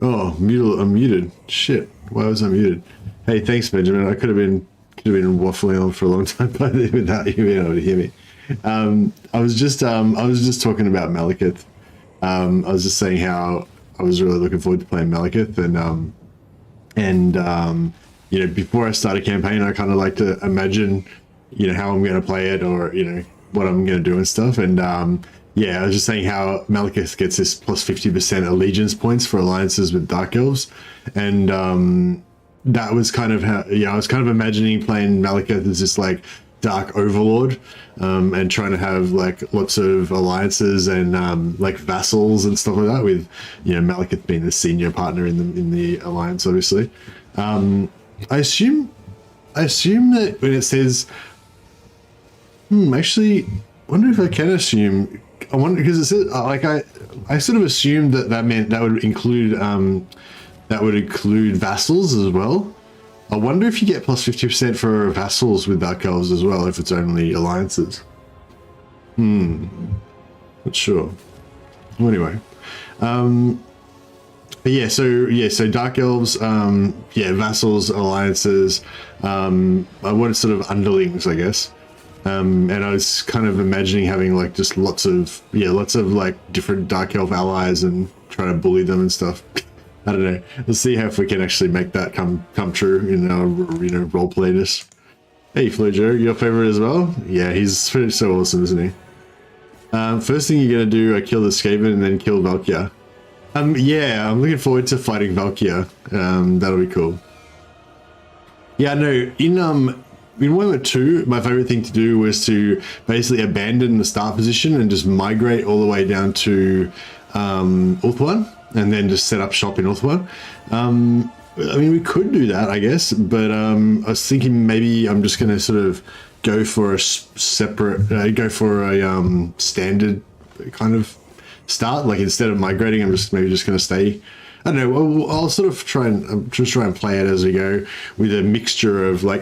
Oh, I'm muted. Shit. Why was I muted? Hey, thanks, Benjamin. I could have been waffling on for a long time without you being able to hear me. I was just talking about Malekith. I was just saying how I was really looking forward to playing Malekith, and you know, before I start a campaign, I kind of like to imagine, you know, how I'm going to play it, or you know, what I'm going to do and stuff. And yeah, I was just saying how Malekith gets this plus 50% allegiance points for alliances with Dark Elves, and that was kind of how, yeah, I was kind of imagining playing Malekith as this like dark overlord, and trying to have like lots of alliances and like vassals and stuff like that, with, you know, Malekith being the senior partner in the alliance, obviously. I assume that when it says, actually, I wonder if I can assume. I wonder, because it says like I sort of assumed that meant that would include vassals as well. I wonder if you get plus 50% for vassals with Dark Elves as well, if it's only alliances. Not sure. Well, anyway, but yeah, so Dark Elves, yeah, vassals, alliances, what sort of underlings, I guess. And I was kind of imagining having like just lots of like different Dark Elf allies and trying to bully them and stuff. I don't know. Let's see how if we can actually make that come true in our, you know, roleplay this. Hey, Flojo, your favorite as well? Yeah, he's so awesome, isn't he? First thing you're gonna do, kill the Skaven and then kill Valkyr. Yeah, I'm looking forward to fighting Valkyr. That'll be cool. Yeah, no, in Warhammer 2, my favorite thing to do was to basically abandon the start position and just migrate all the way down to Ulthuan, and then just set up shop in Ulthuan. I mean, we could do that, I guess, but I was thinking maybe I'm just going to sort of go for a separate, standard kind of start. Like, instead of migrating, I'm just maybe just going to stay. I don't know. I'll sort of try and play it as we go, with a mixture of like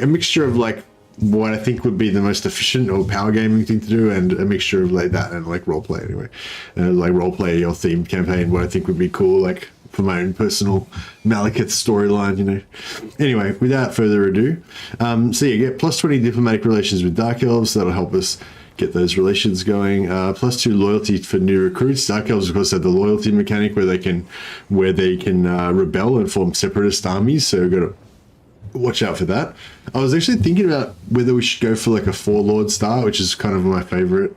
what I think would be the most efficient or power gaming thing to do, and a mixture of like that and like roleplay anyway, like roleplay or themed campaign, what I think would be cool, like for my own personal Malekith storyline, you know. Anyway, without further ado, so you get plus 20 diplomatic relations with Dark Elves. That'll help us get those relations going. Plus 2 loyalty for new recruits. Dark Elves, of course, have the loyalty mechanic where they can rebel and form separatist armies. So we've got to watch out for that. I was actually thinking about whether we should go for like a 4-lord start, which is kind of my favorite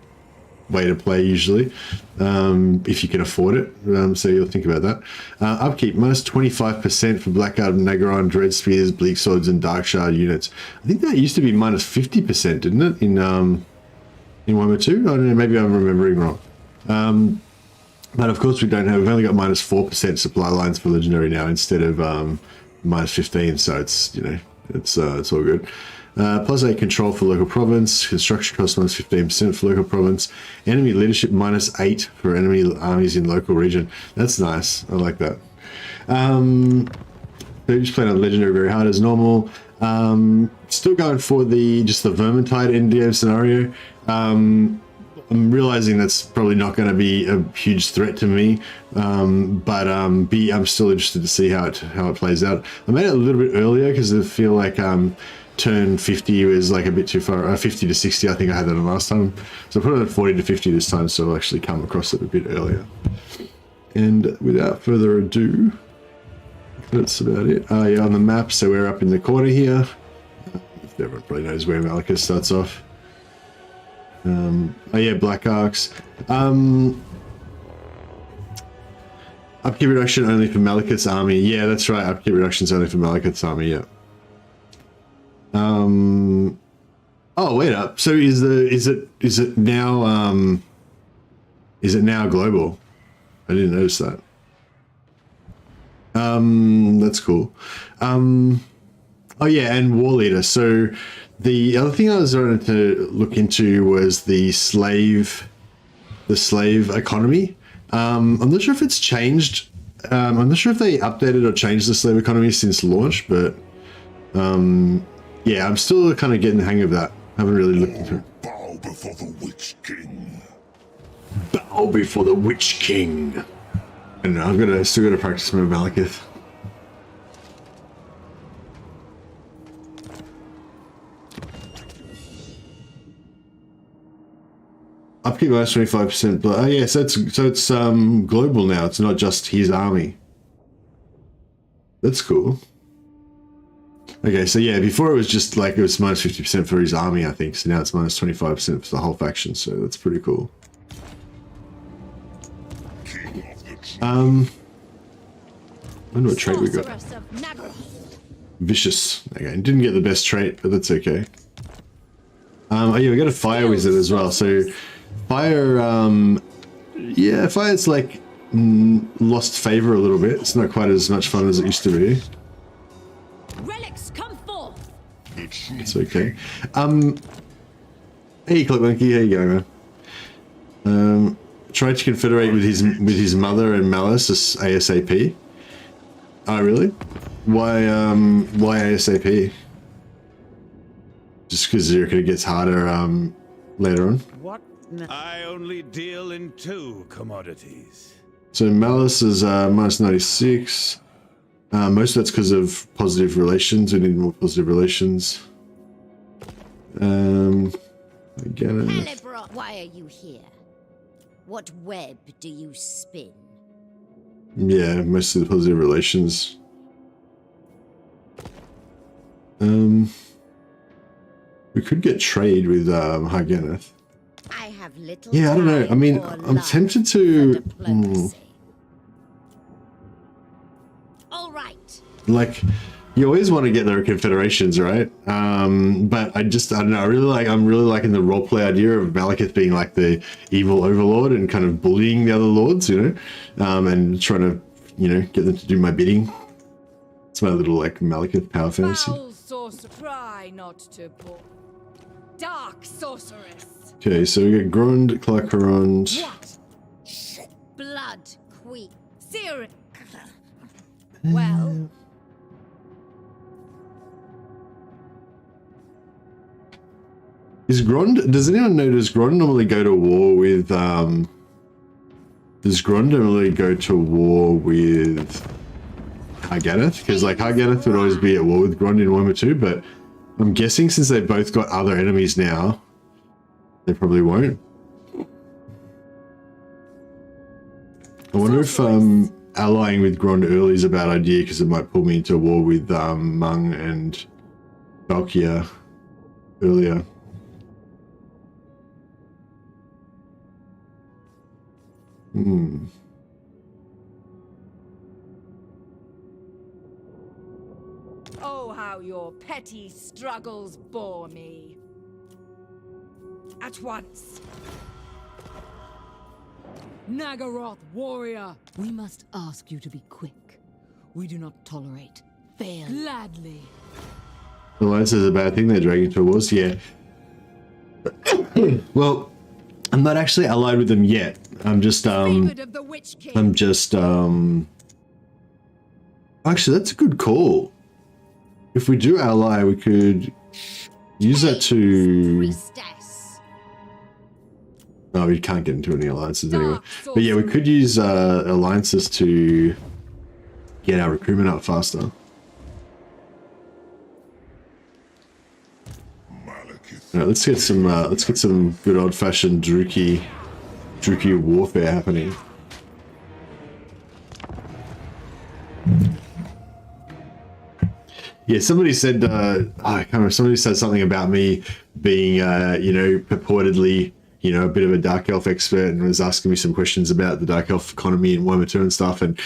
way to play usually, if you can afford it. So you'll think about that. Upkeep, minus 25% for Blackguard, Nagaron, Dread Spears, Bleak Swords, and Dark Shard units. I think that used to be minus 50%, didn't it? In Warhammer 2? I don't know, maybe I'm remembering wrong. But of course we've only got minus 4% supply lines for Legendary now, instead of minus 15, so it's, you know, it's all good. Plus 8 control for local province, construction cost minus 15% for local province, enemy leadership minus 8 for enemy armies in local region. That's nice. I like that. So just playing on Legendary very hard as normal. Still going for just the Vermintide endgame scenario. I'm realizing that's probably not going to be a huge threat to me, but I'm still interested to see how it plays out. I made it a little bit earlier because I feel like turn 50 was like a bit too far. 50 to 60, I think I had that on last time, so I put it at 40 to 50 this time, so I'll actually come across it a bit earlier. And without further ado, that's about it. Yeah, on the map, so we're up in the corner here. Everyone probably knows where Malekith starts off. Oh yeah, Black Arcs. Upkeep reduction only for Malekith's army. Yeah, that's right. Upkeep reduction's only for Malekith's army. Yeah. Oh, wait up. So is it now global? I didn't notice that. That's cool. Oh yeah, and WARLEADER. So the other thing I was trying to look into was the slave economy. I'm not sure if it's changed. I'm not sure if they updated or changed the slave economy since launch, but yeah, I'm still kind of getting the hang of that. I haven't really looked into it. Bow before the Witch King. Bow before the Witch King. I don't know, still gotta practice my Malekith. Upkeep minus 25%, but oh yeah, so it's global now. It's not just his army. That's cool. Okay, so yeah, before it was just like it was minus 50% for his army, I think. So now it's minus 25% for the whole faction. So that's pretty cool. I wonder what trait we got. Vicious. Okay, didn't get the best trait, but that's okay. Oh yeah, we got a fire wizard as well. So fire, yeah, fire's like lost favor a little bit. It's not quite as much fun as it used to be. Relics come forth. It's okay. Hey, Click Monkey, how you going, man? Tried to confederate with his mother and Malice ASAP. Oh, really? Why ASAP? Just because you reckon it gets harder later on? What? I only deal in 2 commodities. So Malice is minus 96. Most of that's because of positive relations. We need more positive relations. Again. Why are you here? What web do you spin? Yeah, mostly the positive relations. We could get trade with Hargeneth. I have little. Yeah, I don't know. I mean, I'm tempted to. All right. Like, you always want to get the confederations, right? But I don't know. I'm really liking the roleplay idea of Malekith being like the evil overlord and kind of bullying the other lords, you know, and trying to, you know, get them to do my bidding. It's my little like Malekith power fantasy. Try not to pull. Dark sorceress. Okay, so we got Grond, Clarkarond. What? Blood queen. Seer. Well. Is Grond? Does anyone know? Does Grond normally go to war with? Does Grond normally go to war with Hargeneth? Because like Hargeneth would always be at war with Grond in Warhammer 2, but I'm guessing since they've both got other enemies now, they probably won't. I wonder if allying with Grond early is a bad idea because it might pull me into a war with Mung and Valkyria earlier. Oh, how your petty struggles bore me. At once. Nagaroth, warrior. We must ask you to be quick. We do not tolerate fail. Gladly. Alliance is a bad thing. They're dragging to wars. Yeah. Well, I'm not actually allied with them yet. I'm just actually, that's a good call. If we do ally, we could use that to. No, we can't get into any alliances anyway. But yeah, we could use alliances to get our recruitment up faster. Alright, let's get some good old-fashioned Druki warfare happening. Yeah, somebody said I can't remember. Somebody said something about me being you know, purportedly, you know, a bit of a Dark Elf expert, and was asking me some questions about the Dark Elf economy and Warhammer 2 and stuff, and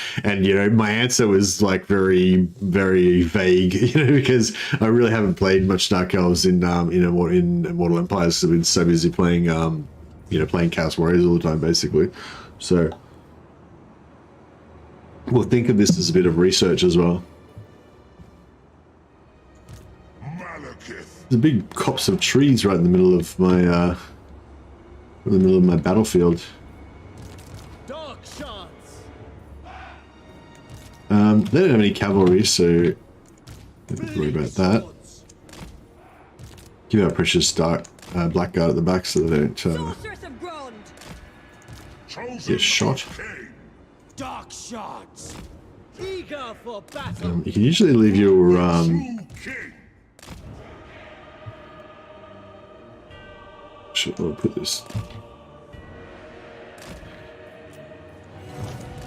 you know, my answer was like very, very vague, you know, because I really haven't played much Dark Elves in Immortal Empires, because I've been so busy playing you know, playing Chaos Warriors all the time, basically. So we'll think of this as a bit of research as well. There's a big copse of trees right in the middle of my battlefield. Dark shots. They don't have any cavalry, so don't worry about that. Keep our precious blackguard at the back so they don't get shot. Dark shards. Eager for battle. You can usually leave your I'll put this.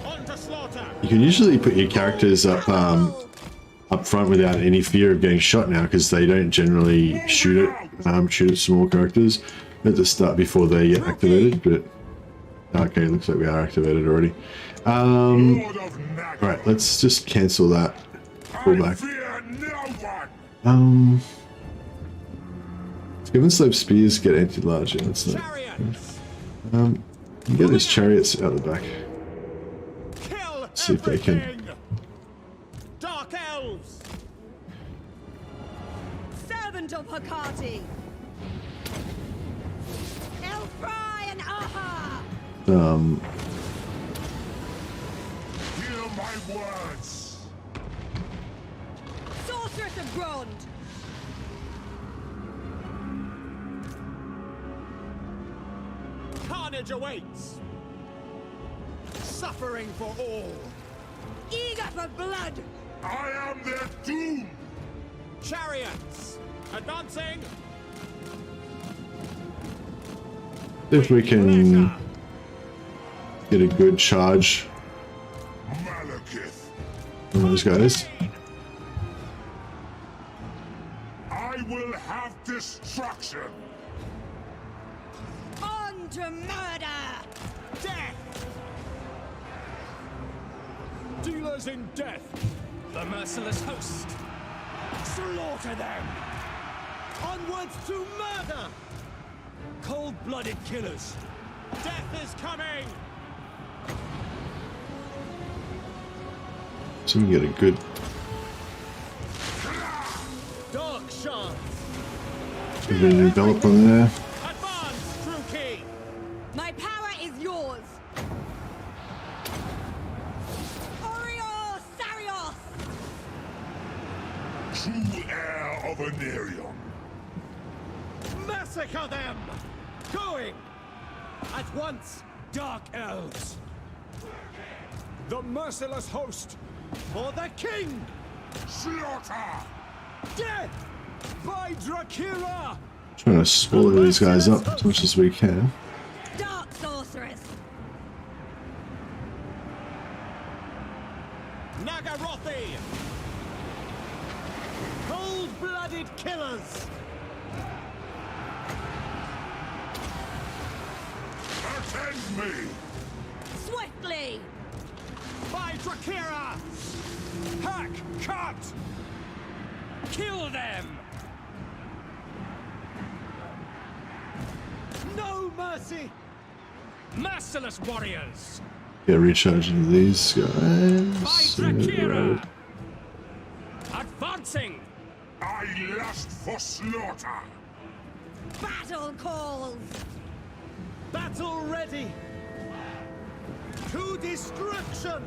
On to slaughter. You can usually put your characters up front without any fear of getting shot now, because they don't generally shoot at small characters at the start before they get activated. But okay, looks like we are activated already. Alright, let's just cancel that. Pull back. Given slave spears get anti-large, yeah, that's not. You can get these chariots out the back. Kill See if they can. everything. Dark elves. Servant of Hecate. Elfry and Aha. Hear my words. Sorceress of Grond. Carnage awaits. Suffering for all. Eager for blood. I am their doom. Chariots. Advancing. If we can get a good charge Malekith. on those guys. I will have destruction. On to murder. Death. Dealers in death. The merciless host. Slaughter them. Onwards to murder. Cold-blooded killers. Death is coming. So we can get a good. Dark shards. Get a envelop on there. Advance, true key. My power is yours. Orior Sarios. True heir of Anarion. Massacre them. Going. At once, dark elves. The merciless host. For the king. Slaughter. Death by Drakira. Trying to swallow these guys up as much as we can. Dark sorceress. Nagarothi. Cold-blooded killers. Attend me. Swiftly. By Drakira. Hack, cut. Kill them. No mercy. Merciless warriors. Get a recharge into these By guys. Drakira. Advancing. I lust for slaughter. Battle calls. Battle ready. To destruction.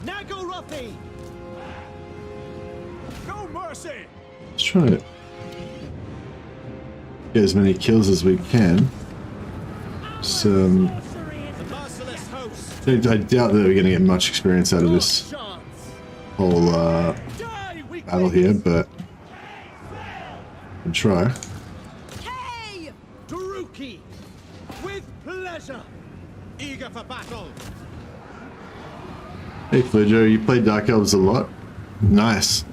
Nagarothi. No mercy. Let's try it. Get as many kills as we can. So, The merciless host. I doubt that we're going to get much experience out of this Shards. whole Die, weak battle here, wings. but we'll try. Hey! Taruki. With pleasure. Eager for battle. Hey Flijo, you play Dark Elves a lot? Nice.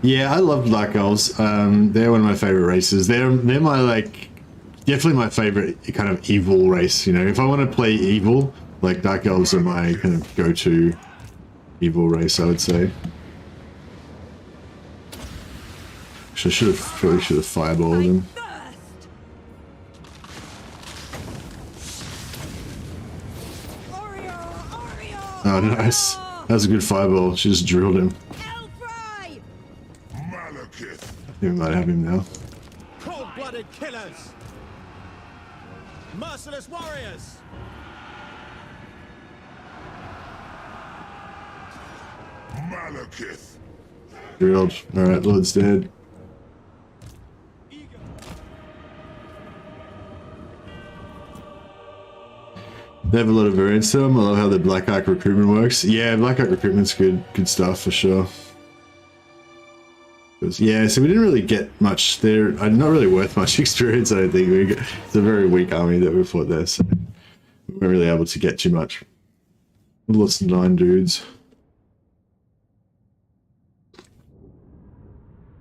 Yeah, I love Dark Elves. They're one of my favorite races. They're my, like, definitely my favorite kind of evil race, you know. If I want to play evil, like, Dark Elves are my kind of go-to evil race, I would say. Actually, probably should have fireballed them. First. Orior. Oh, nice. That was a good fireball. She just drilled him. Elfry. Malekith. We might have him now. Cold-blooded killers. Merciless warriors. Malekith. Drilled. Alright, Lord's dead. They have a lot of variants to them. I love how the Black Ark recruitment works. Yeah, Black Ark recruitment's good stuff for sure. Yeah, so we didn't really get much there. Not really worth much experience, I don't think. It's a very weak army that we fought there, so we weren't really able to get too much. We lost 9 dudes.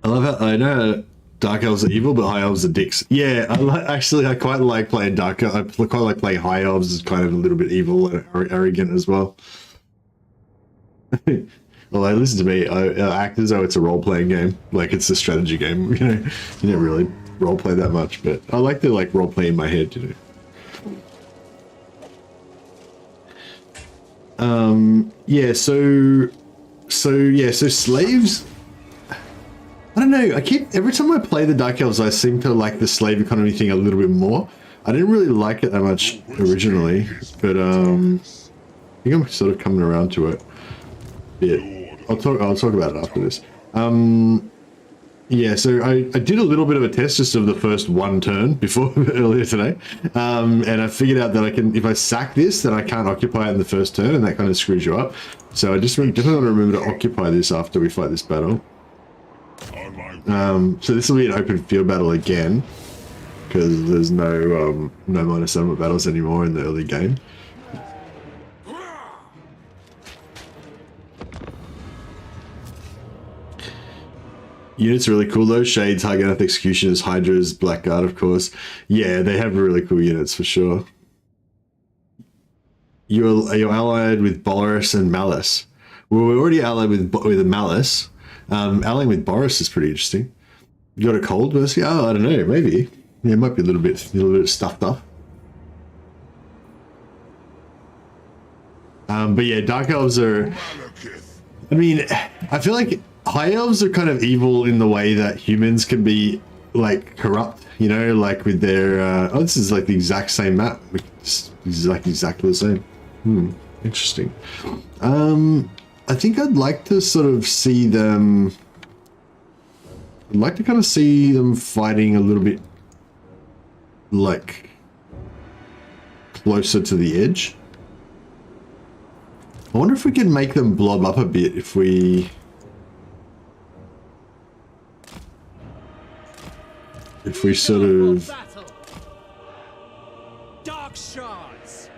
I love how I know Dark Elves are evil, but High Elves are dicks. Yeah, I quite like playing Dark Elves. I quite like playing High Elves as kind of a little bit evil and arrogant as well. Well, listen to me. I act as though it's a role-playing game, like it's a strategy game. You know, you don't really role-play that much, but I like to like role-play in my head. You know. Yeah. So slaves. I don't know. Every time I play the Dark Elves, I seem to like the slave economy thing a little bit more. I didn't really like it that much originally, but I think I'm sort of coming around to it. Yeah, I'll talk about it after this. Yeah, so I did a little bit of a test just of the first one turn before earlier today, and I figured out that if I sack this, then I can't occupy it in the first turn, and that kind of screws you up. So I just definitely want to remember to occupy this after we fight this battle. So this will be an open field battle again, because there's no minor settlement battles anymore in the early game. Units are really cool though. Shades, High-Ganath Executioners, Hydras, Blackguard, of course. Yeah, they have really cool units for sure. You're allied with Boris and Malice. Well, we're already allied with Malice. Allying with Boris is pretty interesting. You got a cold mercy? Oh, I don't know, maybe. Yeah, it might be a little bit stuffed up. But yeah, Dark Elves are... I mean, I feel like High Elves are kind of evil in the way that humans can be, like, corrupt, you know, like with their... oh, this is like the exact same map. This is like exactly the same. Interesting. I think I'd like to sort of see them... I'd like to kind of see them fighting a little bit, like, closer to the edge. I wonder if we can make them blob up a bit if we... sort of... Dark shards.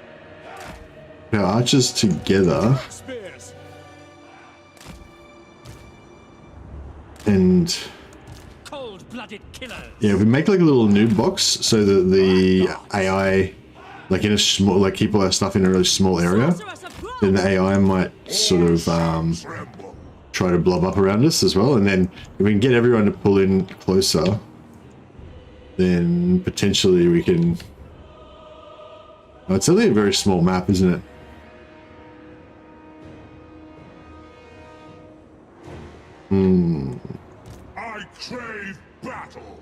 Our archers together. And... Cold-blooded killers. Yeah, we make like a little noob box so that the AI, like in a small, like keep all our stuff in a really small area, then the AI might sort of try to blob up around us as well. And then if we can get everyone to pull in closer, then potentially we can... Oh, it's only a very small map, isn't it? I crave battle.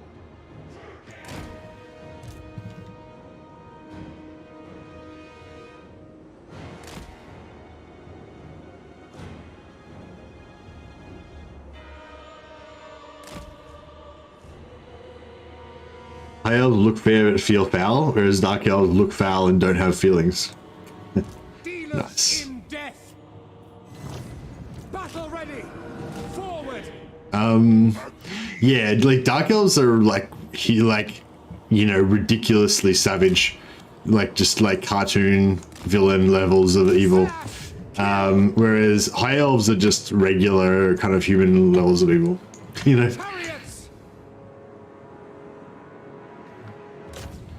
High Elves look fair but feel foul, whereas Dark Elves look foul and don't have feelings. Nice. In death. Battle ready. Forward. Yeah, like Dark Elves are like you know, ridiculously savage, like just like cartoon villain levels of evil. Whereas High Elves are just regular kind of human levels of evil, you know.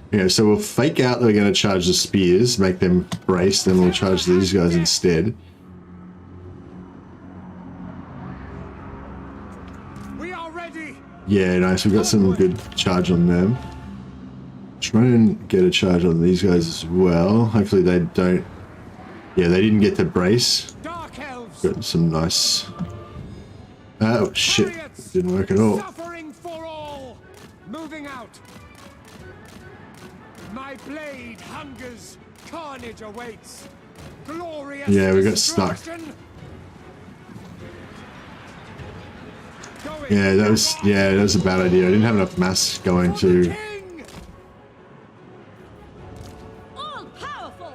Yeah, so we'll fake out that we're going to charge the spears, make them brace, then we'll charge these guys instead. We are ready. Yeah, nice. We've got some good charge on them. Try and get a charge on these guys as well. Hopefully they don't... Yeah, they didn't get to brace. Dark Elves. Got some nice... Oh, shit. Didn't work at all. Suffering for all. Moving out. My blade hungers. Carnage awaits. Glorious. Yeah, we got stuck. Yeah, that was a bad idea. I didn't have enough mass going to... All powerful.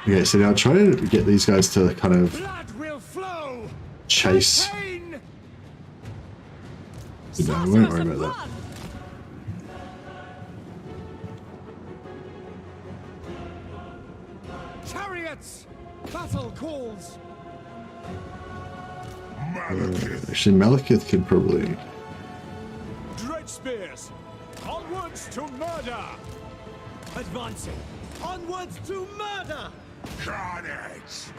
Okay, so now try to get these guys to kind of Blood will flow. chase. Pain. No, I won't worry about that. Chariots. Battle calls. Malekith. Actually, Malekith could probably. Dread spears! Onwards to murder! Advancing! Onwards to murder! Carnage.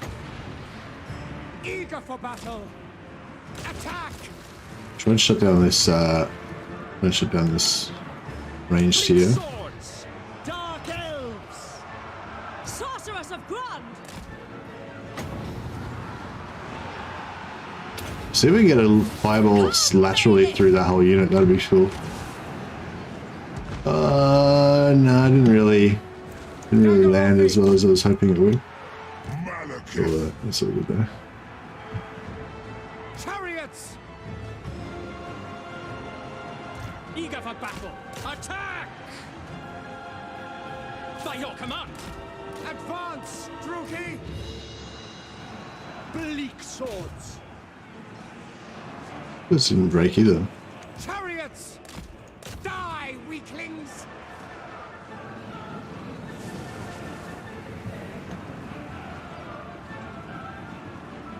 Eager for battle. Attack. Try and shut down this. Try and shut down this ranged here. Swords! Dark elves! Sorceress of Grund! See if we can get a fireball laterally through that whole unit. That'd be cool. No, I didn't really land as well as I was hoping it would. Malekith. That's all good there. Chariots. Eager for battle! Attack! By your command! Advance, Druki. Bleak swords! This didn't break either. Chariots. Die, weaklings.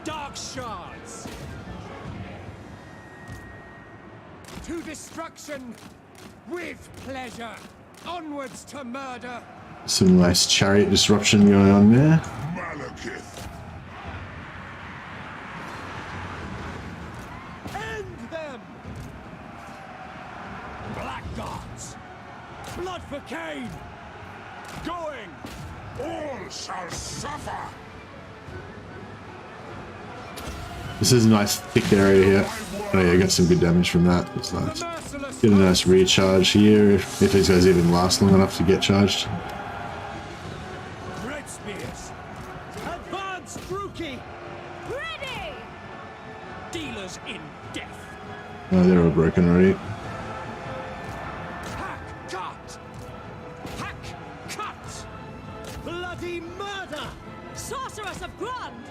Dark shards! To destruction. With pleasure. Onwards to murder. Some nice chariot disruption going on there. Malekith. End them! Blackguards! Blood for Cain! Going! All shall suffer. This is a nice thick area here. Oh yeah, got some good damage from that. That's nice. Merciless. Get a nice recharge here if these guys even last long enough to get charged. Dread spears! Advance, Druki! Ready! Dealers in death! Oh, they're all broken already. Hack, cut! Hack, cut! Bloody murder! Sorceress of Grund!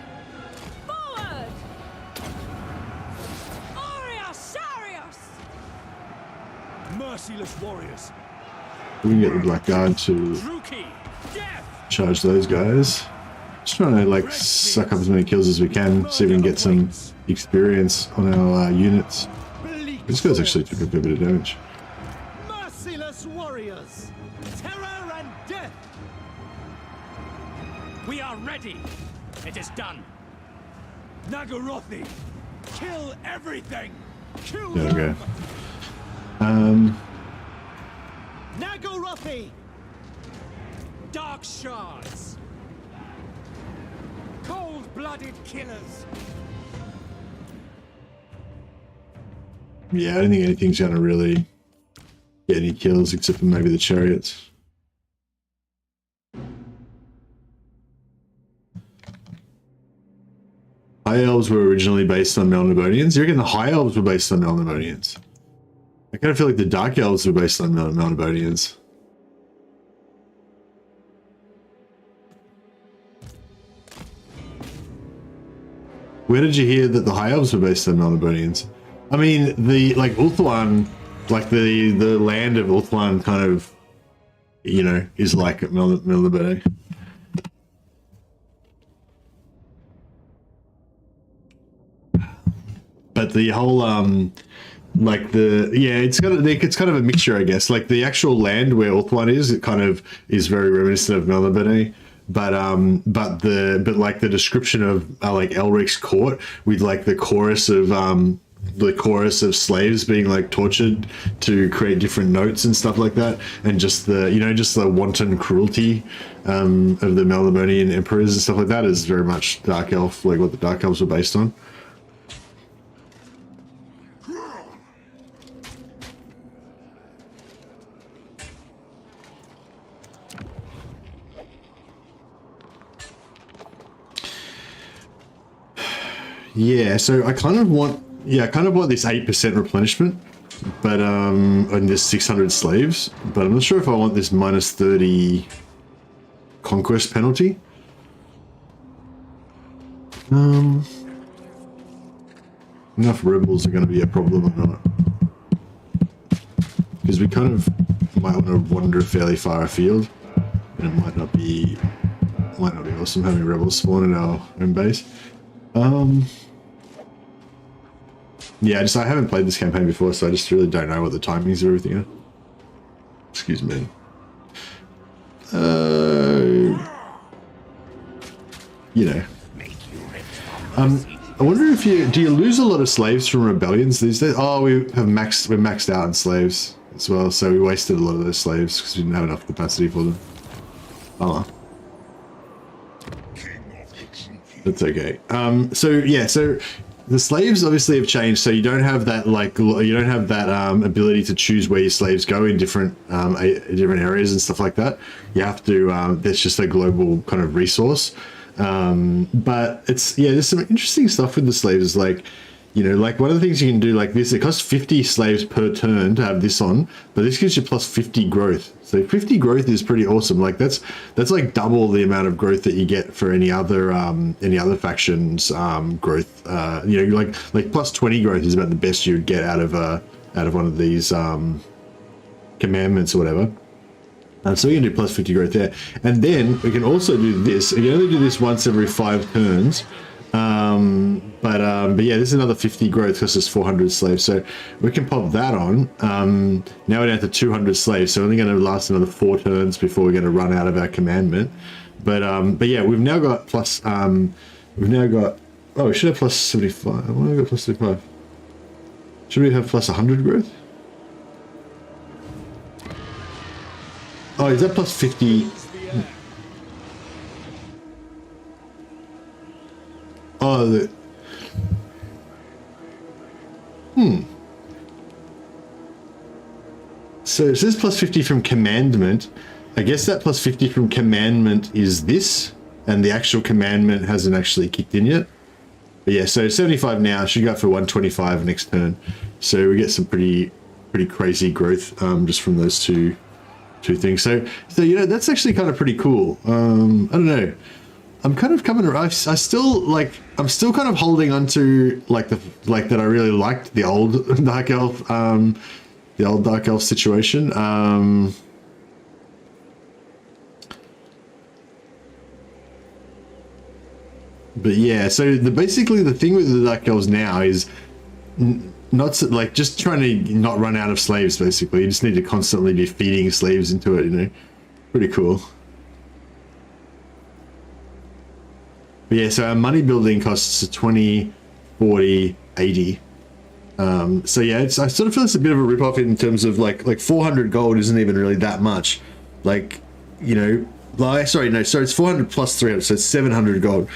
Forward! Aureus Sarius! Merciless warriors! We can get the Black Guard to Druki! Death! charge those guys. Just trying to like suck up as many kills as we can, see if we can get some experience on our units. Bleak This guy's actually swords. took a good bit of damage. Merciless warriors! Terror and death! We are ready! It is done! Nagarothi! Kill everything! Kill There we go. them! Nagarothi! Dark shards! Cold-blooded killers. Yeah, I don't think anything's gonna really get any kills except for maybe the chariots. High Elves were originally based on Melnibonians. You reckon the High Elves were based on Melnibonians? I kind of feel like the Dark Elves were based on Melnibonians. Where did you hear that the High Elves were based on Melnibonians? I mean, the like Ulthuan, like the land of Ulthuan, kind of, you know, is like Melnibone. But the whole like it's kind of a mixture, I guess. Like the actual land where Ulthuan is, it kind of is very reminiscent of Melnibone. But like the description of like Elric's court with like the chorus of slaves being like tortured to create different notes and stuff like that, and just the wanton cruelty of the Melnibonian emperors and stuff like that is very much Dark Elf, like what the Dark Elves were based on. Yeah, so I kind of want this 8% replenishment, but and this 600 slaves, but I'm not sure if I want this -30 conquest penalty. Enough rebels are going to be a problem or not? Because we kind of might want to wander fairly far afield, and it might not be awesome having rebels spawn in our own base. Yeah, I haven't played this campaign before, so I just really don't know what the timings of everything are. Excuse me. You know. I wonder if do you lose a lot of slaves from rebellions these days? Oh, we're maxed out on slaves as well, so we wasted a lot of those slaves because we didn't have enough capacity for them. Oh, that's okay. So yeah, so the slaves obviously have changed. So you don't have that ability to choose where your slaves go in different areas and stuff like that. You have to. That's just a global kind of resource. But there's some interesting stuff with the slaves. Like, you know, like one of the things you can do like this, it costs 50 slaves per turn to have this on, but this gives you plus 50 growth. So 50 growth is pretty awesome. Like that's like double the amount of growth that you get for any other factions growth. You know, like plus 20 growth is about the best you would get out of one of these commandments or whatever. So we can do plus 50 growth there. And then we can also do this. You can only do this once every 5 turns. But yeah, this is another 50 growth because there's 400 slaves. So we can pop that on. Now we're down to 200 slaves. So we're only going to last another 4 turns before we're going to run out of our commandment. But yeah, we've now got plus, oh, we should have plus 75. Why have we got plus 75? Should we have plus 100 growth? Oh, is that plus 50? Oh, So it says plus 50 from commandment. I guess that plus 50 from commandment is this, and the actual commandment hasn't actually kicked in yet. But yeah, so 75 now, should go up for 125 next turn. So we get some pretty crazy growth just from those two things. So you know, that's actually kind of pretty cool. I don't know. I'm kind of coming around. I'm still kind of holding on to that I really liked the old Dark Elf situation. But yeah, so basically the thing with the Dark Elves now is not like just trying to not run out of slaves. Basically, you just need to constantly be feeding slaves into it. You know, pretty cool. But yeah, so our money building costs 20, 40, 80. So yeah, I sort of feel it's a bit of a rip-off in terms of like 400 gold isn't even really that much. Like, you know, sorry, it's 400 plus 300, so it's 700 gold.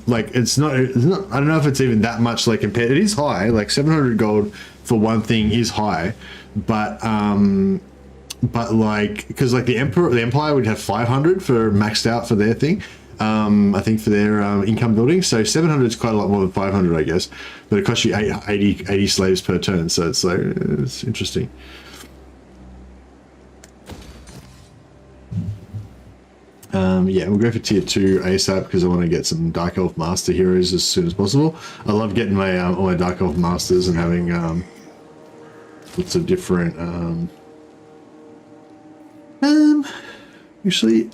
Like it's not, I don't know if it's even that much, like compared, it is high, like 700 gold for one thing is high, but like, because like the Empire would have 500 for maxed out for their thing. I think for their income building, so 700 is quite a lot more than 500, I guess, but it costs you 80 slaves per turn, so it's like, it's interesting. Yeah, we'll go for tier 2 ASAP because I want to get some Dark Elf Master heroes as soon as possible. I love getting my all my Dark Elf Masters and having lots of different usually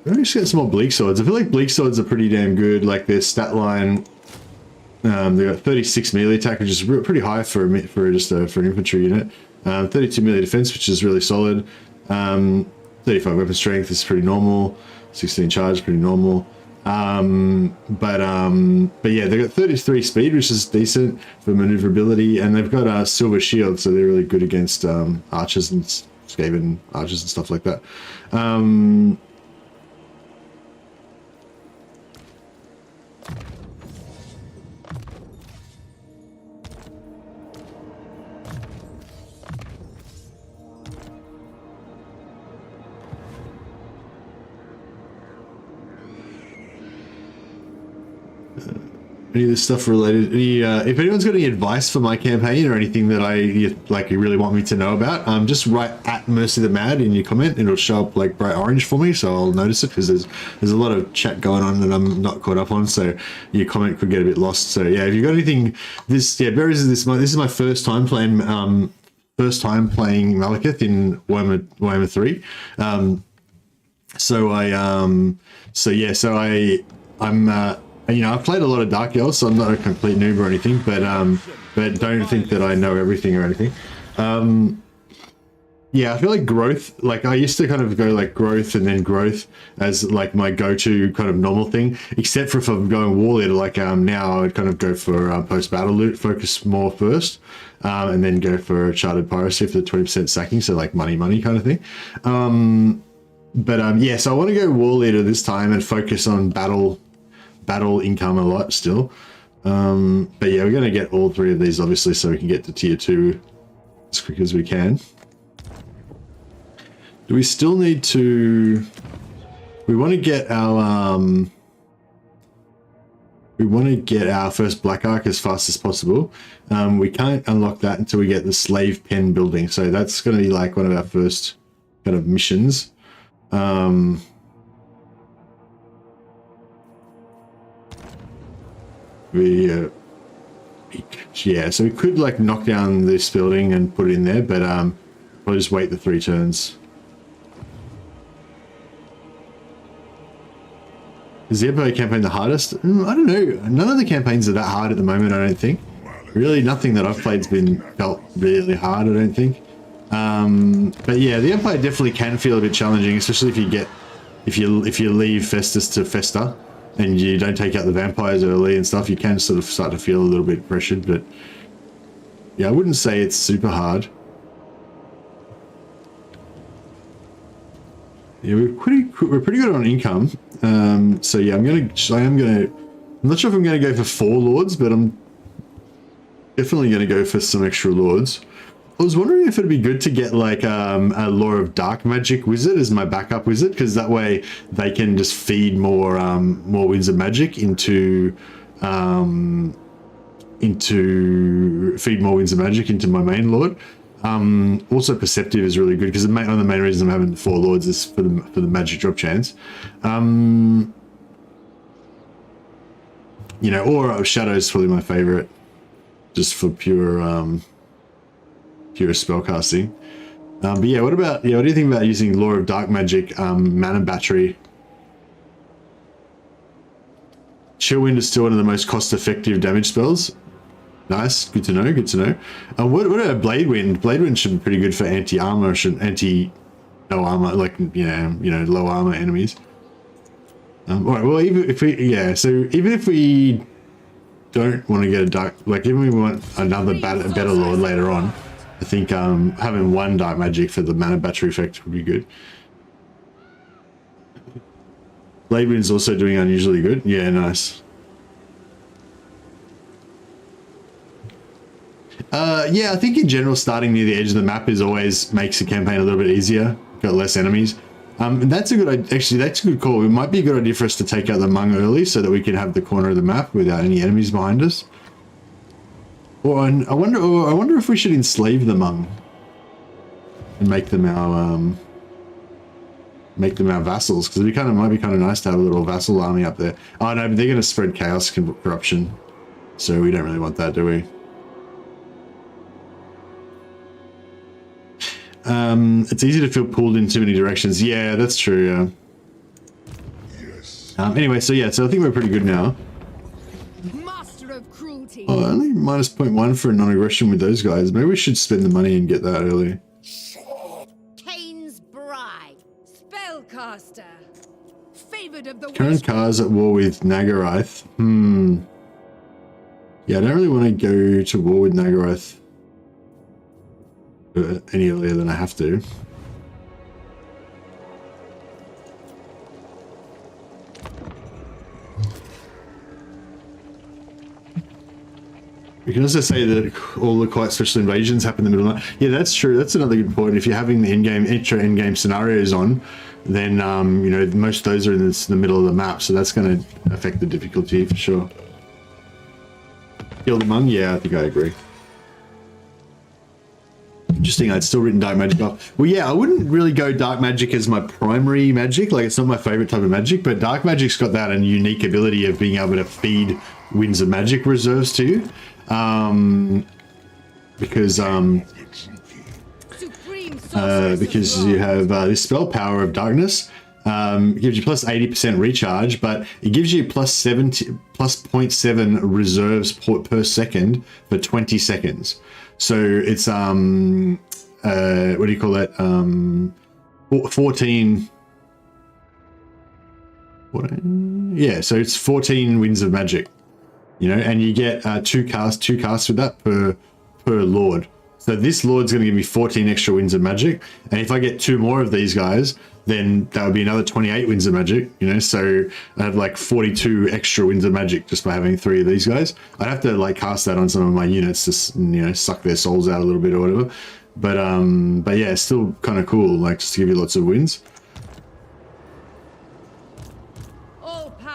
I just get some more Bleak Swords. I feel like Bleak Swords are pretty damn good. Like their stat line, they got 36 melee attack, which is pretty high for an infantry unit. 32 melee defense, which is really solid. 35 weapon strength is pretty normal. 16 charge, pretty normal. But yeah, they got 33 speed, which is decent for maneuverability, and they've got silver shield, so they're really good against archers and Skaven archers and stuff like that. any of this stuff related? Any, if anyone's got any advice for my campaign or anything that you really want me to know about, just write at Mercy the Mad in your comment. It'll show up like bright orange for me, so I'll notice it, because there's a lot of chat going on that I'm not caught up on, so your comment could get a bit lost. So yeah, if you've got anything, this is my first time playing Malekith in Warhammer 3. I've played a lot of Dark Elves, so I'm not a complete noob or anything, but don't think that I know everything or anything. Yeah, I feel like growth, like I used to kind of go like growth and then growth as like my go-to kind of normal thing, except for if I'm going WARLEADER, like now I would kind of go for post-battle loot, focus more first, and then go for Chartered Piracy for the 20% sacking, so like money kind of thing. Yeah, so I want to go WARLEADER this time and focus on battle income a lot still. But yeah, we're going to get all three of these obviously, so we can get to tier 2 as quick as we can. Do we still need to... We want to get our first Black Ark as fast as possible. We can't unlock that until we get the slave pen building, so that's going to be like one of our first kind of missions. Yeah, so we could like knock down this building and put it in there, but we'll just wait the 3 turns. Is the Empire campaign the hardest? I don't know. None of the campaigns are that hard at the moment, I don't think. Really, nothing that I've played's felt really hard, I don't think. But yeah, the Empire definitely can feel a bit challenging, especially if you leave Festus to fester and you don't take out the vampires early and stuff. You can sort of start to feel a little bit pressured, but yeah, I wouldn't say it's super hard. Yeah, we're pretty good on income. So yeah, I'm not sure if I'm gonna go for 4 lords, but I'm definitely gonna go for some extra lords. I was wondering if it'd be good to get like a Lore of Dark Magic wizard as my backup wizard, because that way they can just feed more winds of magic into my main lord. Also perceptive is really good, because one of the main reasons I'm having 4 lords is for the magic drop chance. You know, or Shadow is probably my favorite, just for pure spellcasting. But yeah, what do you think about using Lore of Dark Magic, Mana Battery? Chill Wind is still one of the most cost-effective damage spells. Nice, good to know, good to know. What about Blade Wind? Blade Wind should be pretty good for anti-armor, no armor, like, low armor enemies. All right, well, even if we don't want to get a dark, like even if we want another better lord later on, I think having 1 dark magic for the mana battery effect would be good. Blade Wind's also doing unusually good. Yeah, nice. Yeah, I think in general starting near the edge of the map makes the campaign a little bit easier. Got less enemies. And that's a good call. It might be a good idea for us to take out the Hmong early so that we can have the corner of the map without any enemies behind us. Or I wonder if we should enslave the Hmong and make them our vassals, because it might be kind of nice to have a little vassal army up there. Oh no, but they're going to spread chaos and corruption, so we don't really want that, do we? It's easy to feel pulled in too many directions. Yeah, that's true. Yeah. Yes. Anyway, so I think we're pretty good now. Master of cruelty. Oh, only minus 0.1 for a non-aggression with those guys. Maybe we should spend the money and get that early. Cain's bride. Spellcaster. Favored of the Current cars at war with Nagarath. Yeah, I don't really want to go to war with Nagarath any earlier than I have to. We can also say that all the quite special invasions happen in the middle of the night. Yeah, that's true. That's another good point. If you're having the extra endgame scenarios on, then most of those are in the middle of the map, so that's going to affect the difficulty for sure. Kill the Mung? Yeah, I think I agree. Interesting, I'd still written Dark Magic off. Well, yeah, I wouldn't really go Dark Magic as my primary magic. Like, it's not my favorite type of magic, but Dark Magic's got that unique ability of being able to feed Winds of Magic reserves to you. Because you have this spell, Power of Darkness. Gives you plus 80% recharge, but it gives you plus 0.7 reserves per second for 20 seconds. So it's what do you call it? 14. Yeah, so it's 14 Winds of Magic, you know, and you get two casts with that per lord. So this lord's going to give me 14 extra Winds of Magic, and if I get 2 more of these guys, then that would be another 28 Winds of Magic, you know, so I have like 42 extra Winds of Magic just by having 3 of these guys. I'd have to like cast that on some of my units to, you know, suck their souls out a little bit or whatever. But yeah, it's still kind of cool, like, just to give you lots of wins.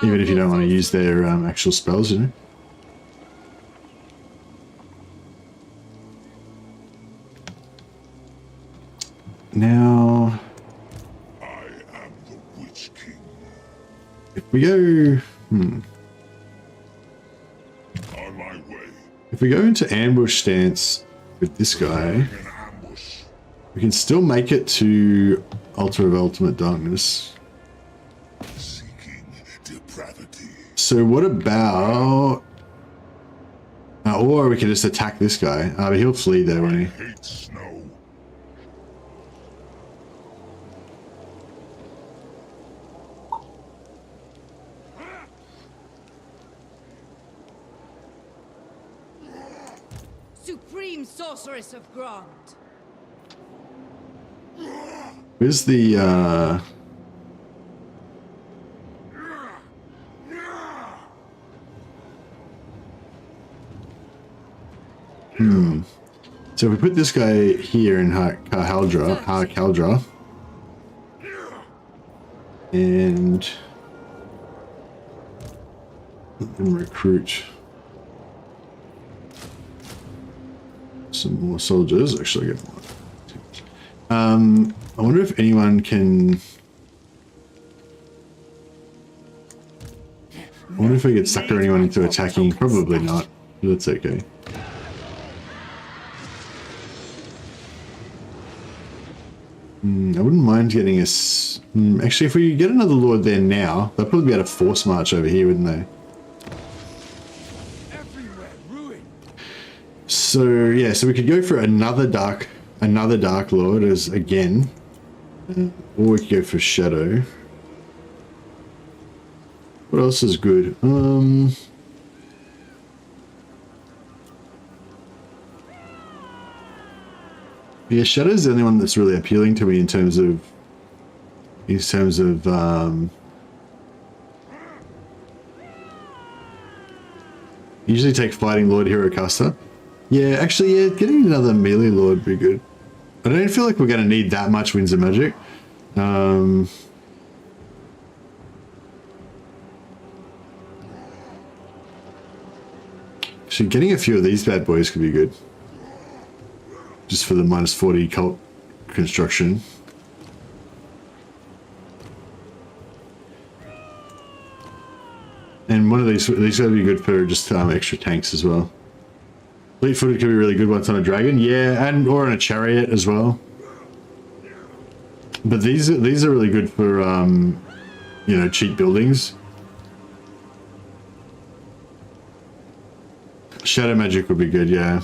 Even if you don't want to use their actual spells, you know. Now, if we go, On my way. If we go into ambush stance with this guy, we can still make it to Altar of Ultimate Darkness. Seeking depravity. So what about, or we can just attack this guy. But he'll flee there, won't he? Hate snow. Supreme Sorceress of Grant. Where's the, So if we put this guy here in Kaldra, and let them recruit some more soldiers. Actually, get more. I wonder if anyone can. I wonder if I could sucker anyone into attacking. Probably not. But that's okay. I wouldn't mind getting a... actually, if we get another lord there now, they'll probably be able to force march over here, wouldn't they? Everywhere ruin. So, yeah, so we could go for another dark lord as again. Or we could go for shadow. What else is good? Yeah, Shadow's the only one that's really appealing to me in terms of usually take Fighting Lord Hero Caster. Yeah, actually, yeah, getting another melee lord would be good. I don't feel like we're going to need that much Winds of Magic. Actually, getting a few of these bad boys could be good. Just for the minus 40 cult construction. And one of these gotta be good for just extra tanks as well. Fleet-footed could be really good once on a dragon, yeah, and or on a chariot as well. But these are really good for you know, cheap buildings. Shadow magic would be good, yeah.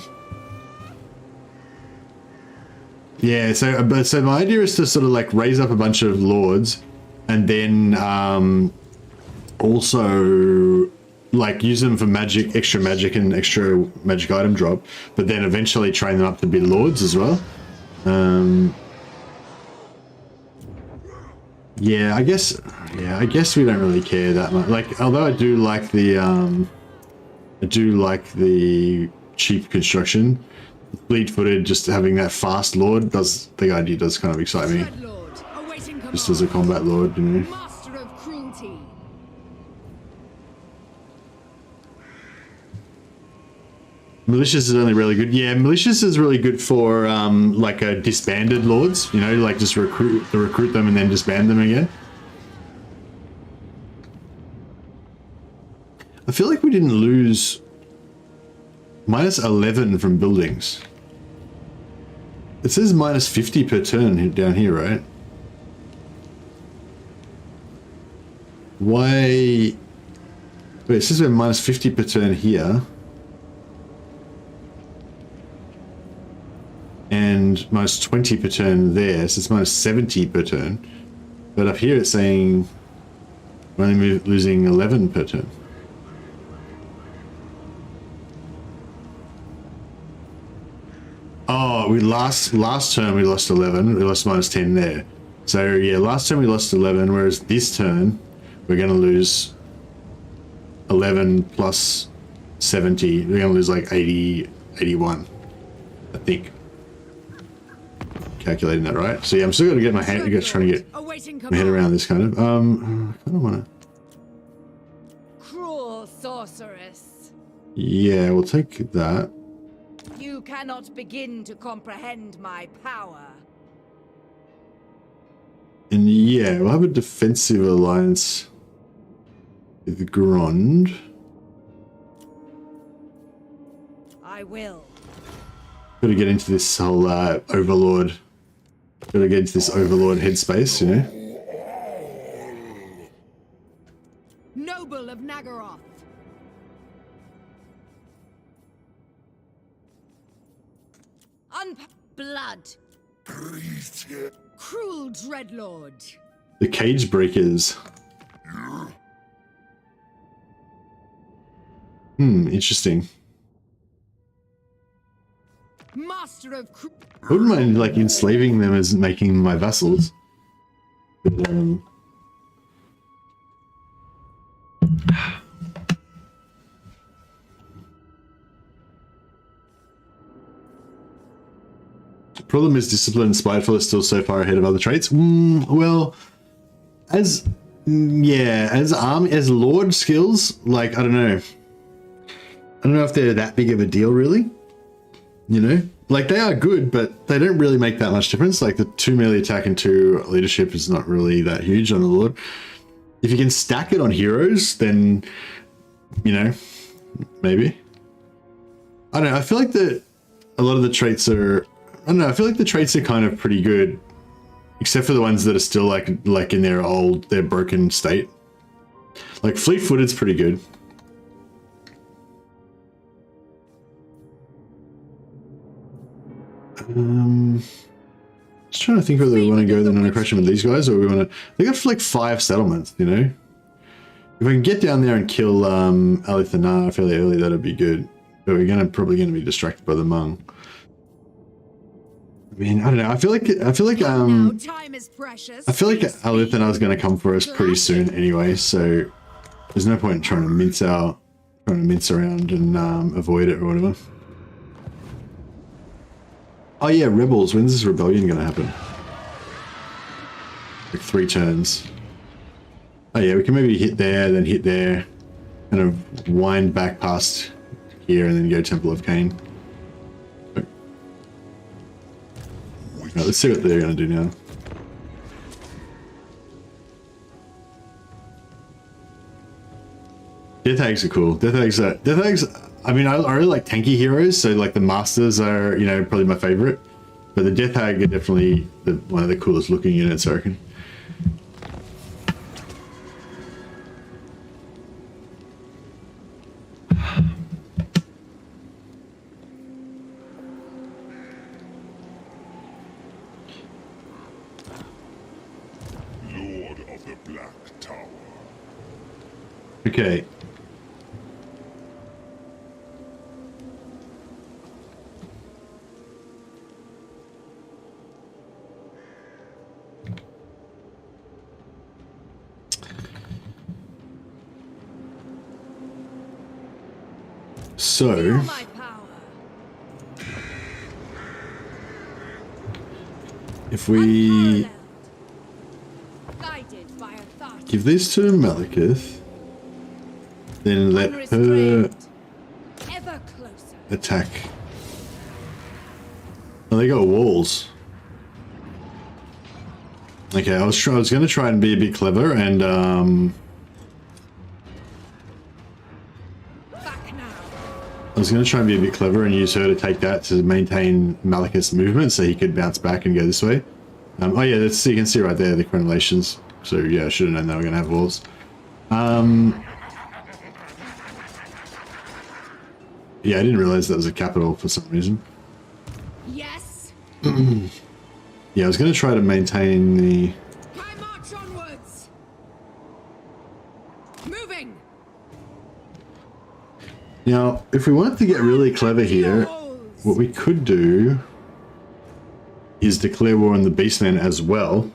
Yeah, so my idea is to sort of like raise up a bunch of lords and then also like use them for magic, extra magic and extra magic item drop, but then eventually train them up to be lords as well. Yeah, I guess we don't really care that much. Like, although I do like the cheap construction. Fleet-footed, just having that fast lord does kind of excite me. Just as a combat lord, you know. Master of cruelty. Malicious is only really good. Yeah, malicious is really good for like a disbanded lords. You know, like just recruit them and then disband them again. I feel like we didn't lose minus 11 from buildings. It says minus 50 per turn down here, right? Why? Wait, it says we're minus 50 per turn here. And minus 20 per turn there, so it's minus 70 per turn. But up here it's saying we're only losing 11 per turn. Oh, we last turn we lost 11. We lost minus 10 there. So yeah, last turn we lost 11, whereas this turn we're going to lose 11 plus 70. We're going to lose like 80, 81, I think. Calculating that right. So yeah, I'm still going to get my head, trying to get my head around this kind of. I kind of want to. Cruel sorceress. Yeah, we'll take that. You cannot begin to comprehend my power. And yeah, we'll have a defensive alliance with Grond. I will. Got to get into this whole overlord. Got to get into this overlord headspace, you know. Noble of Nagaroth. Blood. Cruel dreadlord. The cage breakers. Interesting. Master of I wouldn't mind like enslaving them as making my vassals. But, the problem is discipline and spiteful is still so far ahead of other traits. Well, as lord skills, like I don't know if they're that big of a deal, really. You know, like they are good, but they don't really make that much difference. Like the 2 melee attack and 2 leadership is not really that huge on the lord. If you can stack it on heroes, then you know, maybe. I don't know. I feel like a lot of the traits are. I don't know. I feel like the traits are kind of pretty good, except for the ones that are still like in their broken state. Like fleet-footed's pretty good. Just trying to think whether we want to go the non-aggression with these guys or we want to. They got like 5 settlements, you know. If we can get down there and kill Alithanar fairly early, that'd be good. But we're probably gonna be distracted by the Hmong. I mean, I don't know. I feel like time is precious. I feel like Alithanar is going to come for us pretty soon anyway. So there's no point in trying to mince around and avoid it or whatever. Oh yeah, rebels. When's this rebellion going to happen? Like 3 turns. Oh yeah, we can maybe hit there, then hit there, kind of wind back past here, and then go Temple of Cain. Right, let's see what they're going to do now. Death Hags are cool. Death Hags, I mean, I really like tanky heroes, so like the Masters are, you know, probably my favorite. But the Death Hag are definitely one of the coolest looking units, I reckon. Okay. So, if we give these to Malekith, then let her ever closer. attack? Oh, they got walls. Okay, I was going to try and be a bit clever and I was going to try and be a bit clever and use her to take that to maintain Malekith's movement so he could bounce back and go this way. Oh yeah, that's, you can see right there the crenellations. So yeah, I should have known they were going to have walls. Yeah, I didn't realize that was a capital for some reason. Yes. Yeah, I was going to try to maintain the... I march onwards. Moving. Now, if we wanted to get really clever here, what we could do is declare war on the Beastmen as well.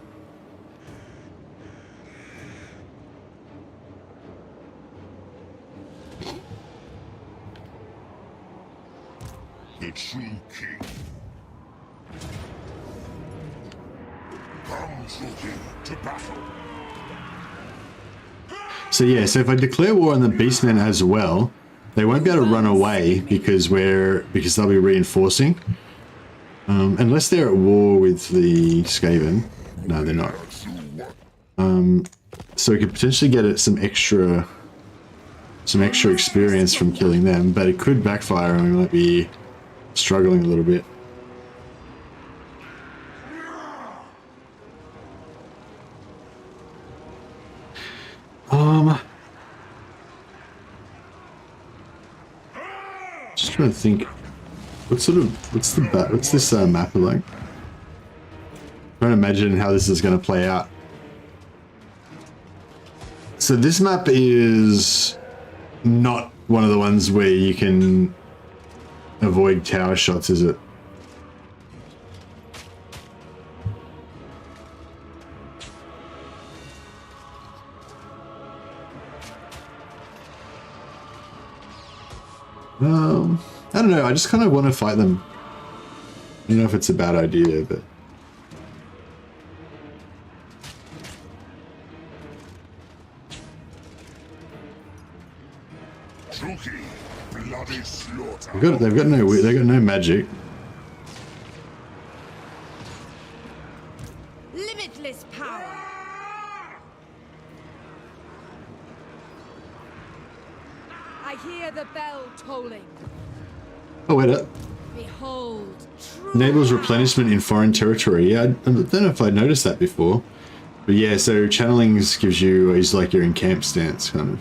The true king. Comes looking to battle. So yeah, so if I declare war on the Beastmen as well, they won't be able to run away because they'll be reinforcing. Unless they're at war with the Skaven. No, they're not. So we could potentially get some extra experience from killing them, but it could backfire and we might be struggling a little bit. Just trying to think, what's this map like? Trying to imagine how this is going to play out. So this map is not one of the ones where you can avoid tower shots, is it? I don't know, I just kind of want to fight them. I don't know if it's a bad idea, but... Bloody slaughter. They've got no magic. Limitless power. I hear the bell tolling. Oh, wait up. Behold, true Enables replenishment in foreign territory. Yeah, I don't know if I noticed that before. But yeah, so channelings gives you, is like your in-camp stance, kind of.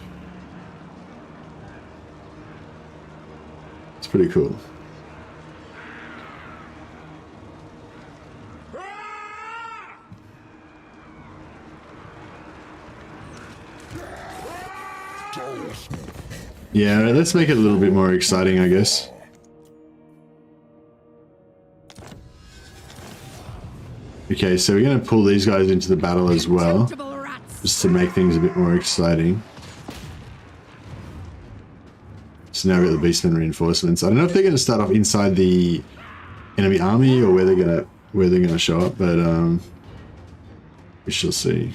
It's pretty cool. Yeah, let's make it a little bit more exciting, I guess. Okay, so we're going to pull these guys into the battle as well, just to make things a bit more exciting. So now we've got the Beastmen reinforcements. I don't know if they're going to start off inside the enemy army or where they're going to show up, but we shall see.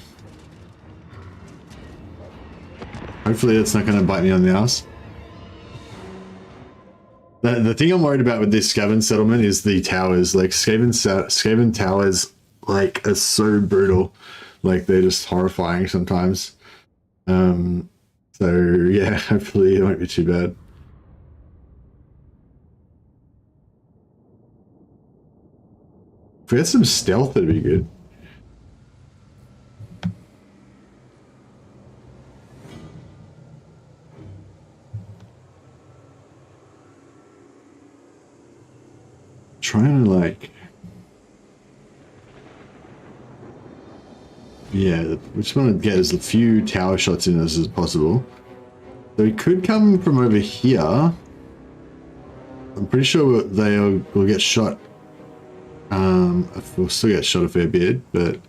Hopefully that's not going to bite me on the ass. The thing I'm worried about with this Skaven settlement is the towers. Like Skaven towers, like, are so brutal. Like, they're just horrifying sometimes. So yeah, hopefully it won't be too bad. If we had some stealth, that'd be good. Trying to, like, yeah, we just want to get as few tower shots in as possible. So we could come from over here. I'm pretty sure we'll get shot. We'll still get shot a fair bit, but it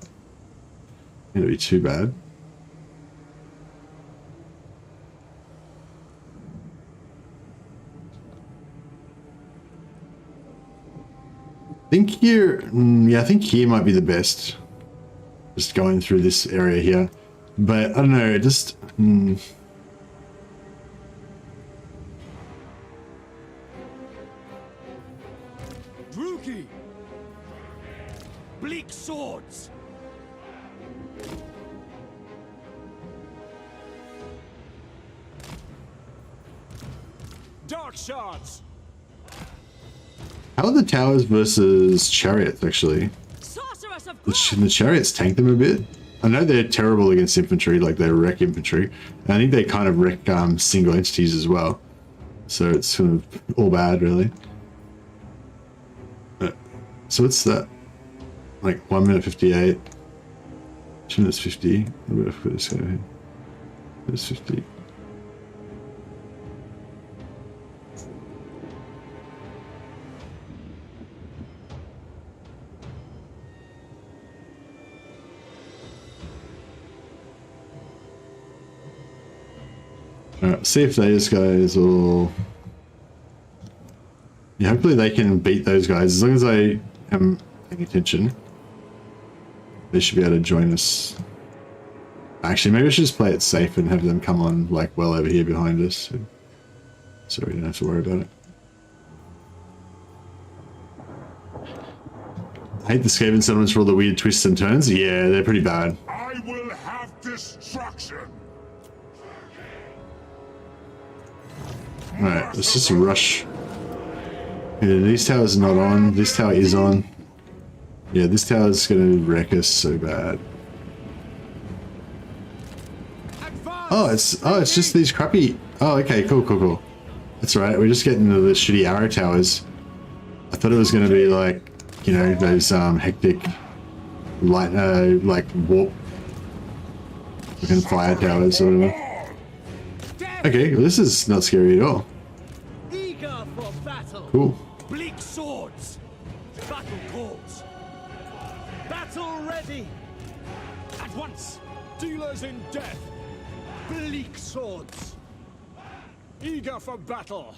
won't be too bad. I think here, yeah, I think here might be the best. Just going through this area here, but I don't know, just. Druki! Bleak swords! Dark shards! How are the towers versus chariots actually? Sorceress of Should the chariots tank them a bit? I know they're terrible against infantry, like they wreck infantry. And I think they kind of wreck single entities as well. So it's sort of all bad, really. So what's that? Like 1 minute 58. 2 minutes 50. I'm gonna put this guy here. It's 50. Alright, see if those guys will... Yeah, hopefully they can beat those guys. As long as I am paying attention, they should be able to join us. Actually, maybe I should just play it safe and have them come on, like, well over here behind us. So we don't have to worry about it. I hate the Skaven settlements for all the weird twists and turns. Yeah, they're pretty bad. I will have destruction. Alright, let's just rush. Yeah, these towers are not on. This tower is on. Yeah, this tower is gonna wreck us so bad. Oh, it's just these crappy. Oh, okay, cool. That's right. We're just getting the shitty arrow towers. I thought it was gonna be like, you know, those hectic light, like warp, looking fire towers or whatever. Okay, well, this is not scary at all. Eager for battle! Cool. Bleak swords! Battle calls! Battle ready! At once! Dealers in death! Bleak swords! Eager for battle!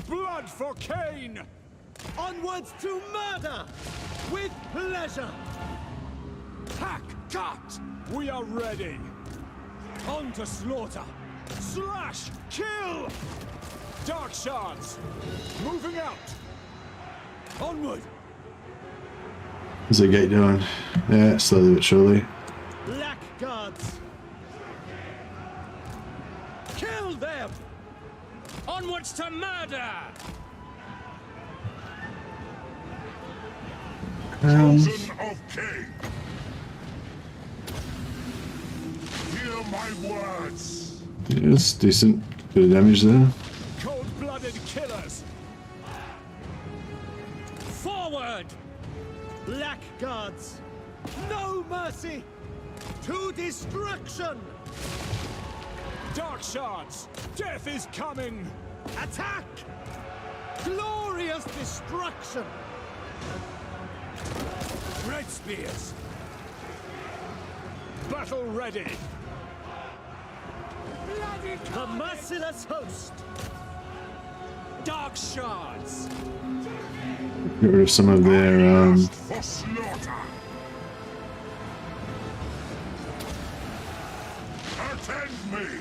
Blood for Cain! Onwards to murder! With pleasure! Hack! Cut! We are ready! On to slaughter! Slash! Kill! Dark shards! Moving out! Onward! What's the gate doing? Yeah, slowly but surely. Blackguards! Kill them! Onwards to murder! Chosen of Cain! Hear my words! Yeah, it's decent. Bit of damage there. Cold-blooded killers! Forward! Blackguards! No mercy! To destruction! Dark shards! Death is coming! Attack! Glorious destruction! Red spears! Battle ready! The merciless host! Dark shards! Get rid of some of their For slaughter! Attend me!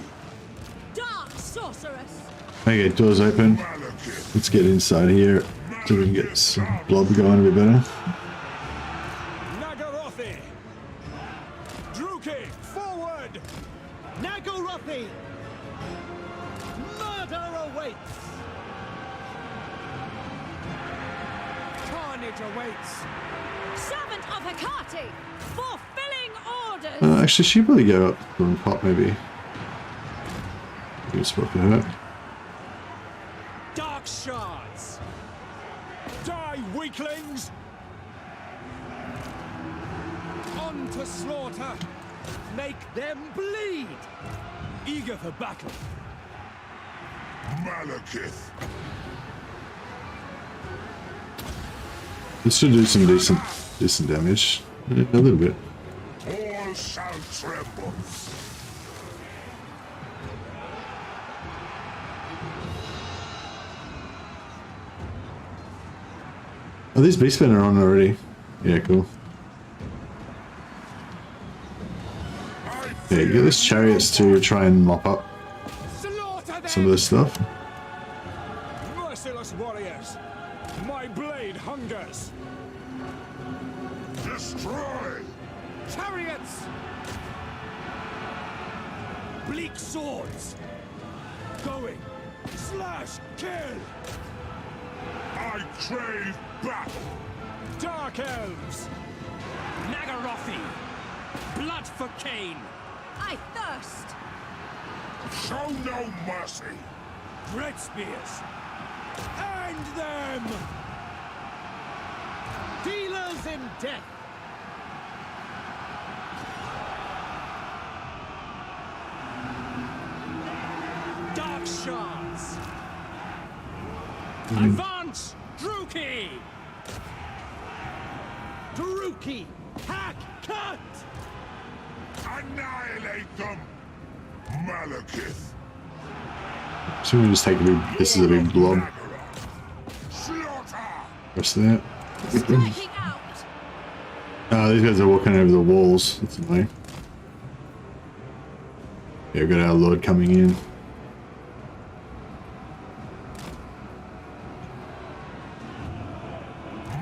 dark sorceress! Okay, doors open. Malekith! Let's get inside here so we can get some blob going a bit better. Nagarothi! Druki, forward! Nagarothi! Murder awaits! Carnage awaits! Servant of Hecate! Fulfilling orders! Actually, she'd probably go up and pop maybe. Good spot for her. Dark shards! Die, weaklings! On to slaughter! Make them bleed! Eager for battle! Malekith! This should do some decent damage. A little bit. All shall tremble! Oh, these beastmen are on already. Yeah, cool. Yeah, get these chariots to try and mop up Slaughter them! some of this stuff. Merciless warriors! My blade hungers! Destroy! Chariots! Bleak swords! Going! Slash! Kill! I crave battle! Dark Elves! Nagarothi! Blood for Cain! I thirst! Show no mercy! Dread spears! End them! Dealers in death! Dark shards! Advance! Druki! Druki! Hack! Cut! Annihilate them! Malekith! So we just take a big, this is a big blob. Slaughter! Rest of that. Striking out! Oh, these guys are walking over the walls. That's annoying. Yeah, we've got our lord coming in.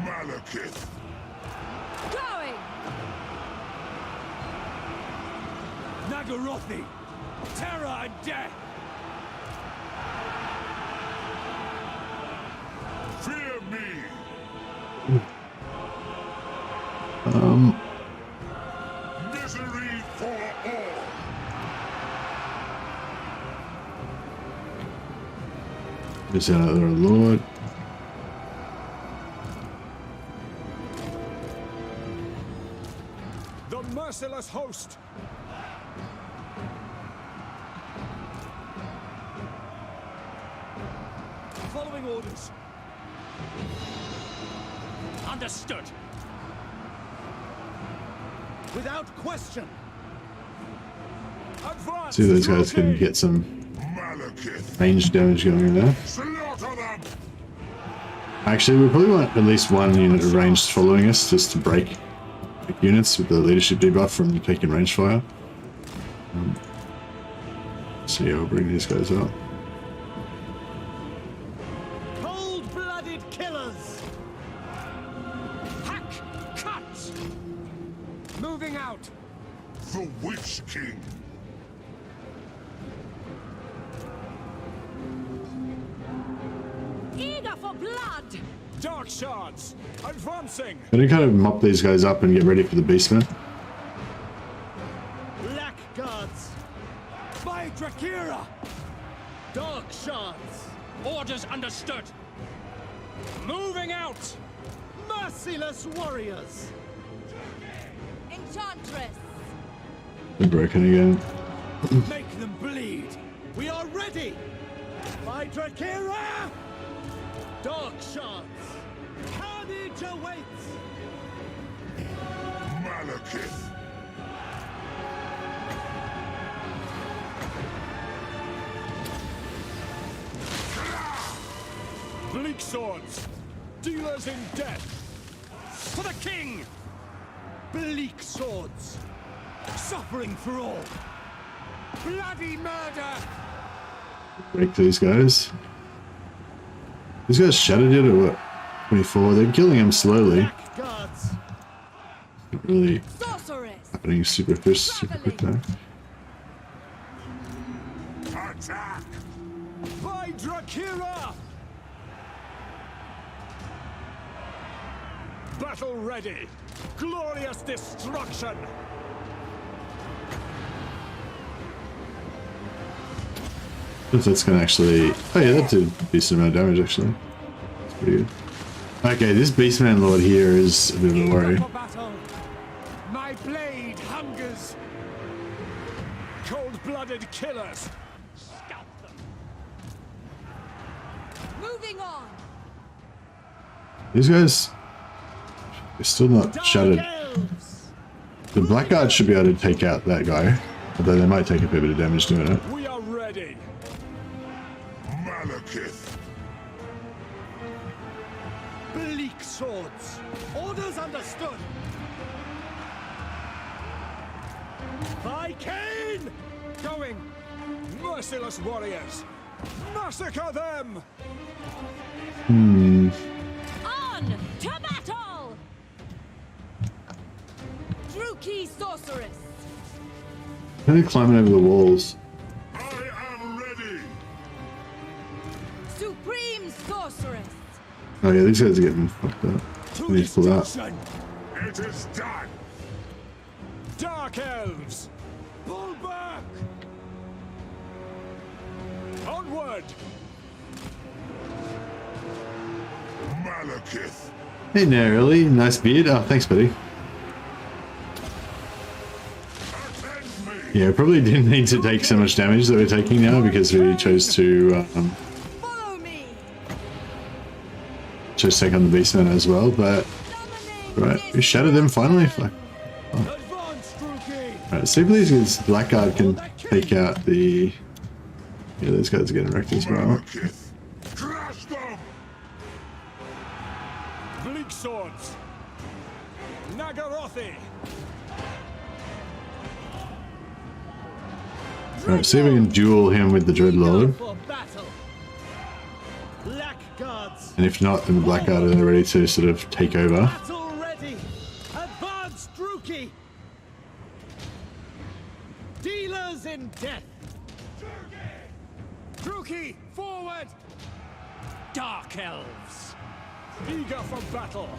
Malekith! Going! Nagarothi! Terror and death! Fear me! Misery for all! There's our lord. The merciless host! Following orders. Understood! Without question. Advance! See if those guys can get some Malekith! range damage going in there. Slaughter them! Actually, we probably want at least one unit of ranged following us just to break units with the leadership debuff from taking range fire. So yeah, we'll bring these guys up. Cold-blooded killers! Hack! Cut! Moving out! The Witch King! Eager for blood! Dark shards! Advancing! Gonna kind of mop these guys up and get ready for the beastmen. Black guards! By Drakira! Dark shards! Orders understood! Moving out! Merciless warriors! Enchantress! They're broken again. Make them bleed! We are ready! By Drakira! Dark shards! Carnage awaits! Malekith! Bleak swords! Dealers in death! For the king! Bleak swords! Suffering for all! Bloody murder! Break these guys. These guys shattered yet or what? 24. They're killing him slowly. Black guards! Not really Sorceress! happening super quick now. Attack! By Drakira! Battle ready! Glorious destruction! If that's gonna actually... Oh yeah, that did a decent amount of damage actually. That's pretty good. Okay, this Beastman Lord here is a bit of a worry. For battle. My blade hungers! Cold-blooded killers! Scalp them! Moving on! These guys... They're still not shattered. Elves! The Blackguard should be able to take out that guy. Although they might take a fair bit of damage doing it. We are ready! Malekith! Bleak swords! Orders understood! By Cain! Going! Merciless warriors! Massacre them! On to battle! Druki sorceress. Kind of climbing over the walls. I am ready. Supreme sorceress. Oh yeah, these guys are getting fucked up. I need to pull out. It is done. Dark Elves! Pull back! Onward! Malekith. Hey Narrowly, nice beard. Oh, thanks, buddy. Attend me. Yeah, probably didn't need to take so much damage that we're taking now because we chose to Follow me. take on the Beastmen as well. But right, we shattered them finally. Fuck. Advance, Druki! Alright, see if these Blackguard can take out the... Yeah, those guys are getting wrecked as well. Malekith. Crush them. Bleak swords! Nagarothi! Alright, see if we can duel him with the Dreadlord. For battle! Black guards! And if not, then the Blackguard are ready to sort of take over. Battle ready! Advance, Druki! Dealers in death! Druki, forward! Dark Elves. Eager for battle!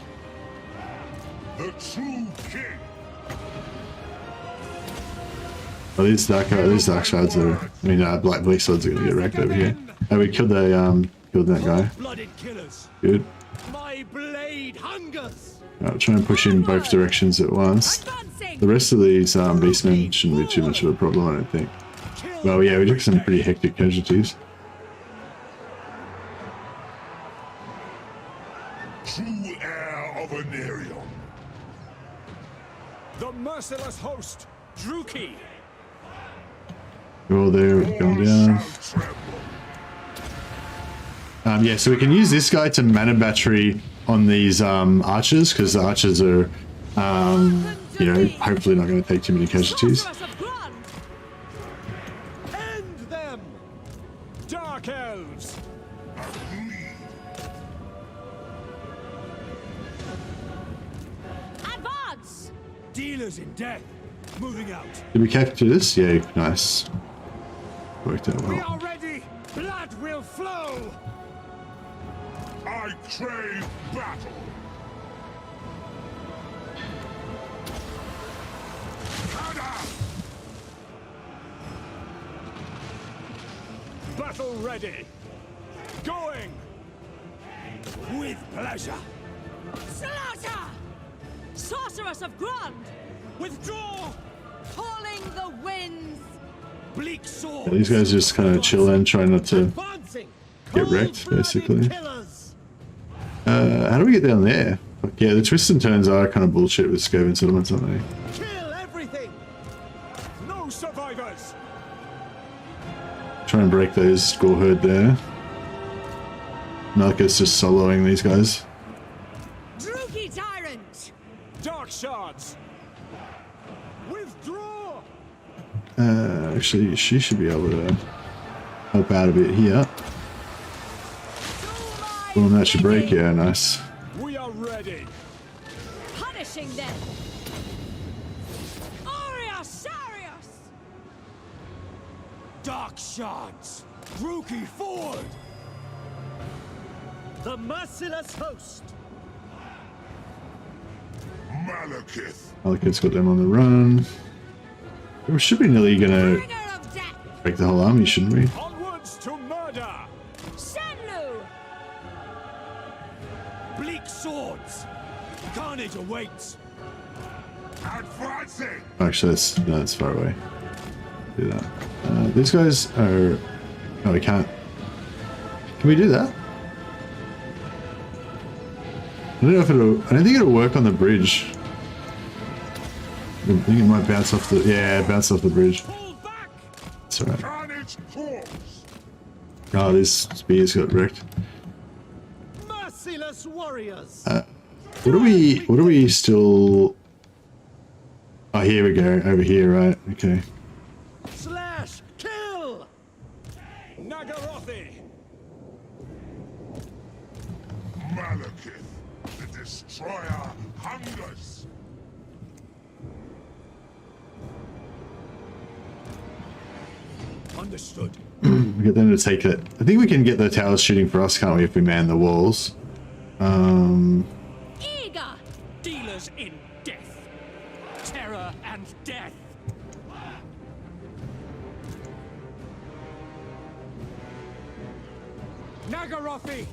The true king. Well, these dark shards are... I mean, black bleak swords are going to get wrecked over here. Oh, we killed the killed that guy. Blooded killers! Good. My blade hungers! Alright, try and push in both directions at once. Advancing. The rest of these beastmen shouldn't be too much of a problem, I don't think. Well, yeah, we took some pretty hectic casualties. True heir of Anarion. The merciless host! Druki. Oh, they're going down. Shall tremble. Yeah, so we can use this guy to mana battery on these archers, because the archers are, you know, hopefully not going to take too many casualties. Sorceress of Grund. End them! Dark Elves! Advance. Dealers in death! Moving out! Did we capture this? Yeah, nice. Worked out We well. are ready! Blood will flow! I crave battle. Kada! Battle ready! Going! With pleasure! Slaughter. Sorceress of Grund. Withdraw. Calling the winds. Bleak sword! Yeah, these guys just kind of chill and try not to Advancing! get wrecked, basically. Killers! How do we get down there? Fuck yeah, the twists and turns are kind of bullshit with Skaven settlements, aren't they? Kill everything! No survivors! Try and break those gore herd there. Malekith's just soloing these guys. Druki tyrant. Dark shards! Withdraw! Actually, she should be able to help out a bit here. Well, that should break, yeah, nice. We are ready! Punishing them. Sarius. Dark shards! Druki forward! The merciless host! Malekith. Malekith's got them on the run. We should be nearly gonna Bringer of death. break the whole army, shouldn't we? Onwards to murder! Shenlu. Bleak swords! Carnage awaits! Advancing. Actually, that's far away. Do that. These guys are... Oh, we can't. Can we do that? I don't know if it'll... I don't think it'll work on the bridge. I think it might bounce off the... Yeah, bounce off the bridge. Pull back! It's alright. Carnage corpse. Oh, these spears got wrecked. Merciless warriors! What are we still... Oh, here we go. Over here, right? Okay. Slash! Kill! Nagarothi! Malekith. The destroyer hungers. Understood. We get them to take it. I think we can get the towers shooting for us, can't we, if we man the walls? Eager! Dealers in death. Terror and death. Nagarothi!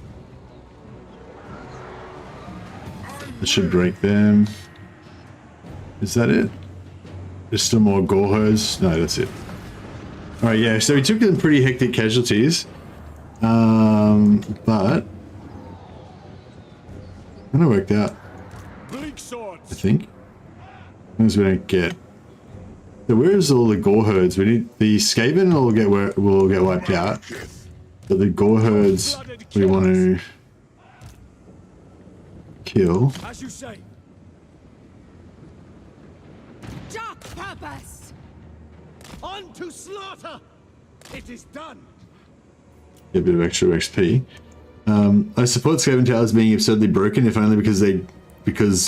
That should break them. Is that it? There's still more gore herds? No, that's it. Alright, yeah, so we took some pretty hectic casualties. But kind of worked out, Bleak I swords! think. Things we don't get. So where's all the gore herds? We need the Skaven will get wiped out. But the gore herds we want to kill. As you say. Dark purpose! On to slaughter! It is done! Get a bit of extra XP. I support Skaven Towers being absurdly broken, if only because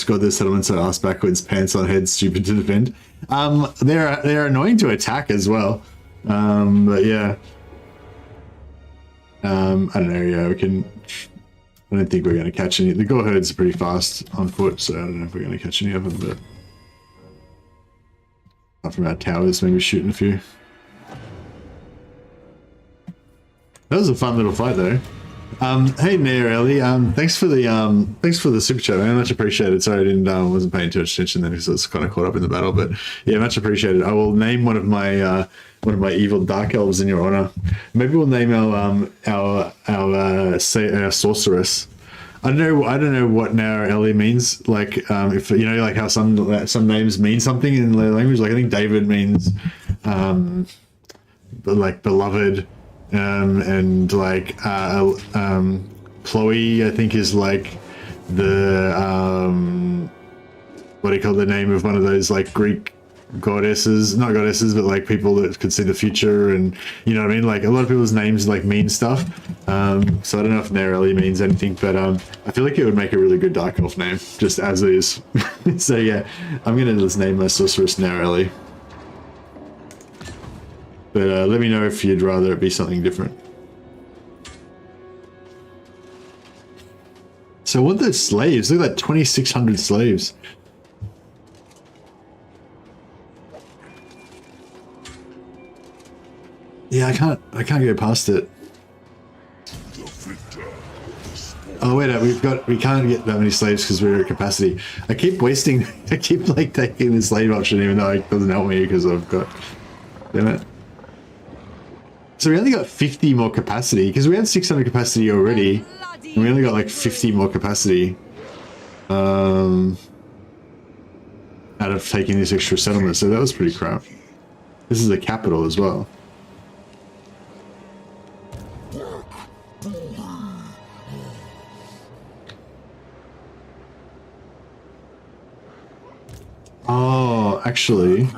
God, their settlements are ass backwards, pants on head, stupid to defend. They're annoying to attack as well. But yeah. I don't know, yeah, I don't think we're going to catch any. The gore herds are pretty fast on foot, so I don't know if we're going to catch any of them, but apart from our towers, maybe shooting a few. That was a fun little fight, though. Hey, Mayor Ellie, thanks for the super chat, man. Much appreciated. Sorry, I wasn't paying too much attention then because I was kind of caught up in the battle, but yeah, much appreciated. I will name one of my evil dark elves in your honor. Maybe we'll name our sorceress. I don't know what now Ellie means. Like, if you know, like how some names mean something in their language. Like I think David means, like beloved. And like Chloe, I think is like the what do you call the name of one of those like Greek goddesses, not goddesses, but like people that could see the future, and you know what I mean. Like a lot of people's names like mean stuff. So I don't know if Narelli means anything, but I feel like it would make a really good dark elf name just as is. So yeah, I'm gonna just name my sorceress Narelli. But let me know if you'd rather it be something different. So what are those slaves? Look at that, 2,600 slaves. Yeah, I can't go past it. Oh wait, we can't get that many slaves because we're at capacity. I keep like taking the slave option even though it doesn't help me because I've got, damn it. So we only got 50 more capacity because we had 600 capacity already. And we only got like 50 more capacity out of taking this extra settlement. So that was pretty crap. This is the capital as well. Oh, actually.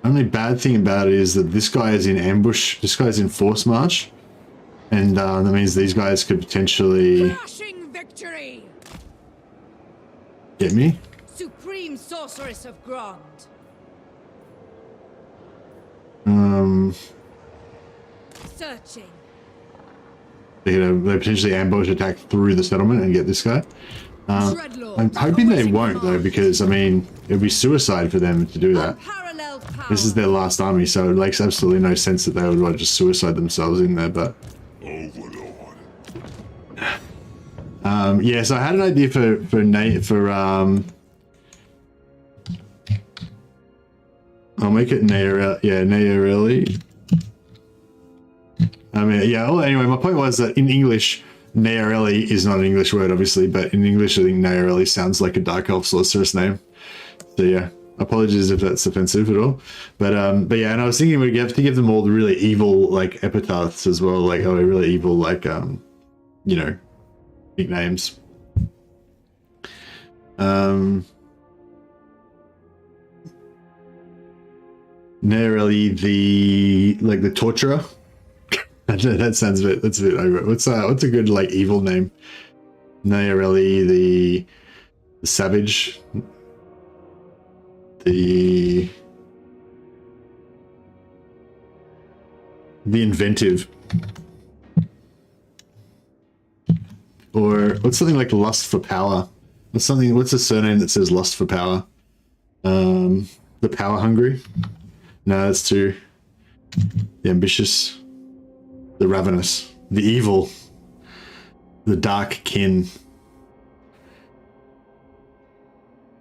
Only bad thing about it is that this guy is in ambush. This guy's in force march, and that means these guys could potentially Victory! get me. Supreme sorceress of Grond. Searching. They potentially ambush attack through the settlement and get this guy. I'm hoping they won't though, because I mean it would be suicide for them to do that. This is their last army, so it makes absolutely no sense that they would want to just suicide themselves in there, but... Overlord. Yeah, so I had an idea I'll make it Nairelli. I mean, yeah, well, anyway, my point was that in English, Nairelli is not an English word, obviously, but in English, I think Nairelli sounds like a Dark Elf sorceress name. So yeah. Apologies if that's offensive at all, but yeah, and I was thinking we'd have to give them all the really evil like epitaphs as well, like really evil like you know, nicknames. Narrowly the torturer. That sounds a bit. That's a bit over. What's a good like evil name? Narrowly the savage. The inventive. Or what's something like lust for power? What's a surname that says lust for power? The power hungry? No, that's too. The ambitious. The ravenous. The evil. The dark kin.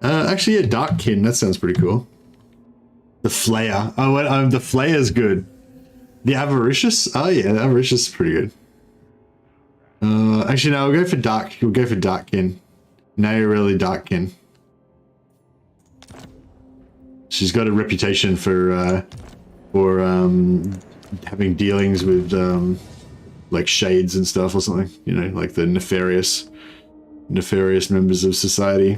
Actually, yeah, dark kin. That sounds pretty cool. The flayer. Oh, the flayer's good. The avaricious. Oh yeah, the avaricious is pretty good. Actually, no, we'll go for dark. We'll go for dark kin. Now you're really dark kin. She's got a reputation for having dealings with like shades and stuff or something. You know, like the nefarious members of society.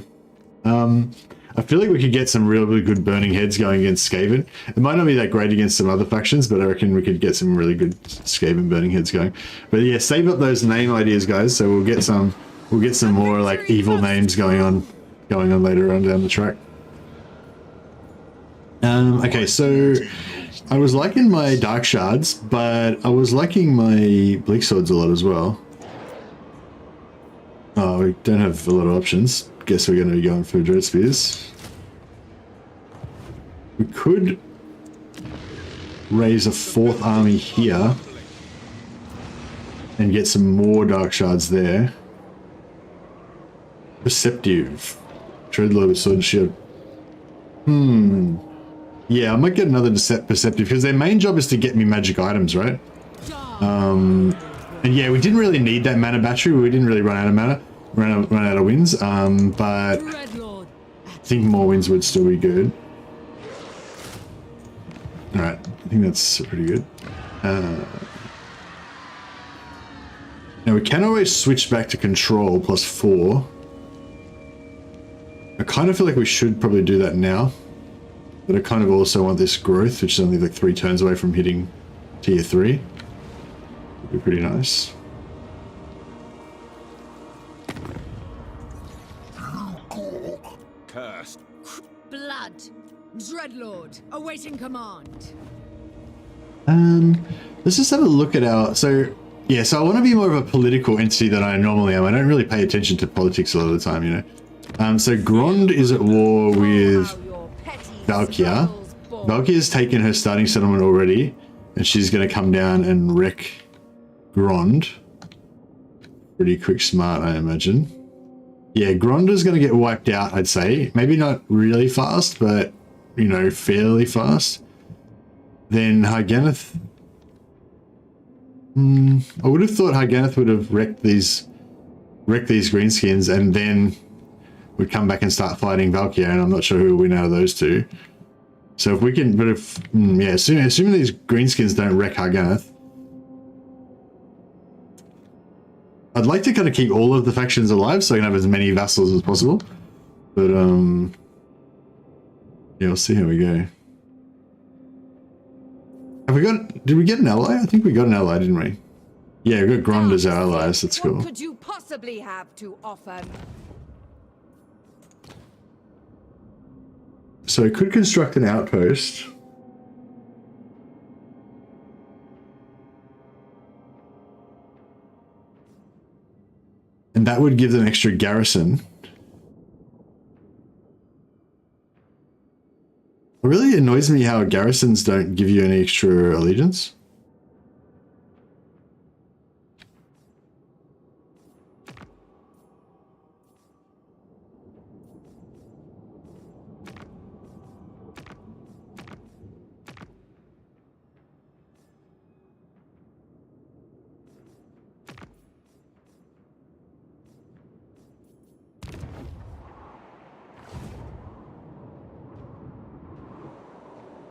I feel like we could get some really good burning heads going against Skaven. It might not be that great against some other factions, but I reckon we could get some really good Skaven burning heads going. But yeah, save up those name ideas, guys. So we'll get some more like evil names going on later on down the track. Okay, so I was liking my dark shards, but I was liking my bleak swords a lot as well. Oh, we don't have a lot of options. Guess we're going to be going for dread spears. We could raise a 4th army here and get some more dark shards there. Perceptive. Dreadlord with sword and shield. Yeah, I might get another perceptive because their main job is to get me magic items, right? And yeah, we didn't really need that mana battery. We didn't really run out of mana. Run out of wins, but I think more wins would still be good. Alright, I think that's pretty good. Now we can always switch back to control +4. I kind of feel like we should probably do that now, but I kind of also want this growth, which is only like 3 turns away from hitting tier 3. Would be pretty nice. Cursed. Blood. Dreadlord, awaiting command. Let's just have a look at our... So I want to be more of a political entity than I normally am. I don't really pay attention to politics a lot of the time, you know. So Grond is at war with Valkyr. Valkyr's taken her starting settlement already, and she's going to come down and wreck Grond. Pretty quick smart, I imagine. Yeah, Gronda's going to get wiped out, I'd say. Maybe not really fast, but, you know, fairly fast. Then Harganeth... I would have thought Harganeth would have wrecked these greenskins and then would come back and start fighting Valkyr, and I'm not sure who will win out of those two. So if we can... But if... yeah, assuming these greenskins don't wreck Harganeth, I'd like to kind of keep all of the factions alive so I can have as many vassals as possible. But, yeah, we'll see how we go. Did we get an ally? I think we got an ally, didn't we? Yeah, we got Grond as our allies. That's cool. What could you possibly have to offer? So I could construct an outpost. And that would give them extra garrison. It really annoys me how garrisons don't give you any extra allegiance.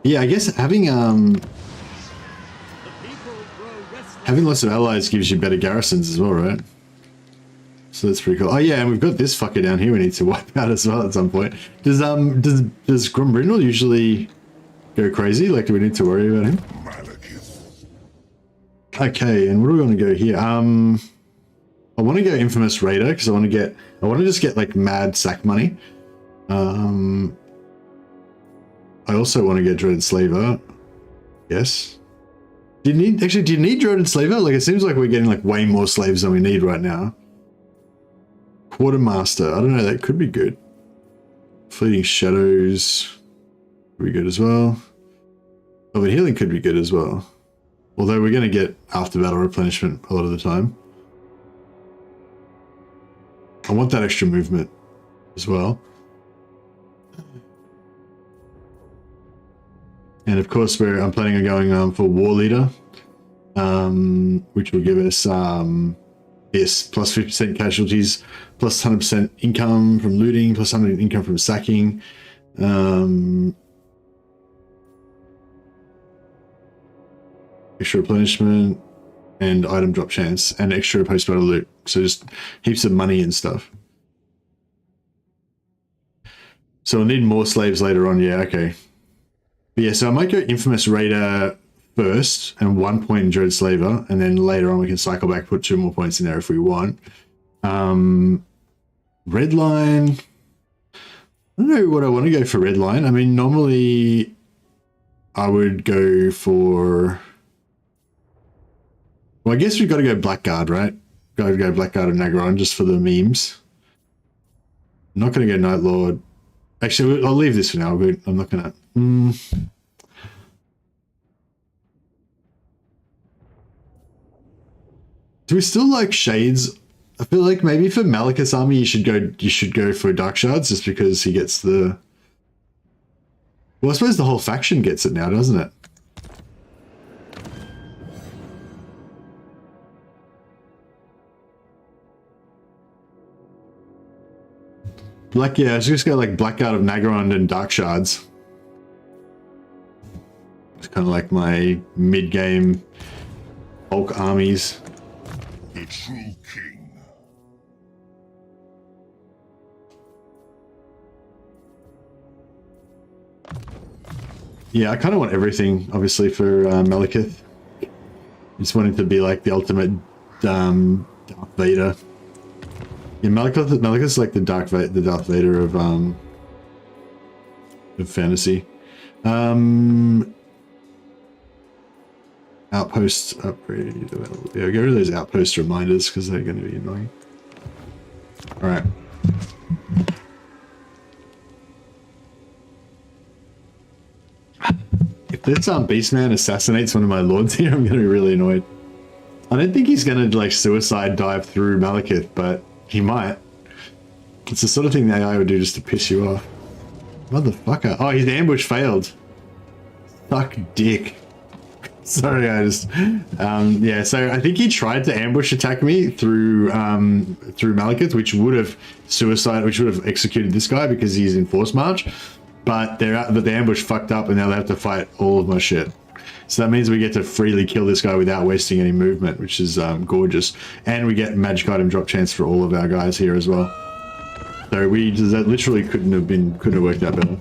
Yeah, I guess having lots of allies gives you better garrisons as well, right? So that's pretty cool. Oh yeah, and we've got this fucker down here we need to wipe out as well at some point. Does Grombrindle usually go crazy? Like, do we need to worry about him? Malekith. Okay, and what do we want to go here? I want to go Infamous Raider because I want to just get like mad sack money. I also want to get Dreaded Slaver. Yes. Do you need Droided Slaver? Like, it seems like we're getting like way more slaves than we need right now. Quartermaster, I don't know, that could be good. Fleeting Shadows could be good as well. Oh, but healing could be good as well. Although we're going to get after battle replenishment a lot of the time. I want that extra movement as well. And of course, I'm planning on going for Warleader, which will give us yes, plus 50% casualties, plus 100% income from looting, plus 100% income from sacking. Extra replenishment and item drop chance and extra post-battle loot. So just heaps of money and stuff. So we'll need more slaves later on. Yeah, okay. But yeah, so I might go Infamous Raider first and 1 point in Dread Slaver, and then later on we can cycle back, put 2 more points in there if we want. Redline. I don't know what I want to go for Redline. I mean, normally I would go for... Well, I guess we've got to go Blackguard, right? Got to go Blackguard and Nagron just for the memes. I'm not going to go Night Lord. Actually, I'll leave this for now. I'm not going to... Do we still like Shades? I feel like maybe for Malekith's army you should go for Dark Shards just because he gets the... Well, I suppose the whole faction gets it now, doesn't it? Yeah, I was just go like Blackguard of Nagron and Dark Shards. It's kind of like my mid-game bulk armies. The true king. Yeah, I kind of want everything, obviously, for Malekith. Just wanting to be like the ultimate Darth Vader. Yeah, Malekith's like the Darth Vader of fantasy. Outpost upgrade. Yeah, get rid of those outpost reminders because they're going to be annoying. All right. If this Beastman assassinates one of my lords here, I'm going to be really annoyed. I don't think he's going to like suicide dive through Malekith, but he might. It's the sort of thing the AI would do just to piss you off. Motherfucker. Oh, his ambush failed. Suck dick. Sorry, I just... yeah, so I think he tried to ambush attack me through Malekith, which would have executed this guy because he's in Force March. But the ambush fucked up and now they have to fight all of my shit. So that means we get to freely kill this guy without wasting any movement, which is gorgeous. And we get magic item drop chance for all of our guys here as well. So that literally couldn't have worked out better.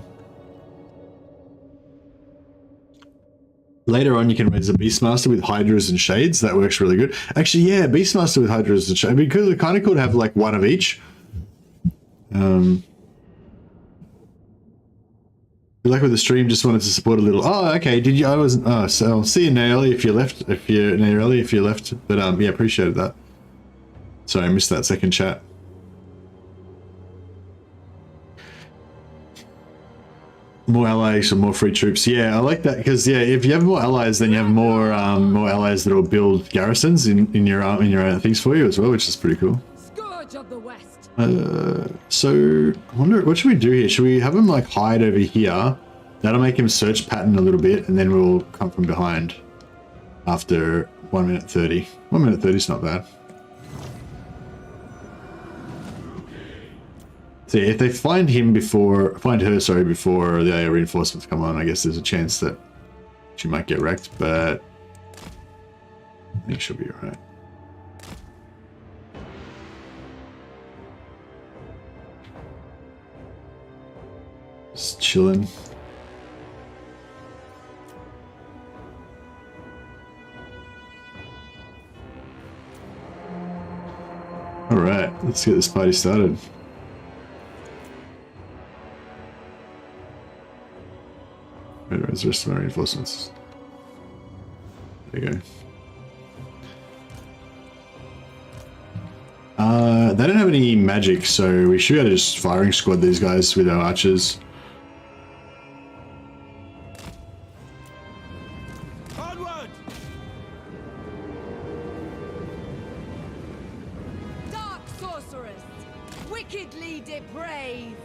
Later on, you can raise a Beastmaster with Hydras and Shades. That works really good. Actually, yeah, Beastmaster with Hydras and Shades. Because it kind of could have like one of each. Like with the stream, just wanted to support a little. Oh, okay. Did you? I wasn't. Oh, so I'll see you Nairly if you left. But yeah, appreciated that. Sorry, I missed that second chat. More allies or more free troops. Yeah, I like that because yeah, if you have more allies, then you have more allies that will build garrisons in your things for you as well, which is pretty cool. Scourge of the West. So I wonder what should we do here? Should we have him like hide over here? That'll make him search pattern a little bit, and then we'll come from behind after 1 minute 30. 1 minute 30 is not bad. So yeah, if they find her before the reinforcements come on, I guess there's a chance that she might get wrecked, but I think she'll be alright. Just chilling. Alright, let's get this party started. Where's the rest of my reinforcements? There you go. They don't have any magic, so we should be able to just firing squad these guys with our archers. Onward! Dark sorceress, wickedly depraved.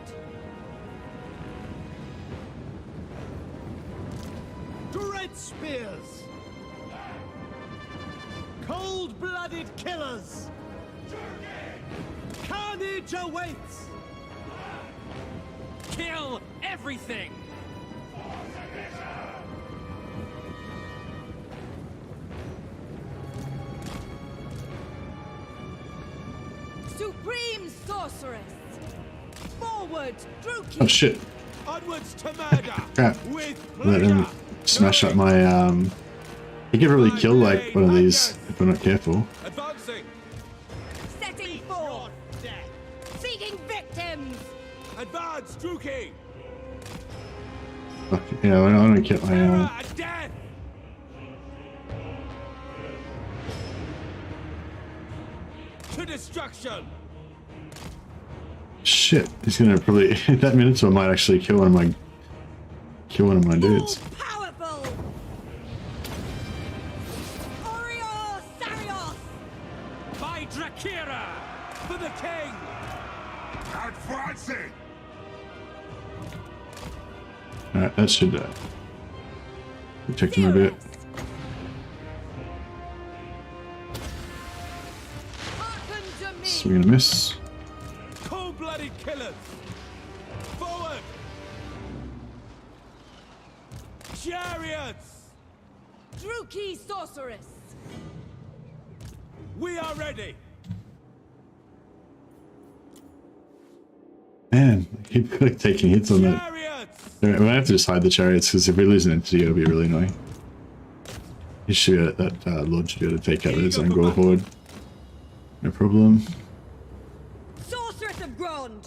Dread spears! Cold-blooded killers! Carnage awaits! Kill everything! Supreme sorceress. Forward, Druki. Oh shit! Onwards to murder! Crap! With Let him pleasure! smash up my He could really kill like one of these if we're not careful. Advancing! Setting forth. Seeking victims. Advance, Druki! Fuck, yeah, I don't get my Terror and death! To destruction! shit. He's gonna probably that Minotaur might actually kill one of my dudes. All powerful. Orior Sarios. By Drakira! For the king! Advancing! Alright, that should protect him a bit. Hearken to me. So we're gonna miss. Cold-blooded killers! Forward! Chariots! Druki sorceress. We are ready! Man, I keep like, taking hits on that. Chariots! Alright, we might have to just hide the chariots because if we lose an entity, it'll be really annoying. He should be that Lord should be able to take out his own gore horde. No problem. Sorceress of Grond.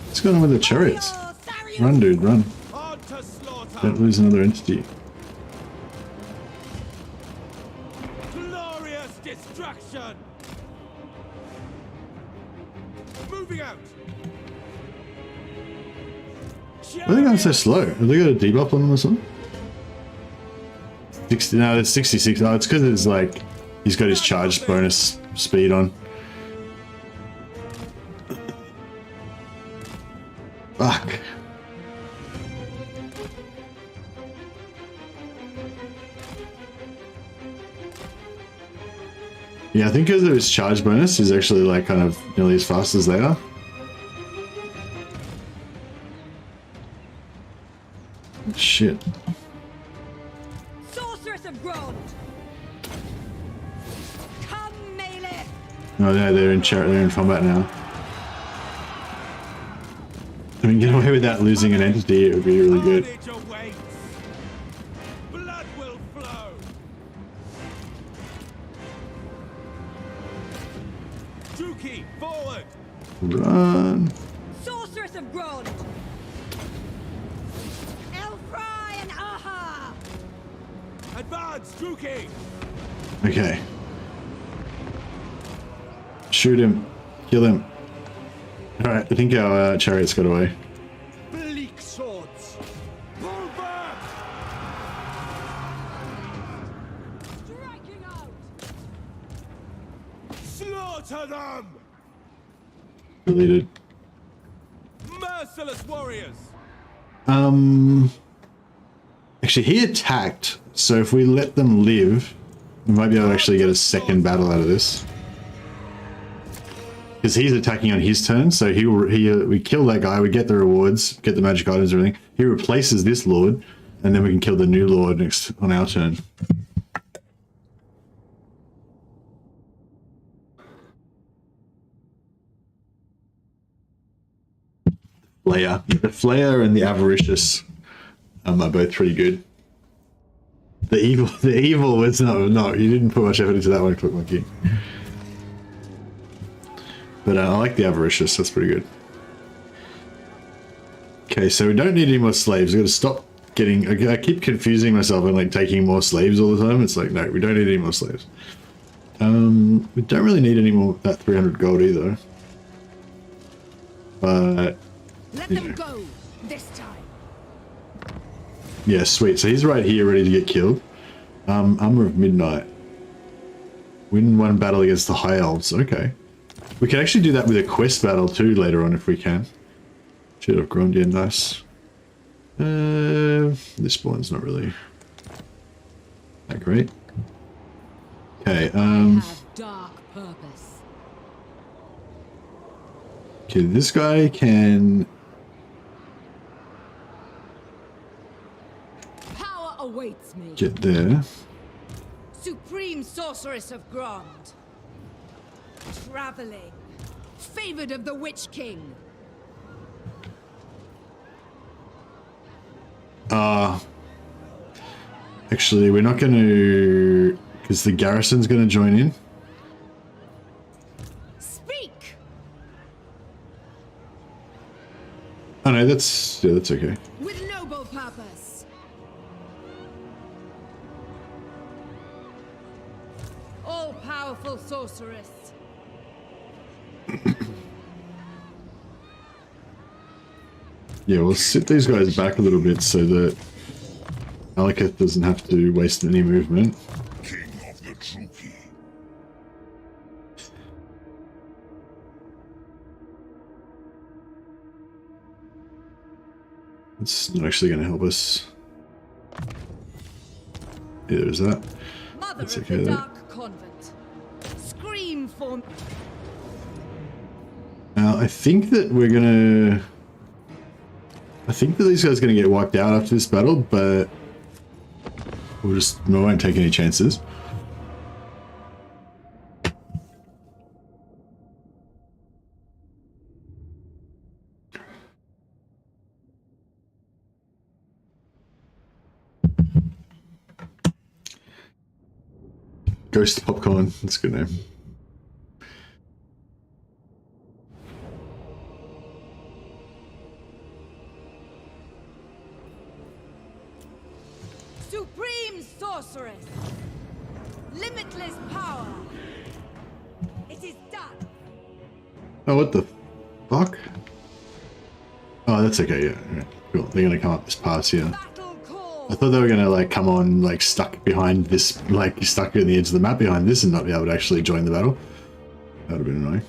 What's going on with the chariots? Orior Sarios. Run, dude, run. On to slaughter! Don't lose another entity. Glorious destruction! Moving out! I think I'm so slow. Have they got a debuff on them or something? 60, no, it's 66. Oh, it's because it's like he's got his charged bonus speed on. Fuck. Yeah, I think because of his charge bonus, he's actually like kind of nearly as fast as they are. Shit. Sorceress of Grond. Come, Malekith. Oh no, they're in combat now. I mean, get away without losing an entity, it would be really good. Carnage awaits! Blood will flow! Druki, forward! Run. Sorceress of Grond. Elfry and Aha. Advance, Druki! Okay. Shoot him. Kill him. Alright, I think our chariots got away. Bleak swords! Pull back! Striking out. Slaughter them! Deleted. Merciless warriors! Actually, he attacked, so if we let them live, we might be able to actually get a second battle out of this. Because he's attacking on his turn, so we kill that guy, we get the rewards, get the magic items and everything. He replaces this lord, and then we can kill the new lord next on our turn. Flayer. The Flayer and the Avaricious are both pretty good. The evil was no, you didn't put much effort into that one, Click Monkey. But I like the Avaricious, that's pretty good. Okay, so we don't need any more slaves. We've got to stop getting, I keep confusing myself and like taking more slaves all the time. It's like, no, we don't need any more slaves. We don't really need any more that 300 gold either. But Let them go this time. yeah, sweet. So he's right here ready to get killed. Armor of Midnight. Win one battle against the High Elves. Okay. We can actually do that with a quest battle too later on if we can. Should have grown, yeah, nice. This one's not really that great. Okay, I have dark purpose. okay, this guy can Power awaits me. get there. Supreme sorceress of Grond. Traveling. Favored of the Witch King. Actually, we're not going to, because the garrison's going to join in. Speak! Oh no, that's, yeah, that's okay. With noble purpose. All-powerful sorceress. Yeah, we'll sit these guys back a little bit so that Malekith doesn't have to waste any movement. King of the True Key. It's not actually going to help us. Yeah, there's that. Mother That's of okay, the though. Dark Convent. Scream for me. Now, I think that we're going to... I think that these guys are going to get wiped out after this battle, but we won't take any chances. Ghost Popcorn, that's a good name. Supreme sorceress. Limitless power. It is done. Oh, what the fuck? Oh, that's okay, yeah. Right, cool. They're gonna come up this pass here. Battle call. I thought they were gonna like come on like stuck behind this, like stuck in the edge of the map behind this and not be able to actually join the battle. That would have been annoying.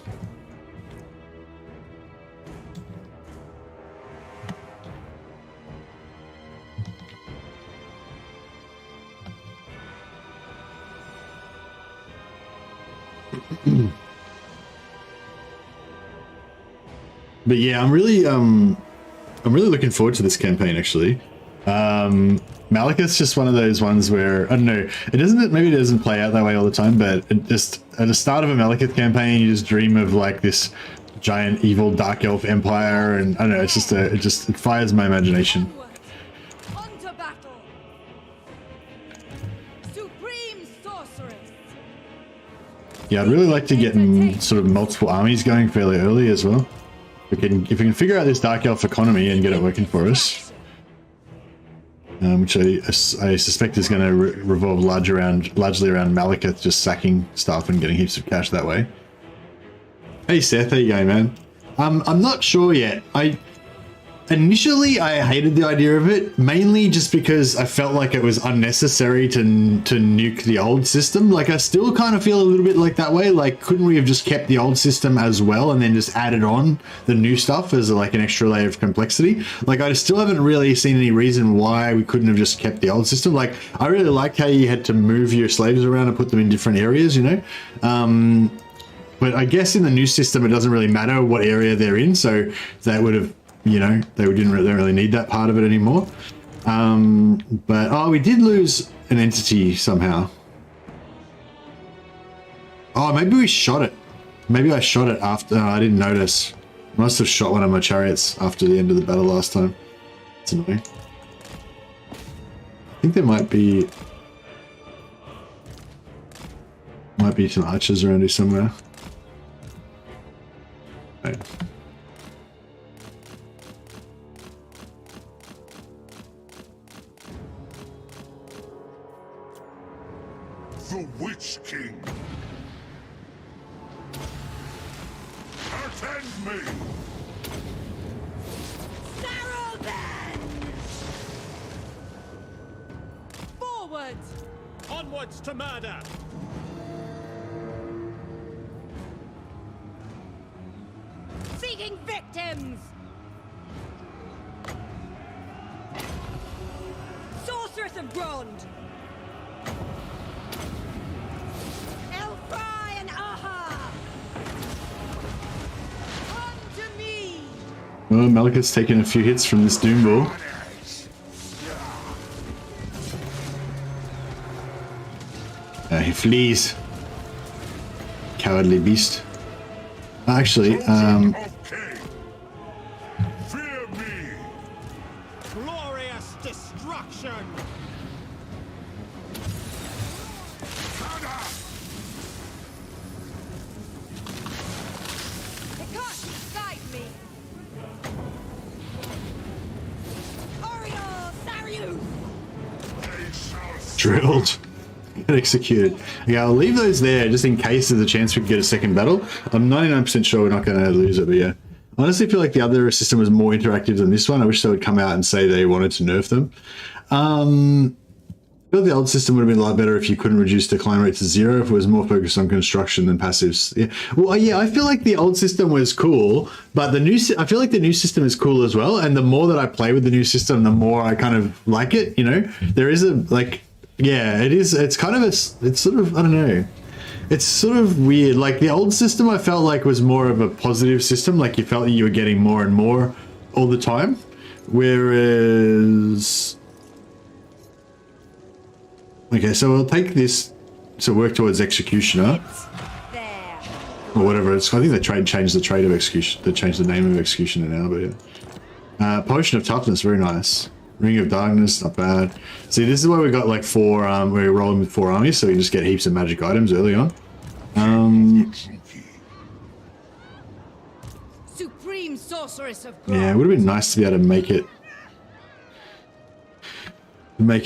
But yeah, I'm really looking forward to this campaign actually. Malekith's just one of those ones where, I don't know, maybe it doesn't play out that way all the time, but it just, at the start of a Malekith campaign, you just dream of like this giant evil dark elf empire, and I don't know, it's just it fires my imagination. On to battle. Supreme sorceress. Yeah, I'd really like to get sort of multiple armies going fairly early as well. If we can figure out this dark elf economy and get it working for us, which I suspect is going to revolve largely around Malekith just sacking stuff and getting heaps of cash that way. Hey Seth, how you going, man? I'm not sure yet. Initially, I hated the idea of it, mainly just because I felt like it was unnecessary to nuke the old system. Like, I still kind of feel a little bit like that way. Like, couldn't we have just kept the old system as well and then just added on the new stuff as like an extra layer of complexity? Like, I still haven't really seen any reason why we couldn't have just kept the old system. Like, I really liked how you had to move your slaves around and put them in different areas, you know? But I guess in the new system, it doesn't really matter what area they're in, so that would have, you know, they don't really need that part of it anymore. But, oh, we did lose an entity somehow. Oh, maybe we shot it. Maybe I shot it after, I didn't notice. I must have shot one of my chariots after the end of the battle last time. It's annoying. I think there might be some archers around here somewhere. Right. I Defend me! Sarrow then! Forward! Onwards to murder! Seeking victims! Sorceress of Grond! Elfry and Aha! Come to me! Well, Malekith's taken a few hits from this Doom Ball. He flees. Cowardly beast. Actually, Okay. Fear me! Glorious destruction! It can't decide me! Oriole Saryu! drilled. Get executed. Okay, I'll leave those there just in case there's a chance we can get a second battle. I'm 99% sure we're not going to lose it, but yeah. I honestly feel like the other system was more interactive than this one. I wish they would come out and say they wanted to nerf them. I feel like the old system would have been a lot better if you couldn't reduce decline rate to 0, if it was more focused on construction than passives. Yeah. Well, yeah, I feel like the old system was cool, but the new, I feel like the new system is cool as well. And the more that I play with the new system, the more I kind of like it, you know? There is a, like, yeah, it is, it's kind of a, it's sort of, I don't know. It's sort of weird. Like the old system I felt like was more of a positive system. Like you felt that you were getting more and more all the time. Whereas... Okay, so we'll take this to work towards Executioner. Or whatever it's, I think they changed the trade of Execution. They changed the name of Executioner now, but yeah. Potion of Toughness, very nice. Ring of Darkness, not bad. See, this is why we got like 4, we're rolling with 4 armies, so we just get heaps of magic items early on. Supreme Sorceress of Yeah, it would have been nice to be able to make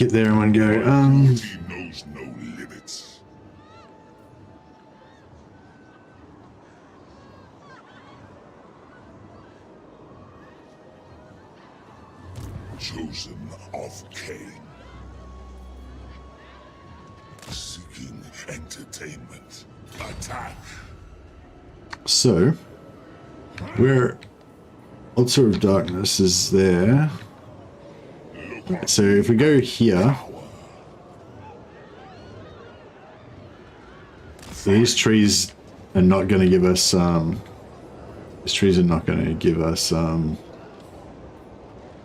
it there in one go. He knows no limits. Chosen of Cain. Seeking entertainment. Attack. So, where Altar of Darkness is there. So if we go here, these trees are not going to give us, these trees are not going to give us,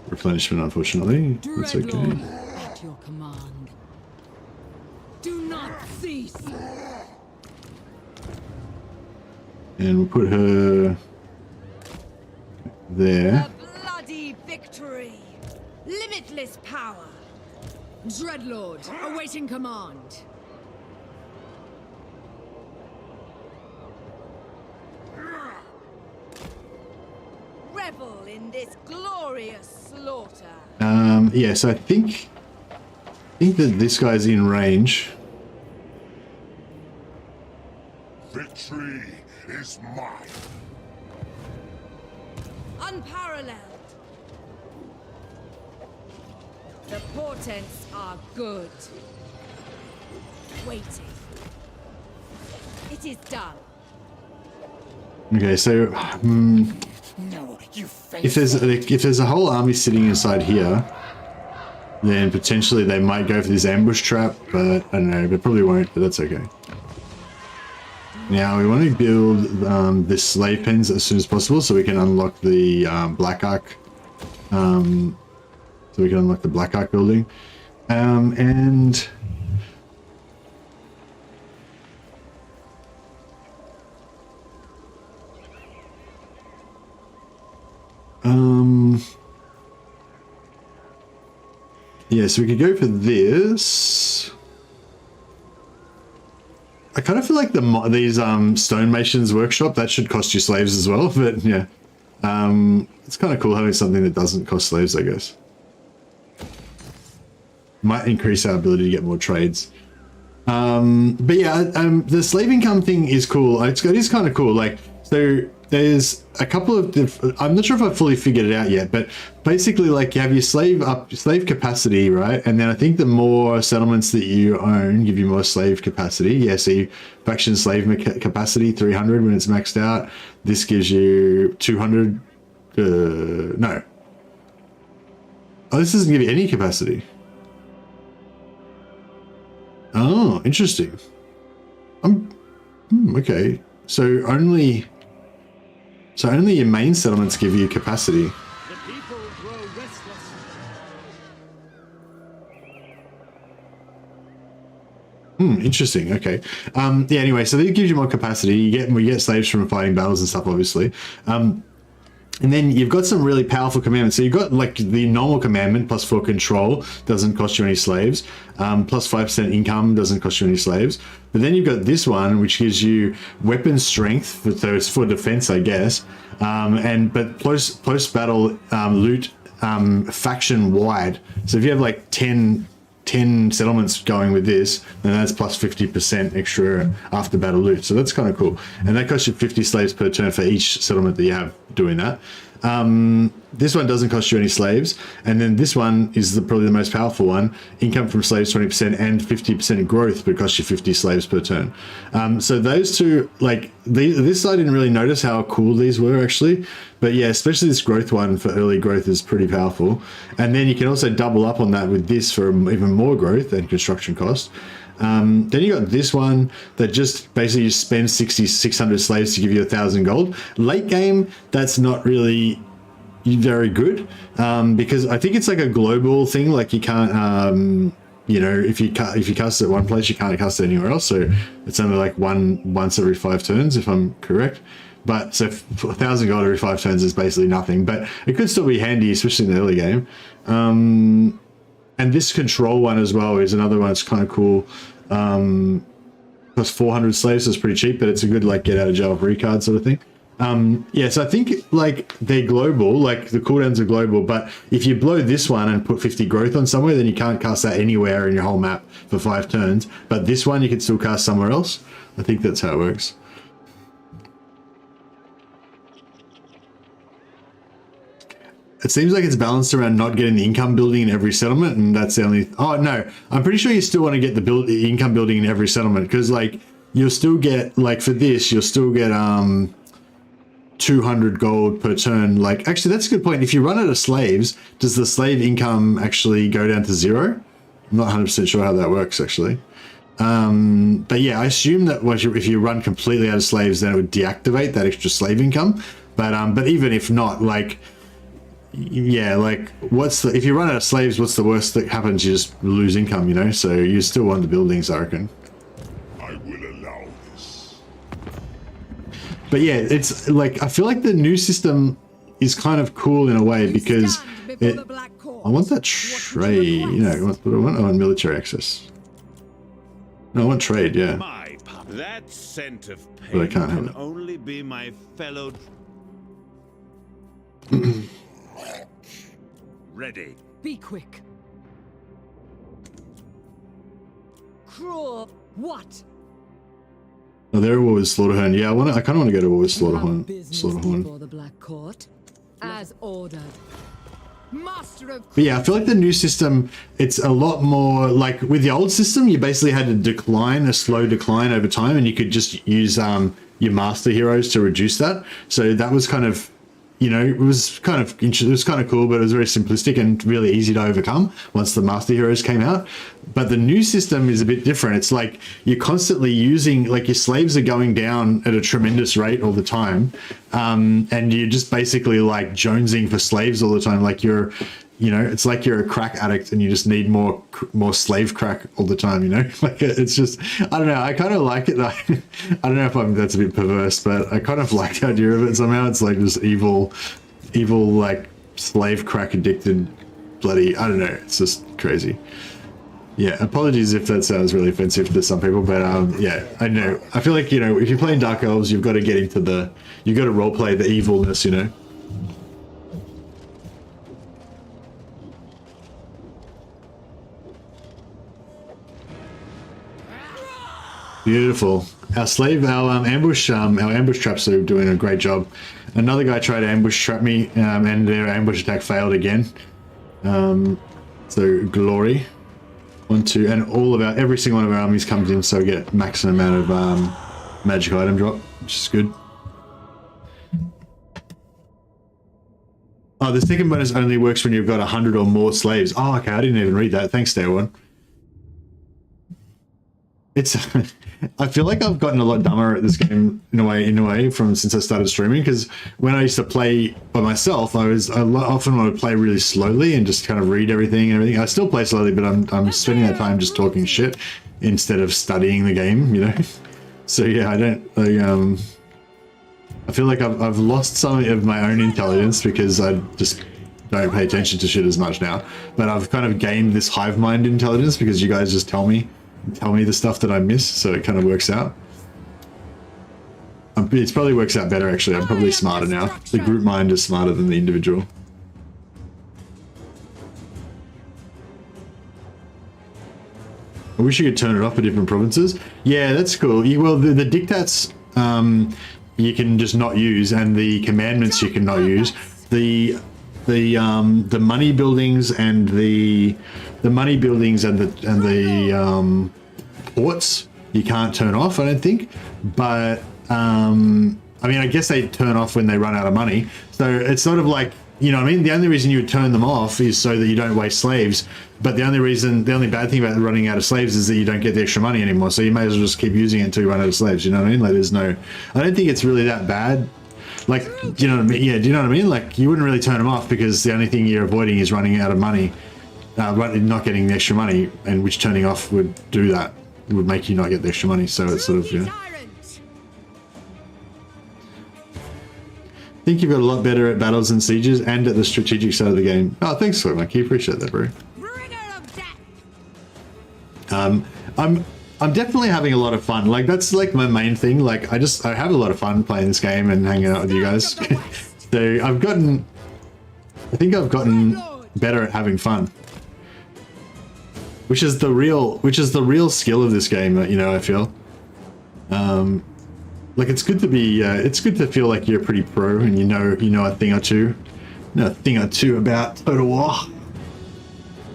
replenishment, unfortunately. That's okay. At your command. Do not cease. A And we'll put her there. bloody victory! Limitless power! Dreadlord, awaiting command. Revel in this glorious slaughter! Yeah, so I think that this guy's in range. Victory is mine. Unparalleled! The portents are good. Waiting. It is done. Okay, so No, you if there's a whole army sitting inside here, then potentially they might go for this ambush trap, but I don't know, they probably won't, but that's okay. Now we want to build this slave pens as soon as possible so we can unlock the Black Ark. So we can unlock the Black Ark building. Yeah, so we could go for this. I kind of feel like these stonemasons workshop, that should cost you slaves as well, but yeah. It's kind of cool having something that doesn't cost slaves, I guess. Might increase our ability to get more trades. But yeah, the slave income thing is cool. It is kind of cool. Like, so there's a couple of I'm not sure if I've fully figured it out yet, but basically like you have your slave capacity, right? And then I think the more settlements that you own give you more slave capacity. Yeah, so you faction slave capacity 300 when it's maxed out. This gives you 200. No. Oh, this doesn't give you any capacity. Oh, interesting. Okay. So only your main settlements give you capacity. The people grow restless. Interesting. Okay. Yeah. Anyway, so that gives you more capacity. We get slaves from fighting battles and stuff, obviously. And then you've got some really powerful commandments. So you've got like the normal commandment, +4 control, doesn't cost you any slaves. +5% income, doesn't cost you any slaves. But then you've got this one, which gives you weapon strength, so it's for defense, I guess. But post battle loot faction wide. So if you have like 10 settlements going with this, then that's +50% extra after battle loot. So that's kind of cool. And that costs you 50 slaves per turn for each settlement that you have doing that. This one doesn't cost you any slaves. And then this one is probably the most powerful one. Income from slaves 20% and 50% growth, but it costs you 50 slaves per turn. So those two, like this, I didn't really notice how cool these were actually. But yeah, especially this growth one for early growth is pretty powerful. And then you can also double up on that with this for even more growth and construction cost. Then you got this one that just basically you spend 600 slaves to give you 1,000 gold. Late game, that's not really very good because I think it's like a global thing. Like you can't, you know, if you cast it at one place, you can't cast it anywhere else. So it's only like once every 5 turns, if I'm correct. But so 1,000 gold every 5 turns is basically nothing. But it could still be handy, especially in the early game. And this control one as well is another one that's kind of cool. Plus 400 slaves, so it's pretty cheap, but it's a good like get out of jail free card sort of thing. Yeah, so I think like they're global, like the cooldowns are global, but if you blow this one and put 50 growth on somewhere, then you can't cast that anywhere in your whole map for 5 turns. But this one you can still cast somewhere else. I think that's how it works. It seems like it's balanced around not getting the income building in every settlement, and that's the only... Oh, no. I'm pretty sure you still want to get the income building in every settlement, because, like, you'll still get... Like, for this, you'll still get 200 gold per turn. Like, actually, that's a good point. If you run out of slaves, does the slave income actually go down to 0? I'm not 100% sure how that works, actually. But, yeah, I assume that if you run completely out of slaves, then it would deactivate that extra slave income. But even if not, like... Yeah, like if you run out of slaves, what's the worst that happens? You just lose income, you know? So you still want the buildings, I reckon. I will allow this. But yeah, it's like I feel like the new system is kind of cool in a way because I want that trade, you know, what do I want? I want military access. No, I want trade, yeah. That scent of pain But I can't have can it. only be my fellow. Ready. Be quick. Cruel. What? Oh, there it was, Slaughterhorn. Yeah, I kind of want to go to war with Slaughterhorn. Before the Black Court, as ordered. Master of... But yeah, I feel like the new system, it's a lot more like with the old system, you basically had a slow decline over time, and you could just use your master heroes to reduce that. So that was kind of, you know, it was kind of cool, but it was very simplistic and really easy to overcome once the master heroes came out. But the new system is a bit different. It's like you're constantly using, like your slaves are going down at a tremendous rate all the time. And you're just basically like jonesing for slaves all the time. Like you're, you know, it's like you're a crack addict and you just need more slave crack all the time, you know? Like it's just, I don't know, I kind of like it. I don't know if that's a bit perverse, but I kind of like the idea of it somehow. It's like this evil, like slave crack addicted bloody, I don't know, it's just crazy. Yeah, apologies if that sounds really offensive to some people, but yeah, I know. I feel like, you know, if you're playing Dark Elves, you've got to get into you've got to roleplay the evilness, you know? Beautiful. Our ambush traps are doing a great job. Another guy tried to ambush trap me, and their ambush attack failed again. So glory. 1, 2, and every single one of our armies comes in, so we get maximum amount of magic item drop, which is good. Oh, the second bonus only works when you've got 100 or more slaves. Oh, okay, I didn't even read that. Thanks, Day One. It's I feel like I've gotten a lot dumber at this game in a way from since I started streaming, because when I used to play by myself, I often would play really slowly and just kind of read everything. I still play slowly, but I'm spending that time just talking shit instead of studying the game, you know. So yeah, I feel like I've lost some of my own intelligence because I just don't pay attention to shit as much now. But I've kind of gained this hive mind intelligence because you guys just tell me the stuff that I miss, so it kind of works out. It probably works out better actually. I'm probably smarter now. The group mind is smarter than the individual. I wish you could turn it off for different provinces. Yeah, that's cool. Well, the dictats you can just not use, and the commandments you can not use. The money buildings and the ports you can't turn off, I don't think. But I mean, I guess they turn off when they run out of money. So it's sort of like, you know what I mean? The only reason you would turn them off is so that you don't waste slaves. But the only bad thing about running out of slaves is that you don't get the extra money anymore. So you may as well just keep using it until you run out of slaves. You know what I mean? Like, I don't think it's really that bad. Like, do you know what I mean? Yeah, do you know what I mean? Like, you wouldn't really turn them off because the only thing you're avoiding is running out of money, not getting the extra money, and which turning off would do that. It would make you not get the extra money. So it's sort of, you know. I think you've got a lot better at battles and sieges and at the strategic side of the game. Oh, thanks so much. I appreciate that, bro. I'm definitely having a lot of fun. Like, that's like my main thing. Like, I have a lot of fun playing this game and hanging out with you guys. So I think I've gotten better at having fun, which is the real skill of this game. You know, I feel. Like, it's good to be, it's good to feel like you're pretty pro and you know a thing or two, about Total War,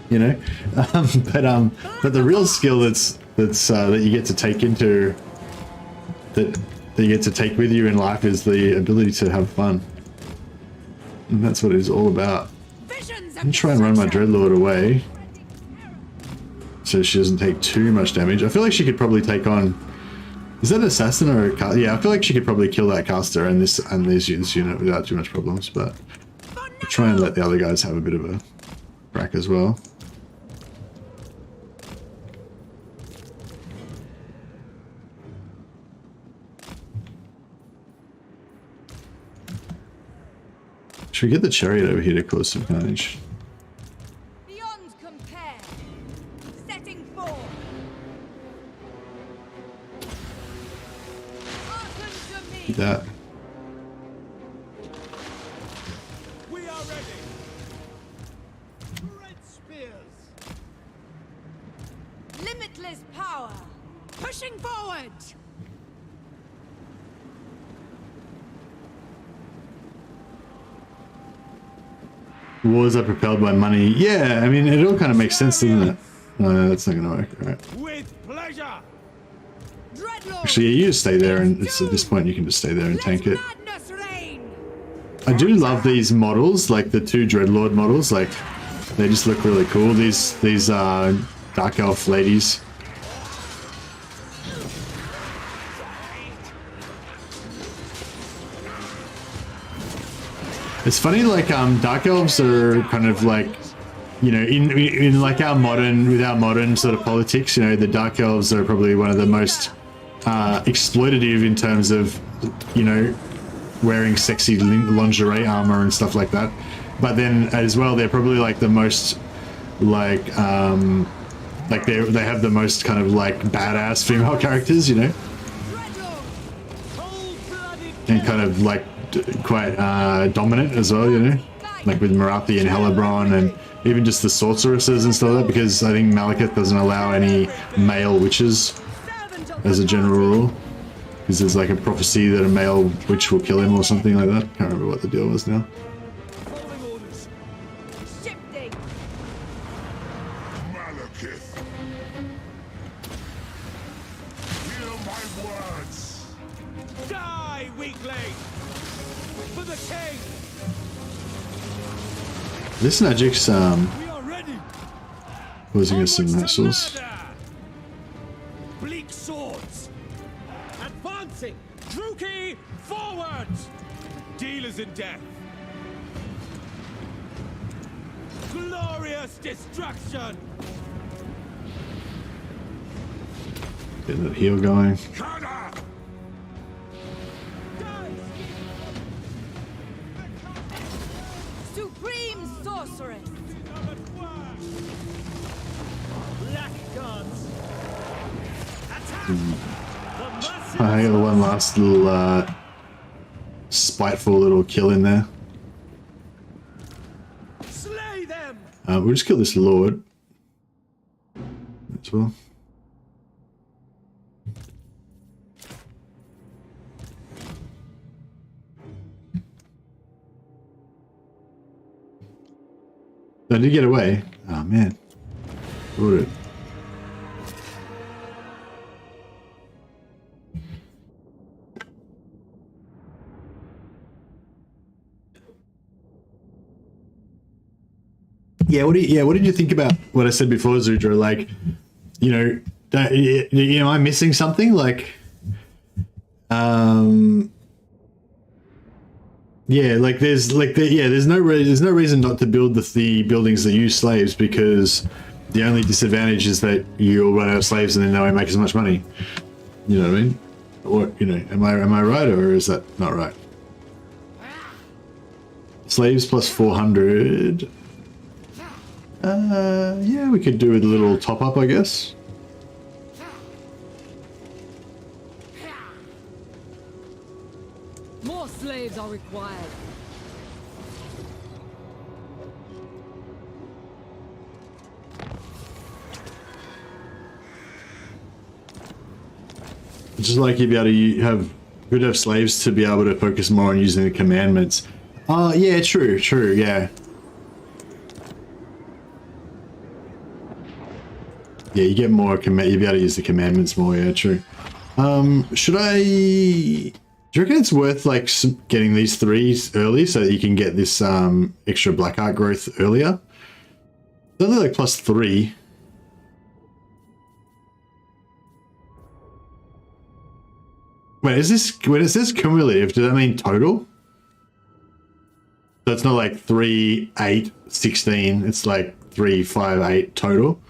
you know. But the real skill that you get to take that you get to take with you in life is the ability to have fun, and that's what it's all about. I'm trying to run my Dreadlord away so she doesn't take too much damage. I feel like she could probably take on. Is that an assassin or a caster? Yeah, I feel like she could probably kill that caster and this unit without too much problems, but I'll try and let the other guys have a bit of a crack as well. Should we get the chariot over here to cause some carnage? Beyond compare. Setting forth. That. We are ready. Red spears. Limitless power. Pushing forward. Wars are propelled by money. Yeah, I mean, it all kind of makes sense, doesn't it? No, that's not going to work. All right. With pleasure. Actually, yeah, you just stay there, and it's at this point you can just stay there and tank it. I do love these models, like the 2 Dreadlord models. Like, they just look really cool. These Dark Elf ladies. It's funny, like, Dark Elves are kind of like, you know, in like with our modern sort of politics, you know, the Dark Elves are probably one of the most exploitative in terms of, you know, wearing sexy lingerie armor and stuff like that. But then as well, they're probably like the most like they have the most kind of like badass female characters, you know, and kind of like quite dominant as well, you know, like with Marathi and Hellebrand and even just the sorceresses and stuff like that, because I think Malekith doesn't allow any male witches. as a general rule. Because there's like a prophecy that a male witch will kill him or something like that. Can't remember what the deal was now. Following orders. Shifting. Malekith. Hear my words. Die, weakling! For the king! This magic's We are ready! causing us some Onwards to hassles. murder! Bleak swords! Advancing! Druki, forward! Dealers in death! Glorious destruction! Get that heal going. Kada! Supreme sorceress. Black gods! Attack! I got one last little spiteful little kill in there. Slay them! We'll just kill this lord as well. I did get away. Oh man. Got it. Yeah, what did you think about what I said before, Zudra? Like, you know, am I missing something? Like, yeah, like there's no reason not to build the buildings that use slaves, because the only disadvantage is that you'll run out of slaves and then they won't make as much money. You know what I mean? Or, you know, am I right, or is that not right? Slaves plus 400. Yeah, we could do with a little top up, I guess. More slaves are required. Just like you'd be able to have good enough slaves to be able to focus more on using the commandments. Yeah, true, yeah. Yeah, you get more you'll be able to use the commandments more, yeah, true. Should I... Do you reckon it's worth, like, getting these 3 early so that you can get this extra black art growth earlier? It's only like +3. Wait, is this... When it says cumulative, does that mean total? So it's not like 3, 8, 16. It's like 3, 5, 8 total.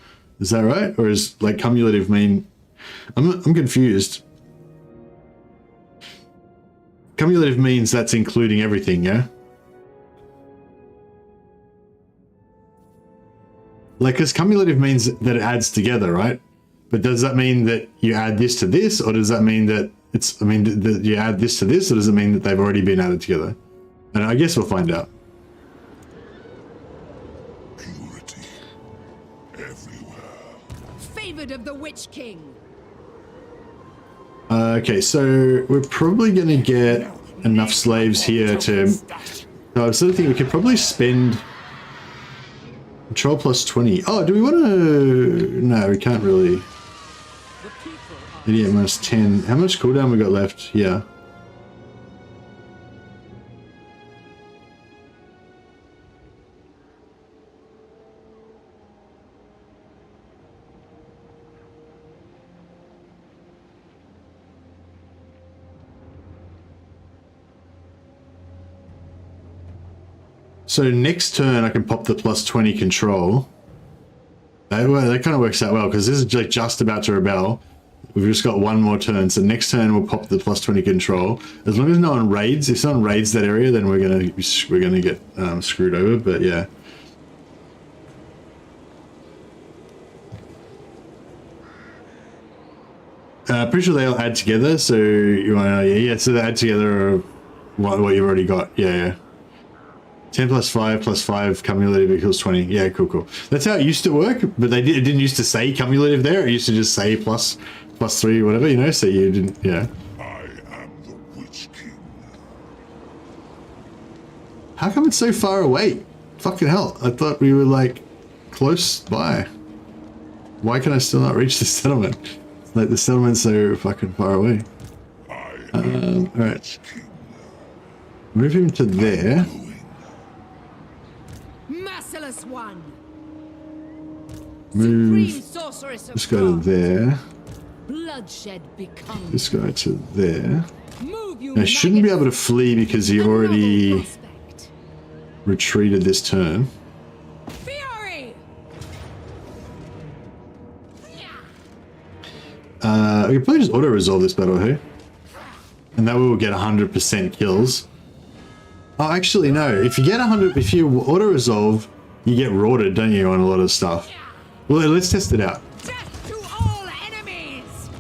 Is that right? Or is like cumulative mean... I'm confused. Cumulative means that's including everything, yeah? Like, because cumulative means that it adds together, right? But does that mean that you add this to this, or does that mean that it's... I mean, that you add this to this, or does it mean that they've already been added together? And I guess we'll find out. Purity. Everywhere. Favored of the Witch King. Okay, so we're probably going to get enough slaves here to... So I was sort of thinking we could probably spend... Control plus 20. Oh, do we want to... No, we can't really. 88 minus 10. How much cooldown we got left? Yeah. So next turn I can pop the plus 20 control. That kind of works out well, because this is like just about to rebel. We've just got one more turn, so next turn we'll pop the plus 20 control. As long as no one raids, if someone raids that area, then we're gonna get screwed over. But yeah. Pretty sure they'll add together. So you want yeah. So they add together what you've already got. Yeah. 10 plus 5 cumulative equals 20. Yeah, cool. That's how it used to work, but it didn't used to say cumulative there. It used to just say plus +3, whatever, you know, so you didn't, yeah. I am the Witch King. How come it's so far away? Fucking hell, I thought we were like close by. Why can I still not reach the settlement? Like the settlement's so fucking far away. Alright. Move him to there. Merciless one. Move Supreme sorceress of this guy to God. there. Bloodshed becomes. This guy to there. Move you I shouldn't be able to flee because he a novel already prospect. retreated this turn. Fury. We can probably just auto-resolve this battle here. And that way we'll get 100% kills. Oh, actually, no. If you get 100, if you auto-resolve, you get rorted, don't you, on a lot of stuff? Well, let's test it out. Death to all enemies.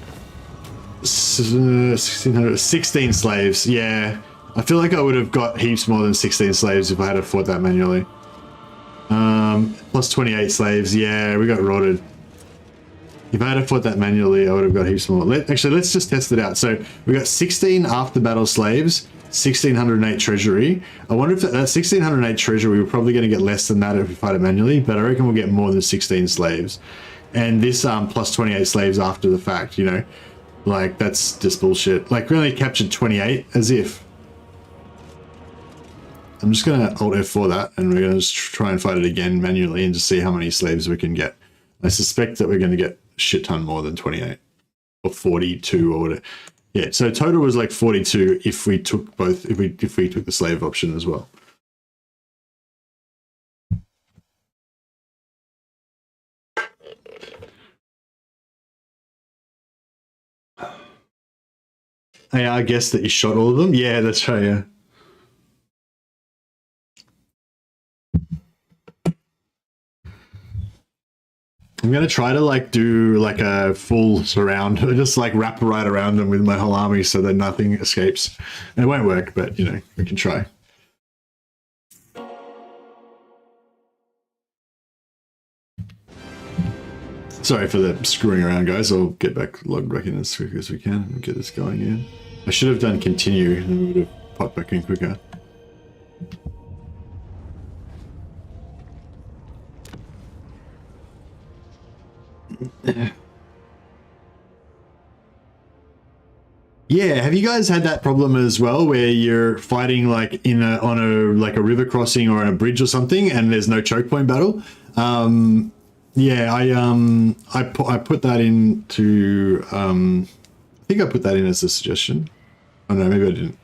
16 slaves, yeah. I feel like I would have got heaps more than 16 slaves if I had fought that manually. Plus 28 slaves, yeah, we got rorted. If I had fought that manually, I would have got heaps more. Actually, let's just test it out. So we got 16 after battle slaves, 1608 treasury. I wonder if that 1608 treasury, we're probably going to get less than that if we fight it manually, but I reckon we'll get more than 16 slaves. And this plus 28 slaves after the fact, you know, like that's just bullshit. Like we only captured 28 as if. I'm just going to Alt F4 that and we're going to just try and fight it again manually and just see how many slaves we can get. I suspect that we're going to get a shit ton more than 28 or 42 or whatever. Yeah, so total was like 42 if we took both, if we took the slave option as well. I guess that you shot all of them. Yeah, that's right. Yeah. I'm gonna try to like do like a full surround, just like wrap right around them with my whole army so that nothing escapes. And it won't work, but you know, we can try. Sorry for the screwing around, guys. I'll get back, log back in as quick as we can and get this going again. I should have done continue and we would have popped back in quicker. Yeah, have you guys had that problem as well where you're fighting like in a on a like a river crossing or on a bridge or something and there's no choke point battle? Yeah, I put that into I think I put that in as a suggestion. Oh no, maybe I didn't.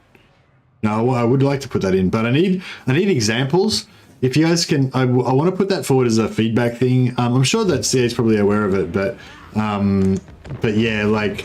No, I would like to put that in, but I need examples. If you guys can, I want to put that forward as a feedback thing. I'm sure that CA is probably aware of it, but yeah, like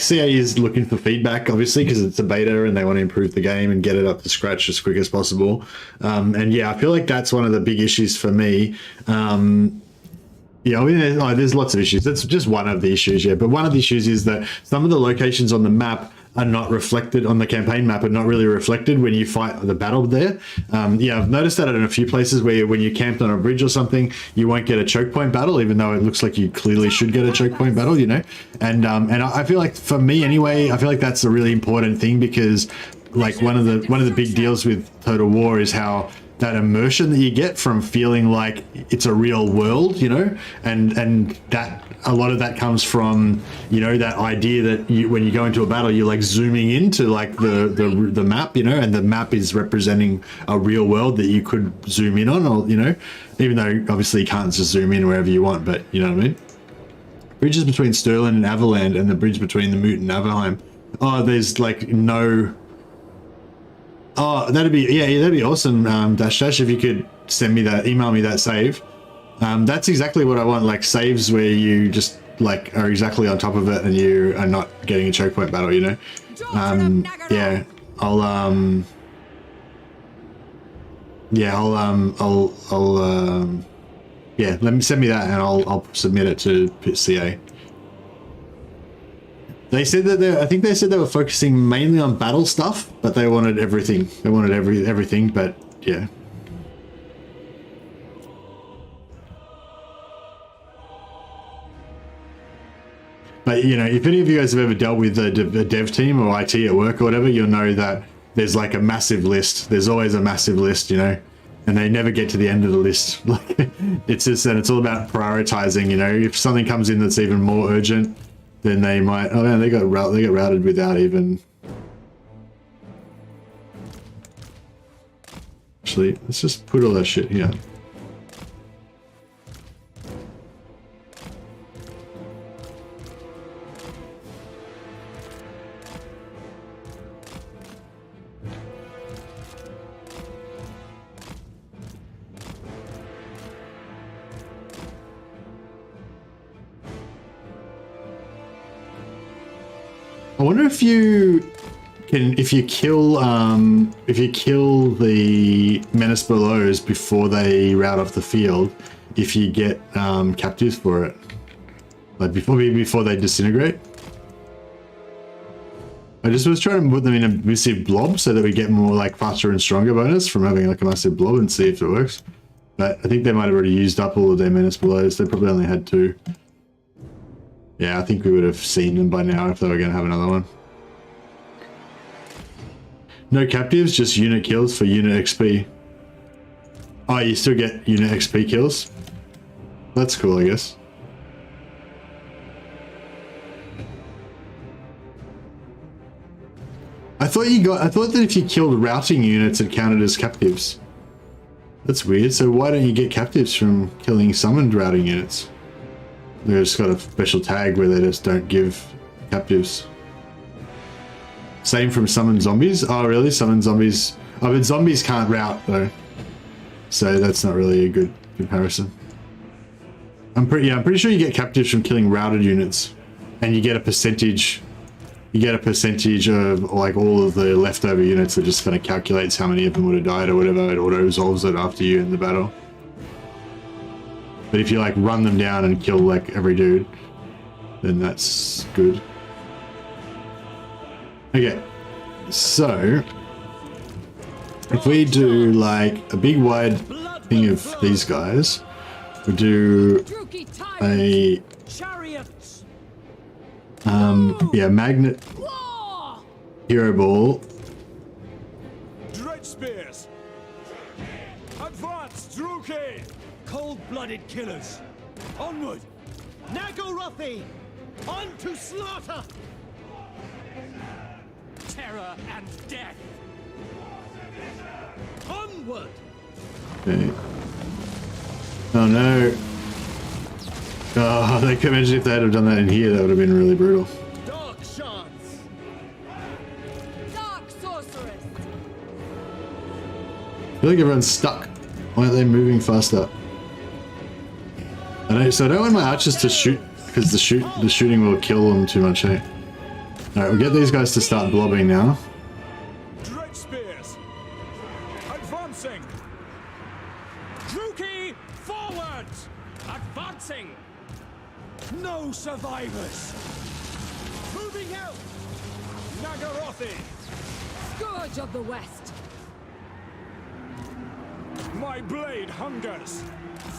CA is looking for feedback, obviously, because it's a beta and they want to improve the game and get it up to scratch as quick as possible. And yeah, I feel like that's one of the big issues for me. Yeah, I mean, there's lots of issues. That's just one of the issues, yeah. But one of the issues is that some of the locations on the map are not reflected on the campaign map, are not really reflected when you fight the battle there. Yeah, I've noticed that in a few places where when you camped on a bridge or something, you won't get a choke point battle, even though it looks like you clearly should get a choke point battle, you know? And I feel like, for me anyway, I feel like that's a really important thing because like one of the big deals with Total War is how that immersion that you get from feeling like it's a real world, you know, and that a lot of that comes from, you know, that idea that when you go into a battle, you're like zooming into like the map, you know, and the map is representing a real world that you could zoom in on, or, you know, even though obviously you can't just zoom in wherever you want, but you know what I mean? Bridges between Stirland and Averland and the bridge between the Moot and Averheim. Oh, there's like no... Oh, that'd be awesome, Dash Dash, if you could send me that, email me that save. That's exactly what I want, like saves where you just like are exactly on top of it and you are not getting a choke point battle, you know? Yeah, yeah, send me that and I'll submit it to CA. They said that I think they said they were focusing mainly on battle stuff, but they wanted everything. They wanted everything, but yeah. But you know, if any of you guys have ever dealt with a dev team or IT at work or whatever, you'll know that there's like a massive list. There's always a massive list, you know, and they never get to the end of the list. It's just that it's all about prioritizing. You know, if something comes in that's even more urgent, then they might. Oh man, they got routed without even. Actually, let's just put all that shit here. I wonder if you can, if you kill the menace belows before they route off the field, if you get captives for it, like before they disintegrate. I just was trying to put them in a massive blob so that we get more like faster and stronger bonus from having like a massive blob and see if it works. But I think they might have already used up all of their menace belows. They probably only had 2. Yeah, I think we would have seen them by now if they were going to have another one. No captives, just unit kills for unit XP. Oh, you still get unit XP kills? That's cool, I guess. I thought that if you killed routing units, it counted as captives. That's weird. So why don't you get captives from killing summoned routing units? They've just got a special tag where they just don't give captives. Same from summoned zombies. Oh, really? Summoned zombies. Oh, but zombies can't route though, so that's not really a good comparison. I'm pretty sure you get captives from killing routed units, and you get a percentage. You get a percentage of like all of the leftover units that just kind of calculates how many of them would have died or whatever. It auto resolves it after you in the battle. But if you like run them down and kill like every dude, then that's good. Okay, so if we do like a big wide thing of these guys, we do a magnet hero ball. Dread spears. Advance, Druki. Cold-blooded killers. Onward. Nagorothi. On to slaughter. Terror and death. Onward. Okay. Oh no. Oh, they could imagine if they had done that in here, that would have been really brutal. Dark shards. Dark sorceress. I feel like everyone's stuck. Why aren't they moving faster? So I don't want my archers to shoot, because the shooting will kill them too much, eh? Alright, we'll get these guys to start blobbing now. Dread spears. Advancing. Druki, forward! Advancing! No survivors. Moving out. Nagorothi. Scourge of the West. My blade hungers.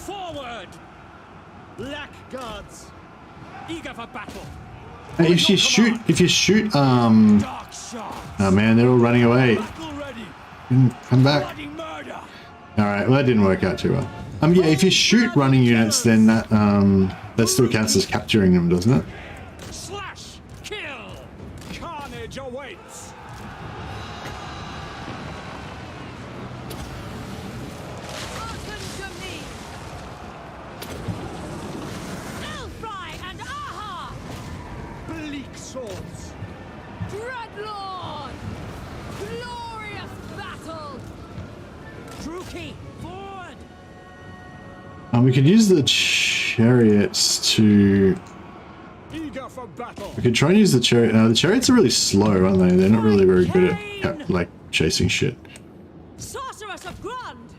Forward! Blackguards. Eager for battle. Hey, if you shoot, Dark shards. oh man, they're all running away. Battle ready. Come back. Bloody murder. Alright, well that didn't work out too well. Yeah, if you shoot running units, then that still counts as capturing them, doesn't it? Slash! Kill! Carnage awaits. Hearken to me. Elfry and Aha! Bleak swords. Dreadlord. Glorious battle. Druki, forward! We could use the chariots to... Eager for battle. We could try and use the chariot. The chariots are really slow, aren't they? They're not really very good at like chasing shit. Sorceress of Grund!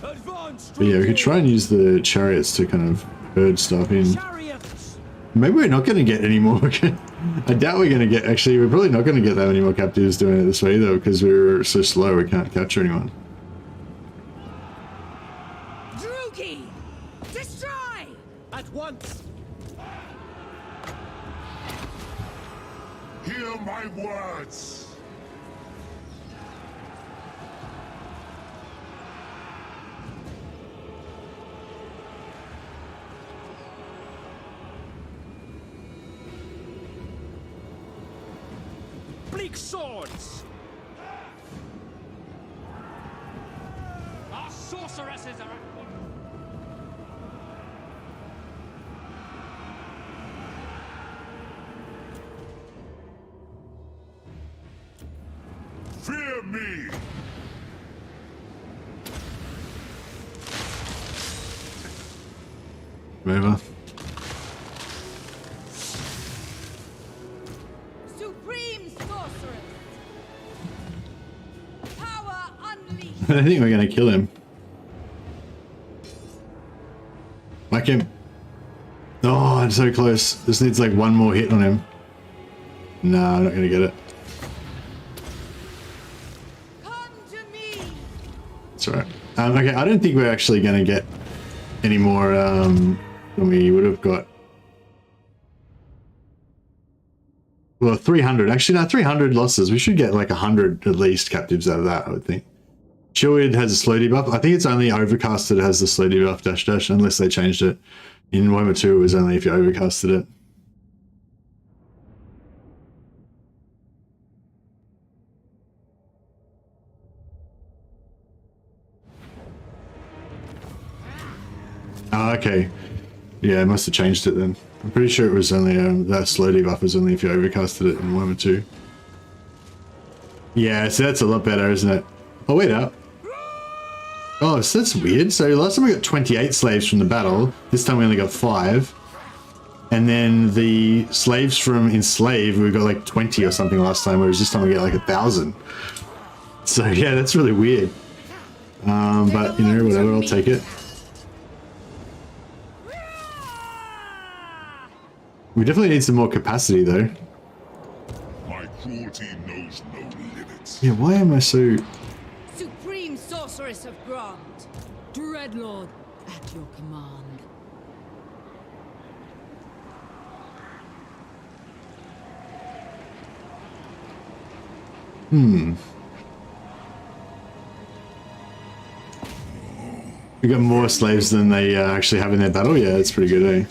Advance. But yeah, we could try and use the chariots to kind of herd stuff in. Chariots! Maybe we're not going to get any more. I doubt we're going to get... Actually, we're probably not going to get that many more captives doing it this way, though, because we're so slow we can't capture anyone. Druki. Destroy. At once. Hear my words. Bleak swords! Our sorceresses are... Fear me. Over. Supreme sorceress! Power unleashed! I think we're gonna kill him. Whack him. Oh, I'm so close. This needs like one more hit on him. No, I'm not gonna get it. Come to me! It's alright. Okay, I don't think we're actually gonna get any more than we would have got. Well, 300. Actually, no, 300 losses. We should get like 100 at least captives out of that, I would think. Chillwood has a slow debuff. I think it's only Overcast that has the slow debuff dash dash, unless they changed it. In Warhammer 2, it was only if you overcasted it. Oh, okay. Yeah, I must have changed it then. I'm pretty sure it was only that slow debuff was only if you overcasted it in Warhammer 2. Yeah, so that's a lot better, isn't it? Oh, wait up. Oh, so that's weird. So last time we got 28 slaves from the battle. This time we only got 5. And then the slaves from Enslave, we got like 20 or something last time, whereas this time we get like 1,000. So yeah, that's really weird. But you know, whatever, I'll take it. We definitely need some more capacity though. My cruelty knows no limits. Yeah, why am I so... Supreme sorceress of Grond! Dreadlord, at your command. We got more slaves than they actually have in their battle. Yeah, it's pretty good, eh?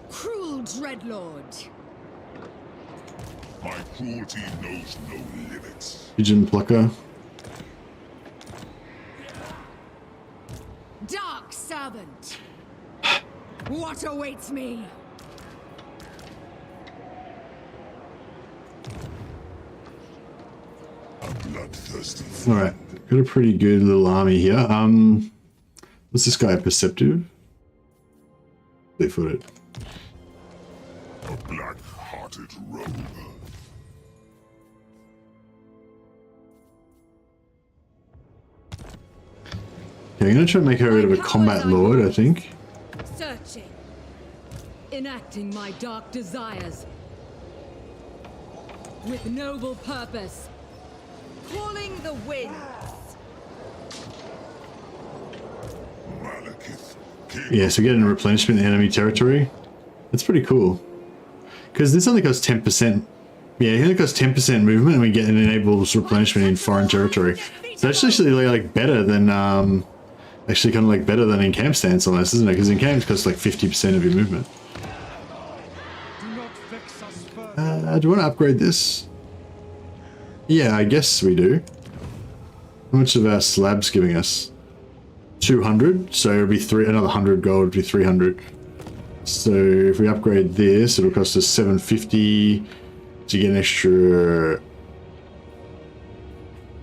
Cruel Dreadlord! My cruelty knows no limits. Pigeon plucker. Dark servant! What awaits me? A bloodthirsty foe. All right, got a pretty good little army here. What's this guy? Perceptive? Fleet-footed. A black-hearted rogue. Okay, I'm gonna try and make her a bit of a combat lord, I think. Searching. Enacting my dark desires. With noble purpose. Calling the winds. Malekith, king. Yeah, so getting a replenishment in enemy territory. That's pretty cool. Because this only costs 10%. Yeah, it only costs 10% movement, and we get an enables replenishment in foreign territory. So that's actually like better than actually kind of like better than in camp stance almost, isn't it? Because in camp it costs like 50% of your movement. Do not vex us further. Do you want to upgrade this? Yeah, I guess we do. How much of our slabs giving us? 200, so it'll be another 100 gold would be 300. So if we upgrade this, it'll cost us 750 to get an extra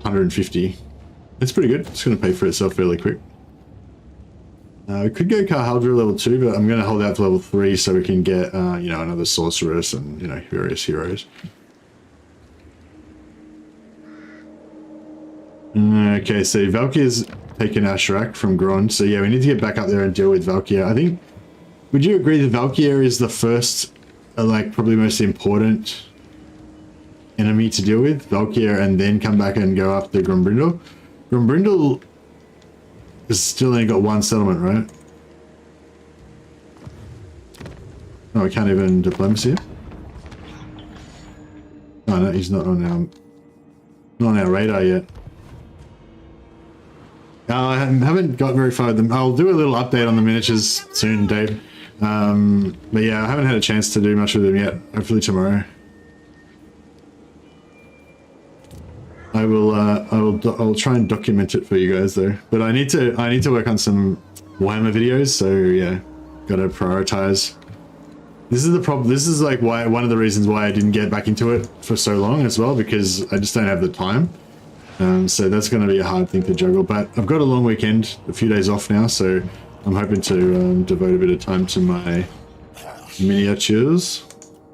150. That's pretty good. It's going to pay for itself fairly quick. We could go Carhaldra level 2, but I'm going to hold out to level 3 so we can get, you know, another sorceress and, you know, various heroes. Okay, so Valkyr's taken Ashrak from Grond, so yeah, we need to get back up there and deal with Valkyr. I think, would you agree that Valkyr is the first, like, probably most important enemy to deal with? Valkyr, and then come back and go after Grombrindal? Grombrindal has still only got one settlement, right? Oh, we can't even diplomacy it? Oh no, he's not on our radar yet. I haven't got very far with them. I'll do a little update on the miniatures soon, Dave. But yeah, I haven't had a chance to do much with them yet. Hopefully tomorrow. I'll try and document it for you guys though. But I need to work on some Warhammer videos, so yeah, gotta prioritize. This is the problem. This is like one of the reasons why I didn't get back into it for so long as well, because I just don't have the time. So that's going to be a hard thing to juggle. But I've got a long weekend, a few days off now, so I'm hoping to devote a bit of time to my miniatures.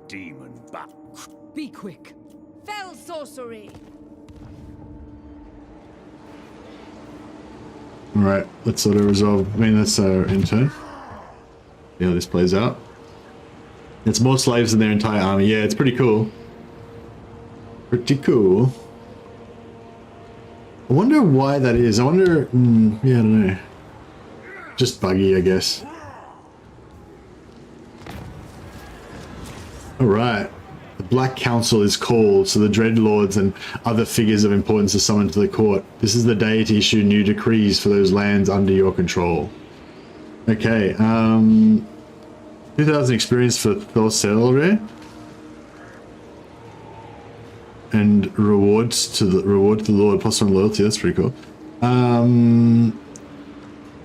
Demon back. Be quick. Fell sorcery. All right, let's sort of resolve. I mean, that's our intern. See how this plays out. It's more slaves than their entire army. Yeah, it's pretty cool. Pretty cool. I wonder why that is. I wonder... yeah, I don't know. Just buggy, I guess. Alright. The Black Council is called, so the Dreadlords and other figures of importance are summoned to the court. This is the day to issue new decrees for those lands under your control. Okay, 2,000 experience for Thorcelre. And rewards to the Lord, plus one loyalty. That's pretty cool.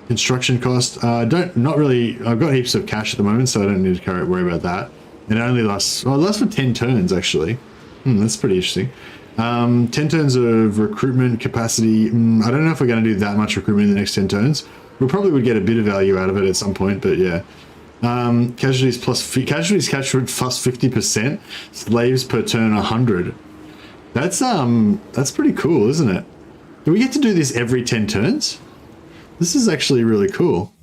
Construction cost. Not really. I've got heaps of cash at the moment, so I don't need to worry about that. And it only lasts. Well, it lasts for 10 turns actually. That's pretty interesting. 10 turns of recruitment capacity. I don't know if we're going to do that much recruitment in the next 10 turns. We probably would get a bit of value out of it at some point, but yeah. Casualties captured plus 50%. Slaves per turn 100. That's pretty cool, isn't it? Do we get to do this every 10 turns? This is actually really cool.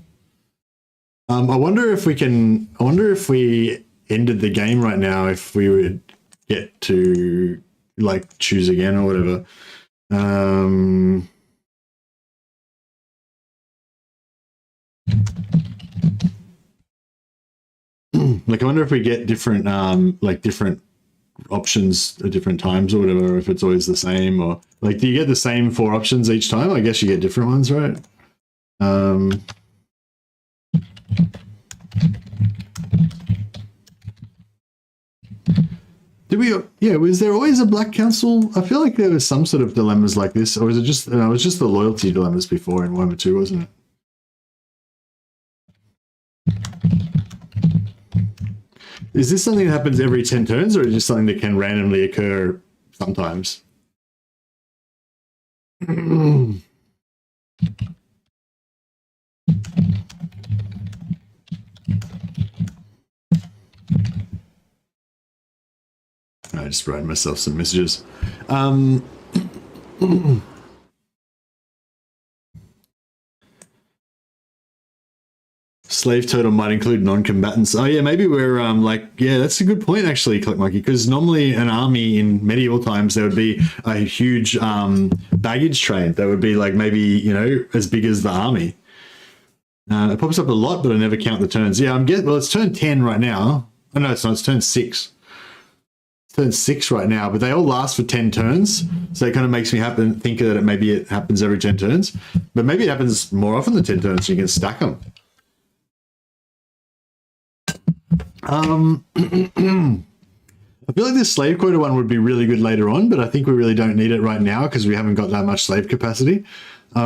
I wonder if we ended the game right now, if we would get to like choose again or whatever. Like I wonder if we get different different options at different times or whatever, if it's always the same, or like, do you get the same 4 options each time? I guess you get different ones, right? Was there always a Black Council? I feel like there was some sort of dilemmas like this, or was it just, it was just the loyalty dilemmas before in Warhammer 2, wasn't it? Is this something that happens every 10 turns, or is it just something that can randomly occur sometimes? I just wrote myself some messages. Slave total might include non-combatants. Oh yeah, maybe we're yeah, that's a good point actually, Click Monkey, because normally an army in medieval times, there would be a huge baggage train that would be like maybe, you know, as big as the army. It pops up a lot, but I never count the turns. Yeah, well, it's turn 10 right now. Oh no, it's not, it's turn 6. It's turn 6 right now, but they all last for 10 turns. So it kind of makes me think that maybe it happens every 10 turns, but maybe it happens more often than 10 turns, so you can stack them. I feel like this slave quota one would be really good later on, but I think we really don't need it right now because we haven't got that much slave capacity. So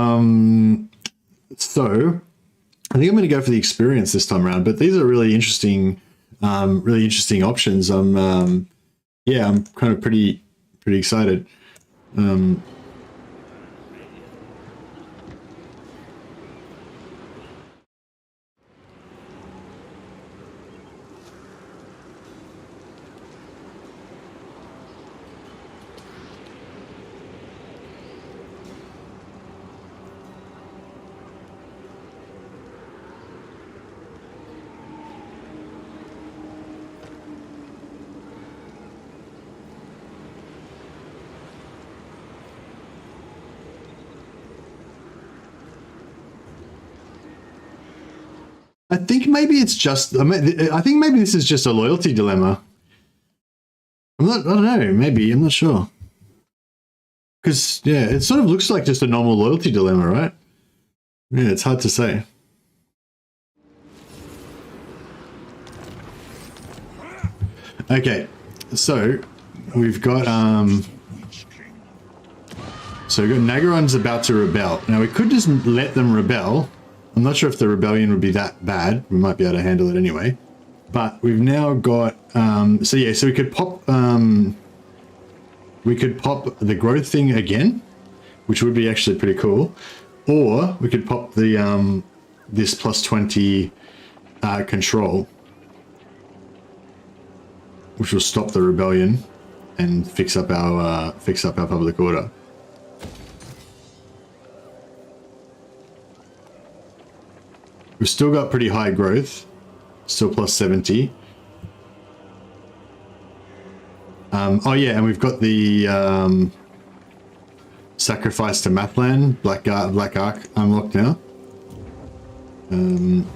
I think I'm going to go for the experience this time around, but these are really interesting options. Yeah, I'm kind of pretty excited. I think maybe it's just, I think maybe this is just a loyalty dilemma. I'm I don't know, maybe, I'm not sure. Because, yeah, it sort of looks like just a normal loyalty dilemma, right? Yeah, it's hard to say. Okay, so we've got Nagaron's about to rebel. Now we could just let them rebel. I'm not sure if the rebellion would be that bad. We might be able to handle it anyway. But we've now got so we could pop the growth thing again, which would be actually pretty cool. Or we could pop the this plus 20 control, which will stop the rebellion and fix up our public order. We've still got pretty high growth, still plus 70. Oh yeah, and we've got the sacrifice to Mathland, Black Ark unlocked now.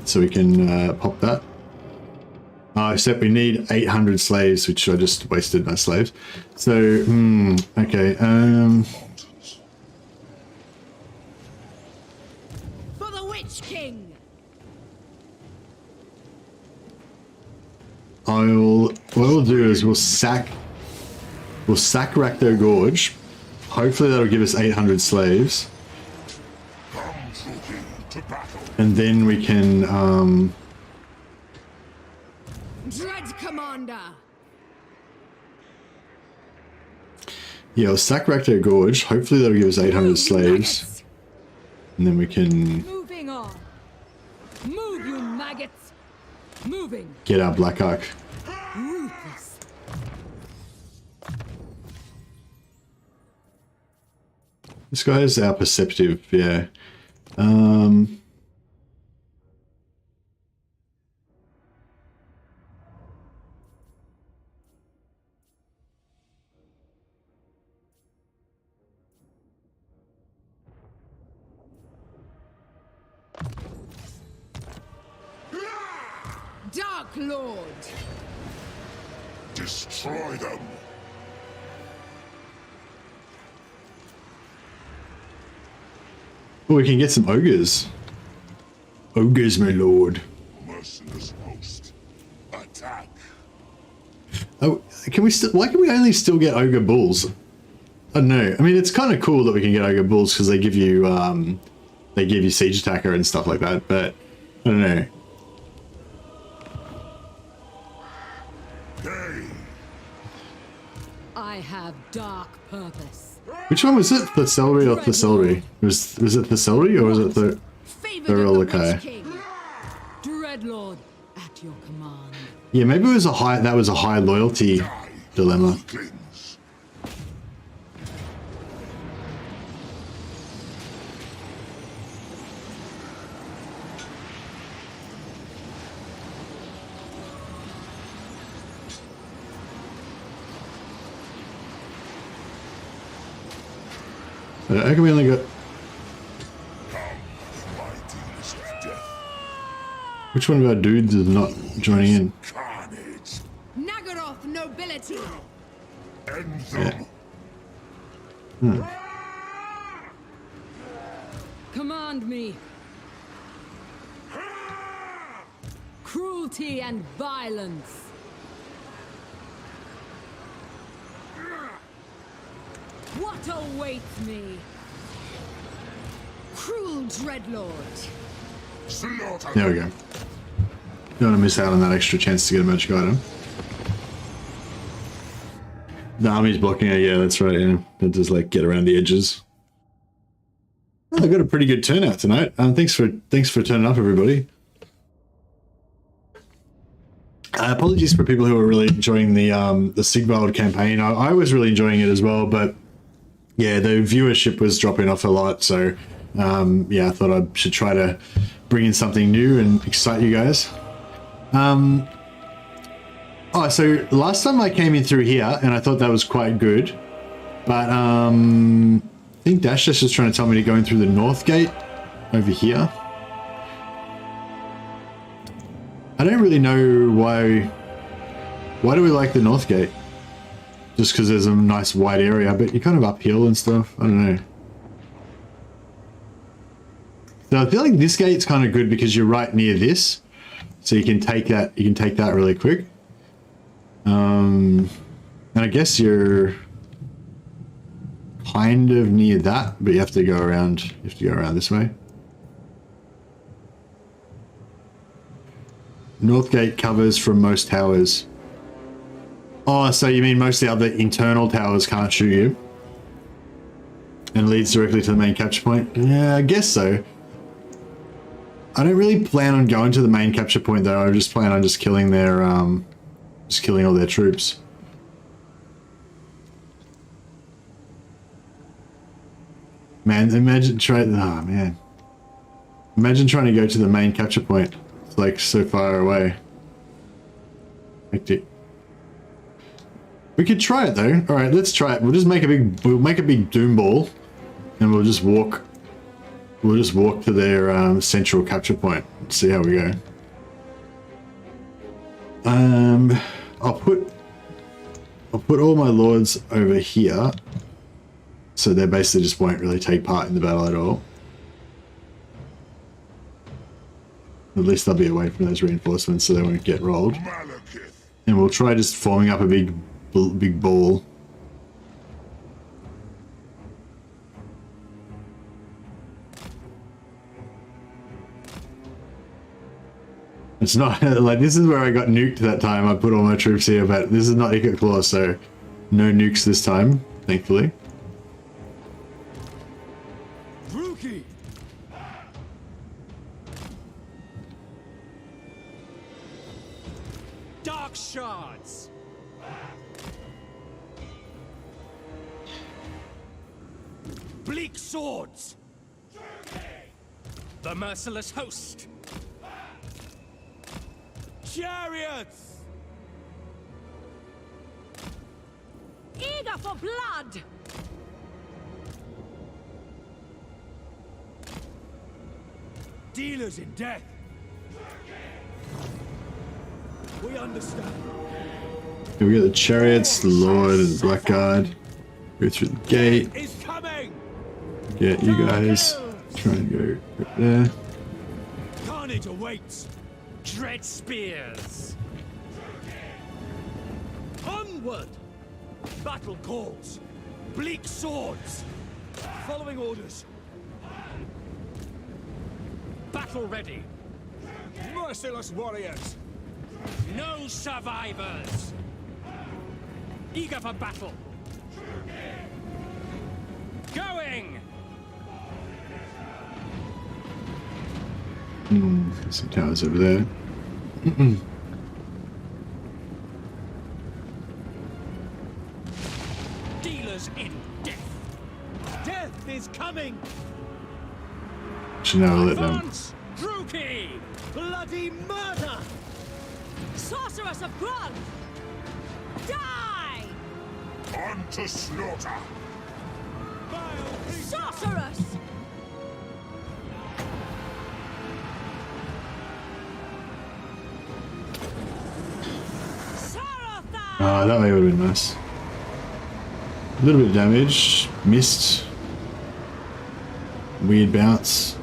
So we can pop that. Except we need 800 slaves, which I just wasted my slaves. So, okay. For the Witch King. What we'll do is we'll sack Rakdo Gorge. Hopefully that'll give us 800 slaves. And then we can, Dread Commander. yeah, we'll sack Rakdo Gorge. Hopefully that'll give us 800 slaves. And then we can Moving on. Move, you maggots. Moving. get our Black Ark. Ruthless. This guy is our perceptive, yeah. Dark Lord. Destroy them. Oh, we can get some ogres. Ogres, my lord. Merciless host. Attack. Oh, can we still? Why can we only still get ogre bulls? I don't know. I mean, it's kind of cool that we can get ogre bulls because they give you siege attacker and stuff like that. But I don't know. I have dark purpose. Which one was it? The celery or the celery? Was it the celery or was it the Rolokai? Dreadlord at your command. Yeah, maybe it was that was a high loyalty dilemma. Weaklings. How can we only got? Which one of our dudes is not joining in? Carnage. Nagaroth nobility. End them. Command me. Cruelty and violence. What awaits me? Cruel Dreadlord. Slaughter. There we go. Don't want to miss out on that extra chance to get a magic item. The army's blocking it. Yeah, that's right. Yeah, they just like get around the edges. Well, I got a pretty good turnout tonight. Thanks for turning up, everybody. Apologies for people who are really enjoying the Sigvald campaign. I was really enjoying it as well, but yeah, the viewership was dropping off a lot. So yeah, I thought I should try to bring in something new and excite you guys. Oh, so last time I came in through here, and I thought that was quite good, but I think Dash is just trying to tell me to go in through the north gate over here. I don't really know why. Why do we like the north gate? just because there's a nice wide area, but you're kind of uphill and stuff. I don't know. So I feel like this gate's kind of good because you're right near this, so you can take that. You can take that really quick. And I guess you're kind of near that, but you have to go around. You have to go around this way. North gate covers from most towers. Oh, so you mean most of the other internal towers can't shoot you? And leads directly to the main capture point? Yeah, I guess so. I don't really plan on going to the main capture point though. I just plan on just killing their, just killing all their troops. Man, imagine trying, oh man. Imagine trying to go to the main capture point. It's like so far away. Hectic. We could try it though. All right, let's try it. We'll make a big doom ball, and we'll just walk to their central capture point. See how we go. I'll put all my lords over here, so they basically just won't really take part in the battle at all. At least they'll be away from those reinforcements, so they won't get rolled. Malekith. And we'll try just forming up a big ball. It's not like this is where I got nuked that time. I put all my troops here, but this is not Ikat Claw, so no nukes this time, thankfully. Rookie. Dark shards. Bleak swords. The merciless host. Chariots. Eager for blood! Dealers in death. We understand. Here we got the chariots, the Lord, and the Blackguard. Go through the gate. Is coming. Get you guys. Try and go right there. Carnage awaits. Dread spears. Onward. Battle calls. Bleak swords. Following orders. Battle ready. Merciless warriors. No survivors. Eager for battle. Going. There's some towers over there. Dealers in death. Death is coming. Should now let them. Advance. Druki. Bloody murder. Sorceress of blood! Die! On to slaughter. Sorceress! Oh, that way would have been nice. A little bit of damage. Missed. Weird bounce.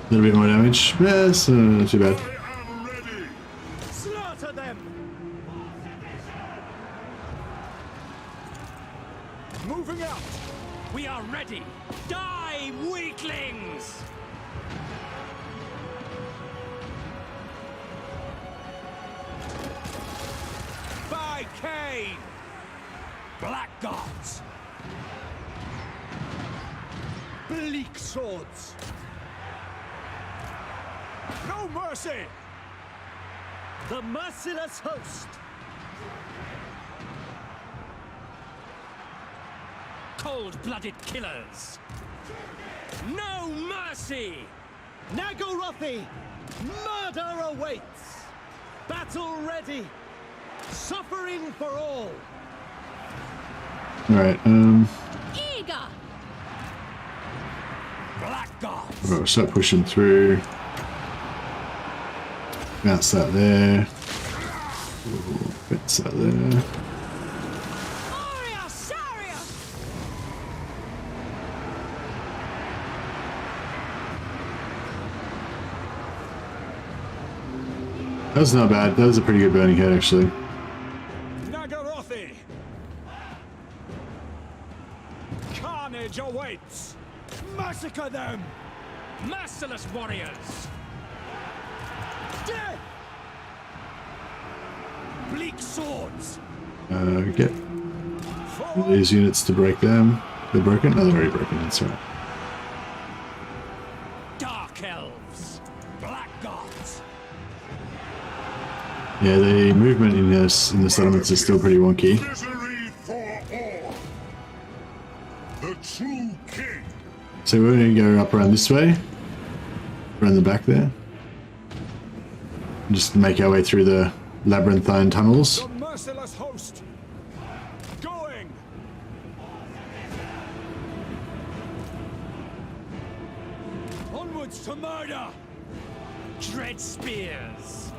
A little bit more damage. Yes, not too bad. I am ready. Slaughter them. Moving out. We are ready. Die, weaklings. By Cain. Blackguards. Bleak swords. No mercy. The merciless host. Cold-blooded killers. No mercy. Nagorothi. Murder awaits. Battle ready. Suffering for all. Alright, Eager! Blackguards. we'll start pushing through. Bounce that there. Ooh, bounce that there. That was not bad. That was a pretty good burning head, actually. Nagarothi! Carnage awaits! Massacre them! Merciless warriors! Death! Bleak swords! Get these units to break them. They're broken? Oh, they're already broken. That's right. Dark elves! Black gods! Yeah, the movement in the settlements is still pretty wonky. Misery for all. The true king. So we're going to go up around this way. Around the back there. Just make our way through the labyrinthine tunnels. The merciless host! Going! Onwards to murder! Dread spears!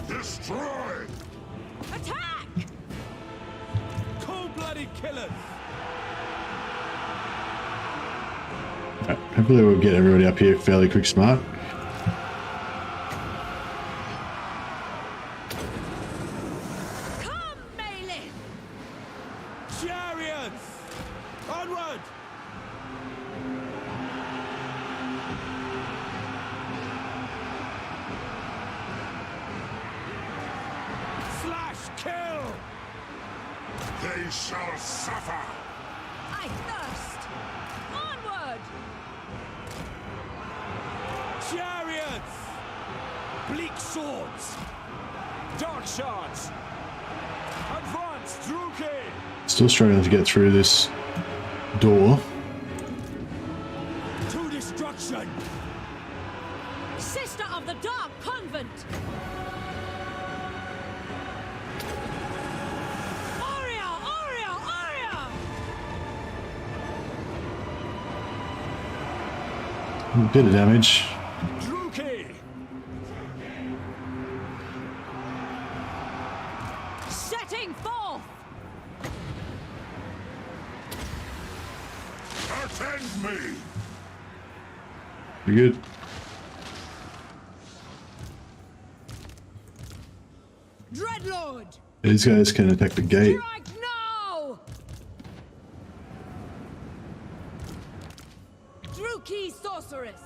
Destroy. Attack! Cold-blooded killers! Hopefully we'll get everybody up here fairly quick smart. Come, Malekith! Chariots! Onward! Slash kill! They shall suffer. I thirst! Onward! Chariots! Bleak swords! Dark shards! Advance, Druki! Still struggling to get through this door. To destruction! Sister of the Dark Convent! Aria! Aria! Aria! A bit of damage. Druki! Setting forth! Attend me. Pretty good. Dreadlord! These guys can attack the gate. Strike now! Druki Sorceress!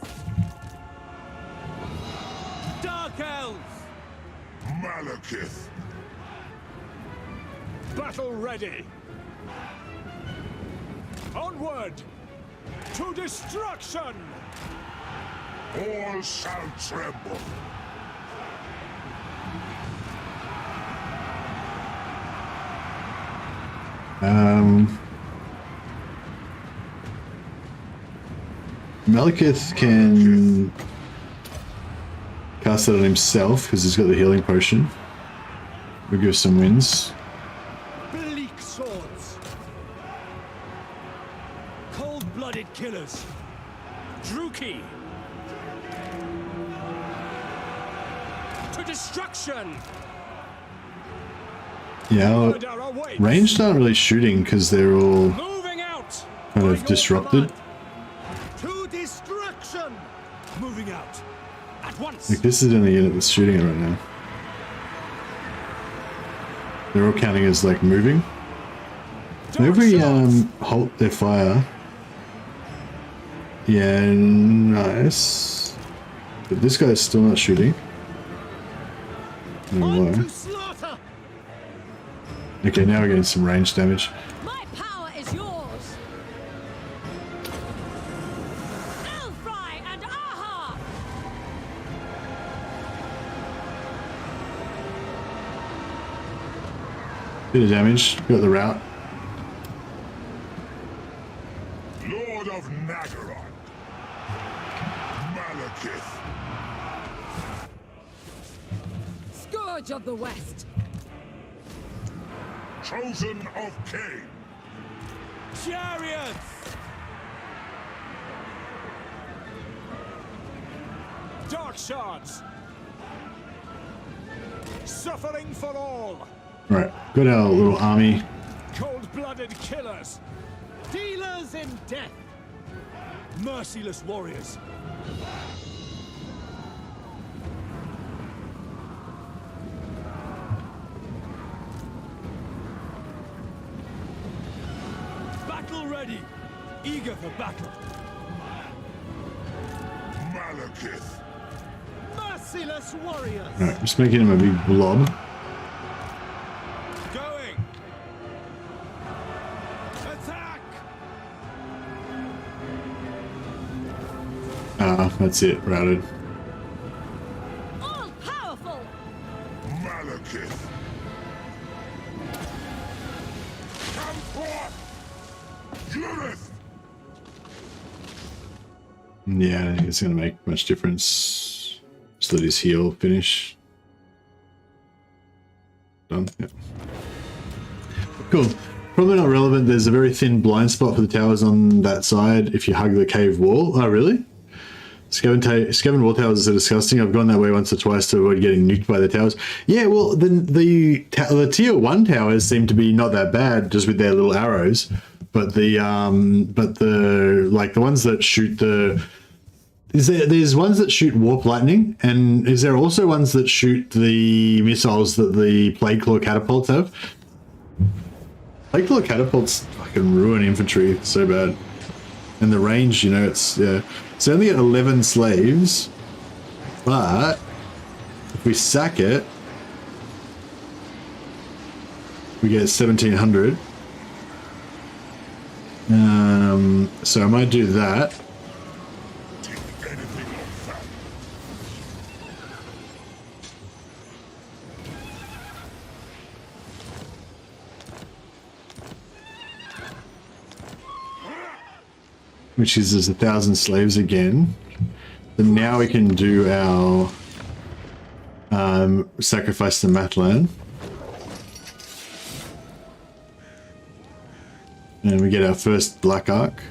Dark elves! Malekith. Battle ready! Onward! To destruction! All shall tremble. Malekith can cast it on himself because he's got the healing potion. We'll give some wins. Bleak swords! Cold-blooded killers! Druki! To destruction! Yeah, Murder awaits! ranged aren't really shooting because they're all Moving out! kind By of your disrupted. command. To destruction! Moving out! At once! Like this is the only unit that's shooting it right now. They're all counting as like moving. Dark If we shards. halt their fire. Yeah, nice. But this guy's still not shooting. I don't know On to why. slaughter! Okay, now we're getting some range damage. My power is yours! Elfry and Aha! Bit of damage. Got the route. Lord of Nagaroth. Malekith. Scourge of the West! Chosen of Cain. Chariots! Dark shards! Suffering for all. Right, got our little army. Cold-blooded killers. Dealers in death. Merciless warriors. Battle ready. Eager for battle. Malekith. Merciless warriors. Right, just making him a big blob. Going. Attack. Ah, that's it, routed. All powerful. Malekith. Come forth. Judith. Yeah, I don't think it's going to make much difference. Just let his heal finish. Done. Yep. Cool. Probably not relevant. There's a very thin blind spot for the towers on that side if you hug the cave wall. Oh, really? Skaven wall towers are so disgusting. I've gone that way once or twice to avoid getting nuked by the towers. Yeah, well, the tier 1 towers seem to be not that bad, just with their little arrows. But the like the ones that shoot the there's ones that shoot warp lightning, and is there also ones that shoot the missiles that the Plague Claw catapults have? Plague Claw catapults fucking ruin infantry so bad, and the range, you know, it's yeah. So only get 11 slaves, but if we sack it, we get 1700. So I might do that. Which is 1,000 slaves again. Then now we can do our sacrifice to Matlan. And we get our first Black Ark.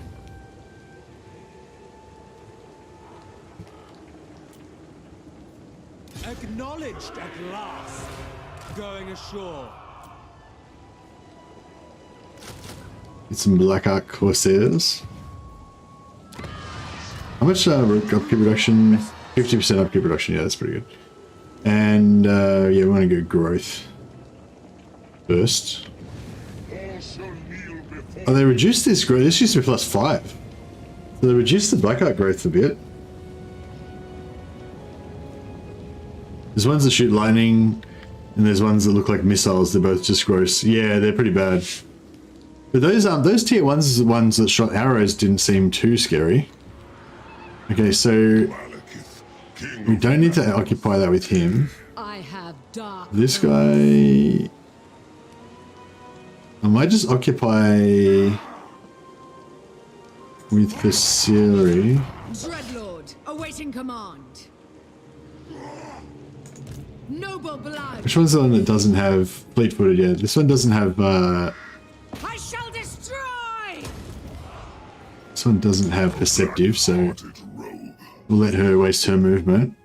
Acknowledged at last. Going ashore. Get some Black Ark Corsairs. How much upkeep reduction? 50% upkeep reduction, yeah, that's pretty good. And yeah, we want to go growth first. Oh, they reduced this growth. This used to be +5. So they reduced the Black Ark growth a bit. There's ones that shoot lightning, and there's ones that look like missiles. They're both just gross. Yeah, they're pretty bad. But those tier 1s, the ones that shot arrows, didn't seem too scary. Okay, so we don't need to occupy that with him. I have dark. This guy, I might just occupy with Vasily. Dreadlord, awaiting command. Noble blood. Which one's the one that doesn't have fleet-footed yet? This one doesn't have. I shall destroy. This one doesn't have perceptive, so we'll let her waste her movement.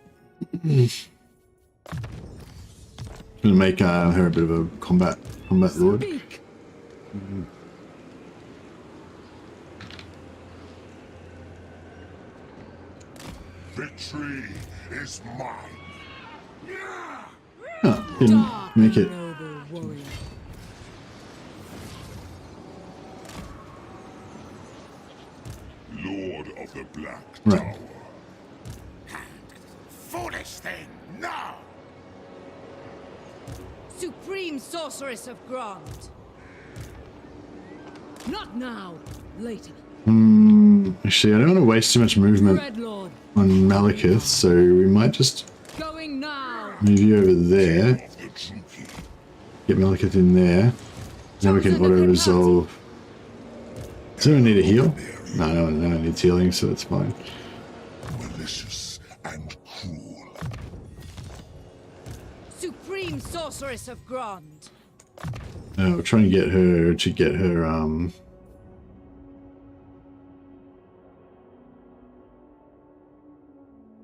Gonna make her a bit of a combat lord. Speak. Victory is mine. Oh, didn't make it. Noble warrior. Lord of the Black Right. Tower. Foolish thing, no! Supreme Sorceress of Grond. Not now. Later. Actually, I don't want to waste too much movement Dreadlord, on Malekith, so we might just going now. move you over there. Of the Druki. Get Malekith in there. Then we can auto-resolve. Does anyone need a heal? No, no one needs healing, so it's fine. Malicious and cruel. Supreme Sorceress of Grond. We're trying to get her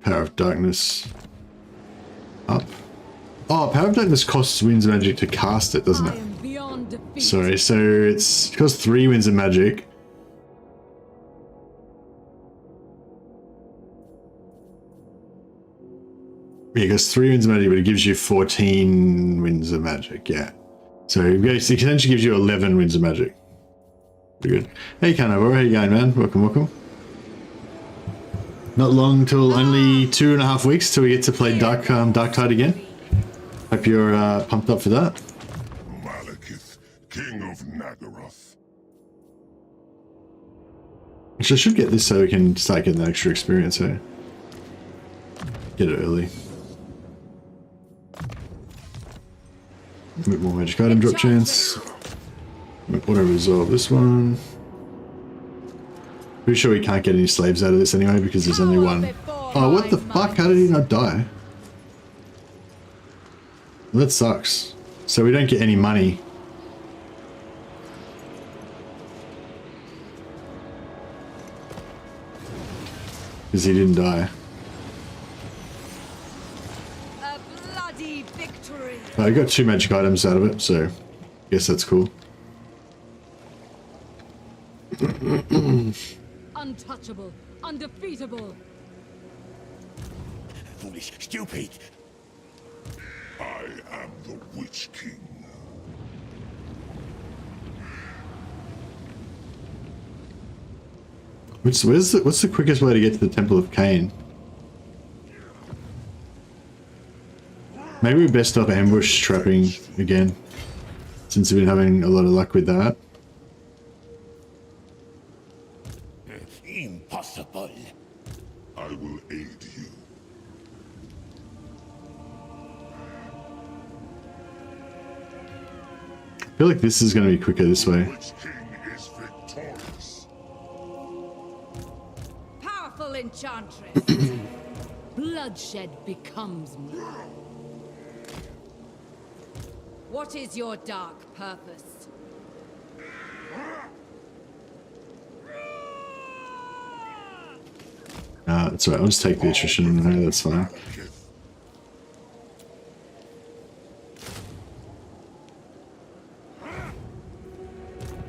Power of Darkness up. Oh, Power of Darkness costs winds of magic to cast it, doesn't I it? am beyond defeat. Sorry, so it costs 3 winds of magic. Yeah, it costs 3 winds of magic, but it gives you 14 winds of magic, yeah. So it essentially gives you 11 winds of magic. Pretty good. Hey Canova, how you going, man? Welcome, welcome. Not long till only 2.5 weeks till we get to play Darktide again. Hope you're pumped up for that. Malekith, King of Nagaroth. Actually, I should get this so we can start getting that extra experience here. Get it early. A bit more magic item drop chance. Auto resolve this one. Pretty sure we can't get any slaves out of this anyway because there's only one. Oh, what the fuck? How did he not die? Well, that sucks. So we don't get any money. Because he didn't die. A bloody victory. I got 2 magic items out of it, so I guess that's cool. Untouchable, undefeatable. Foolish, stupid. I am the Witch King. What's the quickest way to get to the Temple of Cain? Maybe we best stop ambush trapping again, since we've been having a lot of luck with that. Impossible. I will aid you. I feel like this is going to be quicker this way. Witch King is victorious. Powerful enchantress. Bloodshed becomes me. What is your dark purpose? That's right, I'll just take the attrition. No, that's fine. Malekith,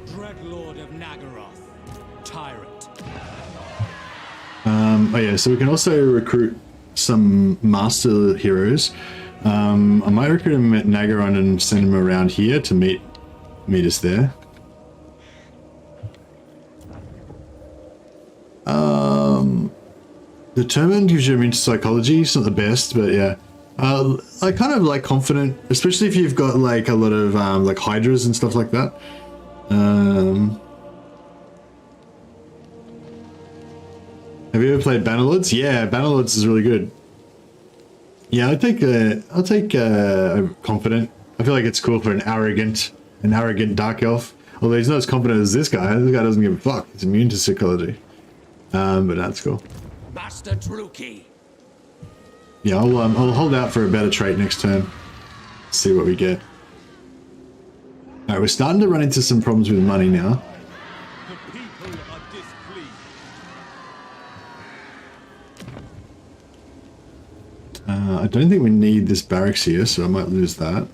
Dreadlord of Nagaroth. Tyrant. Oh yeah, so we can also recruit some master heroes. I might recruit him at Nagaron and send him around here to meet us there. Determined gives you immune to psychology. It's not the best, but yeah. I kind of like confident, especially if you've got like a lot of like hydras and stuff like that. Have you ever played Bannerlords? Yeah, Bannerlords is really good. Yeah, I'll take confident. I feel like it's cool for an arrogant dark elf. Although he's not as confident as this guy. This guy doesn't give a fuck. He's immune to psychology. But that's cool. Master Druki. Yeah, I'll hold out for a better trait next turn. See what we get. All right, we're starting to run into some problems with money now. The people are displeased. I don't think we need this barracks here, so I might lose that.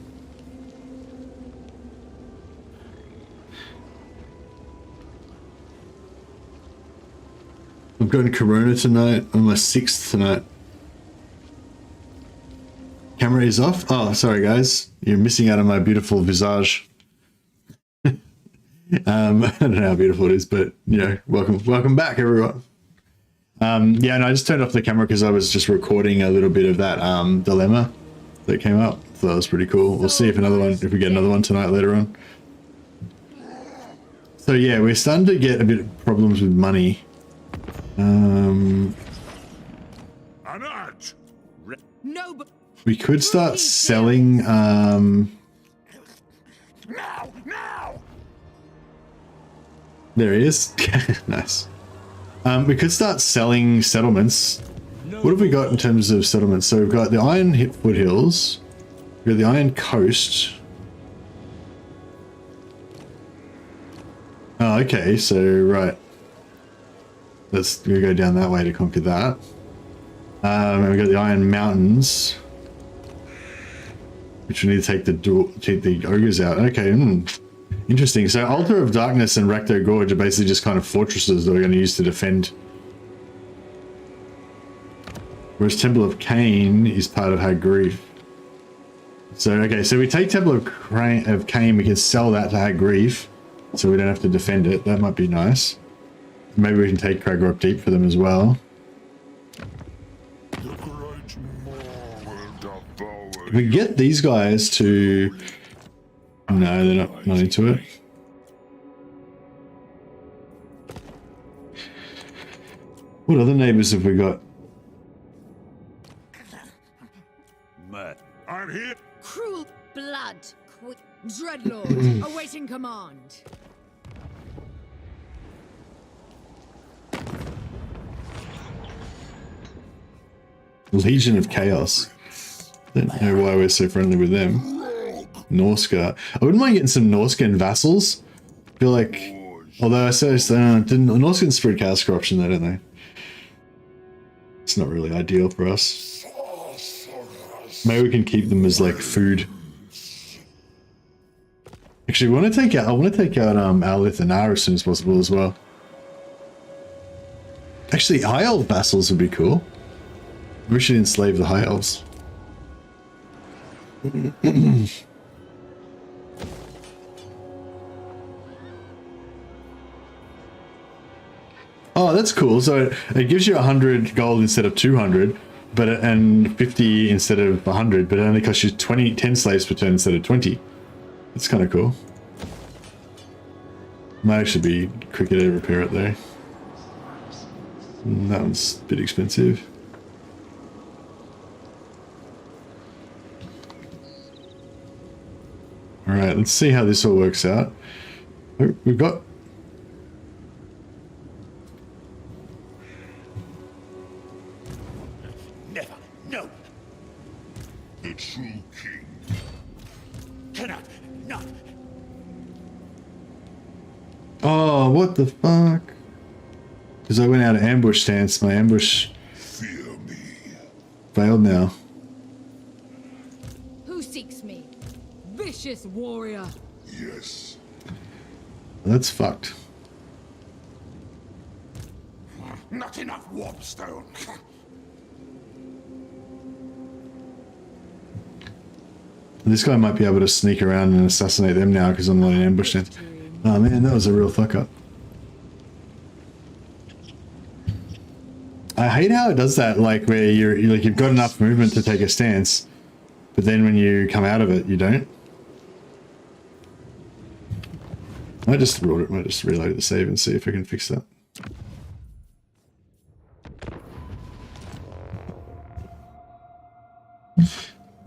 I'm going Corona tonight. On my 6th tonight. Camera is off. Oh, sorry guys. You're missing out on my beautiful visage. I don't know how beautiful it is, but you know, welcome back everyone. Yeah, no, I just turned off the camera because I was just recording a little bit of that dilemma that came up. So that was pretty cool. We'll see if we get another one tonight later on. So yeah, we're starting to get a bit of problems with money. an arch. No, but We could start selling Now! there he is. Nice. We could start selling settlements. What have we got in terms of settlements? So we've got the Iron Foothills, we've got the Iron Coast. Oh, okay, so right. Let's go down that way to conquer that. We've got the Iron Mountains. which we need to take the ogres out. Okay, interesting. So Altar of Darkness and Rakdo Gorge are basically just kind of fortresses that we're going to use to defend. Whereas Temple of Cain is part of Hag Grief. So, okay, so we take Temple of Cain, we can sell that to Hag Grief, so we don't have to defend it. That might be nice. Maybe we can take Cragorp Deep for them as well. If we get these guys to... No, they're not into it. What other neighbors have we got? I'm here. Cruel blood. Dreadlord, awaiting command. Legion of Chaos. Don't know why we're so friendly with them. Norsca. I wouldn't mind getting some Norsca and Vassals. I feel like, although I say Norsca and Spirit Chaos Corruption, though, don't they? It's not really ideal for us. Maybe we can keep them as like food. Actually, I want to take out Alith and Ar as soon as possible as well. Actually, High Elf Vassals would be cool. We should enslave the High Elves. Oh, that's cool. So it gives you 100 gold instead of 200, but and 50 instead of 100, but it only costs you 10 slaves per turn instead of 20. That's kind of cool. Might actually be quicker to repair it though. That one's a bit expensive. Alright, let's see how this all works out. Oh, we've got... Never. No. The true king. Cannot. Not. Oh, what the fuck? Because I went out of ambush stance. My ambush Fear me. failed now. Who seeks me? Vicious warrior. Yes. That's fucked. Not enough warpstone. This guy might be able to sneak around and assassinate them now because I'm not in ambush stance. Oh man, that was a real fuck up. I hate how it does that, like where you've got enough movement to take a stance, but then when you come out of it, you don't. Might just reload the save and see if I can fix that.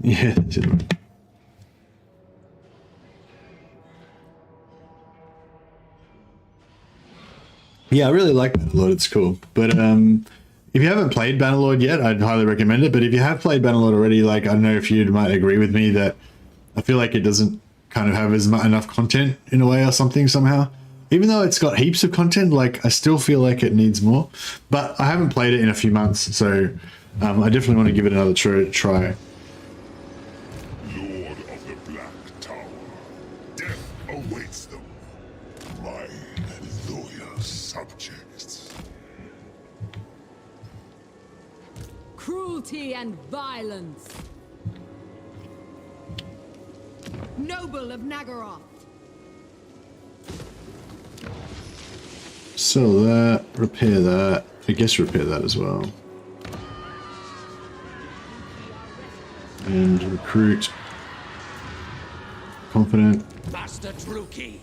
Yeah, that did work. Yeah, I really like Bannerlord, it's cool. But if you haven't played Bannerlord yet, I'd highly recommend it. But if you have played Bannerlord already, like, I don't know if you might agree with me that I feel like it doesn't kind of have enough content in a way or something somehow. Even though it's got heaps of content, like, I still feel like it needs more. But I haven't played it in a few months, so I definitely want to give it another try. Lord of the Black Tower. Death awaits them. My loyal subjects. Cruelty and violence. Noble of Nagaroth. Sell that, repair that. I guess repair that as well. And recruit. Confident. Master Druki.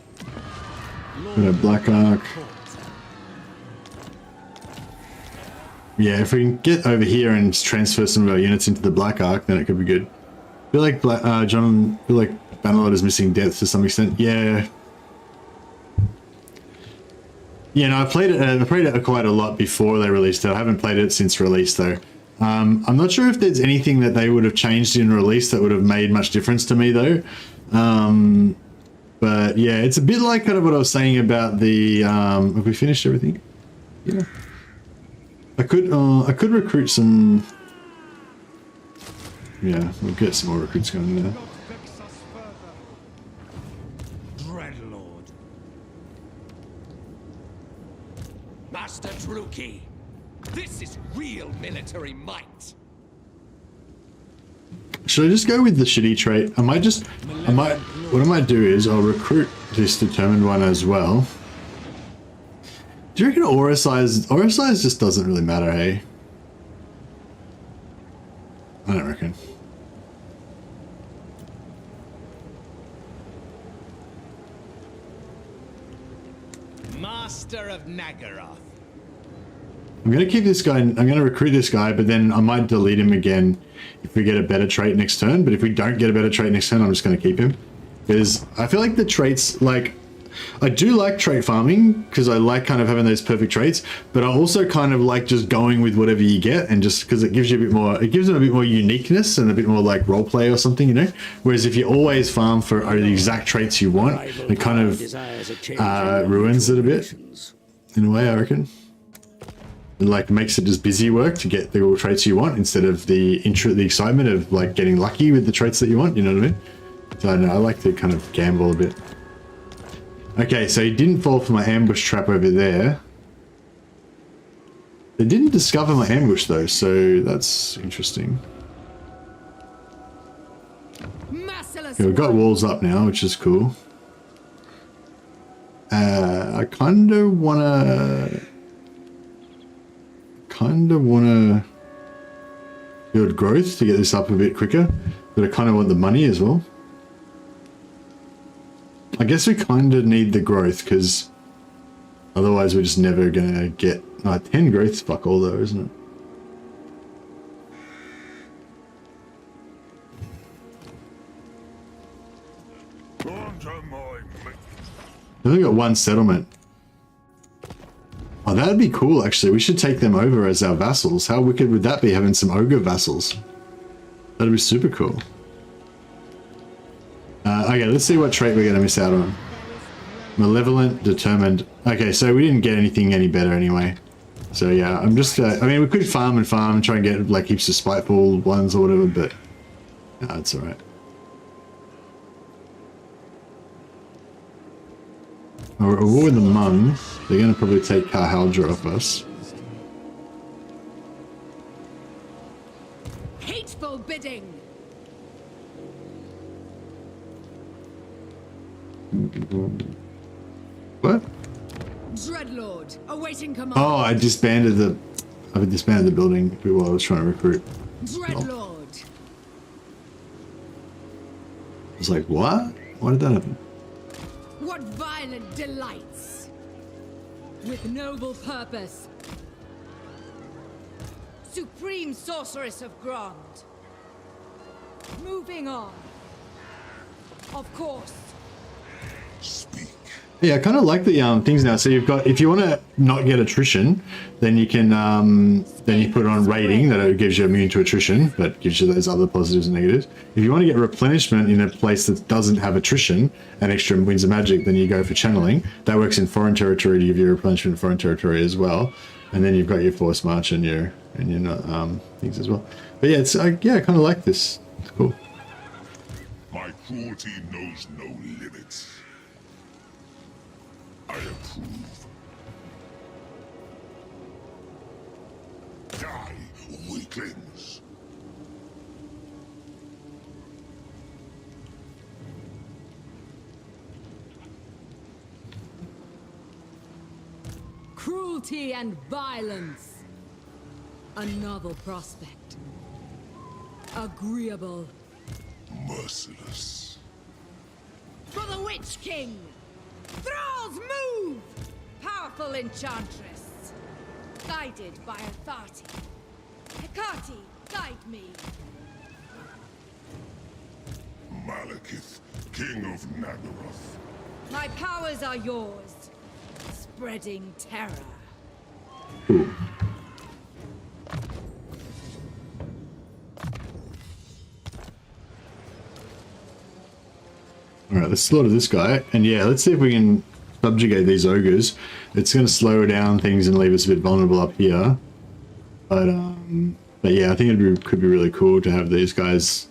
Got a Black Ark. Yeah, if we can get over here and transfer some of our units into the Black Ark, then it could be good. I feel like I feel like Bannerlord is missing depth to some extent. Yeah. Yeah, no, I played it quite a lot before they released it. I haven't played it since release though. I'm not sure if there's anything that they would have changed in release that would have made much difference to me though. But yeah, it's a bit like kind of what I was saying about the. Have we finished everything? Yeah. I could recruit some. Yeah, we'll get some more recruits going there. Dreadlord. Master Druki, this is real military might. Should I just go with the shitty trait? What I might do is I'll recruit this determined one as well. Do you reckon aura size just doesn't really matter, hey? I don't reckon. Master of Nagaroth. I'm gonna keep this guy, I'm gonna recruit this guy, but then I might delete him again if we get a better trait next turn. But if we don't get a better trait next turn, I'm just gonna keep him. Because I feel like the traits, like, I do like trait farming because I like kind of having those perfect traits, but I also kind of like just going with whatever you get, and just because it gives you a bit more, it gives them a bit more uniqueness and a bit more like roleplay or something, you know? Whereas if you always farm for the exact traits you want, it kind of ruins it a bit, in a way, I reckon. It like makes it just busy work to get the traits you want instead of the excitement of like getting lucky with the traits that you want, you know what I mean? So I don't know, I like to kind of gamble a bit. Okay, so he didn't fall for my ambush trap over there. They didn't discover my ambush though, so that's interesting. Okay, we've got walls up now, which is cool. I kind of wanna build growth to get this up a bit quicker, but I kind of want the money as well. I guess we kind of need the growth because otherwise we're just never gonna get 10 growth. Fuck all though, isn't it? I've only got one settlement. Oh, that'd be cool actually. We should take them over as our vassals. How wicked would that be, having some ogre vassals? That'd be super cool. Okay, let's see what trait we're going to miss out on. Malevolent, determined. Okay, so we didn't get anything any better anyway. So yeah, I'm just, I mean, we could farm and try and get like heaps of spiteful ones or whatever, but no, it's alright. We're war with the Mung. They're going to probably take Karhaldra off us. Hateful bidding. What? Dreadlord, awaiting command. Oh, I've disbanded the building while I was trying to recruit. Dreadlord. Oh. I was like, what? Why did that happen? What violent delights. With noble purpose. Supreme sorceress of Grond. Moving on. Of course. Speak. Yeah, I kind of like the things now. So you've got, if you want to not get attrition, then you can then you put it on rating, that it gives you immune to attrition, but gives you those other positives and negatives. If you want to get replenishment in a place that doesn't have attrition and extra winds of magic, then you go for channeling. That works in foreign territory to give you replenishment in foreign territory as well. And then you've got your force march and your things as well. But yeah, it's yeah, I kind of like this. It's cool. My cruelty knows no limits. I approve. Die, weaklings. Cruelty and violence. A novel prospect. Agreeable. Merciless. For the Witch King! Thralls move! Powerful enchantress. Guided by authority. Hecate, guide me. Malekith, King of Nagaroth. My powers are yours. Spreading terror. Alright, let's slaughter this guy. And yeah, let's see if we can subjugate these ogres. It's going to slow down things and leave us a bit vulnerable up here. But yeah, I think it could be really cool to have these guys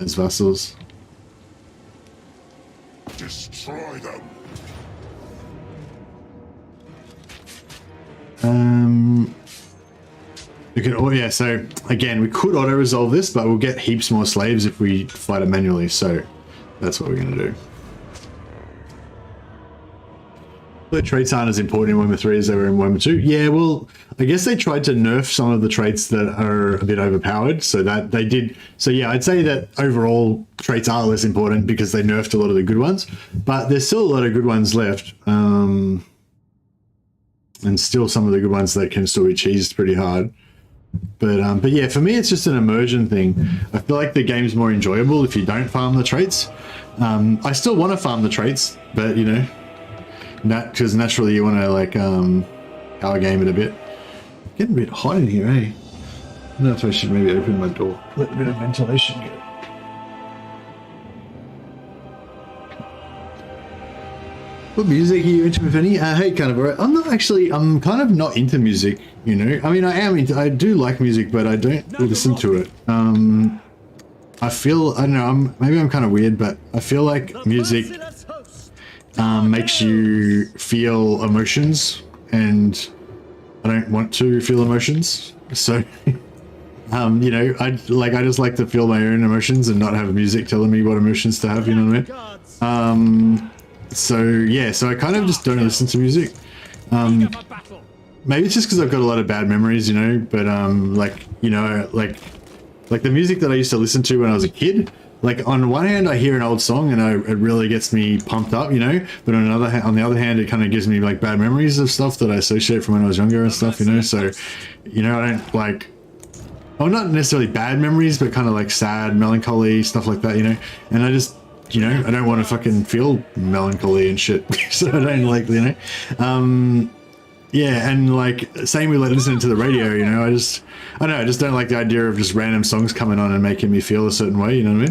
as vassals. Destroy them. We could, oh yeah, so again, we could auto resolve this, but we'll get heaps more slaves if we fight it manually, so that's what we're going to do. The traits aren't as important in Warhammer 3 as they were in Warhammer 2. Yeah, well, I guess they tried to nerf some of the traits that are a bit overpowered, so that they did. So yeah, I'd say that overall traits are less important because they nerfed a lot of the good ones, but there's still a lot of good ones left. And still some of the good ones that can still be cheesed pretty hard. But yeah, for me, it's just an immersion thing. I feel like the game's more enjoyable if you don't farm the traits. I still want to farm the traits, but you know, because naturally you want to like power game it a bit. Getting a bit hot in here, eh? I don't know if I should maybe open my door. Let a bit of ventilation go. What music are you into, if any? Hey, kind of, I'm not actually, I'm kind of not into music, you know? I mean, I do like music, but I don't listen to it. I feel, I don't know, maybe I'm kind of weird, but I feel like music makes you feel emotions, and I don't want to feel emotions. So, you know, I just like to feel my own emotions and not have music telling me what emotions to have, you know what I mean? So yeah, so I kind of just don't listen to music. Maybe it's just because I've got a lot of bad memories, you know, but like, you know, like the music that I used to listen to when I was a kid, like on one hand I hear an old song and it really gets me pumped up, you know, but on the other hand it kind of gives me like bad memories of stuff that I associate from when I was younger and stuff, you know. So, you know, I don't like, well, not necessarily bad memories, but kind of like sad, melancholy stuff like that, you know. And I just, you know, I don't want to fucking feel melancholy and shit. So I don't like, you know, yeah, and like same with like listening to the radio, you know, I just don't like the idea of just random songs coming on and making me feel a certain way, you know what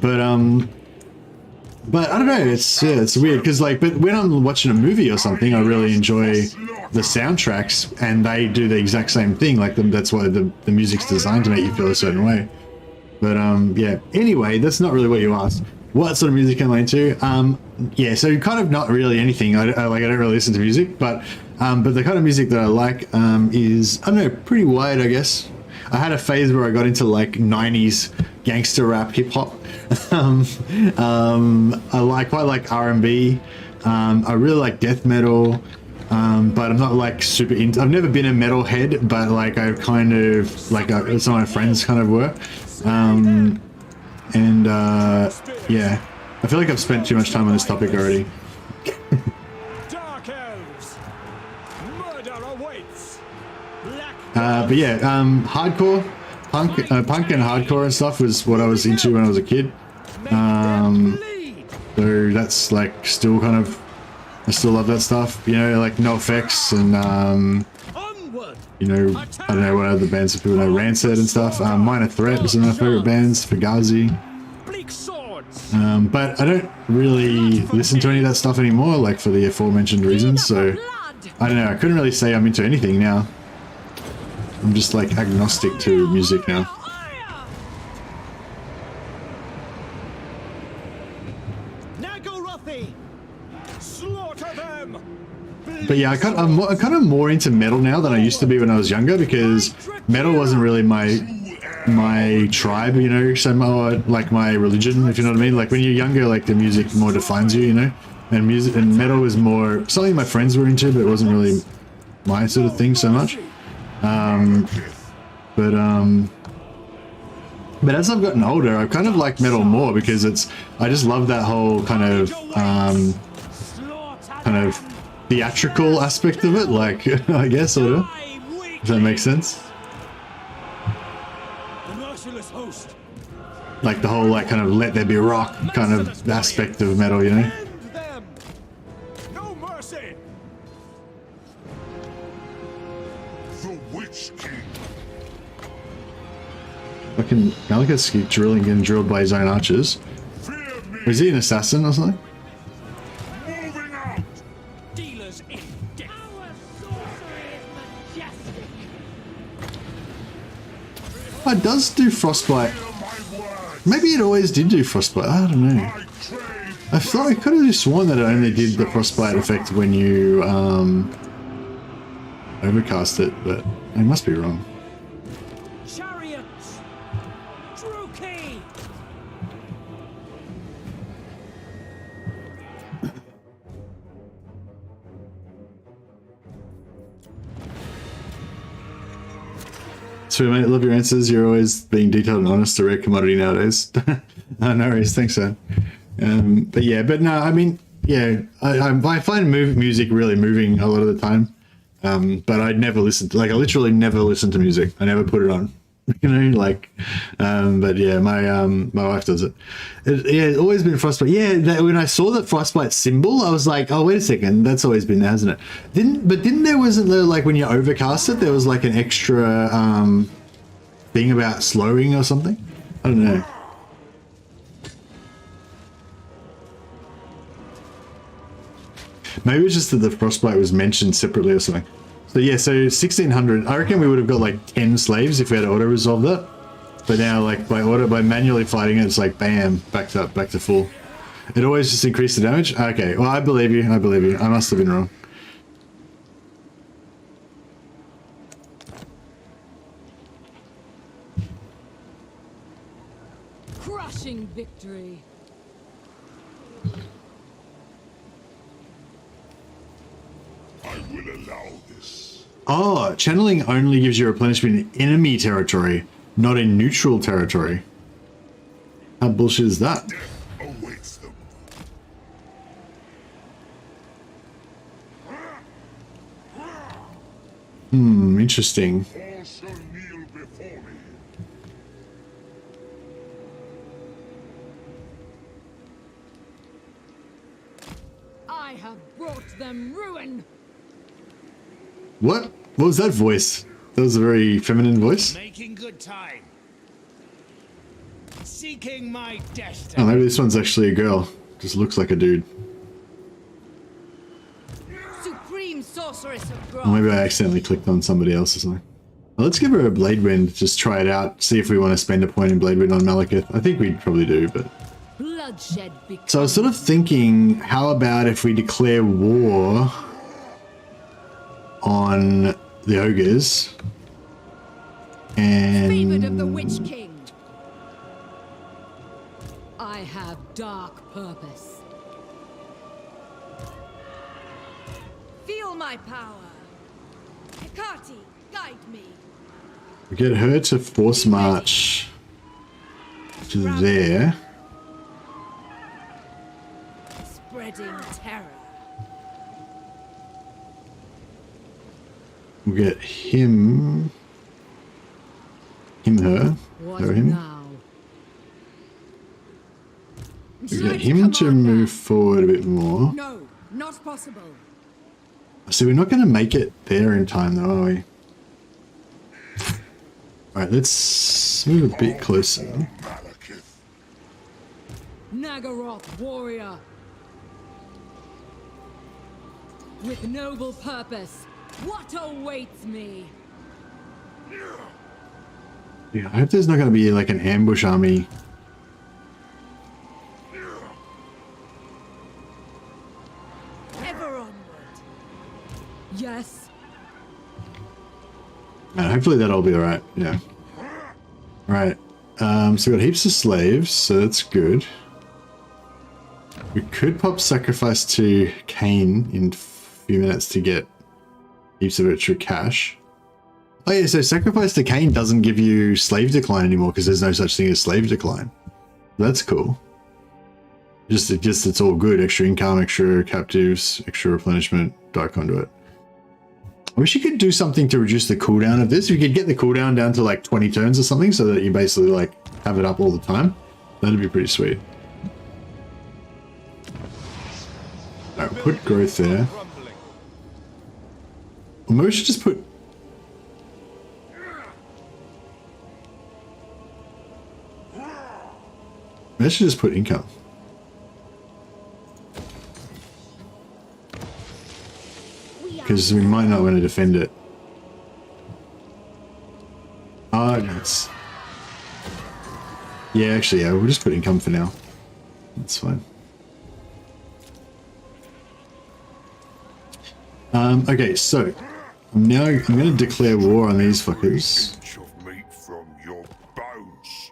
I mean? But I don't know, it's weird because like, but when I'm watching a movie or something, I really enjoy the soundtracks and they do the exact same thing. Like that's why the music's designed to make you feel a certain way. But yeah, anyway, that's not really what you asked. What sort of music am I into? Yeah, so kind of not really anything. I don't really listen to music, but the kind of music that I like is, I don't know, pretty wide, I guess. I had a phase where I got into like 90s gangster rap, hip hop. I quite like R&B. I really like death metal, but I'm not like super into. I've never been a metal head, but like I kind of like some of my friends kind of were. Yeah, I feel like I've spent too much time on this topic already. Dark Elves. Murder awaits. But yeah, hardcore, punk and hardcore and stuff was what I was into when I was a kid. So that's like still kind of, I still love that stuff. You know, like NoFX and you know, I don't know what other bands people know, Rancid and stuff. Minor Threat was one of my favorite bands, Fugazi. But I don't really listen to any of that stuff anymore, like for the aforementioned reasons, so I don't know, I couldn't really say I'm into anything now. I'm just like agnostic to music now. But yeah, I'm kind of more into metal now than I used to be when I was younger, because metal wasn't really my tribe, you know, so more like my religion, if you know what I mean. Like when you're younger, like the music more defines you, you know, and music and metal was more something my friends were into, but it wasn't really my sort of thing so much. But as I've gotten older, I kind of like metal more because I just love that whole kind of theatrical aspect of it, like I guess, sort of, if that makes sense. Like the whole like kind of let there be rock kind of aspect of metal, you know. No mercy. The Witch King. Fucking Malekith's getting drilled by his own archers. Was he an assassin or something? Moving out. Dealers in death. Our sorcery is majestic. Oh, it does do frostbite. Maybe it always did do frostbite. I don't know. I crave I thought I could have sworn that it only did the frostbite effect when you overcast it, but I must be wrong. Chariots! Druki! Sweet mate, love your answers. You're always being detailed and honest, a rare commodity nowadays. No worries, thanks, sir. But yeah, but no, I mean, yeah, I find music really moving a lot of the time. But I'd never listen to, like, I literally never listen to music. I never put it on, you know, like, but yeah, my wife does it. Yeah, it's always been frostbite. Yeah, when I saw the frostbite symbol, I was like, oh, wait a second, that's always been there, hasn't it? Wasn't there, like, when you overcast it, there was like an extra thing about slowing or something? I don't know. Maybe it's just that the frostbite was mentioned separately or something. So yeah, so 1600. I reckon we would have got like 10 slaves if we had auto resolved that. But now, like, by manually fighting it, it's like bam, back to full. It always just increased the damage. Okay, well, I believe you. I must have been wrong. Crushing victory. I will allow this. Oh, channeling only gives you replenishment in enemy territory, not in neutral territory. How bullshit is that? Death awaits them. Interesting. All shall kneel before me. I have brought them ruin. What? What was that voice? That was a very feminine voice. Making good time. Seeking my Oh, destiny. maybe this one's actually a girl. Just looks like a dude. Supreme sorceress of Or Grot. maybe I accidentally clicked on somebody else or something. Well, let's give her a Blade Wind. Just try it out. See if we want to spend a point in Blade Wind on Malekith. I think we probably do, but... Bloodshed becomes So I was sort of thinking, how about if we declare war on the ogres Favored of the and Witch King. I have dark purpose. Feel my power. Hecate, guide me. get her to force march to there. Spreading terror. We'll get him, her, What her, him. now? We'll get him to move forward a bit more. No, not possible. So we're not going to make it there in time though, are we? Alright, let's move a bit closer. Malekith. Nagaroth warrior. With noble purpose. What awaits me? Yeah, I hope there's not going to be like an ambush army. Ever onward. Yes. Hopefully that'll be alright, yeah. Right, so we've got heaps of slaves, so that's good. We could pop sacrifice to Cain in a few minutes to get heaps of extra cash. Oh yeah, so sacrifice to Cain doesn't give you slave decline anymore because there's no such thing as slave decline. That's cool. Just it's all good. Extra income, extra captives, extra replenishment, dark conduit. I wish you could do something to reduce the cooldown of this. You could get the cooldown down to like 20 turns or something so that you basically like have it up all the time. That'd be pretty sweet. Alright, put growth there. Or maybe we should just put... Maybe I should just put income. Because we might not want to defend it. Oh, nice. Yeah, actually, yeah, we'll just put income for now. That's fine. Okay, so I'm going to declare war on these fuckers. Inch of meat from your bones.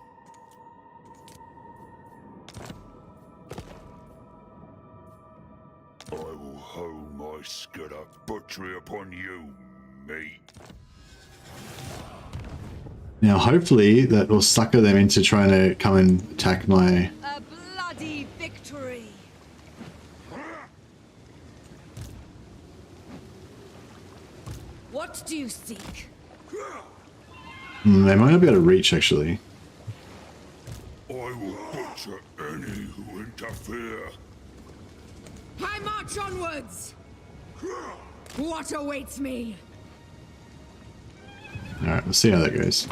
I will hoe my skudder butchery upon you, mate. Now, hopefully, that will sucker them into trying to come and attack my. A bloody victory. What do you seek? They might not be able to reach, actually. I will butcher any who interfere. I march onwards. What awaits me? Alright, we'll see how that goes.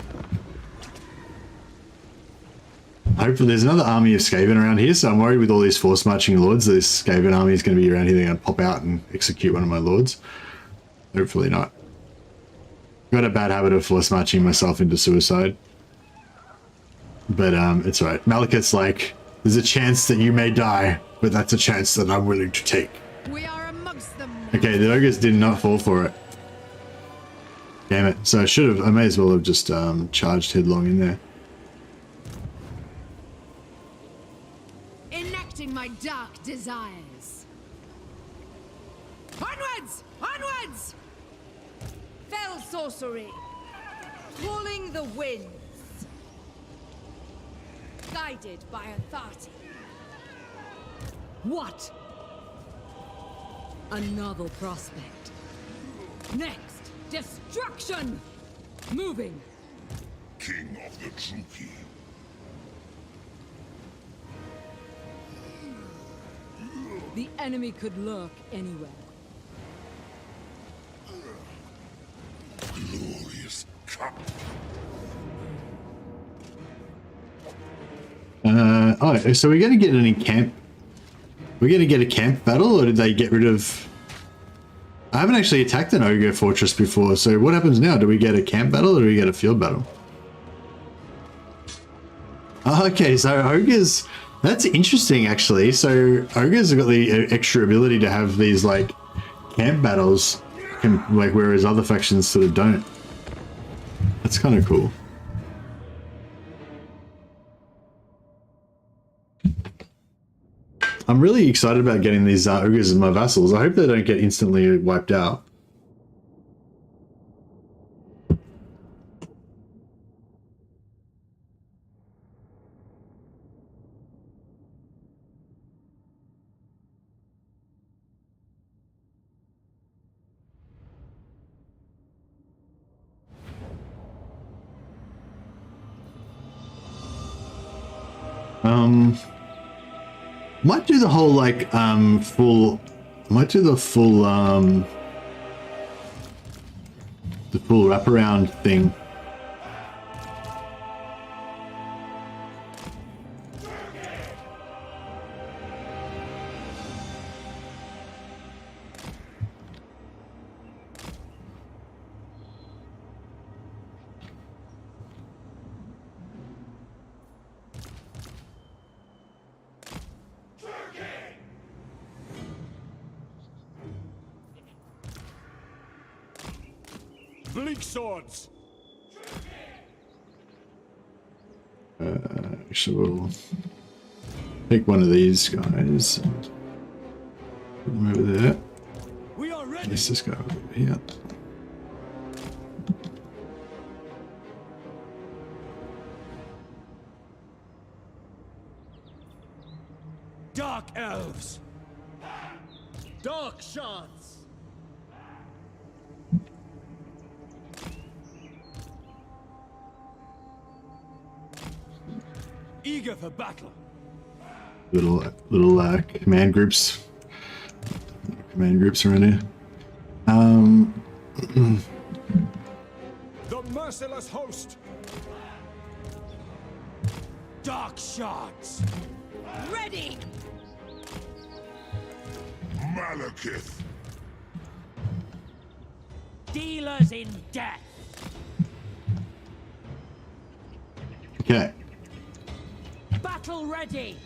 Hopefully, there's another army of Skaven around here, so I'm worried with all these force marching lords, this Skaven army is going to be around here. They're going to pop out and execute one of my lords. Hopefully not. Got a bad habit of force marching myself into suicide. But it's alright. Malekith's like, there's a chance that you may die, but that's a chance that I'm willing to take. We are amongst them. Okay, the ogres did not fall for it. Damn it. So I may as well have just charged headlong in there. Enacting my dark desires. Onwards! Onwards! Fell sorcery. Calling the winds. Guided by authority. What? Another prospect. Next, destruction! Moving. King of the Druki. The enemy could lurk anywhere. Glorious cup. Oh, so we're going to get any camp? We're going to get a camp battle, or did they get rid of... I haven't actually attacked an ogre fortress before, so what happens now? Do we get a camp battle, or do we get a field battle? Oh, okay, so ogres... That's interesting, actually. So ogres have got the extra ability to have these, like, camp battles, like, whereas other factions sort of don't. That's kind of cool. I'm really excited about getting these ogres as my vassals. I hope they don't get instantly wiped out. Might do the whole like full wraparound thing. Bleak swords. Actually, we'll take one of these guys and put them over there. We are ready. Let's just go over here. Dark elves. Dark shards. Eager for battle. Little command groups. Command groups around here. The merciless host. Dark shards. Ready! Malekith. Dealers in death. Okay. Battle ready.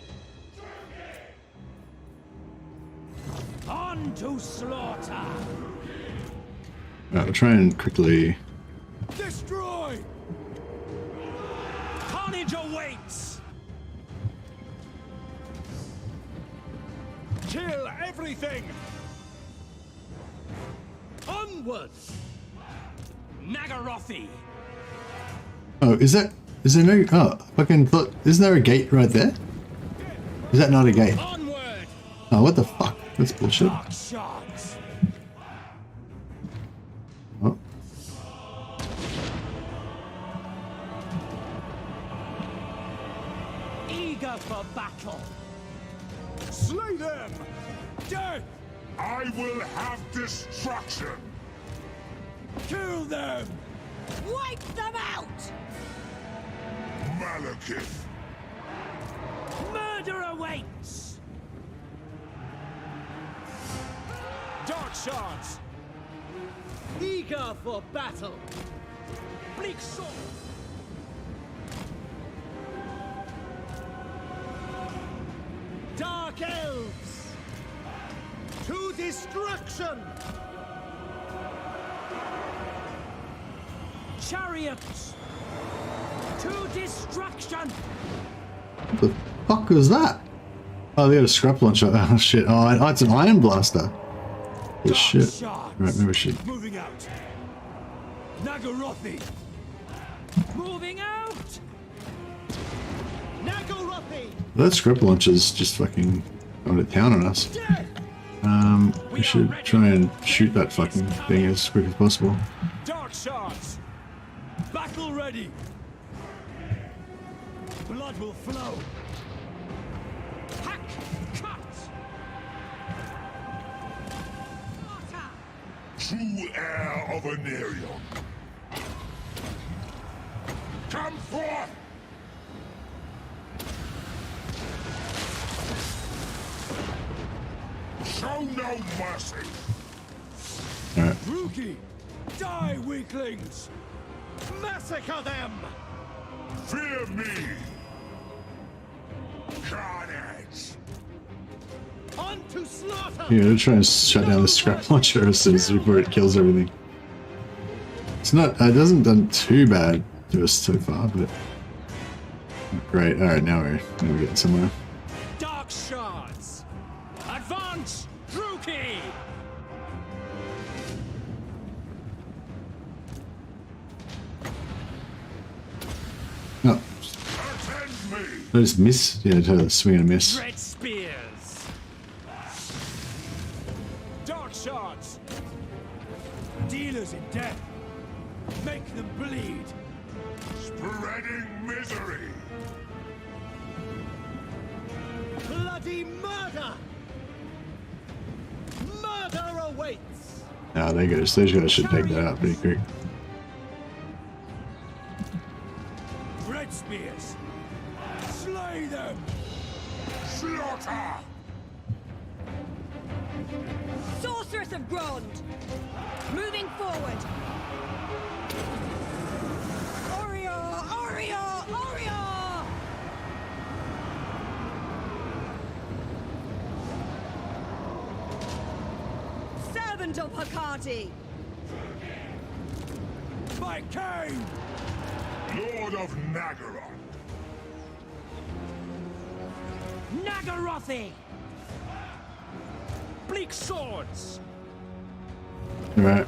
On to slaughter. Right, we'll try and quickly. Destroy! Carnage awaits. Kill everything! Onward. Nagarothi. Oh, is there no? Oh, fucking thought. Isn't there a gate right there? Is that not a gate? Onward. Oh, what the fuck? That's bullshit. Dark shards. Oh. Eager for battle. Slay them! Death! I will have destruction. Kill them! Wipe them out! Malekith. Murder awaits. Dark shards! Eager for battle. Bleak sword. Dark elves! To destruction! Chariots. To destruction. What the fuck was that? Oh, they got a scrap launcher. Oh shit. Oh, it's an iron blaster. Oh shit. Right, maybe we should. Moving out! Nagarothi! Moving out. Nagarothi! That scrap launcher's just fucking going to town on us. We should try and shoot that fucking thing as quick as possible. Dark shards! Battle ready! Blood will flow! Hack. Cut. True heir of Anarion. Come forth! Show no mercy! Alright. Rookie! Die, weaklings! Massacre them! Fear me! Carnage! On to slaughter! Yeah, we'll try and shut down the scrap launcher as soon as before it kills everything. It's not. It hasn't done too bad to us so far, but great. All right, now we're getting somewhere. Dark shards. Advance, Rookie. Oh, Attend me! I just miss. Yeah, totally swing and a miss. Red spears. Dark shards! Dealers in death! Make them bleed! Spreading misery! Bloody murder! Murder awaits! Ah, they go. Those guys should take that out pretty quick. Red spears! Slay them! Slaughter! Sorceress of Grond! Moving forward! Orior! Orior! Orior! Servant of Hecate! My cane! Lord of Nagaroth! Nagarothi. Bleak swords. All right.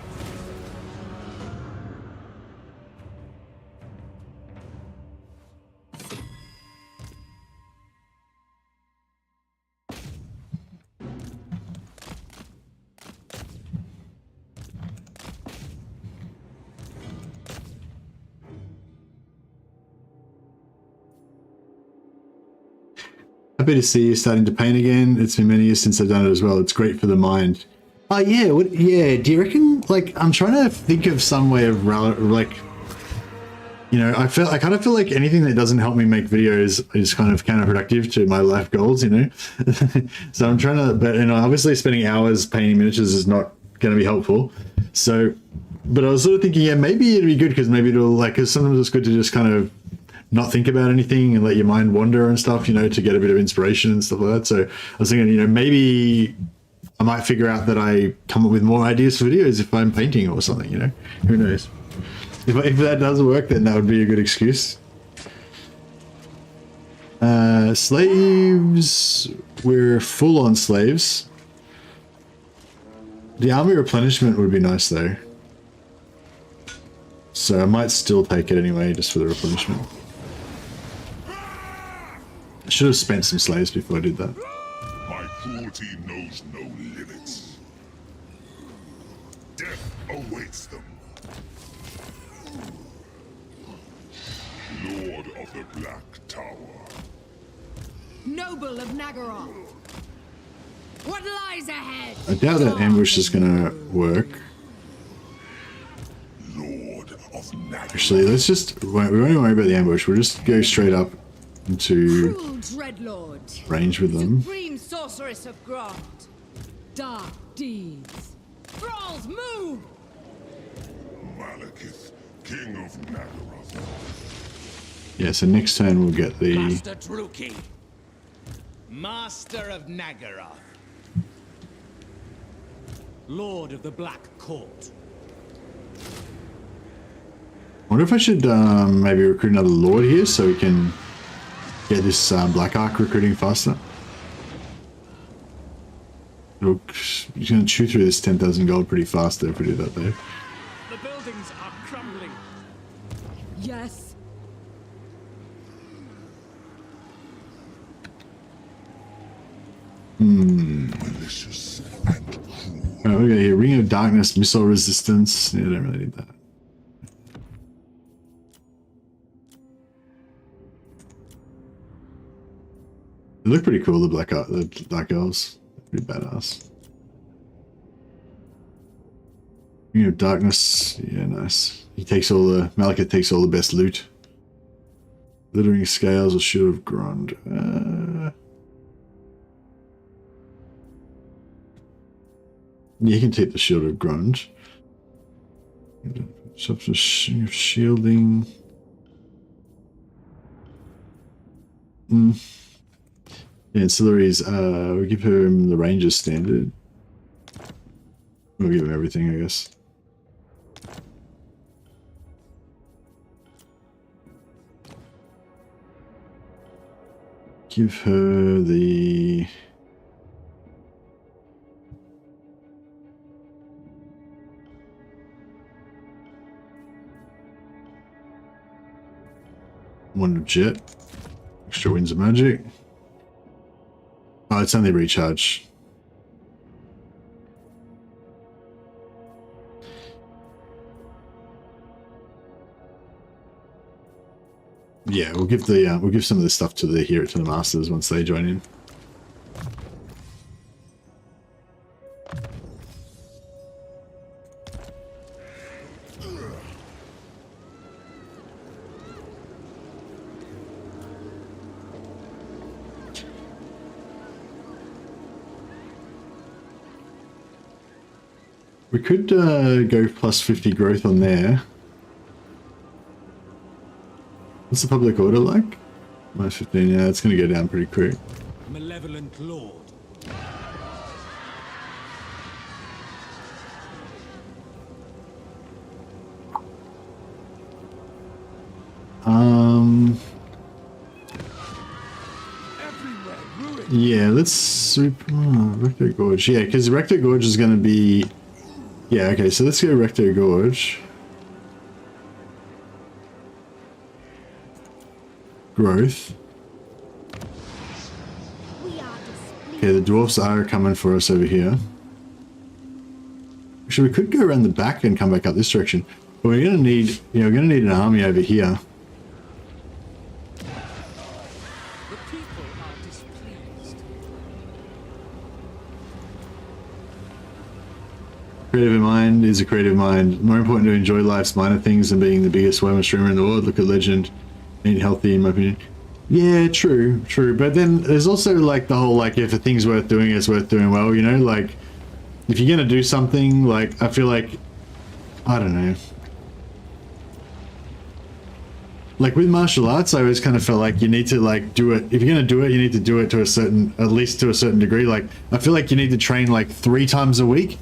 Happy to see you starting to paint again. It's been many years since I've done it as well. It's great for the mind. Oh yeah, what? Yeah, do you reckon? Like, I'm trying to think of some way of like, you know, I kind of feel like anything that doesn't help me make videos is kind of counterproductive to my life goals, you know. So I'm trying to, but you know, obviously spending hours painting miniatures is not going to be helpful. So, but I was sort of thinking, yeah, maybe it'd be good because maybe it'll like, because sometimes it's good to just kind of not think about anything and let your mind wander and stuff, you know, to get a bit of inspiration and stuff like that. So I was thinking, you know, maybe I might figure out that I come up with more ideas for videos if I'm painting or something, you know? Who knows? If that doesn't work, then that would be a good excuse. Slaves, we're full on slaves. The army replenishment would be nice though. So I might still take it anyway, just for the replenishment. I should have spent some slaves before I did that. My cruelty knows no limits. Death awaits them. Lord of the Black Tower. Noble of Nagaroth. What lies ahead? I doubt that ambush is gonna work. Lord of Nagaroth. Actually, let's just, we won't even worry about the ambush. We'll just go straight up into Cruel Dreadlord. range with them. Supreme Sorceress of Grant. Dark deeds. Thralls, move! Malekith, King of Nagaroth. Yeah, so next turn we'll get the... Master Druki, Master of Nagaroth, Lord of the Black Court. I wonder if I should maybe recruit another lord here so we can get this Black Ark recruiting faster. He's going to chew through this 10,000 gold pretty fast though if we do that though. The buildings are crumbling. Yes. Malicious and cruel. Oh, we got here Ring of Darkness, missile resistance. Yeah, I don't really need that. They look pretty cool, the Black Elves. Pretty badass. Ring of Darkness, yeah, nice. He takes all the, Malekith takes all the best loot. Glittering Scales or Shield of Grund. Yeah, you can take the Shield of Grund. Shielding. Yeah, ancillaries, we give him the Ranger's standard. We'll give him everything, I guess. Give her the... One of Jet. Extra Winds of Magic. Oh, it's only recharge. Yeah, we'll give the we'll give some of this stuff to the masters once they join in. We could go plus 50 growth on there. What's the public order like? Minus 15, yeah, it's going to go down pretty quick. Malevolent Lord. Yeah, let's super Recto Gorge. Yeah, because Recto Gorge is going to be... Yeah, okay, so let's go Recto Gorge. Growth. Okay, the dwarfs are coming for us over here. Actually, we could go around the back and come back up this direction. But we're going to need, we're going to need an army over here. The people are displeased. Creative mind is a creative mind. More important to enjoy life's minor things than being the biggest Warhammer streamer in the world. Look at Legend. Ain't healthy in my opinion. Yeah, true. But then there's also like the whole like if a thing's worth doing, it's worth doing well, you know? Like if you're gonna do something, like I feel like I don't know. like with martial arts, I always kind of felt like you need to like do it. If you're going to do it, you need to do it to a certain, at least to a certain degree. Like I feel like you need to train like 3 times a week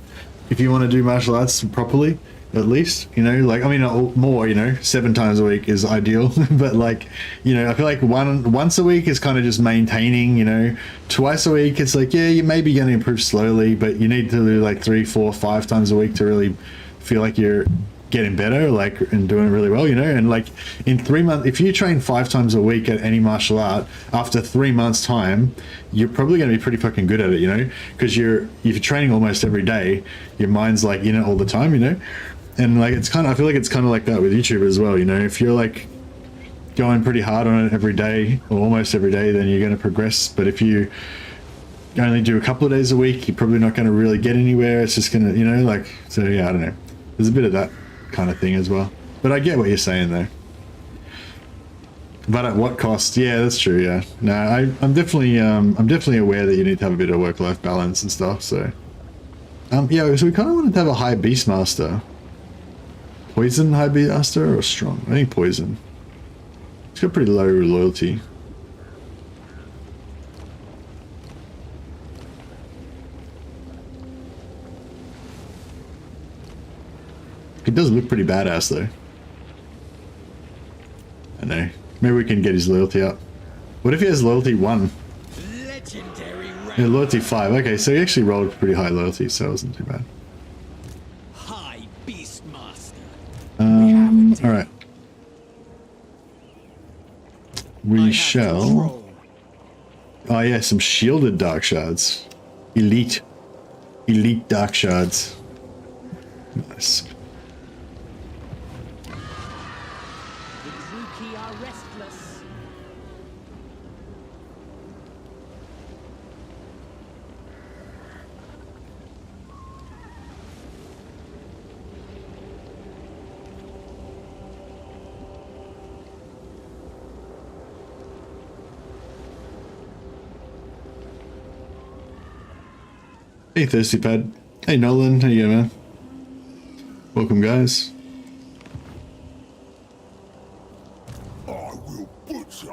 if you want to do martial arts properly, at least, you know, like, I mean, more, you know, 7 times a week is ideal, but like, you know, I feel like once a week is kind of just maintaining, you know, twice a week, it's like, yeah, you may be going to improve slowly, but you need to do like 3, 4, 5 times a week to really feel like you're getting better, like, and doing really well, you know. And like in 3 months, if you train 5 times a week at any martial art, after 3 months time, you're probably going to be pretty fucking good at it, you know, because if you're training almost every day, your mind's like in it all the time, you know. And like it's kind of, I feel like it's kind of like that with YouTube as well, you know. If you're like going pretty hard on it every day or almost every day, then you're going to progress. But if you only do a couple of days a week, you're probably not going to really get anywhere. It's just going to, you know, like, so yeah, I don't know. There's a bit of that kind of thing as well. But I get what you're saying though. But at what cost? Yeah, that's true. Yeah, no, I'm definitely aware that you need to have a bit of work-life balance and stuff. So yeah, so we kind of wanted to have a high beastmaster. Poison high beastmaster or strong? I think poison. It's got pretty low loyalty. He does look pretty badass though. I know. Maybe we can get his loyalty up. What if he has loyalty 1? Legendary Yeah, loyalty 5. Okay, so he actually rolled pretty high loyalty, so it wasn't too bad. High Beastmaster. Alright. We shall... Oh yeah, some shielded dark shards. Elite dark shards. Nice. The Druki are restless. Hey Thirsty Pad. Hey Nolan, how you going, man? Welcome guys. I will butcher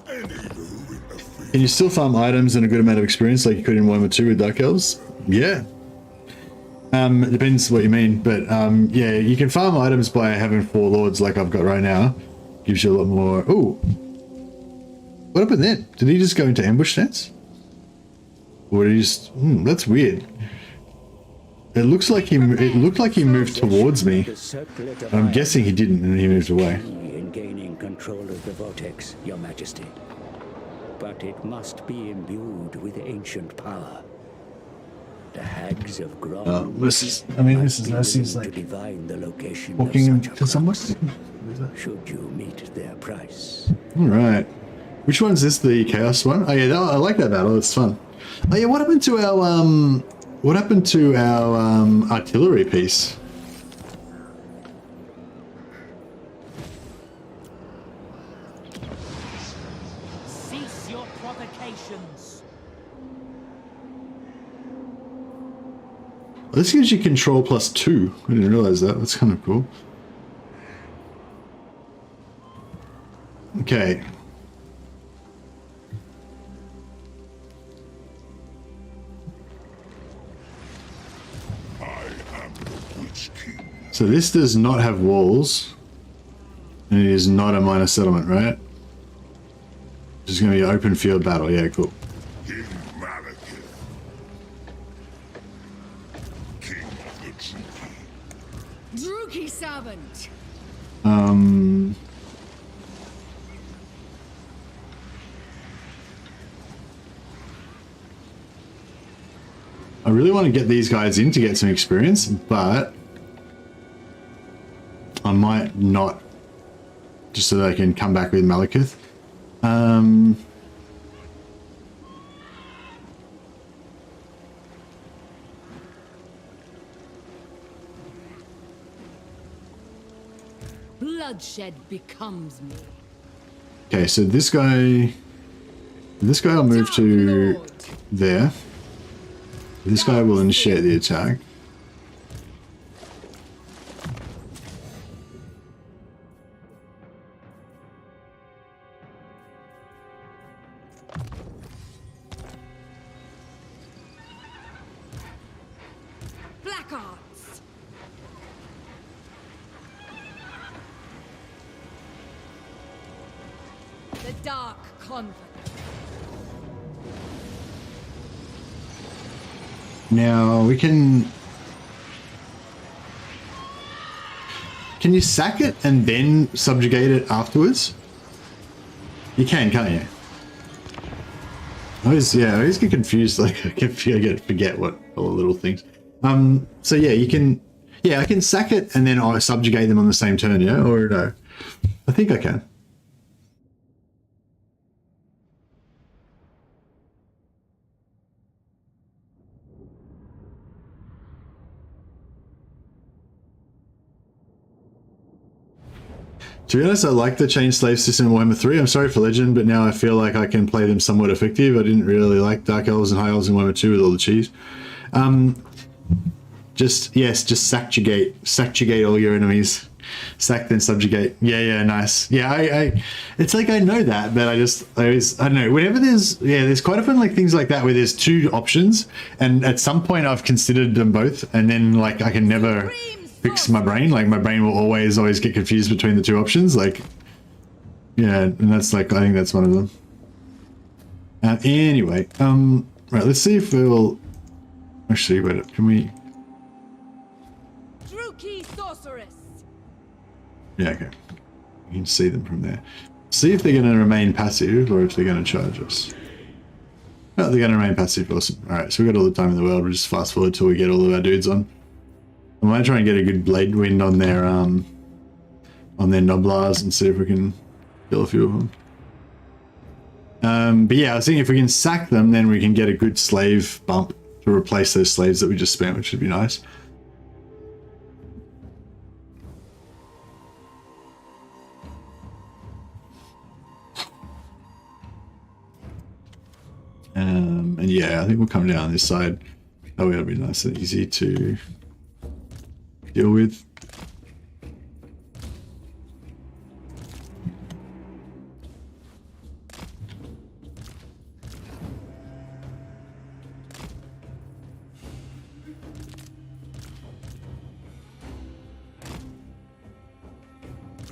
any who interfere. Can you still farm items and a good amount of experience like you could in Warhammer 2 with Dark Elves? Yeah. It depends what you mean, but yeah, you can farm items by having 4 lords like I've got right now. Gives you a lot more. Ooh. What happened then? Did he just go into ambush stance? Or did he just... that's weird. It looks like it looked like he moved towards me. I'm guessing he didn't and he moved away. In gaining control of the vortex, Your Majesty. But it must be imbued with ancient power. The hags of Grom. This is Nurse's like to divine the location walking of such a to somewhere. should you meet their price. Alright. Which one's this, the Chaos one? Oh yeah, I like that battle, it's fun. Oh yeah, what happened to our artillery piece? Cease your provocations. This gives you control +2. I didn't realize that. That's kind of cool. Okay. So this does not have walls, and it is not a minor settlement, right? This is going to be an open field battle. Yeah, cool. King Malekith. King of the Druki. Druki servant. I really want to get these guys in to get some experience, but I might not, just so they can come back with Malekith. Bloodshed becomes me. Okay, so this guy I'll move to there. This guy will initiate the attack. black arts. The Dark Convent. Now we can... Can you sack it and then subjugate it afterwards? You can, can't you? I always get confused. Like I forget what all the little things. So yeah, you can. Yeah, I can sack it and then I subjugate them on the same turn. Yeah, or no? I think I can. To be honest, I like the chain slave system in Warhammer 3. I'm sorry for Legend, but now I feel like I can play them somewhat effective. I didn't really like Dark Elves and High Elves in Warhammer 2 with all the cheese. Just subjugate all your enemies. Sack then subjugate. Yeah, nice. Yeah, I it's like I know that, but I don't know. Whenever there's quite often like things like that where there's two options, and at some point I've considered them both, and then like I can never fix my brain. Like my brain will always get confused between the two options. Like, yeah, and that's like, I think that's one of them. Anyway, right, let's see if we'll actually, wait, can we? Yeah, okay. You can see them from there. See if they're going to remain passive or if they're going to charge us. Oh, they're going to remain passive. Awesome. All right, so we've got all the time in the world. We'll just fast forward till we get all of our dudes on. I might try and get a good blade wind on their Noblars and see if we can kill a few of them. But yeah, I was thinking if we can sack them, then we can get a good slave bump to replace those slaves that we just spent, which would be nice. And yeah, I think we'll come down this side. That way it'll be nice and easy to deal with.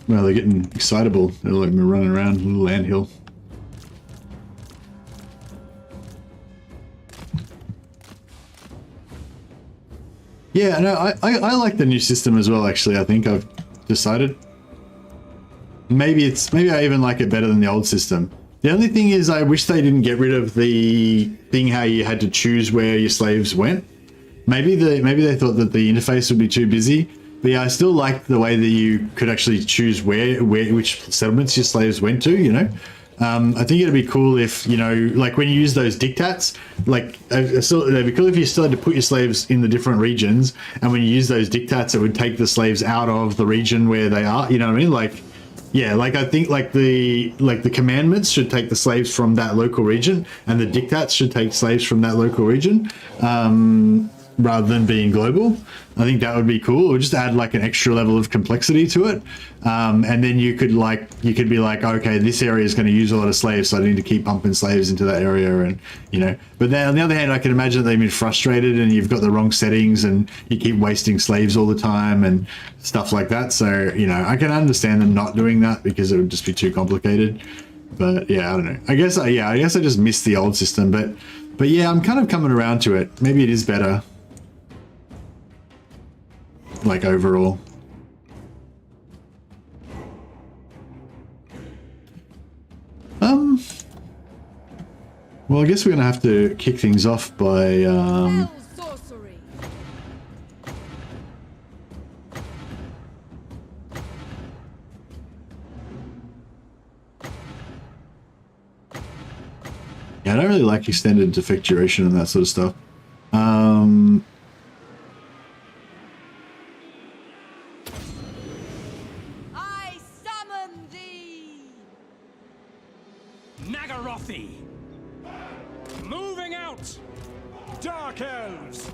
Well, they're getting excitable. They're like running around a little anthill. Yeah, no, I like the new system as well, actually. I think I've decided. Maybe I even like it better than the old system. The only thing is I wish they didn't get rid of the thing how you had to choose where your slaves went. Maybe they thought that the interface would be too busy. But yeah, I still like the way that you could actually choose which settlements your slaves went to, you know? I think it'd be cool if, you know, like when you use those dictats, like it'd be cool if you started to put your slaves in the different regions, and when you use those dictats, it would take the slaves out of the region where they are. You know what I mean? Like, yeah, like I think like the commandments should take the slaves from that local region, and the dictats should take slaves from that local region, rather than being global. I think that would be cool. Or just add like an extra level of complexity to it. And then you could be like, okay, this area is going to use a lot of slaves, so I need to keep pumping slaves into that area, and you know. But then on the other hand, I can imagine they've been frustrated and you've got the wrong settings and you keep wasting slaves all the time and stuff like that. So, you know, I can understand them not doing that because it would just be too complicated. But yeah, I don't know. I guess I just missed the old system, but yeah, I'm kind of coming around to it. Maybe it is better. Like overall. Well, I guess we're gonna have to kick things off by yeah, I don't really like extended effect duration and that sort of stuff. Moving out! Dark Elves!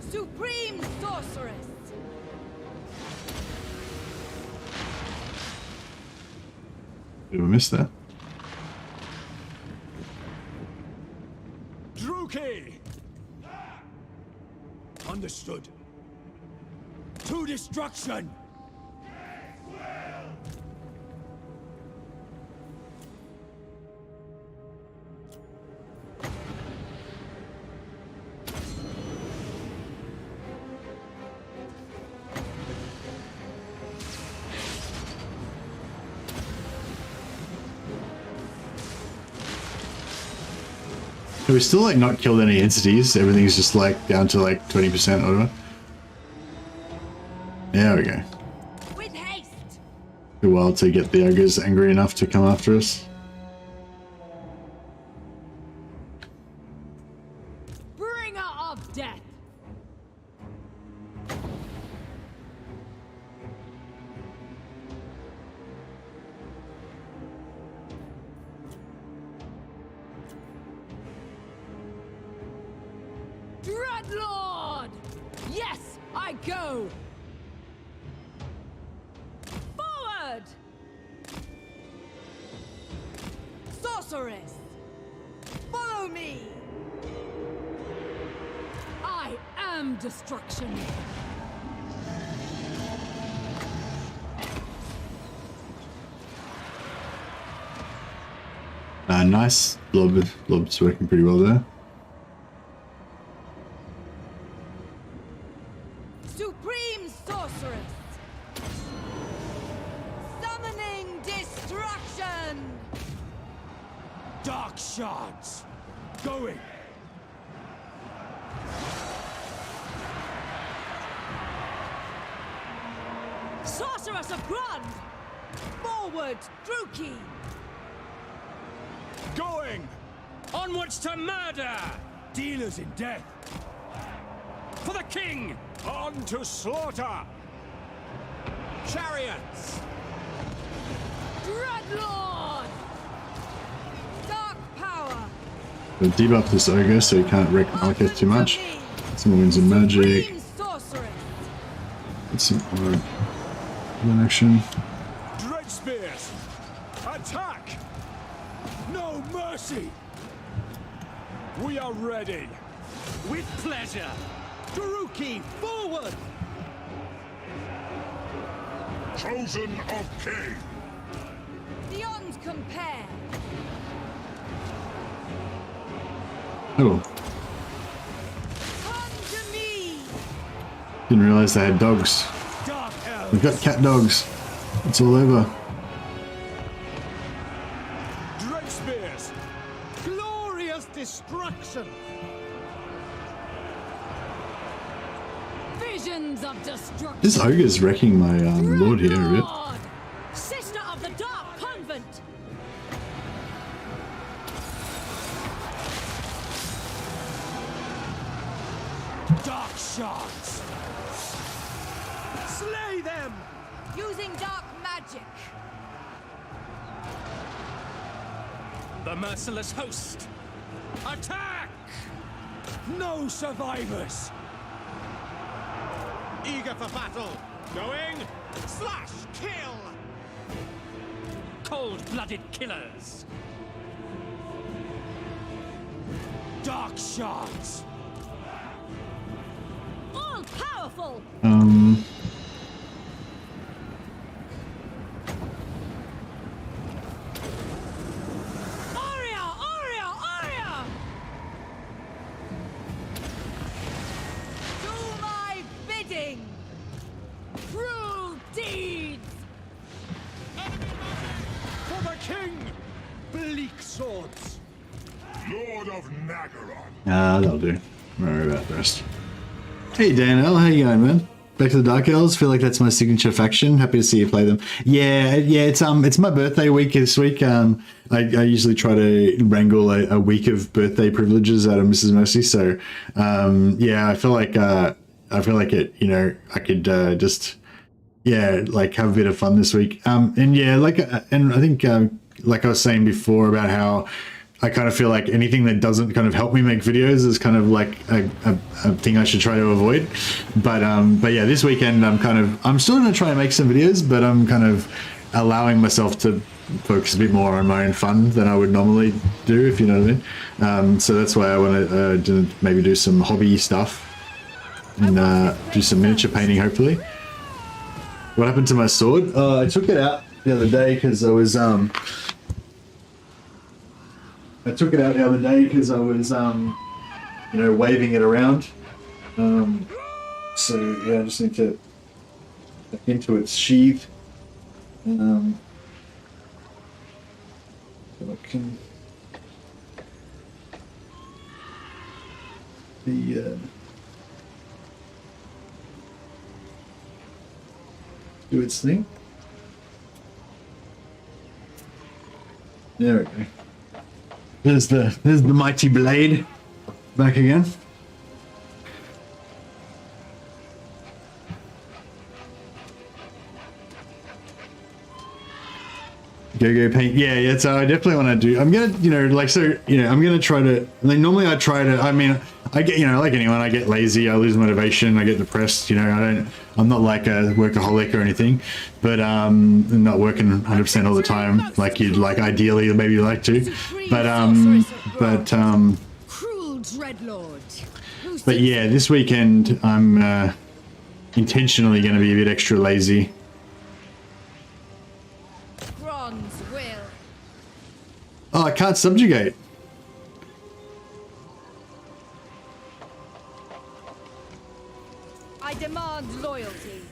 Supreme Sorceress! Did we miss that? Druki! Understood. To destruction! So we still like not killed any entities. Everything's just like down to like 20% or whatever. There we go. With haste. Took a while to get the ogres angry enough to come after us. Bringer of death. Dreadlord! Yes, I go! Forward! Sorceress! Follow me! I am destruction! Nice. Blob's working pretty well there. Supreme Sorceress! Summoning destruction! Dark shards! Going! Sorceress of Grund! Forward, Druki! Going! Onwards to murder! Dealers in death! For the king! On to slaughter! Chariots! Dreadlord! Dark power! We'll debuff this ogre so he can't wreck Malekith too much. Some winds of magic. Supreme Sorceress! Get some action. Dread spears! Attack! No mercy! We are ready! With pleasure! Druki, forward! Chosen of King! Beyond compare! Oh, Come to me! didn't realize they had dogs. Dark Elves! We've got cat dogs. It's all over. Dread spears! Glorious destruction! Visions of destruction! This ogre's wrecking my lord here a bit. Lord! Sister of the Dark Convent! Dark shards! Slay them! Using dark magic! The merciless host! Attack! No survivors! Eager for battle. Going. Slash. Kill. Cold-blooded killers! Dark shards! All powerful! Aria! Aria! Aria! Do my bidding! Cruel deeds! For the king! Bleak swords! Lord of Nagaron! That'll do. Don't worry about the rest. Hey Dan how you going, man? Back to the Dark Elves. Feel like that's my signature faction. Happy to see you play them. Yeah. It's my birthday week this week. I usually try to wrangle a week of birthday privileges out of Mrs. Mercy. So, yeah, I feel like it. You know, I could just like have a bit of fun this week. And yeah, and I think like I was saying before about how I kind of feel like anything that doesn't kind of help me make videos is kind of like a thing I should try to avoid. But yeah, this weekend I'm still going to try and make some videos, but I'm kind of allowing myself to focus a bit more on my own fun than I would normally do, if you know what I mean. So that's why I want to maybe do some hobby stuff. and do some miniature painting, hopefully. What happened to my sword? I took it out the other day because I was you know, waving it around. So yeah, I just need to back into its sheath. So I can do its thing. There we go. There's the mighty blade back again. Go paint. Yeah, so I definitely want to do, I'm gonna, you know, like, so, you know, I'm gonna try to, like, normally I try to, I mean, I get, you know, like anyone, I get lazy, I lose motivation, I get depressed, you know, I'm not like a workaholic or anything, but I'm not working 100% all the time like you'd like, ideally, maybe you like to, but yeah, this weekend I'm intentionally going to be a bit extra lazy. Oh, I can't subjugate. I demand loyalty.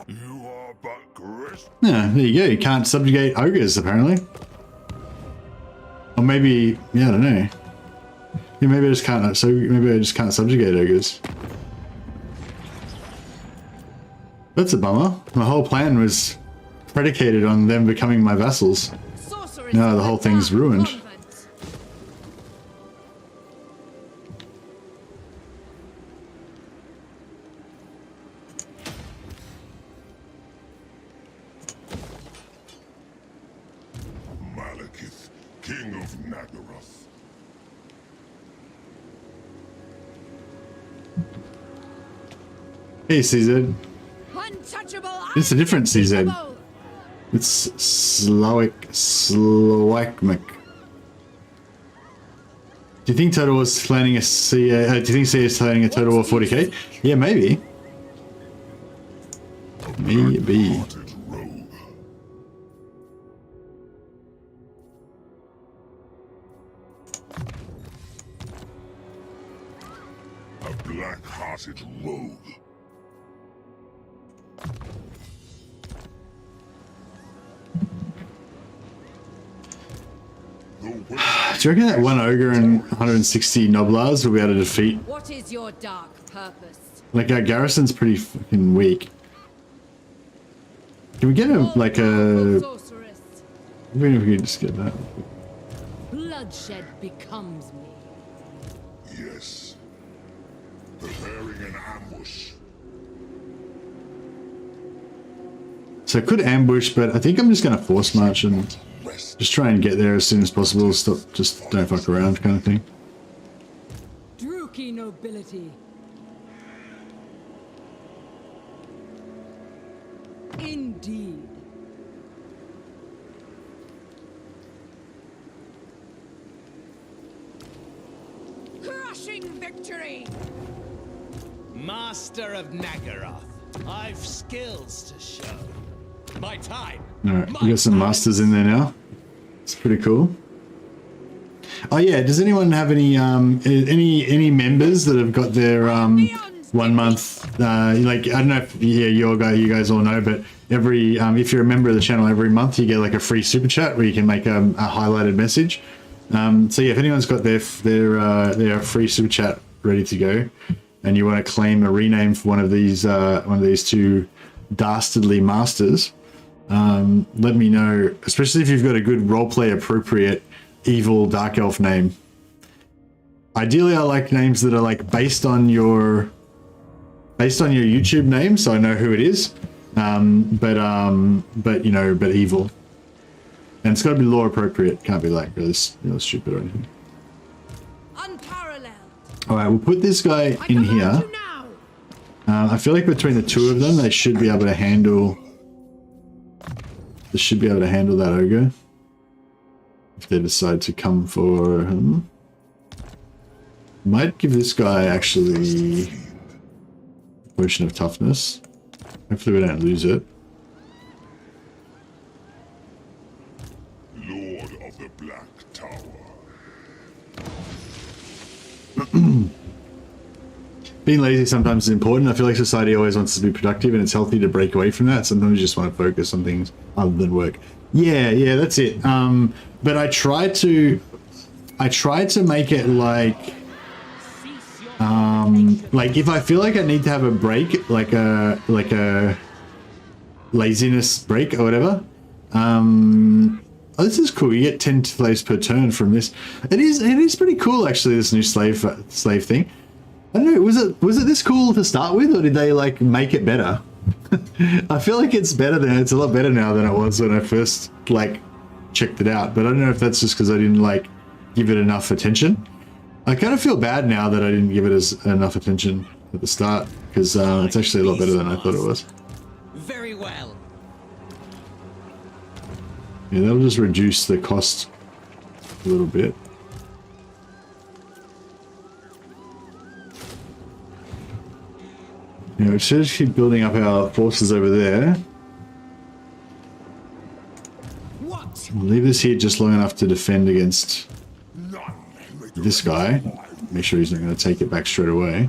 You are but grist. Yeah, there you go. You can't subjugate ogres, apparently. Or maybe, yeah, I don't know. Yeah, maybe I just can't. So maybe I just can't subjugate ogres. That's a bummer. My whole plan was predicated on them becoming my vassals. Now the whole thing's ruined. Malekith, King of Nagaroth. Hey, CZ. It's a different CZ. It's Slowakmic. Do you think Total was planning a CA? Do you think CA is planning a total of 40k? Yeah, maybe. Maybe. A black-hearted rogue. Do you reckon that one ogre and 160 noblars will be able to defeat? What is your dark purpose? Like, our garrison's pretty fucking weak. Can we get a, like a... Even if we could just get that. Bloodshed becomes me. Yes. Preparing an ambush. So I could ambush, but I think I'm just going to force march and just try and get there as soon as possible. Stop, just don't fuck around kind of thing. Druki nobility. Indeed. Crushing victory! Master of Nagaroth, I've skills to show. My time. Alright, we got some masters in there now. It's pretty cool. Oh yeah, does anyone have any members that have got their 1 month like, I don't know if you guys all know, but every if you're a member of the channel, every month you get like a free super chat where you can make a highlighted message. So yeah, if anyone's got their free super chat ready to go and you want to claim a rename for one of these two dastardly masters, let me know, especially if you've got a good roleplay appropriate evil dark elf name. Ideally I like names that are like based on your YouTube name, so I know who it is, but you know, but evil, and it's got to be lore appropriate. Can't be like really stupid or anything. Unparalleled. All right, we'll put this guy in here. I feel like between the two of them, they should be able to handle This should be able to handle that ogre. If they decide to come for him. Might give this guy actually a potion of toughness. Hopefully we don't lose it. Lord of the Black Tower. Being lazy sometimes is important. I feel like society always wants to be productive, and it's healthy to break away from that. Sometimes you just want to focus on things other than work. Yeah, that's it. But I tried to make it like if I feel like I need to have a break, like a laziness break or whatever. Oh, this is cool. You get 10 slaves per turn from this. It is pretty cool actually. This new slave thing. I don't know. Was it this cool to start with, or did they like make it better? I feel like it's better than it's a lot better now than it was when I first like checked it out. But I don't know if that's just because I didn't like give it enough attention. I kind of feel bad now that I didn't give it enough attention at the start, because it's actually a lot better than I thought it was. Very well. Yeah, that'll just reduce the cost a little bit. Yeah, we should just keep building up our forces over there. What? Leave this here just long enough to defend against this guy. Make sure he's not going to take it back straight away.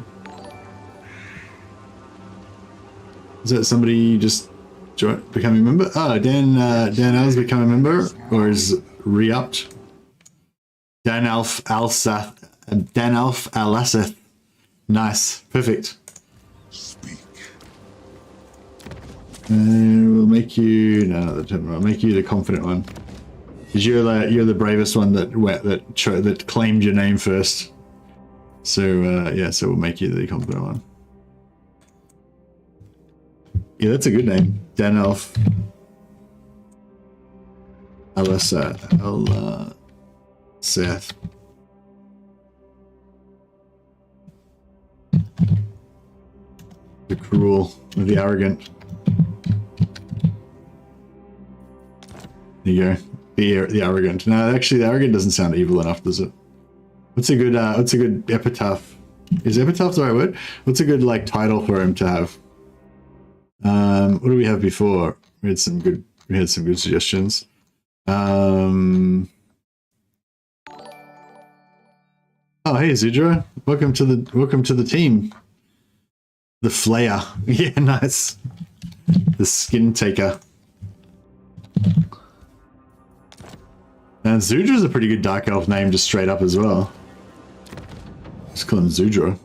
Is that somebody just becoming a member? Oh, Dan L's become a member, or is re-upped? Dan Alf Alaseth. Nice, perfect. We'll make you I'll make you the confident one, because you're the bravest one that claimed your name first. So yeah, so we'll make you the confident one. Yeah, that's a good name, Dan Elf. Seth. The cruel, the arrogant. There you go. The arrogant. No, actually, the arrogant doesn't sound evil enough, does it? What's a good epitaph? Is epitaph the right word? What's a good like title for him to have? What do we have before? We had some good suggestions. Oh, hey Zudra, welcome to the team. The Flayer. Yeah, nice. The Skin Taker. And Zudra's a pretty good Dark Elf name, just straight up as well. Just call him Zudra.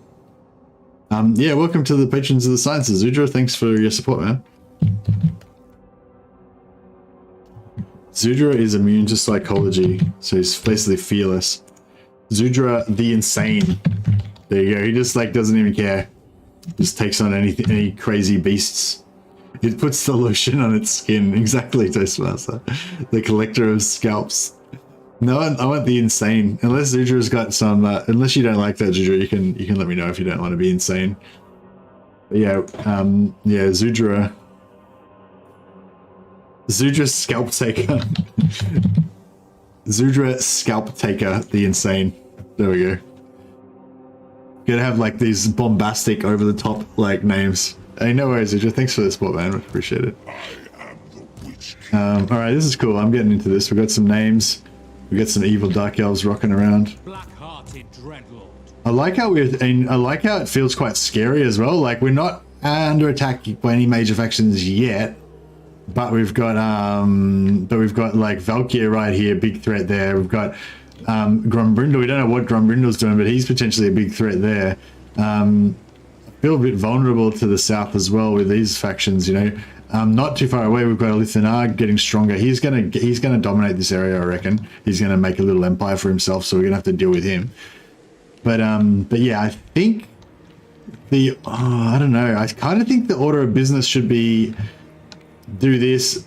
Yeah, welcome to the Patrons of the Sciences, Zudra. Thanks for your support, man. Zudra is immune to psychology, so he's basically fearless. Zudra the Insane. There you go. He just like doesn't even care. Just takes on any crazy beasts. It puts the lotion on its skin. Exactly, Toastmaster. The collector of scalps. No, I want the Insane. Unless Zudra's got some. Unless you don't like that, Zudra, you can let me know if you don't want to be insane. But yeah, yeah, Zudra Scalp Taker. Zudra Scalp Taker, the Insane. There we go. Gotta have like these bombastic, over the top like names. Hey, no worries, Zudra. Thanks for the support, man. Appreciate it. All right, this is cool. I'm getting into this. We got some names. We got some evil dark elves rocking around. Black-hearted dreadlord. I like how it feels quite scary as well. Like we're not under attack by any major factions yet, but we've got like Valkyr right here, big threat there. We've got Grombrindle. We don't know what Grombrindle's doing, but he's potentially a big threat there. I feel a bit vulnerable to the south as well with these factions, you know. Not too far away, we've got Lithanar getting stronger. He's gonna dominate this area, I reckon. He's gonna make a little empire for himself, so we're gonna have to deal with him. But yeah, I think I don't know. I kind of think the order of business should be do this,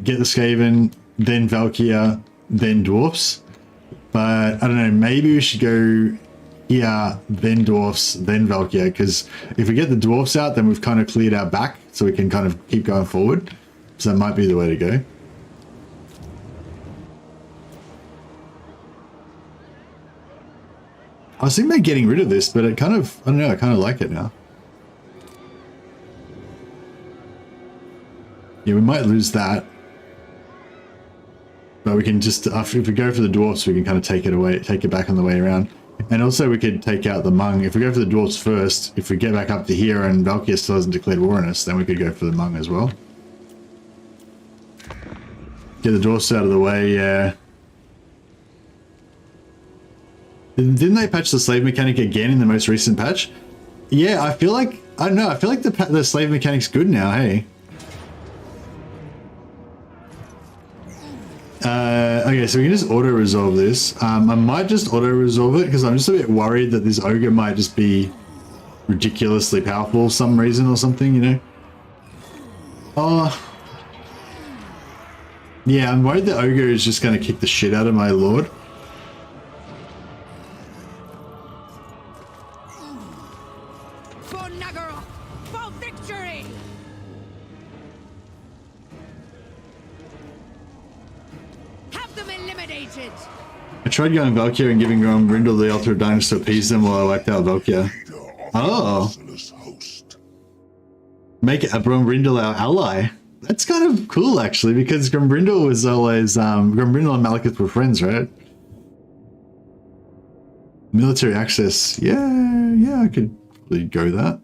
get the Skaven, then Valkyr, then Dwarfs. But I don't know. Maybe we should go here, then Dwarfs, then Valkyr, because if we get the Dwarfs out, then we've kind of cleared our back, so we can kind of keep going forward. So that might be the way to go. I was thinking about getting rid of this, but it kind of, I don't know, I kind of like it now. Yeah, we might lose that. But we can just, if we go for the dwarfs, we can kind of take it back on the way around. And also we could take out the Hmong. If we go for the dwarfs first, if we get back up to here and Valkyr still hasn't declared war on us, then we could go for the Hmong as well. Get the dwarfs out of the way, yeah. Didn't they patch the slave mechanic again in the most recent patch? Yeah, I feel like, I don't know, I feel like the slave mechanic's good now, hey? Okay, so we can just auto-resolve this. I might just auto-resolve it because I'm just a bit worried that this ogre might just be ridiculously powerful for some reason or something, you know? Oh. Yeah, I'm worried the ogre is just going to kick the shit out of my lord. For Nagara, for victory! Have them eliminated! I tried going Valkyr and giving Grindel the Altar of Darkness to appease them while I wiped out Valkyr. Oh. Make Grindel our ally. That's kind of cool, actually, because Grindel was always, Grindel and Malekith were friends, right? Military access. Yeah, I could probably go that.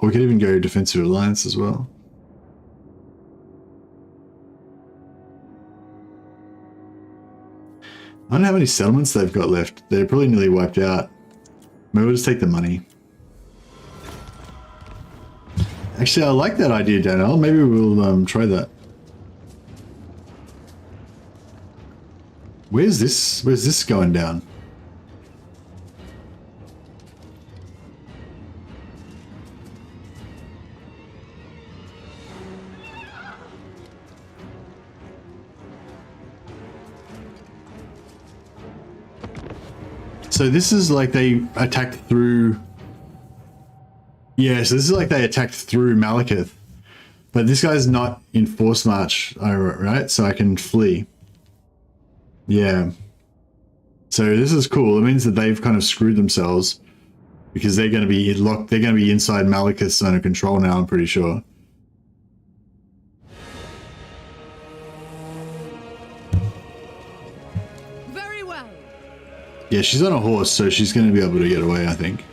Or we could even go Defensive Alliance as well. I don't know how many settlements they've got left. They're probably nearly wiped out. Maybe we'll just take the money. Actually, I like that idea, Daniel. Maybe we'll try that. Where's this going down? So this is like they attacked through... Yeah, so this is like they attacked through Malekith. But this guy's not in force march, right? So I can flee. Yeah. So this is cool. It means that they've kind of screwed themselves. Because they're going to be locked. They're going to be inside Malekith's zone of control now, I'm pretty sure. Very well. Yeah, she's on a horse, so she's going to be able to get away, I think.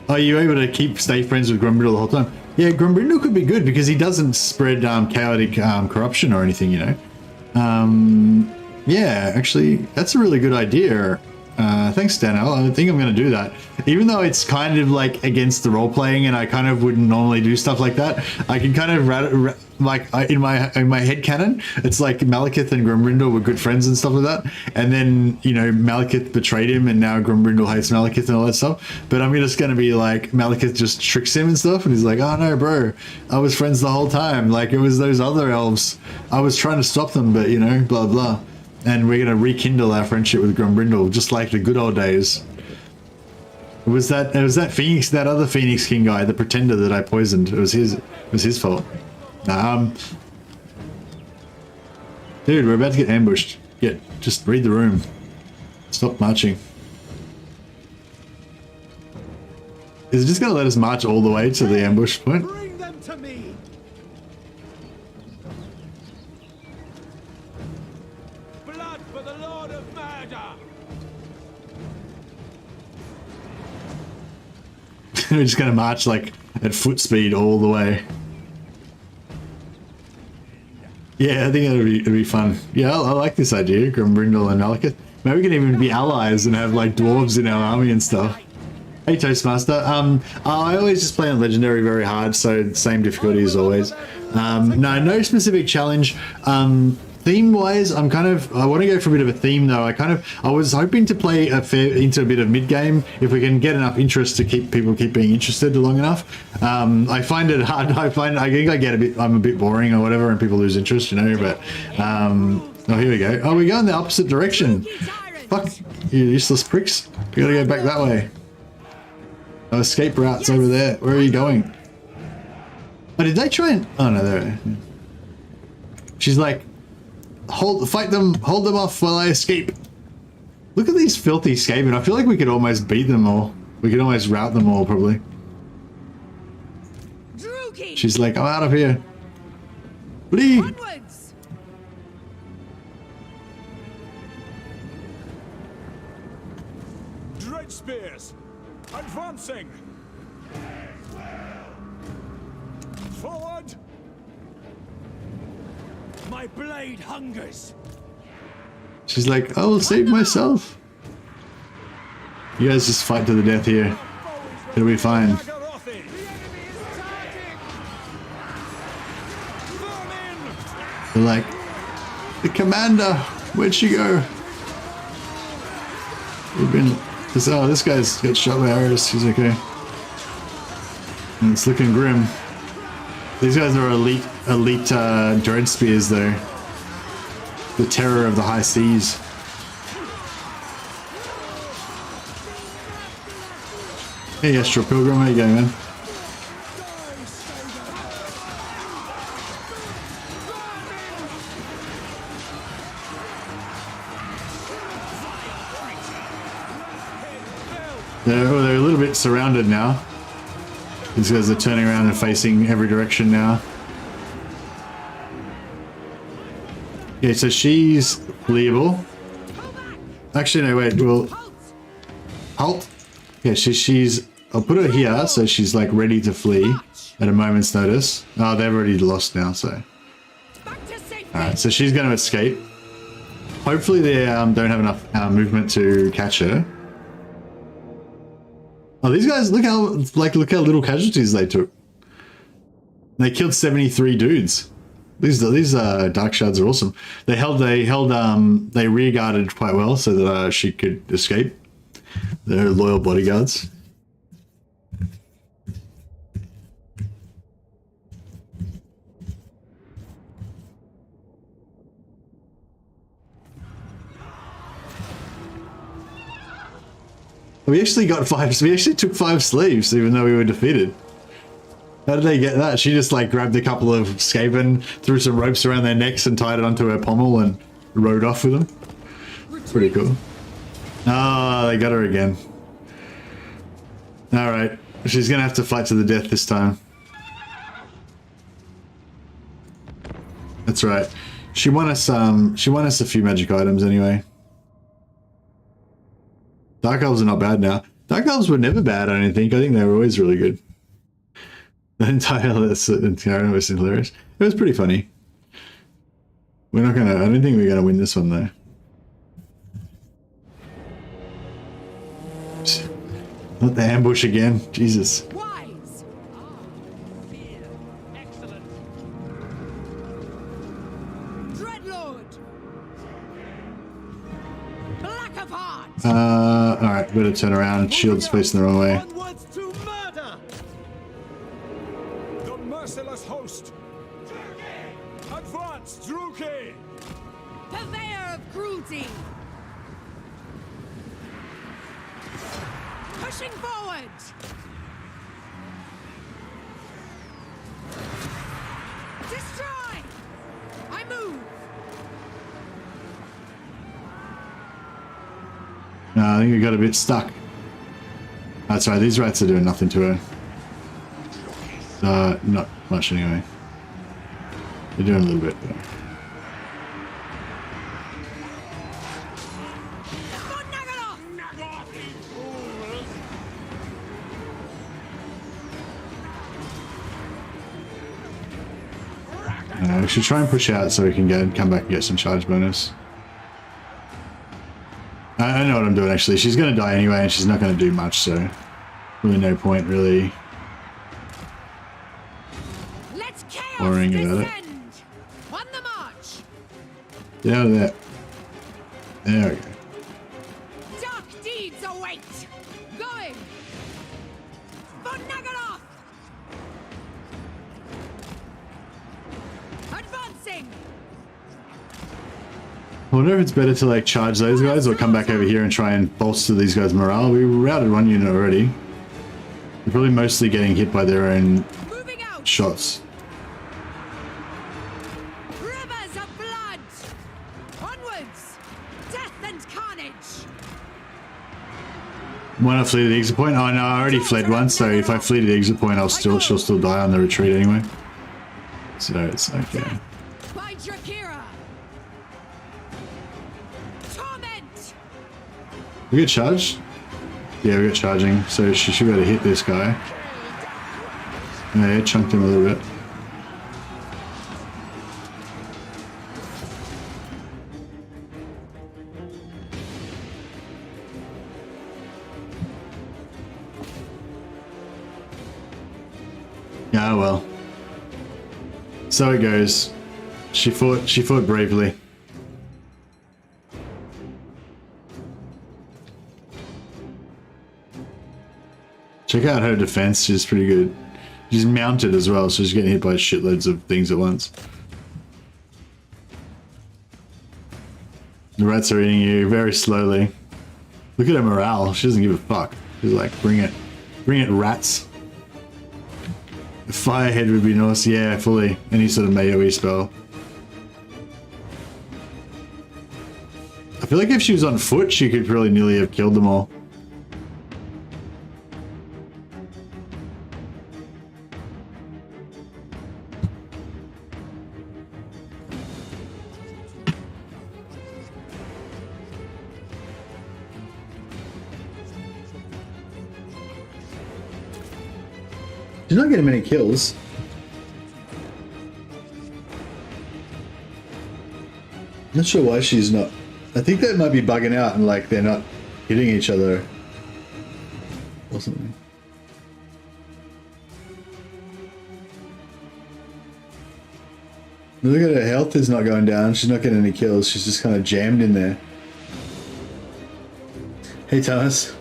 Are you able to stay friends with Grumbrindle the whole time? Yeah, Grumbrindle could be good because he doesn't spread chaotic corruption or anything, you know. Yeah, actually, that's a really good idea. Thanks, Daniel. I think I'm going to do that. Even though it's kind of like against the role playing, and I kind of wouldn't normally do stuff like that. I can kind of like in my head canon, it's like Malekith and Grumbrindle were good friends and stuff like that. And then, you know, Malekith betrayed him, and now Grumbrindle hates Malekith and all that stuff. But I'm just going to be like, Malekith just tricks him and stuff, and he's like, oh no, bro, I was friends the whole time. Like, it was those other elves. I was trying to stop them, but you know, blah blah. And we're going to rekindle our friendship with Grumbrindle, just like the good old days. It was that Phoenix, that other Phoenix King guy, the pretender that I poisoned. It was his fault. Dude, we're about to get ambushed. Just read the room. Stop marching. Is it just going to let us march all the way to the ambush point? Bring them to me. Blood for the Lord of Murder. We're just going to march like at foot speed all the way. Yeah, I think it'd be fun. Yeah, I like this idea, Grumbrindle and Malekith. Maybe we can even be allies and have like dwarves in our army and stuff. Hey Toastmaster, I always just play on Legendary very hard, so same difficulty as always. No specific challenge. Theme-wise, I want to go for a bit of a theme though. I was hoping to play into a bit of mid-game if we can get enough interest to keep being interested long enough. I find it hard. I think I'm a bit boring or whatever, and people lose interest, you know. But oh, here we go. Oh, we're going the opposite direction. Fuck you, useless pricks. We gotta go back that way. Oh, escape routes over there. Where are you going? Oh, did they try and... Oh, no, there. She's like, fight them, hold them off while I escape. Look at these filthy Skaven. I feel like we could almost beat them all. We could almost rout them all, probably. She's like, I'm out of here. Flee! Onwards. Dread spears! Advancing! Forward! My blade hungers. She's like, I will save myself. You guys just fight to the death here. It'll be fine. They're like, the commander, where'd she go? We've been, oh, this guy's got shot by arrows, he's okay. And it's looking grim. These guys are elite dread spears though. The terror of the high seas. Hey Astral Pilgrim, how you going, man? They're a little bit surrounded now. These guys are turning around and facing every direction now. Okay, so she's fleeable. Actually, no, wait, well... Halt! Yeah, she's... I'll put her here, so she's like ready to flee at a moment's notice. Oh, they've already lost now, so... Alright, so she's going to escape. Hopefully they don't have enough movement to catch her. Oh, these guys, look how little casualties they took. They killed 73 dudes. These dark shards are awesome. They rear guarded quite well so that she could escape. They're loyal bodyguards. We actually got 5. We actually took 5 slaves, even though we were defeated. How did they get that? She just like grabbed a couple of Skaven, threw some ropes around their necks, and tied it onto her pommel and rode off with them. Pretty cool. Ah, they got her again. All right, she's gonna have to fight to the death this time. That's right. She won us a few magic items anyway. Dark Elves are not bad now. Dark Elves were never bad, I don't think. I think they were always really good. The entire was hilarious. It was pretty funny. We're not gonna, I don't think we're gonna win this one though. Not the ambush again. Jesus. Wise. Excellent. Dreadlord. Black of heart. Alright, better turn around. Shield's facing the wrong way. Onwards to murder! The merciless host! Advance, Druki! Purveyor of cruelty. Pushing forward. Destroy. I move. No, I think we got a bit stuck. That's right, these rats are doing nothing to her. Not much anyway. They're doing a little bit, but... we should try and push out so we can come back and get some charge bonus. I know what I'm doing actually. She's going to die anyway and she's not going to do much, so really no point really worrying about it. On the march. Get out of there. There we go. Dark deeds await. Going. For Nagaroth. Advancing. I wonder if it's better to like charge those guys or come back over here and try and bolster these guys' morale. We routed one unit already. They're probably mostly getting hit by their own shots. When I flee to the exit point? Oh no, I already fled once, so if I flee to the exit point, she'll still die on the retreat anyway. So it's okay. By Drakira! Torment! We get charged? Yeah, we got charging, so she should be able to hit this guy. Yeah, chunked him a little bit. Ah well. So it goes. She fought bravely. Check out her defense, she's pretty good. She's mounted as well, so she's getting hit by shitloads of things at once. The rats are eating you very slowly. Look at her morale, she doesn't give a fuck. She's like, bring it rats. A firehead would be nice, yeah, fully. Any sort of AoE spell. I feel like if she was on foot, she could probably nearly have killed them all. She's not getting many kills. Not sure why she's not. I think that might be bugging out and like they're not hitting each other or something. Look at her health is not going down. She's not getting any kills. She's just kind of jammed in there. Hey Thomas.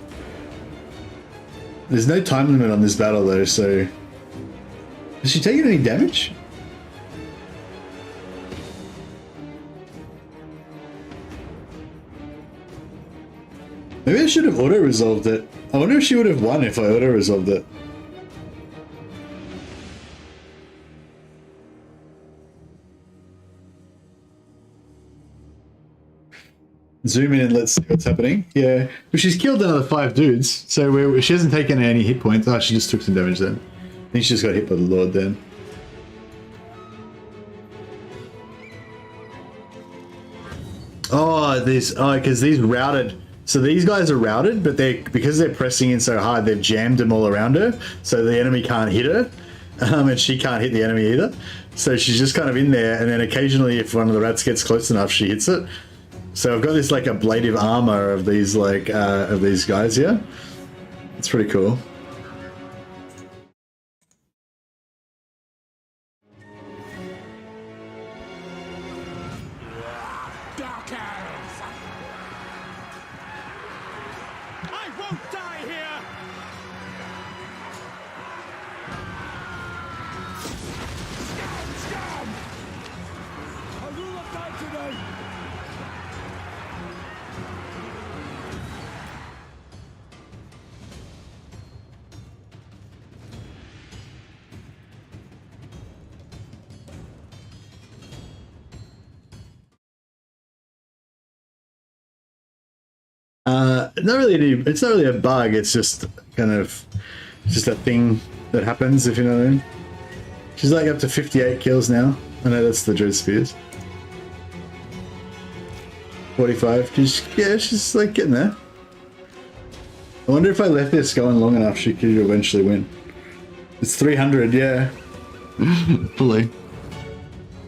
There's no time limit on this battle though, so... Has she taken any damage? Maybe I should have auto-resolved it. I wonder if she would have won if I auto-resolved it. Zoom in and let's see what's happening. Yeah, but she's killed another 5 dudes, so she hasn't taken any hit points. Oh, she just took some damage then. I think she just got hit by the Lord then. Oh, because these routed. So these guys are routed, but because they're pressing in so hard, they've jammed them all around her, so the enemy can't hit her, and she can't hit the enemy either. So she's just kind of in there, and then occasionally, if one of the rats gets close enough, she hits it. So I've got this like ablative armor of these guys here. It's pretty cool. Dark Elves! I won't die here! Scum! I will not die today! It's not really a bug, it's just kind of just a thing that happens, if you know what I mean. She's like up to 58 kills now. I know that's the Dread Spears. 45. She's like getting there. I wonder if I left this going long enough, she could eventually win. It's 300, yeah. Fully.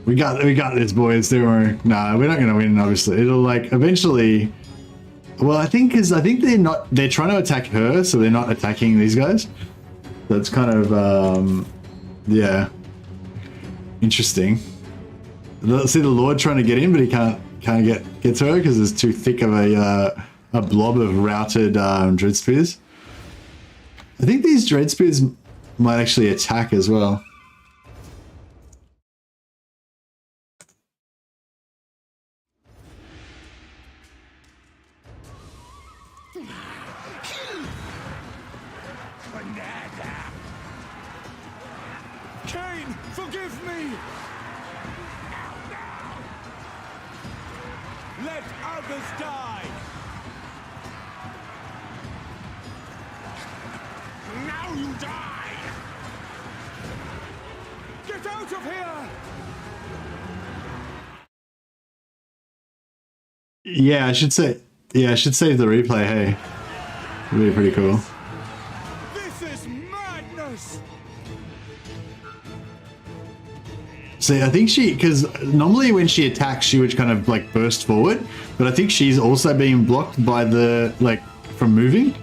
We got this, boys. Don't worry. Nah, we're not gonna win. Obviously, it'll like eventually. Well, I think they're trying to attack her, so they're not attacking these guys. That's kind of, yeah, interesting. See the Lord trying to get in, but he can't get to her because there's too thick of a blob of routed Dread Spears. I think these Dread Spears might actually attack as well. Cain, forgive me! Let others die! die! Get out of here! Yeah, I should say. Yeah, I should save the replay. Hey, it'd be pretty cool. This is madness! See, I think because normally when she attacks, she would kind of like burst forward, but I think she's also being blocked by the from moving.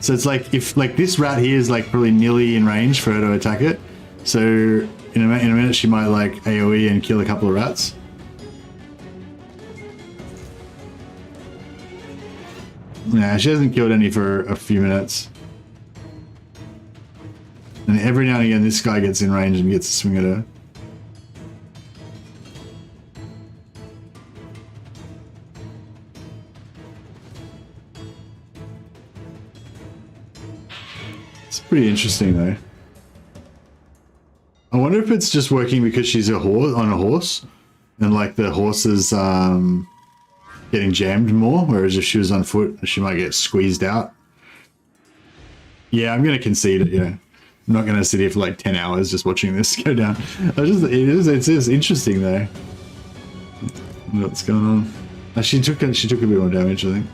So it's like if this rat here is like probably nearly in range for her to attack it. So in a minute she might like AoE and kill a couple of rats. Nah, she hasn't killed any for a few minutes. And every now and again this guy gets in range and gets a swing at her. It's pretty interesting though. I wonder if it's just working because she's on a horse, and like the horse is getting jammed more, whereas if she was on foot, she might get squeezed out. Yeah, I'm gonna concede it. Yeah, I'm not gonna sit here for like 10 hours just watching this go down. It's just interesting though. What's going on? She took a bit more damage, I think.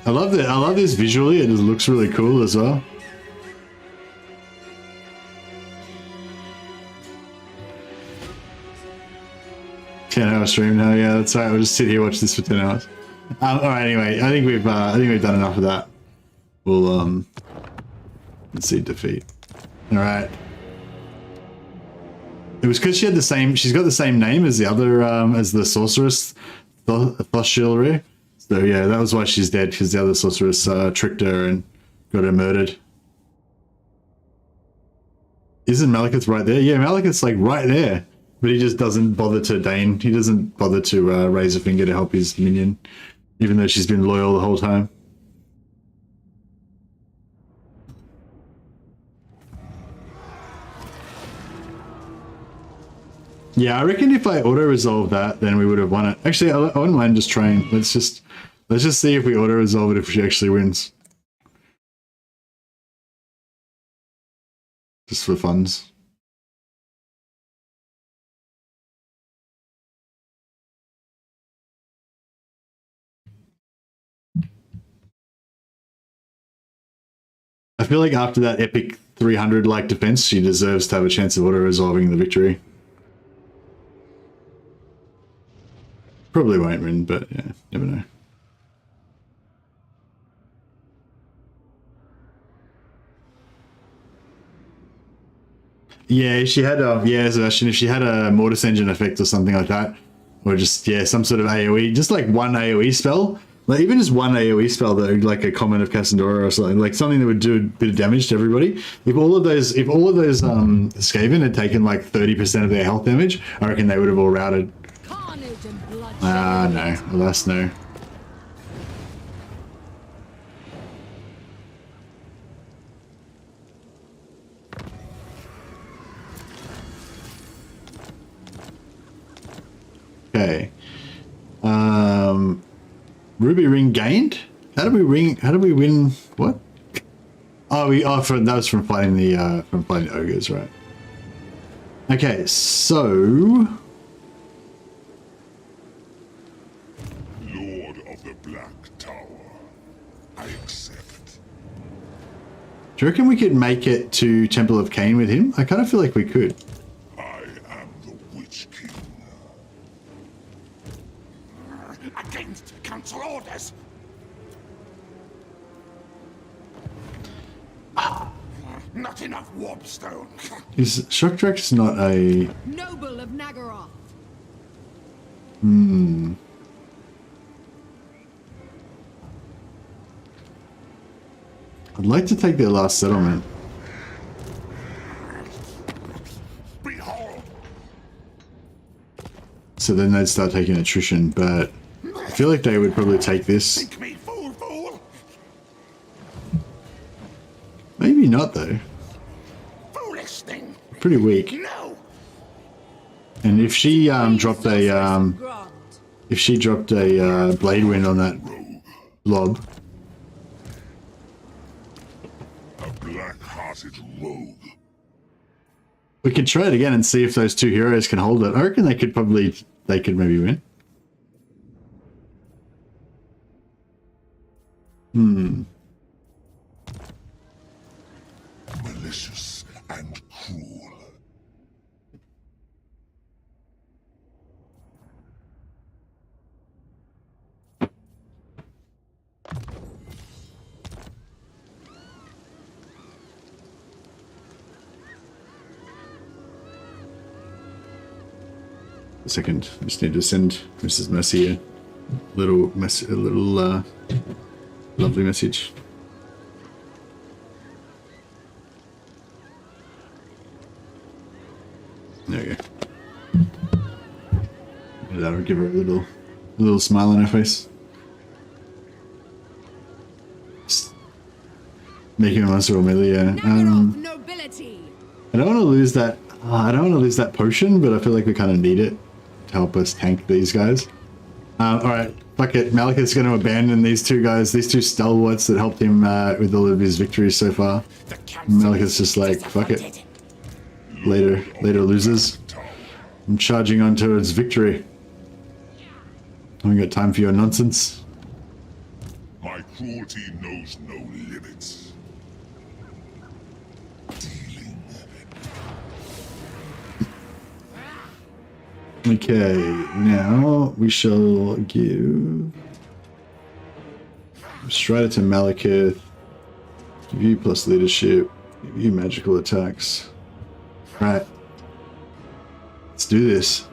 I love this visually. It just looks really cool as well. 10-hour stream now. Yeah, that's right. We'll just sit here watch this for 10 hours. All right. Anyway, I think we've done enough of that. We'll let's see, defeat. All right. It was because she had the same. She's got the same name as the other as the sorceress, Thoshilry. So yeah, that was why she's dead, because the other sorceress tricked her and got her murdered. Isn't Malekith right there? Yeah, Malekith's like right there, but he just doesn't bother to deign. He doesn't bother to raise a finger to help his minion, even though she's been loyal the whole time. Yeah, I reckon if I auto-resolve that, then we would have won it. Actually, I wouldn't mind just trying. Let's just see if we auto-resolve it if she actually wins. Just for funds. I feel like after that epic 300 like defense, she deserves to have a chance of auto-resolving the victory. Probably won't win, but yeah, never know. Yeah, if she had Sebastian, if she had a Mortis Engine effect or something like that, or just some sort of AoE, just like one AoE spell, like even just one AoE spell that like a comment of Cassandra or something, like something that would do a bit of damage to everybody. If all of those Skaven had taken like 30% of their health damage, I reckon they would have all routed. No, alas no. Okay. Ruby ring gained? How do we win what? Oh, that was from fighting the ogres, right? Okay, so do you reckon we could make it to Temple of Cain with him? I kind of feel like we could. I am the Witch King. Against council orders! Not enough warpstone. Is Shockdrax not a... Noble of Nagaroth. I'd like to take their last settlement. Behold. So then they'd start taking attrition, but I feel like they would probably take this. Think me fool. Maybe not though. Foolish thing. Pretty weak. No. And if she dropped a blade wind on that blob, hearted rogue. We could try it again and see if those two heroes can hold it. I reckon they could maybe win. Malicious and cruel. A second, I just need to send Mrs. Mercy a little lovely message. There we go. That'll give her a little smile on her face. Just making a monster Amelia. Nobility. I don't want to lose that. I don't want to lose that potion, but I feel like we kind of need it to help us tank these guys. All right, fuck it. Malekith's going to abandon these two guys, these two stalwarts that helped him with all of his victories so far. Malekith's just like, fuck it. Later, losers. I'm charging on towards victory. I haven't got time for your nonsense. My cruelty knows no limits. Dealing. Okay, now we shall give Strider to Malekith. Give you plus leadership. Give you magical attacks. Right. Let's do this.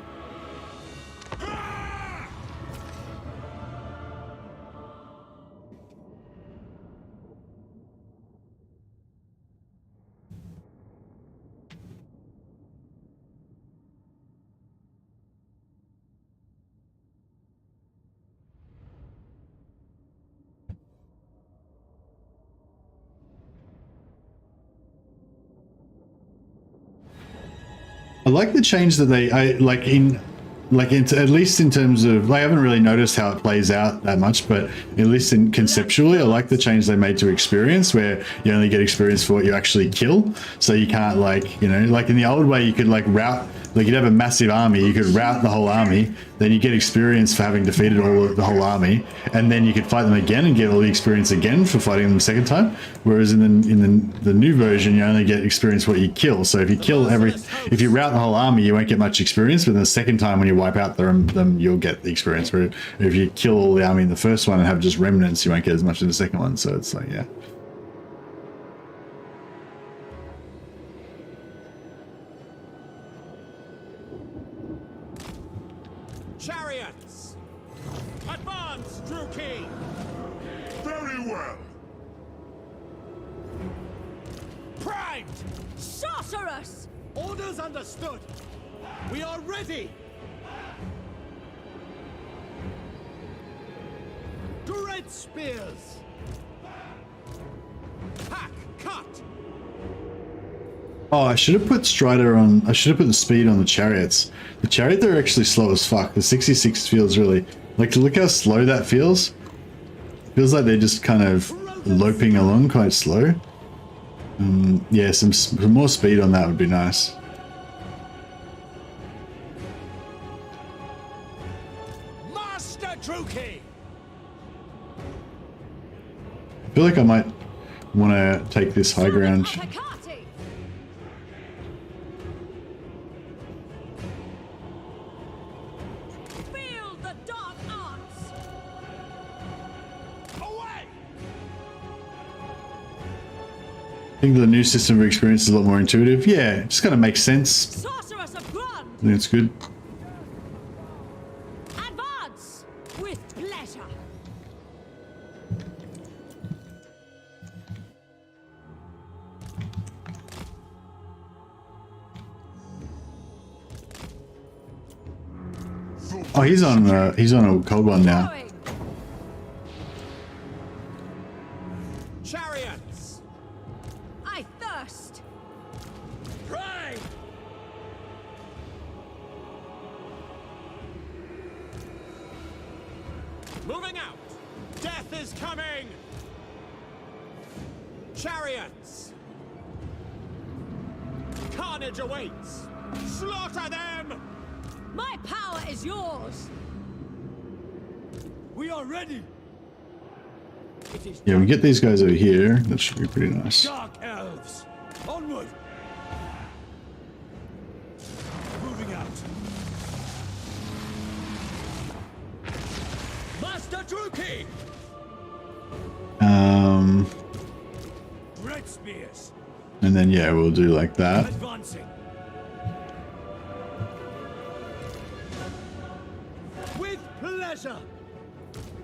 I like the change that they, at least in terms of, I haven't really noticed how it plays out that much, but at least in conceptually, I like the change they made to experience, where you only get experience for what you actually kill. So you can't like in the old way, you could route, you'd have a massive army, you could route the whole army, then you get experience for having defeated the whole army, and then you could fight them again and get all the experience again for fighting them the second time. Whereas in the new version, you only get experience for what you kill. So if you route the whole army, you won't get much experience, but the second time when you wipe out them, you'll get the experience. Where if you kill all the army in the first one and have just remnants, you won't get as much in the second one. So it's like, yeah. Chariots! Advance, Druki! Very well. Primed! Sorceress! Orders understood! We are ready! Dread spears! Hack, cut! Oh, I should have put Strider on. I should have put the speed on the chariots. The chariot, they're actually slow as fuck. The 66 feels really, look how slow that feels. Feels like they're just kind of loping along quite slow. Yeah, some more speed on that would be nice. Master Druki! I feel like I might want to take this high ground. I think the new system of experience is a lot more intuitive. Yeah, it just kind of makes sense. I think it's good. Advance with pleasure. Oh, he's on a cold one now. Chariots! I thirst. Prime! Moving out! Death is coming! Chariots! Carnage awaits! Slaughter them! My power is yours. We are ready. Yeah, we get these guys over here. That should be pretty nice. Dark elves, onward. Moving out. Master Druki! Red spears. And then yeah, we'll do like that. Advancing. With pleasure!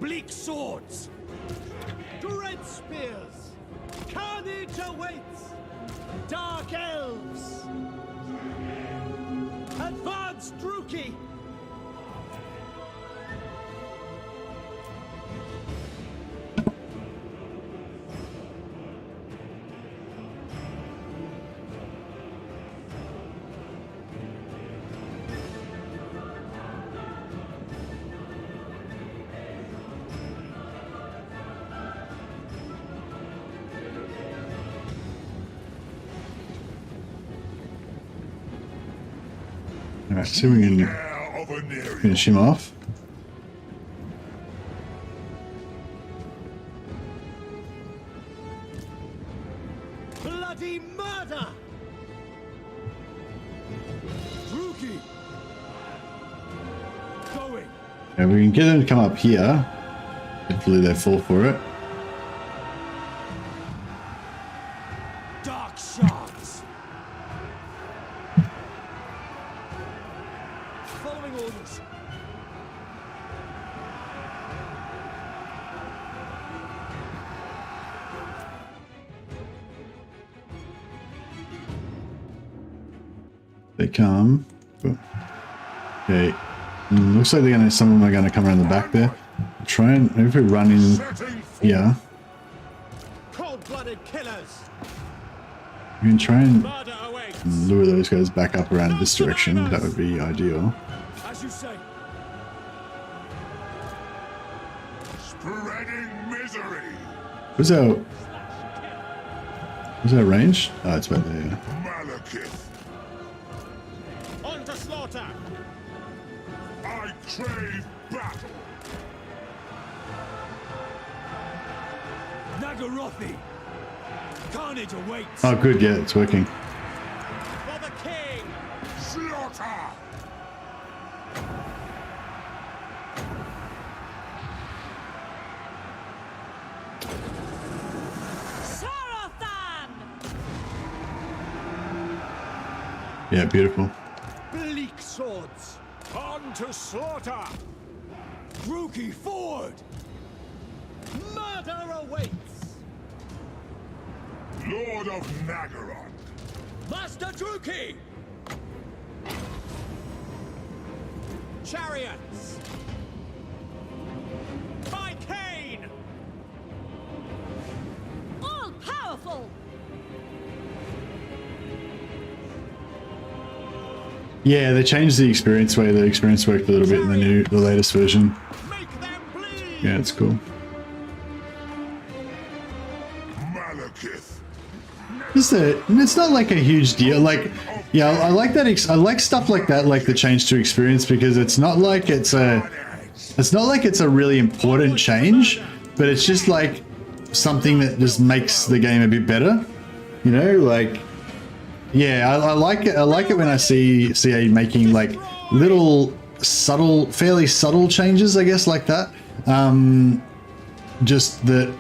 Bleak swords. Dread spears! Carnage awaits! Dark elves! Advance, Druki! Alright, so we can Heir of Anariel. finish him off. Bloody murder! Druki. Going. And we can get them to come up here. Hopefully they fall for it. Dark shards. Following orders. They come. Okay. Looks like they're gonna. Some of them are gonna come around the back there. Try and maybe if we run in Setting forth. here. Cold-blooded killers! We can try and Murder awaits! lure those guys back up around this direction. That would be ideal. As you say. Spreading misery. What's our range? Oh, it's about there. Malekith. On to slaughter! I crave battle. Nagarothi. Carnage awaits. Oh, good. Yeah, it's working. For the king! Slaughter. Sarathan! Yeah, beautiful. Bleak swords! On to slaughter. Druki forward. Murder awaits! Lord of Nagaron. Master Druki! Chariots! By Cain! All powerful! Yeah, they changed the experience way. The experience worked a little bit in the latest version. Make them bleed! Yeah, it's cool. Malekith. It's not like a huge deal. Like, yeah, I like that. I like stuff like that, like the change to experience, because it's not like it's a really important change, but it's just like something that just makes the game a bit better. You know, like, yeah, I like it. I like it when I see CA making like little subtle, fairly subtle changes, I guess, like that. Just that,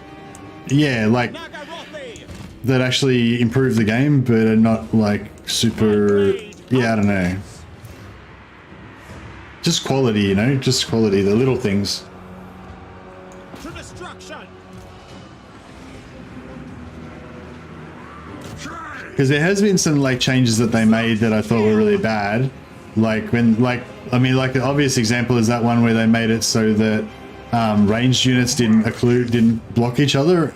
yeah, like Nagarothi! that actually improve the game, but are not like super. Yeah, I don't know. Just quality, you know, just quality. The little things. To destruction! Because there has been some like changes that they made that I thought were really bad. Like when, like, I mean, like the obvious example is that one where they made it so that ranged units didn't block each other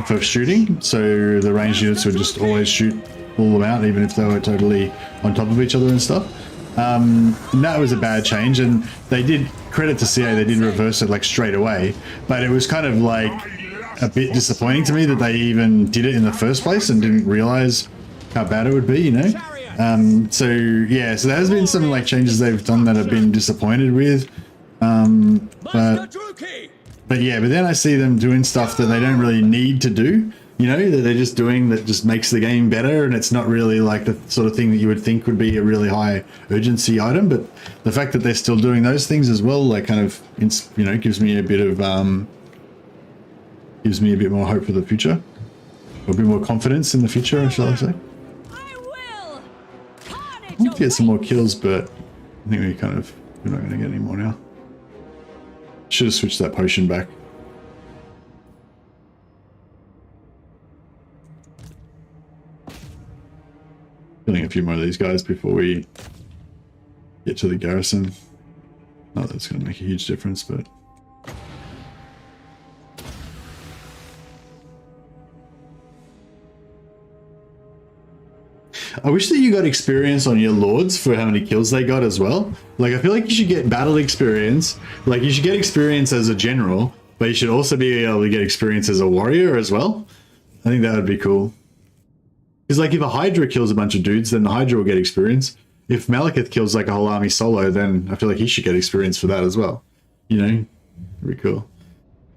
for shooting. So the ranged units would just always shoot all them out, even if they were totally on top of each other and stuff. And that was a bad change, and they did, credit to CA, they did reverse it like straight away, but it was kind of like, a bit disappointing to me that they even did it in the first place and didn't realize how bad it would be, you know? So yeah, so there has been some like changes they've done that I've been disappointed with. But yeah, but then I see them doing stuff that they don't really need to do, you know, that they're just doing that just makes the game better, and it's not really like the sort of thing that you would think would be a really high urgency item. But the fact that they're still doing those things as well, like kind of, you know, gives me a bit of gives me a bit more hope for the future, or a bit more confidence in the future, shall I say. I want to get some more kills, but I think we're not going to get any more now. Should have switched that potion back. Killing a few more of these guys before we get to the garrison. Not that it's going to make a huge difference, but... I wish that you got experience on your lords for how many kills they got as well. Like, I feel like you should get battle experience. Like, you should get experience as a general, but you should also be able to get experience as a warrior as well. I think that would be cool. Because, like, if a Hydra kills a bunch of dudes, then the Hydra will get experience. If Malekith kills, like, a whole army solo, then I feel like he should get experience for that as well. You know? Very cool.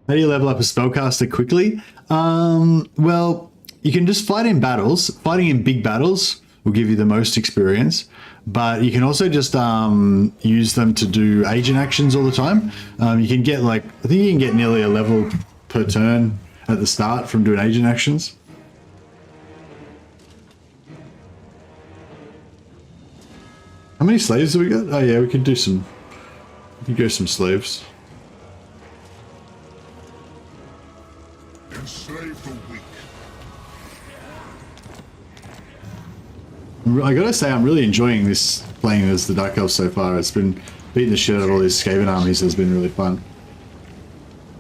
How do you level up a spellcaster quickly? Well, you can just fight in battles. Fighting in big battles will give you the most experience, but you can also just use them to do agent actions all the time. You can get, like, I think you can get nearly a level per turn at the start from doing agent actions. How many slaves have we got? Oh yeah, we could do some, we could go some slaves. Enslave the weak. I gotta say, I'm really enjoying this, playing as the Dark Elves so far. It's been beating the shit out of all these Skaven armies. Has been really fun.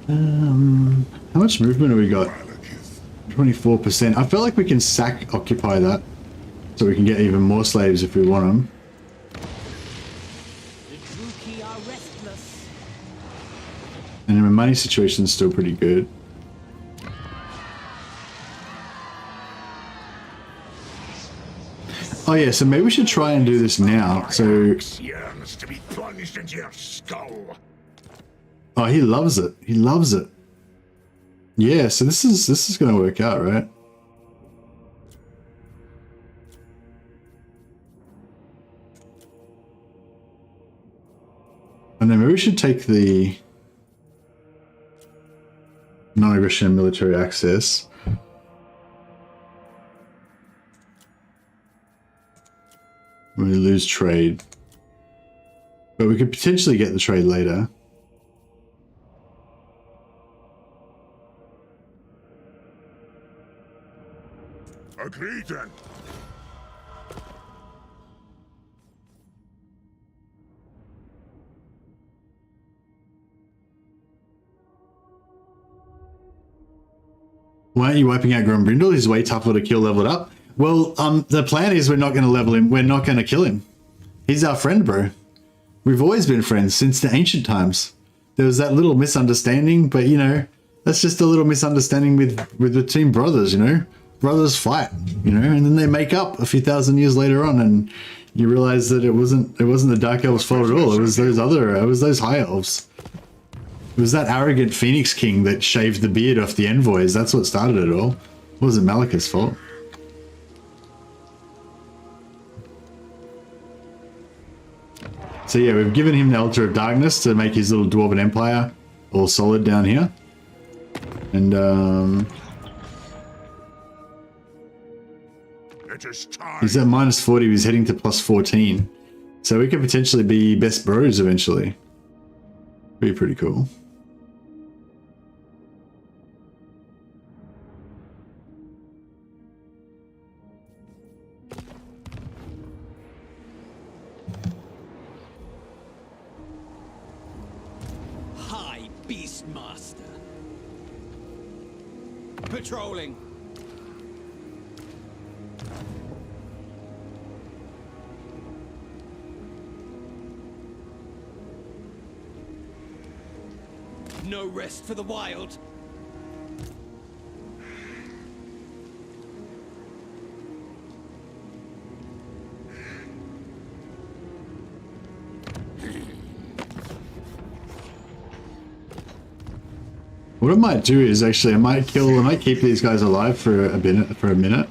How much movement have we got? 24%. I feel like we can sack occupy that, so we can get even more slaves if we want them. And my money situation is still pretty good. Oh yeah, so maybe we should try and do this now. So, Yearns to be plunged into your skull. oh, he loves it. He loves it. Yeah, so this is going to work out, right? And then maybe we should take the non-aggression and military access. We lose trade, but we could potentially get the trade later. Agreed then. Why aren't you wiping out Grombrindle? He's way tougher to kill leveled up. Well, the plan is we're not going to level him. We're not going to kill him. He's our friend, bro. We've always been friends since the ancient times. There was that little misunderstanding, but, you know, that's just a little misunderstanding with between brothers, you know? Brothers fight, you know, and then they make up a few thousand years later on, and you realize that it wasn't the Dark Elves' fault at all. It was those High Elves. It was that arrogant Phoenix King that shaved the beard off the envoys. That's what started it all. It wasn't Malekith's fault. So yeah, we've given him the Altar of Darkness to make his little Dwarven Empire all solid down here. And he's at minus 40, he's heading to plus 14. So we could potentially be best bros eventually. Be pretty cool. Patrolling. No rest for the wild. What I might do is actually, I might keep these guys alive for a minute.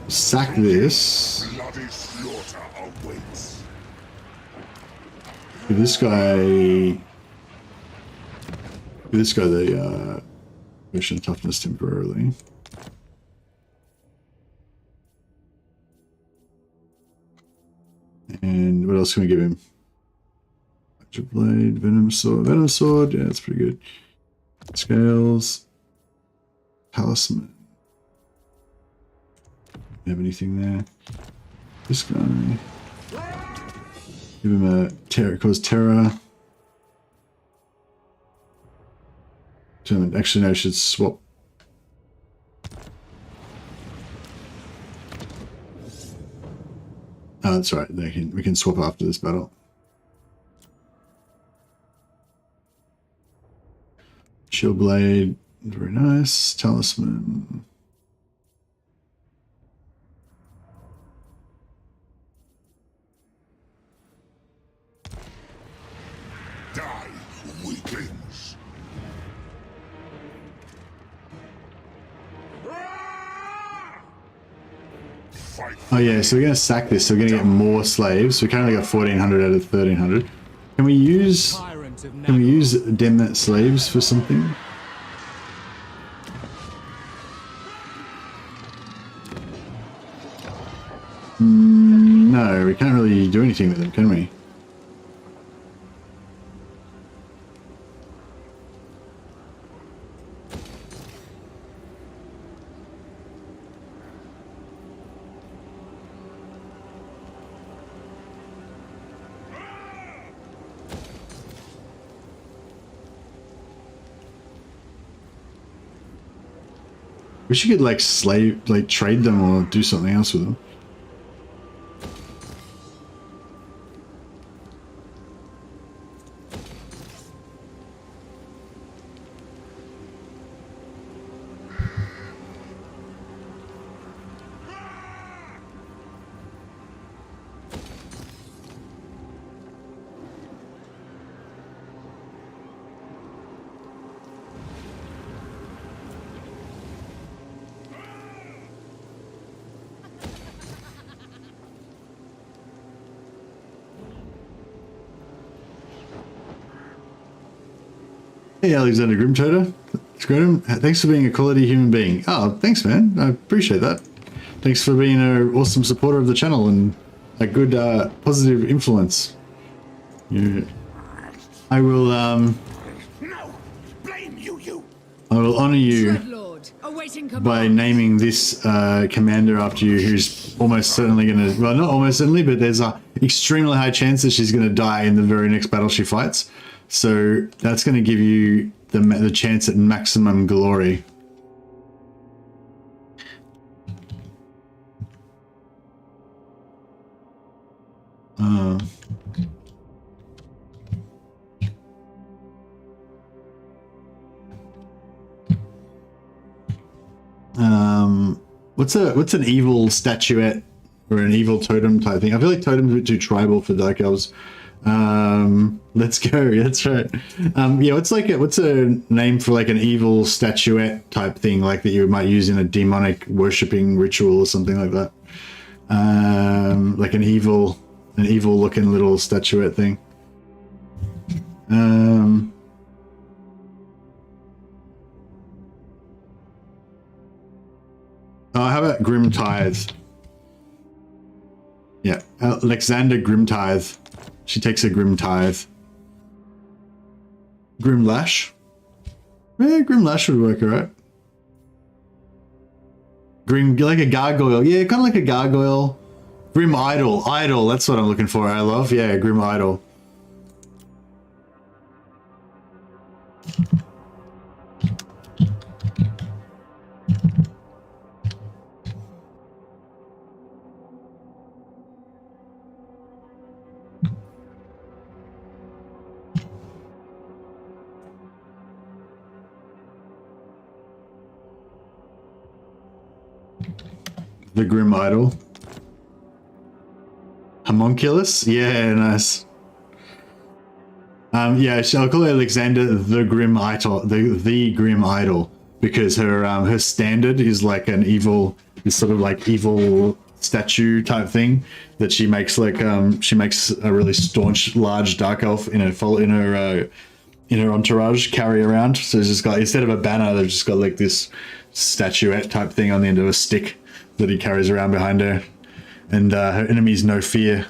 Sack this. Bloody slaughter awaits. Give this guy the mission toughness temporarily. And what else can we give him? Electric blade, venom sword, yeah, that's pretty good. Scales, talisman. Have anything there? This guy. Give him a terror, cause terror. Actually, no, I should swap. Oh, that's right. We can swap after this battle. Shield blade, very nice. Talisman. Die, weaklings. Oh yeah, so we're gonna sack this. So we're gonna get more slaves. We currently got 1,400 out of 1,300. Can we use dem slaves for something? No, we can't really do anything with them, can we? Wish you could like trade them or do something else with them. Hey, Alexander Grimtoter. Thanks for being a quality human being. Oh, thanks, man. I appreciate that. Thanks for being an awesome supporter of the channel and a good, positive influence. I will, No! Blame you! I will honor you Lord, awaiting command. by naming this commander after you, who's almost certainly going to, well, not almost certainly, but there's a extremely high chance that she's going to die in the very next battle she fights. So that's going to give you the chance at maximum glory. What's an evil statuette or an evil totem type thing? I feel like totem's a bit too tribal for Dark Elves. Let's go. That's right. Yeah, what's a name for like an evil statuette type thing, like that you might use in a demonic worshipping ritual or something like that? Like an evil looking little statuette thing. Oh, how about Grim Tithe? Yeah, Alexander Grim Tithe. She takes a Grim Tithe. Grim Lash? Yeah, Grim Lash would work, alright. Grim, like a gargoyle. Yeah, kind of like a gargoyle. Grim Idol. Idol, that's what I'm looking for. I love. Yeah, Grim Idol. The Grim Idol. Homunculus? Yeah, nice. Yeah, so I'll call her Alexander the Grim Idol, the Grim Idol, because her standard is like an evil, this sort of like evil statue type thing that she makes. Like she makes a really staunch, large dark elf in her entourage carry around. So it's just got, instead of a banner, they've just got like this statuette type thing on the end of a stick that he carries around behind her, and her enemies know fear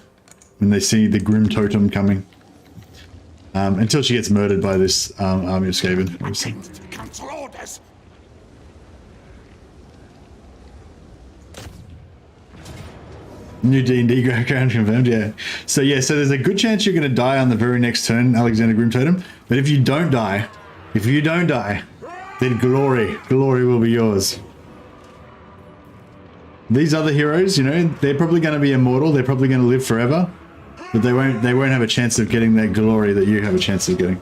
when they see the grim totem coming. Until she gets murdered by this army of Skaven. Cancel orders. New D&D background confirmed, yeah. So there's a good chance you're going to die on the very next turn, Alexander Grim Totem. But if you don't die, then glory will be yours. These other heroes, you know, they're probably going to be immortal. They're probably going to live forever. But they won't have a chance of getting that glory that you have a chance of getting.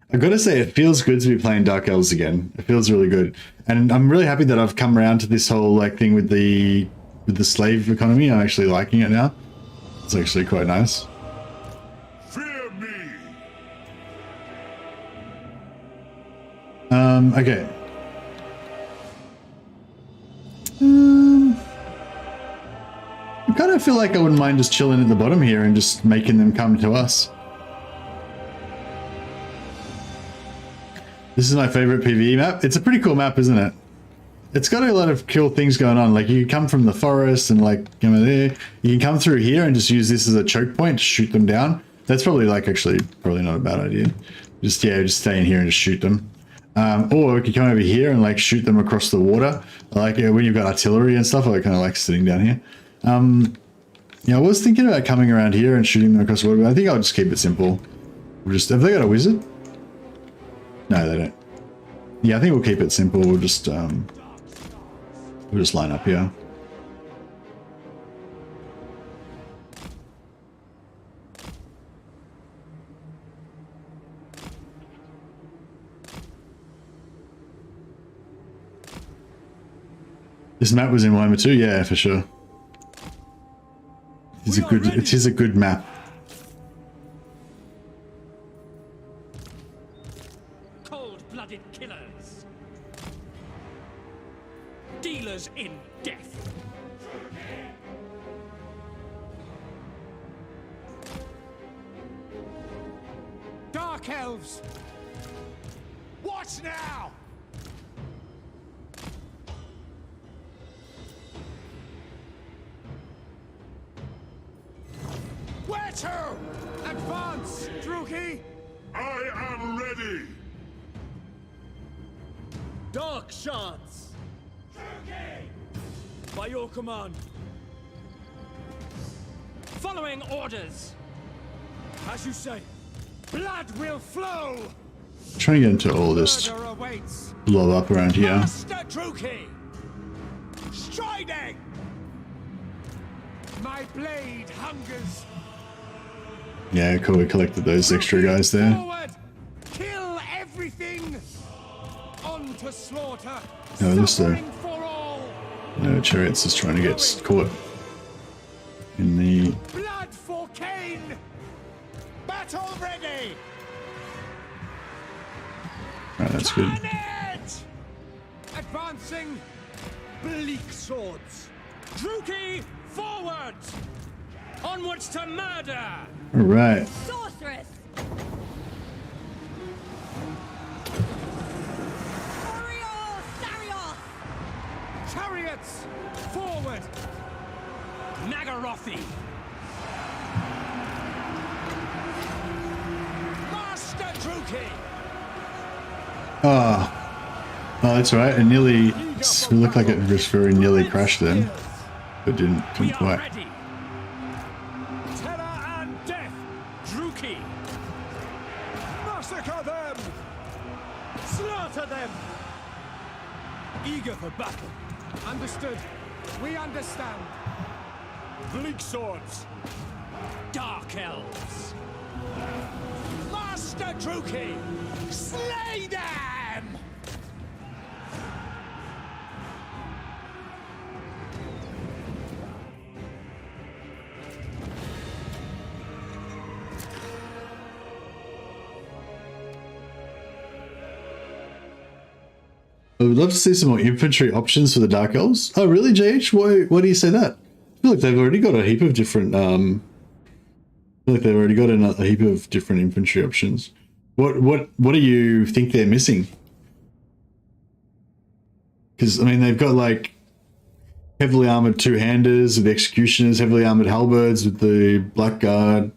I gotta say, it feels good to be playing Dark Elves again. It feels really good, and I'm really happy that I've come around to this whole like thing with the slave economy. I'm actually liking it now. It's actually quite nice. Fear me. Okay. I kind of feel like I wouldn't mind just chilling at the bottom here and just making them come to us. This is my favorite PvE map. It's a pretty cool map, isn't it? It's got a lot of cool things going on. Like, you can come from the forest and like, you know, there. You can come through here and just use this as a choke point to shoot them down. That's probably like actually probably not a bad idea. Just stay in here and just shoot them. Or we could come over here and like shoot them across the water. Like when you've got artillery and stuff, I kind of like sitting down here. Yeah, I was thinking about coming around here and shooting them across the water, but I think I'll just keep it simple. Have they got a wizard? No, they don't. Yeah, I think we'll keep it simple. We'll just line up here. This map was in Warhammer 2, yeah, for sure. It is a good map. Cold-blooded killers. Dealers in death. Dark Elves! What now? Where to? Advance, Druki! I am ready. Dark shards. By your command. Following orders. As you say. Blood will flow! Trying to get into all this Murder awaits. blow up around here. Master Druki! Striding! My blade hungers. Yeah, cool. We collected those extra guys there. Forward! Kill everything! On to slaughter! No, this Suffering for all! No, Chariot's just trying to get caught in the... Blood for Cain! Battle ready! Right, that's good. Carnage! Advancing! Bleak swords! Druki, forward! Onwards to murder! All right. Sorceress! Chariots! Forward! Nagarothi! Master Druki! Oh, that's right. It nearly looked like it just very nearly crashed then, but didn't We are quite. ready! Terror and death! Druki! Massacre them! Slaughter them! Eager for battle. Understood. We understand. Bleak swords. Dark Elves. Master Druki! Slay them! I would love to see some more infantry options for the Dark Elves. Oh, really, JH? Why do you say that? I feel like they've already got a heap of different. I feel like they've already got a heap of different infantry options. What do you think they're missing? Because I mean, they've got like heavily armored two-handers with the executioners, heavily armored halberds with the blackguard.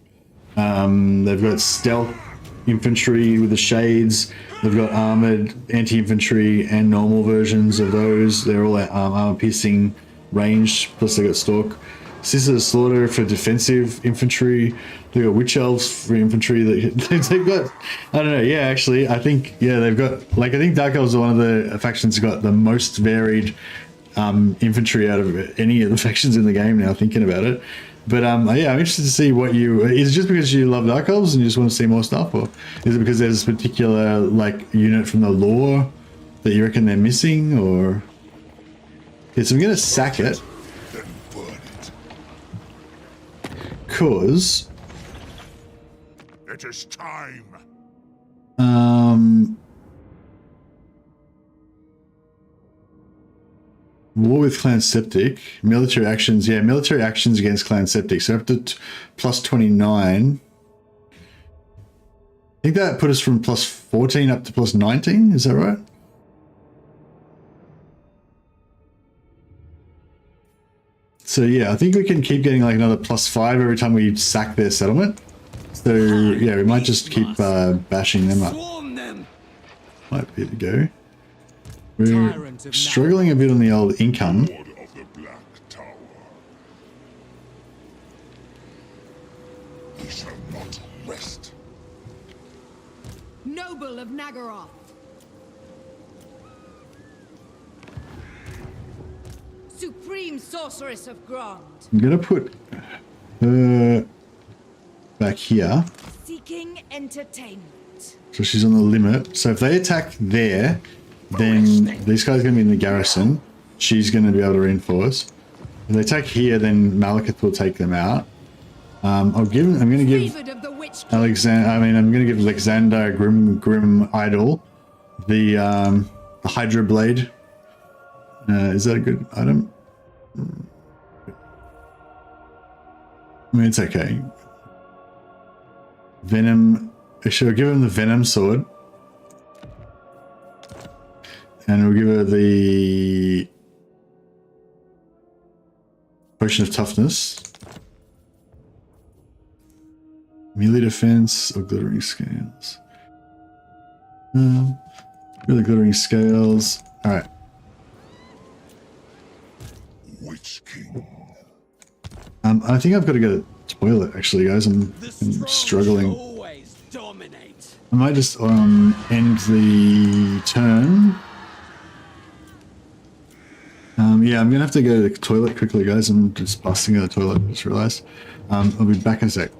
They've got stealth infantry with the shades. They've got armored anti-infantry and normal versions of those. They're all armor-piercing range, plus they got stalk. Sisters of Slaughter for defensive infantry. They got witch elves for infantry. They've got, I don't know. Yeah, actually, I think they've got like I think Dark Elves are one of the factions that got the most varied infantry out of any of the factions in the game. Now thinking about it. But yeah, I'm interested to see what you... Is it just because you love Dark Elves and you just want to see more stuff? Or is it because there's a particular, like, unit from the lore that you reckon they're missing? Or... Okay, so I'm going to sack it. Because... It is time. War with Clan Septic. Military actions. Yeah, military actions against Clan Septic. So up to plus 29. I think that put us from plus 14 up to plus 19. Is that right? So yeah, I think we can keep getting like another plus 5 every time we sack their settlement. So yeah, we might just keep bashing them up. Might be the go. We're struggling a bit on the old income. Lord of the Black Tower. We shall not rest. Noble of Nagaroth. Supreme Sorceress of Grond. I'm gonna put her back here. Seeking entertainment. So she's on the limit. So if they attack there, then these guys are going to be in the garrison. She's going to be able to reinforce. If they attack here, then Malekith will take them out. I'm going to give Alexander Grim Idol the Hydra Blade. Is that a good item? I mean, it's okay. Venom. Actually, I'll give him the Venom Sword. And we'll give her the Potion of Toughness. Melee Defense or Glittering Scales. Really Glittering Scales. Alright. Witch King. I think I've got to go to the toilet, actually, guys. I'm struggling. Always dominate. I might just end the turn. Yeah, I'm going to have to go to the toilet quickly, guys. I'm just busting out the toilet, I just realized. I'll be back in a sec.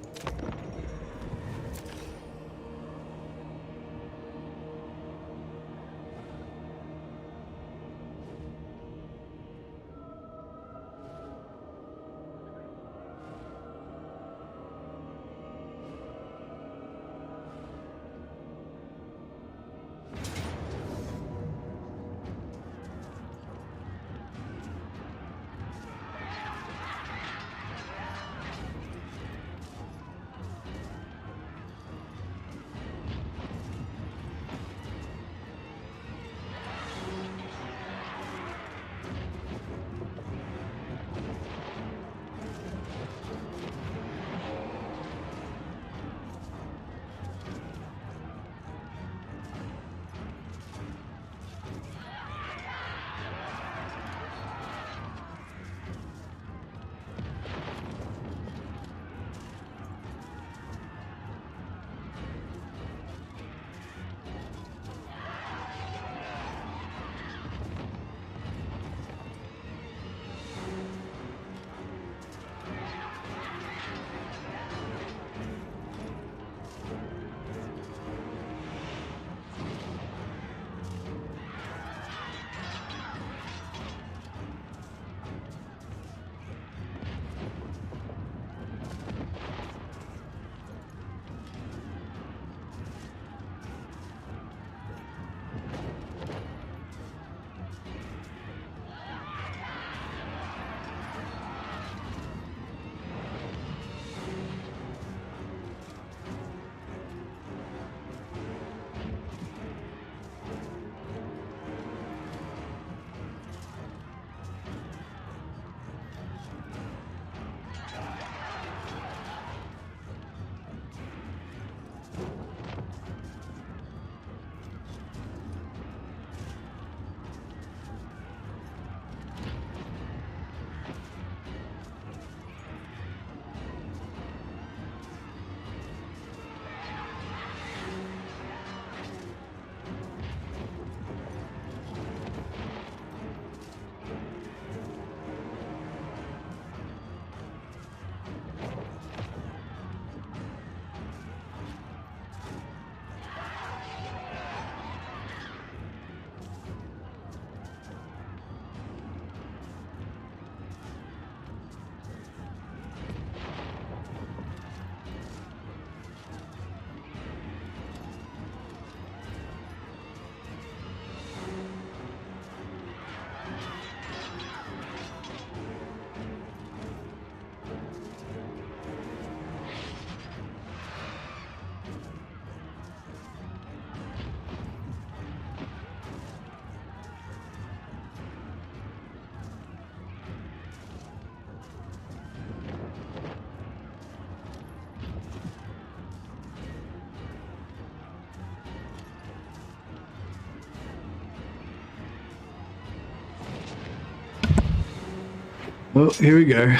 Oh, here we go.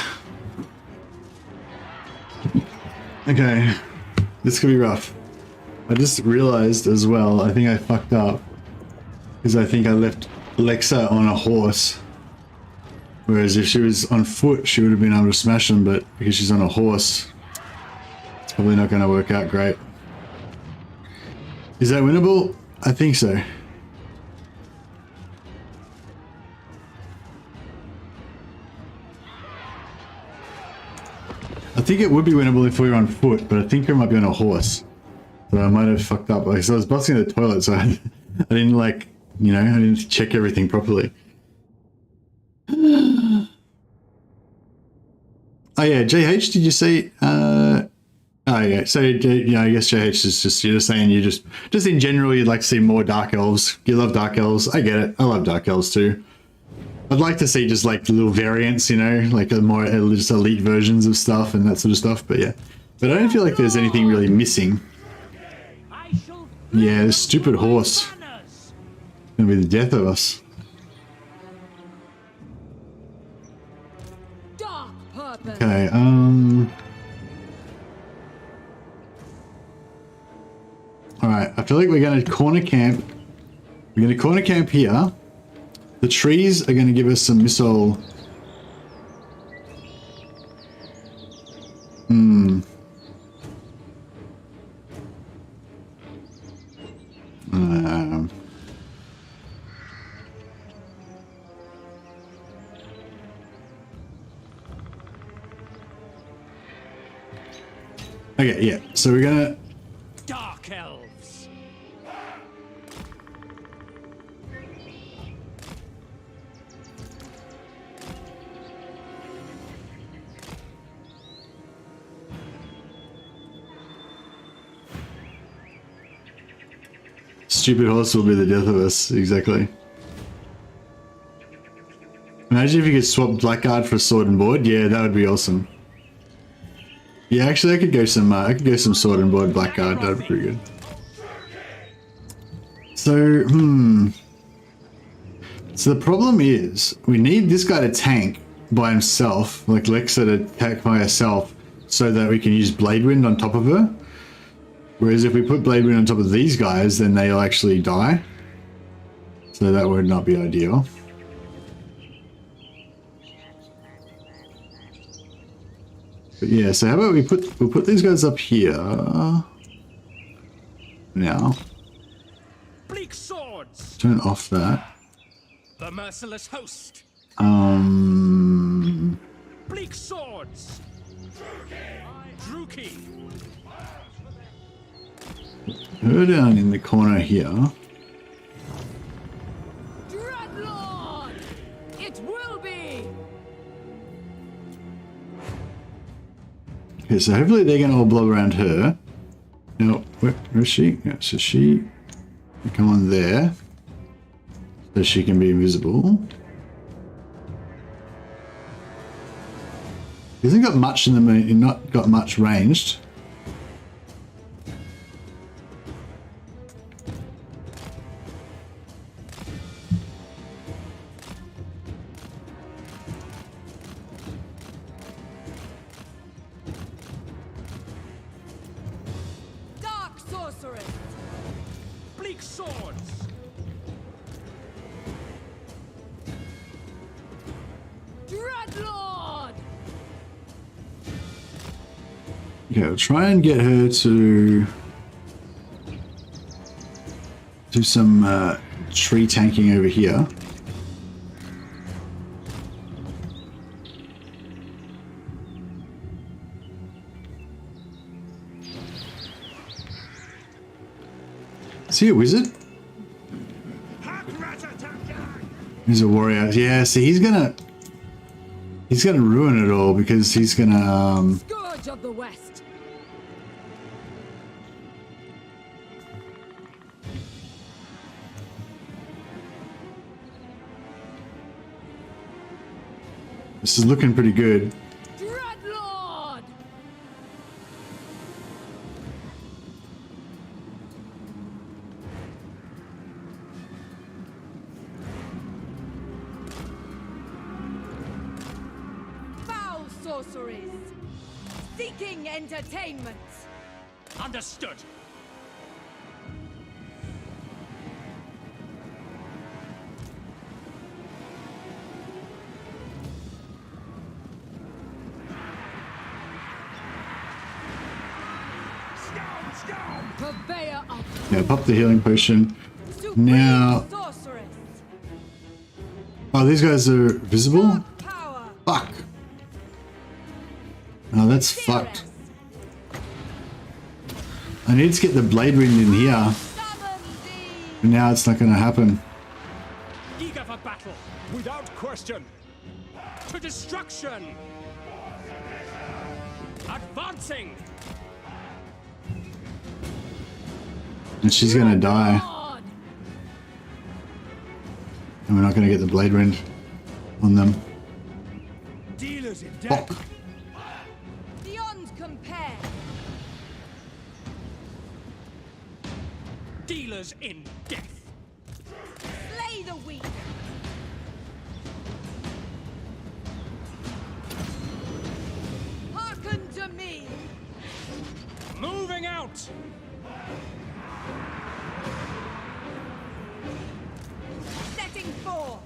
Okay, this could be rough. I just realized as well, I think I fucked up. Because I think I left Alexa on a horse. Whereas if she was on foot, she would have been able to smash them, but because she's on a horse, it's probably not going to work out great. Is that winnable? I think so. I think it would be winnable if we were on foot, but I think we might be on a horse. So I might have fucked up. Like, so I was busting the toilet, so I didn't like, you know, I didn't check everything properly. Oh yeah, JH, did you say? Oh yeah, so yeah, I guess JH is just, you're just saying you just in general you'd like to see more Dark Elves. You love Dark Elves. I get it. I love Dark Elves too. I'd like to see just like little variants, you know, like a more just elite versions of stuff and that sort of stuff. But yeah, but I don't feel like there's anything really missing. Yeah, this stupid horse. It's gonna be the death of us. Okay, alright, I feel like we're gonna corner camp. We're gonna corner camp here. The trees are gonna give us some missile. Okay, yeah, so we're gonna... Dark Elves. Stupid horse will be the death of us, exactly. Imagine if you could swap Blackguard for Sword and Board. Yeah, that would be awesome. Yeah, actually, I could go some Sword and Board Blackguard. That'd be pretty good. So, So the problem is, we need this guy to tank by himself, like Lexa to attack by herself, so that we can use Blade Wind on top of her. Whereas if we put Blade Wind on top of these guys, then they'll actually die. So that would not be ideal. But yeah, so how about we'll put these guys up here now. Bleak swords. Turn off that. The merciless host. Bleak swords. Druki. Her down in the corner here. Dreadlord! It will be! Okay, so hopefully they're going to all blob around her. Now, where is she? Yeah, so she can come on there. So she can be invisible. He hasn't got much in the moon, not got much ranged. Dark sorceress! Bleak swords. Dreadlord! Okay, I'll try and get her to do some tree tanking over here. Is he a wizard? He's a warrior. Yeah, see, he's gonna ruin it all because he's gonna Scourge of the West! This is looking pretty good. Dreadlord! sorceries. Seeking entertainment. Understood. Purveyor of Yeah, pop the healing potion. supreme Now, sorceress. oh, these guys are visible? Power. Fuck. Oh, that's fucked. I need to get the blade wind in here, Summon thee. but now it's not going to happen. Eager for battle. Without question. To destruction. Advancing. And she's going to die. God. And we're not going to get the blade wind on them. Dealers in death. Fuck. Beyond compare. Dealers in death. Slay the weak. Hearken to me. Moving out. Setting forth.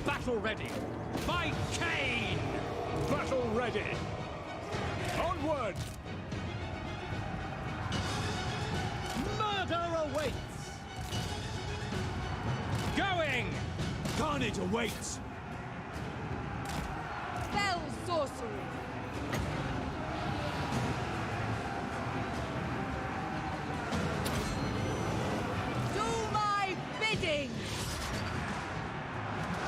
Battle ready. By Cain. Battle ready. Onward. Murder awaits. Going. Carnage awaits. Spell sorcery. Do my bidding.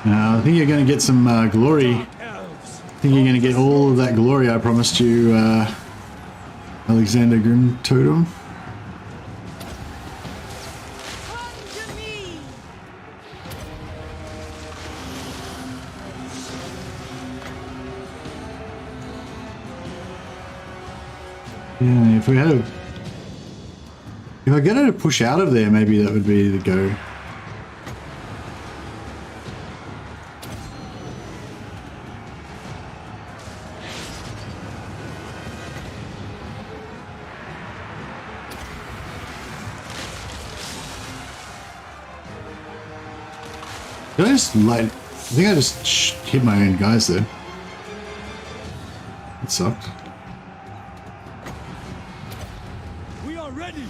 Now, I think you're going to get some glory. Elves. I think you're going to get all of that glory I promised you, Alexander Grim Totem. Come to me. Yeah, if we had a... If I get her to push out of there, maybe that would be the go. Did I just light... I think I just hit my own guys there. It sucked. We are ready.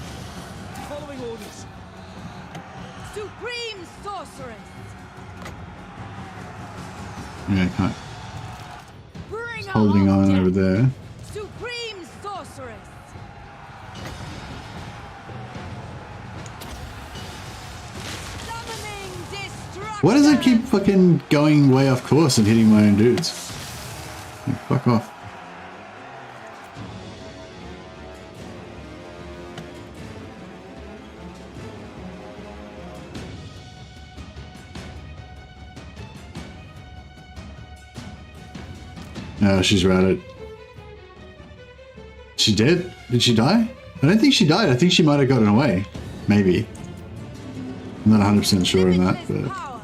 Following orders. Supreme sorceress. Yeah, I can't. Bring Holding on death. over there. Supreme sorceress. Summoning destruction. Why does it keep fucking going way off course and hitting my own dudes? Like, fuck off. No, she's routed. She dead? Did she die? I don't think she died. I think she might have gotten away. Maybe. I'm not 100% sure on that, Limitless but... power.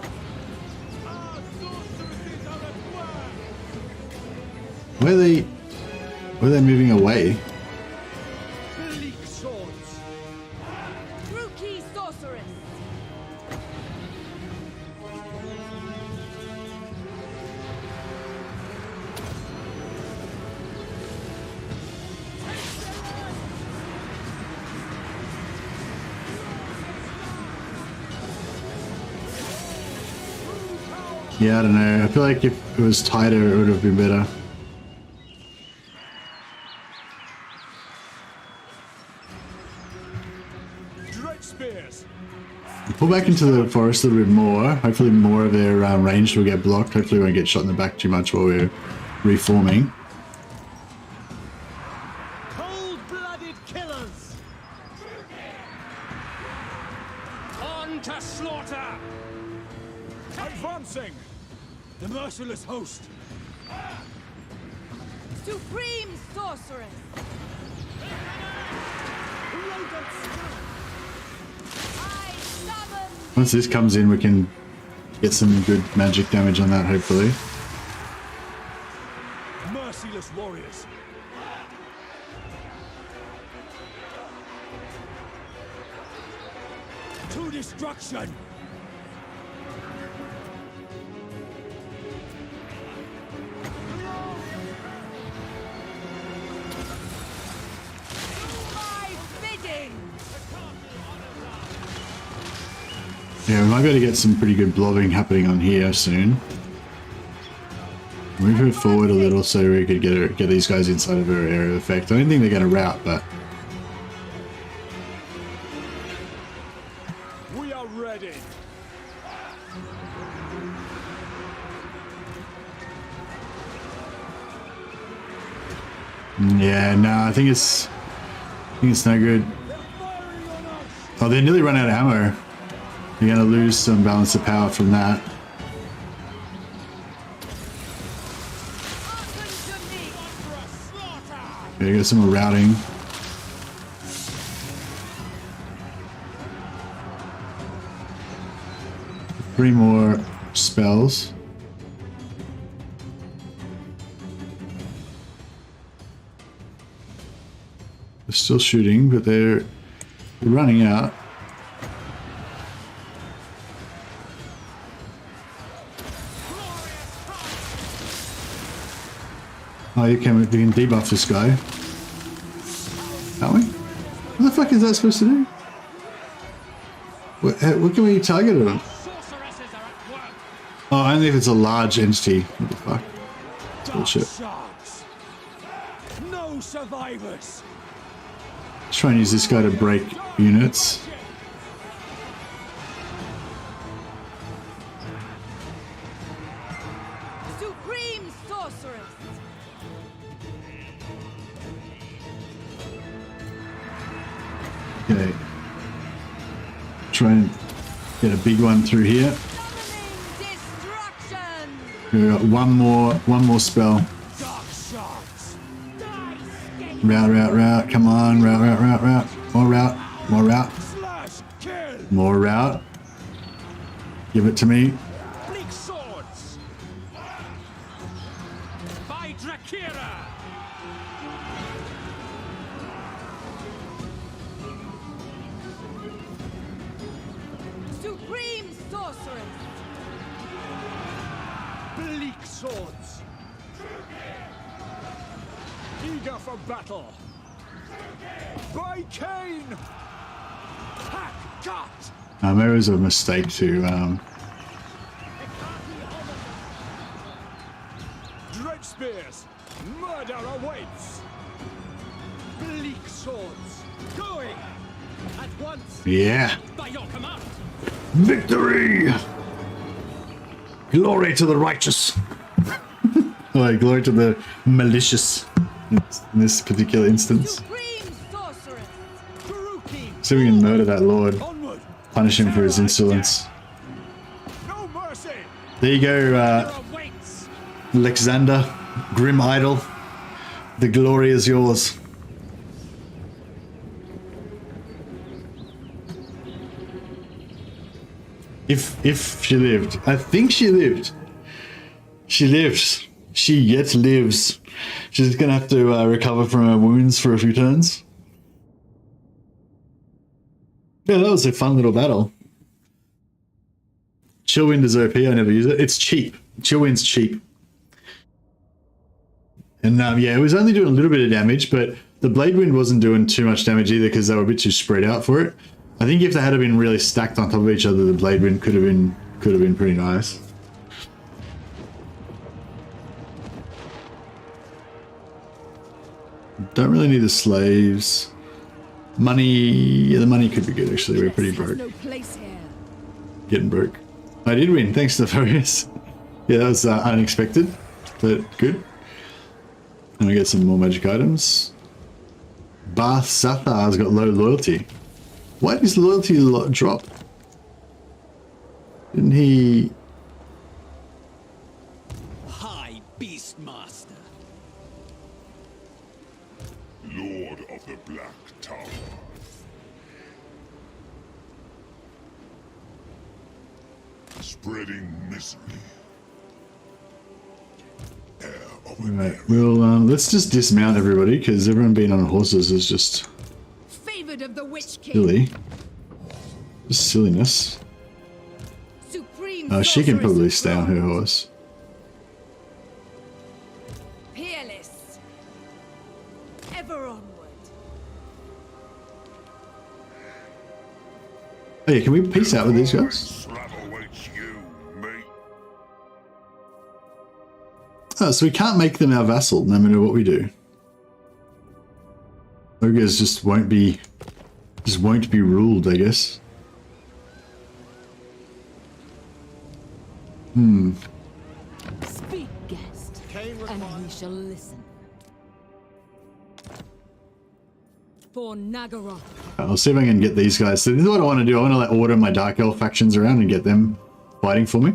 Where are they moving away? Bleak swords. Rookie sorceress. Yeah, I don't know. I feel like if it was tighter, it would have been better. Dread spears. Pull back into the forest a little bit more. Hopefully more of their range will get blocked. Hopefully we won't get shot in the back too much while we're reforming. Cold-blooded killers. On to slaughter. Advancing. The merciless host. Supreme sorceress. I summon Once this comes in, we can get some good magic damage on that, hopefully. merciless warriors. To destruction! Yeah, we might be able to get some pretty good blobbing happening on here soon. Move her forward a little so we could get these guys inside of her area of effect. I don't think they're going to rout, but We are ready. yeah, no, I think it's no good. Oh, they nearly run out of ammo. You're going to lose some balance of power from that. Okay, get some more routing. Three more spells. They're still shooting, but they're running out. Oh, we can debuff this guy. Can't we? What the fuck is that supposed to do? What can we target it on? Oh, only if it's a large entity. What the fuck? That's bullshit. Sharks. No survivors. Let's try and use this guy to break units. Supreme sorceress. Okay. Try and get a big one through here. Destruction. We got one more spell. Dark sharks. Route. Come on, route. More route. Slash. Kill. More route. Give it to me. Bleak swords. By Drakira! Supreme sorceress. Bleak swords. Eager for battle. By Cain. Hack cut. Maybe it was a mistake to Dread spears. Murder awaits. Bleak swords. Going. At once, yeah. by your command! Victory! Glory to the righteous. Like, glory to the malicious in this particular instance. Supreme sorceress. See if we can murder that lord. Onward. Punish him for his insolence. No mercy. There you go, Awaits! Alexander, Grim Idol. The glory is yours. If she lived. I think she lived. She lives. She yet lives. She's gonna have to recover from her wounds for a few turns. Yeah, that was a fun little battle. Chillwind is OP, I never use it. It's cheap. Chillwind's cheap. And yeah, it was only doing a little bit of damage, but the Blade Wind wasn't doing too much damage either because they were a bit too spread out for it. I think if they had been really stacked on top of each other, the Blade Wind could have been pretty nice. Don't really need the slaves. Money, yeah, the money could be good actually. We're pretty broke. No place here. Getting broke. I did win, thanks to Furious. Yeah, that was unexpected, but good. And we get some more magic items. Bath Sathar's got low loyalty. Why did his loyalty drop? Didn't he... High Beastmaster! Lord of the Black Tower. Spreading misery. Heir of Right, well, let's just dismount everybody, because everyone being on horses is just Favored of the Witch King. silly. Just silliness. Supreme She can sorceress probably of stay on her bronze. horse. Peerless. Ever onward. Oh yeah, can we peace out with these guys? Slap awaits you, mate. Oh, so we can't make them our vassal no matter what we do. Ogres just won't be ruled, I guess. Speak, guest, and we shall listen. For Nagaroth. I'll see if I can get these guys. So this is what I want to do. I want to like order my Dark Elf factions around and get them fighting for me.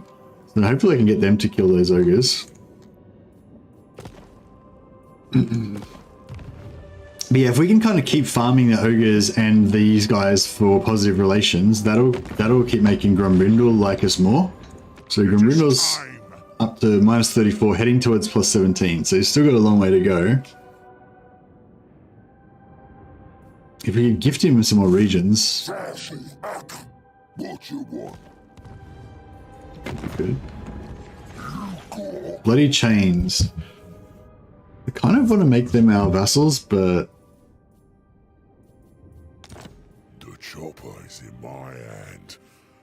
So hopefully I can get them to kill those ogres. But yeah, if we can kind of keep farming the ogres and these guys for positive relations, that'll keep making Grumbrindle like us more. So Grumbrindle's up to -34, heading towards +17. So he's still got a long way to go. If we could gift him some more regions, What you want? good. Bloody chains. I kind of want to make them our vassals, but The chopper is in my hand,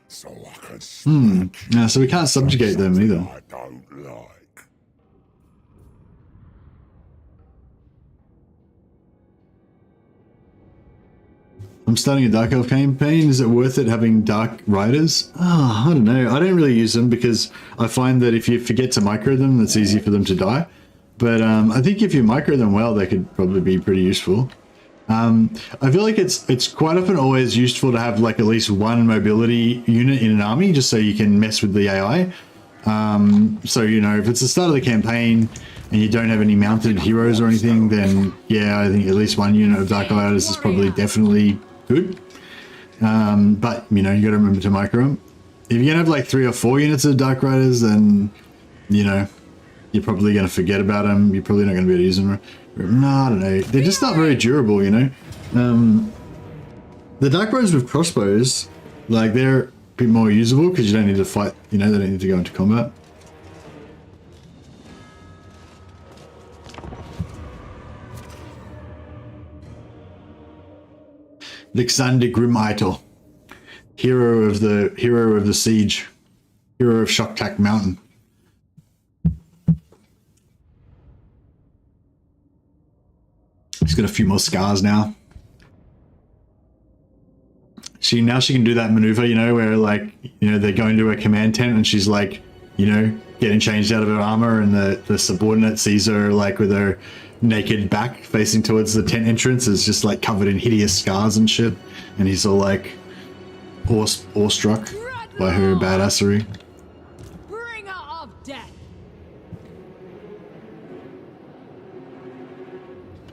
so I can smack no, so we can't subjugate them either. I don't like. I'm starting a Dark Elf campaign. Is it worth it having Dark Riders? Oh, I don't know. I don't really use them because I find that if you forget to micro them, it's easy for them to die. But I think if you micro them well, they could probably be pretty useful. I feel like it's quite often always useful to have like at least one mobility unit in an army, just so you can mess with the AI. So, you know, if it's the start of the campaign and you don't have any mounted heroes or anything, then yeah, I think at least one unit of Dark Riders is probably definitely good. But, you know, you got to remember to micro them. If you're going to have like 3 or 4 units of Dark Riders, then, you know, you're probably going to forget about them. You're probably not going to be able to use them. No, I don't know. They're just not very durable, you know. The Dark Riders with crossbows, like, they're a bit more usable because you don't need to fight, you know, they don't need to go into combat. Alexander Grimeitel, hero of the siege, hero of Shocktack Mountain. She's got a few more scars now. Now she can do that maneuver, you know, where like, you know, they go into a command tent and she's like, you know, getting changed out of her armor, and the subordinate sees her like with her naked back facing towards the tent entrance, is just like covered in hideous scars and shit, and he's all like awestruck by her badassery. Bringer of death.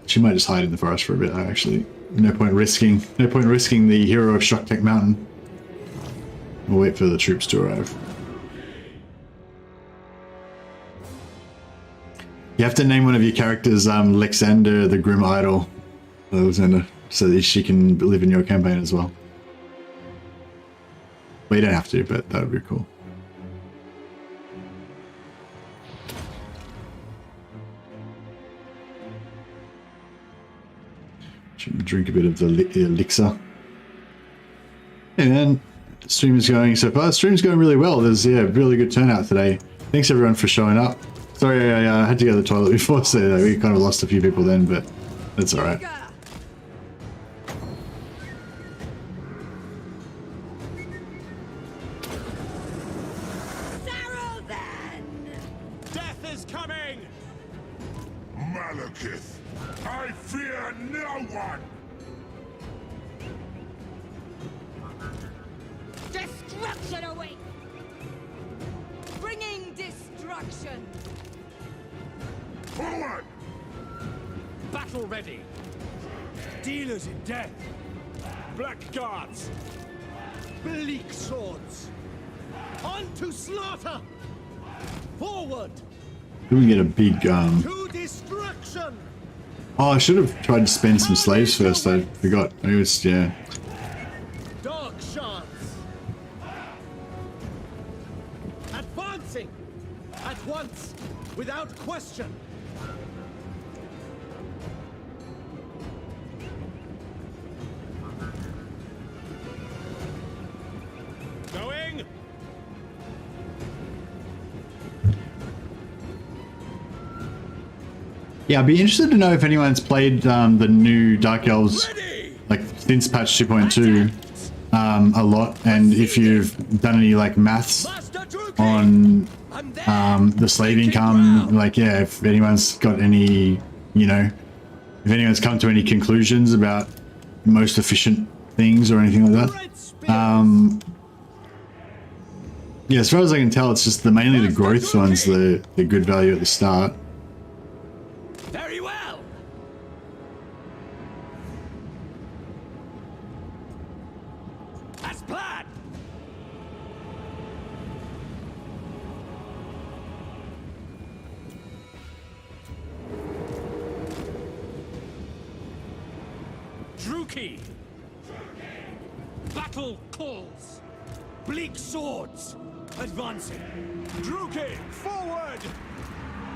She might just hide in the forest for a bit, actually. No point risking the hero of Shocktack Mountain. We'll wait for the troops to arrive. You have to name one of your characters Alexander the Grim Idol, Alexander, so that she can live in your campaign as well. Well, you don't have to, but that would be cool. Should drink a bit of the elixir. And then stream is going so far. Stream's going really well. There's really good turnout today. Thanks everyone for showing up. Sorry, I had to go to the toilet before, so we kind of lost a few people then, but that's all right. Death is coming! Malekith, I fear no one! Destruction awaits. Bringing destruction. Forward! Battle ready! Dealers in death! Black guards! Bleak swords! On to slaughter! Forward! We can get a big To To destruction! Oh, I should have tried to spend some slaves first. I forgot. It was, yeah. Dark shards! Advancing! At once! Without question! Going! Yeah, I'd be interested to know if anyone's played the new Dark Elves, like since patch 2.2, a lot, and if you've done any like maths on the slave income, like yeah, if anyone's got any, you know, if anyone's come to any conclusions about most efficient things or anything like that. Yeah, as far as I can tell, it's just mainly the growth ones, the good value at the start. Very well! As planned! Druki! Battle calls! Bleak swords! Advancing! Druki! Forward!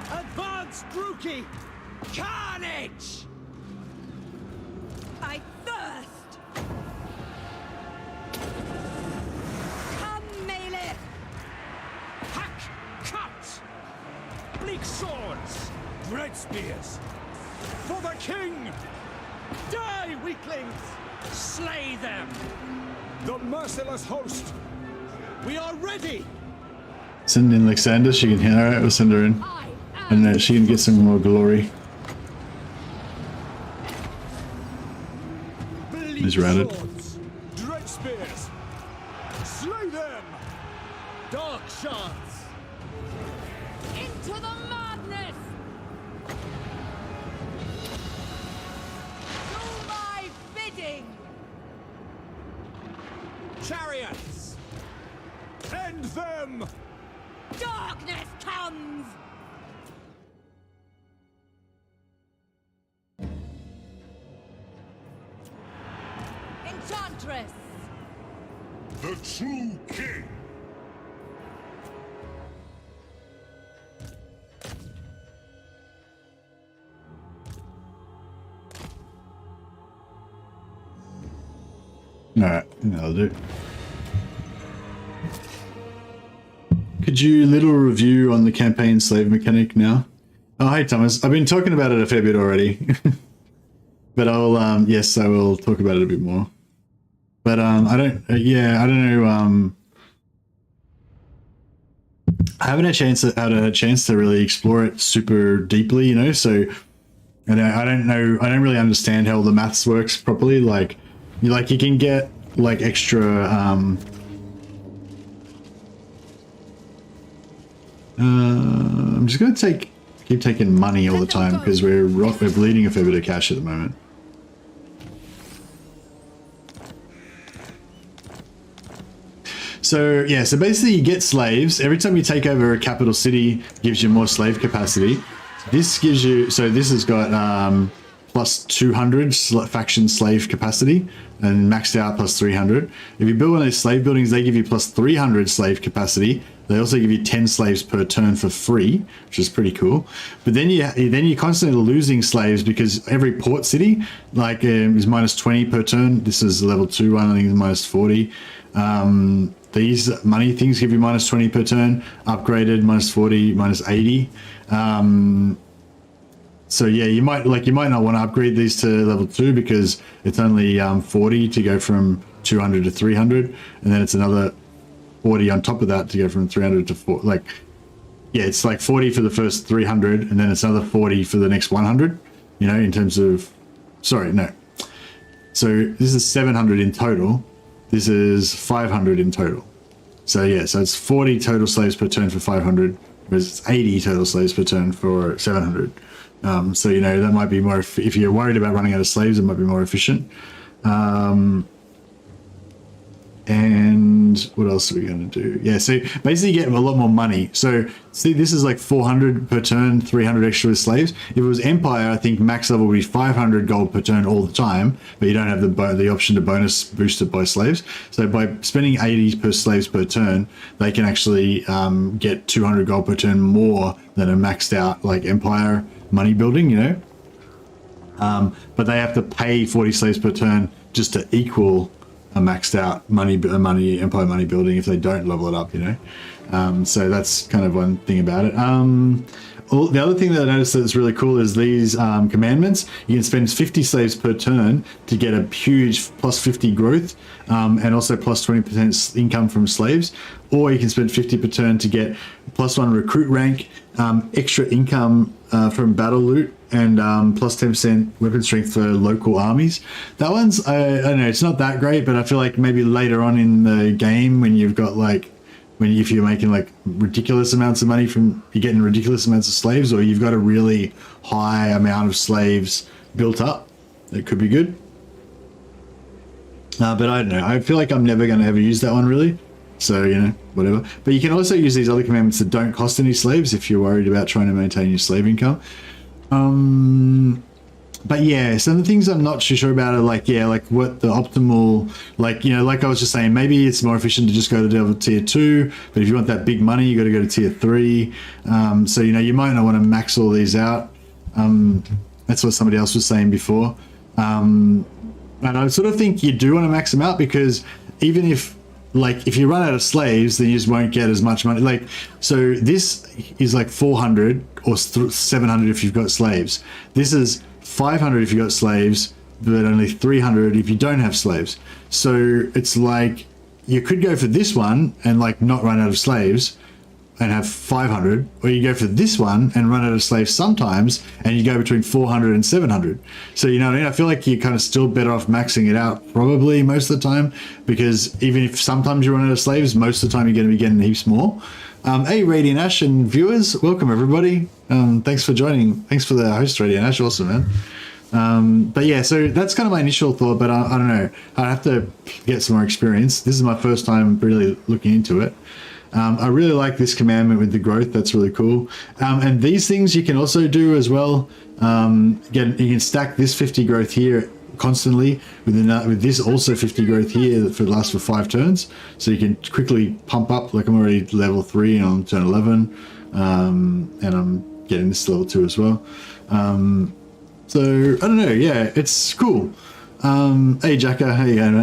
Advance, Druki! Carnage! I thirst! Come, Malekith! Hack! Cut! Bleak swords! Dread spears! For the king! Die, weaklings! Slay them! The merciless host! We are ready! Send in Alexander, she can hear it, we'll send her in. And she can get some more glory. He's routed. Dread spears! Slay them! Dark shards! Into the madness! Do my bidding! Chariots! End them! Darkness comes! Enchantress! The true king. Alright, that'll do. Could you little review on the campaign slave mechanic now? Oh, hey Thomas, I've been talking about it a fair bit already. But I'll, yes, I will talk about it a bit more. But I don't, yeah, I don't know, I haven't had a chance to really explore it super deeply, you know, so I don't know, I don't really understand how the maths works properly. Like you can get like extra, I'm just going to keep taking money all the time because we're bleeding a fair bit of cash at the moment. So yeah, so basically you get slaves. Every time you take over a capital city, gives you more slave capacity. This gives you, so this has got plus 200 faction slave capacity and maxed out plus 300. If you build one of those slave buildings, they give you plus 300 slave capacity. They also give you 10 slaves per turn for free, which is pretty cool. But then you're constantly losing slaves because every port city like is minus 20 per turn. This is level 2 one, I think it's minus 40. These money things give you minus 20 per turn, upgraded minus 40, minus 80. So yeah, you might not want to upgrade these to level 2 because it's only 40 to go from 200 to 300, and then it's another 40 on top of that to go from 300 to 4. Like, yeah, it's like 40 for the first 300, and then it's another 40 for the next 100. You know, in terms of, sorry, no. So this is 700 in total. This is 500 in total. So yeah, so it's 40 total slaves per turn for 500, whereas it's 80 total slaves per turn for 700. So, you know, that might be more, if you're worried about running out of slaves, it might be more efficient. And what else are we going to do? Yeah, so basically you get a lot more money. So see, this is like 400 per turn, 300 extra with slaves. If it was Empire, I think max level would be 500 gold per turn all the time, but you don't have the option to bonus boost it by slaves. So by spending 80 per slaves per turn, they can actually get 200 gold per turn more than a maxed out like Empire money building, you know. But they have to pay 40 slaves per turn just to equal a maxed out Empire money building if they don't level it up, you know. So that's kind of one thing about it. The other thing that I noticed that's really cool is these commandments. You can spend 50 slaves per turn to get a huge plus 50 growth and also plus 20% income from slaves, or you can spend 50 per turn to get plus 1 recruit rank, extra income from battle loot, and plus 10% weapon strength for local armies. That one's, I don't know, it's not that great, but I feel like maybe later on in the game when you've got like, if you're making like ridiculous amounts of money from, you're getting ridiculous amounts of slaves, or you've got a really high amount of slaves built up, it could be good. But I don't know, I feel like I'm never going to ever use that one really. So, you know, whatever. But you can also use these other commandments that don't cost any slaves if you're worried about trying to maintain your slave income. But yeah, some of the things I'm not too sure about are like, yeah, like what the optimal, like, you know, like I was just saying, maybe it's more efficient to just go to tier 2, but if you want that big money, you got to go to tier 3. So, you know, you might not want to max all these out. That's what somebody else was saying before. And I sort of think you do want to max them out, because even if, like, if you run out of slaves, then you just won't get as much money. Like, so this is like 400 or 700 if you've got slaves. This is 500 if you've got slaves, but only 300 if you don't have slaves. So it's like, you could go for this one and like not run out of slaves and have 500, or you go for this one and run out of slaves sometimes and you go between 400 and 700. So, you know what I mean? I feel like you're kind of still better off maxing it out probably most of the time, because even if sometimes you run out of slaves, most of the time you're going to be getting heaps more. Hey, Radiant Ash and viewers, welcome everybody. Thanks for joining. Thanks for the host, Radiant Ash. Awesome, man. But yeah, so that's kind of my initial thought, but I don't know. I'd have to get some more experience. This is my first time really looking into it. I really like this commandment with the growth. That's really cool. And these things you can also do as well. You can stack this 50 growth here constantly with this also 50 growth here for the last 5 turns. So you can quickly pump up. Like I'm already level 3 and on turn 11, and I'm getting this level 2 as well. So I don't know. Yeah, it's cool. Hey Jacka, how you going,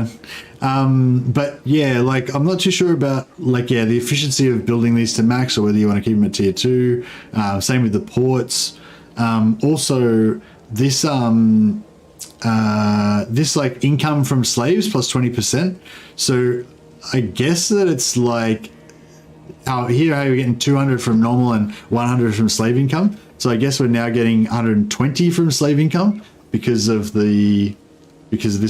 man? But yeah, like I'm not too sure about like, yeah, the efficiency of building these to max, or whether you want to keep them at tier 2. Same with the ports. Also this this like income from slaves plus 20%. So I guess that it's like here how you're getting 200 from normal and 100 from slave income. So I guess we're now getting 120 from slave income because of this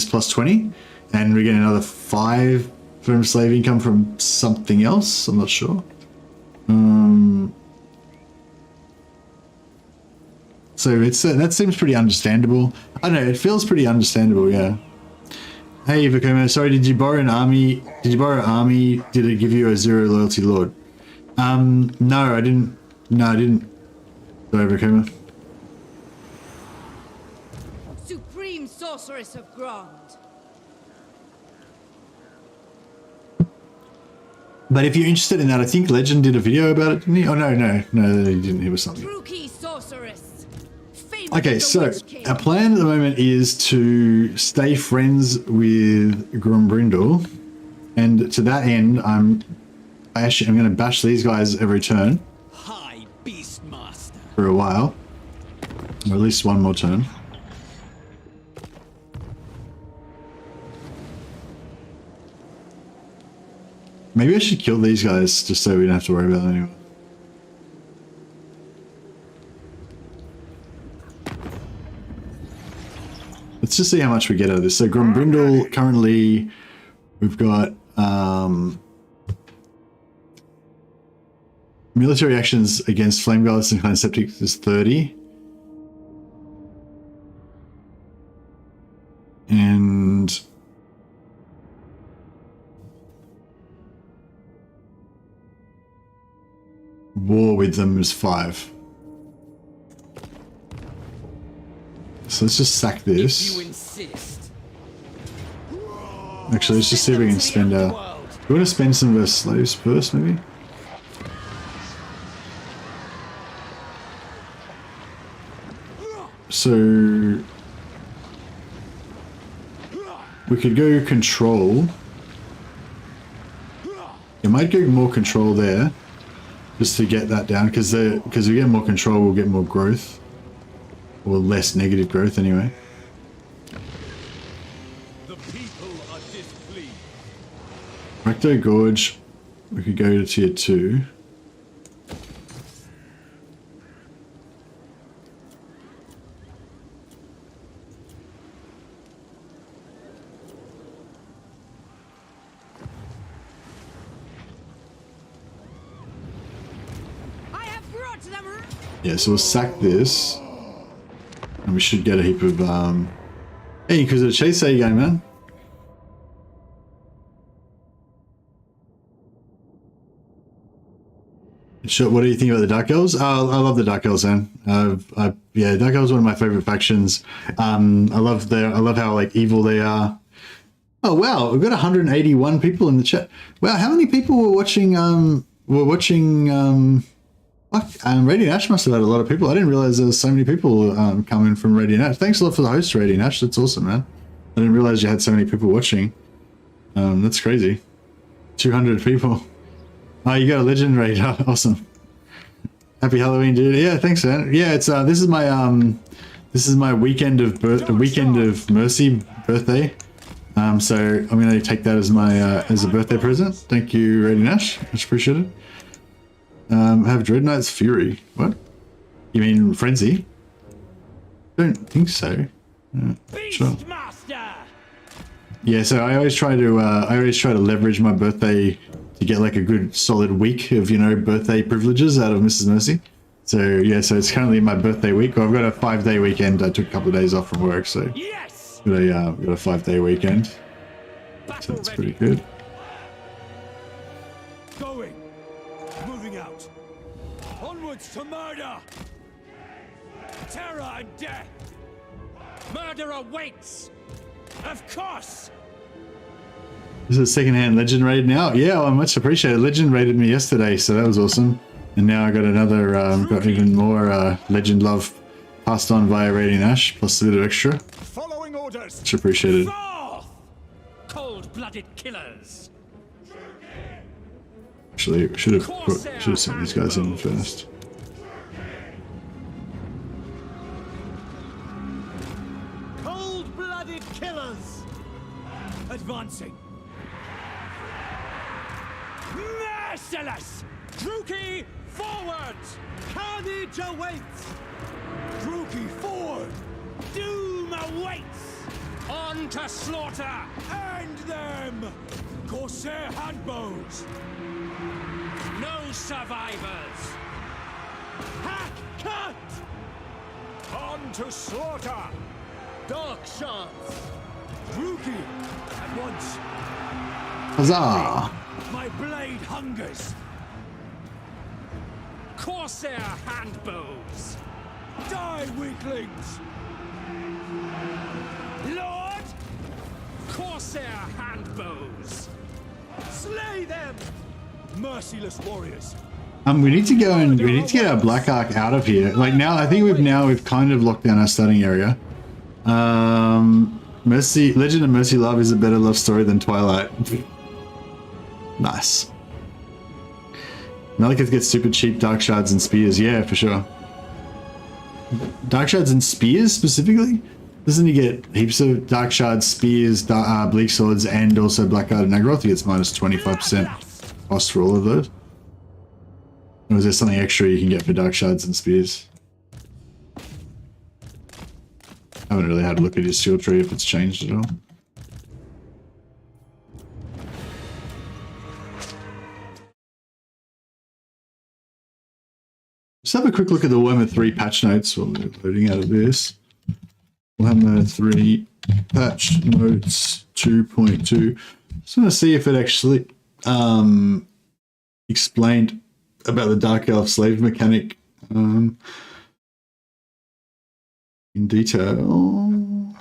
plus 20, and we're getting another 5 from slave income from something else. I'm not sure. So it's that seems pretty understandable. I don't know, it feels pretty understandable, yeah. Hey Vakuma, sorry, did you borrow an army? Did you borrow an army? Did it give you a 0 loyalty lord? No, I didn't. No, I didn't. Sorry, Vakuma. Supreme sorceress of Grond. But if you're interested in that, I think Legend did a video about it, didn't he? Oh no, he didn't. He was something. True key sorceress. Okay, so our plan at the moment is to stay friends with Grombrindle, and to that end, I'm going to bash these guys every turn. High Beastmaster. For a while, or at least one more turn. Maybe I should kill these guys just so we don't have to worry about them anymore. Let's just see how much we get out of this. So Grombrindle, currently we've got military actions against Flame Guards and Clan Septic is 30. And war with them is 5. So let's just sack this. You insist. Actually, let's just see if we can spend our... We want to spend some of our slaves first, maybe? So... we could go control. You might go more control there. Just to get that down, because we get more control, we'll get more growth. Or less negative growth, anyway. The people are displeased. Recto Gorge, we could go to tier 2. I have brought them. Yeah, so we'll sack this. And we should get a heap of, Hey, because of the chase, how you going, man? Sure, what do you think about the Dark Elves? I love the Dark Elves, man. Yeah, Dark Elves are one of my favorite factions. I love how like evil they are. Oh wow, we've got 181 people in the chat. Wow, how many people were watching? Radiant Ash must have had a lot of people. I didn't realize there was so many people coming from Radiant Ash. Thanks a lot for the host, Radiant Ash. That's awesome, man. I didn't realize you had so many people watching. That's crazy. 200 people. Oh, you got a legend raid. Awesome. Happy Halloween, dude. Yeah, thanks, man. Yeah, it's this is my weekend of Mercy birthday. So I'm gonna take that as my as a birthday present. Thank you, Radiant Ash. Much appreciated. Have Dread Knight's Fury. What? You mean Frenzy? Don't think so. Sure. Yeah, so I always try to leverage my birthday to get like a good solid week of, you know, birthday privileges out of Mrs. Mercy. So yeah, so it's currently my birthday week. Well, I've got a 5-day weekend. I took a couple of days off from work, so Yes! got a 5-day weekend. So that's pretty good. Going. Moving out. Onwards to murder. Terror and death. Murder awaits! Of course. This is a secondhand legend raid now. Yeah, well, much appreciated. Legend raided me yesterday, so that was awesome. And now I got another, got even more legend love passed on via Radiant Ash, plus a bit of extra. Following orders. Much appreciated. Forth! Cold-blooded killers! Actually, should have sent these guys in first. Cold-blooded killers. Advancing. Merciless! Druki, forward! Carnage awaits. Druki forward. Doom awaits! On to slaughter! End them. Corsair handbows. No survivors! Hack cut. On to slaughter. Dark shards. Druki at once. Huzzah! My blade hungers. Corsair handbows! Die, weaklings. Lord! Corsair handbows! Slay them. Merciless warriors. We need to go and we need to get our Black Ark out of here. Like now, I think we've kind of locked down our starting area. Mercy, Legend of Mercy Love is a better love story than Twilight. Nice. Malekith gets super cheap dark shards and spears. Yeah, for sure. Dark shards and spears specifically? Doesn't he get heaps of dark shards, spears, bleak swords, and also Black Art and Naggaroth? He gets minus 25% cost for all of those. Or is there something extra you can get for dark shards and spears? I haven't really had a look at his skill tree if it's changed at all. Let's have a quick look at the Warhammer 3 patch notes while we're loading out of this. Warhammer 3 patch notes 2.2. Just want to see if it actually explained about the Dark Elf slave mechanic in detail.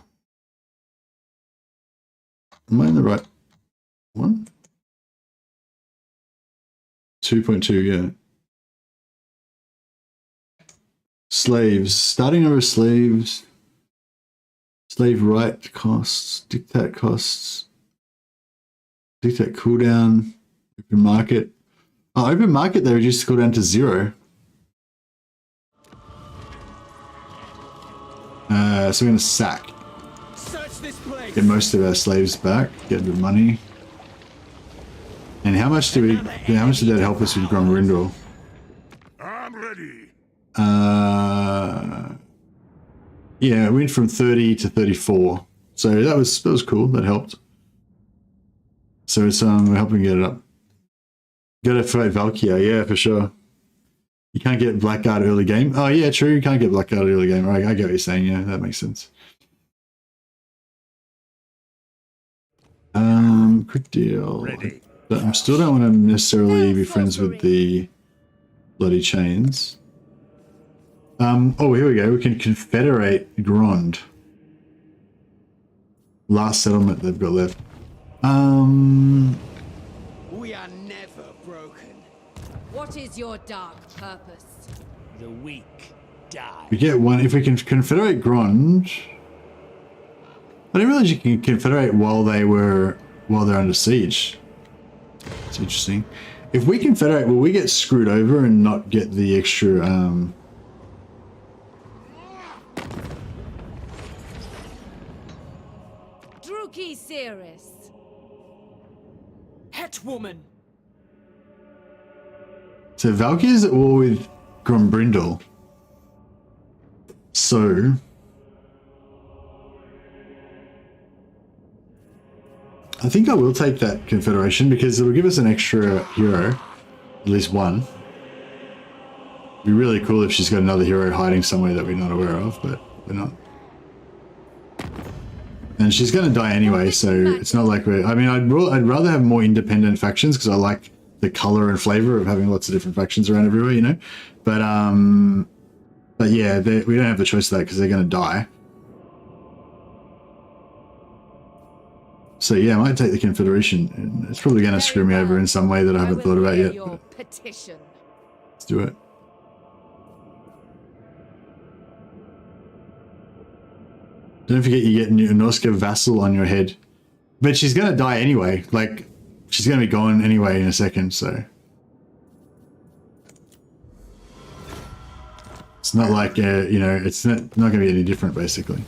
Am I in the right one? 2.2, yeah. Slaves. Starting over slaves. Slave right costs. Dictate costs. Dictate cooldown. Open market. Oh, open market, they reduced the cooldown to 0. So we're going to sack. Search this place. Get most of our slaves back. Get a bit of money. And how much did that help us with Gromrindel? I'm ready. Yeah, we went from 30 to 34. So that was cool. That helped. So it's we're helping get it up. Got to fight Valkyria, yeah, for sure. You can't get Blackguard early game. Oh yeah, true. You can't get Blackguard early game. Right, I get what you're saying. Yeah, that makes sense. Quick deal. Ready. But I still don't want to necessarily be friends with the bloody chains. Oh, here we go. We can confederate Grond. Last settlement they've got left. We are never broken. What is your dark purpose? The weak die. We get one if we can confederate Grond. I didn't realize you can confederate while they're under siege. It's interesting. If we confederate, will we get screwed over and not get the extra Druki Cirrus. Hetwoman. So Valkyrie's at war with Grombrindal. So I think I will take that confederation because it'll give us an extra hero, at least one. It'd be really cool if she's got another hero hiding somewhere that we're not aware of, but we're not. And she's going to die anyway, so it's not like we're... I mean, I'd rather have more independent factions because I like the color and flavor of having lots of different factions around everywhere, you know? But yeah, we don't have the choice of that because they're going to die. So yeah, I might take the Confederation. It's probably going to screw me over in some way that I haven't thought about yet. Your petition. Let's do it. Don't forget you get Norska Vassal on your head. But she's going to die anyway. Like, she's going to be gone anyway in a second, so. It's not like, you know, it's not going to be any different, basically.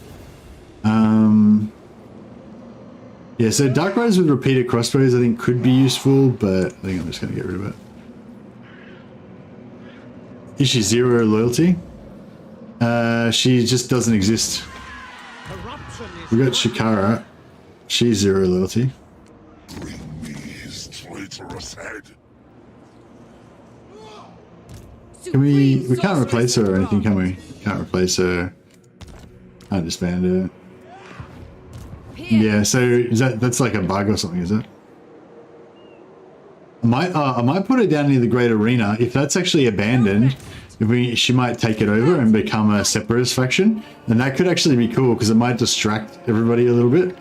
Yeah, so Dark Riders with repeated crossbows I think could be useful, but I think I'm just going to get rid of it. Is she 0 loyalty? She just doesn't exist. We got Shikara. She's 0 loyalty. Bring me his traitorous head. Can we can't replace her or anything, can we? Can't replace her. Can't disband her. Yeah, so is that's like a bug or something, is it? I might put it down near the Great Arena. If that's actually abandoned, she might take it over and become a separatist faction, and that could actually be cool because it might distract everybody a little bit.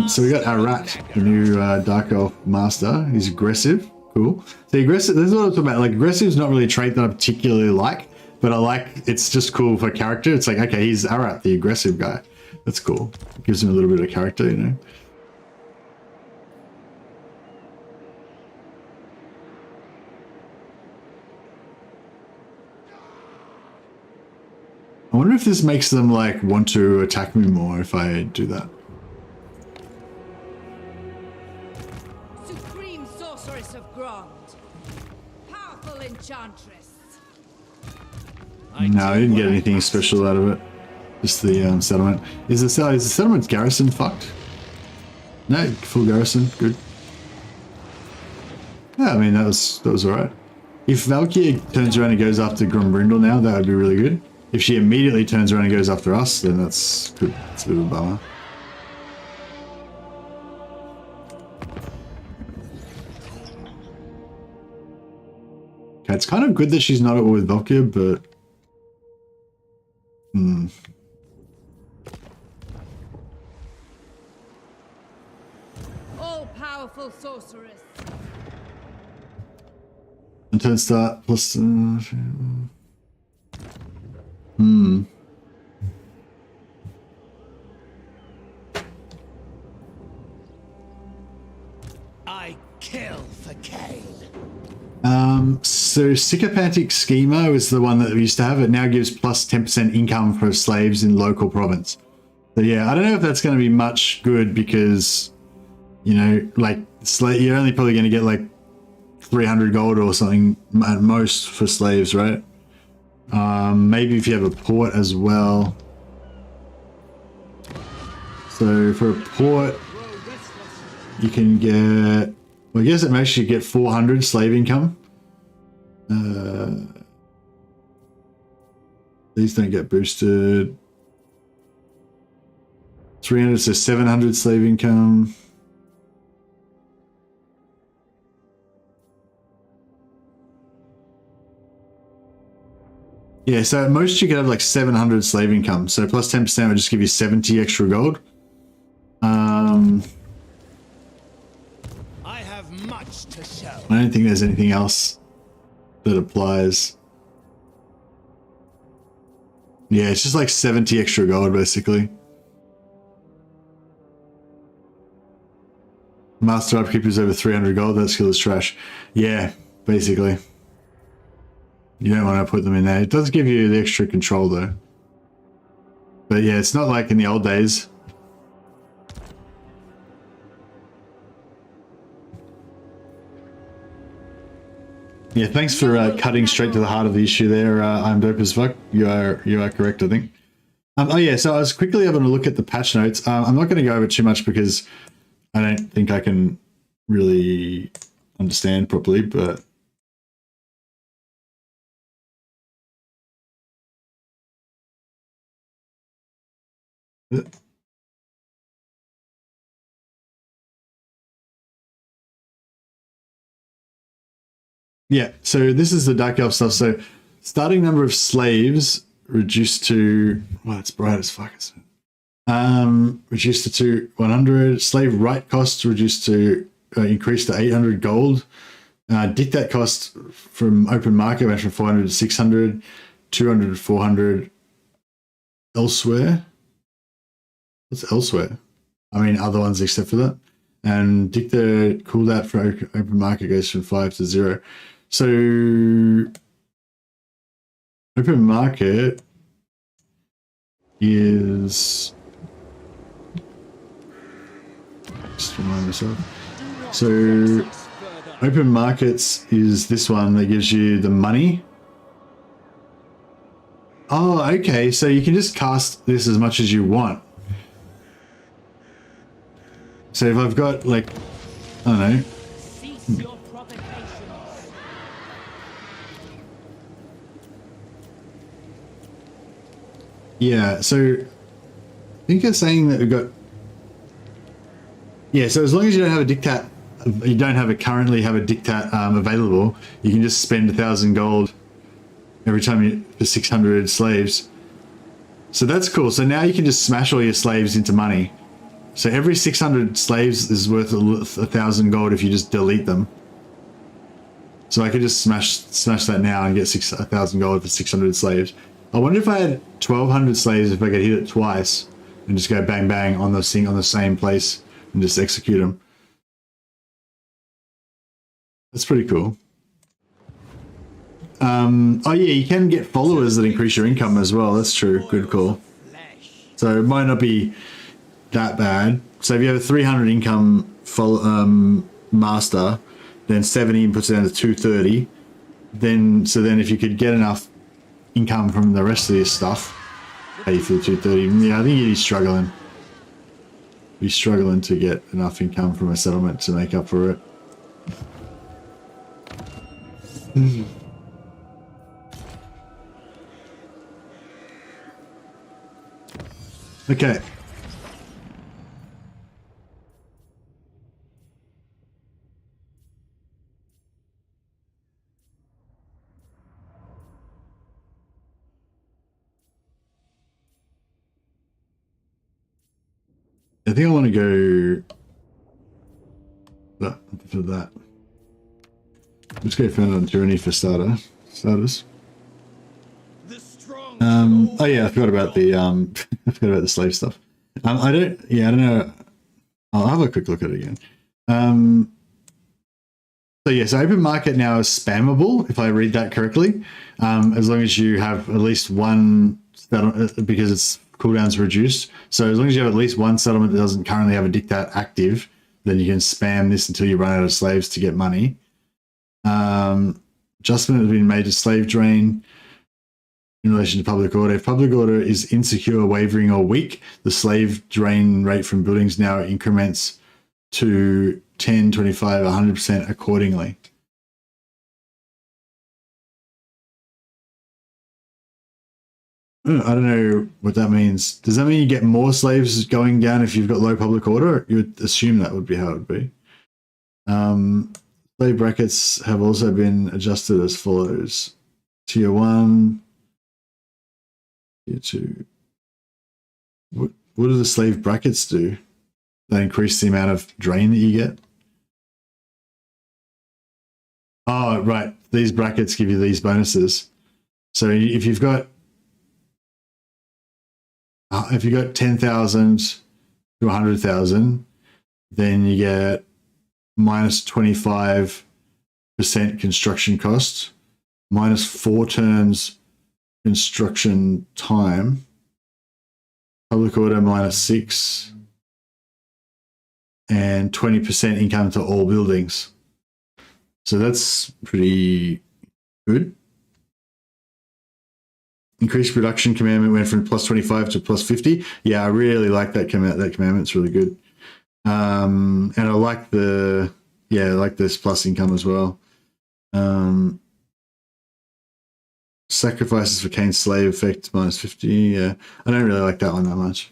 So we got Arat, the new Dark Elf Master. He's aggressive, cool. So aggressive. This is what I'm talking about. Like aggressive is not really a trait that I particularly like, but I like. It's just cool for character. It's like okay, he's Arat, the aggressive guy. That's cool. It gives him a little bit of character, you know. I wonder if this makes them like want to attack me more if I do that. Supreme Sorceress of Grond. Powerful Enchantress. No, I didn't get anything special out of it. Just the settlement. Is the settlement garrison fucked? No, full garrison. Good. Yeah, I mean that was alright. If Valkyrie turns around and goes after Grombrindal now, that would be really good. If she immediately turns around and goes after us, then that's good. It's a bit of a bummer. Okay, it's kind of good that she's not at war with Valkyr, but... All-powerful sorceress. And turn start plus... I kill for Cain. So Sycophantic Schema was the one that we used to have. It now gives plus 10% income for slaves in local province. So yeah, I don't know if that's going to be much good because, you know, like you're only probably going to get like 300 gold or something at most for slaves, right? Maybe if you have a port as well. So for a port, you can get, well, I guess it makes you get 400 slave income. These don't get boosted. 300 to 700 slave income. Yeah, so at most you could have like 700 slave income. So plus 10% would just give you 70 extra gold. I have much to show. I don't think there's anything else that applies. Yeah, it's just like 70 extra gold basically. Master upkeep is over 300 gold. That skill is trash. Yeah, basically. You don't want to put them in there. It does give you the extra control though. But yeah, it's not like in the old days. Yeah, thanks for cutting straight to the heart of the issue there. I'm dope as fuck. You are correct, I think. Oh yeah, so I was quickly having a look at the patch notes. I'm not going to go over too much because I don't think I can really understand properly, but yeah, so this is the Dark Elf stuff. So starting number of slaves reduced to, well, it's bright as fuck, isn't it? Reduced to 100. Slave right costs reduced to, increased to 800 gold. Dictate cost from open market went from 400 to 600, 200 to 400. Elsewhere? What's elsewhere? I mean, other ones except for that. And Dictate cooldown for open market goes from 5 to 0. So open market is, just remind myself. So open markets is this one that gives you the money. Oh, okay. So you can just cast this as much as you want. So if I've got like, I don't know. Cease your provocations. Yeah, so I think it's saying that we've got, yeah, so as long as you don't have a dictat, you don't have currently have a dictat available, you can just spend 1,000 gold every time you, for 600 slaves. So that's cool. So now you can just smash all your slaves into money. So every 600 slaves is worth 1,000 gold if you just delete them. So I could just smash that now and get 1,000 gold for 600 slaves. I wonder if I had 1,200 slaves, if I could hit it twice and just go bang bang on the same place and just execute them. That's pretty cool. Oh yeah, you can get followers that increase your income as well. That's true. Good call. So it might not be that bad. So if you have a 300 income master, then 70 puts it down to 230. Then if you could get enough income from the rest of this stuff, pay for the 230. Yeah, I think you'd be struggling. Be struggling to get enough income from a settlement to make up for it. Okay. I think I want to go for that. Let's go found on tyranny for starters. Oh yeah, I forgot about the I forgot about the slave stuff. I don't know. I'll have a quick look at it again. So yes, open market now is spammable, if I read that correctly, as long as you have at least one settlement, because its cooldown's reduced. So as long as you have at least one settlement that doesn't currently have a dictat active, then you can spam this until you run out of slaves to get money. Adjustment has been made to slave drain in relation to public order. If public order is insecure, wavering, or weak, the slave drain rate from buildings now increments to 10, 25, 100% accordingly. I don't know what that means. Does that mean you get more slaves going down if you've got low public order? You would assume that would be how it would be. Slave brackets have also been adjusted as follows. Tier 1, Tier 2. What do the slave brackets do? They increase the amount of drain that you get? Oh, right. These brackets give you these bonuses. So if you've got 10,000 to 100,000, then you get minus 25% construction cost, minus 4 turns construction time, public order minus 6, and 20% income to all buildings. So that's pretty good. Increased production commandment went from plus 25 to plus 50. Yeah, I really like that commandment. That commandment's really good. And I like I like this plus income as well. Sacrifices for Cain's slave effect minus 50. Yeah, I don't really like that one that much.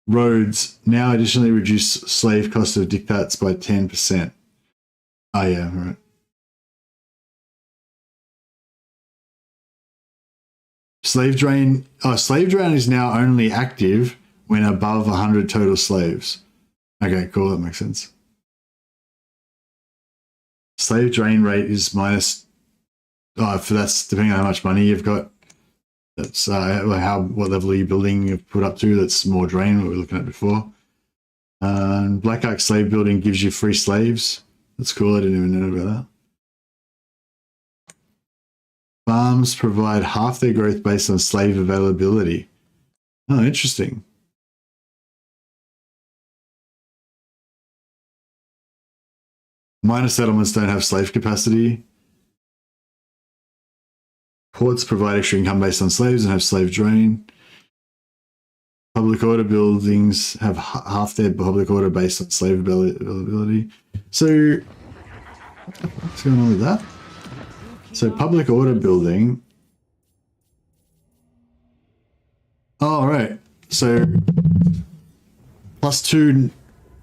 Roads now additionally reduce slave cost of dictats by 10%. Oh yeah, right. Slave drain. Oh, slave drain is now only active when above 100 total slaves. Okay, cool. That makes sense. Slave drain rate is minus. Oh, for that's depending on how much money you've got. That's what level are you building you've put up to. That's more drain. What we were looking at before. Black Ark slave building gives you free slaves. That's cool. I didn't even know about that. Farms provide half their growth based on slave availability. Oh, interesting. Minor settlements don't have slave capacity. Ports provide extra income based on slaves and have slave drain. Public order buildings have half their public order based on slave availability. So, what's going on with that? So public order building. Oh, right. So +2,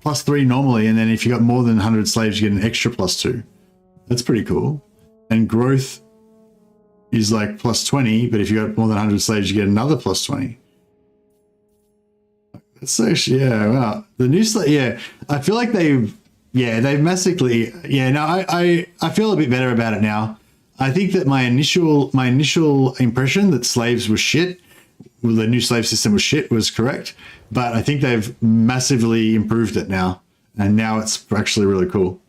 +3 normally, and then if you got more than 100 slaves, you get an extra +2. That's pretty cool. And growth is like +20, but if you got more than 100 slaves, you get another +20. That's actually, yeah, wow. The new slave, yeah. I feel like they've massively, yeah. No, I feel a bit better about it now. I think that my initial impression that slaves were shit, well, the new slave system was shit, was correct. But I think they've massively improved it now, and now it's actually really cool.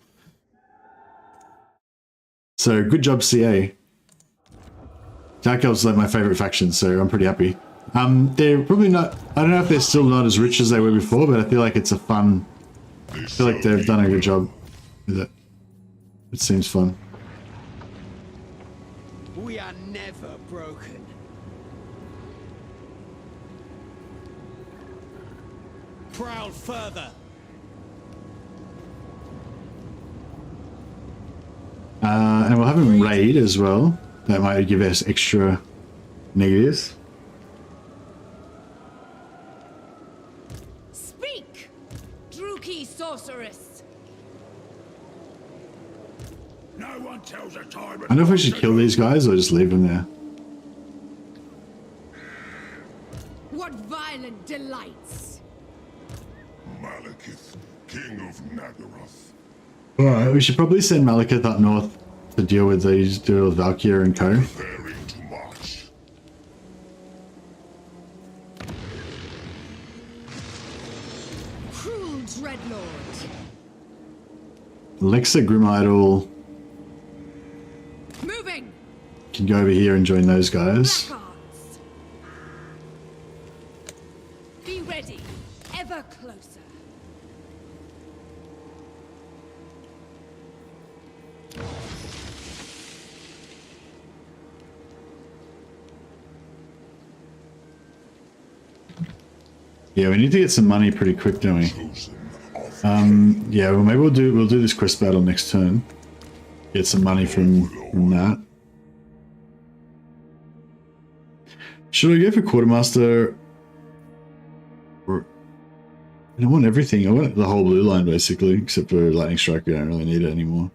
So good job, CA. Dark Elves are like my favorite faction, so I'm pretty happy. They're probably not. I don't know if they're still not as rich as they were before, but I feel like it's a fun. I feel like they've done a good job with it. It seems fun. We are never broken. Prowl further. And we'll have him raid as well. That might give us extra negatives. Speak, Druki sorceress. No one tells a time. I don't know if we should kill these guys or just leave them there. What violent delights. Malekith, King of Nagaroth. Alright, we should probably send Malekith up north to deal with Valkyr and co. Preparing to march. Cruel dreadlord. Alexa Grim Idol Moving. can go over here and join those guys. Black arts. Be ready. Ever closer. Yeah, we need to get some money pretty quick, don't we? Chosen of Yeah, well maybe we'll do this quest battle next turn. Get some money from that. Should I go for quartermaster? Or I don't want everything. I want the whole blue line basically, except for lightning strike. We don't really need it anymore.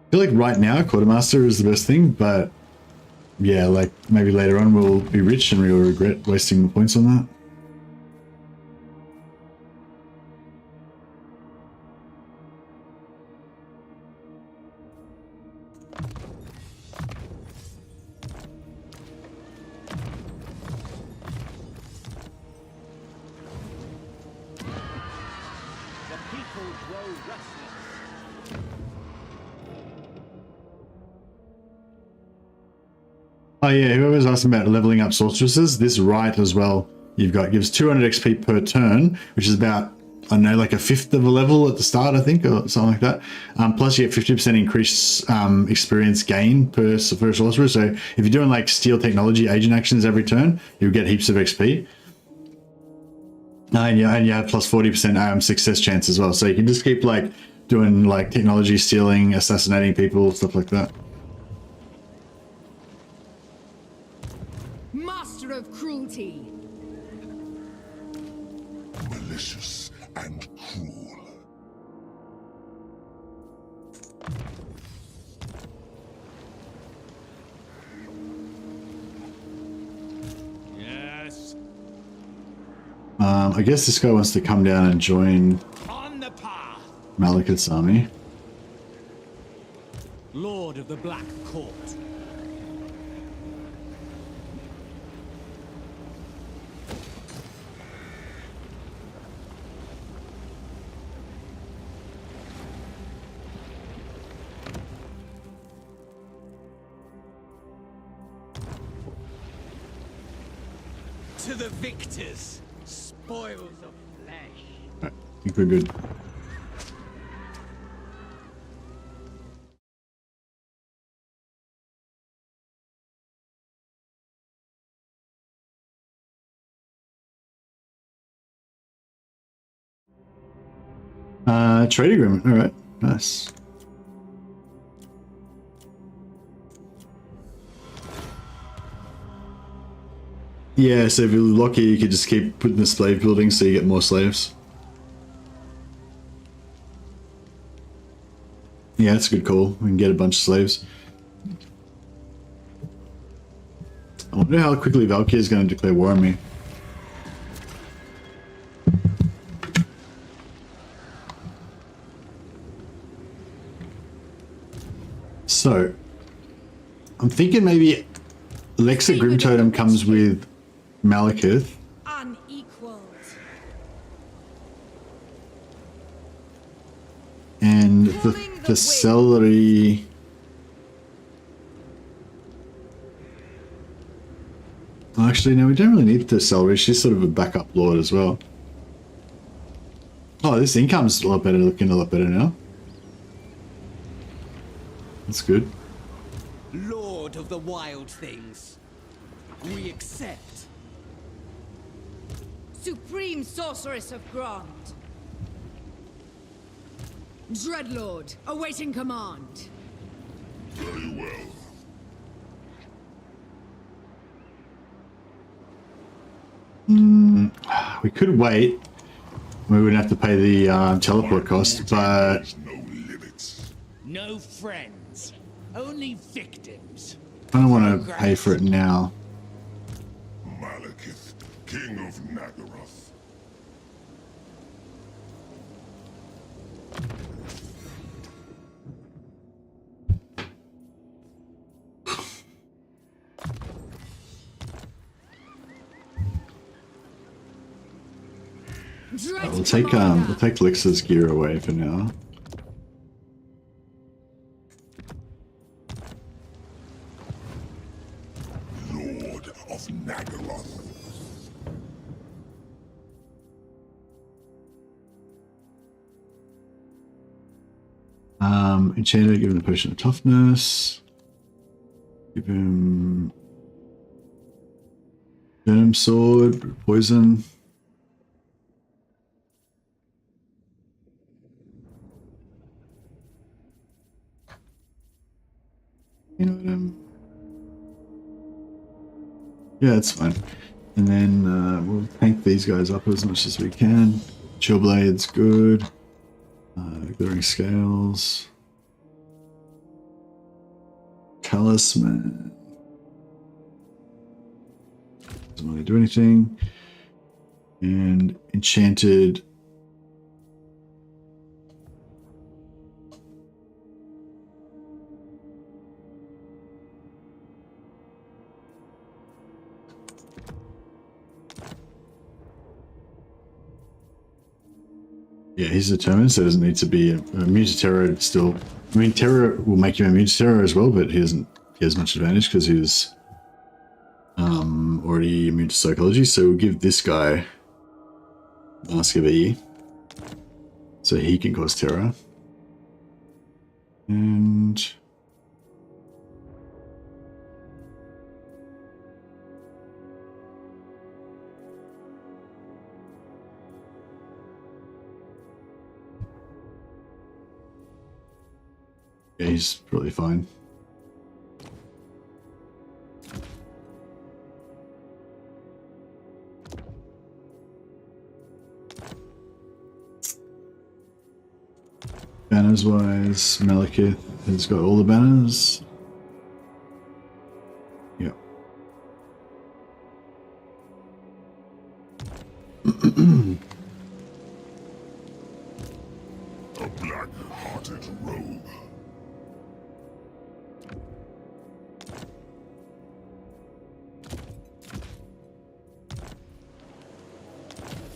I feel like right now quartermaster is the best thing, but yeah, like maybe later on we'll be rich and we'll regret wasting the points on that. The people grow restless. Oh yeah, whoever's asking about leveling up sorceresses, this right as well, you've got gives 200 XP per turn, which is about, I don't know, like a fifth of a level at the start, I think, or something like that. Plus you get 50% increased experience gain per sorcerer. So if you're doing like steel technology agent actions every turn, you'll get heaps of XP. And you have plus 40% success chance as well. So you can just keep like doing like technology stealing, assassinating people, stuff like that. Master of cruelty. malicious and cruel. Yes. I guess this guy wants to come down and join On the path. Malekith's army. Lord of the Black Court. To the victors, spoils of flesh. I think we're good. Trade agreement. All right, nice. Yeah, so if you're lucky, you could just keep putting the slave building so you get more slaves. Yeah, that's a good call. We can get a bunch of slaves. I wonder how quickly Valkyrie is going to declare war on me. So, I'm thinking maybe Alexa Grim Totem comes with Malekith. Unequaled. And the celery. Actually, no, we don't really need the celery. She's sort of a backup lord as well. Oh, this income's a lot better, looking a lot better now. That's good. Lord of the wild things. We accept. Supreme sorceress of Grant. Dreadlord, awaiting command. Very well. We could wait. We wouldn't have to pay the teleport cost, but There's no limits. No friends. Only victims. I don't want to pay for it now. Malekith, King of Nagaroth. We'll take Lix's gear away for now. Lord of Nagaroth. Enchanter, give him the potion of toughness. Give him venom sword, poison. You know, yeah, it's fine. And then we'll tank these guys up as much as we can. Chill Blade's good. Glittering Scales. Talisman. Doesn't really do anything. And Enchanted. Yeah, he's determined, so it doesn't need to be immune to terror still. I mean, terror will make you immune to terror as well, but he doesn't get as much advantage because he was already immune to psychology. So we'll give this guy Mask of E, so he can cause terror. And yeah, he's probably fine. Banners wise, Malekith has got all the banners. Yep. A black-hearted rogue.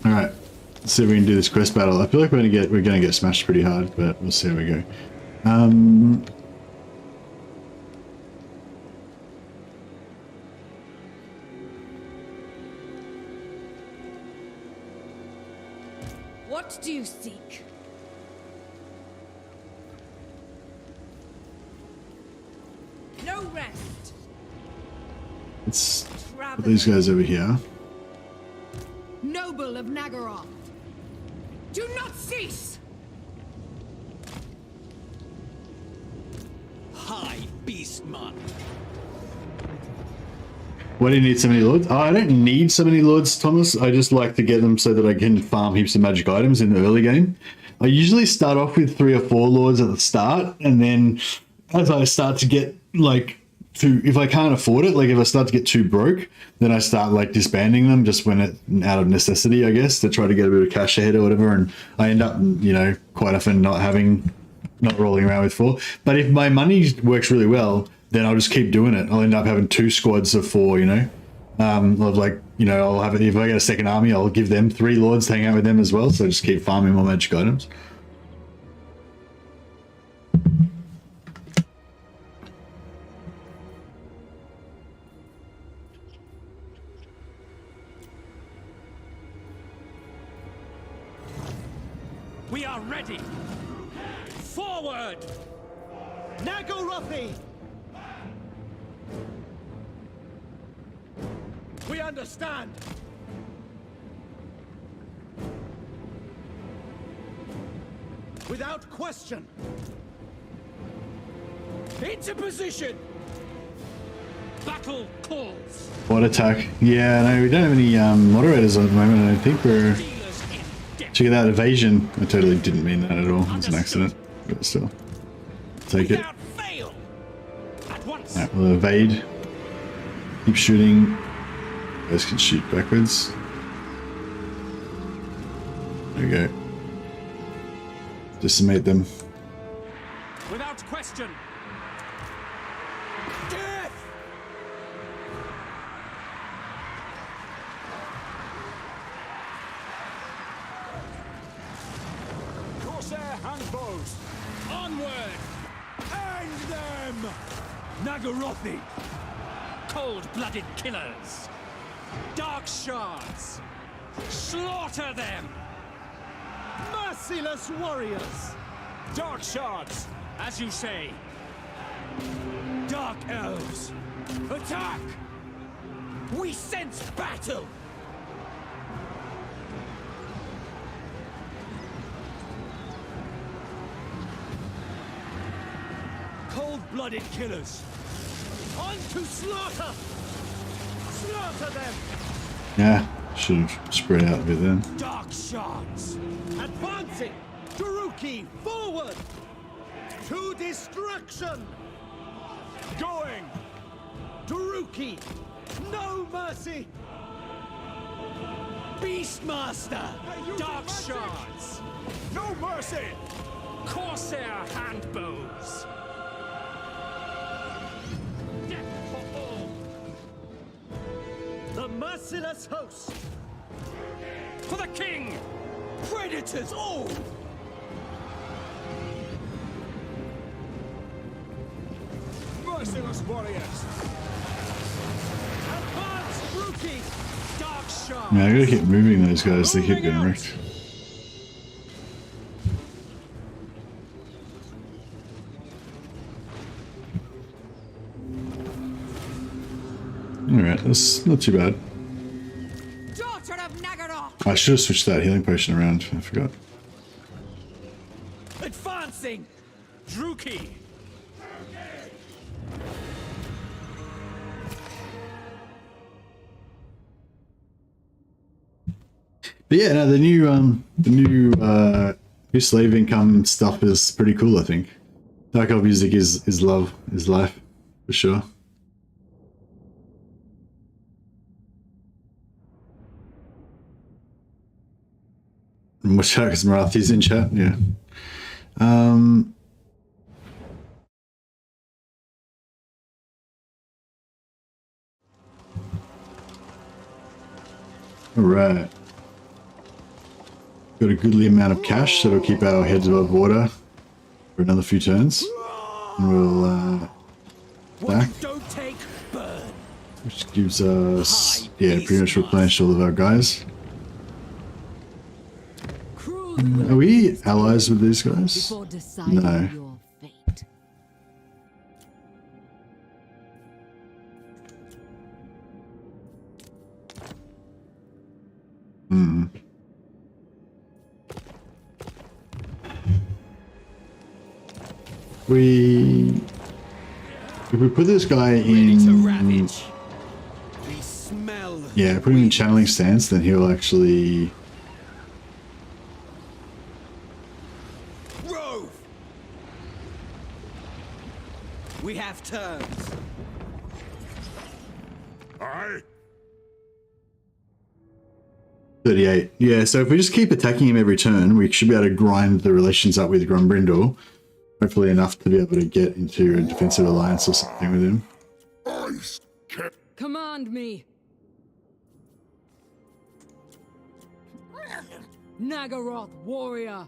All right, let's see if we can do this quest battle. I feel like we're gonna get smashed pretty hard, but we'll see how we go. What do you seek? No rest. Let's put these guys over here. Noble of Nagaroth, do not cease! High Beastman. Why do you need so many lords? Oh, I don't need so many lords, Thomas. I just like to get them so that I can farm heaps of magic items in the early game. I usually start off with 3 or 4 lords at the start, and then as I start to get like if I can't afford it, like if I start to get too broke, then I start like disbanding them just when it out of necessity, I guess, to try to get a bit of cash ahead or whatever. And I end up, you know, quite often not rolling around with 4. But if my money works really well, then I'll just keep doing it. I'll end up having 2 squads of 4, you know, of like, you know, I'll have it, if I get a second army, I'll give them 3 lords to hang out with them as well. So I just keep farming more magic items. We are ready. Forward! Nagarothi! We understand. Without question. Into position. Battle calls. What attack? Yeah, no, we don't have any moderators at the moment. I think we're Dealers in death. check out evasion. I totally didn't mean that at all. It was an accident, but still, take it. Without fail. At once. Alright, we'll evade. Keep shooting. Guys can shoot backwards. There we go. Decimate them. Without question. Death! Corsair handbows! Onward! Hang them! Nagarothi! Cold-blooded killers! Dark shards! Slaughter them! Merciless warriors! Dark shards! As you say. Dark elves! Attack! We sense battle! Cold-blooded killers! On to slaughter! Slaughter them! Yeah, should have spread out a bit then. Dark shards! Advancing! Taruki, forward! To destruction! Going! Taruki! No mercy! Beastmaster! Dark shards! No mercy! Corsair handbows! Death for all! The merciless host! For the king! Predators all! Merciless warriors! Advance, Rookie! Dark shards! Yeah, I gotta keep moving those guys, they keep getting wrecked. Alright, that's not too bad. Daughter of Nagaroth! I should have switched that healing potion around, I forgot. Advancing! Druki! But yeah, no, the new slave income stuff is pretty cool, I think. Dark Elf music is love, is life, for sure. And watch out, because Marathi's in chat, yeah. Alright. Got a goodly amount of cash, so we'll keep our heads above water for another few turns. And we'll back, Don't take, burn! which gives us, yeah, pretty much replenished all of our guys. Are we allies with these guys? Before deciding No. your fate. Hmm. If we put this guy in, Ravage! We smell! yeah, put him in channeling stance, then he'll actually, Rove! We have terms! Aye. 38. Yeah, so if we just keep attacking him every turn, we should be able to grind the relations up with Grumbrindle. Hopefully enough to be able to get into a defensive alliance or something with him. Ice cap. Command me. Nagaroth warrior.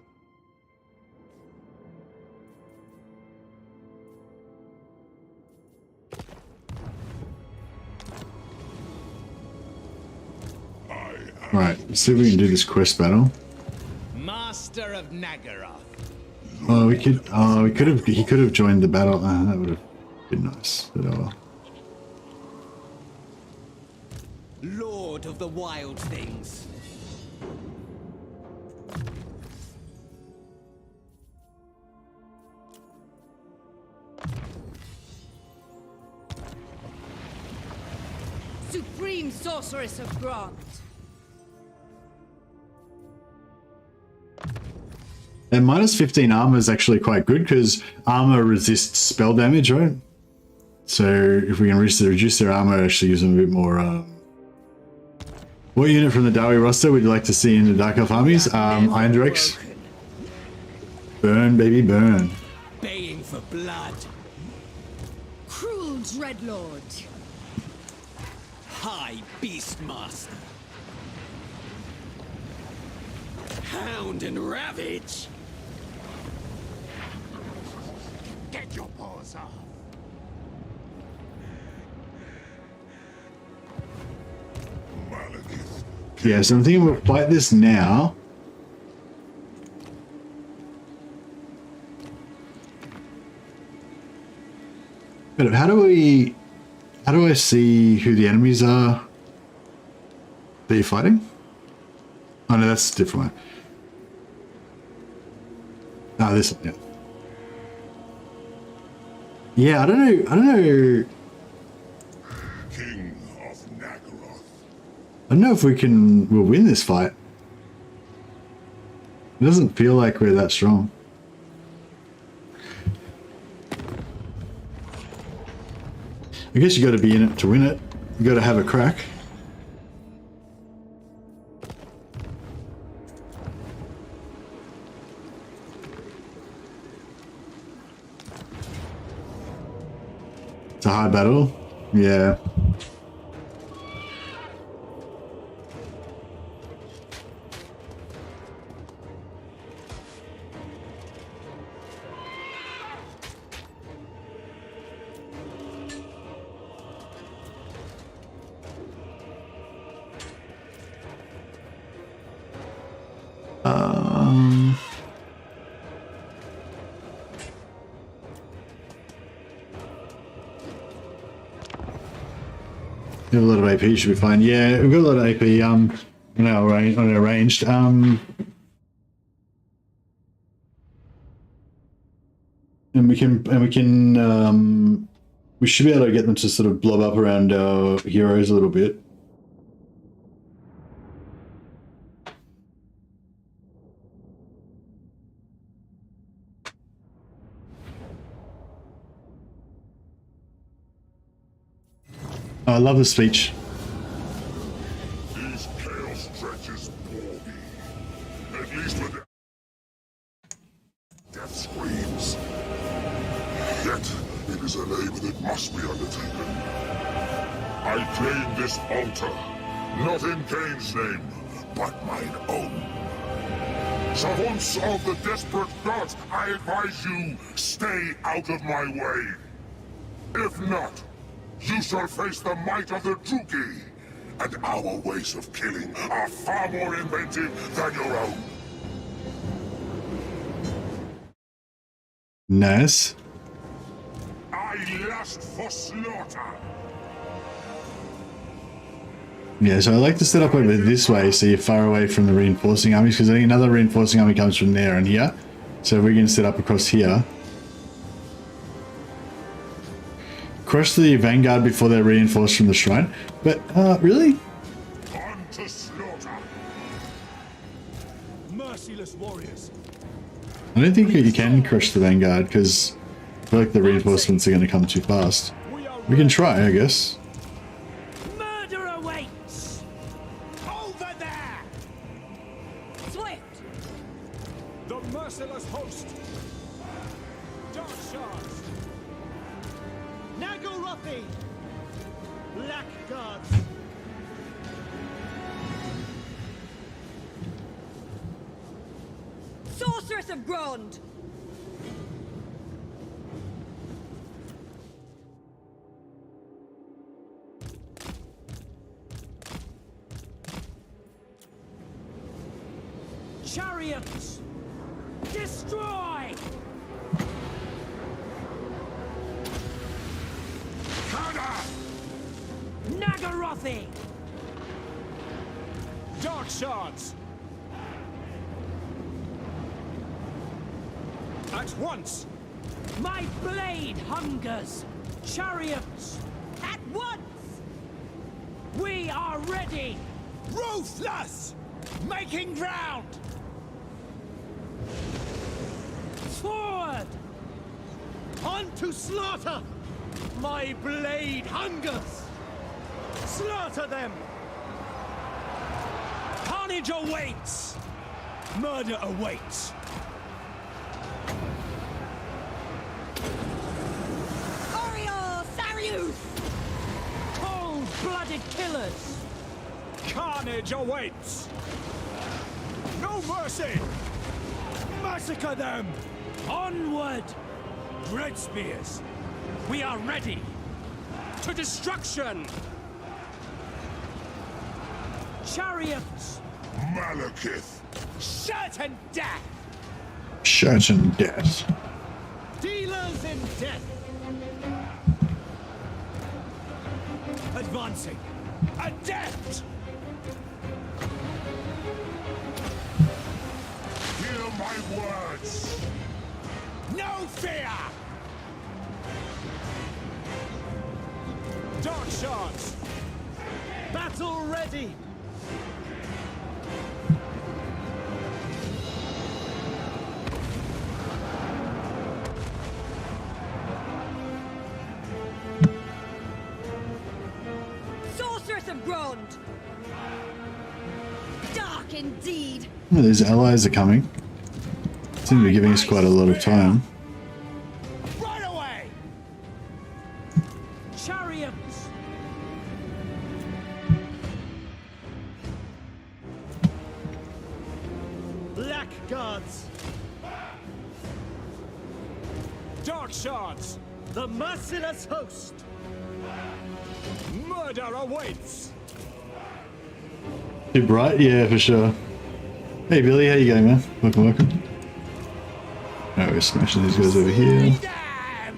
Right, let's see if we can do this quest battle. Master of Nagaroth. Oh, we could have, he could have joined the battle. That would have been nice, but oh well. Lord of the wild things. Supreme sorceress of Grant. And minus 15 armor is actually quite good because armor resists spell damage, right? So if we can reduce their armor, actually gives them a bit more. What unit from the Dawi roster would you like to see in the Dark Elf armies? Iron Drakes. Burn, baby, burn. Baying for blood. Cruel Dreadlord. High Beastmaster. Hound and Ravage. Get your paws off. Malekith. Yeah, so I'm thinking we'll fight this now. But how do I see who the enemies are that you're fighting? Oh no, that's a different one. Oh, this one, yeah. Yeah, I don't know. King of Nagaroth. I don't know if we'll win this fight. It doesn't feel like we're that strong. I guess you got to be in it to win it. You got to have a crack. It's a hard battle. Yeah. We have a lot of AP, should be fine. Yeah, we've got a lot of AP on our ranged. And we should be able to get them to sort of blob up around our heroes a little bit. Oh, I love the speech. These chaos dredges bore me. At least with their death screams. Yet, it is a labor that must be undertaken. I claim this altar, not in Cain's name, but mine own. Savants of the desperate gods, I advise you, stay out of my way. If not, you shall face the might of the Druki, and our ways of killing are far more inventive than your own. Nice. I lust for slaughter. Yeah, so I like to set up over this way so you're far away from the reinforcing armies, because I think another reinforcing army comes from there and here. So we can set up across here. Crush the vanguard before they're reinforced from the shrine. But, really? On to slaughter. Merciless warriors. I don't think you can crush the vanguard, because I feel like the reinforcements are going to come too fast. We can try, I guess. Murder awaits! Over there! Swift! The merciless host. Dark shards. Nagorothi! Blackguards! Sorceress of Grond! Chariots! Destroy! Nagorothi! Dark shards. At once. My blade hungers! Chariots! At once! We are ready! Ruthless! Making ground! Forward! On to slaughter! My blade hungers! Slaughter them! Carnage awaits! Murder awaits! Oriole Sarius! Cold-blooded killers! Carnage awaits! No mercy! Massacre them! Onward! Dread spears! We are ready! To destruction! Chariots! Malekith! Certain death! Certain death. Dealers in death! Advancing! Adept! Hear my words! No fear! Dark shards! Battle ready! Sorceress of Grond! Dark indeed! Oh, these allies are coming. Seem to be giving us quite a lot of time. Right away! Chariots! Blackguards! Dark shards! The merciless host! Murder awaits! Too bright? Yeah, for sure. Hey Billy, how you going, man? Welcome, welcome. Alright, we're smashing these guys over here. Damn!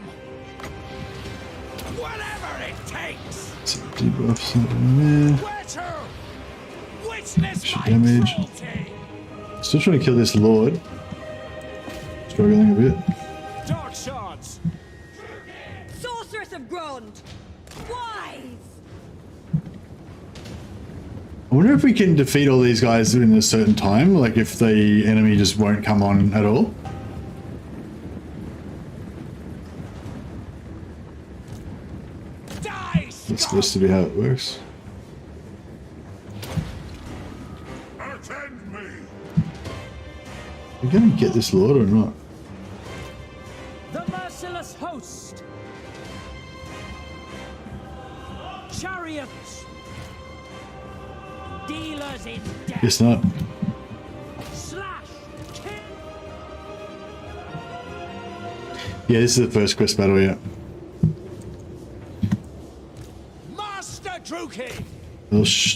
Whatever it takes! Some debuffs in there. Where to? Witness Extra my damage. cruelty! Still trying to kill this lord. Struggling a bit. Dark shards! Sorceress of Grond! Wise! I wonder if we can defeat all these guys in a certain time, like if the enemy just won't come on at all. Die, That's supposed to be how it works. Attend me! We're gonna get this lord or not? The merciless host! Chariots! Dealers in death! Guess not. Slash! Kill! Yeah, this is the first quest battle yet. Master Druki!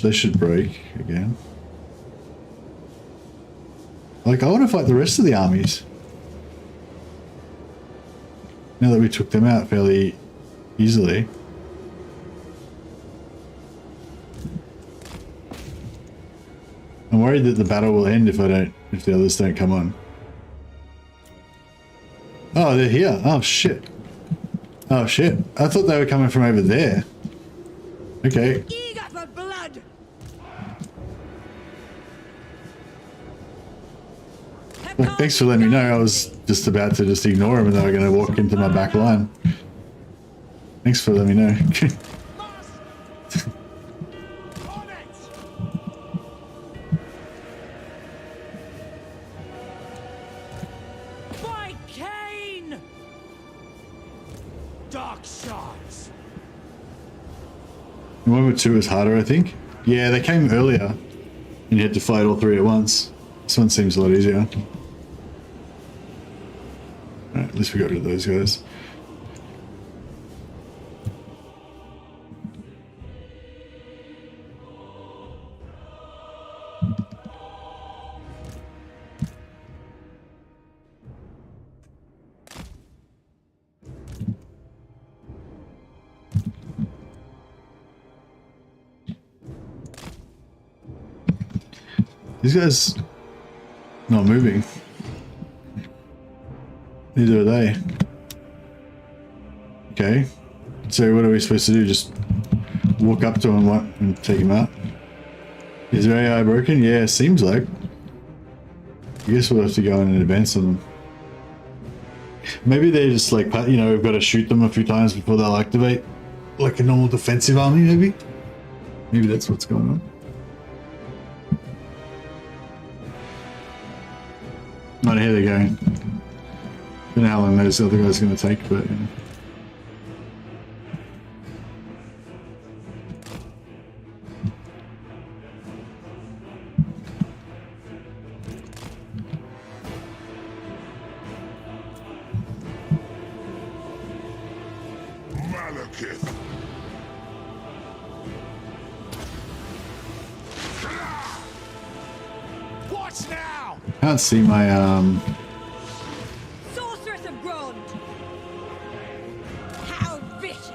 They should break again. Like, I want to fight the rest of the armies. Now that we took them out fairly easily. I'm worried that the battle will end if the others don't come on. Oh, they're here. Oh shit. Oh shit. I thought they were coming from over there. Okay. Eager for blood! Well, thanks for letting me know. I was just about to just ignore them and they were going to walk into my back line. Thanks for letting me know. On it! By Cain! Dark shards! The one with two is harder, I think. Yeah, they came earlier and you had to fight all three at once. This one seems a lot easier. Alright, at least we got rid of those guys. These guys not moving. Neither are they. Okay. So what are we supposed to do? Just walk up to him and take him out? Is their AI broken? Yeah, seems like. I guess we'll have to go in and advance on them. Maybe they just like, you know, we've got to shoot them a few times before they'll activate, like a normal defensive army. Maybe that's what's going on. Oh, here they go. Don't know how long those other guys are going to take, but you know. Malekith. Watch now! Can't see my Sorceress of Grond! How vicious!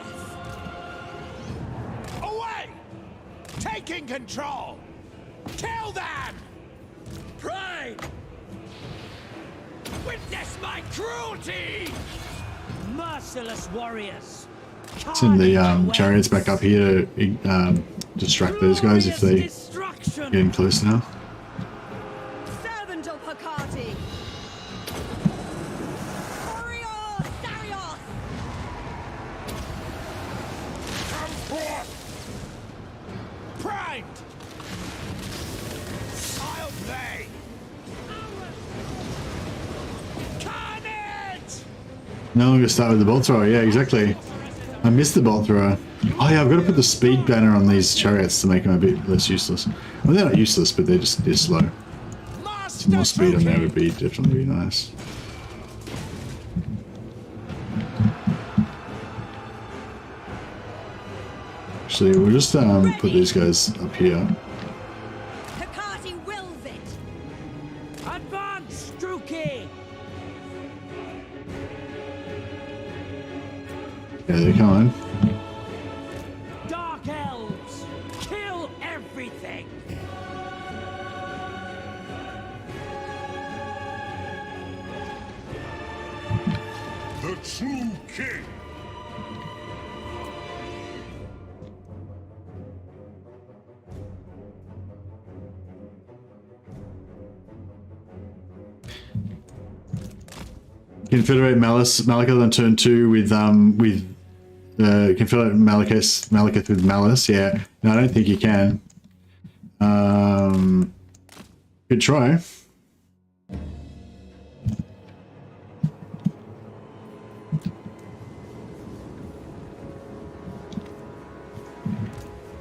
Away! Taking control! Kill them! Pride! Witness my cruelty! Merciless warriors! send the chariots back up here to distract those guys if they get in close enough. Servant of Hecate! Warrior Darius! Come forth! Primed! I'll play! Carnage! No, I'm gonna start with the bolt thrower. Yeah, exactly. I missed the bolt thrower. Oh yeah, I've got to put the speed banner on these chariots to make them a bit less useless. Well, they're not useless, but they're slow. Some more speed on there would be definitely be nice. Actually, we'll just put these guys up here. Hecate wills it! Advance, Druki! Yeah, they're coming. Dark Elves! Kill everything! The true king! Confederate Malekith on turn 2 with Confederate Malekith with Malice. Yeah, no, I don't think you can. Good try.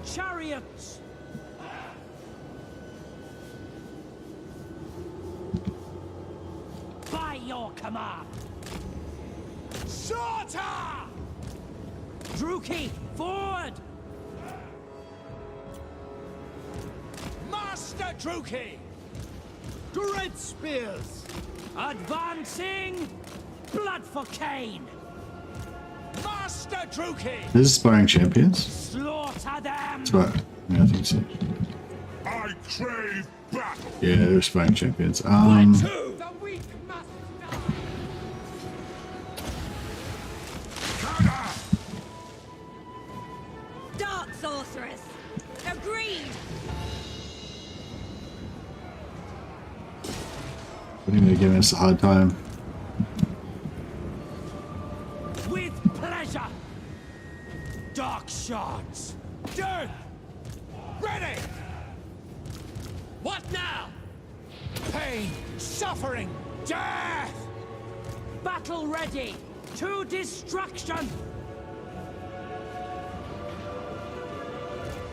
Chariots! By your command! Slaughter! Druki, forward! Master Druki! Dread spears! Advancing! Blood for Cain! Master Druki! This is Sparring Champions. Slaughter them! That's right. Yeah, I think so. I crave battle! Yeah, they're Sparring Champions. Two! The weak must die. Dark sorceress! Agreed! What are you going to give us a hard time? With pleasure! Dark shards! Death! Ready! What now? Pain, suffering, death! Battle ready! To destruction!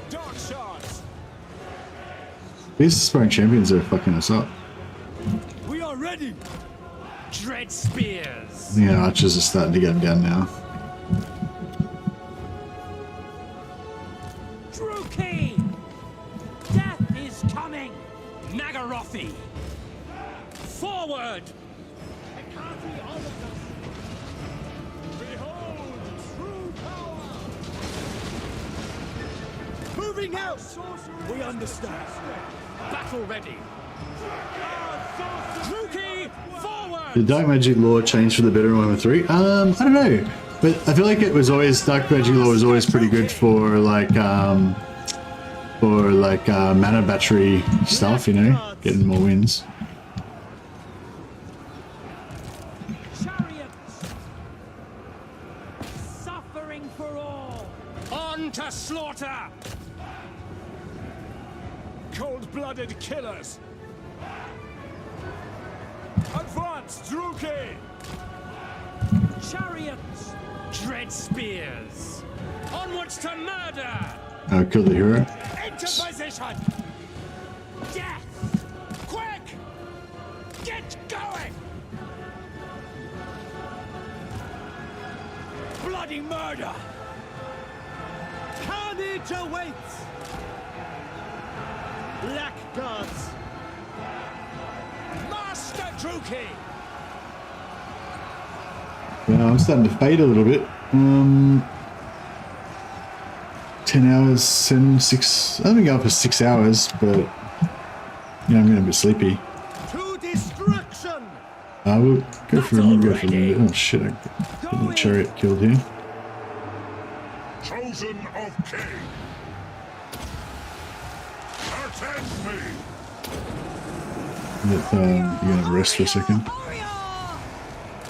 Dark shards! These Sparring Champions are fucking us up. We are ready! Dread spears! Yeah, archers are starting to get them down now. Druki! Death is coming! Nagarothi! Forward! Behold true power! Moving out! We understand. Battle ready! Druki, forward! Did Dark Magic Law change for the better in Warhammer 3? I don't know. But I feel like it was always, Dark Magic Law was always pretty good for like mana battery stuff, you know, getting more wins. Chariots! to slaughter! Cold-blooded killers! Advance, Druki! Chariots! Dread spears! Onwards to murder! I'll kill the hero. Into position! Death! Quick! Get going! Bloody murder! Carnage awaits! Black gods! Master Druki! Yeah, I'm starting to fade a little bit. 10 hours, 6. I've been going for 6 hours, but yeah, I'm getting a bit sleepy. To destruction! I will go for a little. Oh shit! I got the chariot killed here. Chosen of King. Attend me. You're gonna rest for a second.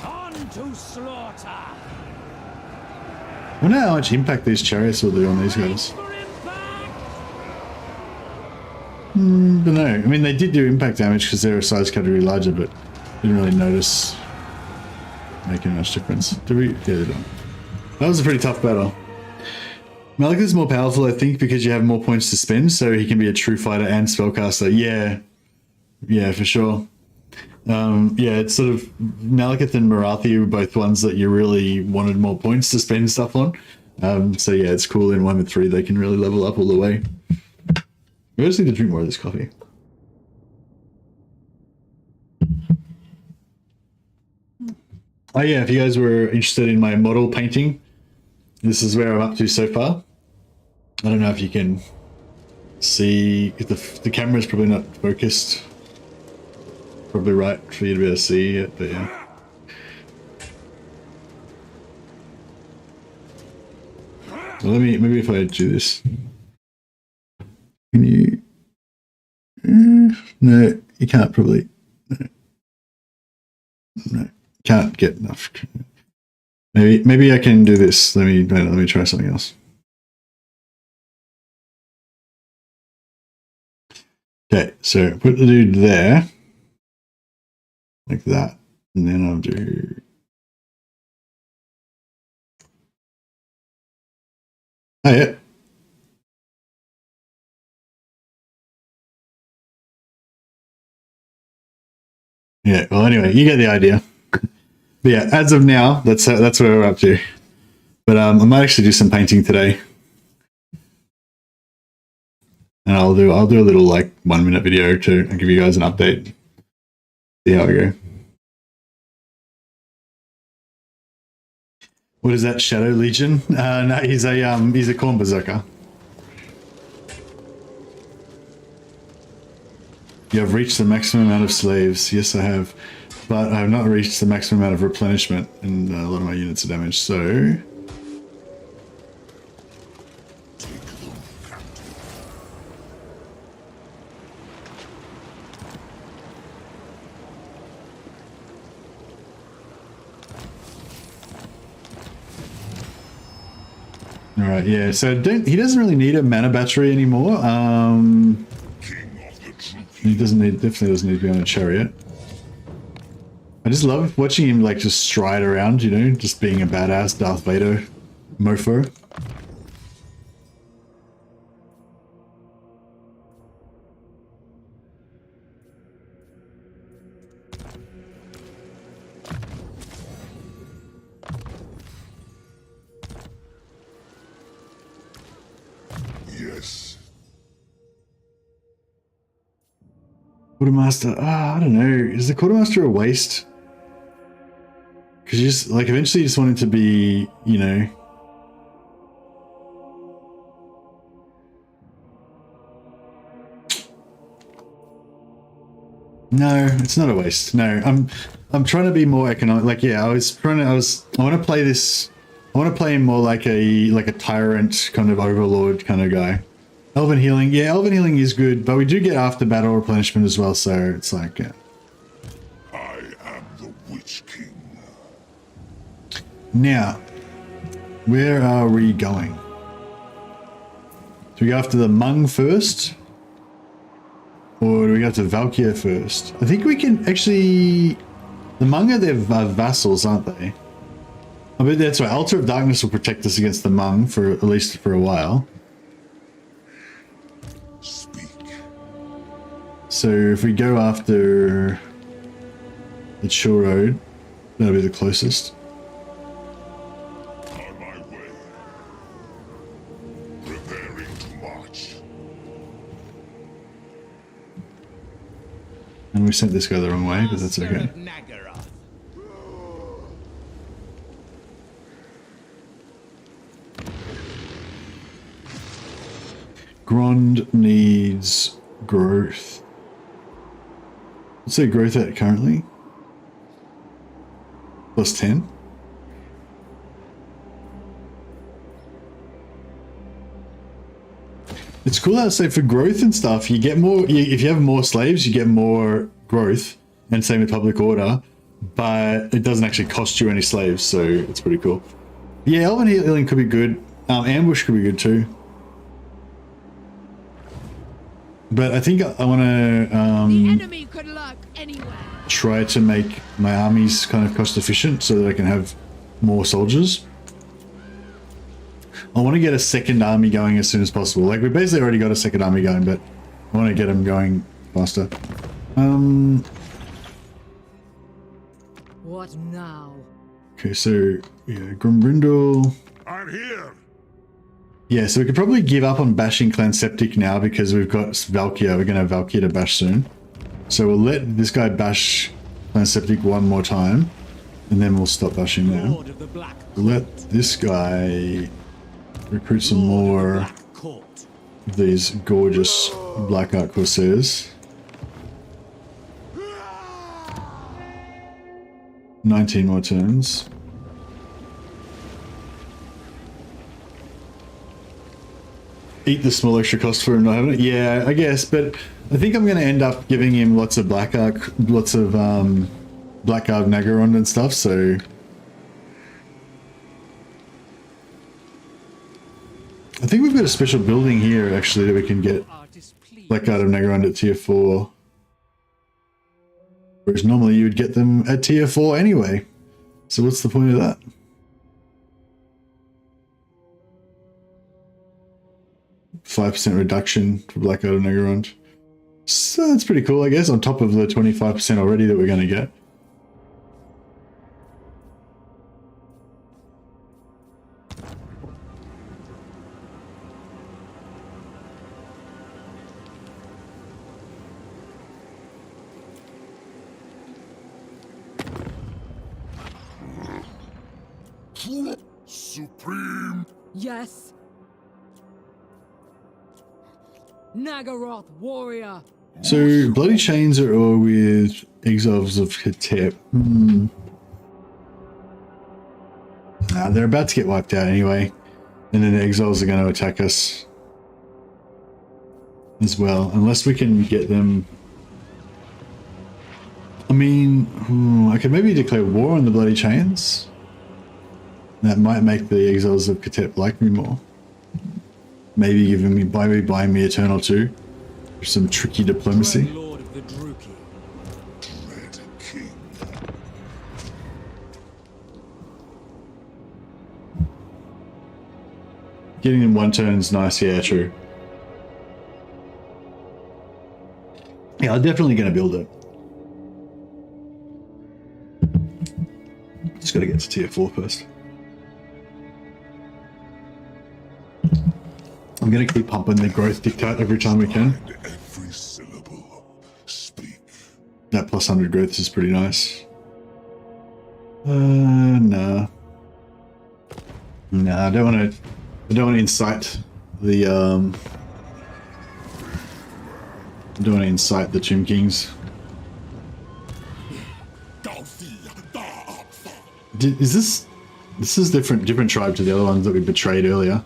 On to slaughter! I wonder how much impact these chariots will do on these guys. For impact! Don't know. I mean, they did do impact damage because they're a size category larger, but didn't really notice making much difference. Did we? Yeah, they don't. That was a pretty tough battle. Malekith is more powerful, I think, because you have more points to spend, so he can be a true fighter and spellcaster. Yeah, for sure. Yeah, it's sort of Malekith and Marathi were both ones that you really wanted more points to spend stuff on. So yeah, it's cool in 1 with 3 they can really level up all the way. We just need to drink more of this coffee. Oh yeah, if you guys were interested in my model painting, this is where I'm up to so far. I don't know if you can see, if the camera's probably not focused. Probably right for you to be able to see it, but yeah. Well, maybe if I do this. Can you? No, you can't probably. No, can't get enough. Maybe I can do this. Let me try something else. Okay, so put the dude there. Like that, and then I'll do. Oh yeah. Yeah. Well, anyway, you get the idea. But yeah, as of now, that's where we're up to. But I might actually do some painting today, and I'll do a little like 1 minute video to give you guys an update. See how we go. What is that, Shadow Legion? No, he's a Corn Berserker. You have reached the maximum amount of slaves. Yes, I have, but I have not reached the maximum amount of replenishment, and a lot of my units are damaged. So. Alright, yeah, so he doesn't really need a mana battery anymore. He definitely doesn't need to be on a chariot. I just love watching him like just stride around, you know, just being a badass Darth Vader mofo. Yes. Quartermaster, I don't know. Is the Quartermaster a waste? Because you just, like, eventually you just want it to be, you know... No, it's not a waste. No, I'm trying to be more economic. Like, yeah, I want to play this... I want to play him more like a tyrant kind of overlord kind of guy. Elven healing, yeah, elven healing is good, but we do get after battle replenishment as well, so it's like, yeah. I am the Witch King. Now, where are we going? Do we go after the Hmong first? Or do we go after Valkyr first? I think we can actually... The Hmong are their vassals, aren't they? I mean, that's right. Altar of Darkness will protect us against the Hmong for at least for a while. Speak. So if we go after the Chill Road, that'll be the closest. On my way. Preparing to march. And we sent this guy the wrong way, but that's okay. Grond needs growth. What's their growth at currently? Plus 10. It's cool how to say for growth and stuff, you get more, if you have more slaves, you get more growth, and same with public order, but it doesn't actually cost you any slaves, so it's pretty cool. Yeah, Elven healing could be good. Ambush could be good too. But I think I want to the enemy could lurk anywhere. Try to make my armies kind of cost efficient so that I can have more soldiers. I want to get a second army going as soon as possible. Like, we basically already got a second army going, but I want to get them going faster. What now? Okay, so yeah, Grumbrindle. I'm here. Yeah, so we could probably give up on bashing Clan Septic now because we've got Valkyr. We're going to have Valkyr to bash soon. So we'll let this guy bash Clan Septic one more time, and then we'll stop bashing now. We'll let this guy recruit some more of these gorgeous Black Art Corsairs. 19 more turns. Eat the small extra cost for him not having it. Yeah, I guess, but I think I'm going to end up giving him lots of Black Art, lots of Blackguard Nagaron and stuff, so... I think we've got a special building here, actually, that we can get Blackguard of Nagaron at tier 4. Whereas normally you would get them at tier 4 anyway. So what's the point of that? %5 reduction for Blackguard of Nagaron. So that's pretty cool, I guess, on top of the 25% already that we're going to get. Supreme. Yes. Nagaroth warrior. So Bloody Chains are all with Elves of Hetep. They're about to get wiped out anyway, and then the Exiles are going to attack us as well, unless we can get them. I mean, I could maybe declare war on the Bloody Chains. That might make the Exiles of Hetep like me more. Maybe giving me, buying me Eternal too. Some tricky diplomacy. Lord of the Druki. Dread King. Getting in one turn is nice, yeah, true. Yeah, I'm definitely going to build it. Just got to get to tier 4 first. I'm going to keep pumping the growth dictate every time we can. Every syllable. Speak. That plus 100 growth is pretty nice. Nah. Nah, I don't want to incite the I don't want to incite the Chim Kings. Is this is different tribe to the other ones that we betrayed earlier?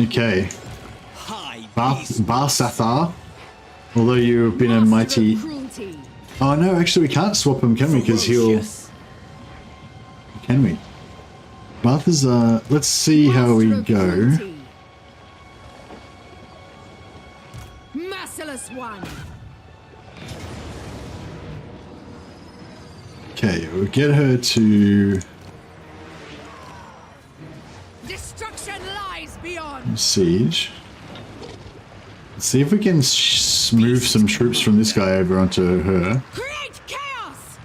Okay. Barsathar, although you've been a mighty... Oh no, actually we can't swap him, can we? Because he'll... Can we? Balthazar, let's see how we go. Merciless one. Okay, we'll get her to Destruction lies beyond. siege. Let's see if we can move some troops from this guy over onto her. Create chaos.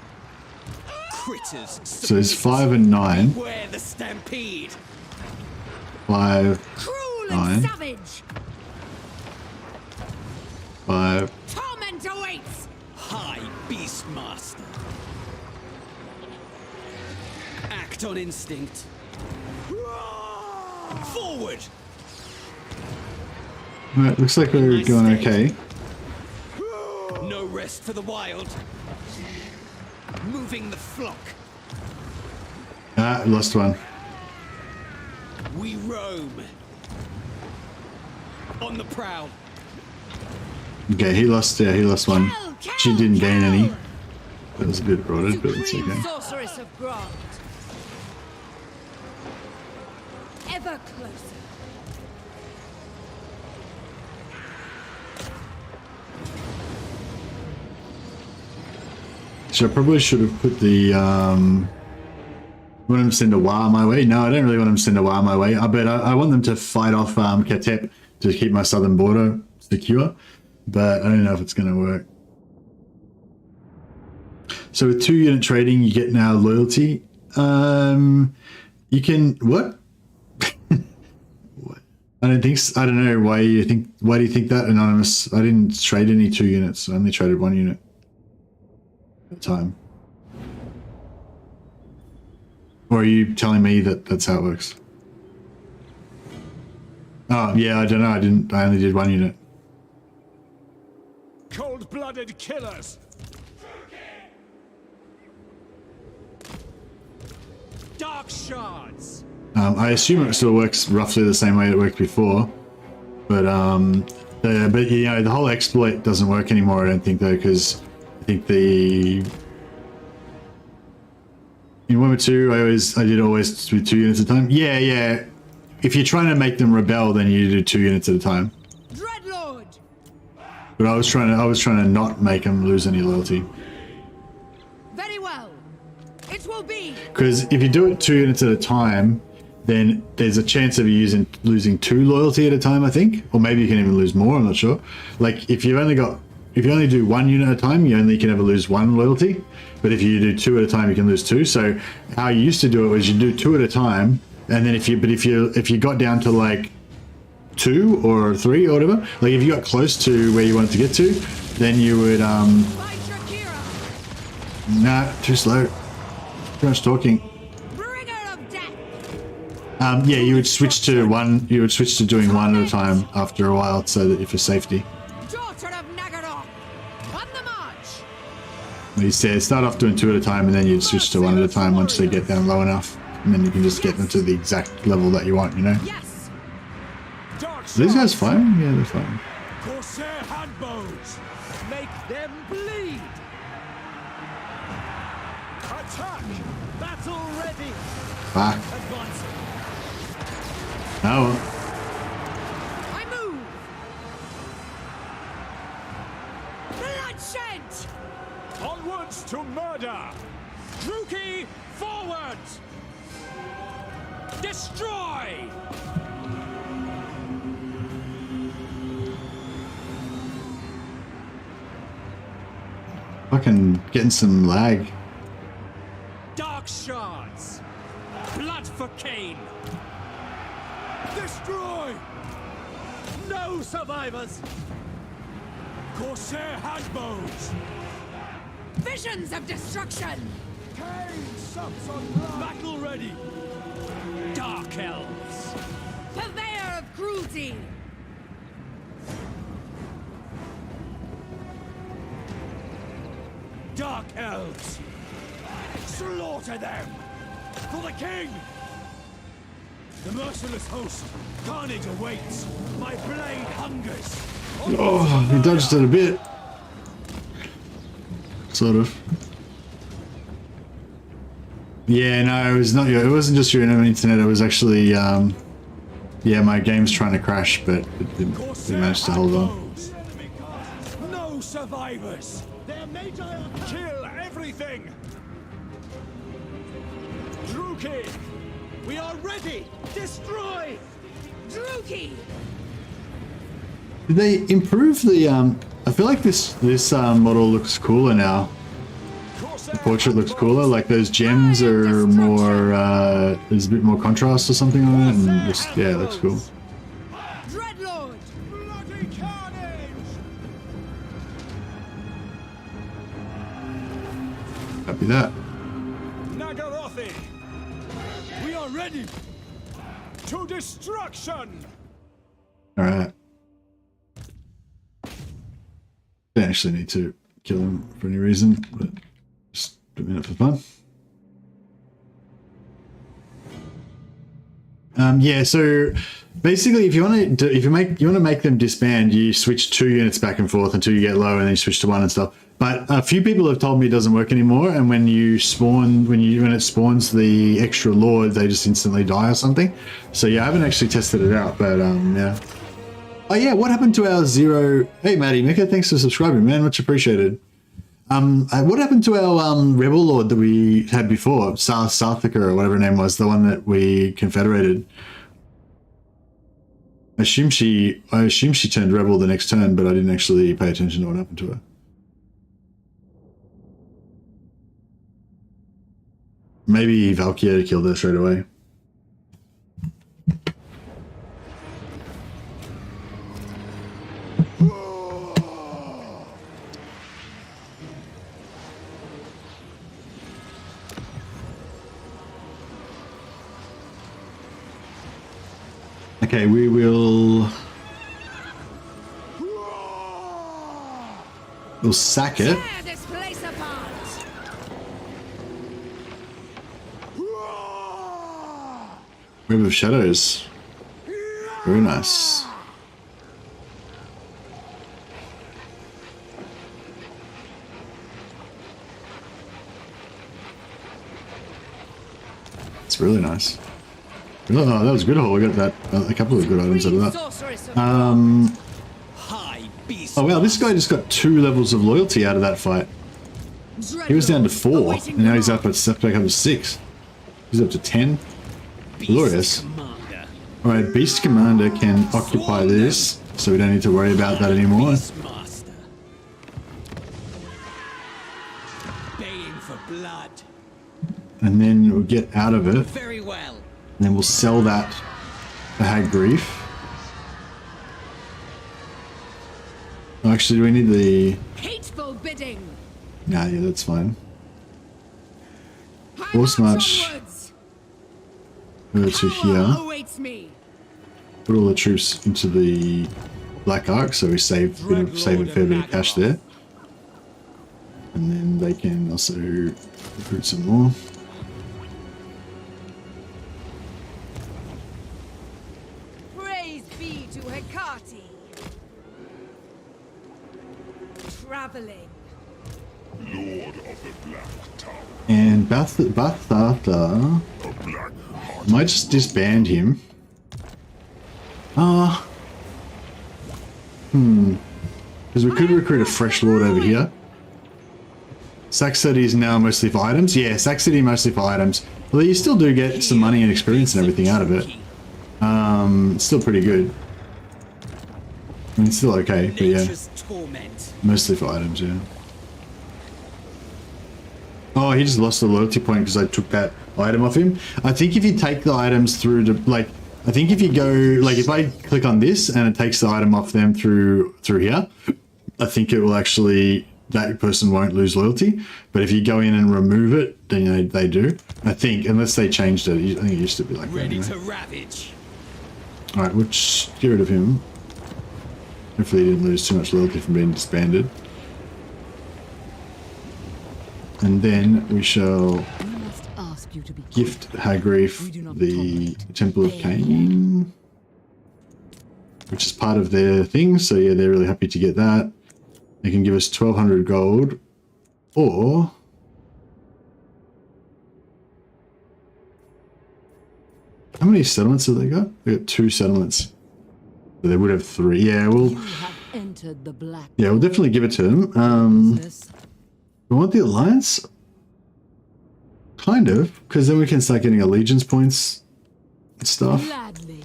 Critters. So it's 5 and 9. Beware the stampede. 5, Cruel 9, and savage. 5. Torment awaits. High Beastmaster. Act on instinct. Forward. Right, looks like we're going okay. No rest for the wild. Moving the flock. Ah, lost one. We roam. On the prowl. Okay, he lost one. She didn't gain any. That was a bit rotted, but it's Supreme okay. sorceress of Grant. Ever closer. So I probably should have put the want them to send a war my way. No, I don't really want them to send a war my way. But I want them to fight off Katep to keep my southern border secure. But I don't know if it's going to work. So with 2-unit trading, you get now loyalty. You can what? What? I don't think. I don't know why you think. Why do you think that, Anonymous? I didn't trade any 2 units. I only traded 1 unit at a time. Or are you telling me that that's how it works? Oh yeah, I don't know. I only did 1 unit. Cold-blooded killers. Dark shards. I assume it still works roughly the same way it worked before, but you know, the whole exploit doesn't work anymore. I don't think though, because I think in Warhammer 2, I did always do 2 units at a time. Yeah. If you're trying to make them rebel, then you do 2 units at a time. Dreadlord. But I was trying to not make them lose any loyalty. Very well. It will be. Because if you do it 2 units at a time, then there's a chance of you losing 2 loyalty at a time, I think, or maybe you can even lose more. I'm not sure. Like if you only do 1 unit at a time, you only can ever lose 1 loyalty. But if you do 2 at a time, you can lose 2. So how you used to do it was you do 2 at a time, and then if you got down to like 2 or 3 or whatever, like if you got close to where you wanted to get to, then you would nah, too slow. Too much talking. Yeah, you would switch to one. You would switch to doing 1 at a time after a while, so that for safety. Daughter of Nagaroth, on the march. You said start off doing 2 at a time, and then you'd switch to 1 at a time once they get down low enough, and then you can just get them to the exact level that you want. You know. Yes. Are these guys fighting? Yeah, they're fighting. Corsair handbows. Make them bleed. Attack. Battle ready. Fuck. Advancing. Oh. I move. Bloodshed. Onwards to murder. Druki, forward! Destroy! Fucking getting some lag. Dark shards! Blood for Cain! Destroy. No survivors. Corsair handbows. Visions of destruction. Cain sucks on blood. Battle ready. Dark Elves! Purveyor of cruelty. Dark elves. Slaughter them. For the king. The merciless host. Carnage awaits. My blade hungers. Oh, he dodged it a bit. Sort of. Yeah, no, it was not your. It wasn't just your internet. It was actually, yeah, my game's trying to crash, but it managed to hold on. No survivors. Their magi kill everything. Druki, we are ready. Destroy. Druki! Did they improve the? I feel like this model looks cooler now. The portrait looks cooler. Like those gems are more. There's a bit more contrast or something on it, and just yeah, it looks cool. Dreadlord! Bloody carnage. Copy that. Nagarothi, we are ready. To destruction. All right. Don't actually need to kill him for any reason, but just doing it for fun. Yeah. So basically, if you want to, you want to make them disband, you switch 2 units back and forth until you get low, and then you switch to 1 and stuff. But a few people have told me it doesn't work anymore, and when you spawn, when it spawns the extra lord, they just instantly die or something. So yeah, I haven't actually tested it out, but yeah. Oh yeah, what happened to our 0? Hey Maddie Mika, thanks for subscribing, man, much appreciated. What happened to our rebel lord that we had before, Sarthika or whatever her name was, the one that we confederated? I assume she turned rebel the next turn, but I didn't actually pay attention to what happened to her. Maybe Valkyrie killed her straight away. Okay, we'll sack it. Tear this place apart! Web of Shadows. Very nice. It's really nice. Oh, that was a good haul. We got that a couple of good items out of that. Oh wow, this guy just got 2 levels of loyalty out of that fight. He was down to 4, and now he's up back up to 6. He's up to 10. Glorious. Alright, Beast Commander can occupy this, so we don't need to worry about that anymore. And then we'll get out of it. Very well. And then we'll sell that to Hag Grief. Oh, actually, do we need the... Hateful bidding! Nah, yeah, that's fine. Force march over to here. Put all the troops into the Black Ark, so we save a fair bit of cash there. And then they can also recruit some more. Traveling. Lord of the Black Tower. And Bathatha might just disband him. Because we could recruit a fresh lord over here. Sack City is now mostly for items. Yeah, Sack City mostly for items. Although you still do get some money and experience and everything out of it. It's still pretty good. I mean, it's still okay, but yeah. Mostly for items, yeah. Oh, he just lost the loyalty point because I took that item off him. I think if you take the items through to, like, I think if you go, like, if I click on this and it takes the item off them through here, I think it will actually, that person won't lose loyalty. But if you go in and remove it, then they do. I think, unless they changed it. I think it used to be like that. Ready anyway. to ravage. All right, we'll just get rid of him. Hopefully he didn't lose too much loyalty from being disbanded. And then we shall gift Hagreef the Temple of Cain, which is part of their thing. So yeah, they're really happy to get that. They can give us 1,200 gold, or How many settlements have they got? They got 2 settlements. So they would have 3. Yeah, You have entered the black. yeah, we'll definitely give it to them. We want the alliance? Kind of, because then we can start getting allegiance points and stuff. Gladly.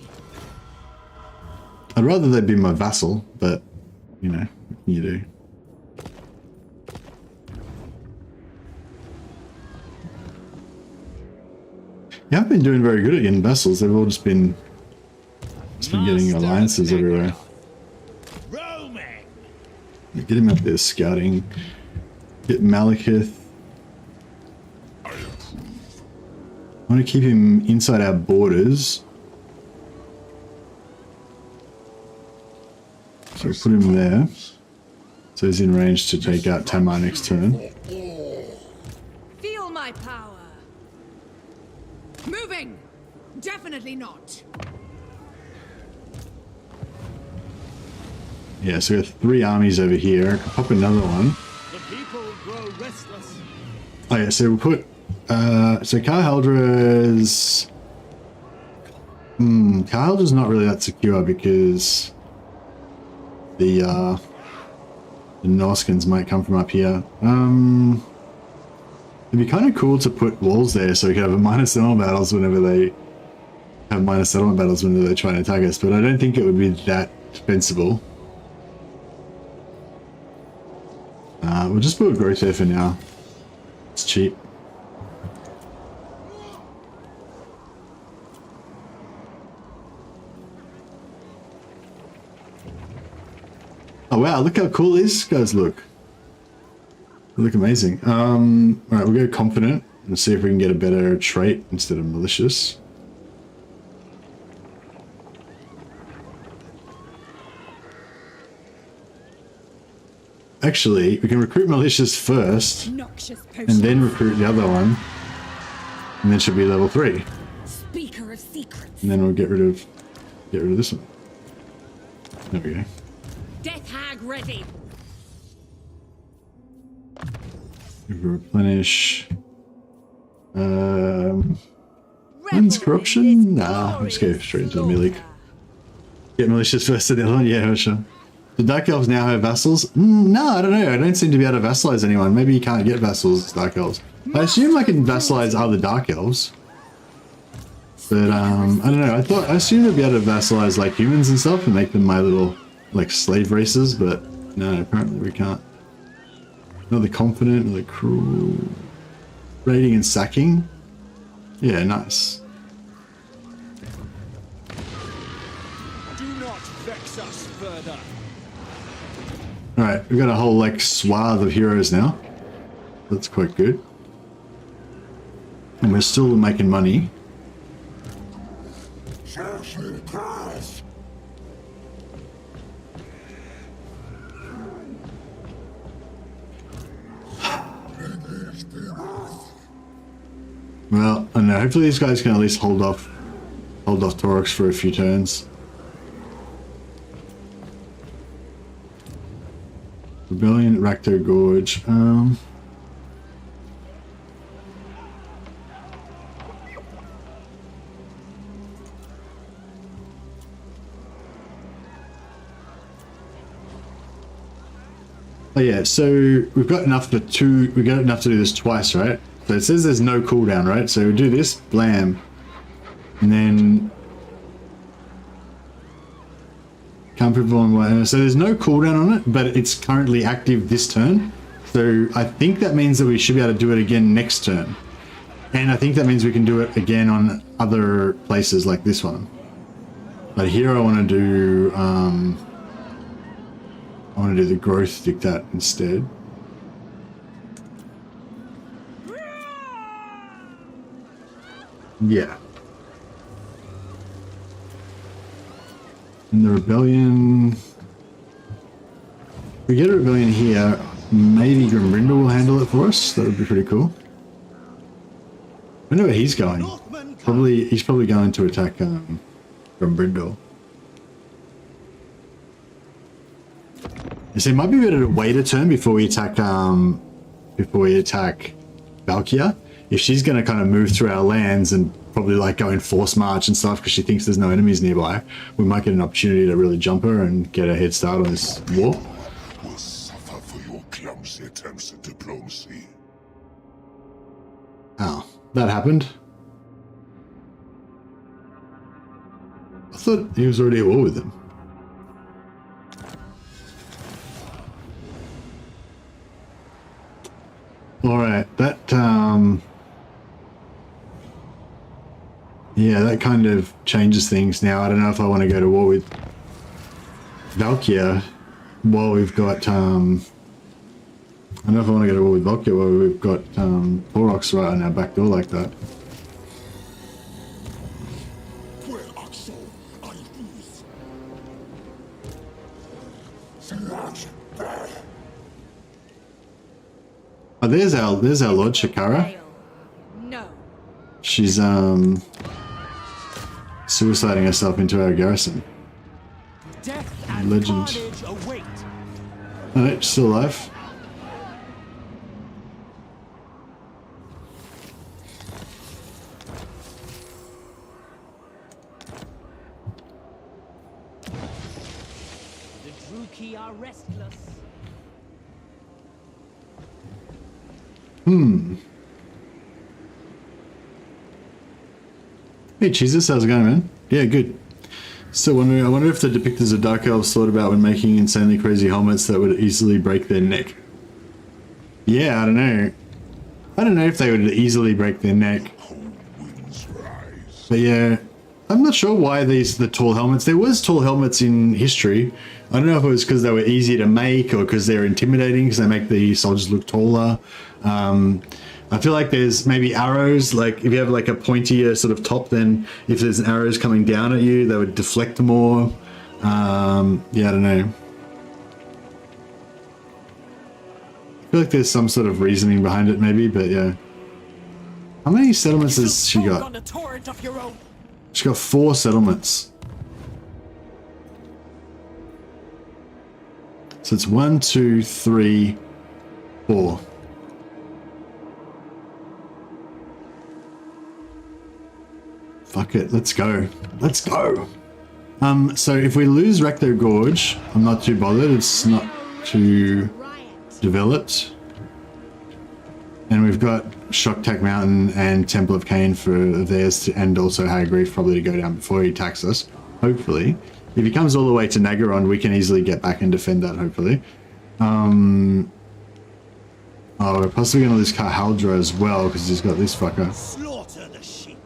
I'd rather they be my vassal, but, you know, what can you do? You haven't been doing very good at getting vassals. They've all just been getting alliances everywhere. Roaming. Get him up there scouting. Get Malekith. I want to keep him inside our borders. So we'll put him there. So he's in range to take out Tamar next turn. Feel my power. Moving! Definitely not. Yeah, so we have 3 armies over here. I can pop another one. The people grow restless. Oh yeah, so we'll put so Karheldra's Karheldra's not really that secure because the Norskins might come from up here. It'd be kind of cool to put walls there so we could have a minor settlement battles whenever they try and attack us, but I don't think it would be that defensible. We'll just put a growth there for now. It's cheap. Oh wow, look how cool these guys look. They look amazing. Alright, we'll go confident and see if we can get a better trait instead of malicious. Actually, we can recruit malicious first and then recruit the other one. And then she'll be level 3. Speaker of secrets. And then we'll get rid of this one. There we go. Death hag ready. Replenish. When's corruption? Nah, let's go straight into the melee. Get malicious first and the other one? Yeah, sure. Do Dark Elves now have vassals? No, I don't know. I don't seem to be able to vassalize anyone. Maybe you can't get vassals as Dark Elves. I assume I can vassalize other Dark Elves. But, I don't know. I assumed I'd be able to vassalize, like, humans and stuff and make them my little, like, slave races, but no, apparently we can't. Another confident, another cruel. Raiding and sacking? Yeah, nice. Do not vex us further. Alright, we've got a whole, like, swath of heroes now. That's quite good. And we're still making money. Well, I don't know. Hopefully these guys can at least hold off Taurox for a few turns. Rebellion at Rakto Gorge. Oh yeah, so we've got enough for 2. We got enough to do this twice, right? So it says there's no cooldown, right? So we do this, blam, and then can't perform. So there's no cooldown on it, but it's currently active this turn. So I think that means that we should be able to do it again next turn, and I think that means we can do it again on other places like this one. But here I want to do the growth dictate instead. Yeah. And the rebellion. If we get a rebellion here, maybe Grimbrindle will handle it for us. That would be pretty cool. I know where he's going. He's probably going to attack Grimbrindle. You see, it might be better to wait a turn before we attack Valkia. if she's going to kind of move through our lands and probably like go in force march and stuff because she thinks there's no enemies nearby, we might get an opportunity to really jump her and get a head start on this war. Will suffer for your clumsy attempts at diplomacy. Oh, that happened. I thought he was already at war with them. Alright, that, yeah, that kind of changes things now. I don't know if I want to go to war with Valkyria while we've got, I don't know if I want to go to war with Valkyria while we've got, Borox right on our back door like that. Oh, there's our Lord Shakara. No. She's suiciding herself into our garrison. Death and Legend. carnage await. Alright, still alive. The Druki are restless. Hey Jesus, how's it going, man? Yeah, good. Still wondering, I wonder if the depictors of Dark Elves thought about when making insanely crazy helmets that would easily break their neck. Yeah, I don't know. I don't know if they would easily break their neck. But yeah, I'm not sure why the tall helmets. There was tall helmets in history. I don't know if it was because they were easy to make or because they're intimidating because they make the soldiers look taller. I feel like there's maybe arrows, like if you have like a pointier sort of top, then if there's arrows coming down at you, they would deflect more. Yeah, I don't know. I feel like there's some sort of reasoning behind it maybe, but yeah. How many settlements has she got? On the torrent of your own. She's got 4 settlements. So it's 1, 2, 3, 4. Fuck it, let's go. Let's go. So if we lose Recto Gorge, I'm not too bothered. It's not too developed. And we've got Shocktack Mountain and Temple of Cain for theirs to, and also Hagreef probably to go down before he attacks us. Hopefully. If he comes all the way to Nagaron, we can easily get back and defend that, hopefully. Oh, we're possibly going to lose Kahaldra as well, because he's got this fucker. Slaughter the sheep.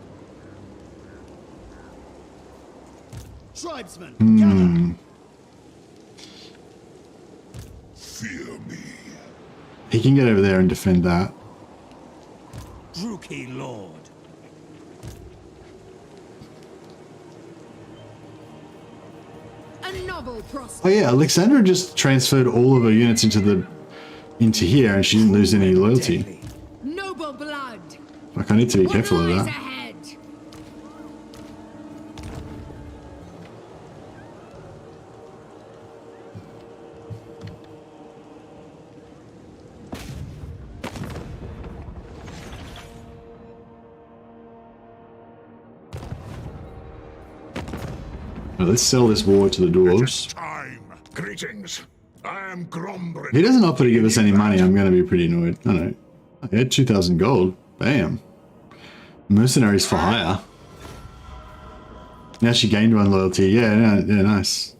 Tribesmen, gather. Fear me. He can get over there and defend that. Druki Lord. A novel prospect. Oh yeah, Alexandra just transferred all of her units into here, and she didn't lose any loyalty. Noble blood. Like, I need to be What careful of lies that. ahead? Now, let's sell this war to the dwarves. Time. Greetings. I am Grombrin. If he doesn't offer to give us any money, I'm going to be pretty annoyed. I know. I had 2,000 gold. Bam. Mercenaries for hire. Now she gained 1 loyalty. Yeah, nice.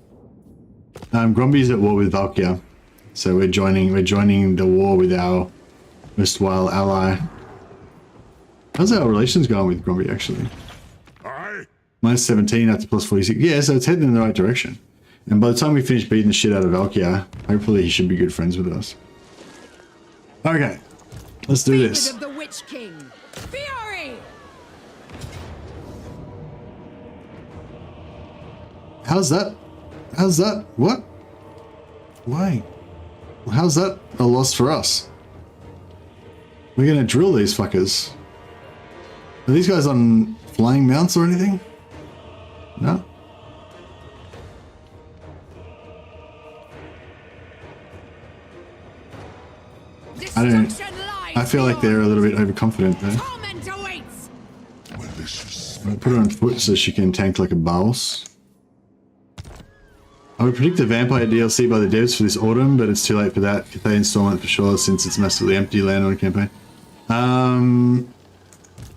Gromby's at war with Valkyria, so we're joining the war with our erstwhile ally. How's our relations going with Gromby actually? Aye. Minus 17 up to plus 46. Yeah, so it's heading in the right direction. And by the time we finish beating the shit out of Valkyria, hopefully he should be good friends with us. Okay, let's do this. Of the Witch King. Fury! How's that? What? Why? How's that a loss for us? We're gonna drill these fuckers. Are these guys on flying mounts or anything? No? I don't... Destruction lies I feel like they're a little bit overconfident there. Torment awaits. I'll put her on foot so she can tank like a boss. I would predict a vampire DLC by the devs for this autumn, but it's too late for that. Cathay installment for sure, since it's massively empty land on a campaign.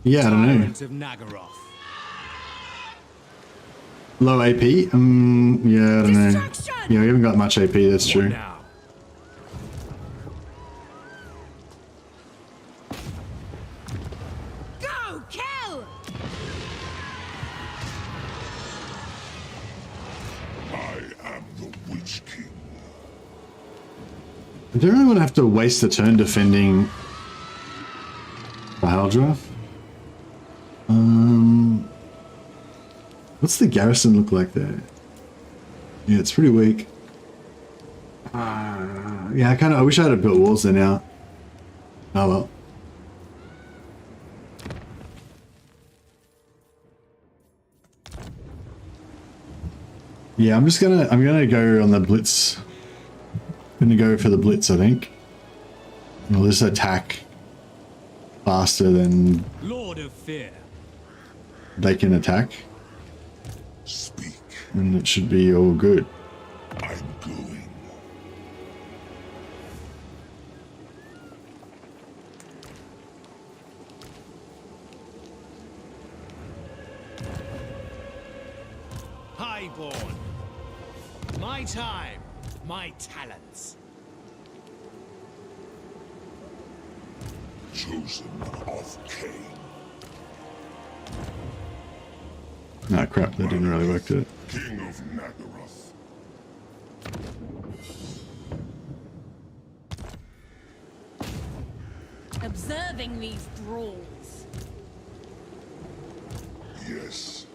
Yeah, I don't know. Of Nagaroth. Low AP? Yeah, I don't know. Yeah, we haven't got much AP, that's true. Now. Go, kill! I am the Witch King. I don't really want to have to waste a turn defending Bahaldra. What's the garrison look like there? Yeah, it's pretty weak. Yeah, I wish I had built walls there now. Oh well. Yeah, I'm gonna go on the blitz. I'm gonna go for the blitz, I think. We'll just attack faster than Lord of Fear. they can attack. Speak. And it should be all good. I'm going. Highborn. My time, my talents. Chosen of Cain. Ah, crap, that didn't really work, did it? King of Nagaroth. Observing these thralls. Yes.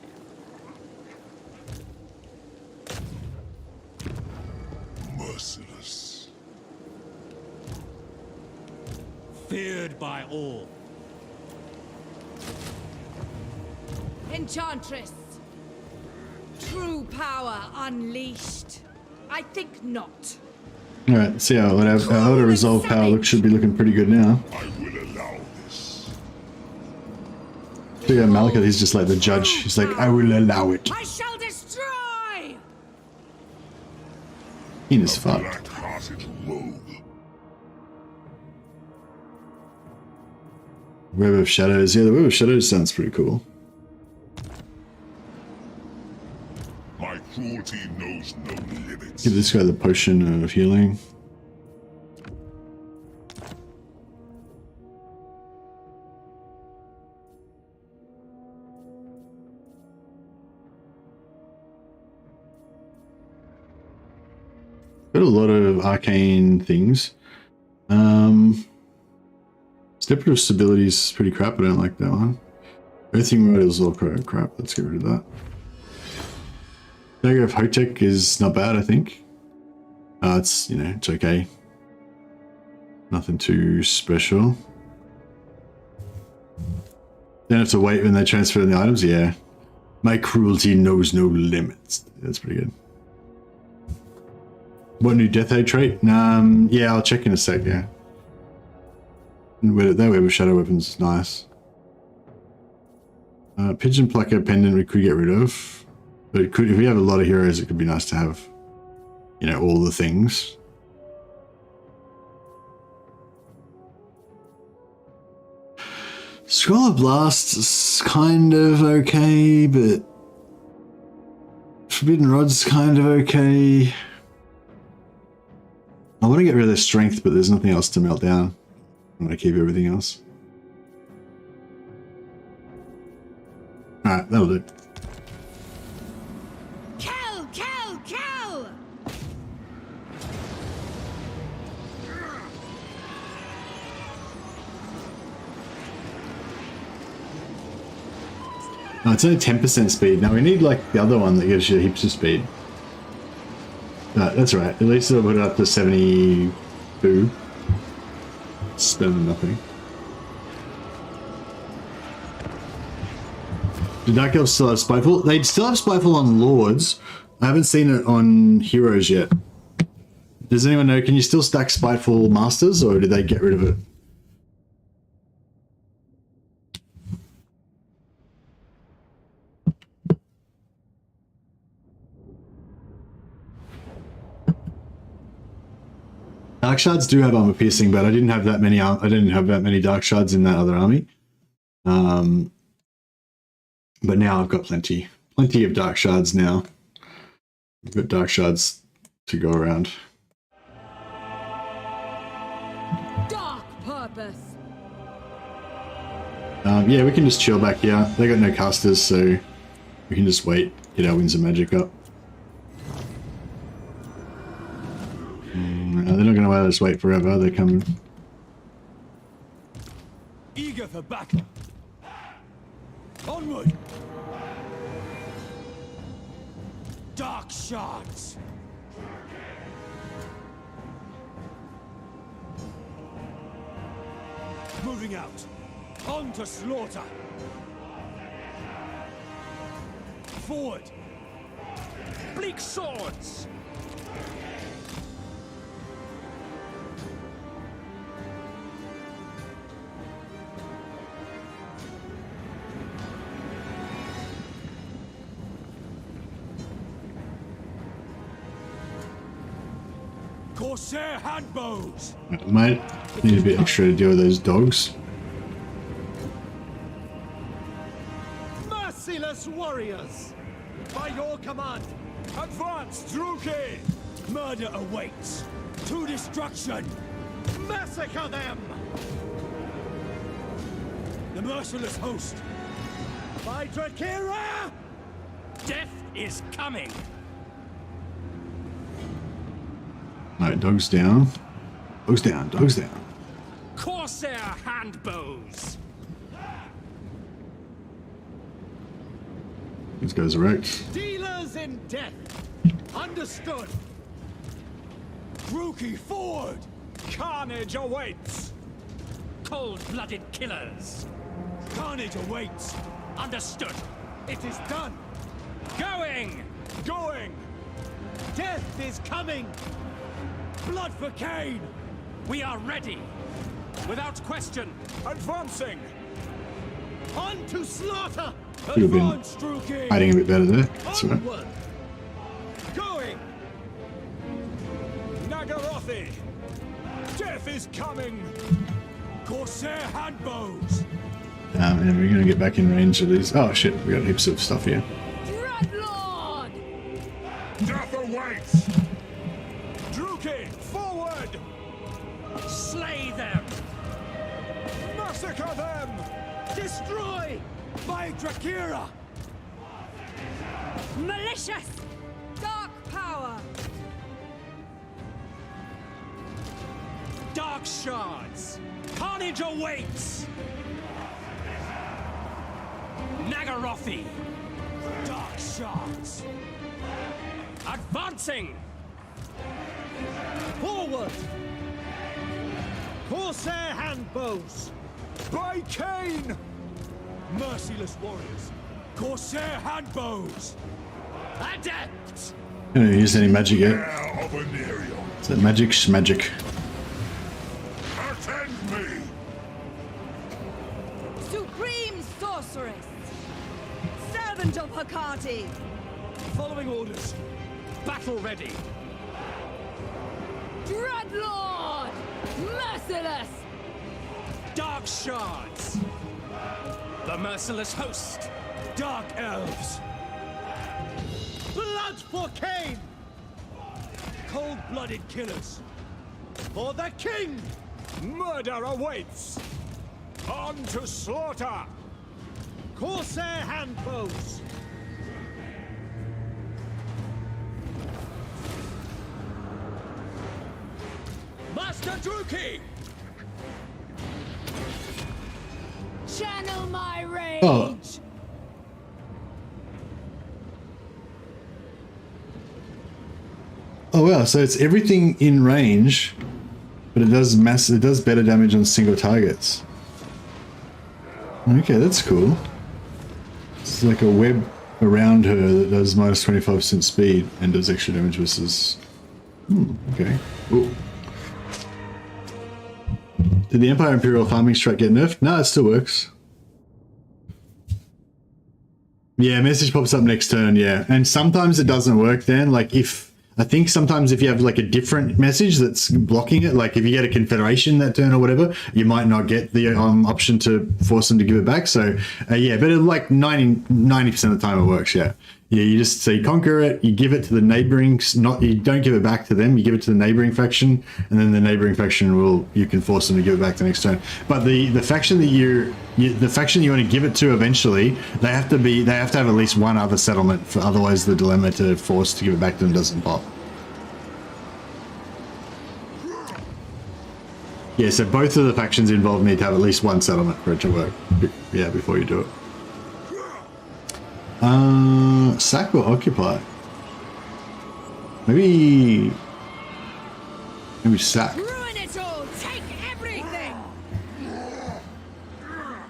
Merciless. Feared by all. Enchantress. True power unleashed. I think not. Alright, see how our resolve power should be looking pretty good now. I will allow this. So yeah, Malekith, he's just like the judge. He's like, I will allow it. I shall destroy! In his fuck. Black-hearted rogue. Web of Shadows. Yeah, the Web of Shadows sounds pretty cool. My cruelty knows no limits. Give this guy the potion of healing. Got a lot of arcane things. Step of Stability is pretty crap. I don't like that one. Everything right is all crap. Let's get rid of that. Dagger of Hotek is not bad, I think. It's, you know, it's okay. Nothing too special. Don't have to wait when they transfer the items. Yeah. My cruelty knows no limits. That's pretty good. What new Death Age trait? Yeah, I'll check in a sec, yeah. That Web of Shadow Weapons is nice. Pigeon Plucker Pendant we could get rid of. But it could, if we have a lot of heroes, it could be nice to have, you know, all the things. Scroll of Blast is kind of okay, but Forbidden Rod's kind of okay. I want to get rid of their strength, but there's nothing else to melt down. I'm going to keep everything else. Alright, that'll do. Kill, kill, kill! No, it's only 10% speed. Now we need like the other one that gives you heaps of speed. That's right. At least it'll put it up to 72. Spending nothing. Do Dark Elves still have Spiteful? They still have Spiteful on Lords. I haven't seen it on Heroes yet. Does anyone know, can you still stack Spiteful Masters, or did they get rid of it? Dark shards do have armor piercing, but I didn't have that many. I didn't have that many dark shards in that other army. But now I've got plenty of dark shards now. I've got dark shards to go around. Dark purpose. Yeah, we can just chill back here. They got no casters, so we can just wait, get our winds of magic up. They're not going to let us wait forever. They're coming. Eager for battle. Onward. Dark shards. Moving out. On to slaughter. Forward. Bleak swords! Corsair handbows. Might need a bit extra to deal with those dogs. Merciless warriors! By your command, advance, Druki! Murder awaits. To destruction! Massacre them! The merciless host! By Drakira! Death is coming! Alright, dogs down. Dogs down, dogs down. Corsair handbows! These guys are wrecked. Dealers in death! Understood! Druki, forward! Carnage awaits! Cold-blooded killers! Carnage awaits! Understood! It is done! Going! Going! Death is coming! Blood for Cain! We are ready! Without question! Advancing! On to slaughter! Could have been Advance, Druki! hiding a bit better there. That's right. Onward! Going! Nagarothi! Death is coming! Corsair handbows! And we're gonna get back in range of these. Oh shit, we got heaps of stuff here. Dreadlord! Death awaits! Druki, forward! Slay them! Massacre them! Destroy! By Drakira! Malicious! Dark power! Dark shards! Carnage awaits! Nagarothi! Dark shards! Advancing! Forward! Corsair handbows! By Cain! Merciless warriors! Corsair handbows! Adept! I don't use any magic yet. Heir of Anirion, Is that magic? Schmagic. attend me! Supreme sorceress! Servant of Hecate! Following orders. Battle ready! Dreadlord! Merciless! Dark shards! The merciless host! Dark elves! Blood for Cain! Cold-blooded killers! For the king! Murder awaits! On to slaughter! Corsair handbows! Master Druki! Channel my rage! Oh. Oh wow, so it's everything in range, but it does better damage on single targets. Okay, that's cool. It's like a web around her that does minus 25% speed and does extra damage versus... okay. Ooh. Did the Empire Imperial farming strat get nerfed? No, it still works. Yeah, message pops up next turn, yeah. And sometimes it doesn't work then. Like if I think sometimes if you have like a different message that's blocking it, like if you get a confederation that turn or whatever, you might not get the option to force them to give it back. So yeah, but like 90% of the time it works. Yeah. Yeah, you just so you conquer it, you give it to the neighboring, you don't give it back to them, you give it to the neighboring faction, and then the neighboring faction you can force them to give it back the next turn. But the faction that the faction you want to give it to eventually, they have to have at least one other settlement, for otherwise the dilemma to force to give it back to them doesn't pop. Yeah, so both of the factions involved need to have at least one settlement for it to work. Yeah, before you do it. Sack or occupy? Maybe sack. Ruin it all! Take everything!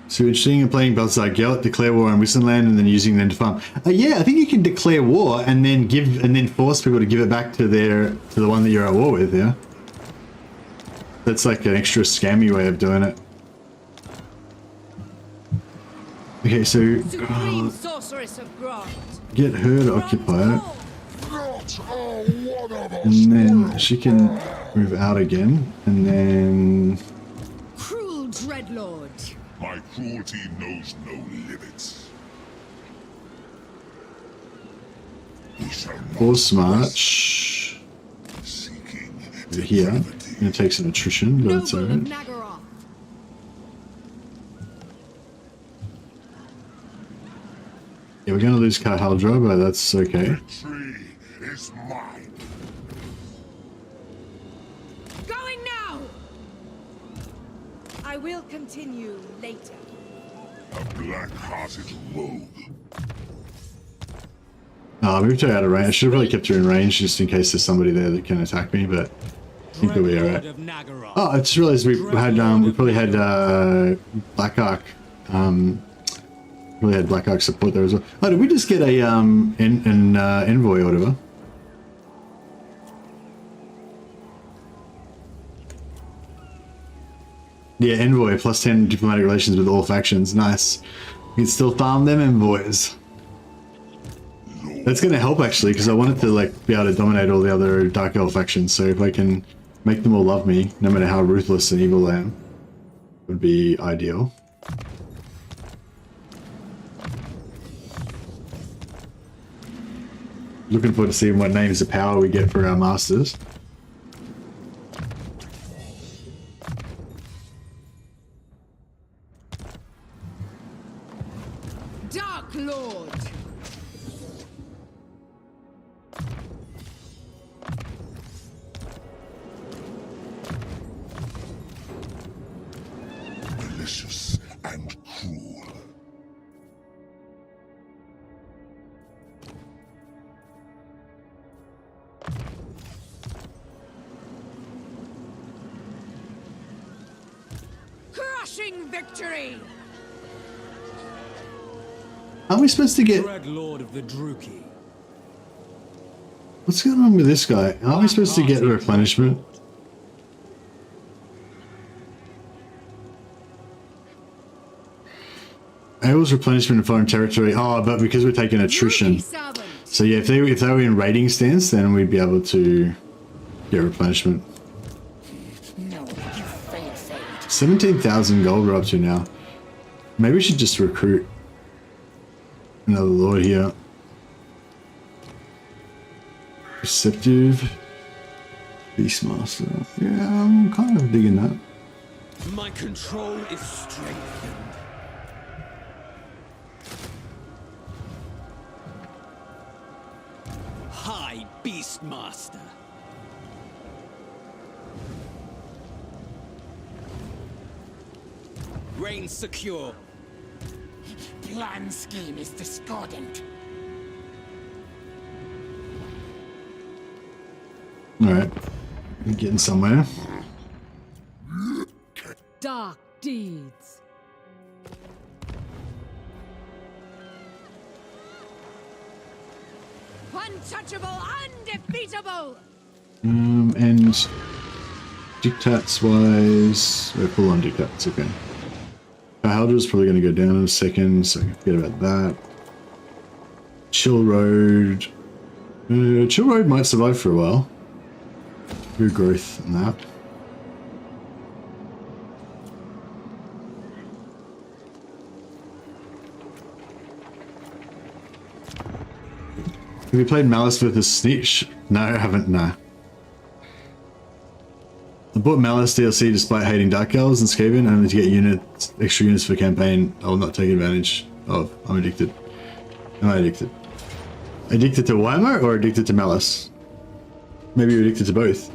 So interesting in playing builds like Gelt, declare war on Wissenland, and then using them to farm. Yeah, I think you can declare war and then force people to give it back to the one that you're at war with. Yeah, that's like an extra scammy way of doing it. Okay, so Supreme sorceress of Grant. get her to occupy it, and then she can move out again, and then Cruel dreadlord. My cruelty knows no limits. We shall not force march seeking over here. I'm gonna take some attrition, but it's Noble of alright. Nagaroth. Yeah, we're gonna lose Kahaldra, but that's okay. Victory is mine. Going now! I will continue later. A black-hearted rogue. I moved her out of range. I should have really kept her in range just in case there's somebody there that can attack me, but I think we'll be alright. Oh, I just realized we probably had Black Ark. Probably had Black Ark support there as well. Oh, did we just get a envoy or whatever? Yeah, envoy plus 10 diplomatic relations with all factions. Nice. You can still farm them envoys. That's going to help actually, because I wanted to like be able to dominate all the other Dark Elf factions. So if I can make them all love me, no matter how ruthless and evil I am, would be ideal. Looking forward to seeing what names of power we get for our masters. Dark Lord. Malicious and cruel. Crushing victory. Aren't we supposed to get... Dreadlord of the Druki. What's going on with this guy? Aren't we supposed to get replenishment? Elves replenishment in foreign territory. Oh, but because we're taking attrition. So yeah, if they were in raiding stance, then we'd be able to get replenishment. 17,000 gold we're up to now. Maybe we should just recruit another lord here. Perceptive. Beastmaster. Yeah, I'm kind of digging that. My control is strengthened. High Beastmaster. Reign secure. Plan scheme is discordant. Alright. I'm getting somewhere. Dark deeds. Untouchable, undefeatable. And dictats wise, we're full on dictats, okay. Valdra's probably going to go down in a second, so forget about that. Chill Road, Chill Road might survive for a while. Good growth in that. Have you played Malice with a Snitch? No, I haven't, no. I bought Malice DLC despite hating Dark Elves and Skaven, only to get extra units for campaign. I will not take advantage of. I'm addicted. Am I addicted? Addicted to Warhammer or addicted to Malice? Maybe you're addicted to both.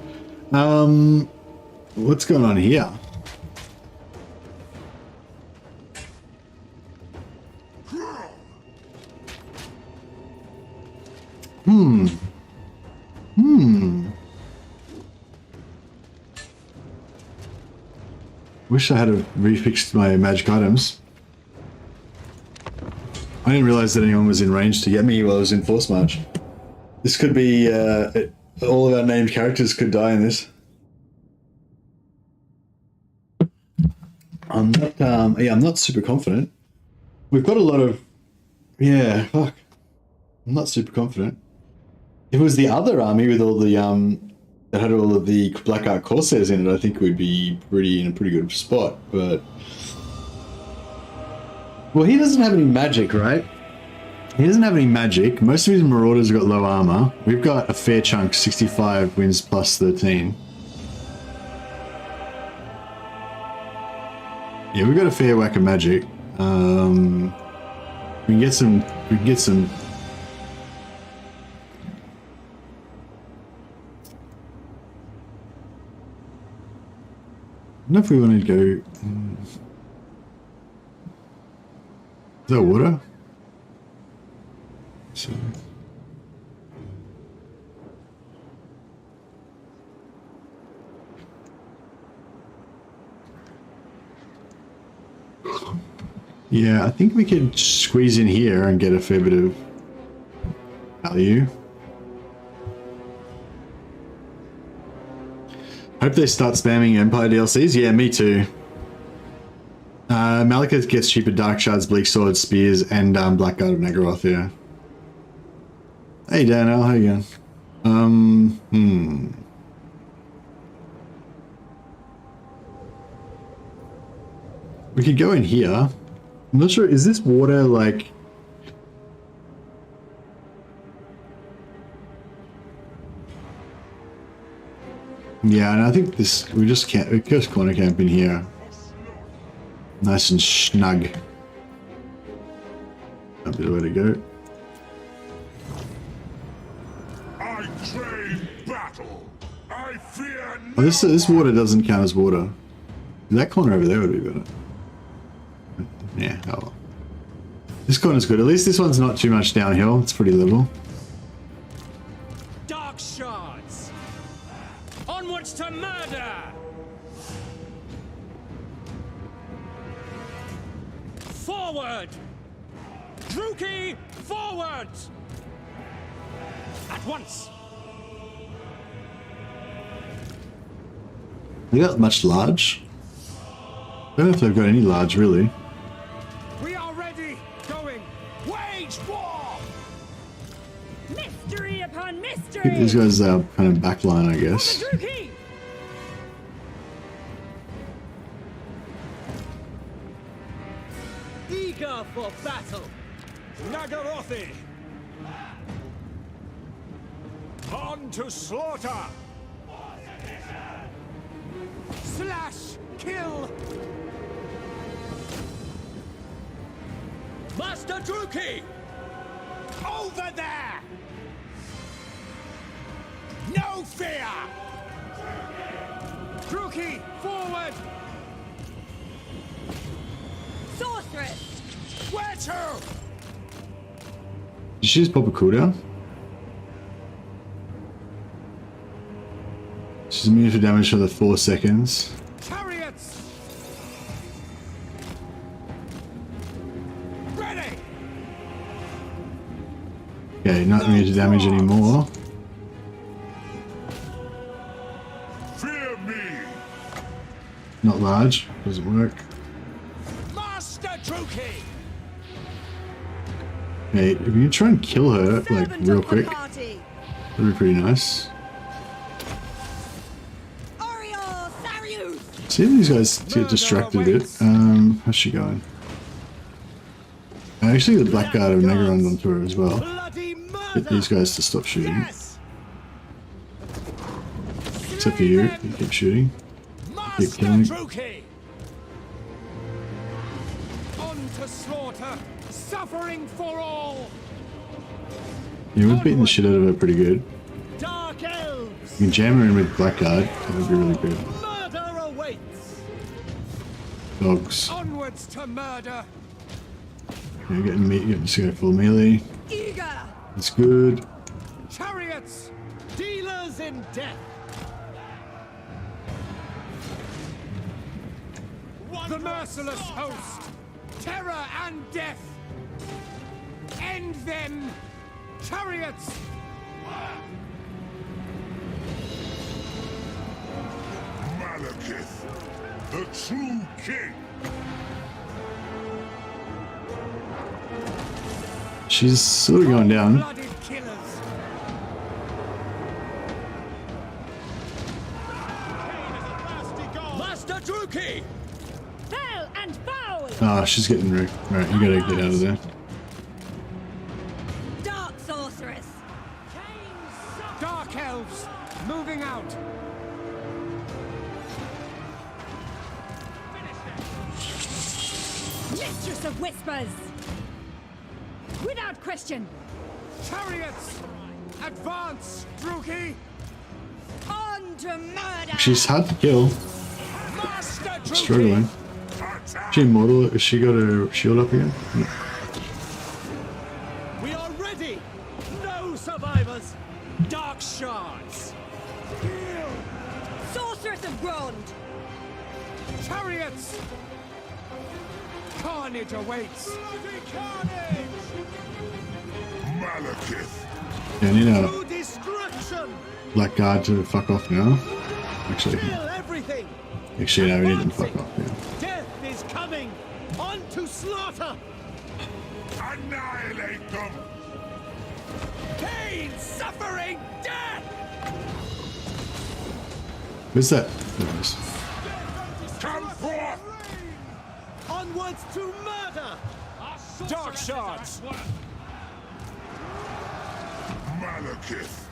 What's going on here? Wish I had refixed my magic items. I didn't realize that anyone was in range to get me while I was in Force March. This could be, all of our named characters could die in this. I'm not, yeah, I'm not super confident. We've got a lot of, yeah, fuck. I'm not super confident. If it was the other army with all the, that had all of the Black Ark Corsairs in it, I think we'd be in a pretty good spot, but... Well, he doesn't have any magic, right? He doesn't have any magic. Most of his Marauders have got low armor. We've got a fair chunk, 65 wins plus 13. Yeah, we've got a fair whack of magic. We can get some... I don't know if we want to go... Is that water? So... Yeah, I think we could squeeze in here and get a fair bit of value. Hope they start spamming Empire DLCs. Yeah, me too. Malekith gets cheaper Dark Shards, Bleak Swords, Spears, and Blackguard of Nagaroth, yeah. Hey Daniel, how you going? We could go in here. I'm not sure, is this water like... Yeah, and I think this, we just corner camp in here. Nice and snug. A bit of way to go. I train battle. I fear Oh, this water doesn't count as water. That corner over there would be better. Yeah, oh well. This corner's good. At least this one's not too much downhill. It's pretty level. Dark shards! Onwards to murder! Forward! Druki, forward! At once! They got much large? I don't know if they've got any large, really. We are ready. Going. Wage war. Mystery upon I think mystery. these guys are kind of backline, I guess. Druki. Eager for battle. Nagarothi. On to slaughter. Slash. Kill. Master Druki! Over there. No fear. Druki, forward. Sorceress. Where to? Did she just pop a cooldown? She's immune for damage for the 4 seconds. Chariots. Ready. Okay, not immune to damage anymore. fear me. Not large. Doesn't work. Master Druki. Okay, if you can try and kill her, like, real quick. Party. That'd be pretty nice. See if these guys get distracted a bit. How's she going? Actually, the Blackguard of Negaron onto her as well. Get these guys to stop shooting. Except for you. You keep shooting. Keep killing. On to slaughter, suffering for all. Yeah, we're beating the shit out of her pretty good. Dark elves. You can jam her in with Blackguard. That would be really good. Murder awaits. Dogs. Onwards to murder. Yeah, getting just go full melee. Eager. That's good. Chariots. Dealers in death. The merciless host. Terror and death. End them. Chariots. Malekith, the true king. She's sort of going down. Blooded killers. Master Druki. Fell and foul. Ah, she's getting wrecked. Alright, you gotta get out of there. Dark sorceress. Dark elves. Moving out. Mistress of whispers. Without question. Chariots. Advance, Druki. On to murder. She's hard to kill. Master Druki. Struggling. She Immortal? Has she got her shield up again? No. We are ready. No survivors. Dark shards. Sorceress of Grond. Chariots. Carnage awaits. Malekith, Yeah, I need a To destruction. Blackguard to fuck off now. Actually, Kill everything. no, we need them to fuck off, yeah. Death is coming. On to slaughter. annihilate them. Pain, suffering, death. Where's that? There it is. Come forth. Onwards to murder. Dark shards. Malekith,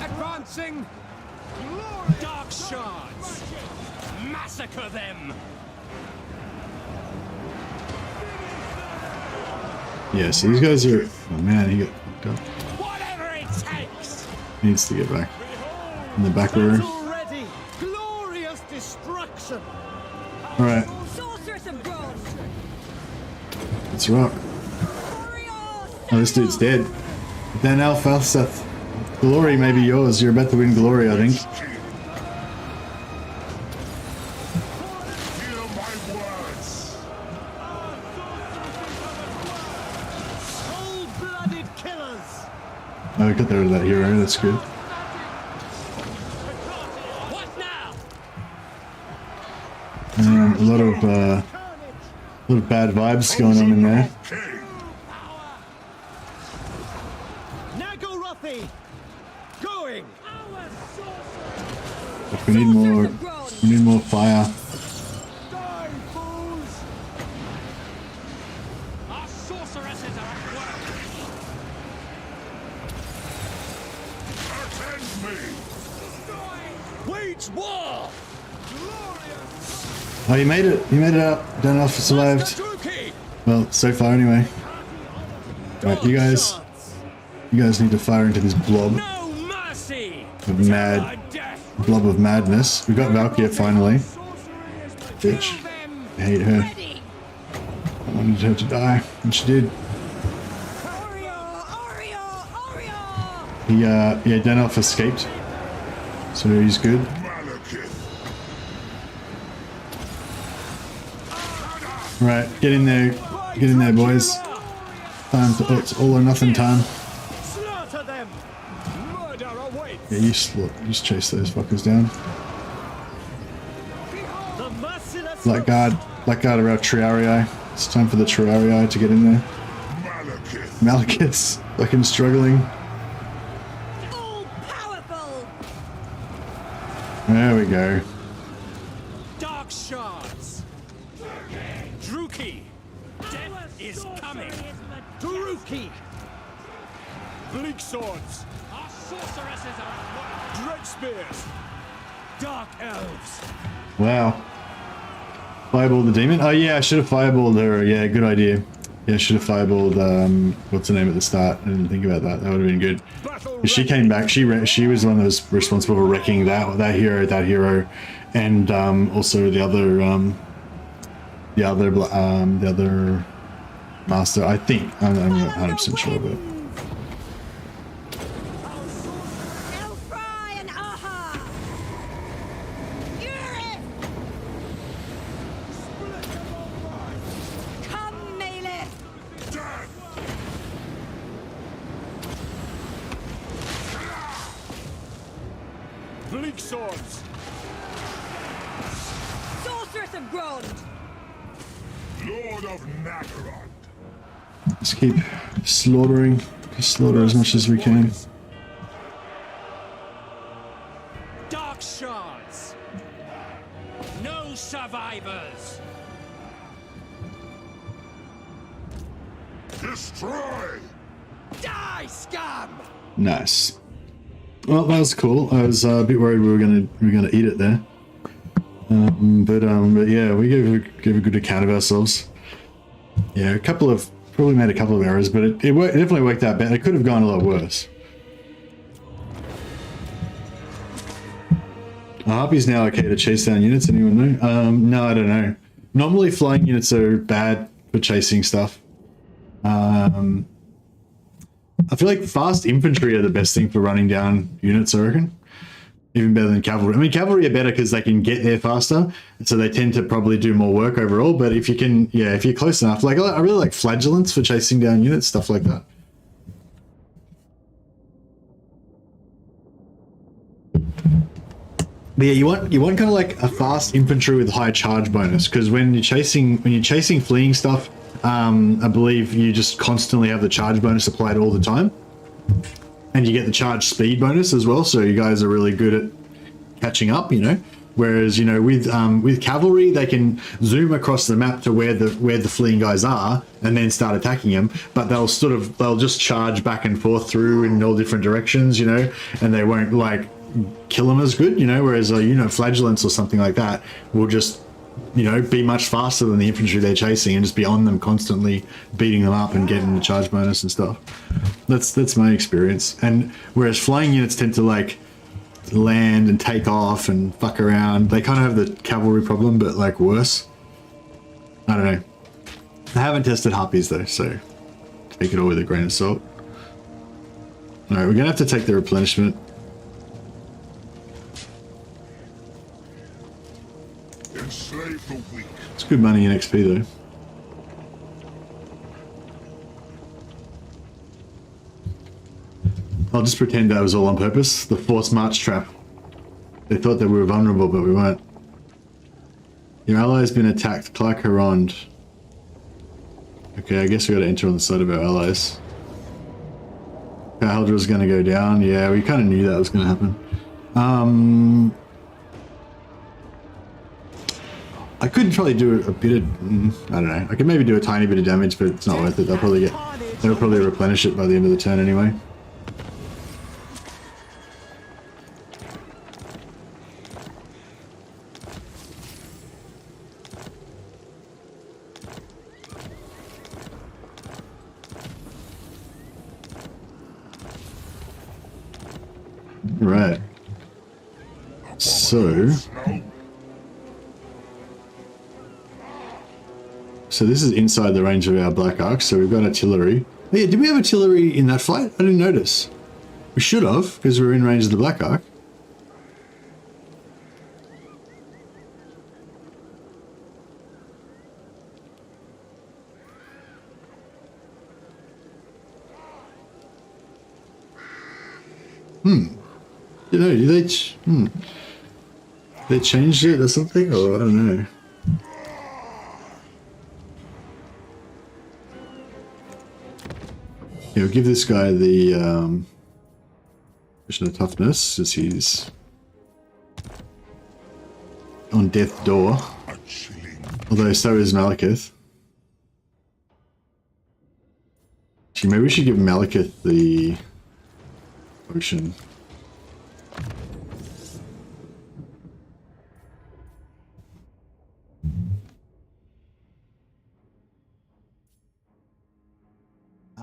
Advancing. Dark shards. Massacre them. Yeah, so these guys are... Oh man, he got fucked up. Whatever it takes. He needs to get back in the back row. Battle ready. Glorious destruction. Alright, Sorceress of Grond. let's rock. Oh, this dude's dead. Then Alfalseth. Glory may be yours. You're about to win glory, I think. hear my words. Cold-blooded killers. Oh, we got rid of that hero. That's good. What now? A lot of bad vibes going on in there. King, Nagarathi. Going. But we need more. We need more fire. Die, fools. Our sorceresses are at work. attend me. Wage war. Oh, you made it. You made it out. Don't know if it survived. Druki. Well, so far anyway. Alright, you guys need to fire into this blob No mercy. of mad, blob of madness. We got Valkyria finally. Bitch. I hate her. I wanted her to die, and she did. Yeah, Denoff escaped, so he's good. Malekith, Right, get in there, boys. Time to, it's all or nothing time. Slaughter them. Murder awaits. Yeah, you just chase those fuckers down. The merciless. Blackguard of our Triarii. It's time for the Triarii to get in there. Malekith, Malekith's fucking struggling. All powerful. There we go. Dark shards. Druki. Death is coming. Taruki! Bleak swords! Our sorceresses are at work. Dread spears! Dark elves! Wow. Fireball the demon? Oh yeah, I should have fireballed her. Yeah, good idea. Yeah, I should have fireballed, what's her name at the start? I didn't think about that. That would have been good. She came back. She was the one that was responsible for wrecking that hero, and also the other master. I think I'm not 100% sure, but Elfry and Aha! Fury! Come, Malekith! Bleak swords! Sorceress of Grond! Lord of Nagaron. let's keep slaughtering. Slaughter as much as we can. Dark shards. No survivors. Destroy! Die, scum! Nice. Well, that was cool. I was a bit worried we were gonna eat it there. But yeah, we gave a good account of ourselves. Yeah, probably made a couple of errors, but it definitely worked out better. It could have gone a lot worse. Harpy's now okay to chase down units, anyone know? No, I don't know. Normally flying units are bad for chasing stuff. I feel like fast infantry are the best thing for running down units, I reckon. Even better than cavalry. I mean, cavalry are better because they can get there faster, so they tend to probably do more work overall. But if you can, yeah, if you're close enough, like I really like flagellants for chasing down units, stuff like that. But yeah, you want kind of like a fast infantry with high charge bonus, because when you're chasing fleeing stuff, I believe you just constantly have the charge bonus applied all the time. And you get the charge speed bonus as well, so you guys are really good at catching up, you know. Whereas, you know, with cavalry, they can zoom across the map to where the fleeing guys are, and then start attacking them. But they'll just charge back and forth through in all different directions, you know, and they won't like kill them as good, you know. Whereas, you know, flagellants or something like that will just, you know, be much faster than the infantry they're chasing and just be on them constantly, beating them up and getting the charge bonus and stuff. That's my experience. And whereas flying units tend to like land and take off and fuck around, they kind of have the cavalry problem, but like worse. I don't know. I haven't tested harpies though, so take it all with a grain of salt. All right, we're gonna have to take the replenishment. Enslave the weak. It's good money in XP though. I'll just pretend that was all on purpose. The forced march trap. They thought that we were vulnerable, but we weren't. Your ally has been attacked. Clark Harond. Okay, I guess we gotta enter on the side of our allies. Haldra's gonna go down. Yeah, we kind of knew that was gonna happen. I could probably do a bit of, I don't know. I could maybe do a tiny bit of damage, but it's not worth it. They'll probably replenish it by the end of the turn anyway. Right. So this is inside the range of our black arcs, so we've got artillery. Oh yeah, did we have artillery in that fight? I didn't notice. We should have, because we were in range of the black arc. You know, they changed it or something, or I don't know. Yeah, we'll give this guy the potion of toughness, since he's on death's door. Although so is Malekith. Actually, maybe we should give Malekith the potion.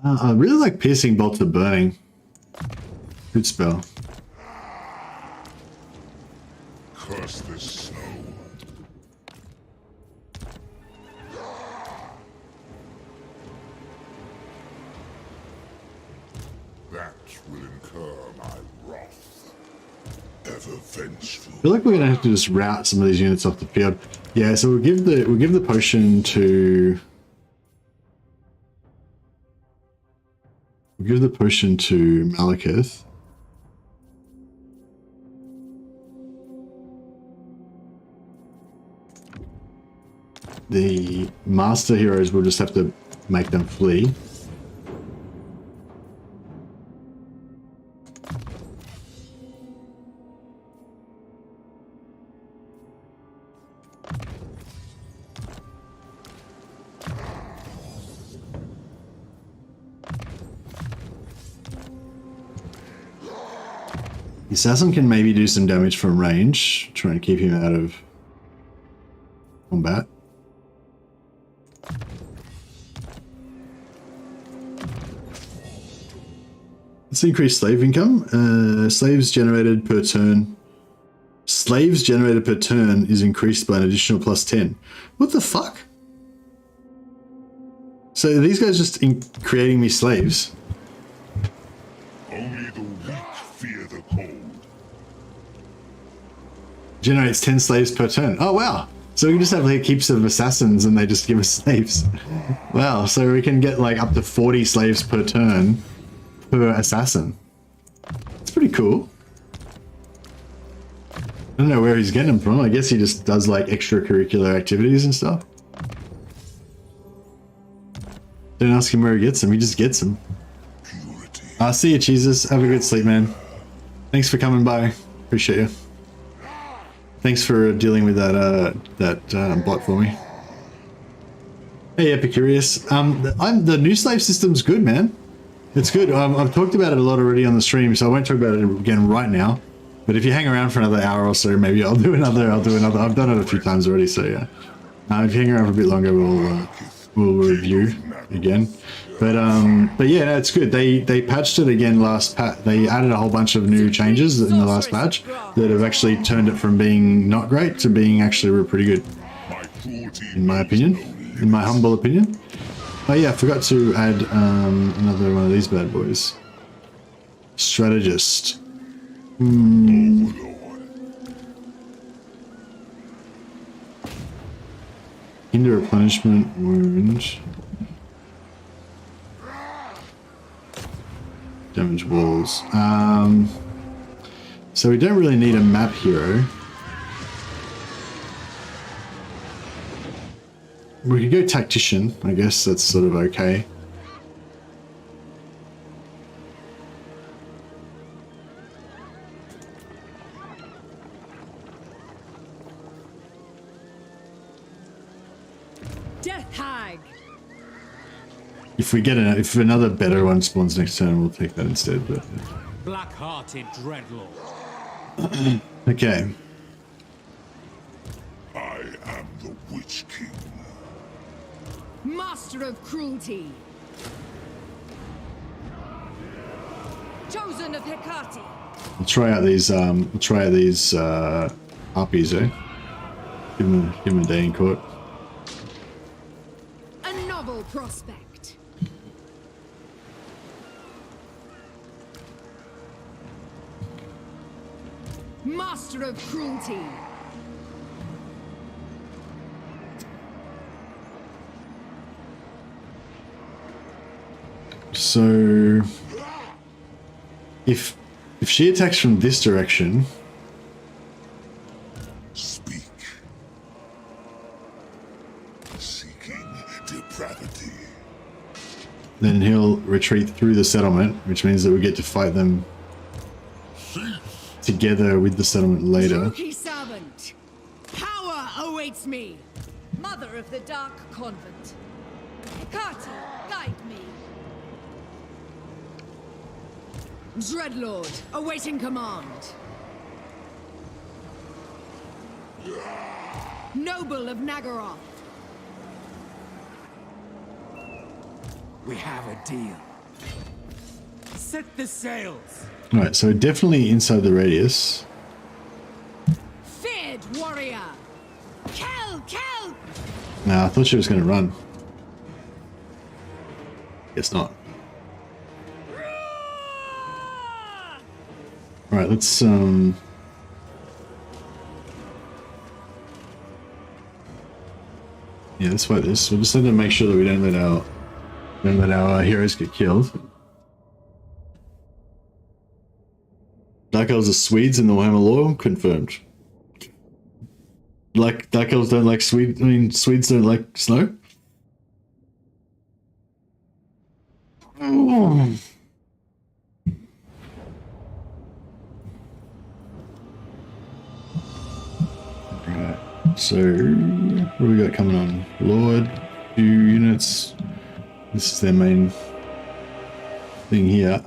I really like piercing bolts of burning. Good spell. Curse this snow. That will incur my wrath. Ever vengeful. I feel like we're gonna have to just route some of these units off the field. Yeah, so we'll give the potion to Malekith. The master heroes will just have to make them flee. The assassin can maybe do some damage from range, try and keep him out of combat. Let's increase slave income. Slaves generated per turn is increased by an additional +10. What the fuck? So these guys just creating me slaves. Only the weak fear the cold. Generates 10 slaves per turn. Oh wow. So we can just have like heaps of assassins and they just give us slaves. Wow, so we can get like up to 40 slaves per turn per assassin. It's pretty cool. I don't know where he's getting them from. I guess he just does like extracurricular activities and stuff. Don't ask him where he gets them, he just gets them. See you, Jesus. Have a good sleep, man. Thanks for coming by. Appreciate you. Thanks for dealing with that bot for me. Hey, Epicurious. The new slave system's good, man. It's good. I've talked about it a lot already on the stream, so I won't talk about it again right now. But if you hang around for another hour or so, maybe I'll do another. I've done it a few times already, so yeah. If you hang around for a bit longer, we'll review again. But yeah, no, it's good. They patched it again last patch. They added a whole bunch of new changes in the last patch that have actually turned it from being not great to being actually pretty good, in my opinion, in my humble opinion. Oh yeah, I forgot to add another one of these bad boys. Strategist. Hinder replenishment wound. Damage walls. So we don't really need a map hero. We could go tactician. I guess that's sort of okay. Death Hag. If we get if another better one spawns next turn, we'll take that instead. But Black-hearted dreadlord. okay. I am the Witch King. Master of cruelty. Chosen of Hecate. We'll try out these. Harpies, eh? Give them a day in court. A novel prospect. Master of cruelty. So, if she attacks from this direction, Speak. Seeking depravity. then he'll retreat through the settlement, which means that we get to fight them together with the settlement later. Rookie servant, power awaits me. Mother of the Dark Convent, Hecate, guide me. Dreadlord, awaiting command. Noble of Nagaroth. We have a deal. Set the sails. Alright, so definitely inside the radius. Feared warrior. Kel! Nah, I thought she was going to run. Guess not. Alright, let's yeah, let's fight this. We'll just need to make sure that we don't let our heroes get killed. Dark Elves are Swedes in the Warhammer lore? Confirmed. Like, Dark Elves don't like Swedes don't like snow? Oh. Right, so what do we got coming on? Lord, 2 units. This is their main thing here.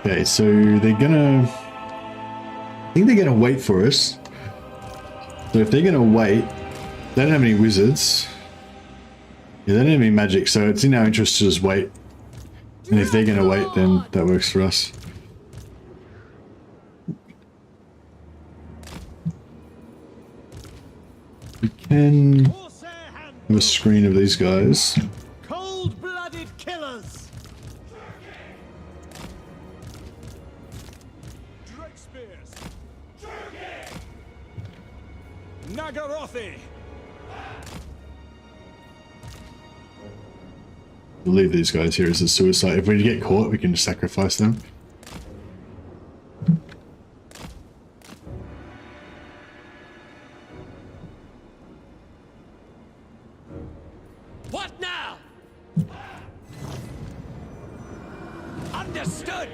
Okay, so they're gonna... I think they're gonna wait for us. So if they're gonna wait, they don't have any wizards. Yeah, they don't have any magic, so it's in our interest to just wait. And if they're gonna wait, then that works for us. We can have a screen of these guys. Cold-blooded killers. Drake spears. Nagarothi. We'll leave these guys here as a suicide. If we get caught, we can just sacrifice them. What now? Understood.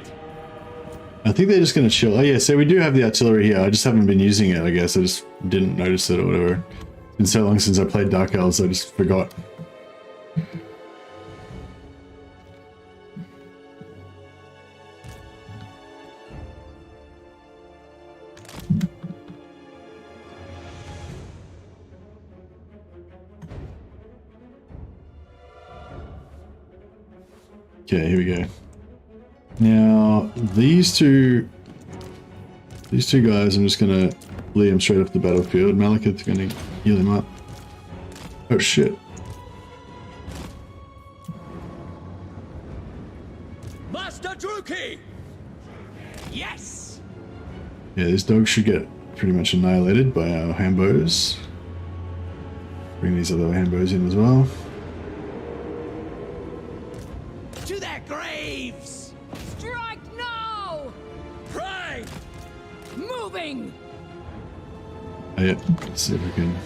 I think they're just going to chill. Oh yeah, so we do have the artillery here. I just haven't been using it, I guess. I just didn't notice it or whatever. It's been so long since I played Dark Elves, I just forgot. Okay, here we go. Now, these two guys, I'm just gonna lead them straight off the battlefield. Malekith's gonna heal him up. Oh shit. Master Druki! Yes! Yeah, this dog should get pretty much annihilated by our handbows. Bring these other handbows in as well. To their graves! Strike now! Pray! Moving! Oh, yeah, let's see if we can.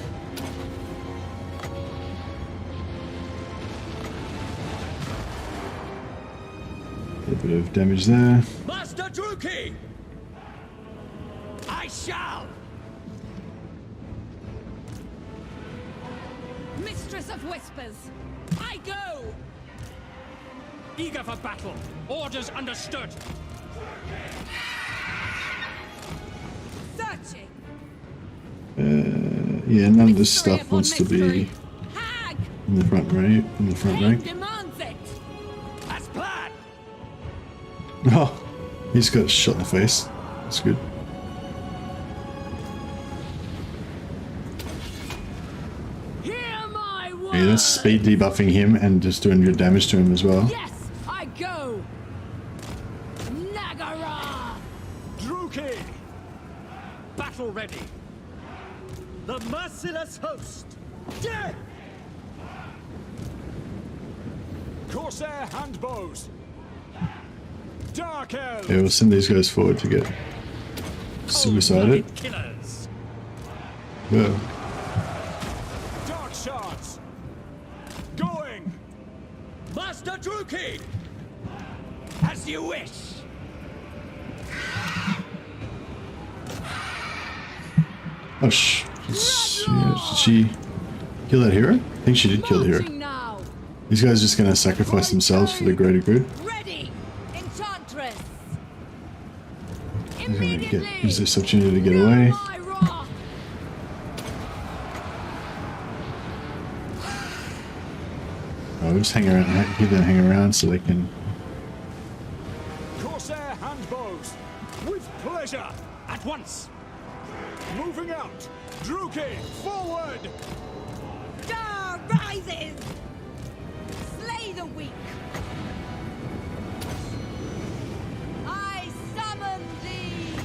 A bit of damage there. Master Druki! I shall! Mistress of Whispers, I go! Eager for battle. Orders understood. Searching! Yeah, none of this stuff wants to be Hag! in the front rank. In the front rank. Demands it! As planned. Oh, he's got shot in the face. That's good. Hear my word! Yeah, that's speed debuffing him and just doing good damage to him as well. Yes, I go! Nagara! Druki. Battle ready. The merciless host. Death. Corsair handbows. Dark Elves. Yeah, we'll send these guys forward to get suicided. Cold-blooded killers. Whoa. Dark shards. Going. Druki! As you wish. Oh, did she kill that hero? I think she did kill the hero. Now. These guys are just going to sacrifice themselves for the greater good. Ready, Enchantress. They're going to Immediately. use this opportunity to get away. My wrath. I'll just hang around, keep them hang around so they can. Corsair handbows. With pleasure. At once. Moving out. Druki, forward. Star rises. Slay the weak. I summon thee.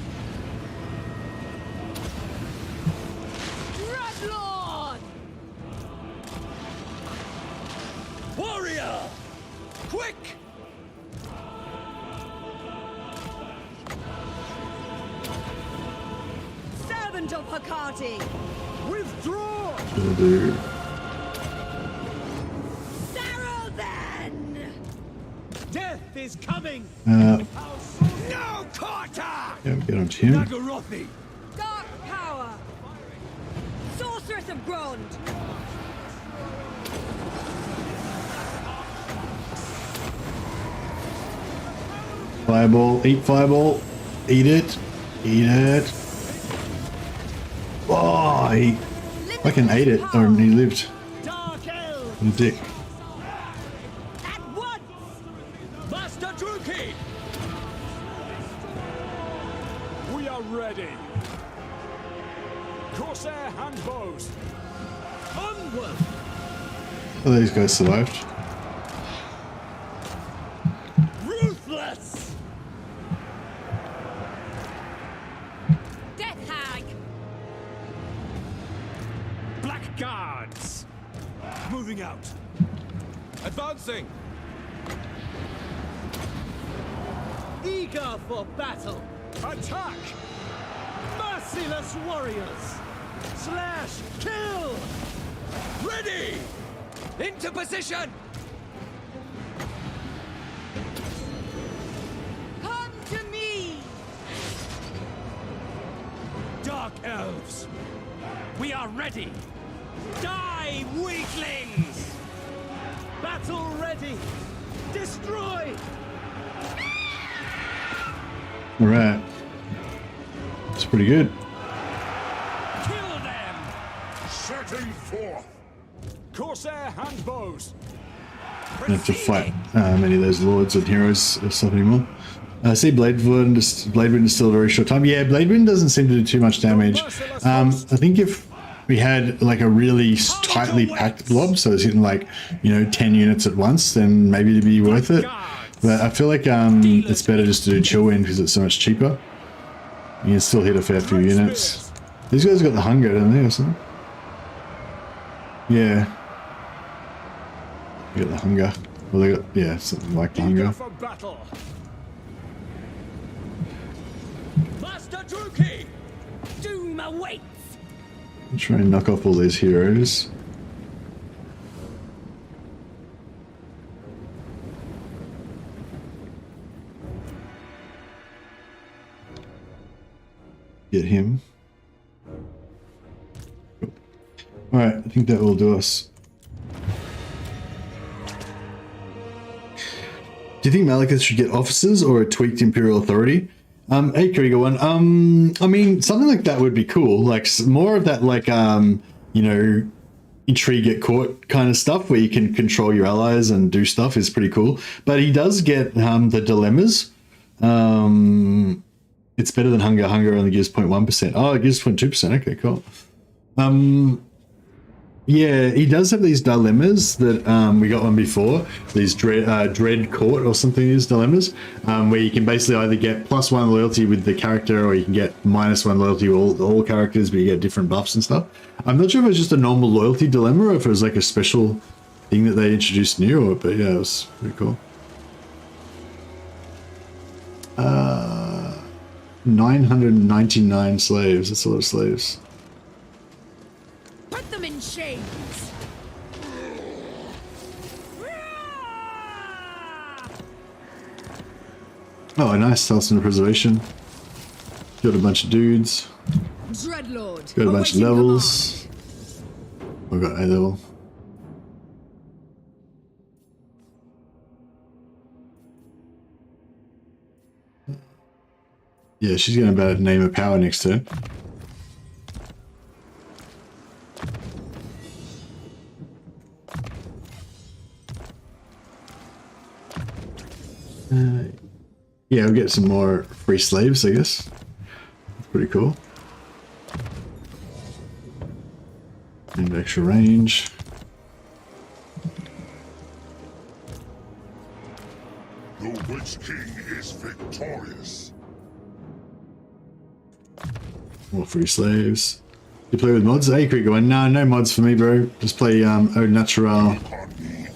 Dreadlord. Warrior! Quick! Servant of Hecate. Withdraw. Gonna do. Sarrow then. Death is coming! Yeah, No quarter! get onto him. Nagarothi! Dark power. Sorceress of Grond. Fireball, eat fireball, eat it, eat it. Oh, he fucking ate it, or he lived. Dark Elves! What a dick. At once. Master Druki! We are ready. Corsair handbows. Onward! Oh, these guys survived. Ruthless! Death hag. Black Guards! Moving out. Advancing! Eager for battle! Attack. Merciless warriors! Slash! Kill! Ready! Into position! Come to me. Dark Elves! We are ready! Die, weaklings! Battle ready! Destroy! Alright. It's pretty good. Kill them! Setting forth. Corsair handbows. Don't have to fight many of those lords and heroes or stuff anymore. I see Bladewind is still a very short time. Yeah, Bladewind doesn't seem to do too much damage. I think if we had like a really tightly packed blob, so it's hitting like, 10 units at once, then maybe it'd be worth it. But I feel like it's better just to do chill wind because it's so much cheaper. You can still hit a fair few units. These guys got the hunger, don't they, or something? Yeah. They got the hunger. Well, they got, yeah, something like the hunger. Eager for battle. Master Druki! Doom awaits! Try and knock off all these heroes. Get him. Alright, I think that will do us. Do you think Malekith should get officers or a tweaked Imperial Authority? Hey, Krieger one. I mean, something like that would be cool. Like more of that, like, intrigue at court kind of stuff where you can control your allies and do stuff is pretty cool. But he does get the dilemmas. It's better than hunger. Hunger only gives 0.1%. Oh, it gives 0.2%. Okay, cool. Yeah, he does have these dilemmas that we got one before. These dread court or something. These dilemmas where you can basically either get +1 loyalty with the character, or you can get -1 loyalty with all characters, but you get different buffs and stuff. I'm not sure if it was just a normal loyalty dilemma or if it was like a special thing that they introduced new. But yeah, it was pretty cool. 999 slaves. That's a lot of slaves. Put them in chains. Oh, nice. Talisman Preservation. Killed a bunch of dudes. Dreadlord. Got a bunch of levels. I got A level. Yeah, she's gonna about to name a power next turn. Yeah, we'll get some more free slaves, I guess. Pretty cool. And extra range. The Witch King is victorious. More free slaves. You play with mods? Hey, quick going. No, no mods for me, bro. Just play Au Natural.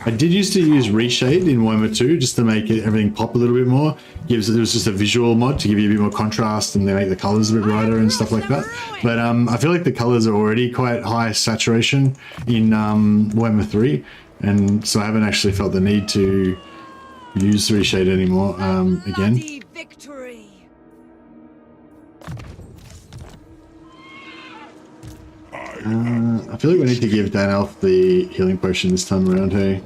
I did used to use Reshade in Warhammer 2 just to make everything pop a little bit more. It was just a visual mod to give you a bit more contrast and they make the colors a bit brighter and stuff like that. But I feel like the colors are already quite high saturation in Warhammer 3, and so I haven't actually felt the need to use Reshade anymore again. Victory. I feel like we need to give Dan Elf the healing potion this time around, hey?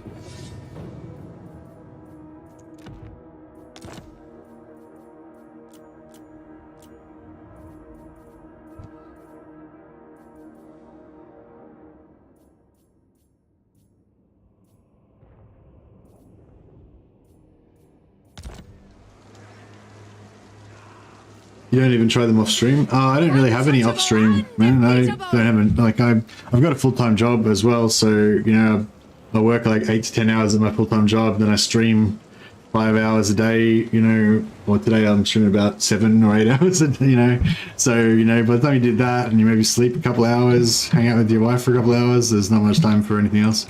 You don't even try them off stream? I don't really have any off stream, man. I don't have like I've got a full-time job as well, so you know I work like 8 to 10 hours at my full-time job, then I stream 5 hours a day, you know, or today I'm streaming about 7 or 8 hours a day, you know. So, you know, by the time you did that and you maybe sleep a couple hours, hang out with your wife for a couple hours, there's not much time for anything else.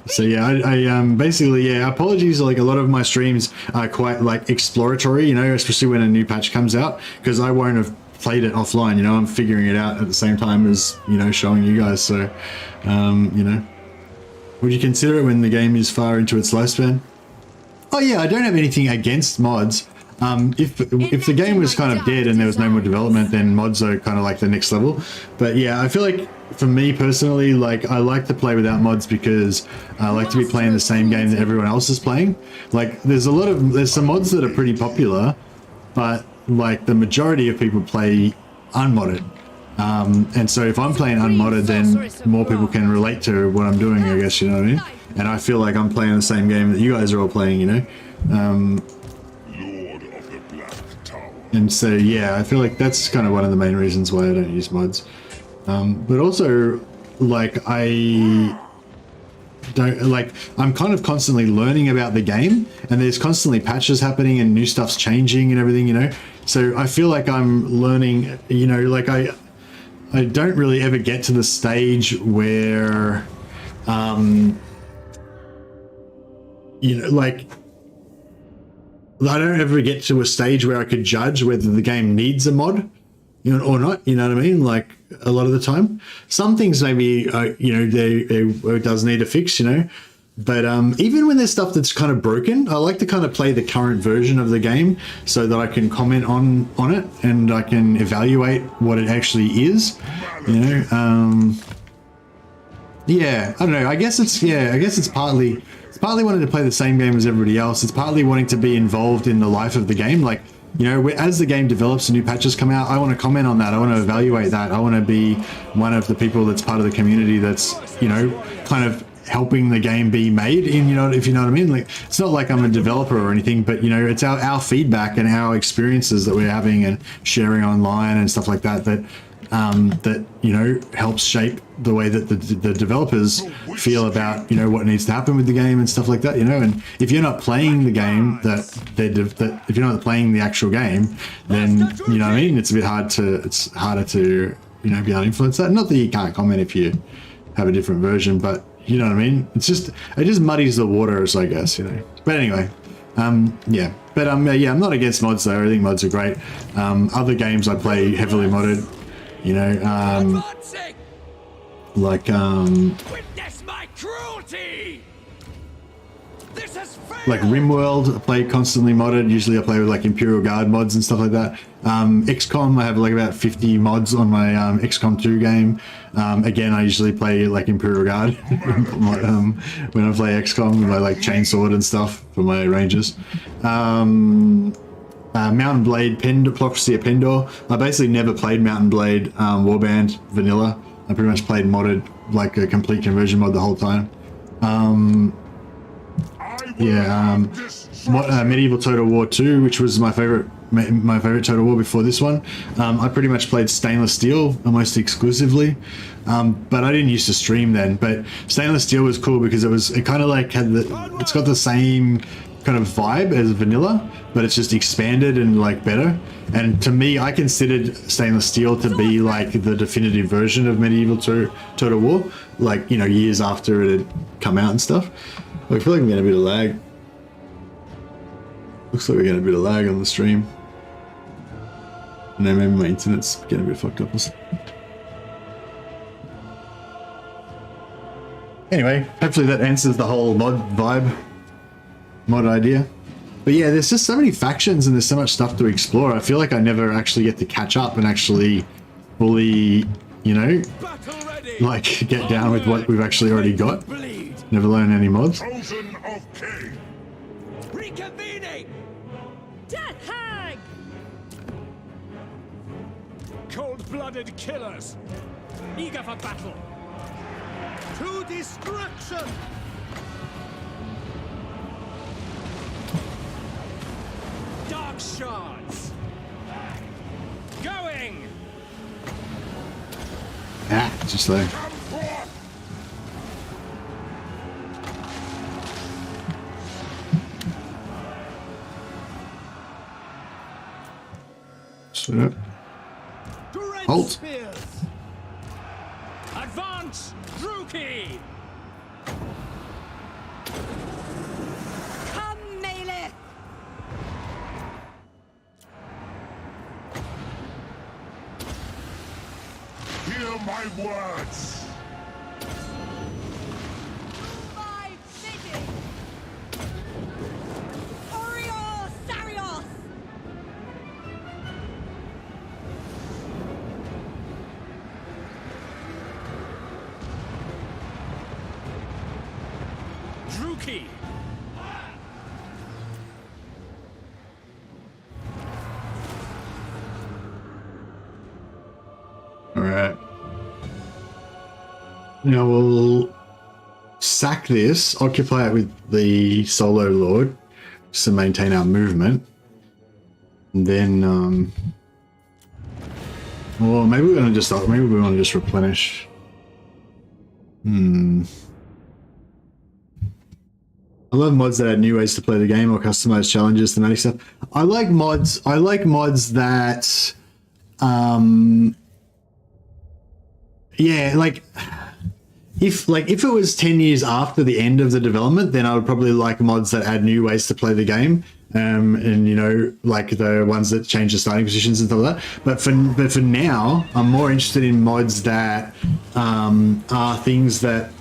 So yeah, I basically, yeah, apologies, like a lot of my streams are quite like exploratory, you know, especially when a new patch comes out, because I won't have played it offline, you know, I'm figuring it out at the same time as, you know, showing you guys. So, you know, would you consider it when the game is far into its lifespan? Oh yeah, I don't have anything against mods. If the game was kind of dead and there was no more development, then mods are kind of like the next level. But yeah, I feel like for me personally, like I like to play without mods because I like to be playing the same game that everyone else is playing. Like there's some mods that are pretty popular, but like the majority of people play unmodded. And so if I'm playing unmodded, then more people can relate to what I'm doing, I guess, you know what I mean? And I feel like I'm playing the same game that you guys are all playing, you know? And so, yeah, I feel like that's kind of one of the main reasons why I don't use mods. But also, like, I'm kind of constantly learning about the game, and there's constantly patches happening and new stuff's changing and everything, you know? So I feel like I'm learning, you know, like I don't really ever get to the stage where, you know, like, I don't ever get to a stage where I could judge whether the game needs a mod, you know, or not. You know what I mean? Like a lot of the time, some things maybe, you know, it does need a fix, you know. But even when there's stuff that's kind of broken, I like to kind of play the current version of the game so that I can comment on it and I can evaluate what it actually is, you know. Yeah, I don't know. I guess it's partly wanting to play the same game as everybody else. It's partly wanting to be involved in the life of the game. Like, you know, as the game develops and new patches come out, I want to comment on that. I want to evaluate that. I want to be one of the people that's part of the community that's, you know, kind of helping the game be made in, you know, if you know what I mean. Like, it's not like I'm a developer or anything, but, you know, it's our feedback and our experiences that we're having and sharing online and stuff like that, that you know, helps shape the way that the developers feel about, you know, what needs to happen with the game and stuff like that, you know. And if you're not playing the game if you're not playing the actual game, then, you know what I mean, it's harder to, you know, be able to influence that. Not that you can't comment if you have a different version, but you know what I mean. It just muddies the waters, I guess, you know. But anyway, yeah. But yeah, I'm not against mods though. I think mods are great. Other games I play heavily modded. You know, like, witness my cruelty! like RimWorld, I play constantly modded. Usually I play with like Imperial Guard mods and stuff like that. XCOM, I have like about 50 mods on my XCOM 2 game. Again, I usually play like Imperial Guard when I play XCOM with my like chainsword and stuff for my rangers. Mountain Blade, Plocracy of Pendor. I basically never played Mountain Blade Warband Vanilla. I pretty much played modded, like a complete conversion mod the whole time. Medieval Total War 2, which was my favorite Total War before this one. I pretty much played Stainless Steel almost exclusively, but I didn't used to stream then. But Stainless Steel was cool because it kind of like it's got the same kind of vibe as Vanilla, but it's just expanded and like better. And to me, I considered Stainless Steel to be like the definitive version of Medieval Total War, like, you know, years after it had come out and stuff. I feel like I'm getting a bit of lag. Looks like we're getting a bit of lag on the stream. No, maybe my internet's getting a bit fucked up or something. Anyway, hopefully that answers the whole mod vibe, mod idea. But yeah, there's just so many factions and there's so much stuff to explore. I feel like I never actually get to catch up and actually fully, you know, like get down with what we've actually already got. Never learn any mods. Reconvening! Death Hag! Cold-blooded killers! Eager for battle! To destruction! Dark shards! Going! Ah, just there. So, halt. Spears. Advance! Druki! Come, Malekith! Hear my words. My bidding! Oriol Sarios! Druki! Alright. Now we'll sack this, occupy it with the Solo Lord, just to maintain our movement. And then, well, maybe we want to just replenish. I love mods that add new ways to play the game or customize challenges, thematic stuff. I like mods that, yeah, like if it was 10 years after the end of the development, then I would probably like mods that add new ways to play the game, and you know, like the ones that change the starting positions and stuff like that. But for now, I'm more interested in mods that are things that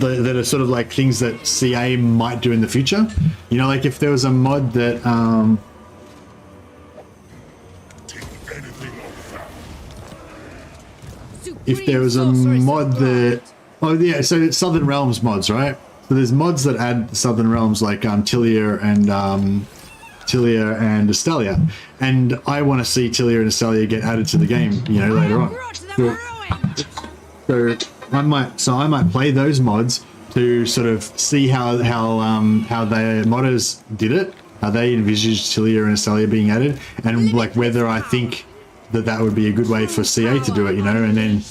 are sort of like things that CA might do in the future. You know, like if there was a mod that if there was a mod that, oh yeah, so it's Southern Realms mods, right? So there's mods that add Southern Realms like Tilia and Estalia, and I want to see Tilia and Estalia get added to the game, you know, later on. So I might play those mods to sort of see how the modders did it, how they envisaged Tilia and Estalia being added, and like whether I think that would be a good way for CA to do it, you know, and then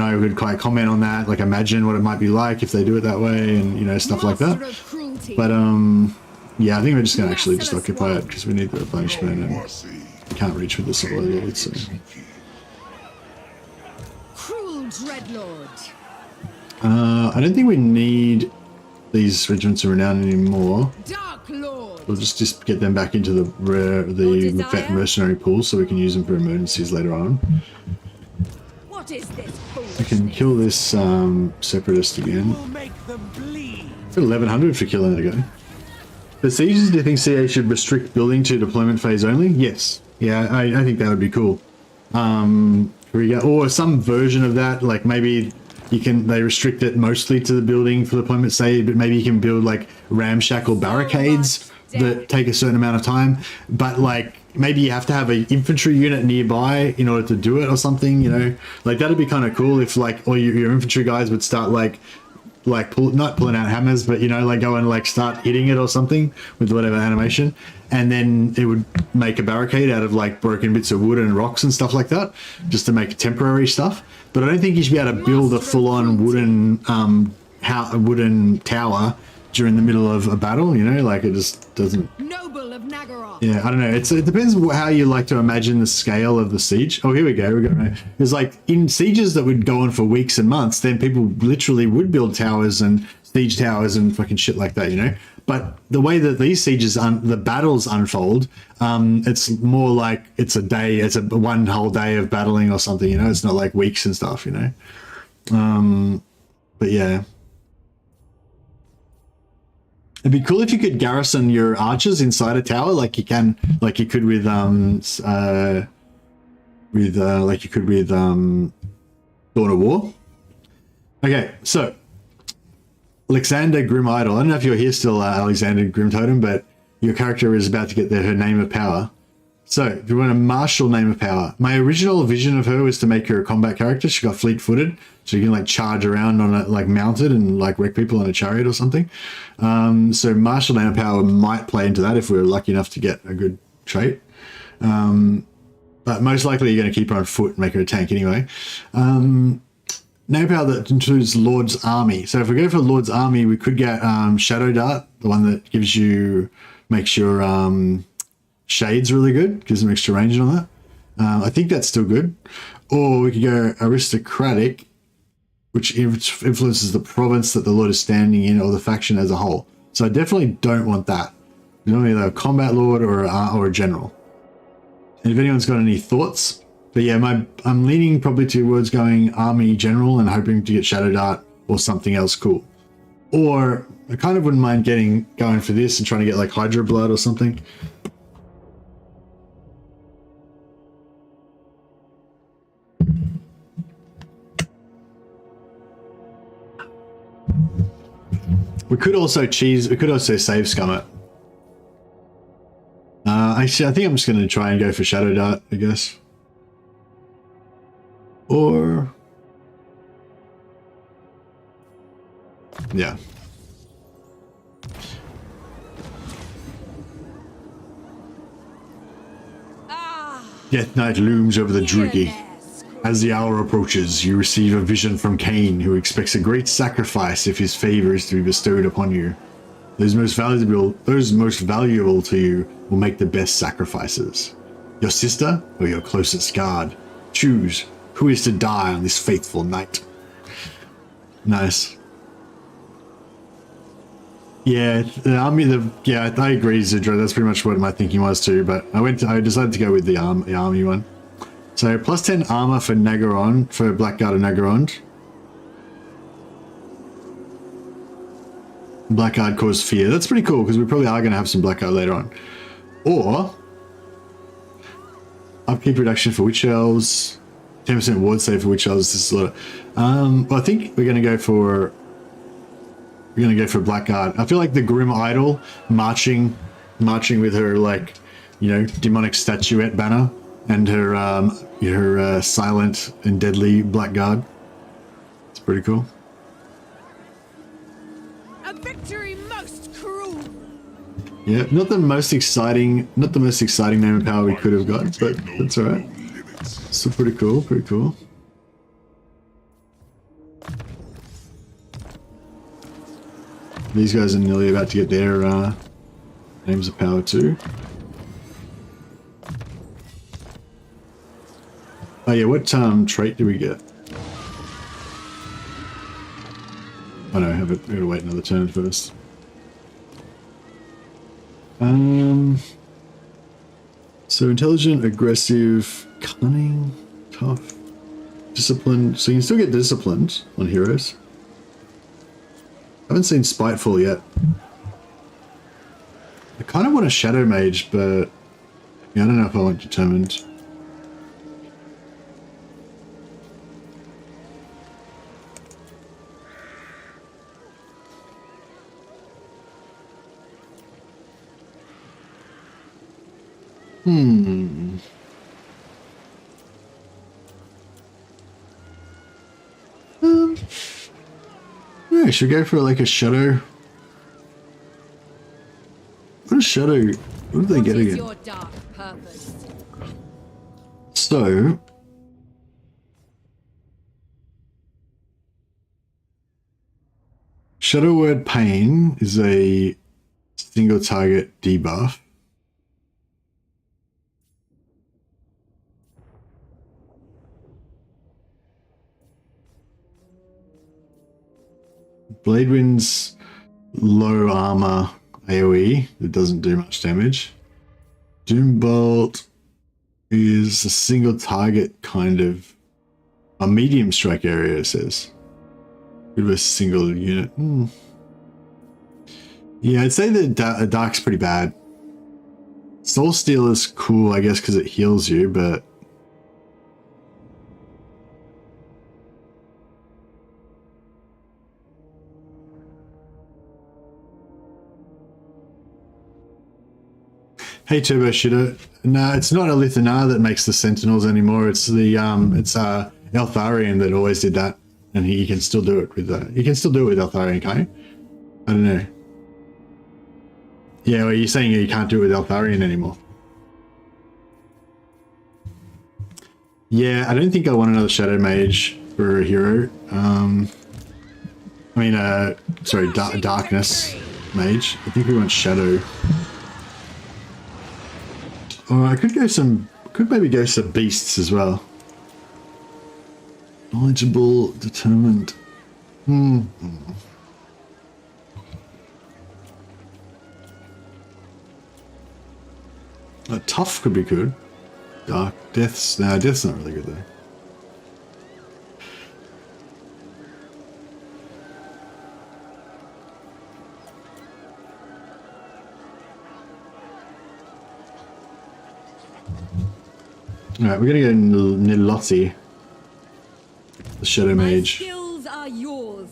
I would quite comment on that, like imagine what it might be like if they do it that way, and you know, stuff like that. But yeah, I think we're just gonna actually just occupy it because we need the replenishment and we can't reach with the Solo Lord. So Cruel Dreadlord! I don't think we need these regiments of renown anymore. Dark Lord! We'll just get them back into the mercenary pool so we can use them for emergencies later on. What is this I can kill this separatist again. Will make them bleed. Got 1100 for killing that guy. The sieges, do you think CA should restrict building to deployment phase only? Yes. Yeah, I think that would be cool. Or some version of that, like maybe they restrict it mostly to the building for deployment stage, but maybe you can build like ramshackle barricades that take a certain amount of time, but like maybe you have to have an infantry unit nearby in order to do it or something, you know, like that'd be kind of cool if like all your infantry guys would start not pulling out hammers, but you know, like go and like start hitting it or something with whatever animation, and then it would make a barricade out of like broken bits of wood and rocks and stuff like that, just to make temporary stuff. But I don't think you should be able to build a full-on wooden tower during the middle of a battle, you know, like it just doesn't. Noble of Nagaroth. Yeah, I don't know. It depends how you like to imagine the scale of the siege. Oh, here we go. It's like in sieges that would go on for weeks and months, then people literally would build towers and siege towers and fucking shit like that, you know. But the way that these sieges, the battles unfold, it's more like it's a day. It's a one whole day of battling or something, you know. It's not like weeks and stuff, you know. But yeah. It'd be cool if you could garrison your archers inside a tower, like you could with Dawn of War. Okay, so Alexander Grim Idol. I don't know if you're here still, Alexander Grim Totem, but your character is about to get her name of power. So, if you want a martial name of power, my original vision of her was to make her a combat character. She got fleet-footed, so you can like charge around on it, like mounted and like wreck people on a chariot or something. So martial name of power might play into that if we were lucky enough to get a good trait. But most likely you're going to keep her on foot and make her a tank anyway. Name of power that includes Lord's Army. So if we go for Lord's Army, we could get Shadow Dart, the one that makes your shades really good, gives them extra range on that. I think that's still good. Or we could go Aristocratic, which influences the province that the Lord is standing in or the faction as a whole. So I definitely don't want that. We want either a combat lord or a general. And if anyone's got any thoughts, but yeah, I'm leaning probably towards going army general and hoping to get Shadow Dart or something else cool. Or I kind of wouldn't mind going for this and trying to get like Hydra Blood or something. We could also save scum it. Actually, I think I'm just going to try and go for Shadow Dart, I guess. Or... yeah. Death Knight looms over the Druigi. As the hour approaches, you receive a vision from Cain, who expects a great sacrifice if his favor is to be bestowed upon you. Those most valuable to you will make the best sacrifices. Your sister or your closest guard? Choose who is to die on this faithful night. Nice. Yeah, I agree, Zidra. That's pretty much what my thinking was too. But I decided to go with the army one. So plus 10 armor for Nagaron, for Blackguard of Nagaron. Blackguard cause fear. That's pretty cool because we probably are going to have some Blackguard later on. Or upkeep reduction for Witch Elves, 10% ward save for Witch Elves. This is a lot. Well, I think we're going to go for Blackguard. I feel like the Grim Idol marching with her like, you know, demonic statuette banner. And her silent and deadly Blackguard. It's pretty cool. A victory most cruel. Yeah, not the most exciting name of power we could have got, but that's alright. Still pretty cool, pretty cool. These guys are nearly about to get their names of power too. Oh yeah, what trait do we get? Oh no, we gotta wait another turn first. So intelligent, aggressive, cunning, tough, disciplined. So you can still get disciplined on heroes. I haven't seen spiteful yet. kind of want a Shadow Mage, but yeah, I don't know if I want Determined. Yeah, should we go for like a Shadow? What is Shadow? What do they get again? Your dark purpose? So, Shadow Word Pain is a single target debuff. Blade Wind's low armor AoE, it doesn't do much damage. Doom Bolt is a single target kind of a medium strike area, it says. With a single unit. Yeah, I'd say that Dark's pretty bad. Soul Steel is cool, I guess, because it heals you, but hey, Turbo Shooter. No, it's not Elithanar that makes the Sentinels anymore. It's the Eltharion that always did that, and he can still do it with you can still do it with Eltharion, can't you? I don't know. Yeah, well, you're saying you can't do it with Eltharion anymore. Yeah, I don't think I want another Shadow Mage for a hero. Sorry, Darkness Mage. I think we want Shadow. Or I could maybe go some beasts as well. Knowledgeable, determined. Tough could be good. Dark, Death's not really good though. Alright, we're gonna go Nilotti, the Shadow Mage. My skills are yours.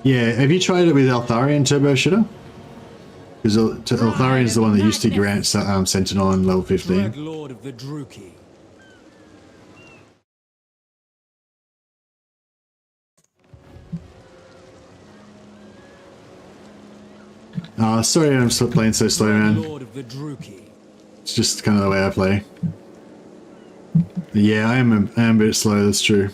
Yeah, have you tried it with Eltharion, Turbo Shooter? Because Eltharion is the one that used to grant Sentinel on level 15. Lord of the Druki. Sorry I'm still playing so slow, man. Lord of the Druki. It's just kind of the way I play. Yeah, I am a bit slow, that's true.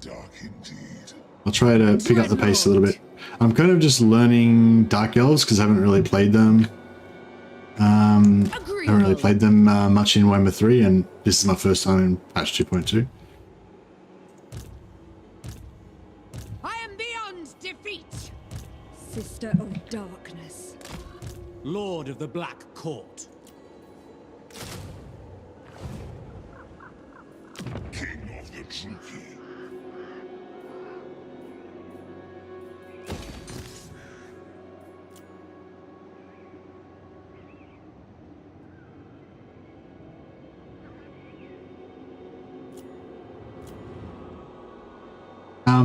Dark indeed. I'll try to pick up the pace a little bit. I'm kind of just learning Dark Elves because I haven't really played them. I haven't really played them much in Warhammer 3, and this is my first time in patch 2.2. I am beyond defeat. Sister of Darkness. Lord of the Black Court. King of the Druki.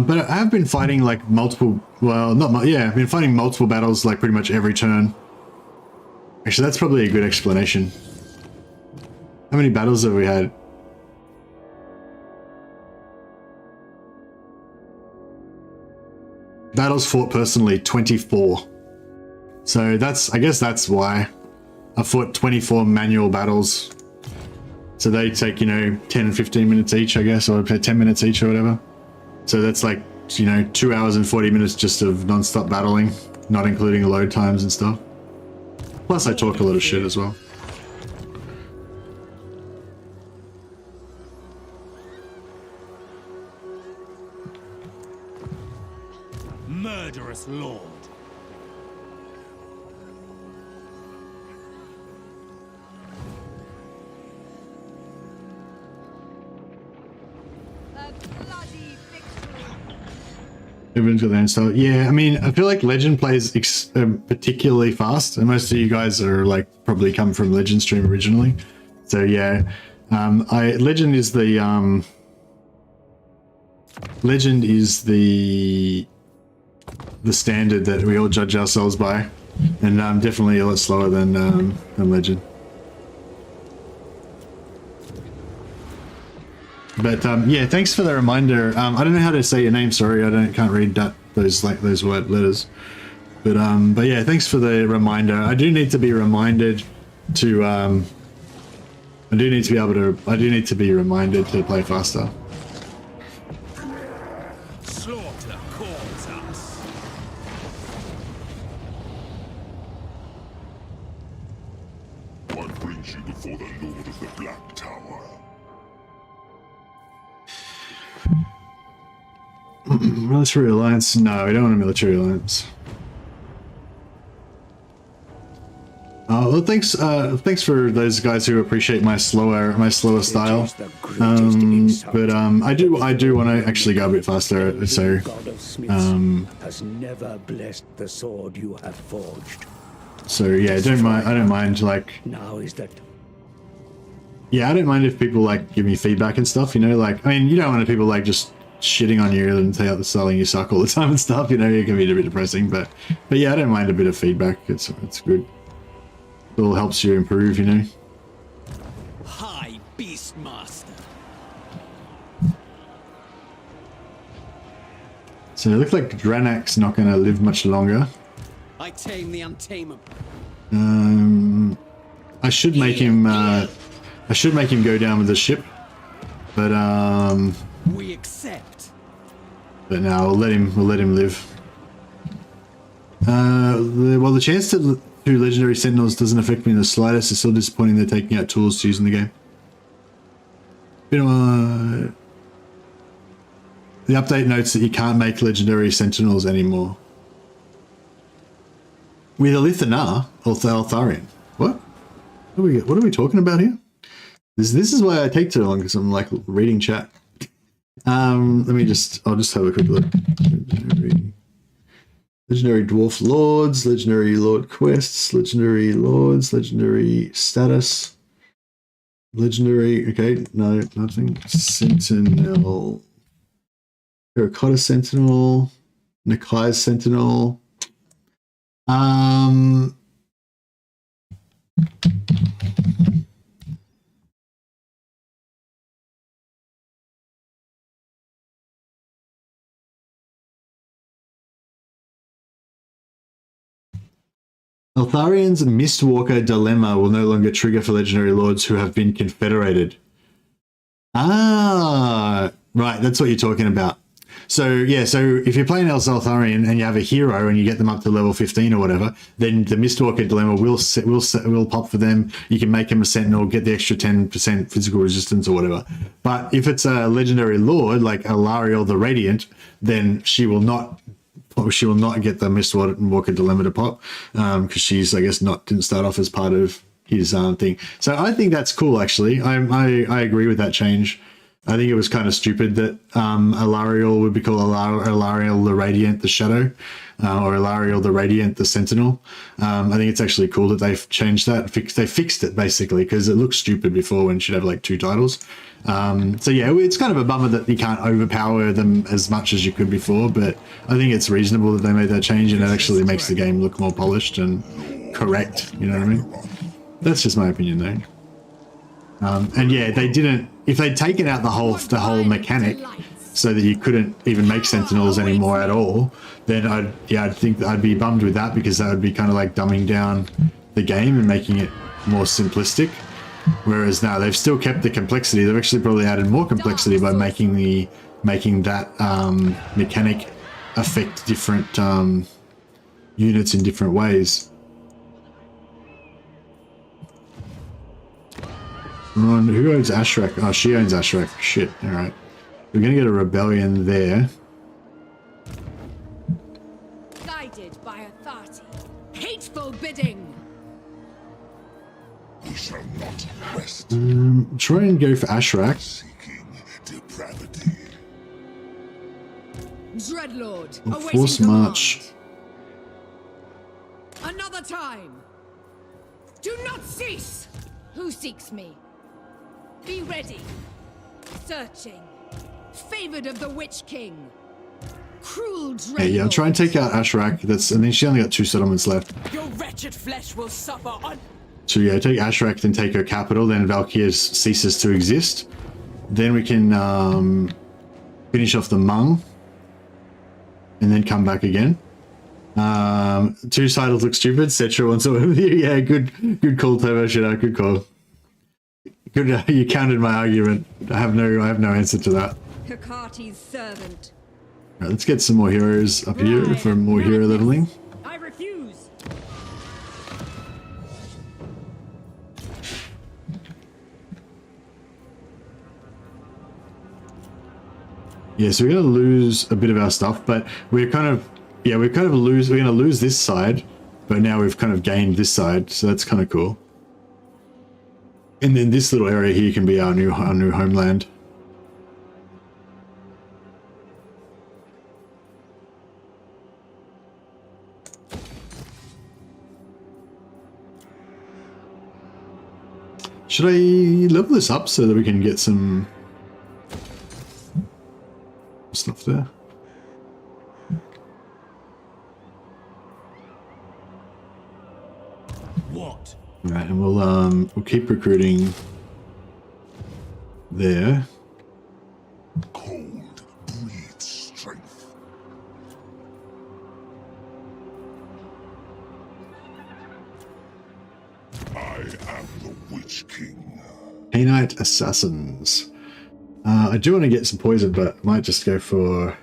But I have been fighting like multiple, well, I've been fighting multiple battles like pretty much every turn. Actually, that's probably a good explanation. How many battles have we had? Battles fought personally, 24. So I guess that's why I fought 24 manual battles. So they take, 10 and 15 minutes each, I guess, or 10 minutes each or whatever. So that's like, 2 hours and 40 minutes just of non-stop battling, not including the load times and stuff. Plus I talk a lot of shit as well. Murderous Lord. A bloody victory. Everyone's got their own style. Yeah, I mean, I feel like Legend plays particularly fast, and most of you guys are like probably come from Legend stream originally. So yeah, Legend is the standard that we all judge ourselves by, and definitely a lot slower than Legend. But yeah, thanks for the reminder. I don't know how to say your name. Sorry, can't read those word letters. But yeah, thanks for the reminder. I do need to be reminded to. I do need to be reminded to play faster. Slaughter calls us. What brings you before the Lord of the Black Tower? Military alliance? No, we don't want a military alliance. Well, thanks for those guys who appreciate my slower style. But I do want to actually go a bit faster. So has never blessed the sword you have forged. So yeah, I don't mind like. Now is that. Yeah, I don't mind if people like give me feedback and stuff. You know, like I mean, you don't want people like just shitting on you and telling you suck all the time and stuff. You know, it can be a bit depressing, but yeah, I don't mind a bit of feedback. It's good. It all helps you improve, you know. High Beastmaster. So it looks like Dranak's not going to live much longer. I tame the untamable. I should make him go down with the ship, but We accept. But no, we'll let him live. Well, the chance to legendary sentinels doesn't affect me in the slightest. It's still disappointing they're taking out tools to use in the game. The update notes that you can't make legendary sentinels anymore. With Elithana or Thaltharian. What? What are we talking about here? This is why I take too long, because I'm like reading chat. I'll just have a quick look. Legendary Dwarf Lords, Legendary Lord Quests, Legendary Lords, Legendary Status, Legendary, okay, no, nothing. Sentinel, Terracotta Sentinel, Nikai's Sentinel. Eltharian's Mistwalker Dilemma will no longer trigger for legendary lords who have been confederated. Ah, right, that's what you're talking about. So yeah, so if you're playing Eltharian and you have a hero and you get them up to level 15 or whatever, then the Mistwalker Dilemma will pop for them. You can make him a sentinel, get the extra 10% physical resistance or whatever. But if it's a legendary lord like Alariel the Radiant, then she will not get the Mistwalker Dilemma to pop, because she's, I guess, didn't start off as part of his thing. So I think that's cool, actually. I agree with that change. I think it was kind of stupid that Alariel would be called Alariel the Radiant, the Shadow, or Alariel the Radiant, the Sentinel. I think it's actually cool that they've changed that. They fixed it, basically, because it looked stupid before when she'd have like 2 titles. So yeah, it's kind of a bummer that you can't overpower them as much as you could before, but I think it's reasonable that they made that change, and it actually makes the game look more polished and correct, you know what I mean? That's just my opinion though. And yeah, they didn't, if they'd taken out the whole mechanic so that you couldn't even make sentinels anymore at all, then I'd think that I'd be bummed with that, because that would be kind of like dumbing down the game and making it more simplistic. Whereas now they've still kept the complexity. They've actually probably added more complexity by making that mechanic affect different units in different ways. Who owns Ashrak? Oh, she owns Ashrak. Shit. All right. We're gonna get a rebellion there. Guided by authority. Hateful bidding. We shall not rest. Try and go for Ashrak. Seeking depravity. Dreadlord, Force awaiting march. command. Another time. Do not cease. Who seeks me? Be ready. Searching. Favored of the Witch King. Cruel Dreadlord. Hey, yeah, try and take out Ashrak. That's, and then she only got 2 settlements left. Your wretched flesh will suffer on. So yeah, take Ashrak, then take her capital, then Valkyria ceases to exist. Then we can finish off the Hmong, and then come back again. 2 titles look stupid. Cetra wants to work with you. Yeah, good call, Turbo Shitter. Good call. Good, you countered my argument. I have no answer to that. Hecati's servant. Right, let's get some more heroes up here for more hero leveling. I refuse. Yeah, so we're gonna lose a bit of our stuff, but we're gonna lose this side, but now we've kind of gained this side, so that's kind of cool. And then this little area here can be our new homeland. Should I level this up so that we can get some stuff there? What? Right, and we'll keep recruiting there. Cold breeds strength. I am the Witch King. Canite Assassins. I do want to get some poison, but I might just go for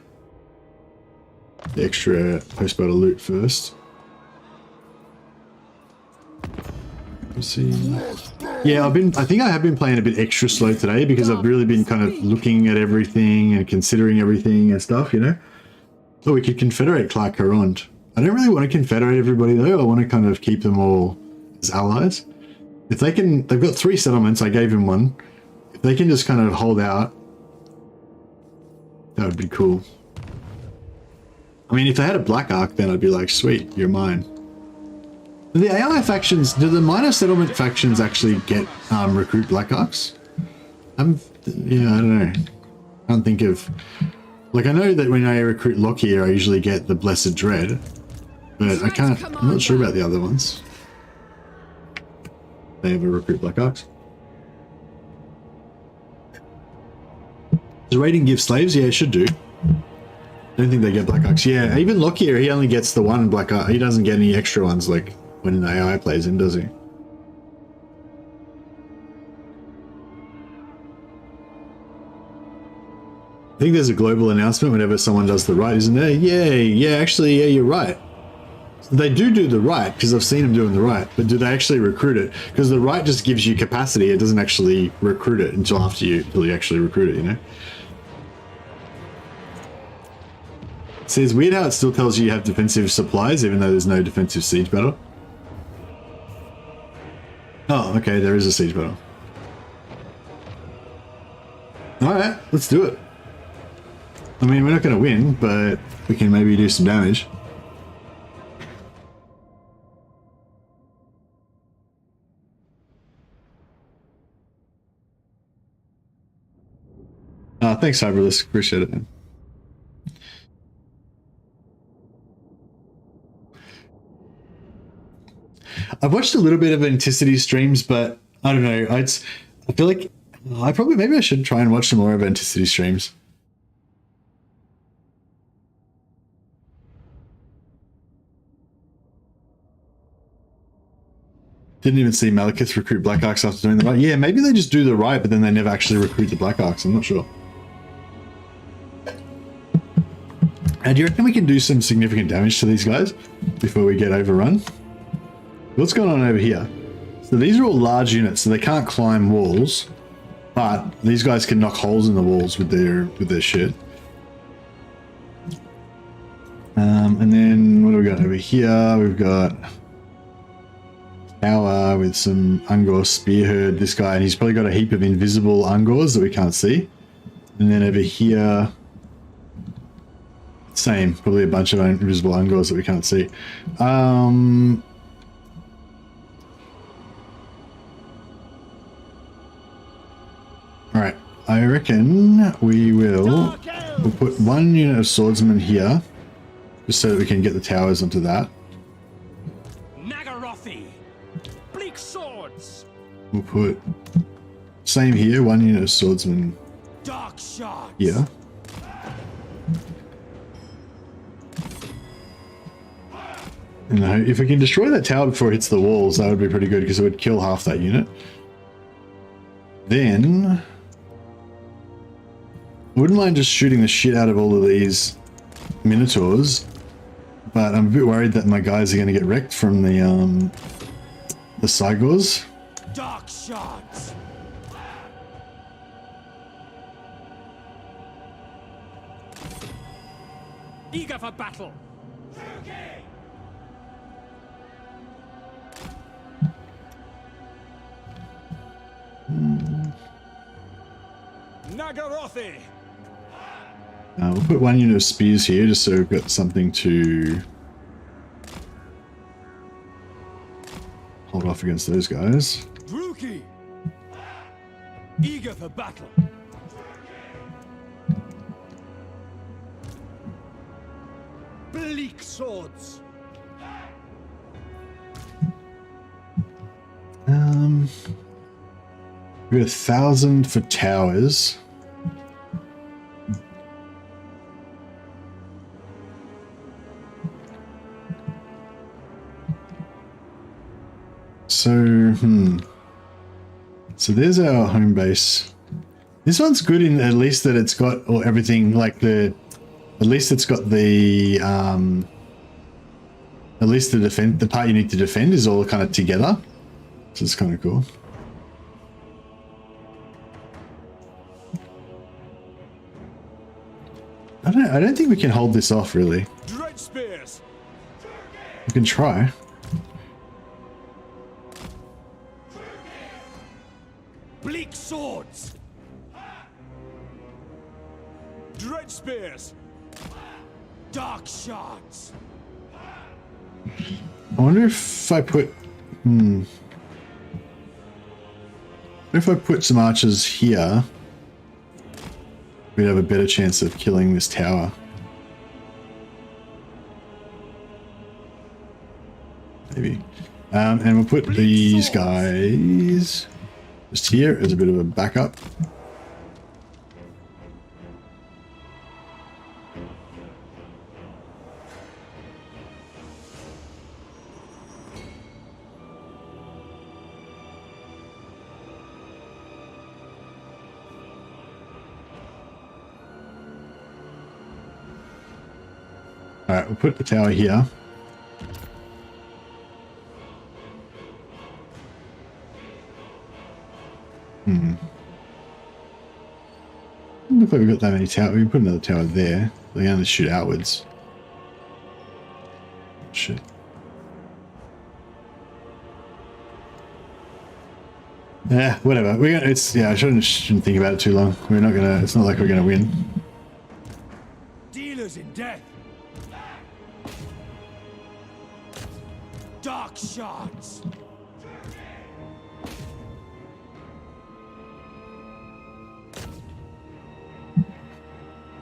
the extra post-battle loot first. Let's see. Yeah, I think I have been playing a bit extra slow today because I've really been kind of looking at everything and considering everything and stuff, you know? So we could confederate Clark Carond. I don't really want to confederate everybody though. I want to kind of keep them all as allies. If they can, they've got 3 settlements. I gave him 1. If they can just kind of hold out, that would be cool. I mean, if they had a Black Ark, then I'd be like, sweet, you're mine. Do the AI factions, do the minor settlement factions actually get recruit Black Arks? Yeah, I don't know. I can't think of, like, I know that when I recruit Lockyer, I usually get the Blessed Dread, but I'm not sure about the other ones. They ever recruit Black Arks? Does raiding give slaves? Yeah, it should do. I don't think they get Black Arks. Yeah, even Lockyer, he only gets the 1 Black Ark. He doesn't get any extra ones like when an AI plays him, does he? I think there's a global announcement whenever someone does the right, isn't there? Yay! Yeah, actually, yeah, you're right. They do the right, because I've seen them doing the right, but do they actually recruit it? Because the right just gives you capacity, it doesn't actually recruit it until you actually recruit it, you know? See, it's weird how it still tells you have defensive supplies, even though there's no defensive siege battle. Oh, okay, there is a siege battle. Alright, let's do it. I mean, we're not going to win, but we can maybe do some damage. Thanks, Cyberlisk. Appreciate it, man. I've watched a little bit of Anticity streams, but I don't know. I feel like maybe I should try and watch some more of Anticity streams. Didn't even see Malekith recruit Black Arks after doing the right. Yeah, maybe they just do the right, but then they never actually recruit the Black Arks. I'm not sure. And do you reckon we can do some significant damage to these guys before we get overrun? What's going on over here? So these are all large units, so they can't climb walls, but these guys can knock holes in the walls with their shit. And then what do we got over here? We've got tower with some Ungor spearhead. This guy, and he's probably got a heap of invisible Ungors that we can't see. And then over here, Same, probably a bunch of invisible ungors that we can't see. Alright, I reckon we'll put 1 unit of swordsmen here, just so that we can get the towers onto that. Nagarothi, bleak swords. We'll put same here, 1 unit of swordsmen Dark shards. here. And if we can destroy that tower before it hits the walls, that would be pretty good because it would kill half that unit. Then I wouldn't mind just shooting the shit out of all of these minotaurs, but I'm a bit worried that my guys are going to get wrecked from the Cygors. Dark shards. Eager for battle. Nagarothi. We'll put 1 unit of spears here just so we've got something to hold off against those guys. Druki. Eager for battle. Bleak swords. We got 1,000 for towers. So, So there's our home base. This one's good in at least that it's got everything like at least it's got the at least the part you need to defend is all kind of together. So it's kind of cool. I don't think we can hold this off really. Dread spears. We can try. Bleak swords. Dread spears. Dark shards. I wonder if I put if I put some archers here, we'd have a better chance of killing this tower. Maybe. And we'll put these guys just here as a bit of a backup. Alright, we'll put the tower here. Look like we've got that many towers. We can put another tower there. They only shoot outwards. Shit. Yeah, whatever. We're gonna. I shouldn't think about it too long. We're not gonna. It's not like we're gonna win. Dealers in death. Dark shards.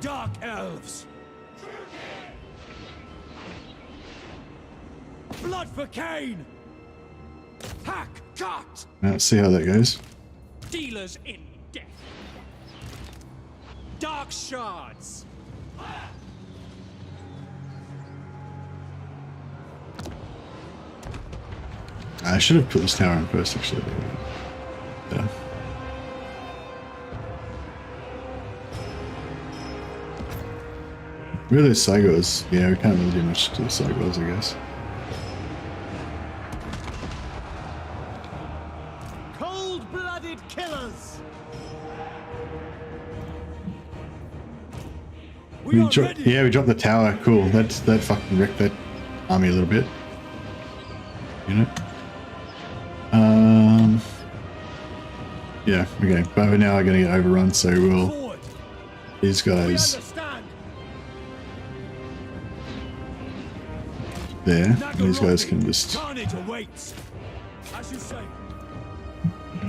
Dark elves. Blood for Cain. Hack, cut. Let's see how that goes. Dealers in death. Dark shards. I should have put this tower in first, actually. Yeah. Really, Cygors. Yeah, we can't really do much to the Cygors, I guess. Cold-blooded killers. We dropped the tower. Cool. That fucking wrecked that army a little bit. You know. Yeah. Okay. But we're now going to get overrun, so we'll. These guys. there. These guys can just Carnage awaits. As you say.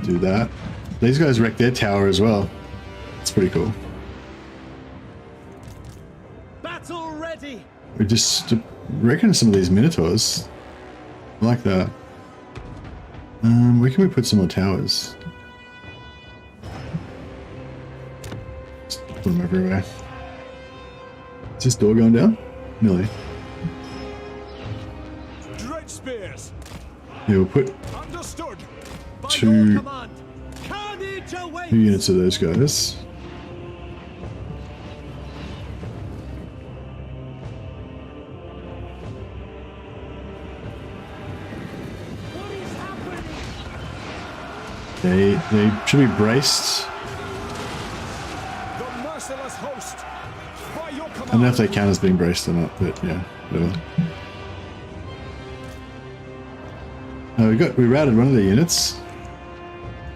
do that. These guys wreck their tower as well. It's pretty cool. Battle ready. We just reckon some of these minotaurs. I like that. Where can we put some more towers? Just put them everywhere. Is this door going down? Nearly. Dread spears. Yeah, we'll put Understood. By two your command. Carnage awaits. 2 units of those guys. They should be braced. The merciless host. By your command. I don't know if they count as being braced or not, but yeah, whatever. We routed one of their units.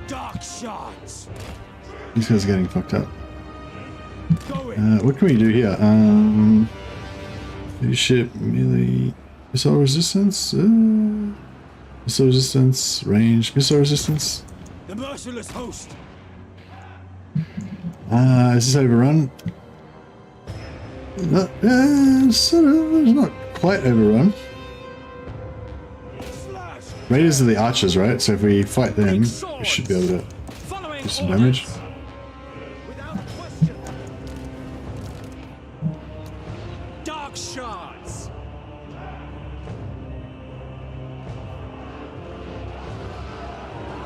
Dark shards. These guys are getting fucked up. Going. What can we do here? Leadership, melee, missile resistance, missile resistance, range, missile resistance. The merciless host. Is this overrun? Not, sort of, it's not quite overrun. Slash. Raiders are the archers, right? So if we fight them, we should be able to Following do some orders. damage. Without question. Dark shards.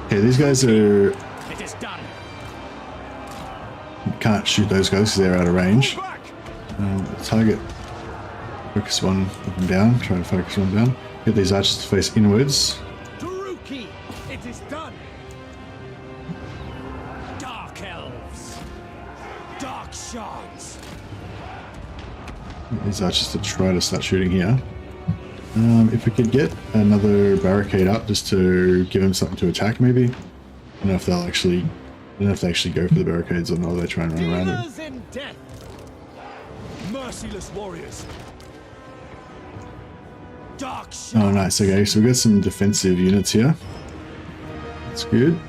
Okay, these guys are... It is done. Can't shoot those guys because they're out of range. Back. Target. Focus one of them down. Try and focus one down. Get these archers to face inwards. Taruki. It is done. Dark elves. Dark shards. Get these archers to try to start shooting here. If we could get another barricade up just to give them something to attack, maybe. I don't know if they'll actually. I don't know if they actually go for the barricades or not. Or they try and run around them. Dealers in death. Merciless warriors. Dark shards. Oh, nice. Okay, so we've got some defensive units here. That's good.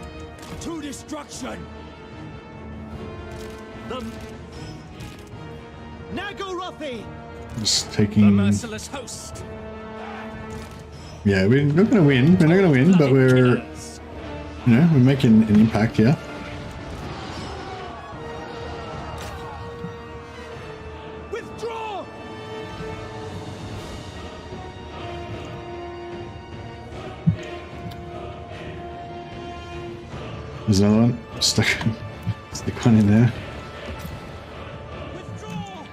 To destruction. The Nagarathi. Just The taking. merciless host. Yeah, we're not going to win. We're not going to win, but we're. Killers. You know, we're making an impact here. Withdraw. There's another one. Stick one in there. Withdraw.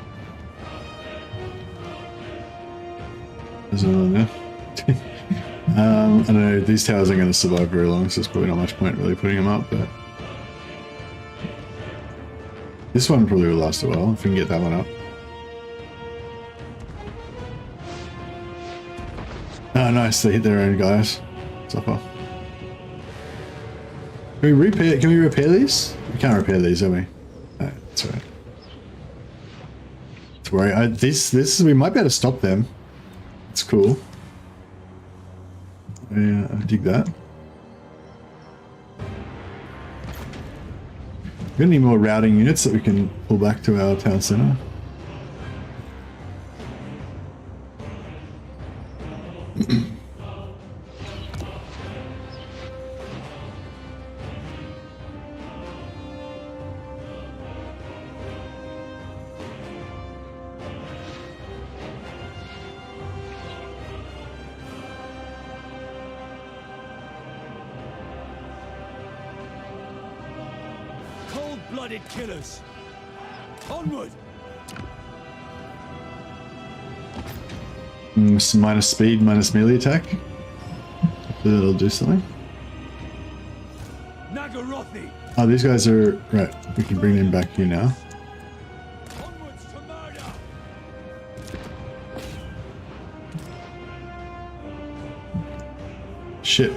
There's another one there. I don't know, these towers aren't going to survive very long, so there's probably not much point really putting them up, but... This one probably will last a while, if we can get that one up. Oh nice, they hit their own guys. Suffer. Can we repair these? We can't repair these, are we? No, that's alright. Don't worry, this we might be able to stop them. It's cool. Yeah, I dig that. Got any more routing units that we can pull back to our town center? Cold-blooded killers. Onward. Some minus speed, minus melee attack. Hopefully that'll do something. Nagarathi. Oh, these guys are... Right, we can bring them back here now. Onwards to murder. Shit.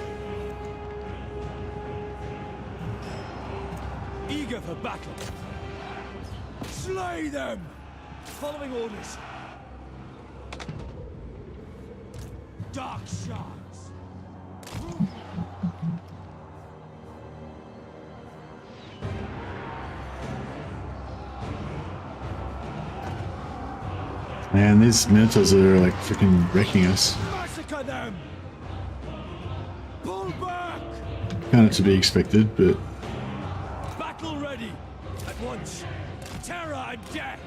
Eager for battle. Slay them. Following orders. dark shards. Man, these minotaurs are like freaking wrecking us. Massacre them. Pull back. Kind of to be expected, but Battle ready. At once. Terror and death.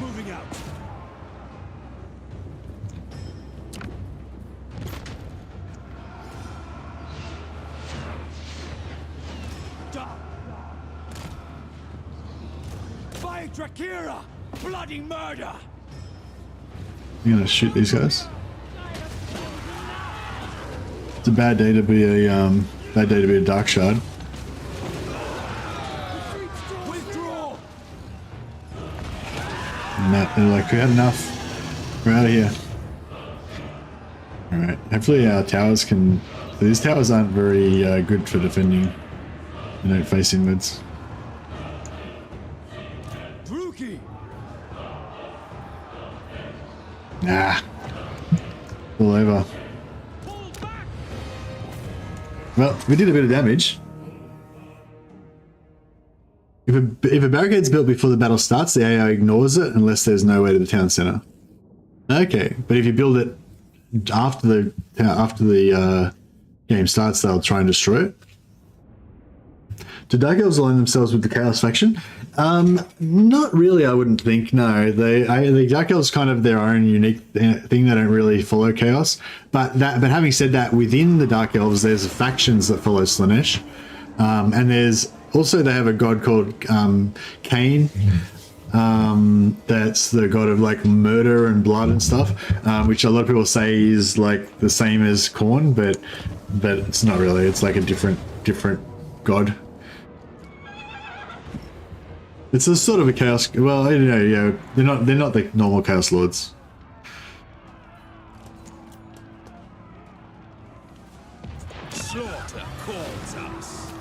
Moving out. By Drakira! Bloody murder! I'm gonna shoot these guys. It's a bad day to be a dark shard. Withdraw! And that, they're like, we had enough. We're out of here. Alright, hopefully our towers can... These towers aren't very good for defending. They don't face inwards. Nah. All over. Well, we did a bit of damage. If a barricade's built before the battle starts, the AI ignores it unless there's no way to the town center. Okay, but if you build it after the game starts, they'll try and destroy it. Do Dark Elves align themselves with the Chaos faction? Not really, I wouldn't think. No, the Dark Elves kind of their own unique thing. They don't really follow Chaos. But having said that, within the Dark Elves, there's factions that follow Slaanesh, and there's also they have a god called Cain. That's the god of like murder and blood and stuff, which a lot of people say is like the same as Khorne, but it's not really. It's like a different god. It's a sort of a chaos. Well, I don't know. Yeah, they're not the normal chaos lords. Slaughter calls us.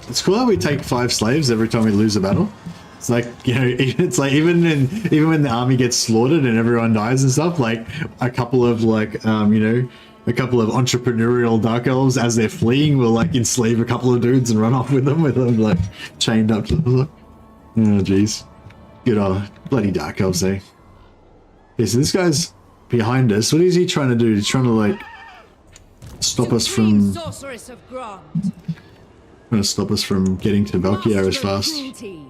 It's cool how we take 5 slaves every time we lose a battle. It's like, you know, it's like even when the army gets slaughtered and everyone dies and stuff, like a couple of like you know, a couple of entrepreneurial Dark Elves as they're fleeing will like enslave a couple of dudes and run off with them like chained up to them. Oh jeez. Good old bloody Dark Elves, eh? Okay, so this guy's behind us. What is he trying to do? He's trying to like stop us from sorceress of Grond. trying to stop us from getting to Valkyrie as fast. Cruelty.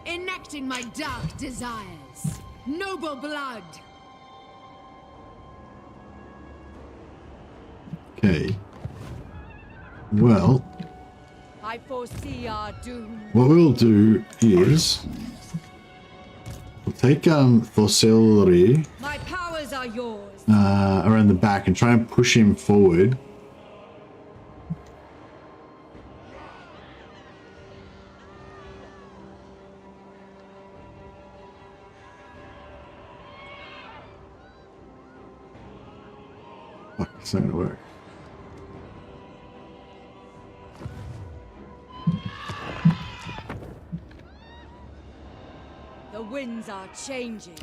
Enacting my dark desires. Noble blood. Okay. Well, I foresee our doom. what we'll do is we'll take Thorcelry My powers are yours. around the back and try and push him forward. Fuck, it's not gonna work. The winds are changing.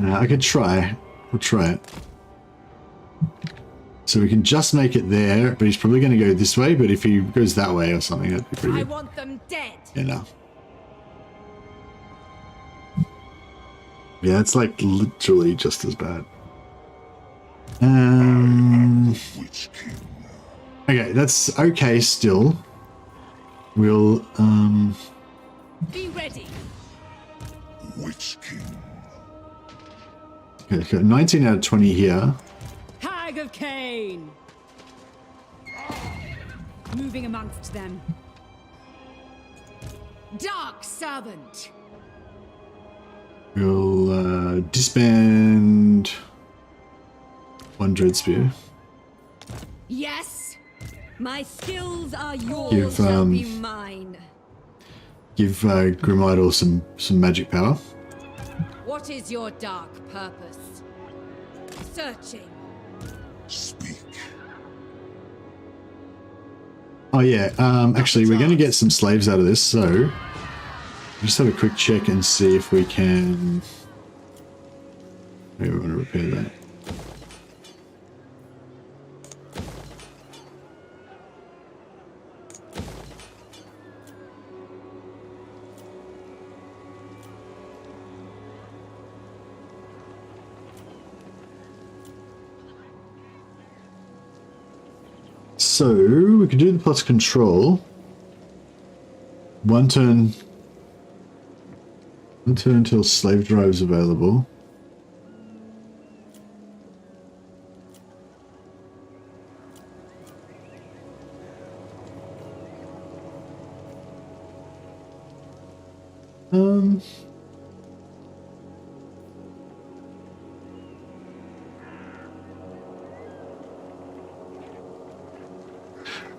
I could try. We'll try it. So we can just make it there, but he's probably going to go this way, but if he goes that way or something, that'd be pretty I good. want them dead. Yeah, no. Yeah, it's like literally just as bad. Okay, that's okay still. We'll, Be ready. Witch King. okay, got 19 out of 20 here. Hag of Cain. Moving amongst them. Dark servant. We'll, disband one Dread Spear. Yes. My skills are yours. Give, shall be mine. Give Grim Idol some magic power. What is your dark purpose? Searching. Speak. Oh yeah, actually we're going to get some slaves out of this, so just have a quick check and see if we can Maybe we want to repair that. So we could do the plus control. One turn until slave drive's available.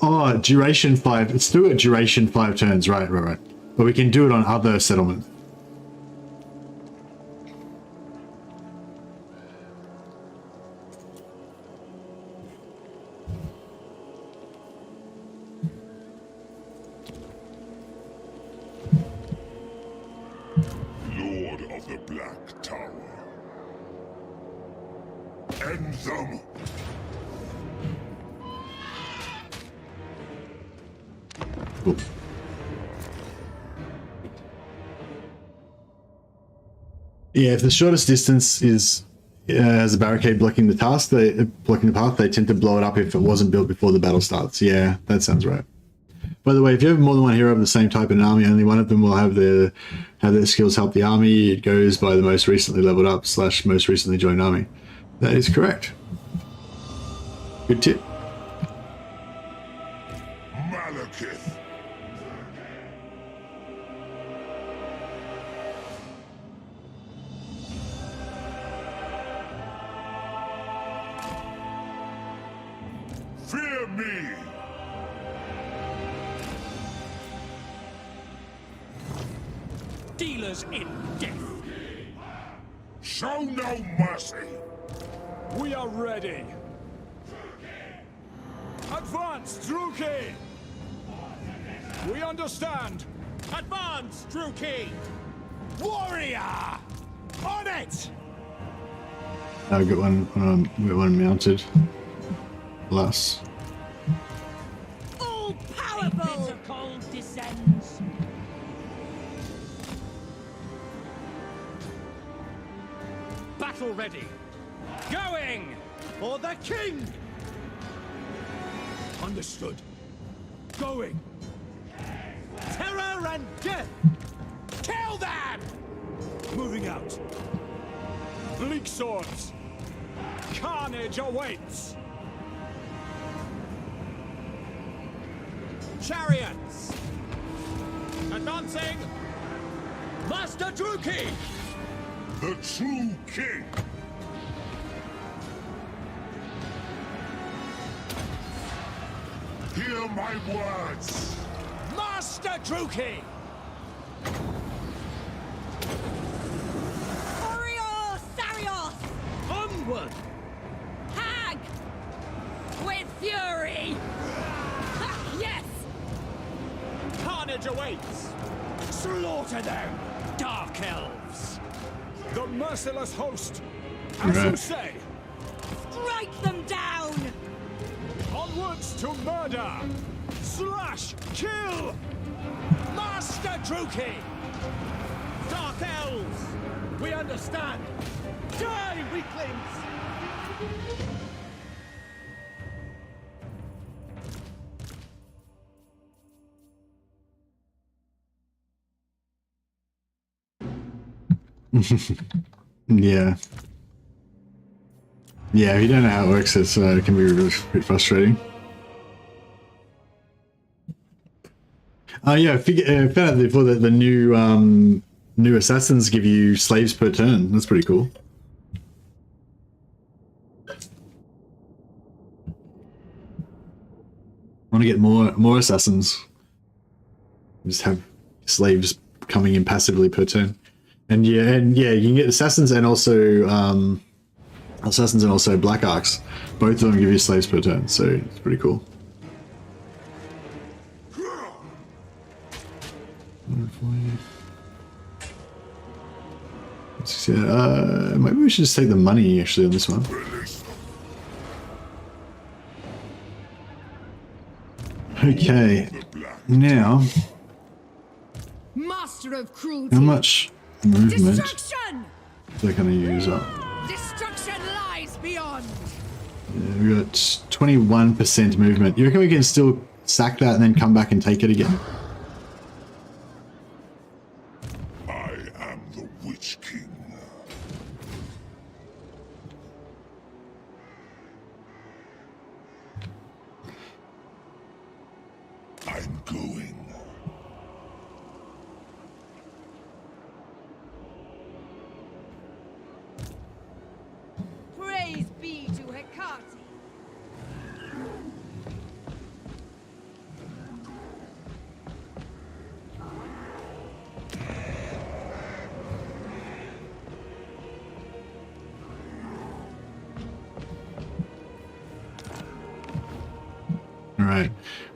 Oh, duration 5. It's still a duration 5 turns, right. But we can do it on other settlements. Lord of the Black Tower. End them! Cool. Yeah, if the shortest distance is has a barricade blocking the task, blocking the path, they tend to blow it up if it wasn't built before the battle starts. Yeah, that sounds right. By the way, if you have more than one hero of the same type in an army, only one of them will have their skills help the army. It goes by the most recently leveled up / most recently joined army. That is correct. Good tip. Malekith! Fear me! Dealers in death. Show no mercy! We are ready. Advance, Druki! We understand. Advance, Druki! Warrior! On it! I've got one mounted. Plus. All powerful! Bitter descends. Battle ready. Going for the king! Understood. Going. Terror and death! Kill them! Moving out. Bleak swords. Carnage awaits. Chariots! Advancing! Master Druki! The true king! Hear my words! Master Druki! Orior Sarios! Onward! Hag! With fury! Ha, yes! Carnage awaits! Slaughter them! Dark Elves! The merciless host. As you Right. say. Strike them down! Onwards to murder. Slash. Kill. Master Druki! Dark Elves! We understand! Die, weaklings! Yeah. Yeah, if you don't know how it works, it can be really frustrating. Yeah, I found out before that the new assassins give you slaves per turn. That's pretty cool. I want to get more assassins. Just have slaves coming in passively per turn. And yeah, you can get assassins and also black arcs. Both of them give you slaves per turn, so it's pretty cool. Maybe we should just take the money actually on this one. Okay, now Master of cruelty. how much movement Destruction! they're going to use up? Destruction lies beyond. Yeah, we got 21% movement. You reckon we can still sack that and then come back and take it again? I am the Witch King. I'm going. Praise be to Hecate. Alright,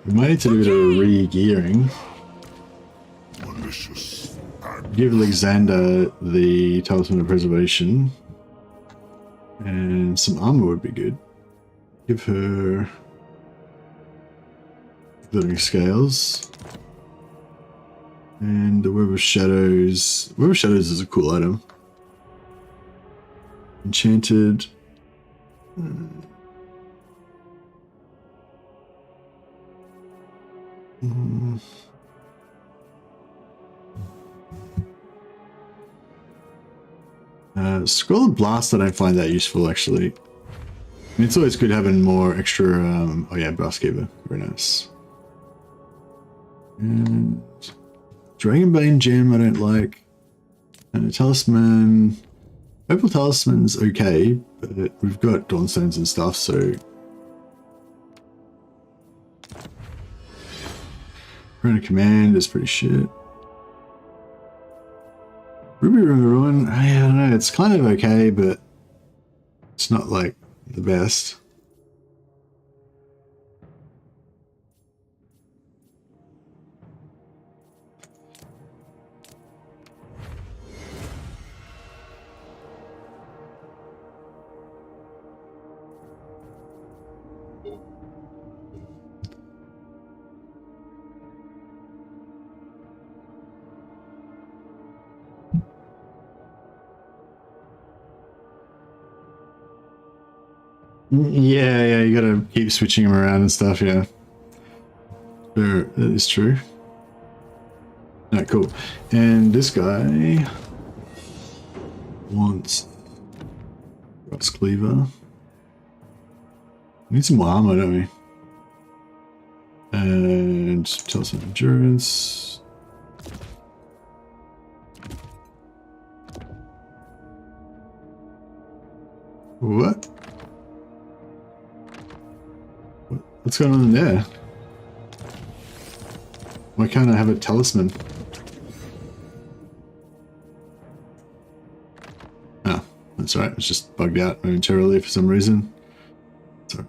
we might need to do a bit of re-gearing. Malicious and Give Alexander the Talisman of Preservation. And some armor would be good. Give her Glittering Scales. And the Web of Shadows. Web of Shadows is a cool item. Enchanted. Scroll of Blast I don't find that useful actually. I mean, it's always good having more extra, oh yeah, Brasskeeper, very nice. And Dragonbane Gem I don't like. And a Talisman, Opal Talisman's okay, but we've got Dawnstones and stuff, so. Rune of Command is pretty shit. Ruby Room of Ruin, I don't know, it's kind of okay, but it's not like the best. Yeah, you gotta keep switching them around and stuff, yeah. Sure, that is true. Alright, cool. And this guy wants Ross Cleaver. We need some more armor, don't we? And Talisman Endurance. What? What's going on in there? Why can't I have a talisman? Oh, that's right. It's just bugged out momentarily for some reason. Sorry.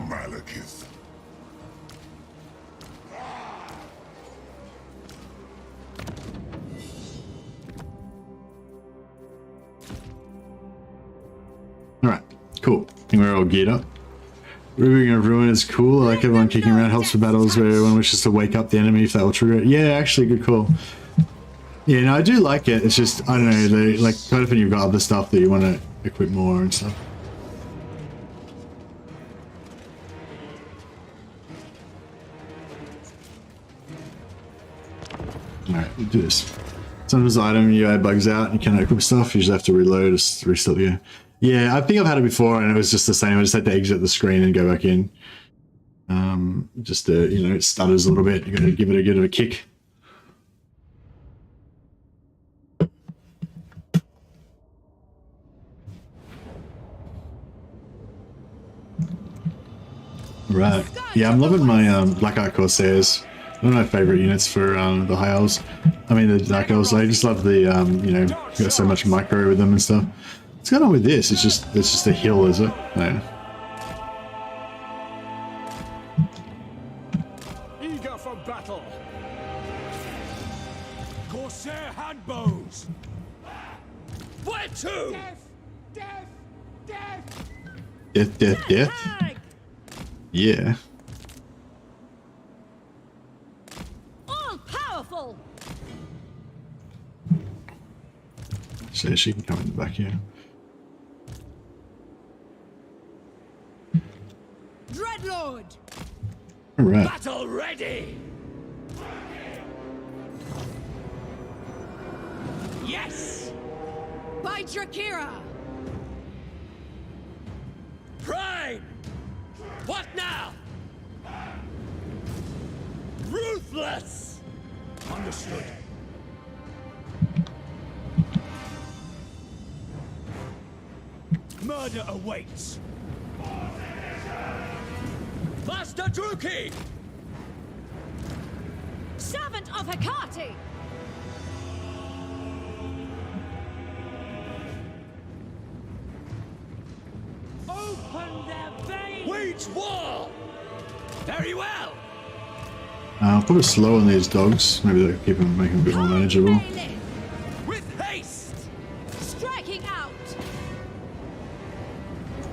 Malekith. Alright, cool. I think we're all geared up. Ruby of Ruin is cool. I like everyone kicking around. Helps for battles where everyone wishes to wake up the enemy if that will trigger it. Yeah, actually, good call. Yeah, no, I do like it. It's just, I don't know, they, like, quite often you've got other stuff that you want to equip more and stuff. Alright, we'll do this. Sometimes the item UI bugs out and you can't equip stuff, you just have to reload, just restart the game. Yeah, I think I've had it before and it was just the same. I just had to exit the screen and go back in. Just you know, it stutters a little bit. You gotta give it a bit of a kick. Right. Yeah, I'm loving my Black Art Corsairs. One of my favorite units for the high elves. I mean the dark elves. I just love the you know, you got so much micro with them and stuff. What's going on with this? It's just a hill, is it? No. Eager for battle. Corsair handbows. Where to? Death! Death! Death! Death, death, death. Yeah. All powerful. So she can come in the back here. Dreadlord. All right. Battle ready! Yes! By Drakira. Prime! What now? Ruthless! Understood. Murder awaits. Master Druki! Servant of Hecate. Open their veins! Wage war! Very well! I'll put it slow on these dogs. Maybe that'll keep them, make them a bit more manageable. With haste! Striking out.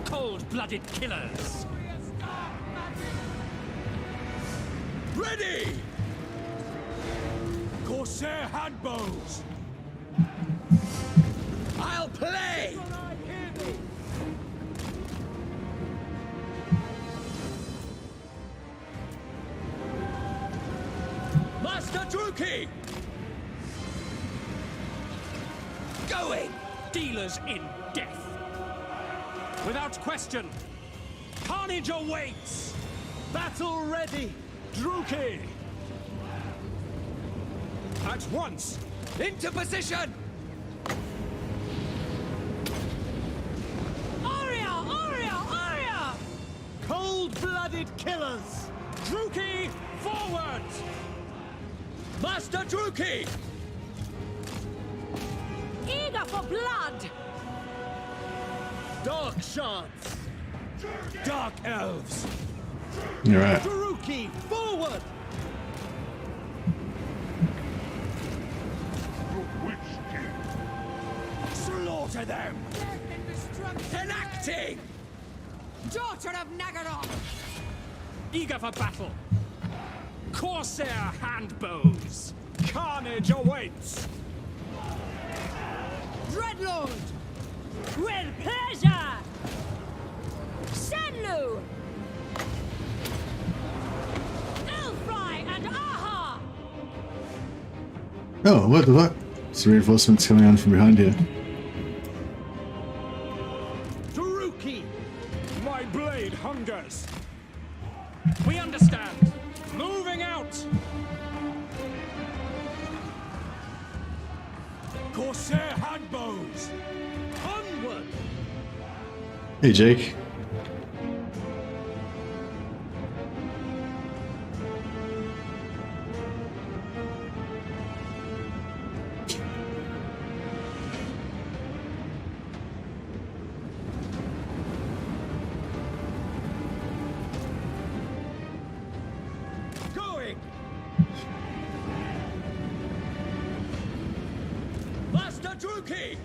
Cold-blooded killers! Ready! Corsair handbows. I'll play! Master Druki! Going! Dealers in death. Without question, carnage awaits. Battle ready. Druki. At once. Into position! Aria, Aria, Aria. Cold-blooded killers. Druki, forward! Master Druki! Eager for blood. Dark shards. Dark elves. You're right. Druki, forward. Slaughter them. Enacting! Daughter of Nagaroth. Eager for battle. Corsair handbows. Carnage awaits. Dreadlord. With pleasure. Senlu. Elfry and Aha. Oh, what the fuck? Some reinforcements coming on from behind here. Druki. My blade hungers. We understand. Moving out. Corsair handbows. Onward. Hey, Jake. Going! Master Druki!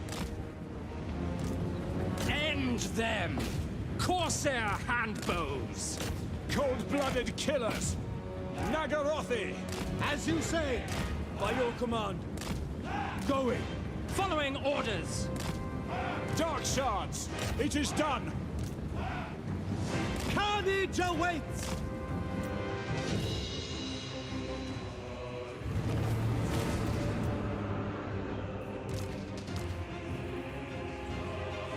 End them. Corsair handbows. Cold-blooded killers. Nagarothi. As you say. By your command. Going. Following orders. Dark shards. It is done. Carnage awaits.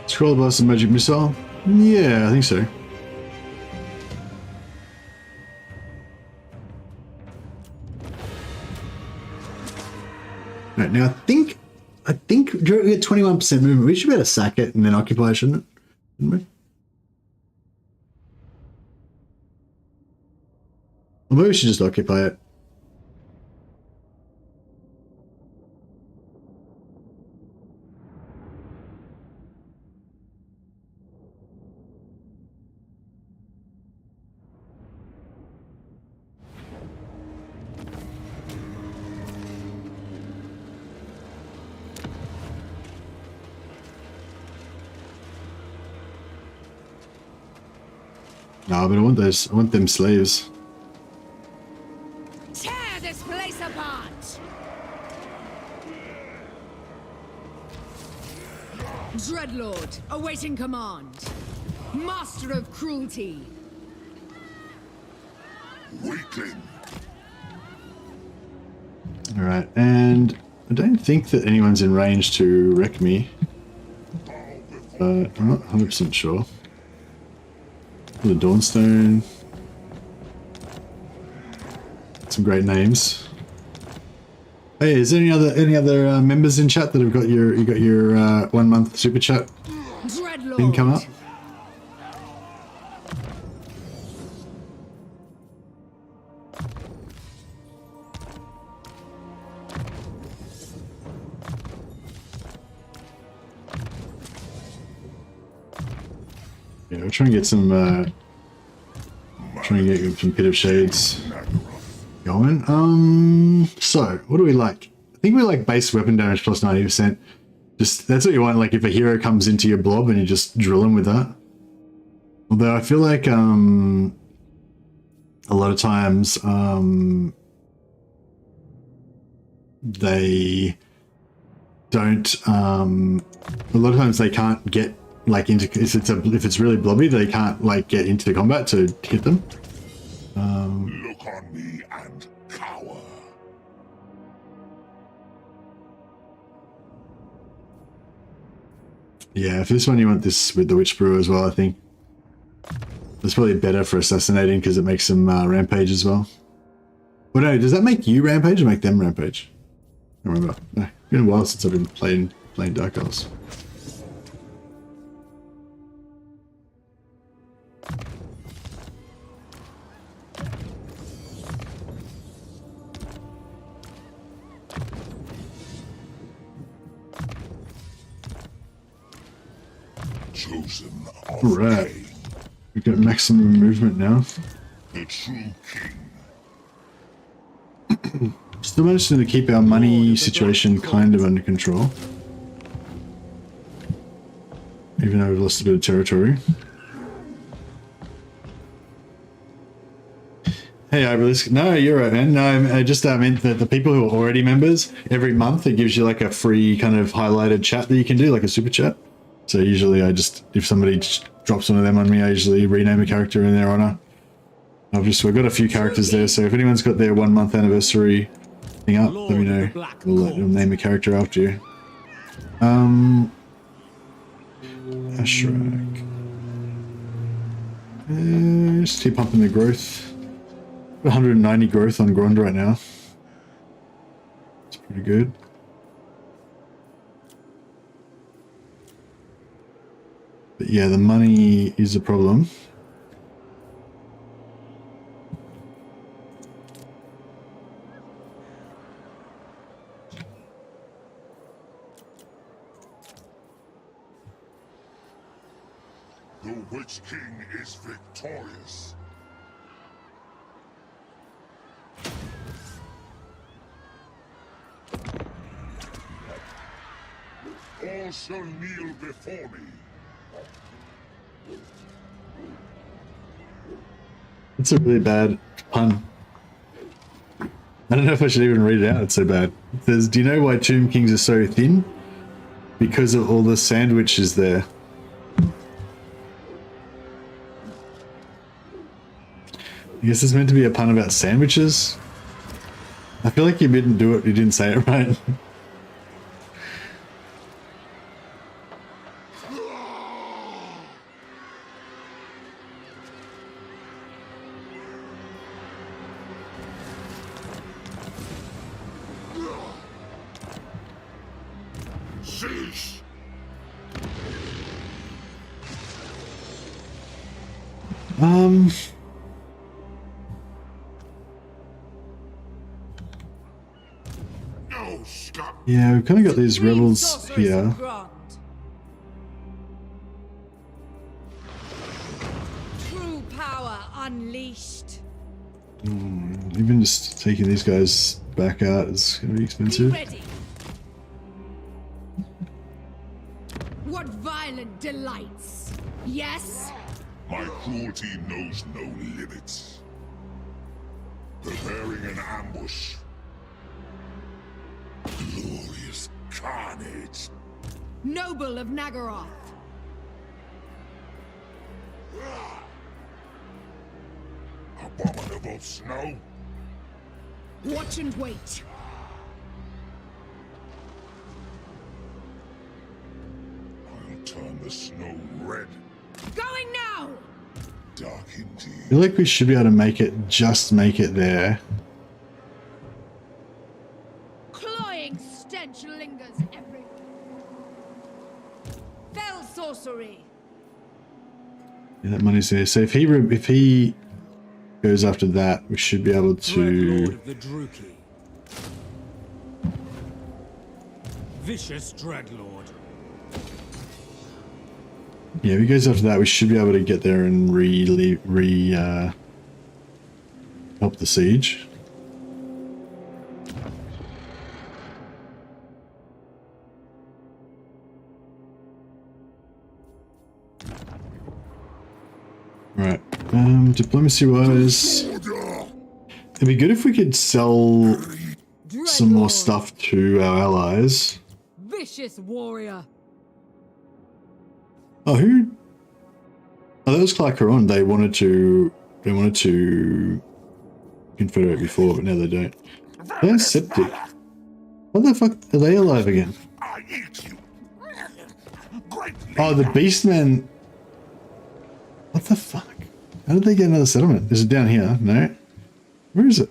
Scroll blast and magic missile? Yeah, I think so. Right, now I think we get 21% movement. We should be able to sack it and then occupy, shouldn't we? Or maybe we should just occupy it. No, but I want those. I want them slaves. Tear this place apart! Dreadlord, awaiting command. Master of cruelty. Weakling. All right, and I don't think that anyone's in range to wreck me. I'm not 100% sure. The Dawnstone. Some great names. Hey, is there any other members in chat that have got your 1 month super chat thing come up? Yeah, we're trying to get some some Pit of Shades going. So what do we like? I think we like base weapon damage plus 90%. Just that's what you want, like if a hero comes into your blob and you just drill him with that. Although I feel like a lot of times they don't a lot of times they can't get like into if it's really blobby, they can't like get into the combat to hit them. Look on me and cower. Yeah, for this one you want this with the Witch Brew as well, I think. It's probably better for assassinating because it makes them rampage as well. Well, no, does that make you rampage or make them rampage? I don't remember. No, it's been a while since I've been playing Dark Elves. Chosen of Right. pain. We've got maximum movement now. The true king. Still managing to keep our money situation kind of under control. Even though we've lost a bit of territory. Hey, Obelisk. No, you're right, man. No, I just meant that the people who are already members, every month it gives you like a free kind of highlighted chat that you can do, like a super chat. So usually if somebody just drops one of them on me, I usually rename a character in their honor. We've got a few characters there, so if anyone's got their 1 month anniversary thing up, let me know. We'll name a character after you. Ashrak. Just keep pumping the growth. 190 growth on Grond right now. It's pretty good. But yeah, the money is a problem. The Witch King is victorious. All shall kneel before me. It's a really bad pun. I don't know if I should even read it out, it's so bad. It says, do you know why Tomb Kings are so thin? Because of all the sandwiches there. I guess it's meant to be a pun about sandwiches. I feel like you didn't do it, you didn't say it right. Cease. No, stop. Yeah, we've kind of got these rebels here. True power unleashed. Even just taking these guys back out is going to be expensive. Be ready. What violent delights. Yes? My cruelty knows no limits. Preparing an ambush. Glorious carnage. Noble of Nagaroth. Abominable snow. Watch and wait. I'll turn the snow red. Going now! Dark I indeed. feel like we should be able to make it, just make it there. Cloying stench lingers everywhere. Fell sorcery. Yeah, that money's there. So if he goes after that, we should be able Dreadlord to. of the Druki. Vicious Dreadlord. Yeah, if he goes after that, we should be able to get there and help the siege. Right. Diplomacy wise, it'd be good if we could sell some more stuff to our allies. Vicious warrior. Oh, who? Oh, that was Clarkaron. They wanted to confederate before, but now they don't. They're septic. What the fuck? Are they alive again? I eat you. Great Oh, the Beastmen. What the fuck? How did they get another settlement? Is it down here? No. Where is it?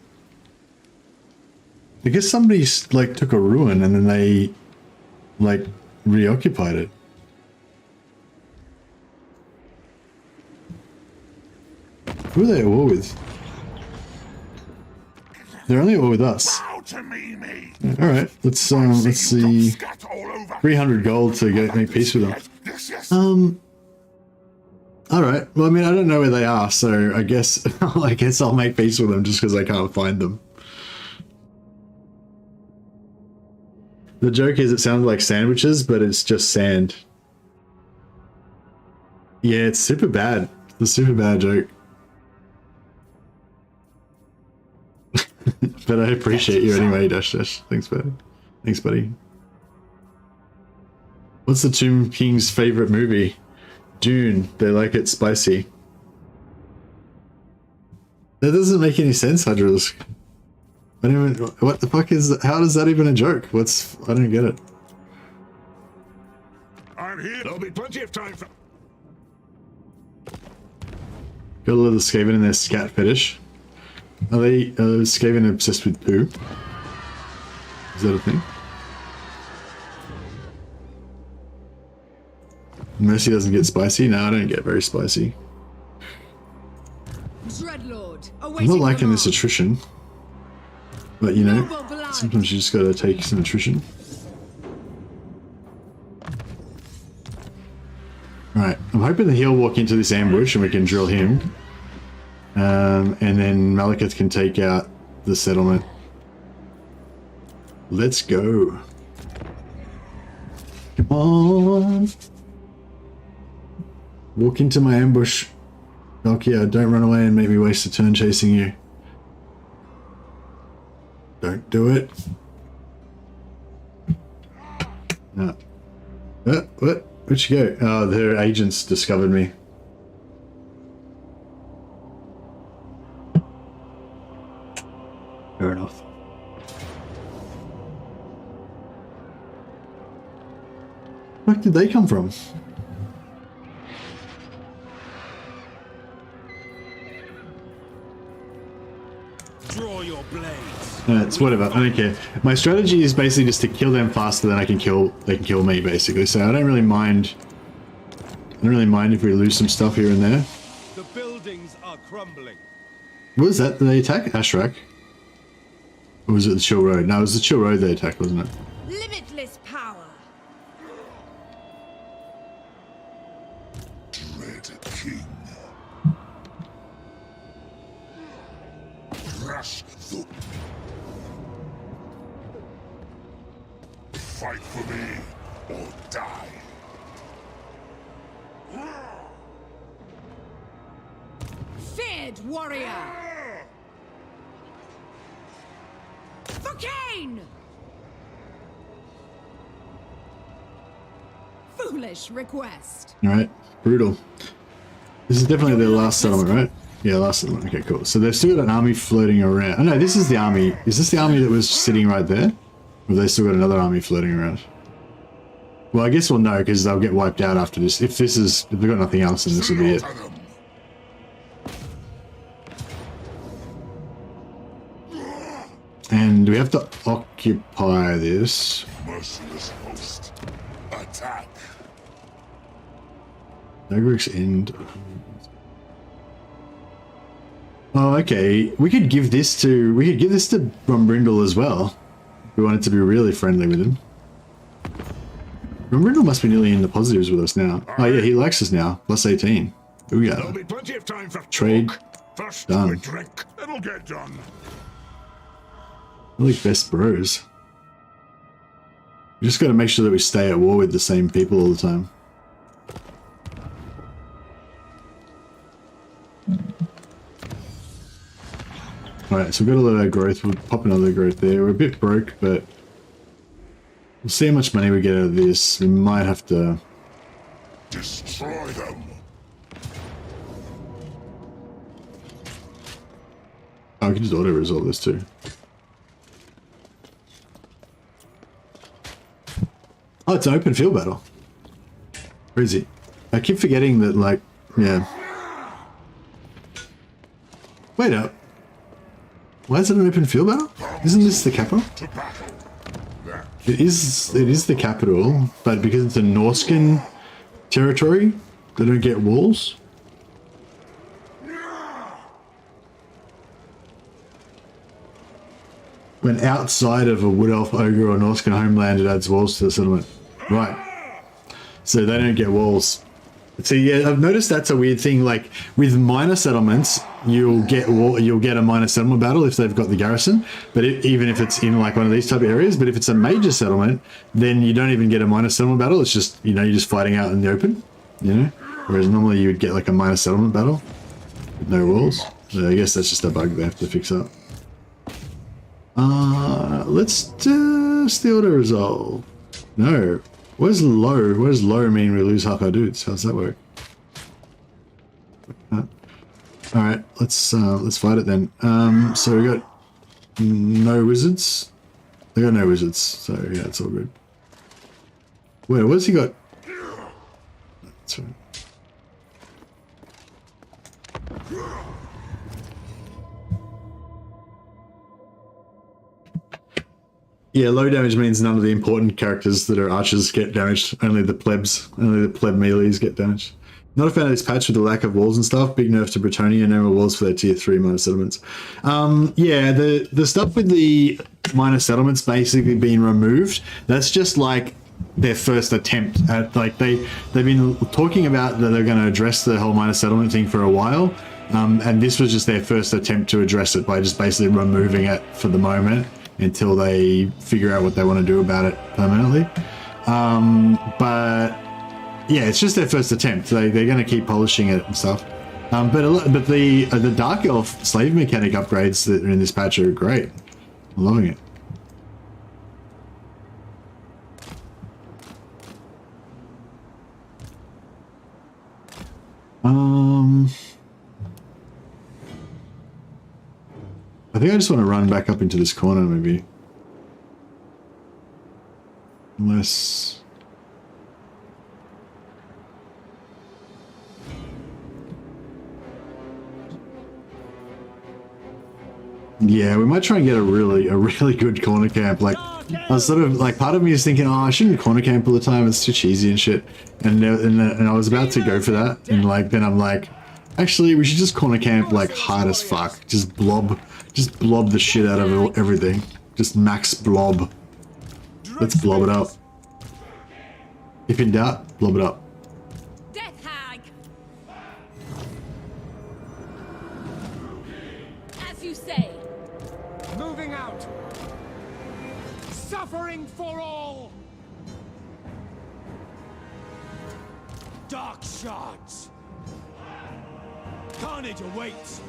I guess somebody like took a ruin and then they like reoccupied it. Who are they at war with? They're only at war with us. bow to me. All right, let's see. 300 gold to make peace with them. Yes. All right. Well, I mean, I don't know where they are, so I guess I'll make peace with them just because I can't find them. The joke is, it sounded like sandwiches, but it's just sand. Yeah, it's super bad. It's a super bad joke. But I appreciate you anyway, Dash Dash. Thanks, buddy. Thanks, buddy. What's the Tomb King's favorite movie? Dune. They like it spicy. That doesn't make any sense, Hydrilisk. I don't even. What the fuck is? How is that even a joke? What's? I don't get it. I'm here. There'll be plenty of time for. Got a little Skaven in their scat fetish. Are they Skaven obsessed with poo? Is that a thing? Mercy doesn't get spicy? No, I don't get very spicy. Dreadlord, I'm not liking this attrition. But you know, sometimes you just gotta take some attrition. Right, I'm hoping that he'll walk into this ambush and we can drill him. And then Malekith can take out the settlement. Let's go. Come on. Walk into my ambush. Nokia, don't run away and make me waste a turn chasing you. Don't do it. No. What? Where'd you go? Oh, their agents discovered me. Fair enough. Where did they come from? Draw your blades. It's whatever. I don't care. My strategy is basically just to kill them faster than they can kill me, basically. So I don't really mind. I don't really mind if we lose some stuff here and there. The buildings are crumbling. What was that? Did they attack Ashrak? Or was it the Chill Road? No, it was the Chill Road they attacked, wasn't it? Limitless power. Dread King. Crush the... Fight for me or die. dead, warrior! For Cain! Foolish request. All right, brutal. This is definitely their last settlement, right? Yeah, last settlement. Okay, cool. So they've still got an army floating around. Oh no, this is the army. Is this the army that was sitting right there? Or have they still got another army floating around? Well, I guess we'll know because they'll get wiped out after this. If they've got nothing else, then this will be it. And we have to occupy this. Merciless host. Attack. Nogrick's End. Oh, okay. We could give this to Brumbrindle as well. If we wanted to be really friendly with him. Brumbrindle must be nearly in the positives with us now. Oh yeah, he likes us now. Plus 18. Here we go. There'll be plenty of time for Trade. First, Done. we drink. It'll get done. We're like best bros. We just got to make sure that we stay at war with the same people all the time. Alright, so we've got a lot of growth. We'll pop another growth there. We're a bit broke, but we'll see how much money we get out of this. We might have to destroy them. Oh, I can just auto-resolve this too. Oh, it's an open field battle. Crazy. I keep forgetting that, like, yeah. Wait up. Why is it an open field battle? Isn't this the capital? It is the capital, but because it's a Norscan territory, they don't get walls. When outside of a Wood Elf, Ogre, or Norscan homeland, it adds walls to the settlement. Right. So they don't get walls. So yeah, I've noticed that's a weird thing. Like with minor settlements, you'll get a minor settlement battle if they've got the garrison. But even if it's in like one of these type of areas, but if it's a major settlement, then you don't even get a minor settlement battle. It's just, you know, you're just fighting out in the open, you know. Whereas normally you would get like a minor settlement battle with no walls. So I guess that's just a bug they have to fix up. Let's just the auto resolve. No. Where's low? What does low mean we lose half our dudes? How's that work? Alright, let's fight it then. So we got no wizards. They got no wizards, so yeah, it's all good. Wait, what's he got? That's right. Yeah, low damage means none of the important characters that are archers get damaged. Only the plebs, only the pleb melees get damaged. Not a fan of this patch with the lack of walls and stuff. Big nerf to Britannia, no more walls for their tier 3 minor settlements. Yeah, the stuff with the minor settlements basically being removed, that's just like their first attempt at, like, they've been talking about that they're going to address the whole minor settlement thing for a while. And this was just their first attempt to address it by just basically removing it for the moment, until they figure out what they want to do about it permanently. But yeah, it's just their first attempt. They're going to keep polishing it and stuff. But the Dark Elf slave mechanic upgrades that are in this patch are great. I'm loving it. I think I just want to run back up into this corner, maybe. Unless... Yeah, we might try and get a really good corner camp. Like, I was sort of, like, part of me is thinking, oh, I shouldn't corner camp all the time, it's too cheesy and shit. And I was about to go for that, and like, then I'm like, actually, we should just corner camp, like, hard as fuck. Just blob the shit out of everything. Just max blob. Let's blob it up. If in doubt, blob it up. Death hag! As you say. Moving out. Suffering for all. Dark shards. Carnage awaits.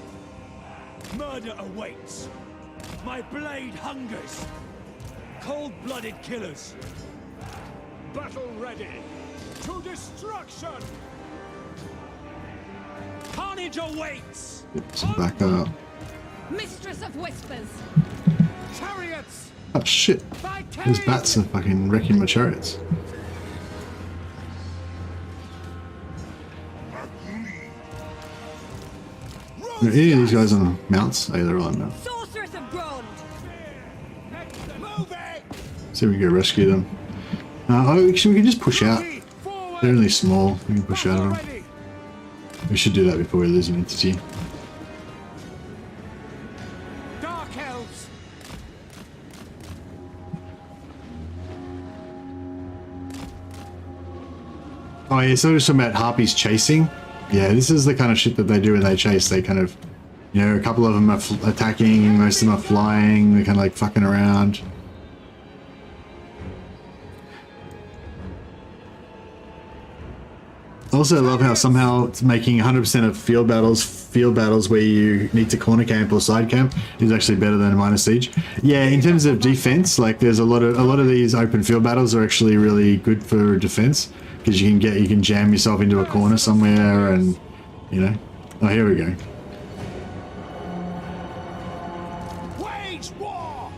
Murder awaits. My blade hungers. Cold-blooded killers. Battle ready. To destruction. Carnage awaits. Some back up. Mistress of Whispers. Chariots. Oh shit. Those bats are fucking wrecking my chariots. Are any of these guys on mounts? Oh, they're on now. Sorceress of Grond. Move it. See if we can go rescue them. Oh, actually, we can just push out. They're only small. We can push out of them. Ready. We should do that before we lose an entity. Dark elves. Oh yeah, so just talking about harpies chasing. Yeah, this is the kind of shit that they do when they chase. They kind of, you know, a couple of them are attacking, most of them are flying, they're kind of like fucking around. Also, I love how somehow it's making 100% of field battles where you need to corner camp or side camp is actually better than minor siege. Yeah, in terms of defense, like there's a lot of these open field battles are actually really good for defense because you can jam yourself into a corner somewhere and, you know. Oh, here we go. Wage war.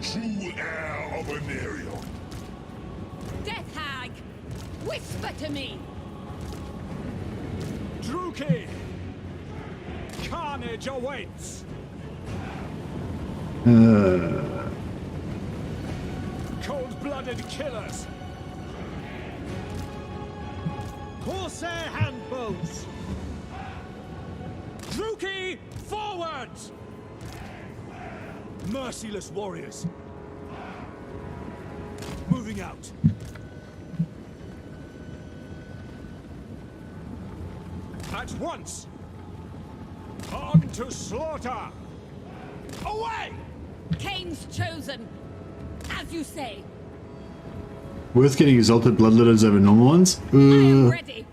True heir of Anarion. Death hag. Whisper to me. Druki. Carnage awaits. Cold-blooded killers. Corsair handbows. Druki, forward! Merciless warriors. Moving out. At once. On to slaughter. Away! Kane's chosen. As you say. Worth getting exalted bloodletters over normal ones? I am ready.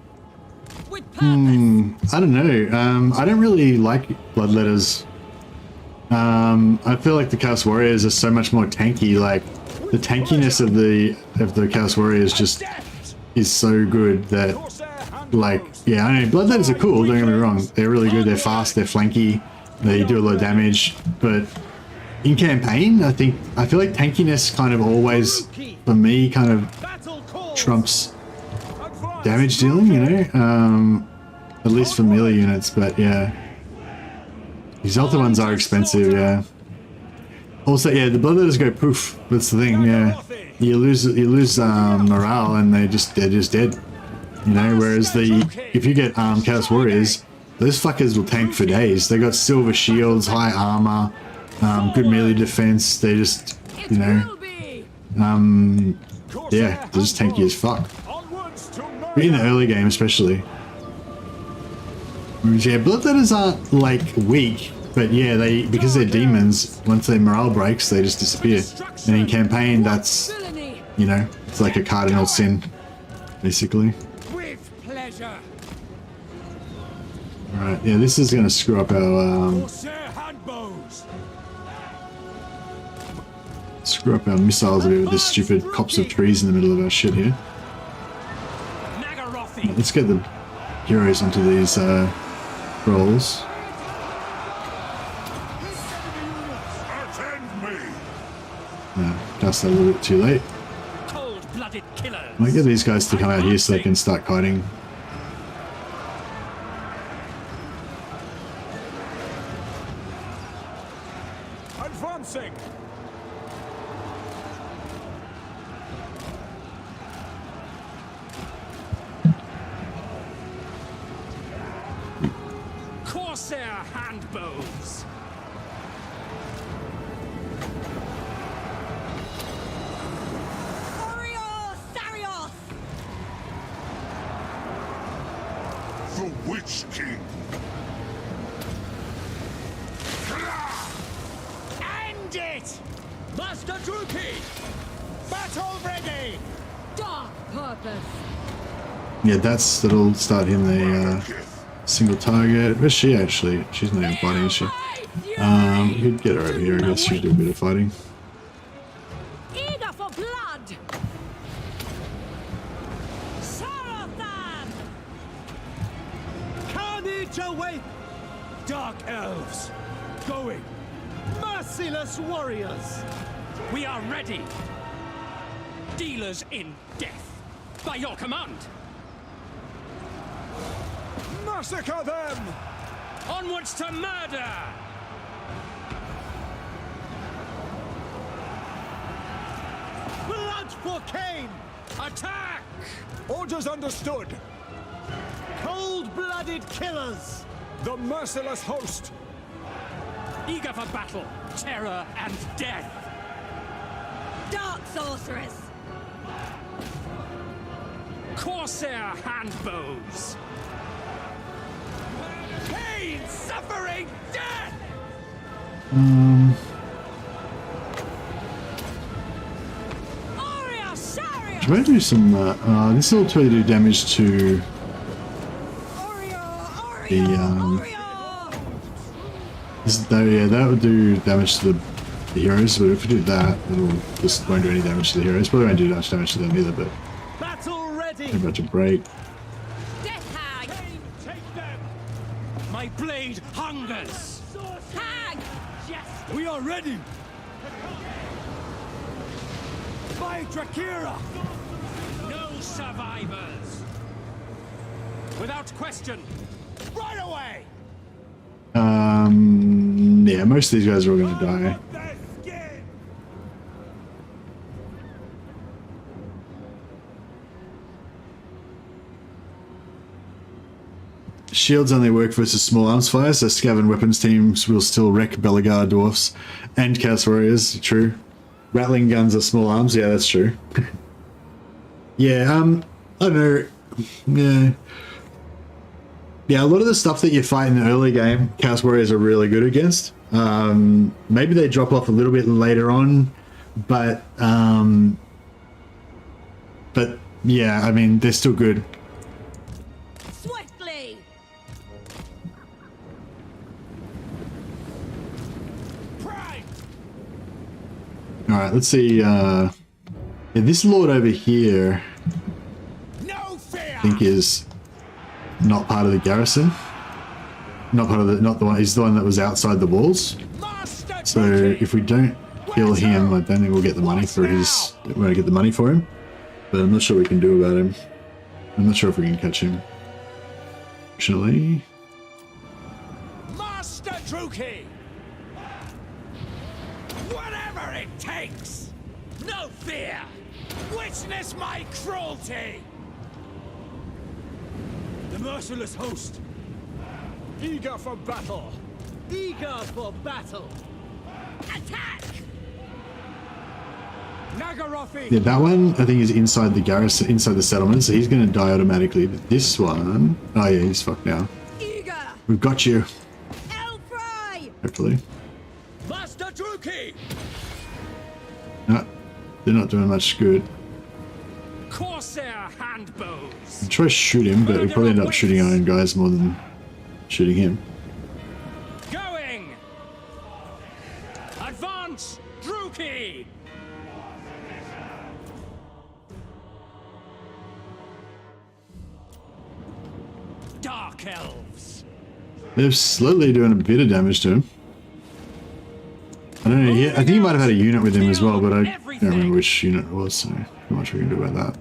With purpose. I don't know. I don't really like bloodletters. I feel like the Chaos Warriors are so much more tanky. Like the tankiness of the Chaos Warriors just is so good that, like, yeah, I know bloodletters are cool. Don't get me wrong. They're really good. They're fast. They're flanky. They do a lot of damage. But in campaign, I feel like tankiness kind of always, for me, kind of trumps damage dealing, you know? At least for melee units, but yeah. Exalted ones are expensive, yeah. Also, yeah, the bloodletters go poof. That's the thing, yeah. You lose morale and they're just dead, you know. Whereas if you get Chaos Warriors, those fuckers will tank for days. They got silver shields, high armor, good melee defense. They just, you know, yeah, they're just tanky as fuck. In the early game, especially. Yeah, bloodletters aren't like weak, but yeah, because they're demons, once their morale breaks, they just disappear. And in campaign, that's, you know, it's like a cardinal sin, basically. With pleasure. Alright, yeah, this is gonna screw up our missiles a bit with this stupid copse of trees in the middle of our shit here. Right, let's get the heroes onto these rolls. Cast that a little bit too late. Cold-blooded killers. I might get these guys to come out here so they can start kiting. Advancing. Corsair handbows. The Witch King. End it! Master Druki! Battle ready! Dark purpose. Yeah, that'll start in the Single target. Where's she actually? She's not even fighting, is she? We could get her over here. I guess she do a bit of fighting. Eager for blood. Sarathan! Carnage await! Dark elves, going! Merciless warriors! We are ready! Dealers in death! By your command! Massacre them! Onwards to murder! Blood for Cain! Attack! Orders understood. Cold-blooded killers! The merciless host. Eager for battle, terror, and death! Dark sorceress! Corsair handbows! Pain, suffering, death! Aria Sharia! Should I do some, this will totally do damage to the, that would do damage to the heroes, but if we do that, it'll just won't do any damage to the heroes. Probably won't do much damage to them either, but Battle ready! they're about to break. Death hag! Cain, take them! My blade hungers! Hag! Yes! We are ready! By Drakira! No survivors! Without question! Right away! Yeah, most of these guys are all gonna die. Their skin! Shields only work versus small arms fire, so Scav and weapons teams will still wreck Belagar dwarfs and Chaos Warriors. True. Rattling guns are small arms. Yeah, that's true. Yeah, I don't know. Yeah. Yeah, a lot of the stuff that you fight in the early game, Chaos Warriors are really good against. Maybe they drop off a little bit later on, but yeah, I mean, they're still good. Swiftly! Pride! Alright, let's see, yeah, this lord over here, No fear! I think is not part of the garrison. Not part of the, not the one, he's the one that was outside the walls. Master So Druki! if we don't kill him, I don't think we'll get the money for his, we won't get the money for him. But I'm not sure what we can do about him. I'm not sure if we can catch him. Fortunately. Master Druki! Whatever it takes! No fear! Witness my cruelty! The merciless host! Eager for battle. Eager for battle! Attack! Nagarothi. Yeah, that one I think is inside the garrison, inside the settlement, so he's going to die automatically. But this one, oh yeah, he's fucked now. Eager! We've got you, Elfry! hopefully. Master Druki! No, they're not doing much good. Corsair handbows! I'll try to shoot him, but we'll probably end up shooting our own guys more than shooting him. Going! Advance, Druki! Dark elves! They're slowly doing a bit of damage to him. I don't know, I think he might have had a unit with him as well, but I don't remember which unit it was, so not much we can do about that.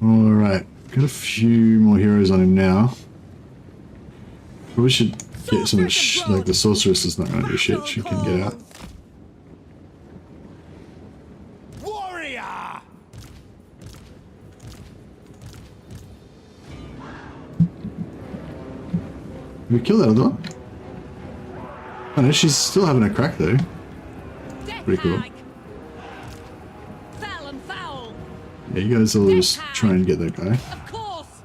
Alright, got a few more heroes on him now. Probably should get some of the like the sorceress is not going to do shit, she can get out. Warrior! Did we kill that other one? Oh no, she's still having a crack though. Death Pretty cool. hag! Foul and foul! Yeah, you guys all just try and get that guy. Of course!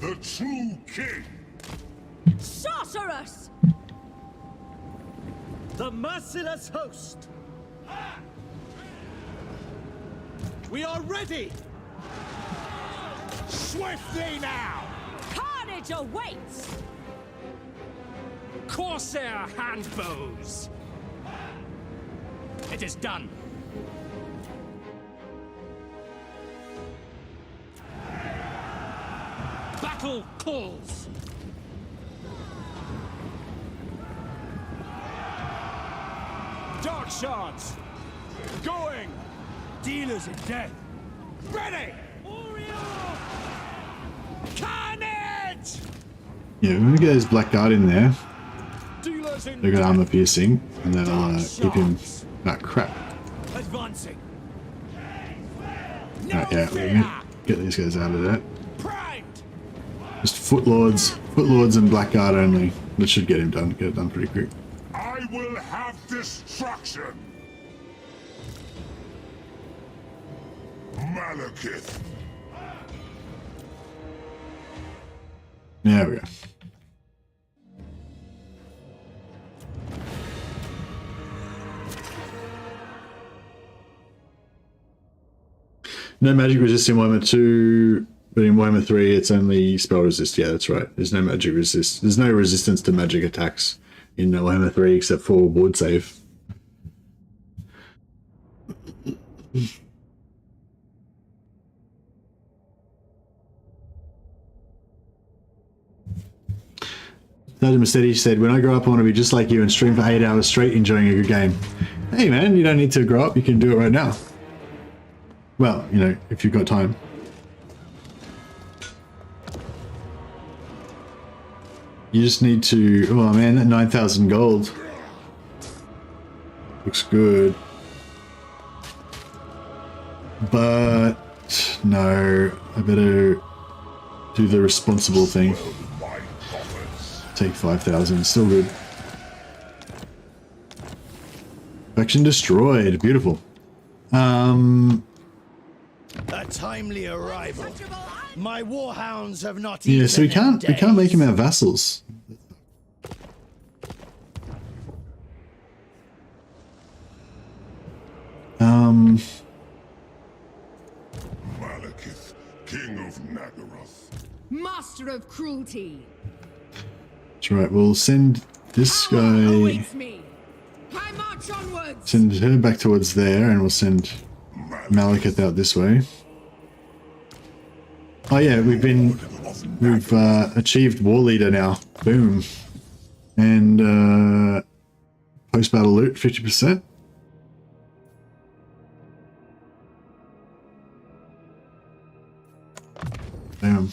The true king. Sorceress! The merciless host! We are ready! Swiftly now! Carnage awaits! Corsair handbows! It is done. Battle calls. Dark shards! Going! Dealers in death! Ready! Carnage! Yeah, we're gonna get his Blackguard in there. Dealers in They got death! armor piercing, and that'll keep him. Ah, crap. Advancing! Right, yeah, we're gonna get these guys out of that. Primed! Just footlords and Blackguard only. That should get him done. Get it done pretty quick. I will have destruction. Malekith. There we go. No magic resist in Warhammer 2, but in Warhammer 3 it's only spell resist. Yeah, that's right. There's no magic resist. There's no resistance to magic attacks in Warhammer 3 except for ward save. Sergeant Mastetti said, when I grow up, I want to be just like you and stream for 8 hours straight enjoying a good game. Hey man, you don't need to grow up. You can do it right now. Well, you know, if you've got time. You just need to... Oh man, that 9,000 gold. Looks good. But... no, I better do the responsible thing. Take 5,000, still good. Faction destroyed, beautiful. A timely arrival. My warhounds have not Yeah, eaten so we can't make him our vassals. Malekith, King of Nagaroth. Master of cruelty. That's right, we'll send this Power guy, awaits me. I march onwards. send her back towards there, and we'll send Malekith out this way. Oh yeah, we've achieved WARLEADER now. Boom. And post-battle loot, 50%. Damn.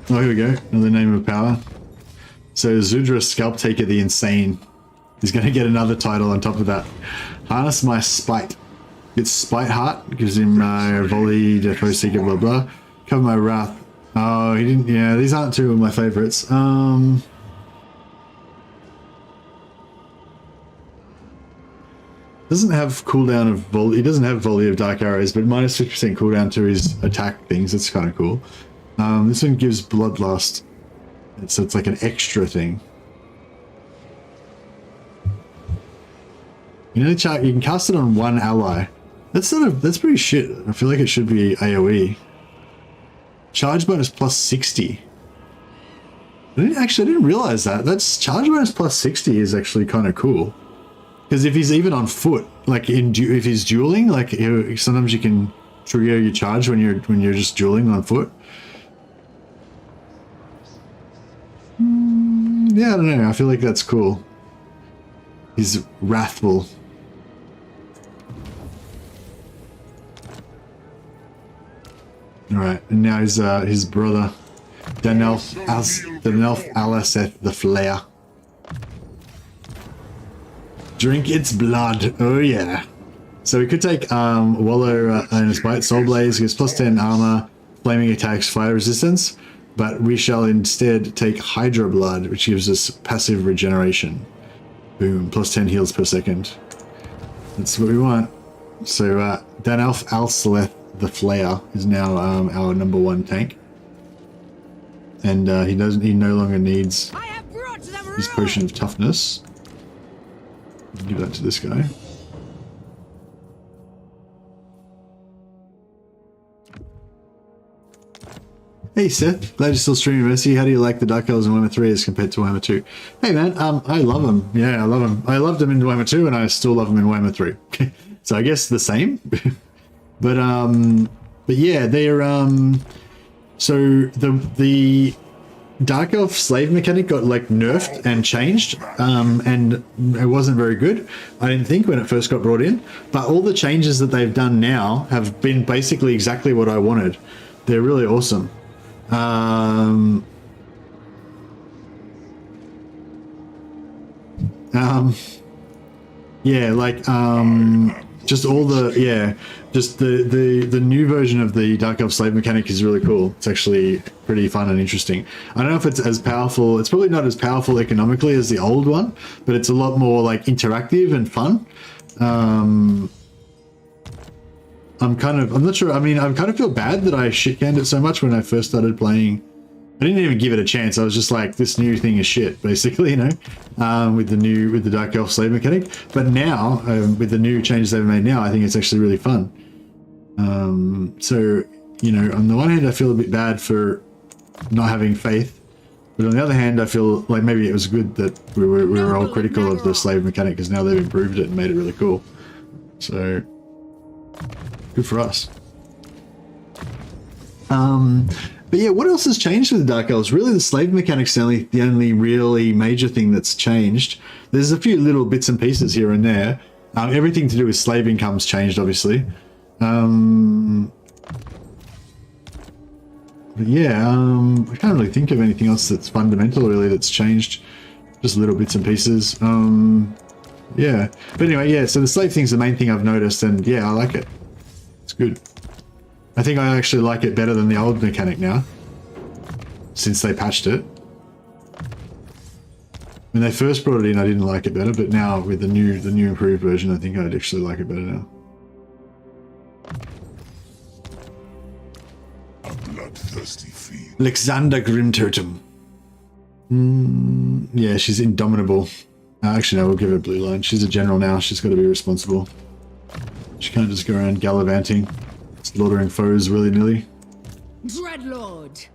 Oh, here we go. Another name of power. So Zudra Scalp Taker the Insane is going to get another title on top of that. Harness my Spite. It's Spite Heart. Gives him Volley, Defo Seeker, blah blah. Cover my Wrath. Oh, he didn't... Yeah, these aren't two of my favorites. Doesn't have cooldown of Volley. He doesn't have Volley of Dark Arrows, but minus 50% cooldown to his attack things. That's kind of cool. This one gives Bloodlust. So it's like an extra thing. You know, you can cast it on one ally. That's pretty shit. I feel like it should be AoE. Charge bonus plus 60. I didn't realize that. That's charge bonus plus 60 is actually kind of cool. Because if he's even on foot, like if he's dueling, like sometimes you can trigger your charge when you're just dueling on foot. Yeah, I don't know. I feel like that's cool. He's wrathful. Alright, and now his brother, Danelf Alaseth the Flair. Drink its blood. Oh yeah. So we could take Wallow and his bite. Soul Blaze gives plus 10 armor, flaming attacks, fire resistance. But we shall instead take Hydra Blood, which gives us passive regeneration. Boom, plus 10 heals per second. That's what we want. So Danelf Alceleth the Flayer is now our #1 tank. and he no longer needs I have brought them his ruin. potion of toughness. Give that to this guy. Hey Seth, glad you're still streaming Mercy. How do you like the Dark Elves in Warhammer 3 as compared to Warhammer 2? Hey man, I love them. Yeah, I love them. I loved them in Warhammer 2 and I still love them in Warhammer 3. So I guess the same. But yeah, they're so the Dark Elf slave mechanic got like nerfed and changed, and it wasn't very good, I didn't think, when it first got brought in. But all the changes that they've done now have been basically exactly what I wanted. They're really awesome. Yeah, like just all the just the new version of the Dark Elf slave mechanic is really cool. It's actually pretty fun and interesting. I don't know if it's as powerful. It's probably not as powerful economically as the old one, but it's a lot more like interactive and fun. I'm not sure. I mean, I kind of feel bad that I shit-canned it so much when I first started playing. I didn't even give it a chance. I was just like, this new thing is shit, basically, you know, with the Dark Elf slave mechanic. But now, with the new changes they've made now, I think it's actually really fun. So, you know, on the one hand, I feel a bit bad for not having faith, but on the other hand, I feel like maybe it was good that we were all critical of the slave mechanic, because now they've improved it and made it really cool. So, good for us. But yeah, what else has changed with the Dark Elves? Really, the slave mechanic's the only really major thing that's changed. There's a few little bits and pieces here and there. Everything to do with slave income's changed, obviously. But yeah, I can't really think of anything else that's fundamental, really, that's changed. Just little bits and pieces. Yeah. But anyway, yeah, so the slave thing's the main thing I've noticed, and yeah, I like it. It's good. I think I actually like it better than the old mechanic now, since they patched it. When they first brought it in, I didn't like it better, but now with the new improved version, I think I'd actually like it better now. A bloodthirsty fiend. Alexander Grimtotem. Yeah, she's indomitable. Actually, no, we'll give her a blue line. She's a general now. She's got to be responsible. She can't just go around gallivanting, slaughtering foes willy-nilly. Dreadlord.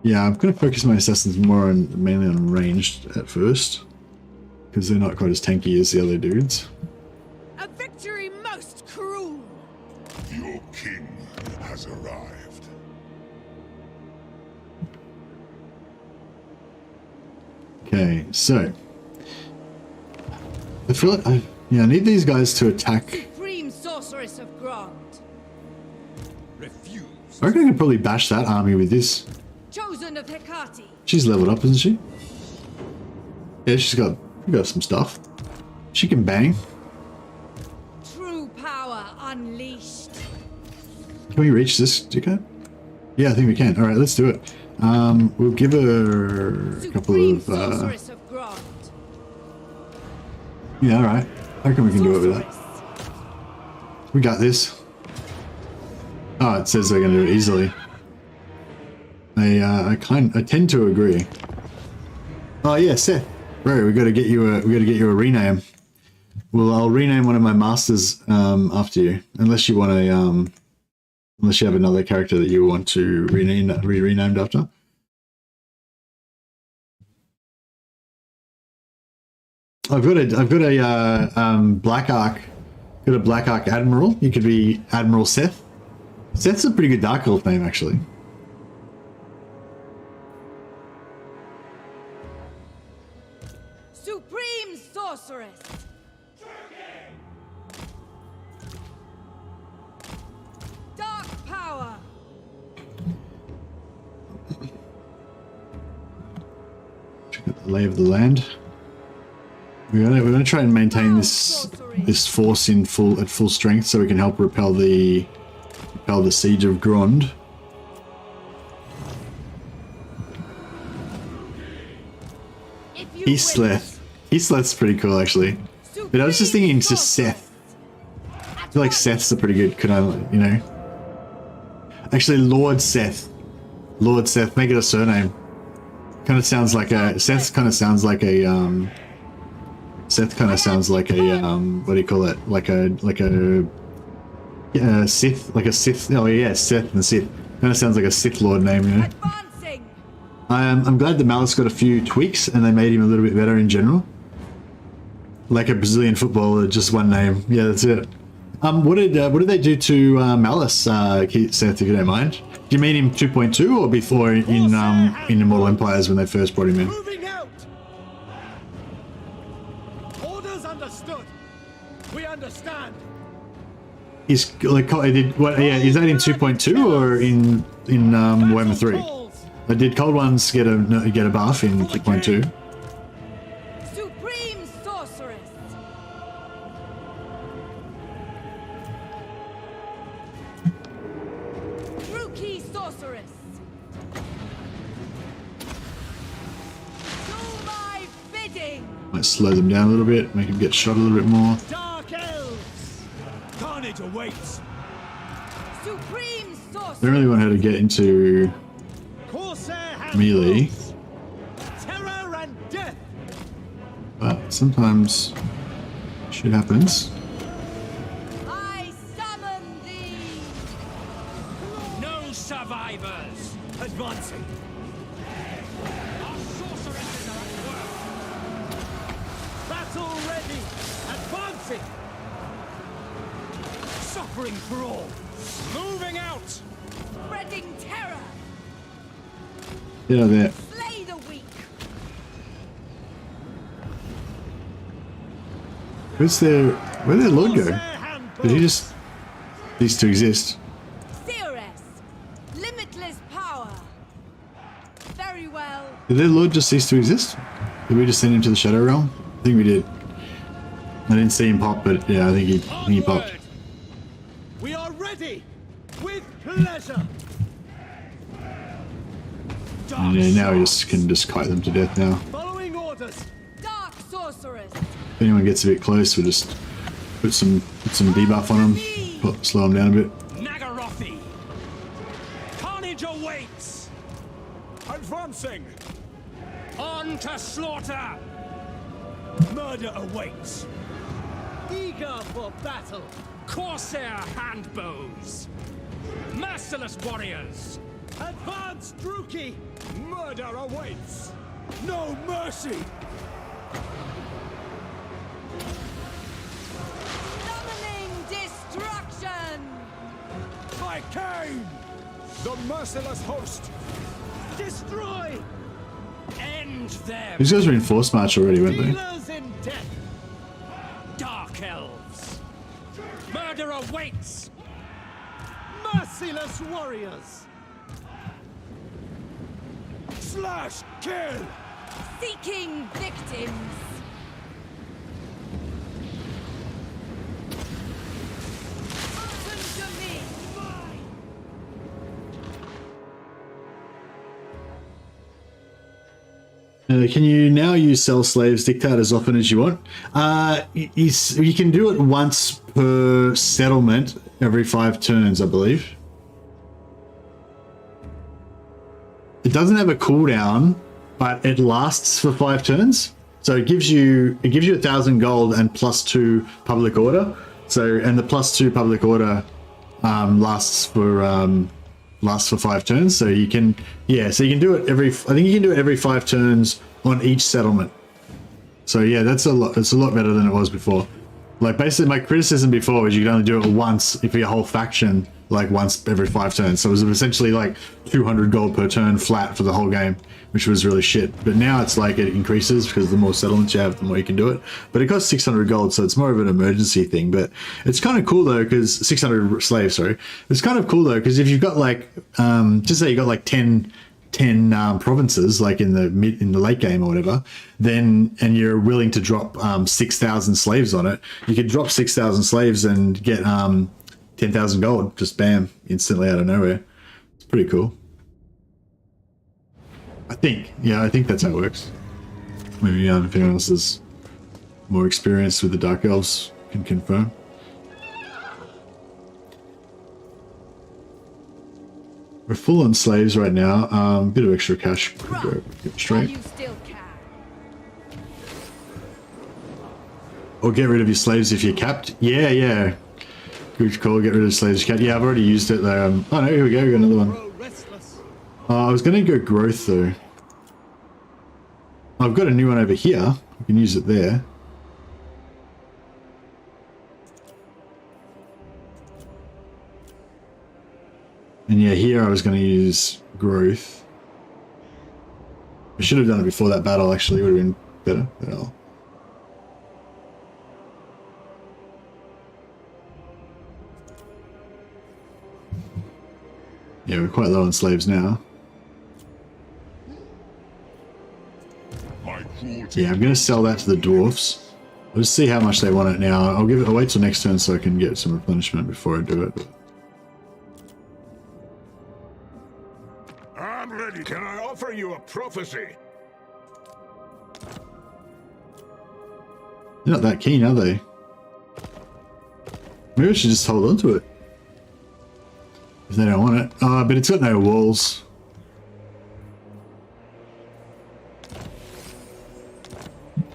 Yeah, I'm going to focus my assassins more on mainly on ranged at first, because they're not quite as tanky as the other dudes. A victory most cruel. Your king has arrived. Okay, so I feel like I need these guys to attack. Supreme sorceress of Grond. Refuse. I reckon I could probably bash that army with this. Chosen of Hecate. She's leveled up, isn't she? Yeah, she's got some stuff. She can bang. True power unleashed. Can we reach this, Duco? Yeah, I think we can. All right, let's do it. We'll give her a couple of. Sorceress of Grond. Yeah, all right. I reckon we can do it with that. We got this. Oh, it says they're going to do it easily. I tend to agree. Oh yeah, Seth, bro, we got to get you a rename. Well, I'll rename one of my masters after you, unless you want to unless you have another character that you want to renamed after. I've got a Black Ark. Got a Black Ark Admiral. You could be Admiral Seth. Seth's a pretty good Dark Elf name, actually. Supreme sorceress. Dark power. Check out the lay of the land. We're gonna try and maintain this force at full strength, so we can help repel the siege of Grond. Eastleth's pretty cool, actually. But I was just thinking, just Seth. I feel like Seth's a pretty good, you know. Actually, Lord Seth. Lord Seth. Make it a surname. Kind of sounds like a Seth. Kind of sounds like a Seth. Kind of sounds like a what do you call it? Like a Sith. Like a Sith. Oh yeah, Seth and Sith. Kind of sounds like a Sith Lord name, you know. Advancing. I'm glad that Malice got a few tweaks and they made him a little bit better in general. Like a Brazilian footballer, just one name. Yeah, that's it. What did they do to Malice, Seth, if you don't mind? Do you mean him 2.2 or before in Immortal Empires when they first brought him in? Moving out. Orders understood. We understand. He's like, yeah, is that in 2.2 or in Warhammer 3? Did Cold Ones get a buff in 2.2? Supreme sorceress. Rookie sorceress. Do my bidding. Might slow them down a little bit, make them get shot a little bit more. Dark Elves. Carnage awaits. Supreme sorceress. I don't really want her to get into melee, Terror and death. but sometimes shit happens. I summon thee. No survivors! Advancing. Our sorceresses are at work! Battle ready. Advancing. Suffering for all. Moving out. Spreading terror. Yeah, there. Slay the weak. Where'd their Lord go? Did he just cease to exist? Seeress. Limitless power. Very well. Did their Lord just cease to exist? Did we just send him to the Shadow Realm? I think we did. I didn't see him pop, but yeah, I think he popped. We are ready. With pleasure. And yeah, now we can just kite them to death now. Following orders. Dark sorceress. If anyone gets a bit close, we'll just put some debuff on them, slow them down a bit. Nagarothi! Carnage awaits! Advancing. On to slaughter! Murder awaits. Eager for battle. Corsair handbows! Merciless warriors! Advance, Druki. Murder awaits. No mercy. Summoning destruction. By Cain. The merciless host. Destroy. End them! These guys were in Force March already, weren't they? Dealers in death. Dark Elves! Murder awaits! Merciless warriors. Slash, kill. Seeking victims. Open to me. Can you now use Sell Slaves Dictate as often as you want? You can do it once per settlement every 5 turns, I believe. It doesn't have a cooldown, but it lasts for 5 turns. So it gives you 1,000 gold and +2 public order. So, and the +2 public order lasts for 5 turns. So you can, yeah, so you can do it I think you can do it every 5 turns on each settlement. So yeah, it's a lot better than it was before. Like basically my criticism before was you could only do it once for your whole faction, like once every 5 turns. So it was essentially like 200 gold per turn flat for the whole game, which was really shit. But now it's like it increases because the more settlements you have, the more you can do it. But it costs 600 gold, so it's more of an emergency thing. But it's kind of cool though, because 600 slaves, sorry. It's kind of cool though, because if you've got like, just say you got like 10 provinces, like in the late game or whatever, then, and you're willing to drop 6,000 slaves on it, you could drop 6,000 slaves and get 10,000 gold, just bam, instantly out of nowhere. It's pretty cool. I think that's how it works. Maybe if anyone else is more experienced with the Dark Elves can confirm. We're full on slaves right now. Bit of extra cash could go While straight. you still can. Or get rid of your slaves if you're capped. Yeah, yeah. Good call, get rid of slaves if you're capped. Yeah, I've already used it though. Oh no, here we go, we got another one. Grow restless. I was going to go growth though. I've got a new one over here. You can use it there. And yeah, here I was going to use growth. I should have done it before that battle, actually. It would have been better. But I'll... Yeah, we're quite low on slaves now. Yeah, I'm going to sell that to the dwarfs. I'll just see how much they want it now. I'll wait till next turn so I can get some replenishment before I do it. I'm ready. Can I offer you a prophecy? They're not that keen, are they? Maybe I should just hold on to it. If they don't want it. But it's got no walls.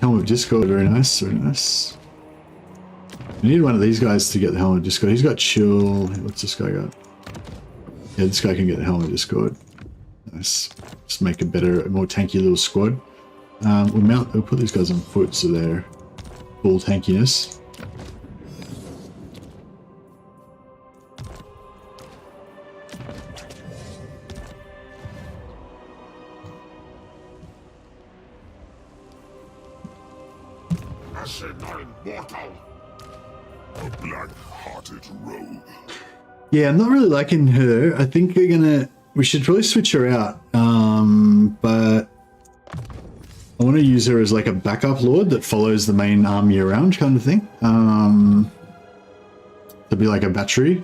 Helm of Discord, very nice, very nice. We need one of these guys to get the Helm of Discord. He's got chill. What's this guy got? Yeah, this guy can get the Helm of Discord. Nice. Just make a better, a more tanky little squad. We'll put these guys on foot so they're full tankiness. Immortal. A black-hearted rogue. Yeah, I'm not really liking her. I think we should probably switch her out. But I want to use her as like a backup lord that follows the main army around kind of thing. To be like a battery.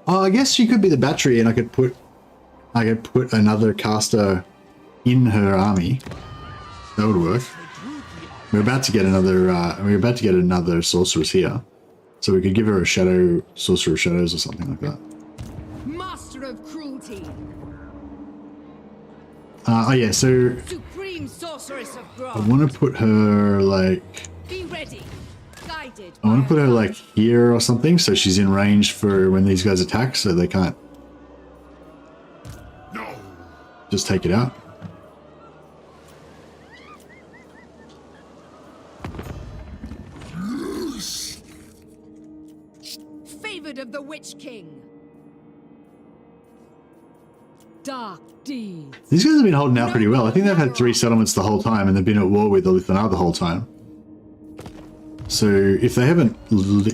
Oh, I guess she could be the battery and I could put another caster in her army. That would work. We're about to get another sorceress here. So we could give her a shadow, sorcerer of shadows or something like that. Master of cruelty. Oh yeah, so Supreme sorceress of I Grog. want to put her like, Be ready. Guided. I want to put her like here or something so she's in range for when these guys attack so they can't just take it out. Favored of the Witch King. Dark deeds. These guys have been holding out pretty well. I think they've had 3 settlements the whole time and they've been at war with Olithanar the whole time. So if they haven't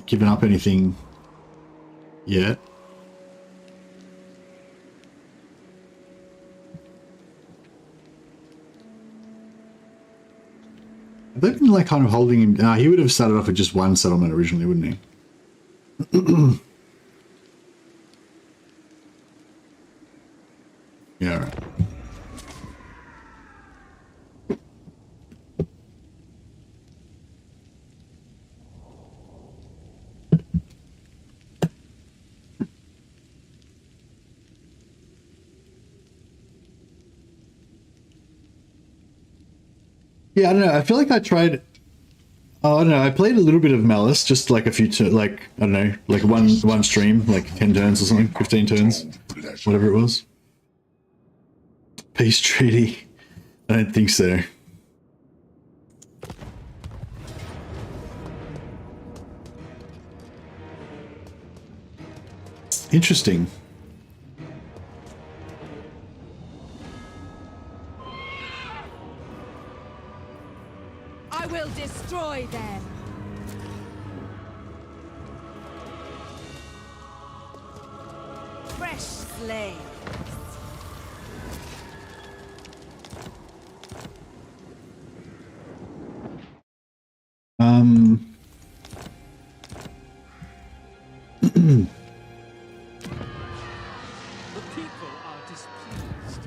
given up anything yet. They've been like kind of holding him. He would have started off with just 1 settlement originally, wouldn't he? Yeah, all right. Yeah, I don't know. I feel like I tried. Oh, I don't know. I played a little bit of Malice, just like a few, like I don't know, like one stream, like 10 turns or something, 15 turns, whatever it was. Peace treaty? I don't think so. Interesting. I will destroy them. Fresh slaves. The people are displeased.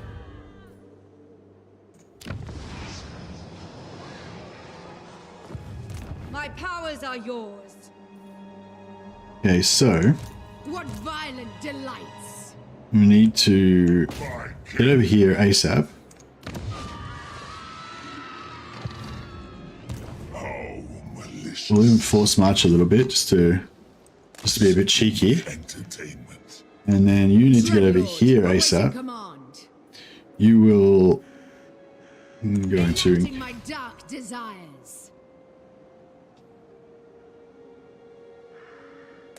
My powers are yours. Okay, so What violent delights. We need to get over here ASAP. We'll even force march a little bit just to be a bit cheeky. And then you need to get over here ASAP. You will go into my dark desires.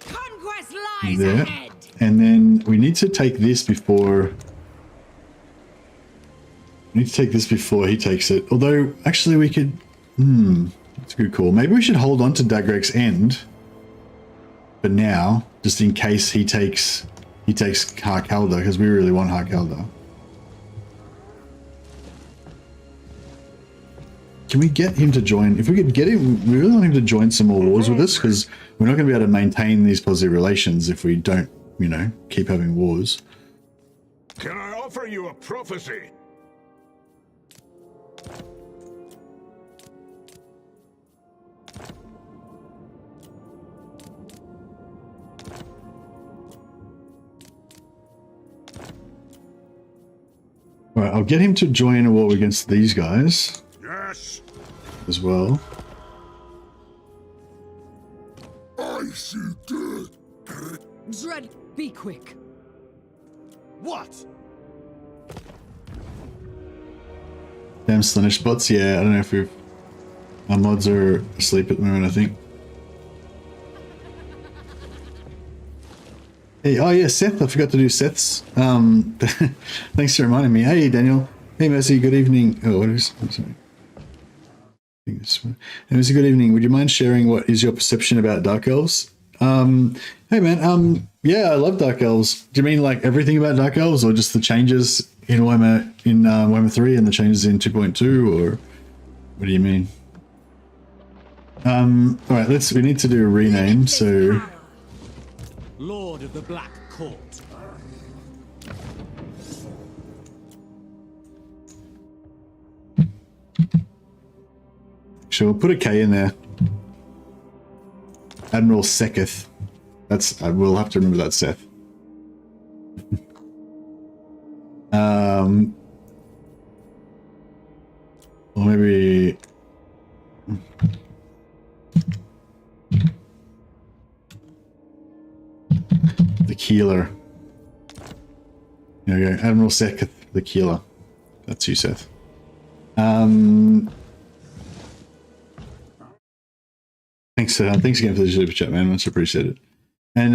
Conquest lies there. ahead. And then we need to take this before... We need to take this before he takes it. Although, actually we could... That's a good call. Maybe we should hold on to Dagrek's end for now, just in case he takes Harkalda, because we really want Harkalda. Can we get him to join? If we could get him, we really want him to join some more wars with us, because we're not going to be able to maintain these positive relations if we don't, you know, keep having wars. Can I offer you a prophecy? All right, I'll get him to join a war against these guys. Yes. As well. I see death. Dread, be quick. What? Damn Slanish bots. Yeah, I don't know if we've... Our mods are asleep at the moment, I think. Hey, oh yeah, Seth. I forgot to do Seth's. Thanks for reminding me. Hey, Daniel. Hey, Mercy. Good evening. Oh, what is... I'm sorry. Hey, Mercy, good evening. Would you mind sharing what is your perception about Dark Elves? Hey, man. Yeah, I love Dark Elves. Do you mean like everything about Dark Elves, or just the changes in Warhammer 3 and the changes in 2.2, or what do you mean? All right, we need to do a rename, so... Lord of the Black Court. Sure, put a K in there. Admiral Seketh. We'll have to remember that, Seth. Or maybe... The Keeler. There we go. Admiral Seketh, the Keeler. That's you, Seth. Thanks again for the super chat, man. Much appreciated. And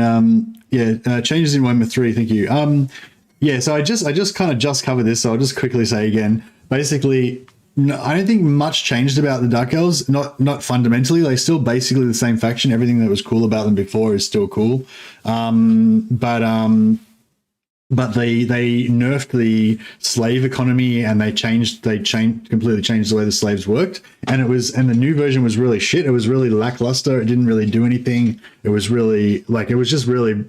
changes in Warhammer 3. Thank you. Yeah, so I just kind of covered this, so I'll just quickly say again. Basically, no, I don't think much changed about the Dark Elves. Not fundamentally. They're still basically the same faction. Everything that was cool about them before is still cool. But they nerfed the slave economy, and they completely changed the way the slaves worked. And the new version was really shit. It was really lackluster. It didn't really do anything. It was really just really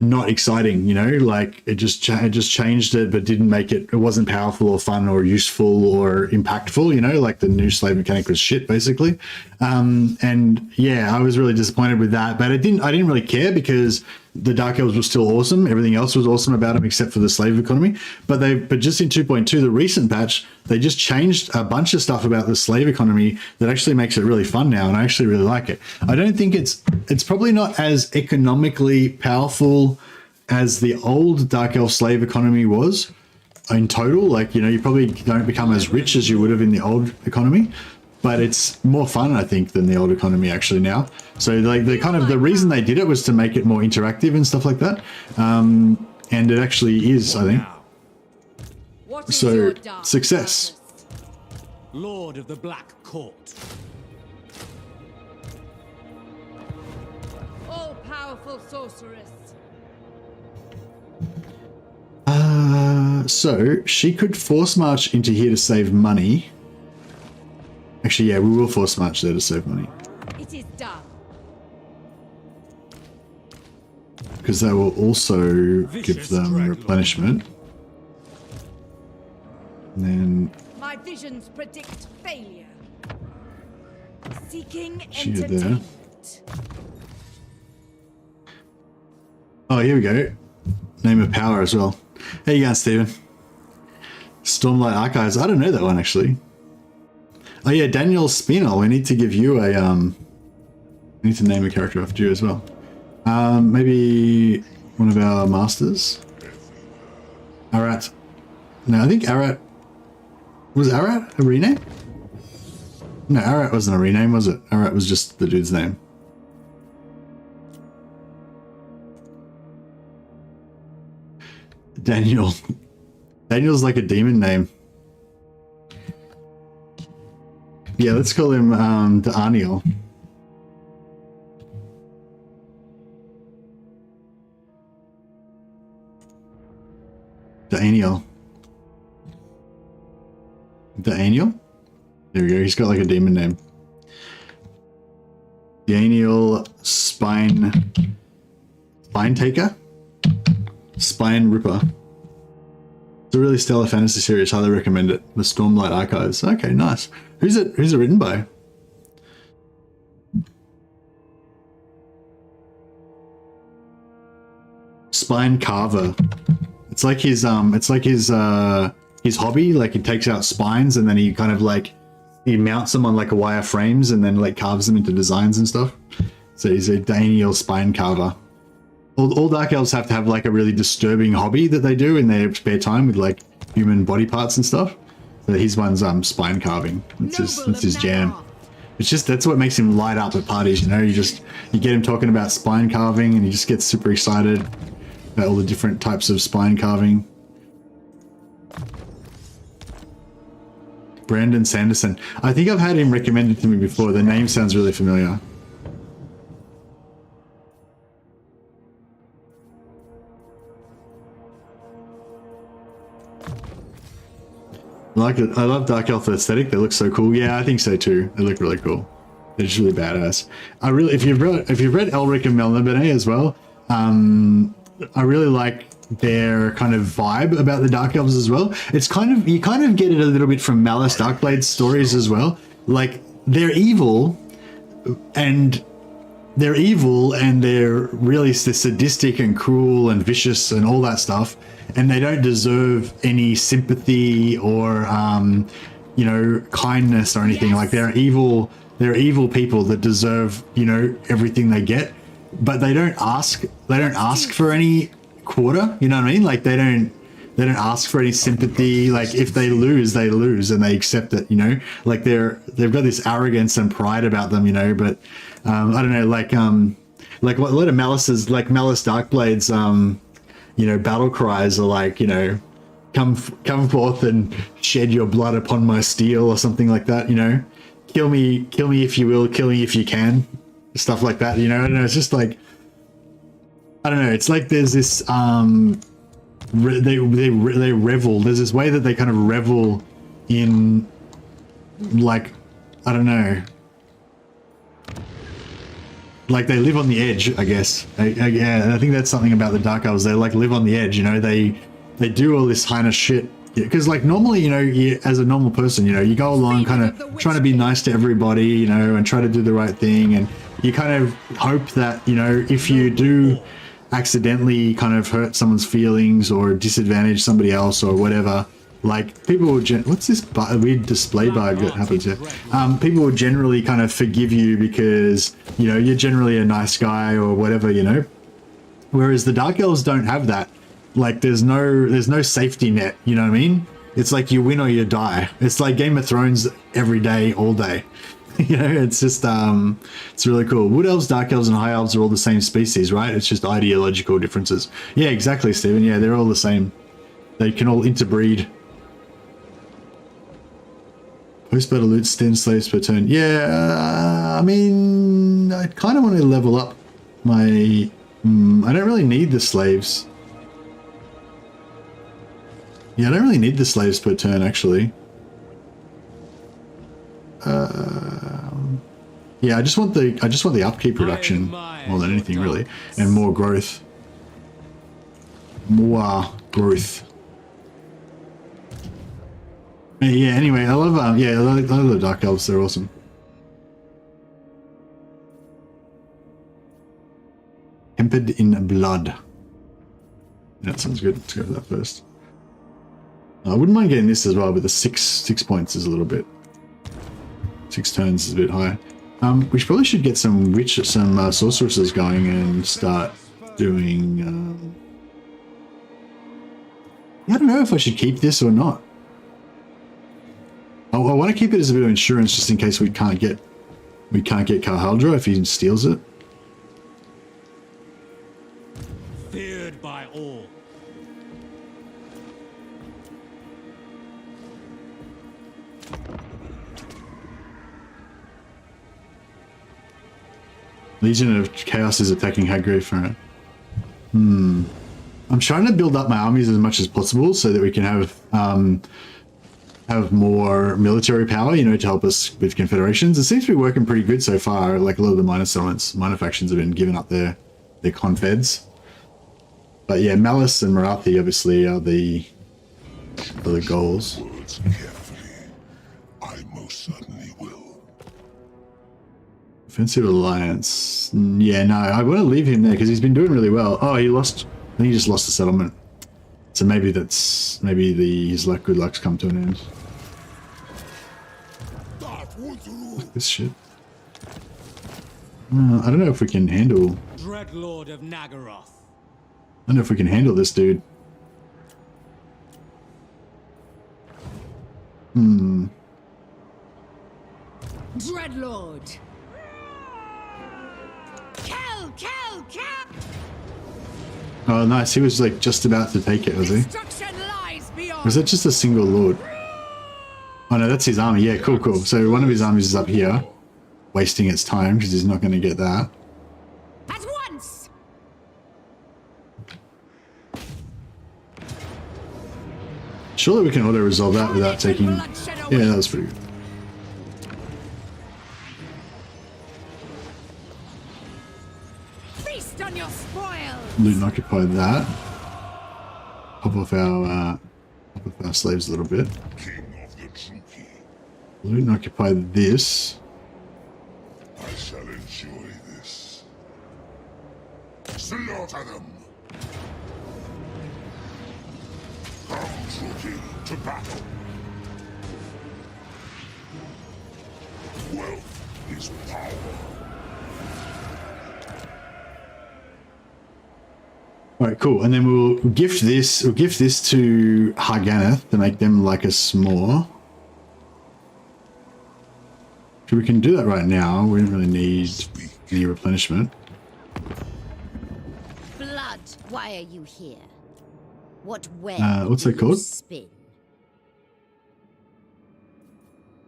not exciting, you know, like it just changed it, but didn't make it wasn't powerful or fun or useful or impactful, you know, like the new slave mechanic was shit basically. And yeah, I was really disappointed with that, but I didn't really care because the Dark Elves were still awesome. Everything else was awesome about them except for the slave economy. But just in 2.2, the recent patch, they just changed a bunch of stuff about the slave economy that actually makes it really fun now, and I actually really like it. I don't think it's probably not as economically powerful as the old Dark Elf slave economy was in total. Like, you know, you probably don't become as rich as you would have in the old economy, but it's more fun, I think, than the old economy actually now. So like the reason they did it was to make it more interactive and stuff like that. And it actually is, I think. So success. Lord of the Black Court. All-powerful sorceress. So she could force march into here to save money. Actually, yeah, we will force march there to save money. It is done. Because that will also give them replenishment. And then my visions predict failure. Seeking she did entertainment. there. Oh, here we go. Name of power as well. How you going, Stephen? Stormlight Archives. I don't know that one actually. Oh yeah, Daniel Spinel. We need to give you a we need to name a character after you as well. Maybe one of our masters. Arat. No, I think Arat. Was Arat a rename? No, Arat wasn't a rename, was it? Arat was just the dude's name. Daniel. Daniel's like a demon name. Yeah, let's call him Daniel. Daniel. Daniel? There we go. He's got like a demon name. Daniel Spine Taker? Spine Ripper. It's a really stellar fantasy series. Highly recommend it. The Stormlight Archives. Okay, nice. Who's it written by? Spine Carver. It's like his hobby. Like he takes out spines and then he kind of like he mounts them on like a wire frames and then like carves them into designs and stuff. So he's a Daniel Spine Carver. All Dark Elves have to have like a really disturbing hobby that they do in their spare time with like human body parts and stuff. So his one's spine carving. That's his jam. It's just that's what makes him light up at parties, you know. You get him talking about spine carving and he just gets super excited about all the different types of spine carving. Brandon Sanderson. I think I've had him recommended to me before. The name sounds really familiar. I like it. I love Dark Elf aesthetic. They look so cool. Yeah, I think so too. They look really cool. They're just really badass. I really, if you've read Elric and Melniboné as well, I really like their kind of vibe about the Dark Elves as well. It's kind of, you kind of get it a little bit from Malice Darkblade's stories as well. Like they're evil and they're really sadistic and cruel and vicious and all that stuff. And they don't deserve any sympathy or, you know, kindness or anything. Yes. Like they're evil people that deserve, you know, everything they get, but they don't ask for any quarter. You know what I mean? Like they don't ask for any sympathy. Like if they lose, they lose and they accept it, you know, like they've got this arrogance and pride about them, you know, but, I don't know, like what a lot of Malice's, like Malice Darkblade's, you know, battle cries are like, you know, come forth and shed your blood upon my steel or something like that, you know, kill me if you will, kill me if you can, stuff like that, you know. I don't know, it's just like, I don't know, it's like there's this they revel, there's this way that they kind of revel in, like, I don't know, like they live on the edge, I guess. Yeah, I think that's something about the Dark Elves. They like live on the edge, you know. They do all this kind of shit because, like, normally, you know, as a normal person, you know, you go along kind of trying to be nice to everybody, you know, and try to do the right thing, and you kind of hope that, you know, if you do accidentally kind of hurt someone's feelings or disadvantage somebody else or whatever, like people will what's this weird display bug that happens here? People will generally kind of forgive you because, you know, you're generally a nice guy or whatever, you know. Whereas the Dark Elves don't have that. Like there's no safety net, you know what I mean? It's like you win or you die. It's like Game of Thrones every day, all day. You know, it's just it's really cool. Wood Elves, Dark Elves, and High Elves are all the same species, right? It's just ideological differences. Yeah, exactly, Stephen. Yeah, they're all the same. They can all interbreed. Post-battle loot, 10 slaves per turn. Yeah, I mean, I kind of want to level up my... I don't really need the slaves. Yeah, I don't really need the slaves per turn, actually. Yeah, I just want the upkeep reduction more than anything, really, and more growth. More growth. Yeah, anyway, I love I love the Dark Elves, they're awesome. Tempered in blood. That sounds good. Let's go with that first. I wouldn't mind getting this as well, but the six points is a little bit. 6 turns is a bit high. We probably should get some sorceresses going and start doing. I don't know if I should keep this or not. I want to keep it as a bit of insurance just in case we can't get Karhaldra if he steals it. Feared by all. Legion of Chaos is attacking Hagrid, right? I'm trying to build up my armies as much as possible so that we can have more military power, you know, to help us with confederations. It seems to be working pretty good so far. Like a lot of the minor settlements, minor factions have been giving up their confeds. But yeah, Malice and Marathi obviously are the goals. Words carefully. I most certainly will. Offensive alliance. Yeah, no, I want to leave him there because he's been doing really well. Oh, he lost. I think he just lost the settlement. So maybe his good luck's come to an end. Fuck this shit. I don't know if we can handle. Dreadlord of Nagaroth. I don't know if we can handle this dude. Dreadlord. Kill! Oh, nice. He was like just about to take it, was he? Destruction lies beyond. Was that just a single lord? Oh no, that's his army. Yeah, cool. So one of his armies is up here, wasting its time because he's not going to get that. At once. Surely we can auto-resolve that without taking... Yeah, that was pretty good. Feast on your spoils. Loot and occupy that. Pop off our slaves a little bit. King of the Druki. Loot and occupy this. I shall enjoy this. Slaughter them! Come, Druki, to battle. Wealth is power. Alright, cool. And then we'll gift this to Harganeth to make them like us more. So we can do that right now. We don't really need any replenishment. Blood, why are you here? What web what's that do you called? spin?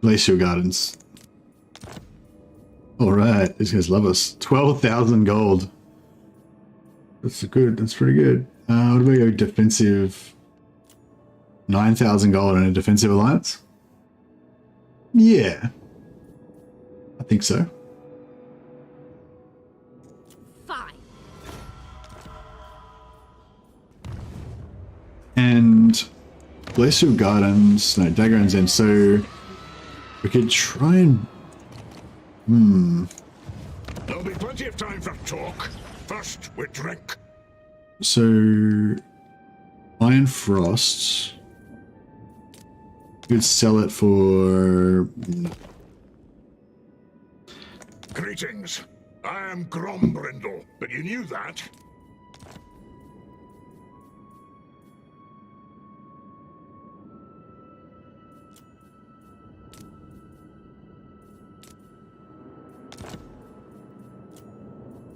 Glacial Gardens. Alright, these guys love us. 12,000 gold. That's good. That's pretty good. What do we go? Defensive. 9,000 gold in a defensive alliance? Yeah. I think so. Fine. And Glacial Gardens, no, Dagger and Zen. So we could try and. There'll be plenty of time for talk. First, we drink. So Iron Frost. Could sell it for. Greetings. I am Grombrindle, but you knew that.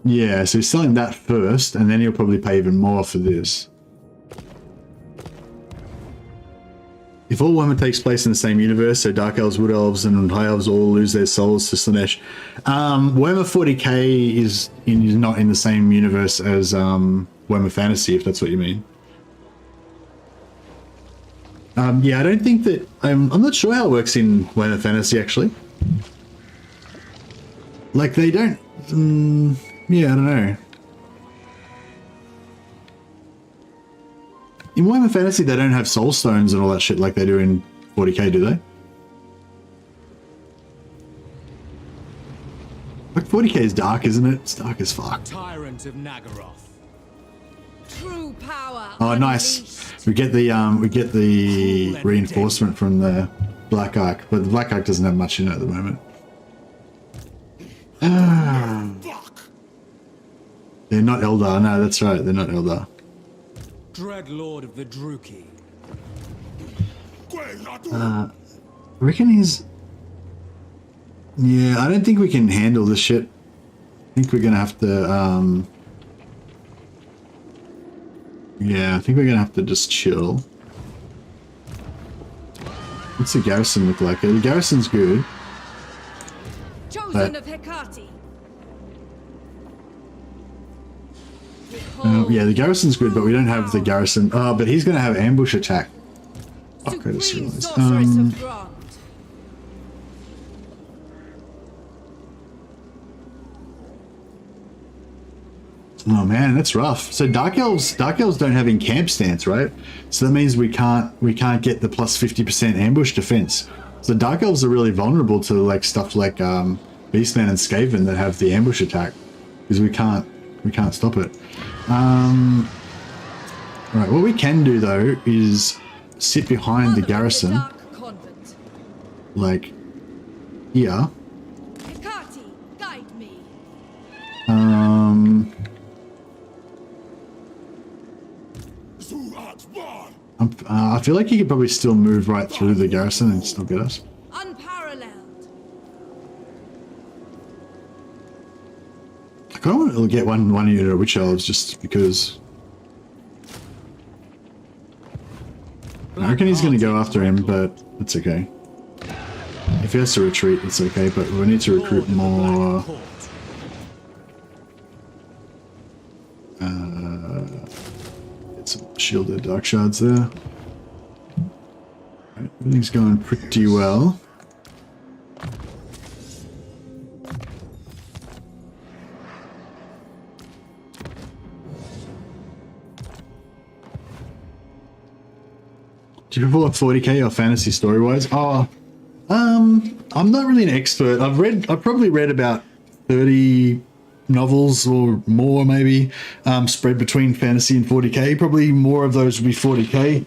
Yeah, so he's selling that first, and then he'll probably pay even more for this. If all Warhammer takes place in the same universe, so Dark Elves, Wood Elves, and High Elves all lose their souls to Slanesh. Warhammer 40k is not in the same universe as Warhammer Fantasy, if that's what you mean. Yeah, I don't think that... I'm not sure how it works in Warhammer Fantasy, actually. Like, they don't... yeah, I don't know. In Warhammer Fantasy, they don't have soul stones and all that shit like they do in 40k, do they? Like 40k is dark, isn't it? It's dark as fuck. Tyrant of Nagaroth. true power. Oh, nice. We get the reinforcement from the Black Ark, but the Black Ark doesn't have much in it at the moment. They're not Eldar. No, that's right. They're not Eldar. Dread Lord of the Druki. I reckon he's... Yeah, I don't think we can handle this shit. I think we're gonna have to, yeah, I think we're gonna have to just chill. What's the garrison look like? The garrison's good. Chosen of Hecate. Yeah, the garrison's good, but we don't have the garrison. Oh, but he's gonna have ambush attack. Fuck, I just realized. Oh man, that's rough. So Dark Elves don't have encamp stance, right? So that means we can't get the plus 50% ambush defense. So Dark Elves are really vulnerable to like stuff like Beastman and Skaven that have the ambush attack, because we can't stop it. Right, what we can do though is sit behind the garrison, like here. Hecate, guide me. I feel like he could probably still move right through the garrison and still get us. Unparalleled. I kind of want to get one unit of Witch Elves just because. I reckon he's going to go after him, but it's okay. If he has to retreat, it's okay, but we need to recruit more. Get some shielded dark shards there. Right, everything's going pretty well. Do you prefer 40k or fantasy story-wise? Oh, I'm not really an expert. I've probably read about 30 novels or more, maybe, spread between fantasy and 40k. Probably more of those would be 40k.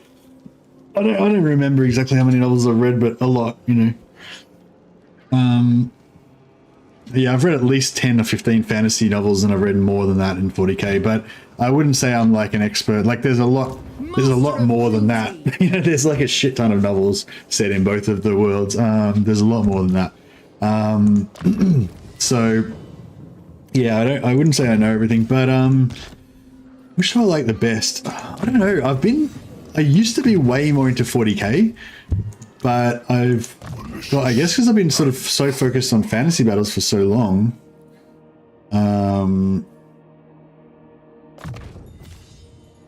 I don't remember exactly how many novels I've read, but a lot, you know. Yeah, I've read at least 10 or 15 fantasy novels, and I've read more than that in 40k. But I wouldn't say I'm like an expert. Like, there's a lot more than that. You know, there's like a shit ton of novels set in both of the worlds. There's a lot more than that. So yeah, I wouldn't say I know everything, but which do I like the best? I don't know. I used to be way more into 40k, but I guess because I've been sort of so focused on fantasy battles for so long.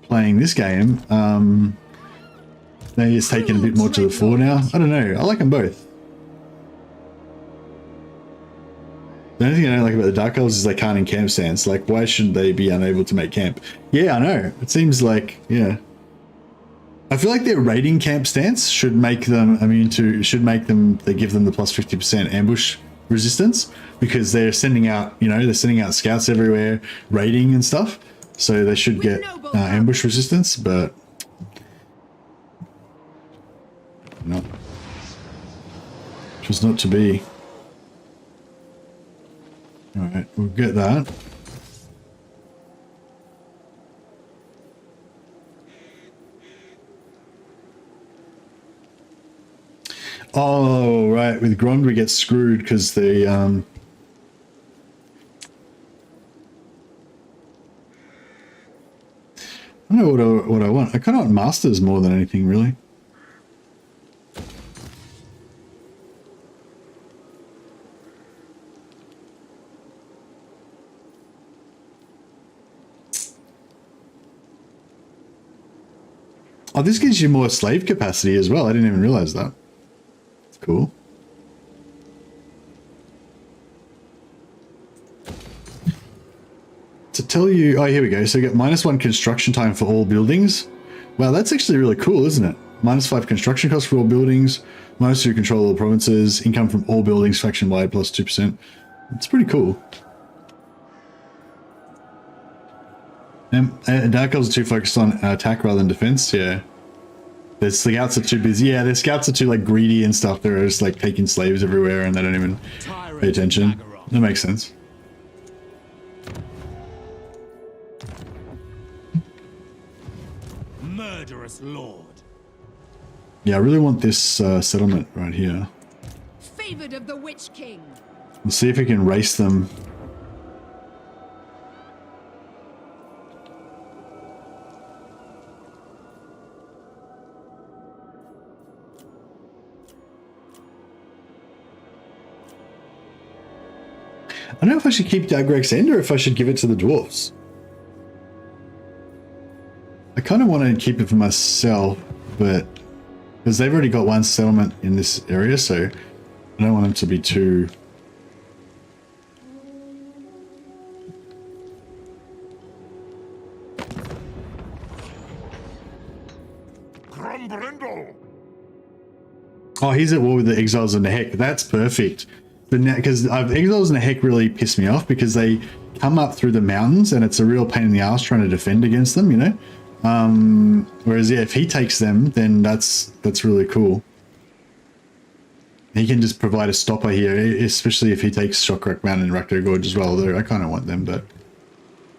Playing this game, maybe it's taken a bit more to the fore now. I don't know. I like them both. The only thing I don't like about the Dark Elves is they can't encamp stance. Like, why should they be unable to make camp? Yeah, I know. It seems like, yeah. I feel like their raiding camp stance should make them immune to, they give them the plus 50% ambush resistance, because they're sending out, you know, they're sending out scouts everywhere, raiding and stuff. So they should get ambush resistance, but no. Which was not to be. Alright, we'll get that. Oh, right, with Grond we get screwed because the I don't know what I want. I kind of want masters more than anything, really. Oh, this gives you more slave capacity as well. I didn't even realize that. It's cool. To tell you, oh, here we go. So you get -1 construction time for all buildings. Wow, that's actually really cool, isn't it? -5 construction cost for all buildings. -2 control all provinces. Income from all buildings faction wide plus 2%. It's pretty cool. And Dark Elves are too focused on attack rather than defense. Yeah. The scouts are too busy. Yeah, the scouts are too like greedy and stuff. They're just like taking slaves everywhere and they don't even pay attention. That makes sense. Murderous lord. Yeah, I really want this settlement right here. Favored of the Witch King. We'll see if we can race them. I don't know if I should keep Dagrek's End or if I should give it to the dwarves. I kind of want to keep it for myself, but because they've already got one settlement in this area, so I don't want them to be too... Oh, he's at war with the Exiles and the Heck. That's perfect. But now, because Exiles and the Heck really piss me off because they come up through the mountains and it's a real pain in the ass trying to defend against them, you know? Whereas, yeah, if he takes them, then that's really cool. He can just provide a stopper here, especially if he takes Shockrack Mountain and Rakdo Gorge as well, though I kind of want them, but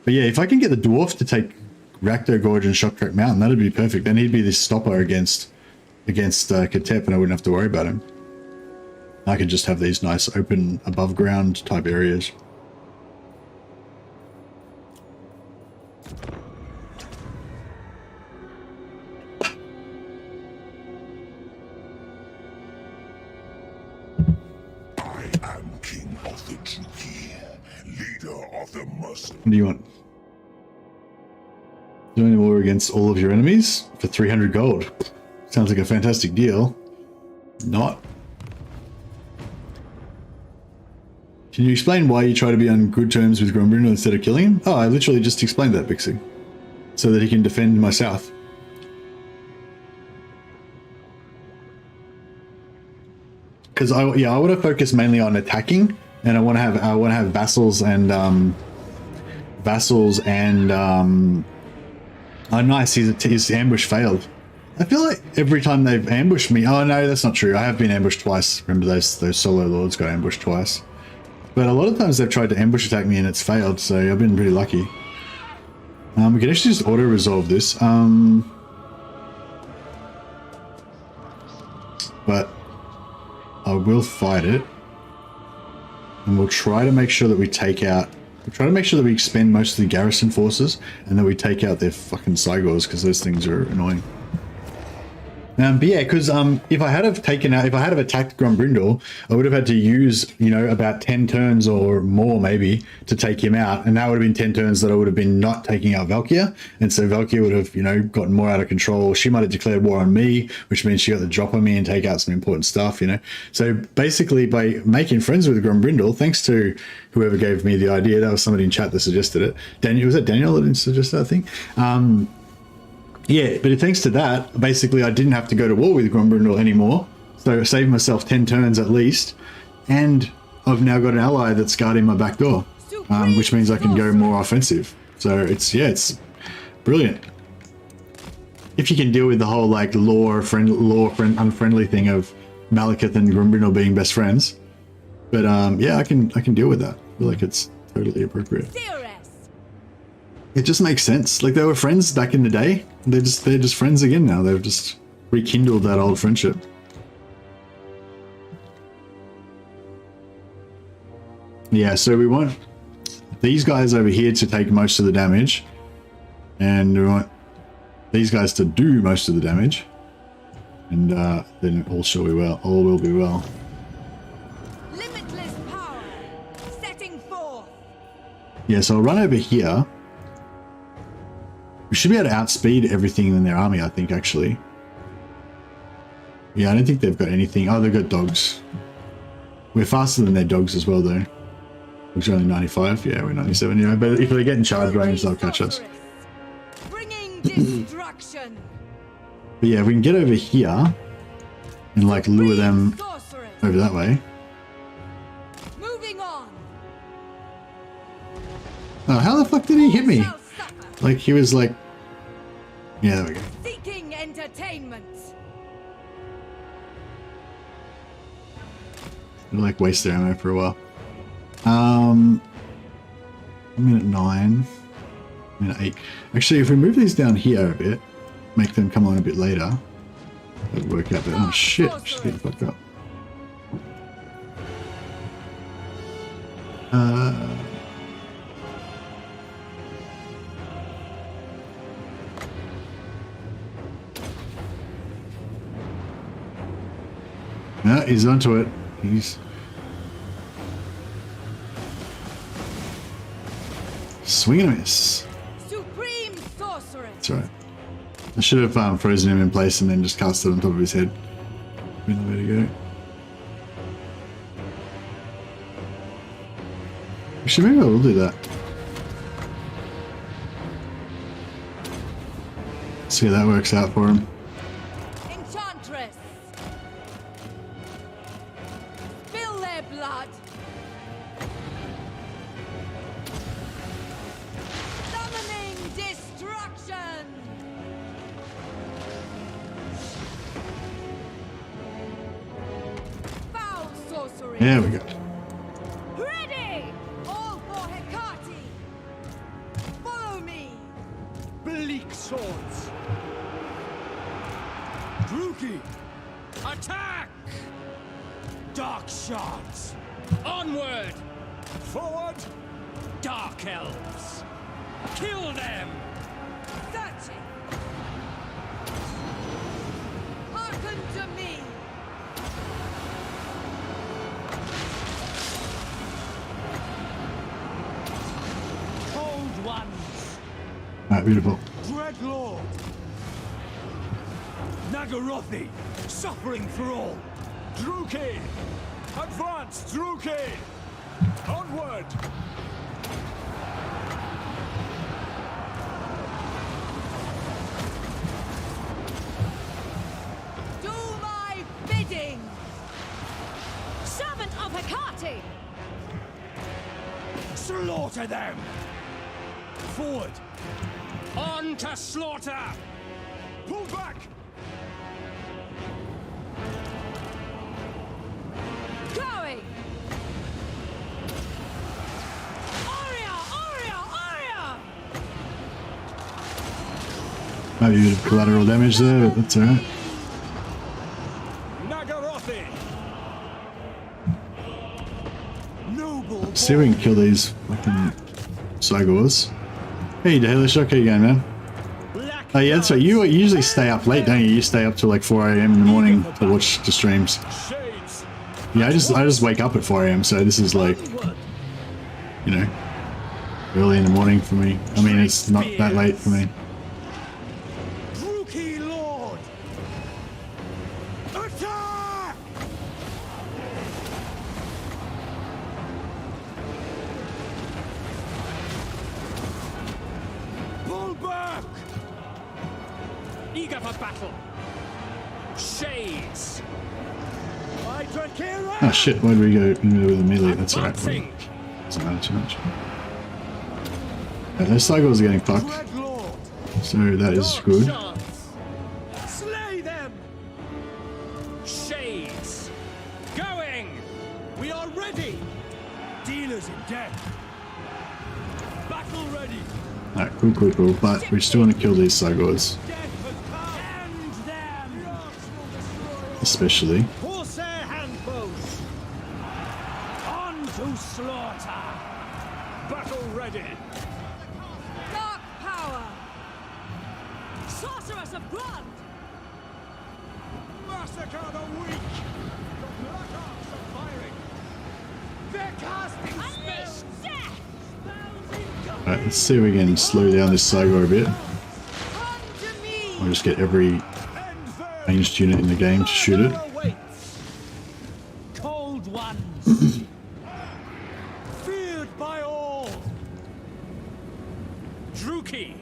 yeah, if I can get the Dwarf to take Rakdo Gorge and Shockrack Mountain, that'd be perfect. Then he'd be this stopper against Katep and I wouldn't have to worry about him. I could just have these nice open above ground type areas. I am King of the Juki, leader of the Muslim. What do you want? Doing war against all of your enemies for 300 gold. Sounds like a fantastic deal. Not. Can you explain why you try to be on good terms with Grombrindle instead of killing him? Oh, I literally just explained that, Bixie. So that he can defend my south. Because I want to focus mainly on attacking, and I want to have vassals and oh nice, his ambush failed. I feel like every time they've ambushed me, oh no, that's not true. I have been ambushed twice. Remember those solo lords got ambushed twice. But a lot of times they've tried to ambush attack me and it's failed, so I've been pretty lucky. We can actually just auto-resolve this. But I will fight it. And we'll try to make sure that we take out... We'll try to make sure that we expend most of the garrison forces and that we take out their fucking Cygors, because those things are annoying. But yeah, because if I had attacked Grombrindle, I would have had to use, you know, about 10 turns or more maybe to take him out, and that would have been 10 turns that I would have been not taking out Valkyr, and so Valkyr would have, you know, gotten more out of control. She might have declared war on me, which means she got the drop on me and take out some important stuff, you know. So basically, by making friends with Grombrindle, thanks to whoever gave me the idea, that was somebody in chat that suggested it. Daniel, was it Daniel that suggested it, I think? Yeah, but thanks to that, basically I didn't have to go to war with Grombrindle anymore. So I saved myself 10 turns at least. And I've now got an ally that's guarding my back door, which means I can go more offensive. So it's brilliant. If you can deal with the whole like unfriendly thing of Malekith and Grombrindle being best friends. But yeah, I can deal with that. I feel like it's totally appropriate. It just makes sense. Like they were friends back in the day. They're just friends again now. They've just rekindled that old friendship. Yeah, so we want these guys over here to take most of the damage, and we want these guys to do most of the damage, and then all will be well. Limitless power, setting forth. Yeah, so I'll run over here. We should be able to outspeed everything in their army, I think, actually. Yeah, I don't think they've got anything. Oh, they've got dogs. We're faster than their dogs as well, though. Dogs are only 95. Yeah, we're 97. Yeah, but if they get in charge range, they'll catch us. Bringing destruction. But yeah, if we can get over here and like lure them over that way. Moving on. Oh, how the fuck did he hit me? Like he was like, yeah, there we go. Seeking entertainment. We'll like waste their ammo for a while. Minute 9, minute 8. Actually, if we move these down here a bit, make them come on a bit later, that'd work out better. Oh shit! Just get the fuck up. Yeah, he's onto it. He's swing and a miss. Supreme sorceress. That's right. I should have frozen him in place and then just cast it on top of his head. Been the way to go. Actually, maybe I will do that. See how that works out for him. Enchantress. Spill their blood. Summoning destruction. Foul sorcery. There we go. Ready! All for Hecate! Follow me! Bleak swords. Druki. Attack! Dark shards. Onward! Forward. Dark elves. Kill them! Searching! Hearken to me! Cold ones. Alright, beautiful. Dreadlord. Nagarothi. Suffering for all. Druki. Advance, Druki. Onward. Do my bidding! Servant of Hecate! Slaughter them. Forward. On to slaughter! Pull back. Going! Aria! Aria! Aria! Might be a bit of collateral damage there, but that's alright. Nagarothi. Noble. See if we can kill these fucking Cygors. Hey, Dahalish, okay again, man. Black Oh yeah, that's right. You usually stay up late, don't you? You stay up till like 4 AM in the morning to watch the streams. Shades. Yeah, I just wake up at 4 AM, so this is like, you know, early in the morning for me. I mean, it's not that late for me. Druki Lord. Attack! Pull back! Eager for battle! Shades! I Drakira! Oh shit, why did we go with the melee? That's alright. Advancing! Doesn't matter too much. Those Cygors are getting fucked, Dreadlord. so that is good. Shards! Slay them! Shades! Going! We are ready! Dealers in death! Battle ready! Alright, cool. But we still want to kill these Cygors, Death has come! End them! especially. Horsehair handbows! On to slaughter! Battle ready! Dark power! Sorceress of blood! Massacre the weak! The black arcs are firing! They're casting Unleash spells! death! Alright, let's see if we can slow down this Cygor a bit. Come to me! Or just get every ranged unit in the game to shoot it. Awaits. Cold ones! Feared by all! Druki!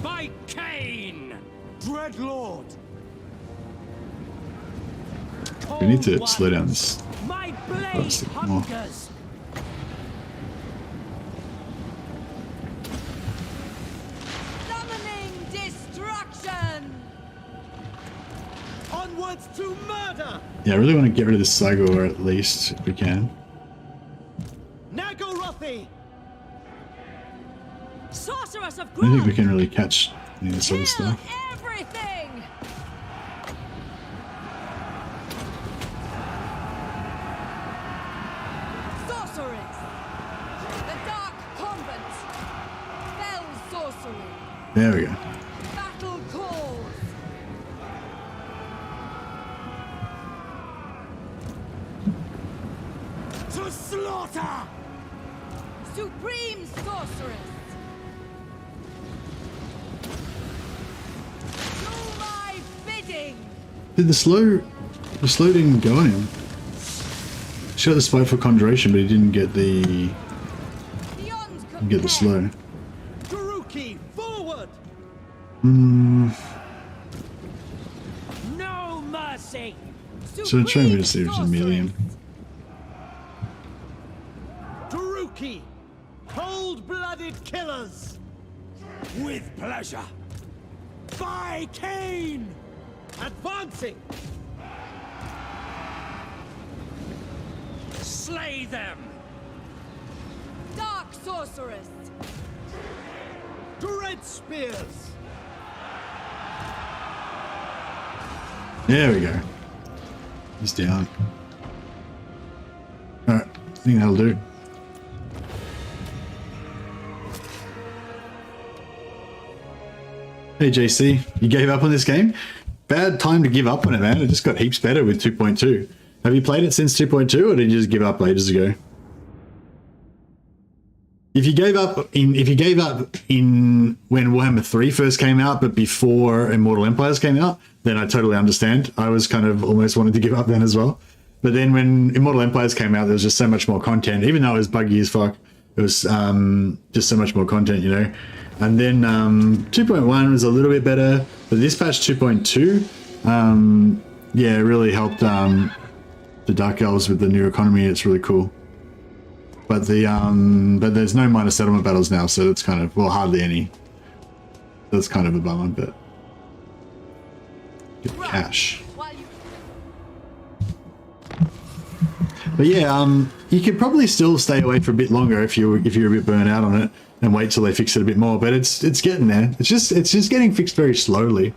By Cain! Dreadlord! We need to Cold slow down ones. this. My blade Let's see more. hungers! Onwards to murder! Yeah, I really want to get rid of this Cygor at least, if we can. Nagorothi! Sorceress of I don't think we Grant! can really catch any of this other Kill stuff. everything! Sorceress! The Dark Convent! Fell sorcery! There we go. Battle calls! To slaughter! Supreme sorceress! Do my bidding! Did the slow didn't go on him? She got the spiteful conjuration, but he didn't get the slow. Garuki, forward! No mercy! So I'm trying to see if it's a million. Garuki, cold-blooded killers! With pleasure! By Cain! Advancing! Slay them! Dark sorceress! Dread spears! There we go. He's down. Alright, I think that'll do. Hey JC, you gave up on this game? Bad time to give up on it, man. It just got heaps better with 2.2. Have you played it since 2.2 or did you just give up ages ago? If you gave up in when Warhammer 3 first came out, but before Immortal Empires came out, then I totally understand. I was kind of almost wanted to give up then as well. But then when Immortal Empires came out, there was just so much more content. Even though it was buggy as fuck, it was just so much more content, you know. And then 2.1 was a little bit better, but this patch 2.2, yeah, it really helped the Dark Elves with the new economy. It's really cool. But but there's no minor settlement battles now, so it's kind of, well, hardly any. That's kind of a bummer, but get cash. But yeah, you could probably still stay away for a bit longer if you're a bit burnt out on it, and wait till they fix it a bit more. But it's getting there. It's just getting fixed very slowly.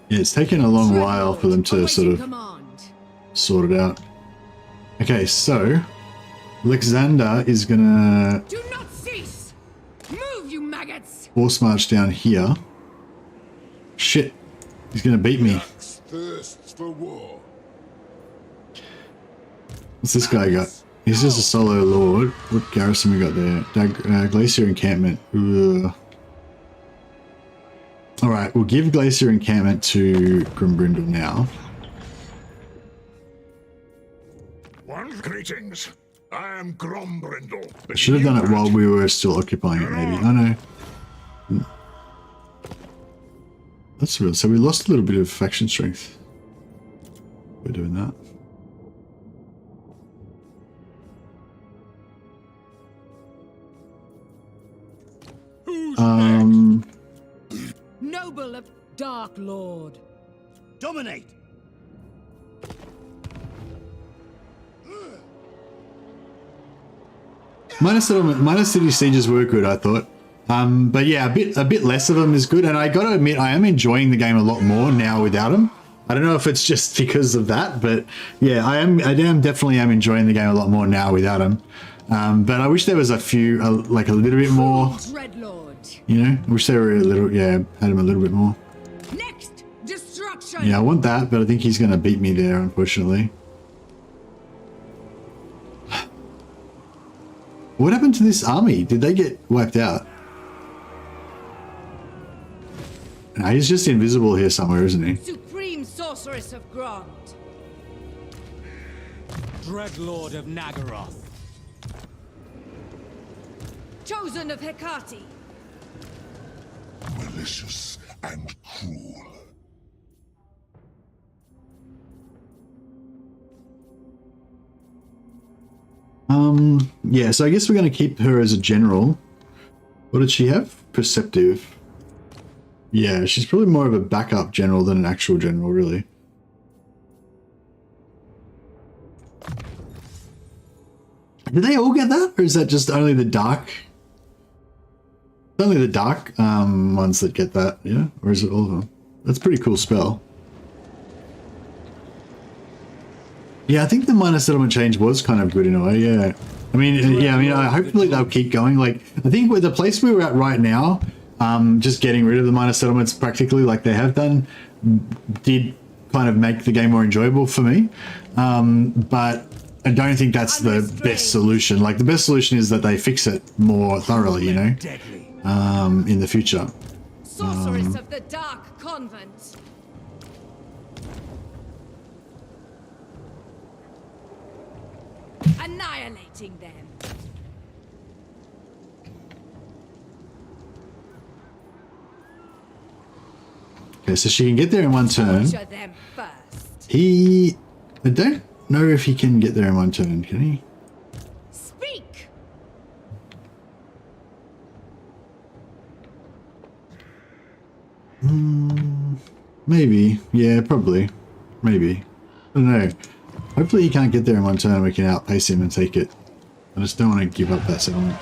Yeah, it's taken a long while for them to sort of sort it out. Okay, so Alexander is gonna Do not cease! Move, you maggots! force march down here. Shit, he's gonna beat me. Thirsts for war. What's this guy got? He's just a solo lord. What garrison we got there? Glacier encampment. Ugh. All right, we'll give Glacier encampment to Grimbrindle now. Greetings. I am Grombrindle. I should have done it while we were still occupying it, maybe. I know. That's real. So we lost a little bit of faction strength. We're doing that. Noble of Dark Lord. Dominate! Minor city sieges were good, I thought. But yeah, a bit less of them is good. And I got to admit, I am enjoying the game a lot more now without them. I don't know if it's just because of that, but yeah, I definitely am enjoying the game a lot more now without them. But I wish there was a few, like a little bit more. Dreadlord. You know, I wish they were a little, yeah, had him a little bit more. Next, destruction. Yeah, I want that, but I think he's going to beat me there, unfortunately. What happened to this army? Did they get wiped out? Nah, he's just invisible here somewhere, isn't he? Supreme sorceress of Grant. Dreadlord of Nagaroth. Chosen of Hecate. Malicious and cruel. Yeah, so I guess we're going to keep her as a general. What did she have? Perceptive. Yeah, she's probably more of a backup general than an actual general, really. Did they all get that? Or is that just only the dark? Only the dark ones that get that, yeah? Or is it all of them? That's a pretty cool spell. Yeah, I think the minor settlement change was kind of good in a way, yeah. I mean, yeah, I mean, hopefully they'll keep going. Like, I think with the place we were at right now, just getting rid of the minor settlements practically like they have done did kind of make the game more enjoyable for me. But I don't think that's the best solution. Like, the best solution is that they fix it more thoroughly, you know, in the future. Sorceress of the Dark Convent. Annihilating them. Okay, so she can get there in one turn. Torture them first. I don't know if he can get there in one turn, can he? Speak. Maybe. Yeah, probably. Maybe. I don't know. Hopefully he can't get there in one turn and we can outpace him and take it. I just don't want to give up that settlement.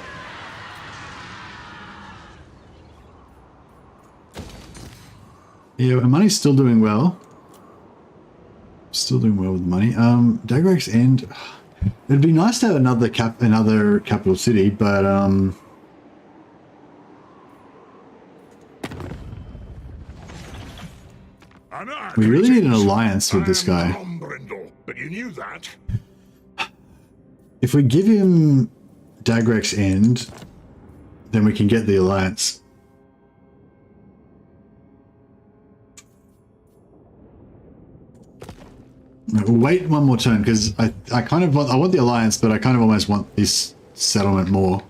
Yeah, money's still doing well. Still doing well with the money. Dagrak's End. It'd be nice to have another capital city, but we really need an alliance with this guy. But you knew that. If we give him Dagrak's End, then we can get the alliance. We'll wait one more turn because I kind of want the alliance, but I kind of almost want this settlement more.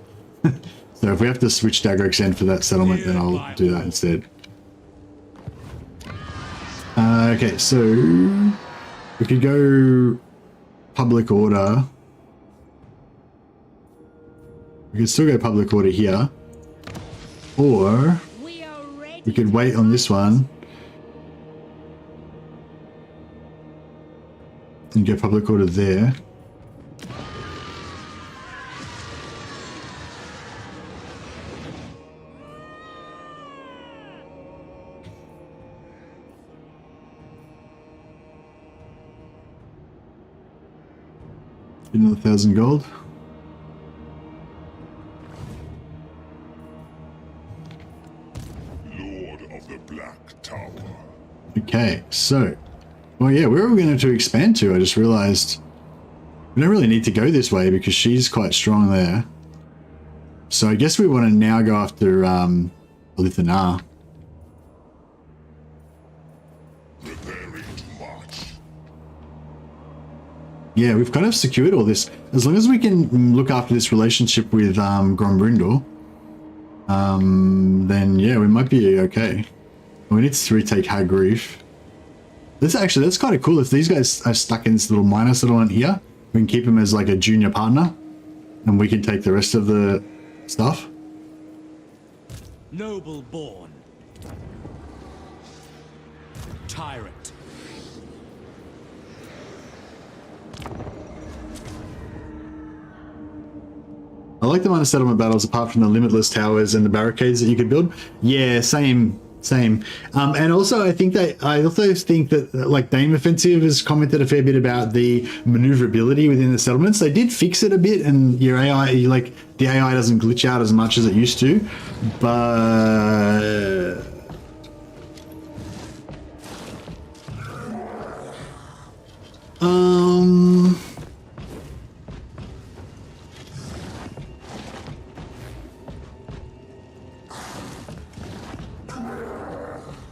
So if we have to switch Dagrak's End for that settlement, then I'll do that instead. Okay, so we could go public order. We could still go public order here, or we could wait on this one and get public order there. Another 1,000 gold. Lord of the Black Tower. Okay, so, well, yeah, where are we going to expand to? I just realized we don't really need to go this way because she's quite strong there. So I guess we want to now go after Lithanar. Preparing to march. Yeah, we've kind of secured all this. As long as we can look after this relationship with Grombrindle, then yeah, we might be okay. We need to retake Hag Reef. That's kind of cool. If these guys are stuck in this little minor settlement here, we can keep them as like a junior partner, and we can take the rest of the stuff. Noble born. Tyrant. I like the minor settlement battles apart from the limitless towers and the barricades that you could build. Yeah, same. And also I also think that like Dame Offensive has commented a fair bit about the maneuverability within the settlements. They did fix it a bit, and your AI, like the AI doesn't glitch out as much as it used to, but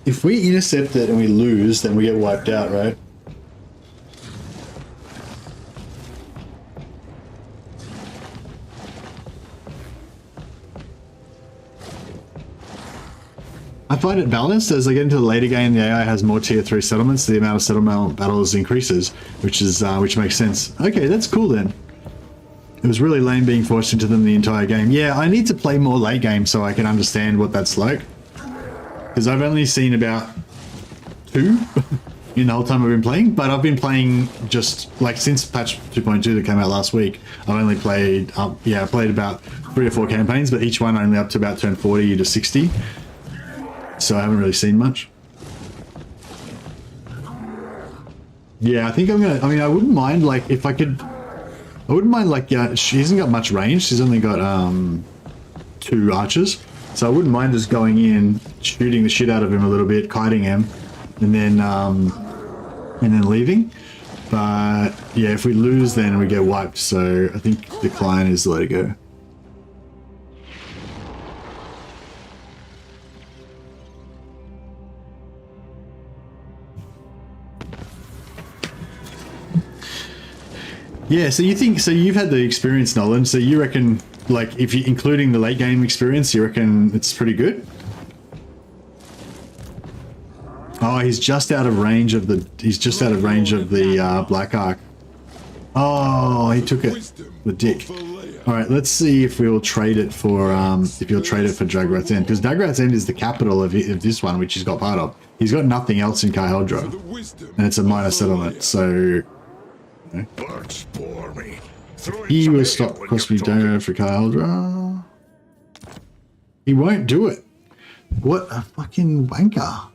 if we intercept it and we lose, then we get wiped out, right? I find it balanced. As I get into the later game, the AI has more tier 3 settlements, the amount of settlement battles increases, which makes sense. Okay, that's cool then. It was really lame being forced into them the entire game. Yeah, I need to play more late game so I can understand what that's like. Because I've only seen about 2 in the whole time I've been playing, but I've been playing just like since patch 2.2 that came out last week. I've only played, I played about 3 or 4 campaigns, but each one only up to about turn 40 to 60. So I haven't really seen much. Yeah, I think I'm gonna, I mean, I wouldn't mind like if I could, I wouldn't mind like, she hasn't got much range. She's only got 2 archers. So I wouldn't mind just going in, shooting the shit out of him a little bit, kiting him, and then leaving. But yeah, if we lose, then we get wiped. So I think decline is the way to go. Yeah, so you think, so you've had the experience, Nolan, so you reckon, like, if you including the late game experience, you reckon it's pretty good? Oh, he's just out of range of the, Black Ark. Oh, he took it, the dick. All right, let's see if we'll trade it for, if you'll trade it for Dragrat's End, because Dragrat's End is the capital of this one, which he's got part of. He's got nothing else in Kaiheldra, and it's a minor settlement, so... He will stop cross me down for Kaiheldra. He won't do it. What a fucking wanker.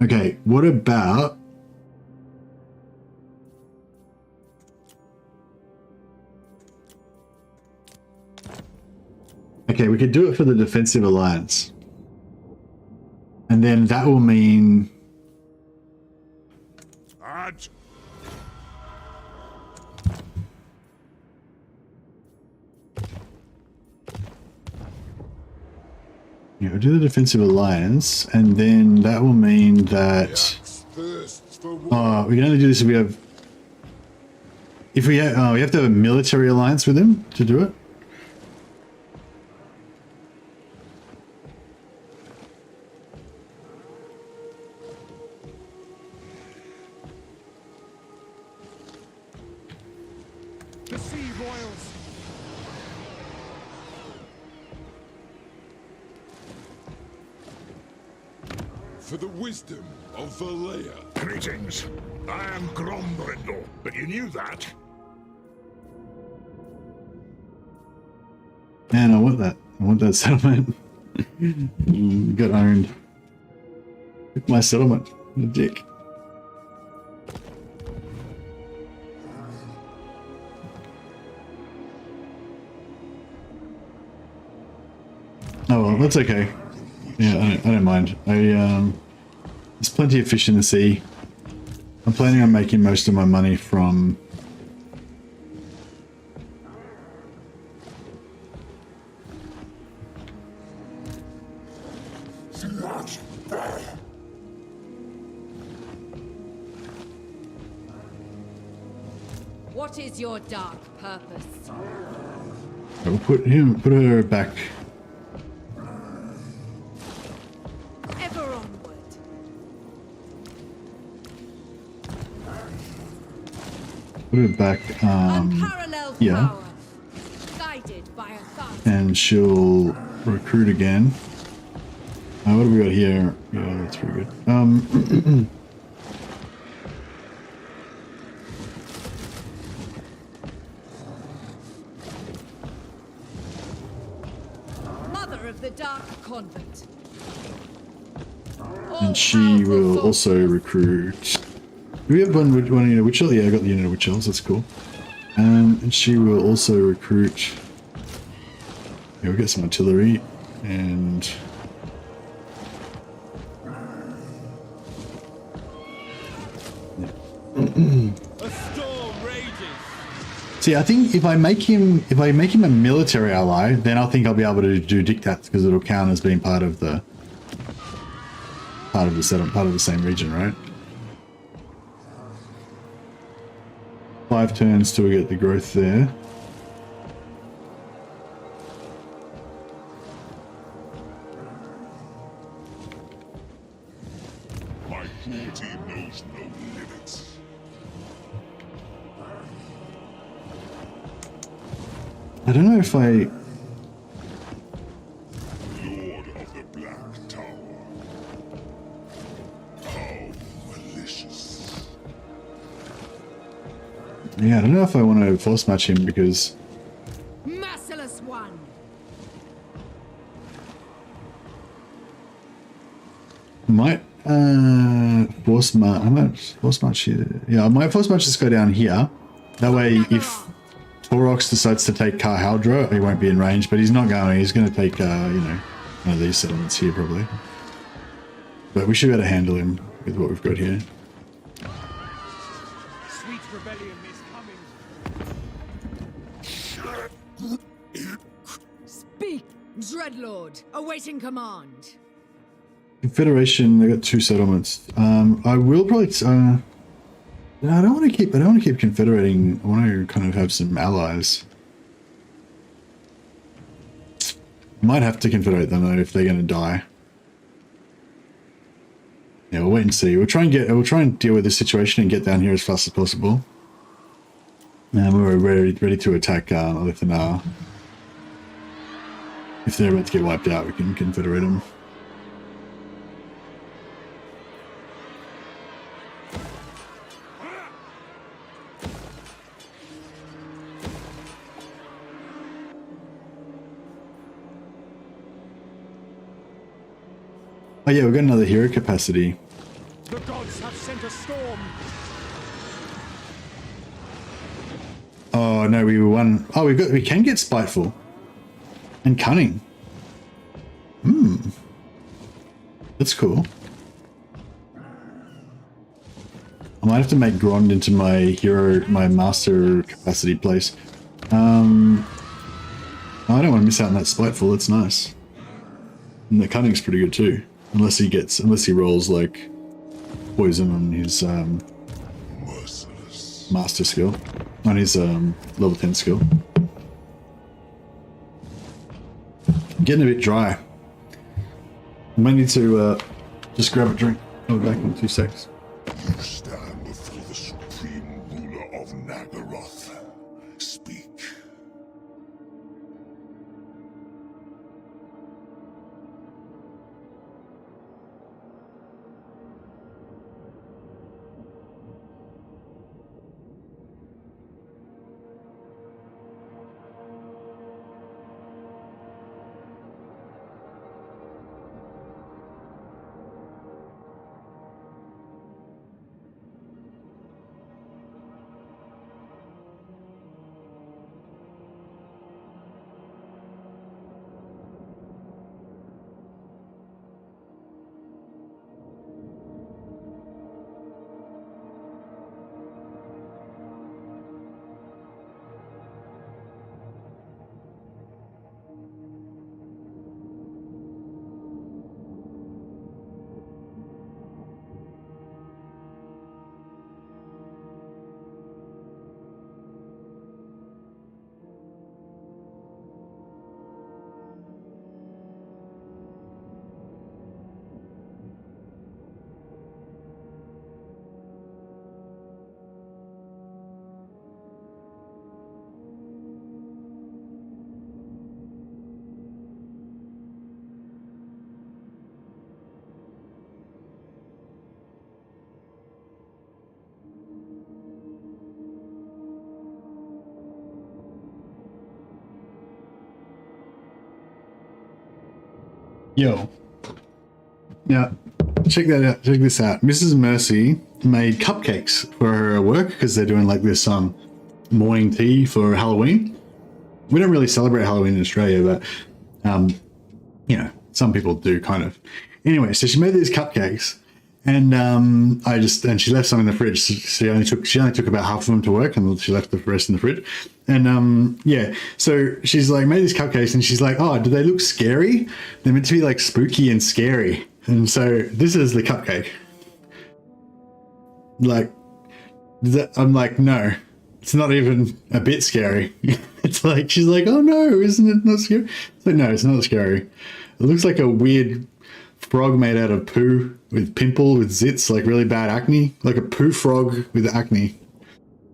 Okay, what about... Okay, we could do it for the defensive alliance. And then that will mean... Yeah, we'll do the defensive alliance, and then that will mean that... we can only do this if we have... If we have... we have to have a military alliance with him to do it. For the wisdom of Valea. Greetings. I am Grombrindle, but you knew that. Man, I want that. I want that settlement. Got owned. Took my settlement. The dick. Oh well, that's okay. Yeah, I don't mind. There's plenty of fish in the sea. I'm planning on making most of my money from... What is your dark purpose? I will put her back. Ever onward. Put her back, Unparalleled yeah. power, guided by a thought. And she'll recruit again. What have we got here? Yeah, that's pretty good. Mother of the Dark Convent. And she will also recruit. Do we have one unit witch elf? Yeah, I got the unit of witch elves, that's cool. And she will also recruit. Yeah, we'll get some artillery and. A storm rages. See, I think if I make him a military ally, then I think I'll be able to do diktats because it'll count as being part of the settlement, part of the same region, right? 5 turns till we get the growth there. cruelty knows no limits. I don't know if I... Lord of the Black Tower. How malicious. Yeah, I don't know if I want to force match him because... Merciless one. Might force match. I might force match here. Yeah, I might force match this guy down here. That way, if Torox decides to take Karhaldra, he won't be in range. But he's not going. He's going to take, you know, one of these settlements here probably. But we should be able to handle him with what we've got here. Sweet rebellion is coming. Speak, Dreadlord, awaiting command. Confederation. They got 2 settlements. I will probably. No, I don't want to keep. I don't want to keep confederating. I want to kind of have some allies. Might have to confederate them though if they're going to die. Yeah, we'll wait and see. We'll try and deal with this situation and get down here as fast as possible. And we're ready to attack Lithanar. If they're about to get wiped out, we can confederate them. Oh yeah, we've got another hero capacity. The gods have sent a storm. Oh no, we were one. Oh, we can get spiteful and cunning. That's cool. I might have to make Grond into my master capacity place. I don't want to miss out on that spiteful. That's nice. And the cunning's pretty good too. Unless he rolls like poison on his master skill, on his level 10 skill. Getting a bit dry. I might need to just grab a drink. I'll be back in 2 seconds. You stand before the supreme ruler of Nagaroth. Speak. Yo. Yeah. Check that out. Check this out. Mrs. Mercy made cupcakes for her work because they're doing like this morning tea for Halloween. We don't really celebrate Halloween in Australia, but you know, some people do kind of. Anyway, so she made these cupcakes, and she left some in the fridge. So she only took about half of them to work, and she left the rest in the fridge. And yeah, so she's like made these cupcakes, and she's like, oh, do they look scary? They're meant to be like spooky and scary. And so this is the cupcake. Like, I'm like, no, it's not even a bit scary. It's like, she's like, oh no, isn't it not scary? It's like, no, it's not scary. It looks like a weird frog made out of poo with pimple with zits, like really bad acne, like a poo frog with acne.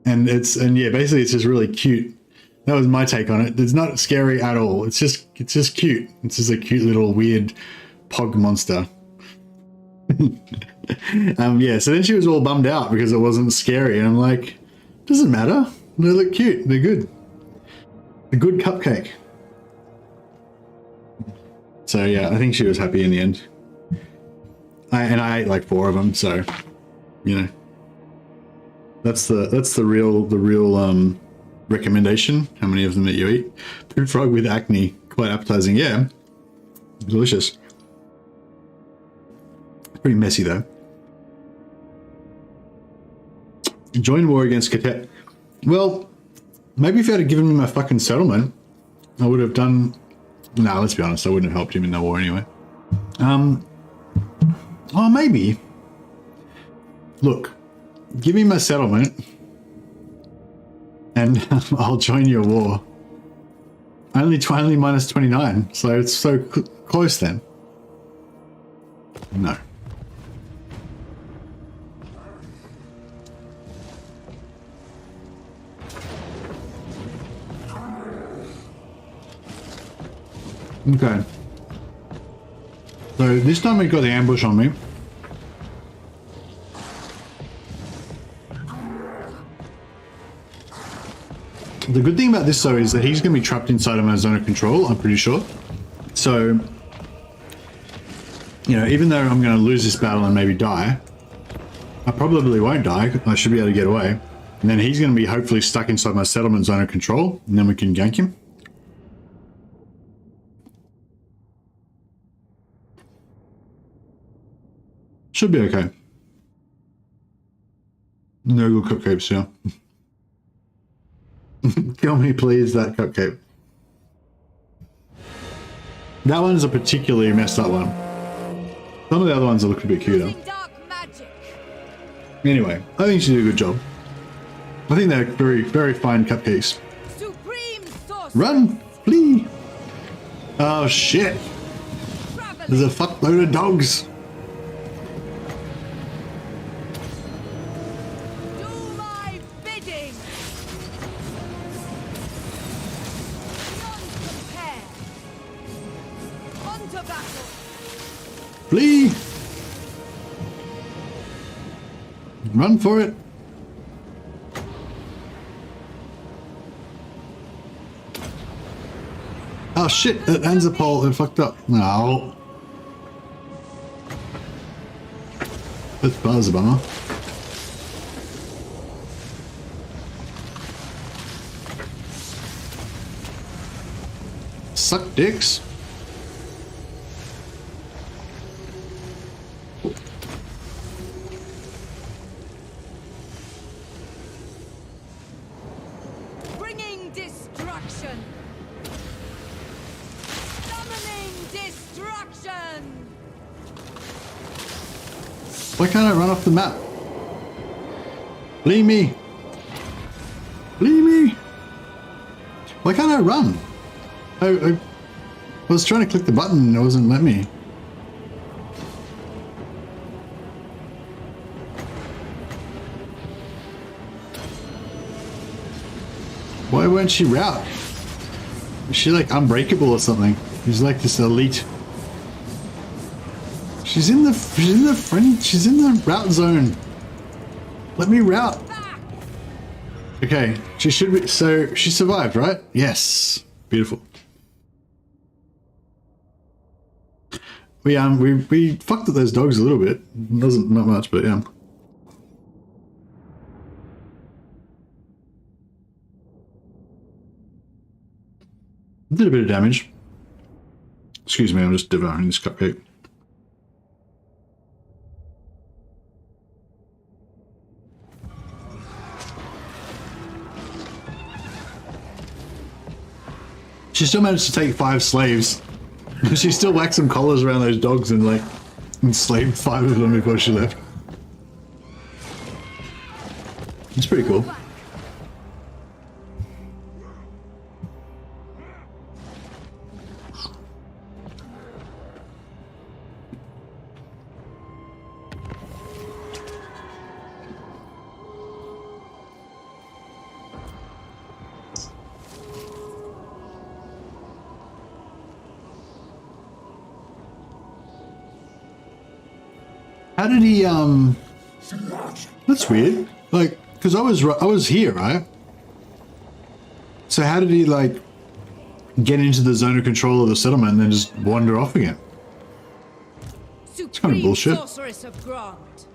And yeah, basically it's just really cute. That was my take on it. It's not scary at all. It's just cute. It's just a cute little weird pog monster. Yeah, so then she was all bummed out because it wasn't scary, and I'm like, doesn't matter. They look cute. They're good. A good cupcake. So yeah, I think she was happy in the end. I ate like 4 of them, so you know, that's the real recommendation. How many of them that you eat? Poo frog with acne, quite appetizing. Yeah, delicious. Pretty messy though. Join war against Katet. Well, maybe if you had given me my fucking settlement, I would have done. No, let's be honest, I wouldn't have helped him in the war anyway. Oh, maybe. Look, give me my settlement, and I'll join your war. Only minus 29, so it's so close then. No. Okay. So this time we got the ambush on me. The good thing about this though is that he's going to be trapped inside of my zone of control, I'm pretty sure. So, you know, even though I'm going to lose this battle and maybe die, I probably won't die. I should be able to get away. And then he's going to be hopefully stuck inside my settlement zone of control, and then we can gank him. Should be okay. No good cupcakes, yeah. Kill me, please, that cupcake. That one's a particularly messed up one. Some of the other ones look a bit cuter. Anyway, I think she did a good job. I think they're very, very fine cupcakes. Run! Flee! Oh shit! There's a fuckload of dogs! Flee! Run for it! Oh shit, that Anzapol, it fucked up. No. That's Barzabama. Suck dicks. Bringing destruction. Summoning destruction. Why can't I run off the map? Leave me. Leave me. Why can't I run? I was trying to click the button and it wasn't letting me. Why won't she route? Is she like unbreakable or something? She's like this elite. She's in the route zone. Let me route. Okay, she should be, so she survived, right? Yes. Beautiful. We fucked at those dogs a little bit. Not much, but yeah. Did a bit of damage. Excuse me, I'm just devouring this cupcake. She still managed to take 5 slaves. She still whacked some collars around those dogs and like enslaved 5 of them before she left. It's pretty cool. how did he, that's weird. Like, because I was here, right? So how did he, like, get into the zone of control of the settlement and then just wander off again? It's kind of bullshit. Sorceress of Grant.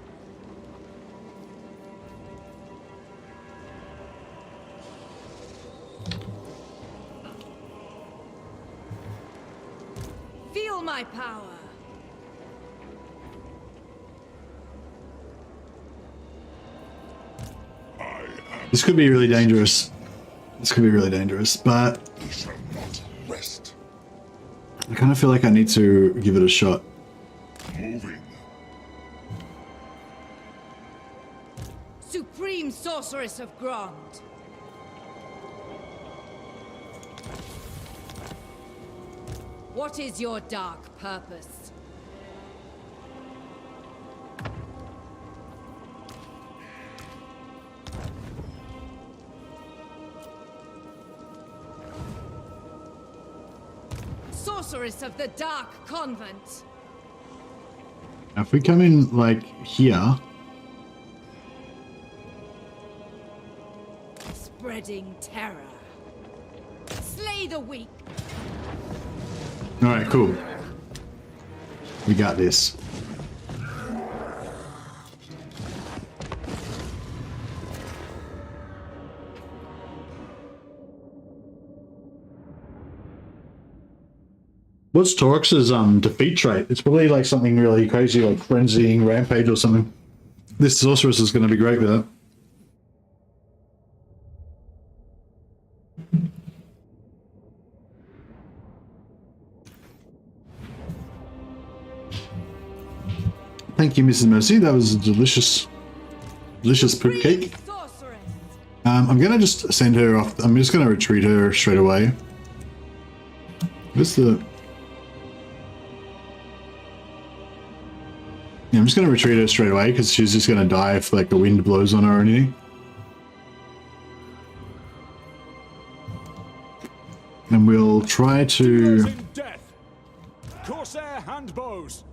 Feel my power. This could be really dangerous. This could be really dangerous, but We shall not rest. I kind of feel like I need to give it a shot. Moving. Supreme Sorceress of Grant. What is your dark purpose? Sorceress of the Dark Convent. Now if we come in, like, here... Spreading terror. Slay the weak. Alright, cool. We got this. What's Torx's defeat trait? It's probably like something really crazy, like frenzying rampage or something. This sorceress is going to be great with that. Thank you, Mrs. Mercy. That was a delicious poop cake. I'm gonna just send her off. I'm just gonna retreat her straight away. Where's the? Yeah, I'm just gonna retreat her straight away because she's just gonna die if like the wind blows on her or anything. And we'll try to. In death. Corsair handbows.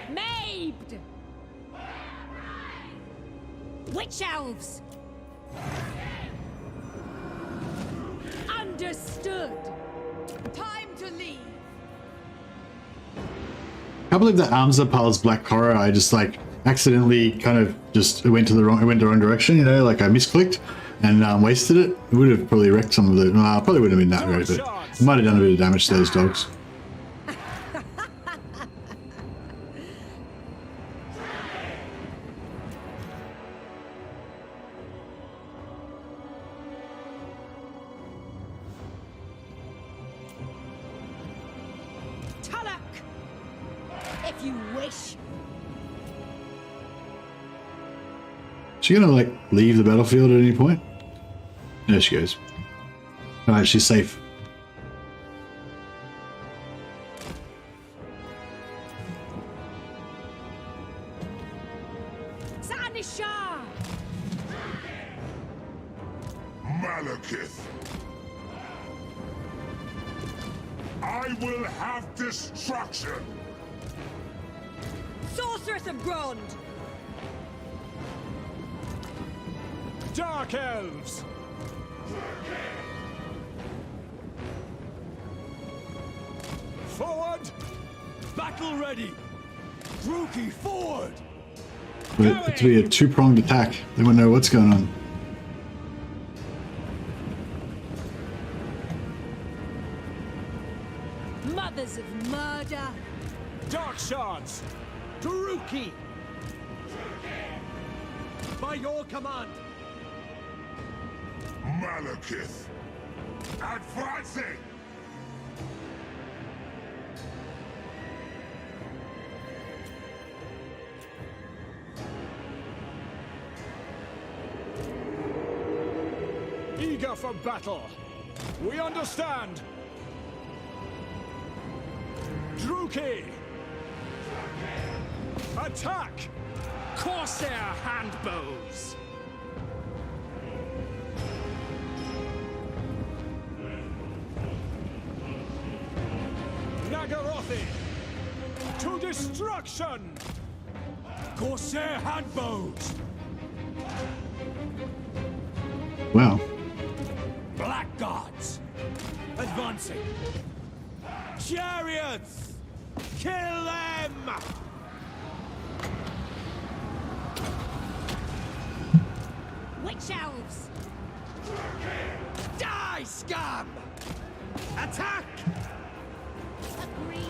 Mabed! Witch elves! Understood! Time to leave! I can't believe that Amzapal's Black Horror, I just like accidentally kind of just went the wrong direction, you know, like I misclicked and wasted it. It would have probably wrecked some of the, probably wouldn't have been that great, but it might have done a bit of damage to those dogs. If you wish. Is she gonna like leave the battlefield at any point? There she goes. Alright, she's safe. Malekith. I will have destruction. Sorceress of Grond! Dark Elves. Forward. Battle ready. Rookie forward. But it's be a two-pronged attack. They won't know what's going on. Mothers of murder. Dark shards. Taruki. By your command. Malekith. Advancing. Eager for battle. We understand. Druki. Attack. Corsair handbows. Nagarothy! To destruction! Corsair handbows! Wow. Blackguards! Advancing! Chariots! Kill them! Witch elves! Die, scum! Attack! Agreed.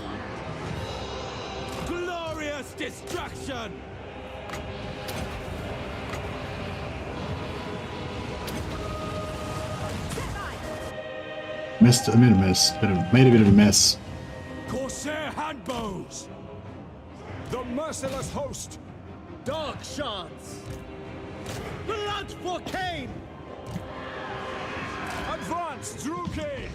Glorious destruction! Messed. I made a mess. Made a bit of a mess. Corsair handbows! The merciless host! Dark shards! Blood for Cain! Advance, Druki!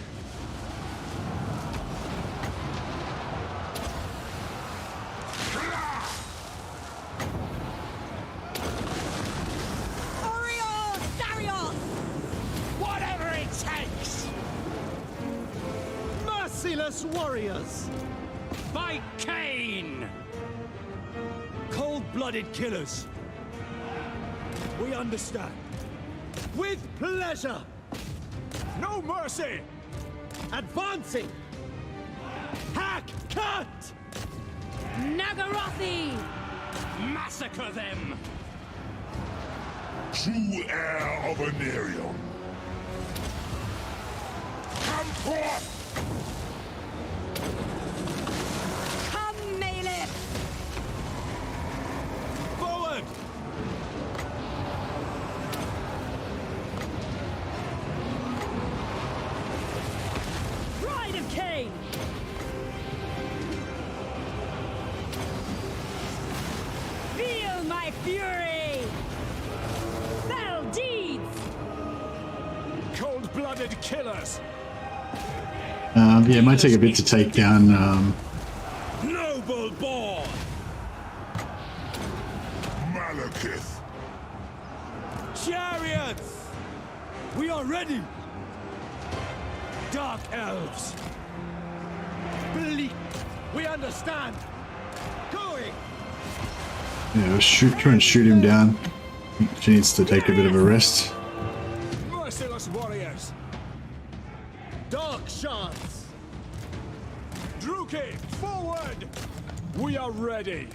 Oriole! Darius! Whatever it takes! Merciless warriors! By Cain! Cold-blooded killers! We understand. With pleasure! No mercy! Advancing! Hack! Cut! Nagarothy! Massacre them! True heir of Anarion. Come forth! Come, Malekith! Forward! Bride of Cain! Feel my fury! Fell deeds! Cold-blooded killers! Yeah, it might take a bit to take down. Noble born! Malekith! Chariots! We are ready! Dark elves! Bleak! We understand! Going! Yeah, try and shoot him down. She needs to take a bit of a rest. Merciless warriors! Dark shards! Druki, forward! We are ready!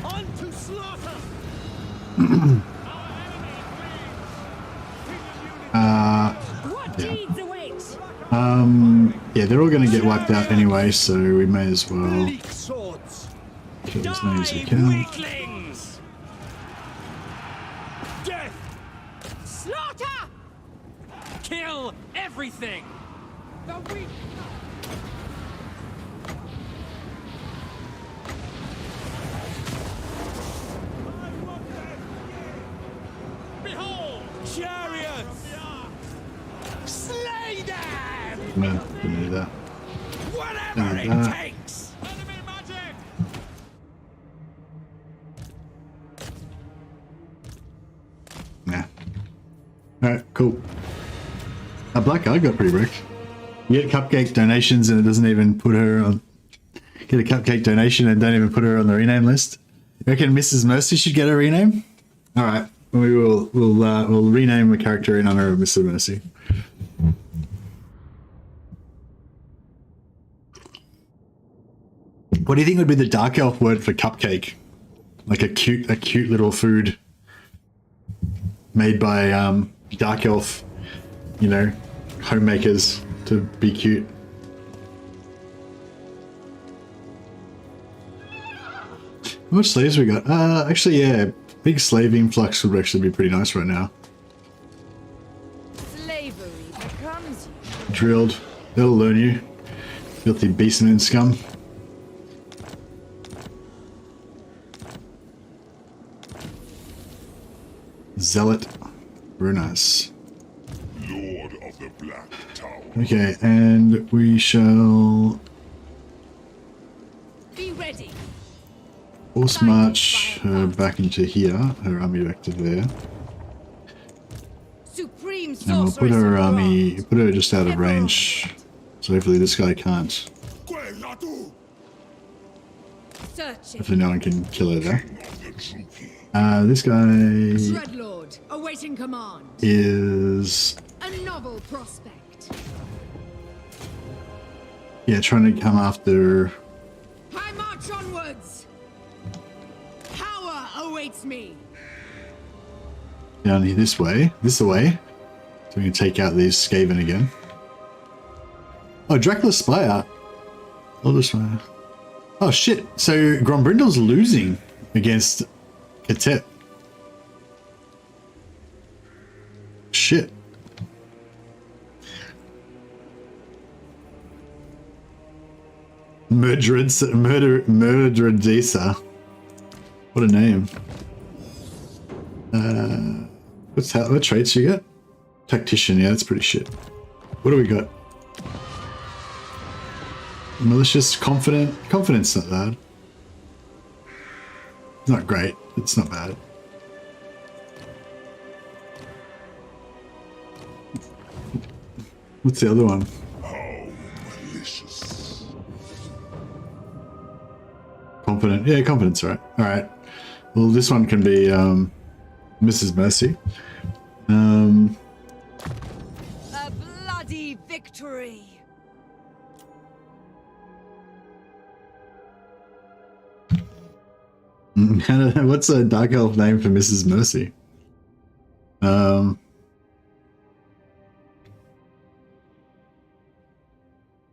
On to slaughter! What deeds await? Yeah, they're all gonna get wiped out anyway, so we may as well Bleak swords! kill as many as we Die, can. weaklings! Death! Slaughter! Kill everything! The weak! Behold! Chariots! Slay them! Man, didn't do that. Whatever Like it that. takes! Enemy magic! Nah. Alright, cool. A black eye got pretty wrecked. You get cupcake donations and it doesn't even put her on. Get a cupcake donation and don't even put her on the rename list. You reckon Mrs. Mercy should get a rename? Alright, we'll rename a character in honor of Mrs. Mercy. What do you think would be the dark elf word for cupcake? Like a cute little food made by dark elf, you know, homemakers to be cute. How much slaves we got? Actually, yeah, big slave influx would actually be pretty nice right now. Slavery becomes you. Drilled. That'll learn you. Filthy beastman scum. Zealot. Very nice. Lord of the Black Tower. Okay, and we shall Be ready. force march her back into here, her army back to there. Supreme And we'll put her army, put her just out of range So hopefully this guy can't. Searching. Hopefully no one can kill her there. This guy Dreadlord, awaiting command. is... A novel prospect. Yeah, trying to come after... I march onwards. Power awaits me. Down here this way. This way. So we can take out these Skaven again. Oh, Dracula's Spire. Elder Spire. Oh shit, so Grombrindal's losing against Katet. Shit. Murderadisa. What a name. What traits you get? Tactician, yeah, that's pretty shit. What do we got? Malicious, confident. Confidence not bad. Not great. It's not bad. What's the other one? How malicious. Confident. Yeah, confidence, right. Alright. Well, this one can be Mrs. Mercy. A bloody victory. What's a dark elf name for Mrs. Mercy?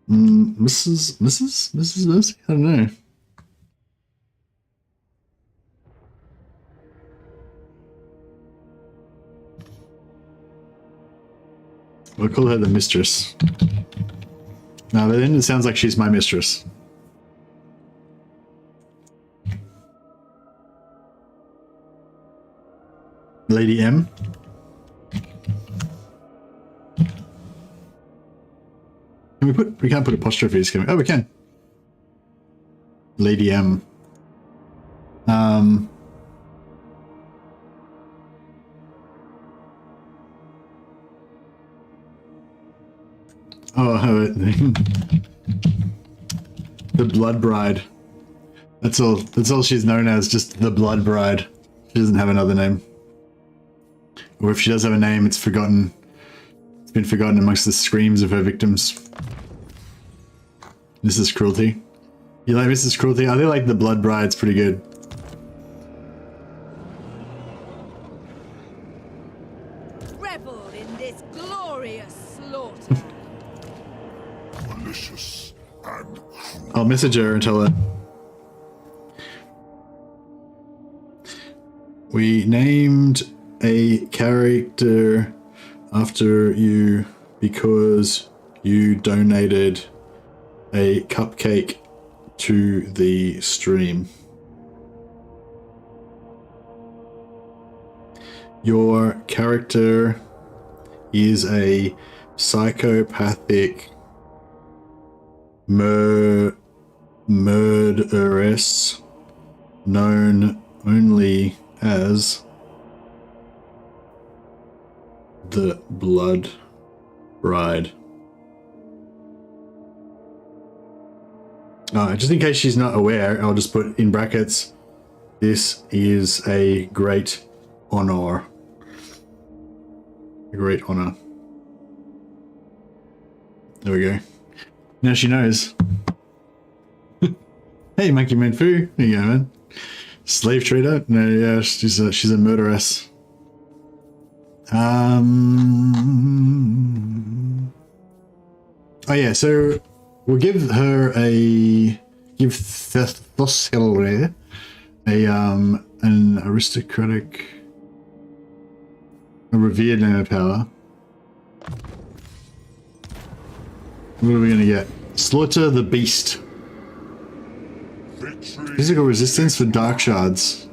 Mrs. Mercy? I don't know. We'll call her the mistress. No, but then it sounds like she's my mistress. Lady M. We can't put apostrophes, can we? Oh, we can. Lady M. Oh, the Blood Bride. That's all she's known as, just the Blood Bride. She doesn't have another name. Or if she does have a name, it's forgotten. It's been forgotten amongst the screams of her victims. Mrs. Cruelty. You like Mrs. Cruelty? I think like the Blood Bride's pretty good. Revel in this glorious slaughter. Malicious and cruel. I'll message her and tell her. We named a character after you because you donated a cupcake to the stream. Your character is a psychopathic murderess known only as the Blood Bride. Just in case she's not aware, I'll just put in brackets, this is a great honor. A great honor. There we go. Now she knows. Hey, Monkey Man Fu. There you go, man. Slave trader? No, yeah, she's a murderess. Oh yeah, so we'll give her give Thosselre an aristocratic, a revered name of power. What are we gonna get? Slaughter the Beast. Victory. Physical resistance for dark shards.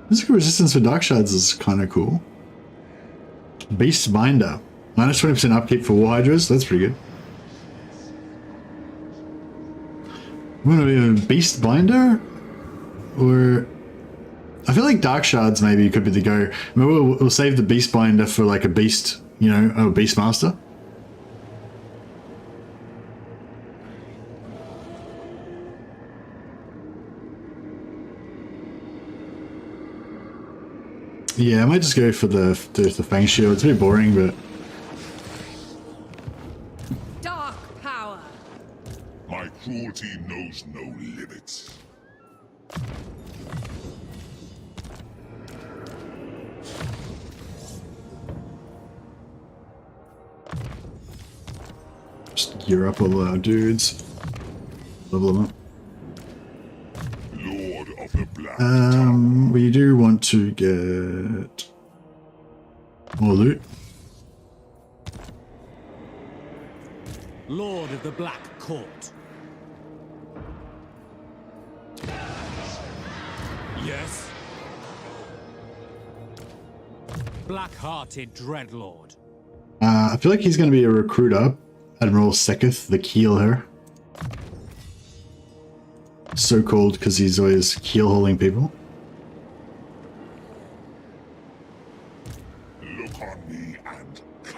Physical resistance for dark shards is kind of cool. Beast Binder. Minus 20% upkeep for War Hydras. That's pretty good. I'm gonna be a Beast Binder? Or... I feel like Dark Shards maybe could be the go. Maybe we'll save the Beast Binder for like a Beast, you know, a Beast Master. Yeah, I might just go for the Fang Shield. It's a bit boring, but... Dark power. My cruelty knows no limits. Just gear up all our dudes. Level them up. Lord of the Black We do want to get more loot. Lord of the Black Court. Yes. Black-hearted Dreadlord. I feel like he's going to be a recruiter. Admiral Seketh, the Keeler. So called because he's always keel-hauling people. Look on me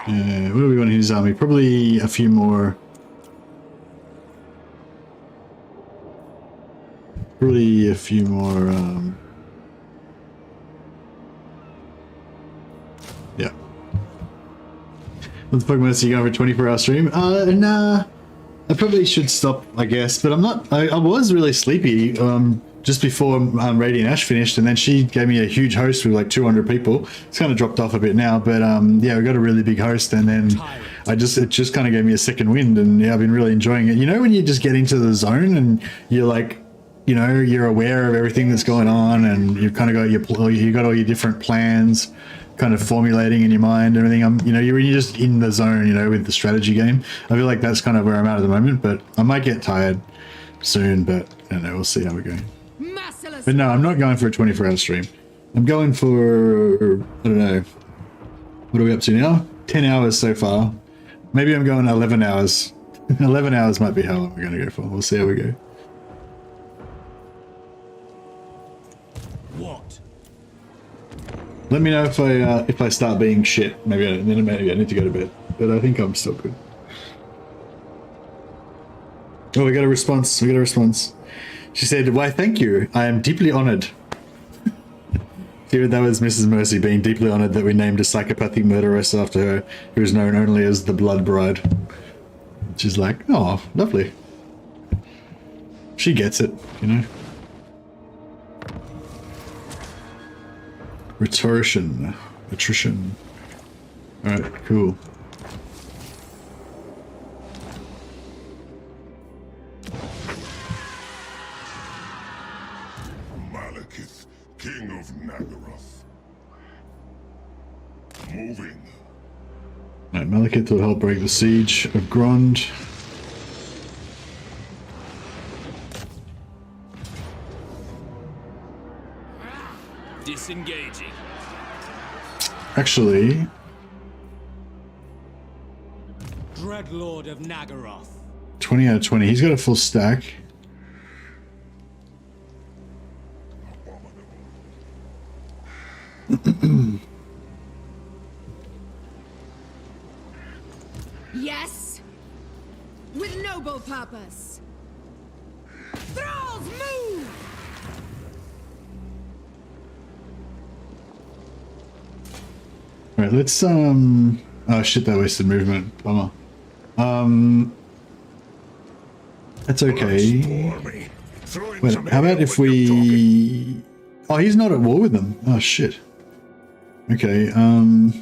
and What do we want in his army? Probably a few more. Probably a few more. Yeah. What the fuck are you going for a 24-hour stream? Nah. I probably should stop, I guess, but I'm not. I was really sleepy just before Radiant Ash finished, and then she gave me a huge host with like 200 people. It's kind of dropped off a bit now, but yeah, we got a really big host, and then it just kind of gave me a second wind, and yeah, I've been really enjoying it. You know, when you just get into the zone and you're like, you know, you're aware of everything that's going on, and you've kind of got you got all your different plans kind of formulating in your mind and everything. You know, you're just in the zone, you know, with the strategy game. I feel like that's kind of where I'm at the moment, but I might get tired soon, but I don't know, we'll see how we go. But no, I'm not going for a 24-hour stream. I'm going for, I don't know, what are we up to now? 10 hours so far. Maybe I'm going 11 hours. 11 hours might be how long we're going to go for. We'll see how we go. What? Let me know if I start being shit. Maybe I need to go to bed. But I think I'm still good. Oh, we got a response. We got a response. She said, "Why, thank you. I am deeply honored." Here, that was Mrs. Mercy being deeply honored that we named a psychopathic murderess after her, who is known only as the Blood Bride. She's like, "Oh, lovely." She gets it, you know. Rhetorician. Attrition. Alright, cool. Malekith, King of Nagaroth. Moving. Alright, Malekith will help break the siege of Grond. Disengaging. Actually, Dreadlord of Nagaroth. 20 out of 20. He's got a full stack. Yes, with noble purpose. Thralls, move! Alright, let's oh shit, that wasted movement. Bummer. That's okay. Wait, how about if we... Oh, he's not at war with them. Oh shit. Okay, alright,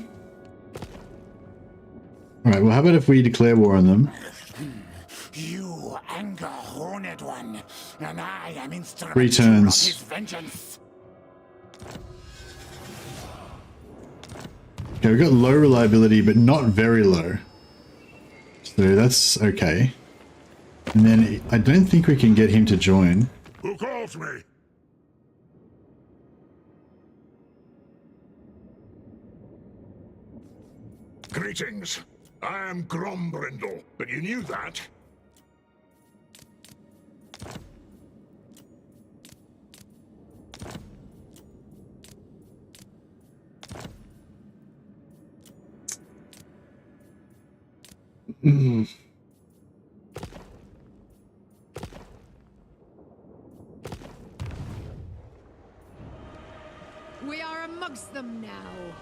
well how about if we declare war on them? You anger horned one, and I am instrumental 3 turns. of his vengeance. Okay, we've got low reliability, but not very low. So that's okay. And then I don't think we can get him to join. Who calls me? Greetings. I am Grombrindle, but you knew that. We are amongst them now.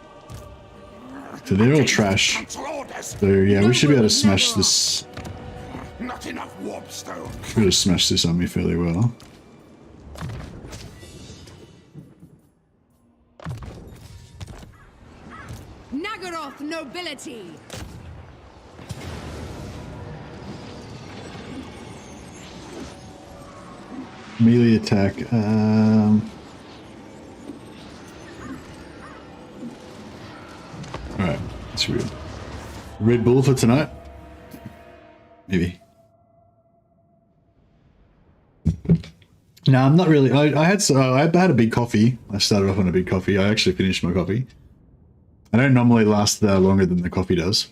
So they're all trash. Council orders. So yeah, we should be able to smash this. Not enough warp stone. Should be able to smash this army fairly well. Nagaroth nobility. Melee attack. Alright, that's real. Red Bull for tonight? Maybe. No, I'm not really. I had a big coffee. I started off on a big coffee. I actually finished my coffee. I don't normally last longer than the coffee does.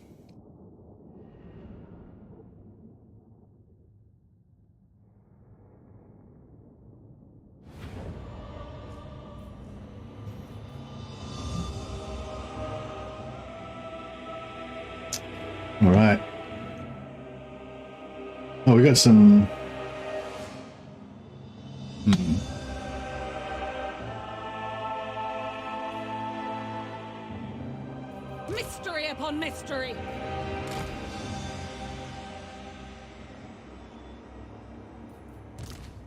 All right. Oh, we got some. Mystery upon mystery.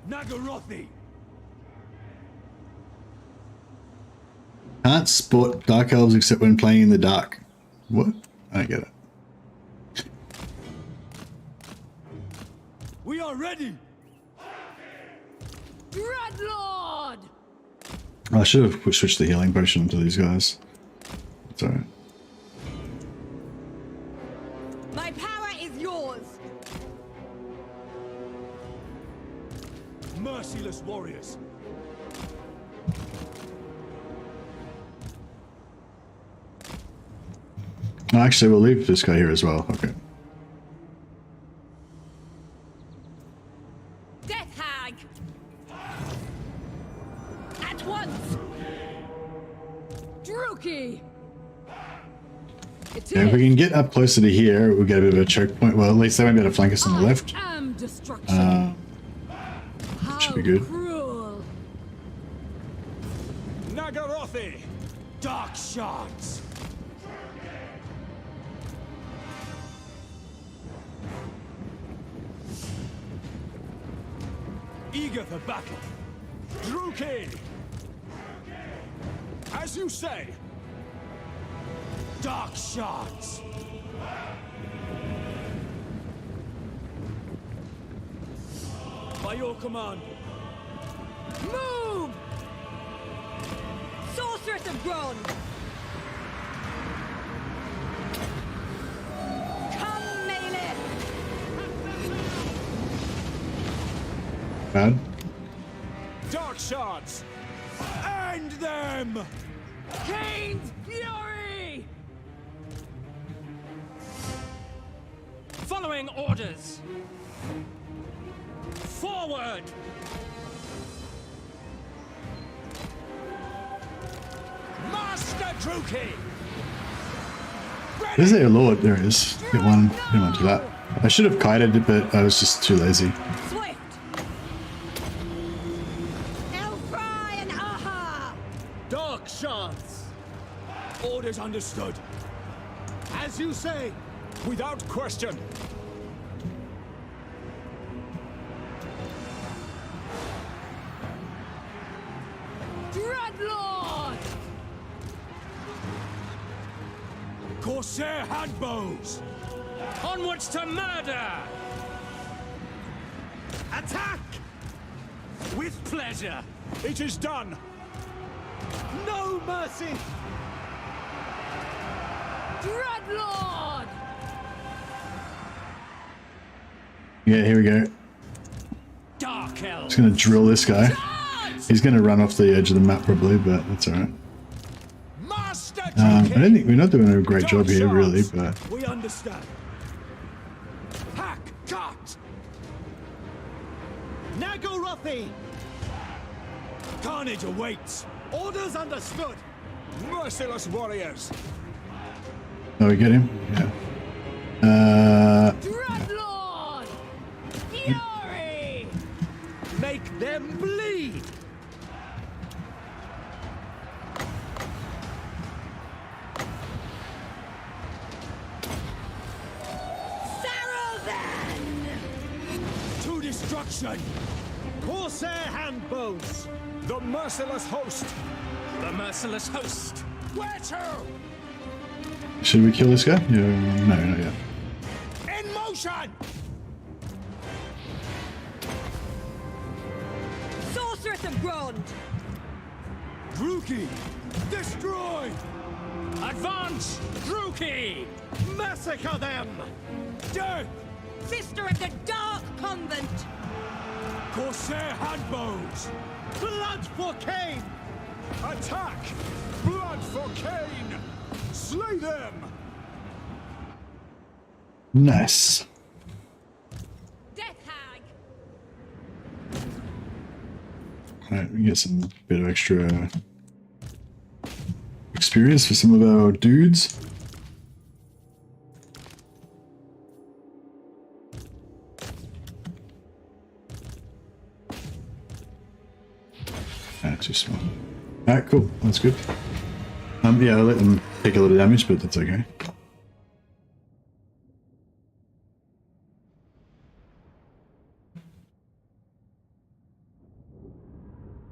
Nagarothi. Can't spot dark elves except when playing in the dark. What? I don't get it. We are ready. Dreadlord. I should have switched the healing potion to these guys. It's alright. My power is yours. Merciless warriors. Oh, actually, we'll leave this guy here as well. Okay. Death hag. At once. Druki. Yeah, if we can get up closer to here, we'll get a bit of a choke point. Well, at least they won't be able to flank us on the left. Am destruction. Should be good. Cruel. Nagarothi. Dark shards. Eager for battle. Druki. As you say. Dark shards. By your command. Move! Sorceress of Gron! Come, Malekith! Bad. Dark shards. End them! Kane's fury! Following orders. Forward! Master Druki! Is there a lord? There is. Get one to that. I should have kited it, but I was just too lazy. Swift! Elfry and Aha! Dark shards! Orders understood. As you say, without question. Dreadlord! Corsair handbows! Onwards to murder! Attack! With pleasure! It is done! No mercy! Dreadlord! Yeah, here we go. Dark elves! Just gonna drill this guy. He's gonna run off the edge of the map probably, but that's alright. Master I don't think we're not doing a great job here, really, shards. but We understand. Hack! Cut! Nagarothi! Carnage awaits! Orders understood! Merciless warriors! oh, we get him. Yeah. Dreadlord! Fury! Make them bleed! destruction! Corsair handbows! The merciless host! The merciless host! Where to? Should we kill this guy? Yeah, no, not yet. In motion! Sorceress of Grond! Druki! Destroy! Advance! Druki! Massacre them! Death! Sister of the Dark Convent! Corsair handbows! Blood for Cain! Attack! Blood for Cain! Slay them! Nice. Death Hag! Alright, we get some bit of extra experience for some of our dudes. Too small. Alright, cool. That's good. Yeah, I'll let them take a little damage, but that's okay.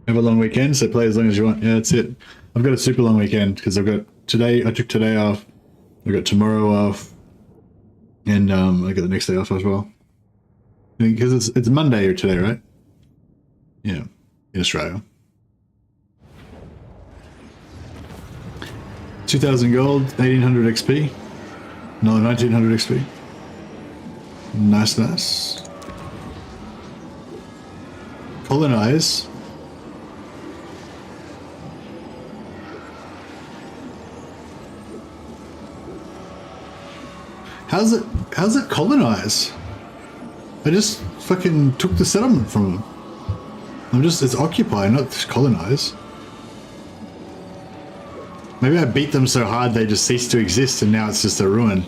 Have a long weekend, so play as long as you want. Yeah, that's it. I've got a super long weekend because I've got today. I took today off. I got tomorrow off, and I got the next day off as well. Because it's Monday or today, right? Yeah, in Australia. 2,000 gold, 1,800 XP. No, 1,900 XP. Nice, nice. Colonize. How's it colonize? I just fucking took the settlement from them. It's occupy, not colonize. Maybe I beat them so hard they just ceased to exist and now it's just a ruin.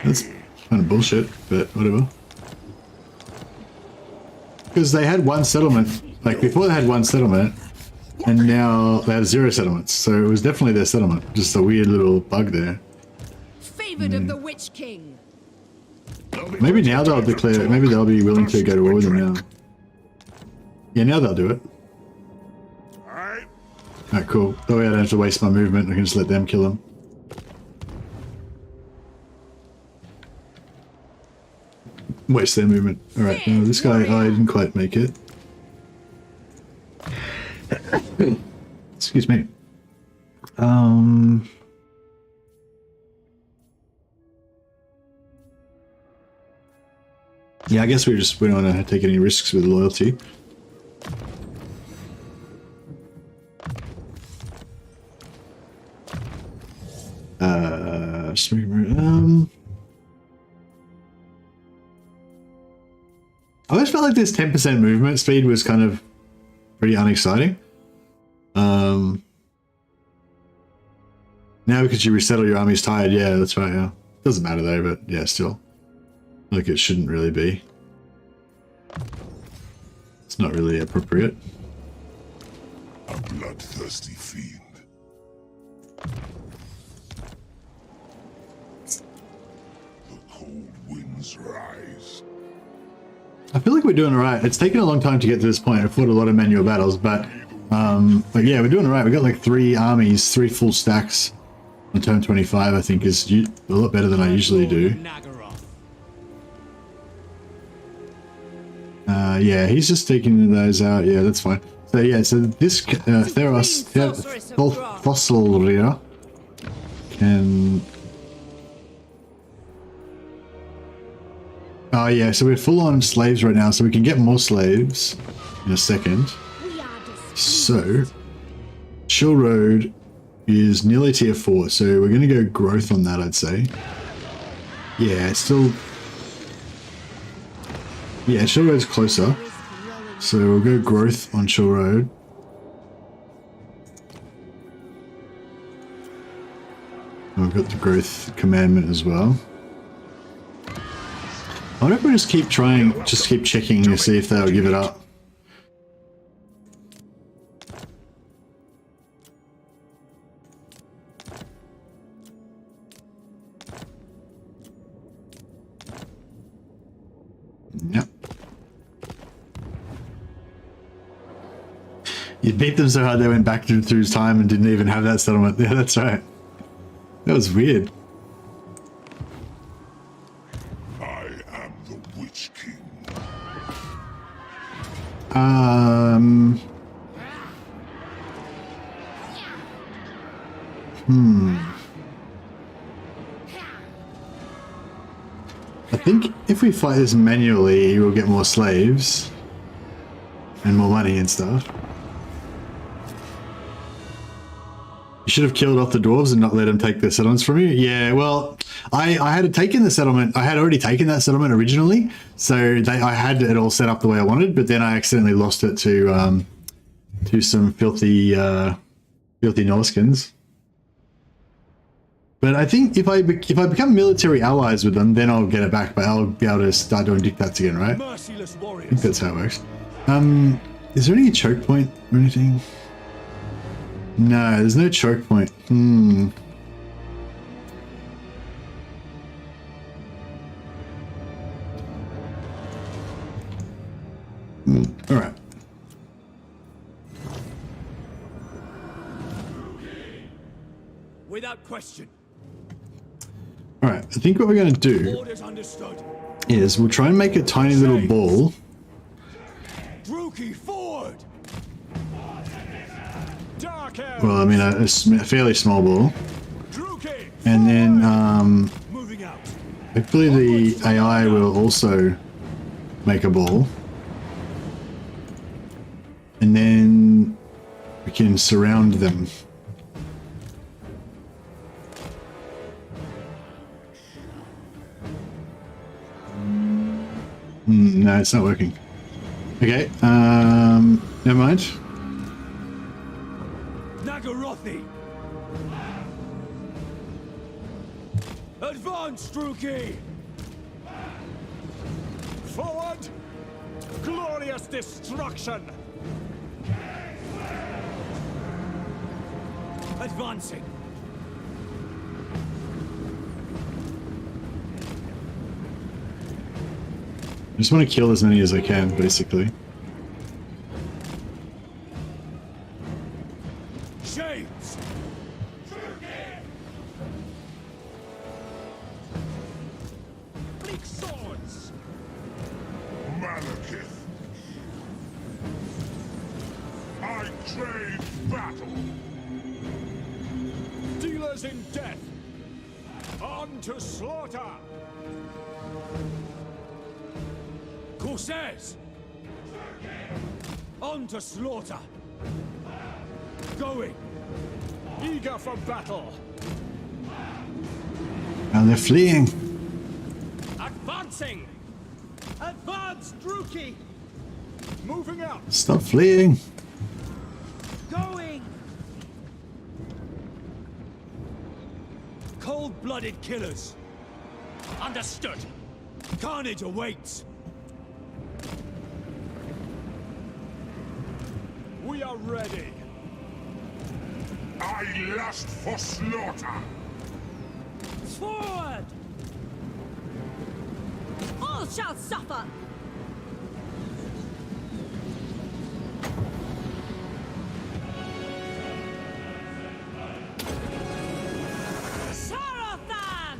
That's kind of bullshit, but whatever. Because they had one settlement, like before they had one settlement, and now they have 0 settlements, so it was definitely their settlement. Just a weird little bug there. Favored of the Witch King. Maybe now they'll declare, maybe they'll be willing to go to war with them now. Yeah, now they'll do it. Alright, cool. That way I don't have to waste my movement, I can just let them kill them. Waste their movement. Alright, this guy, I didn't quite make it. Excuse me. Yeah, I guess we don't want to take any risks with loyalty. I always felt like this 10% movement speed was kind of pretty unexciting. Now because you resettle your army's tired, yeah, that's right, yeah. Doesn't matter though, but yeah, still. Like it shouldn't really be. It's not really appropriate. A bloodthirsty fiend. The cold winds rise. I feel like we're doing alright. It's taken a long time to get to this point. I fought a lot of manual battles, but yeah, we're doing alright. We got like 3 armies, 3 full stacks on turn 25. I think is a lot better than I usually do. Yeah, he's just taking those out. Yeah, that's fine. So yeah, so this Vassals can. Oh yeah, so we're full on slaves right now, so we can get more slaves in a second. So, Shill Road is nearly tier 4, so we're going to go growth on that, I'd say. Yeah, it's still... Yeah, Shill Road's closer, so we'll go growth on Shill Road. And we've got the growth commandment as well. I wonder if we just keep trying, just keep checking to see if they'll give it up. You beat them so hard they went back through time and didn't even have that settlement. Yeah, that's right. That was weird. I am the Witch King. I think if we fight this manually, we'll get more slaves and more money and stuff. You should have killed off the dwarves and not let them take the settlements from you. Yeah, well, I had taken the settlement. I had already taken that settlement originally, so I had it all set up the way I wanted. But then I accidentally lost it to some filthy Norskins. But I think if I become military allies with them, then I'll get it back. But I'll be able to start doing dictats again, right? Merciless I warriors. think that's how it works. Is there any choke point or anything? No, there's no choke point. All right. Without question. All right. I think what we're going to do Orders understood. is we'll try and make a tiny little ball. Druki forward. Dark Elves. Well, I mean a fairly small ball, Druki. and then Moving out. hopefully the AI will also make a ball, and then we can surround them. No, it's not working. Okay, never mind. Nagarothi. Advance, Druki. Forward. Glorious destruction. Advancing. I just want to kill as many as I can, basically. Shades. Bleak swords. Malekith. I crave battle. Dealers in death. On to slaughter. Corsairs. On to slaughter. Going. Eager for battle. And they're fleeing. Advancing. Advance, Druki. Moving out. Stop fleeing. Going. Cold-blooded killers. Understood. Carnage awaits. We are ready. I lust for slaughter. Forward! All shall suffer! Sarathan!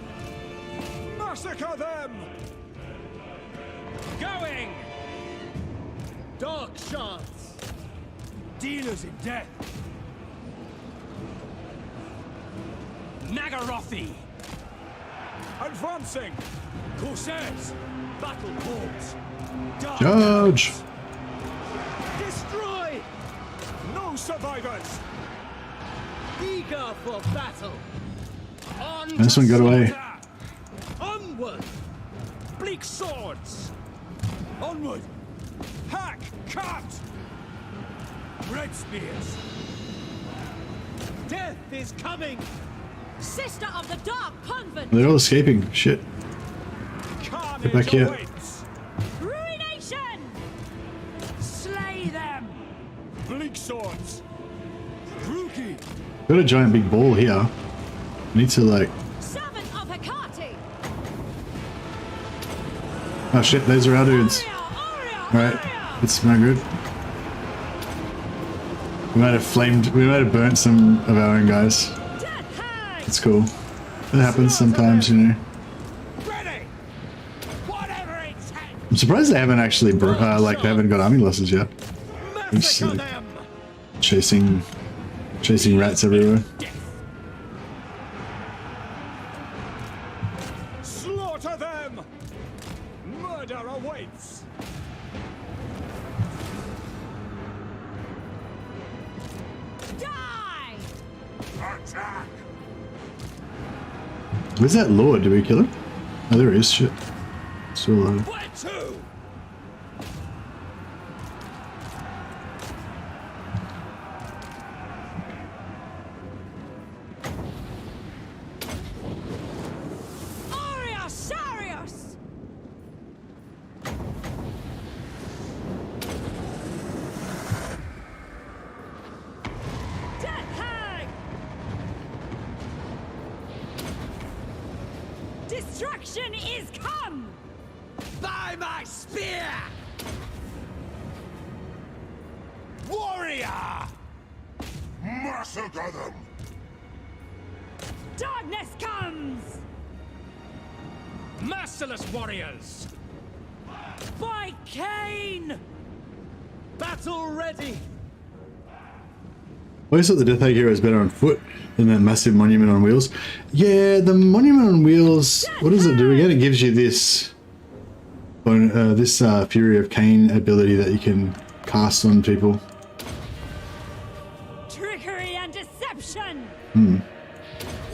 Massacre them! Going! Dark shards! Dealers in death! Nagarothi! Advancing! Corsairs! Battle hordes! Dark Charge! elves. Destroy! No survivors! Eager for battle! On This to one got away. slaughter. Onward! Bleak swords! Onward! Hack! Cut! Red spears! Death is coming! Sister of the Dark Convent! They're all escaping. Shit. Carnage back here. awaits! Ruination! Slay them! Bleak swords! Druki! Got a giant big ball here. I need to like. Servant of Hecate! Oh shit! Those are our dudes. Aria, All right, it's no good. We might have burnt some of our own guys. It's cool. It happens sometimes, you know. Ready! Whatever it takes! I'm surprised they haven't actually, like, they haven't got army losses yet. It's Massacre like them! chasing rats everywhere. Slaughter them! Murder awaits! Die! Attack! Where's that lord? Did we kill him? Oh, there he is. Shit. Still alive. Where to? Arius! Arius! Death hag! Destruction is come! By my spear! Warrior! Massacre them! Darkness comes! Merciless warriors! By Cain! Battle ready! I always thought the Death Hag hero is better on foot than that massive monument on wheels. Yeah, the monument on wheels, what does it do again? It gives you this Fury of Cain ability that you can cast on people. Trickery and deception!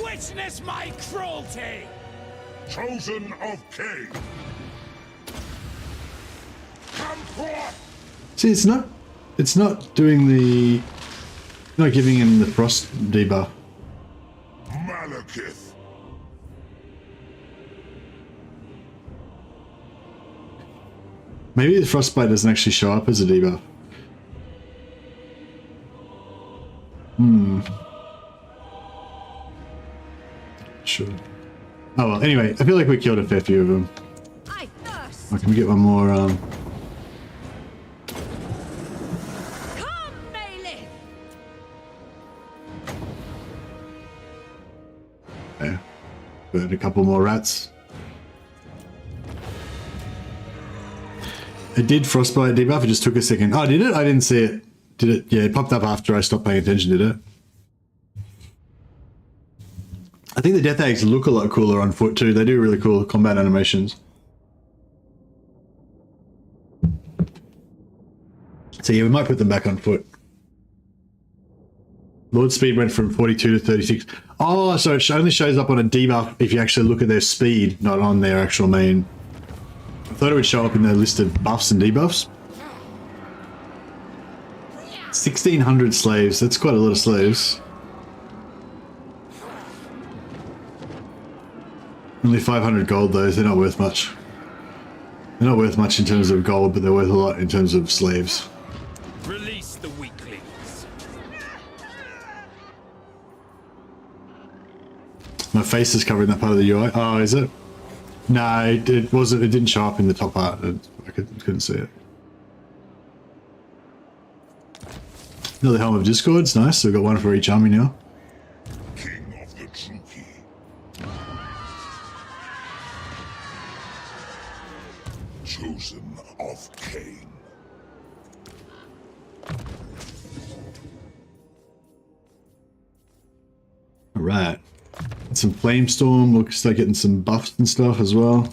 Witness my cruelty! Chosen of Cain! Come forth! See, it's not doing the, not giving him the frost debuff. Malekith! Maybe the frostbite doesn't actually show up as a debuff. Sure. Oh well, anyway, I feel like we killed a fair few of them. I thirst! Oh, can we get one more, Come, Malekith! yeah. Burn a couple more rats. It did frostbite debuff, it just took a second. Oh, did it? I didn't see it. Did it? Yeah, it popped up after I stopped paying attention, did it? I think the Death Hags look a lot cooler on foot too. They do really cool combat animations. So yeah, we might put them back on foot. Lord speed went from 42 to 36. Oh, so it only shows up on a debuff if you actually look at their speed, not on their actual main. I thought it would show up in the list of buffs and debuffs. 1,600 slaves. That's quite a lot of slaves. Only 500 gold though. They're not worth much. They're not worth much in terms of gold, but they're worth a lot in terms of slaves. Release the weaklings. My face is covering that part of the UI. Oh, is it? No, it wasn't. It didn't show up in the top part. I couldn't see it. Another Helm of Discords. Nice. So we've got one for each army now. King of the Truki. Chosen of Cain. All right. Some Flamestorm. Looks like getting some buffs and stuff as well.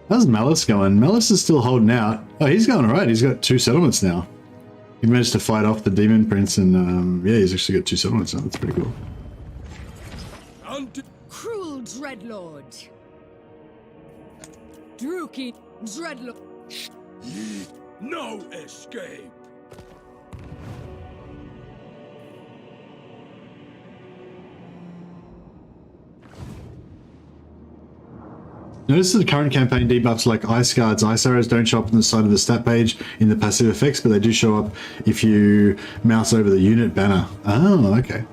How's Malice going? Malice is still holding out. Oh, he's going alright. He's got 2 settlements now. He managed to fight off the Demon Prince and yeah, he's actually got 2 settlements now. That's pretty cool. Cruel Dreadlord! Druki Dreadlord! No escape! Notice that the current campaign debuffs like Ice Guards, Ice Arrows don't show up on the side of the stat page in the passive effects, but they do show up if you mouse over the unit banner. Oh, okay.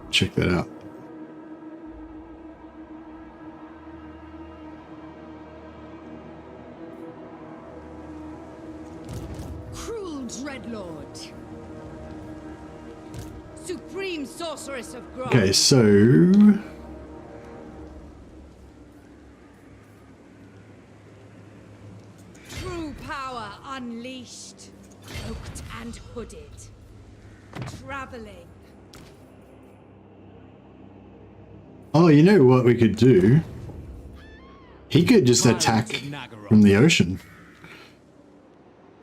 Check that out. Dreadlord. Supreme Sorceress of Grove. Okay, so True power unleashed. Cloaked and hooded. Traveling. oh, you know what we could do? He could just attack from the ocean.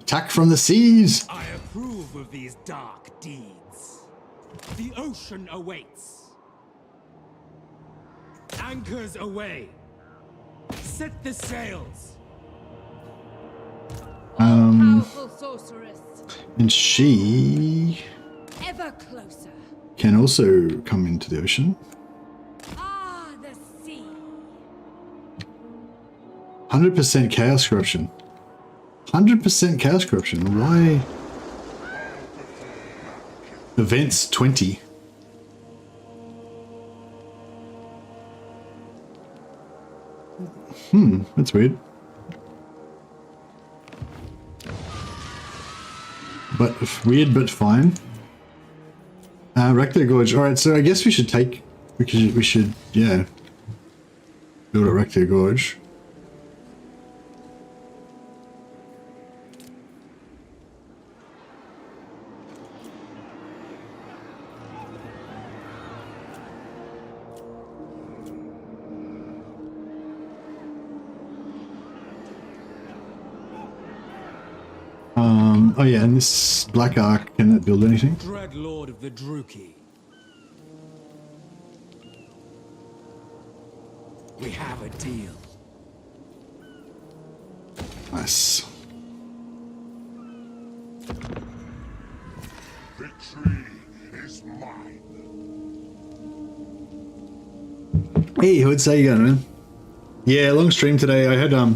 Attack from the seas. I approve of these dark deeds. The ocean awaits. Anchors away. Set the sails. Powerful sorceress. And she Ever closer. can also come into the ocean. Ah, the sea. 100% chaos corruption. 100% chaos corruption. Why? Events 20. That's weird. But weird, but fine. Rector Gorge. All right, so I guess we should take. We should, yeah, build a Rector Gorge. Oh yeah, and this Black Ark, can it build anything? Dreadlord of the Druki. We have a deal. Nice. Victory is mine. Hey, what's how you going, man? Yeah, long stream today. I had a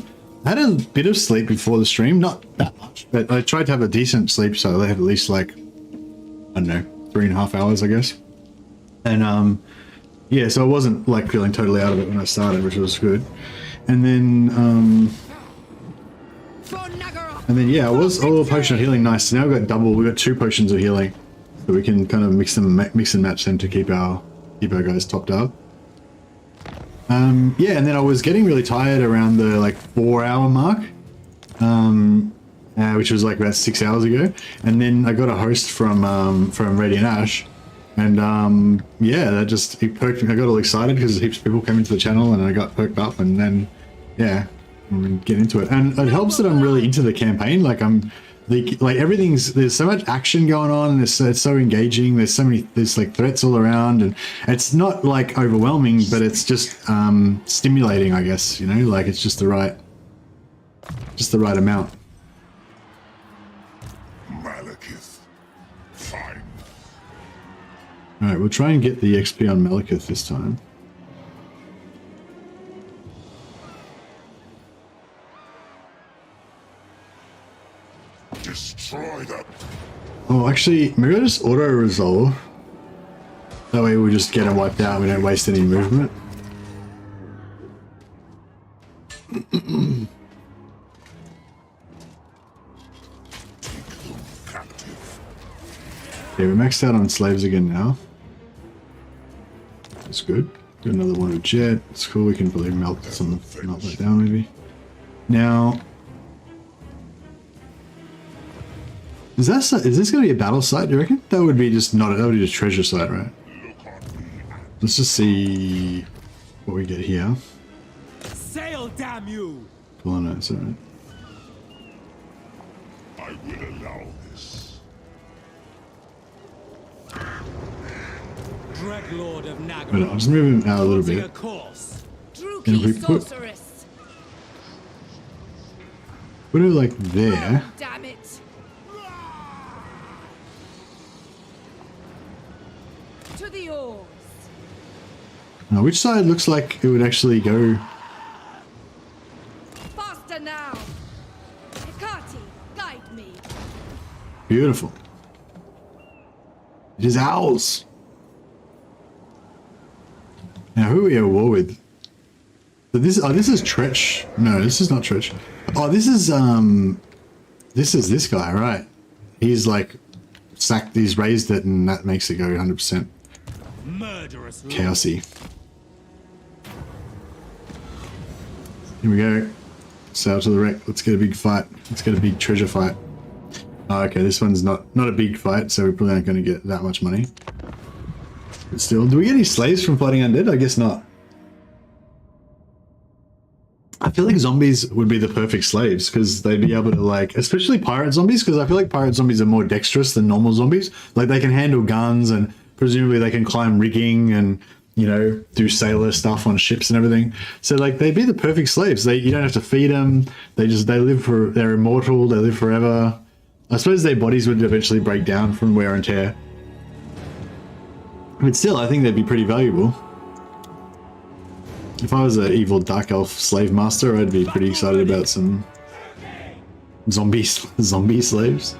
bit of sleep before the stream, not that much, but I tried to have a decent sleep, so I had at least like, I don't know, 3.5 hours, I guess. And yeah, so I wasn't like feeling totally out of it when I started, which was good. And then yeah, I was potion of healing, nice. So now we've got double. We've got 2 potions of healing, so we can kind of mix and match them to keep our guys topped up. Yeah, and then I was getting really tired around the like 4-hour mark, which was like about 6 hours ago. And then I got a host from Radiant Ash, and yeah, that just it perked me. I got all excited because heaps of people came into the channel, and I got perked up. And then yeah, get into it. And it helps that I'm really into the campaign. Like there's so much action going on, and it's so engaging. There's like threats all around, and it's not like overwhelming, but it's just stimulating, I guess, you know, like it's just the right amount. Malekith. Fine. All right, we'll try and get the XP on Malekith this time. Destroy them. Oh, actually, maybe I'll just auto-resolve. That way we'll just get them wiped out. We don't waste any movement. Take them captive. Okay, we're maxed out on slaves again now. That's good. Do another one of jet. It's cool. We can probably melt that down maybe. Now, is this going to be a battle site? Do you reckon? That would be just not. That would be just treasure site, right? Let's just see what we get here. Sail, damn you! Cool, no, it's alright. I will allow this. Dreadlord of But Nagaroth. I'll just move him out a little bit. A course. And if Druki we put sorceress. it like there. Oh, damn it. To the oars. Now, which side looks like it would actually go? Faster now. Hecate, guide me. Beautiful. It is owls. Now, who are we at war with? So this is Tretch. No, this is not Tretch. Oh, this is this guy, right? he's like sacked, he's raised it, and that makes it go 100% Murderous chaosy. Here we go. Sail to the wreck. Let's get a big fight. Let's get a big treasure fight. Oh, okay, this one's not a big fight, so we probably aren't going to get that much money. But still, do we get any slaves from fighting undead? I guess not. I feel like zombies would be the perfect slaves because they'd be able to, like, especially pirate zombies, because I feel like pirate zombies are more dexterous than normal zombies. Like, they can handle guns and presumably they can climb rigging and, you know, do sailor stuff on ships and everything. So, like, they'd be the perfect slaves. You don't have to feed them. They live they're immortal. They live forever. I suppose their bodies would eventually break down from wear and tear. But still, I think they'd be pretty valuable. If I was an evil dark elf slave master, I'd be pretty excited about some zombie slaves.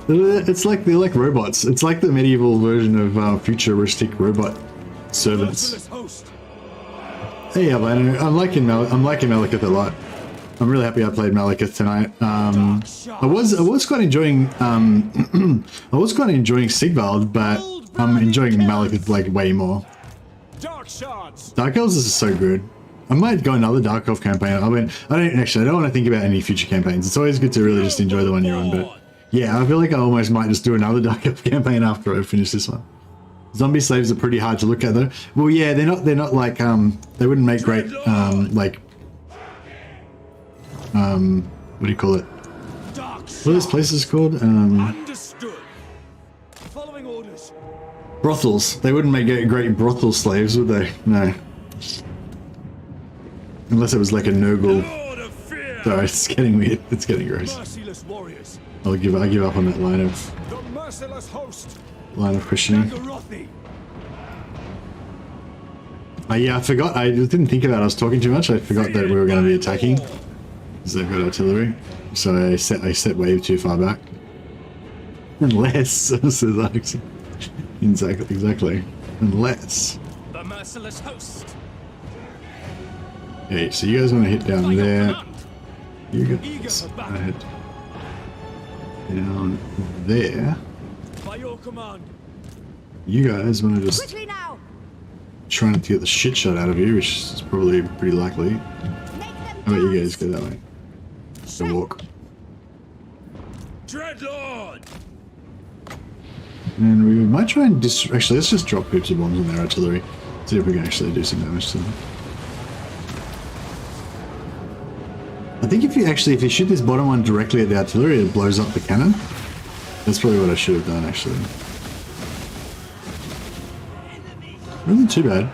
It's like they're like robots. It's like the medieval version of futuristic robot servants. Hey, Albano, I'm liking Malekith a lot. I'm really happy I played Malekith tonight. I was quite enjoying Sigvald, but I'm enjoying Malekith like way more. Dark Elves is so good. I might go another Dark Elf campaign. I don't want to think about any future campaigns. It's always good to really just enjoy the one you're on, but yeah, I feel like I almost might just do another Dark Elf campaign after I finish this one. Zombie slaves are pretty hard to look at though. Well, yeah, they're not like they wouldn't make great like what do you call it? What are those places called? Following orders. Brothels. They wouldn't make great brothel slaves, would they? No. Unless it was like a Nurgle. Sorry, it's getting weird. It's getting gross. Merciless warriors. I give up on that line of The merciless host. questioning. Yeah, I forgot. I didn't think about it. I was talking too much. I forgot that we were going to be attacking. Because they've got artillery. So I set wave too far back. Unless, says Alex. Exactly. Unless. The merciless host. Okay, so you guys want to hit down there. You guys head down there. By your command. You guys want to just Quickly now. try not to get the shit shot out of you, which is probably pretty likely. How about you guys go that way? Just a walk. Dreadlord. And we might try and actually, let's just drop heaps of bombs on their artillery. See if we can actually do some damage to them. I think if you shoot this bottom one directly at the artillery, it blows up the cannon. That's probably what I should have done, actually. Wasn't too bad.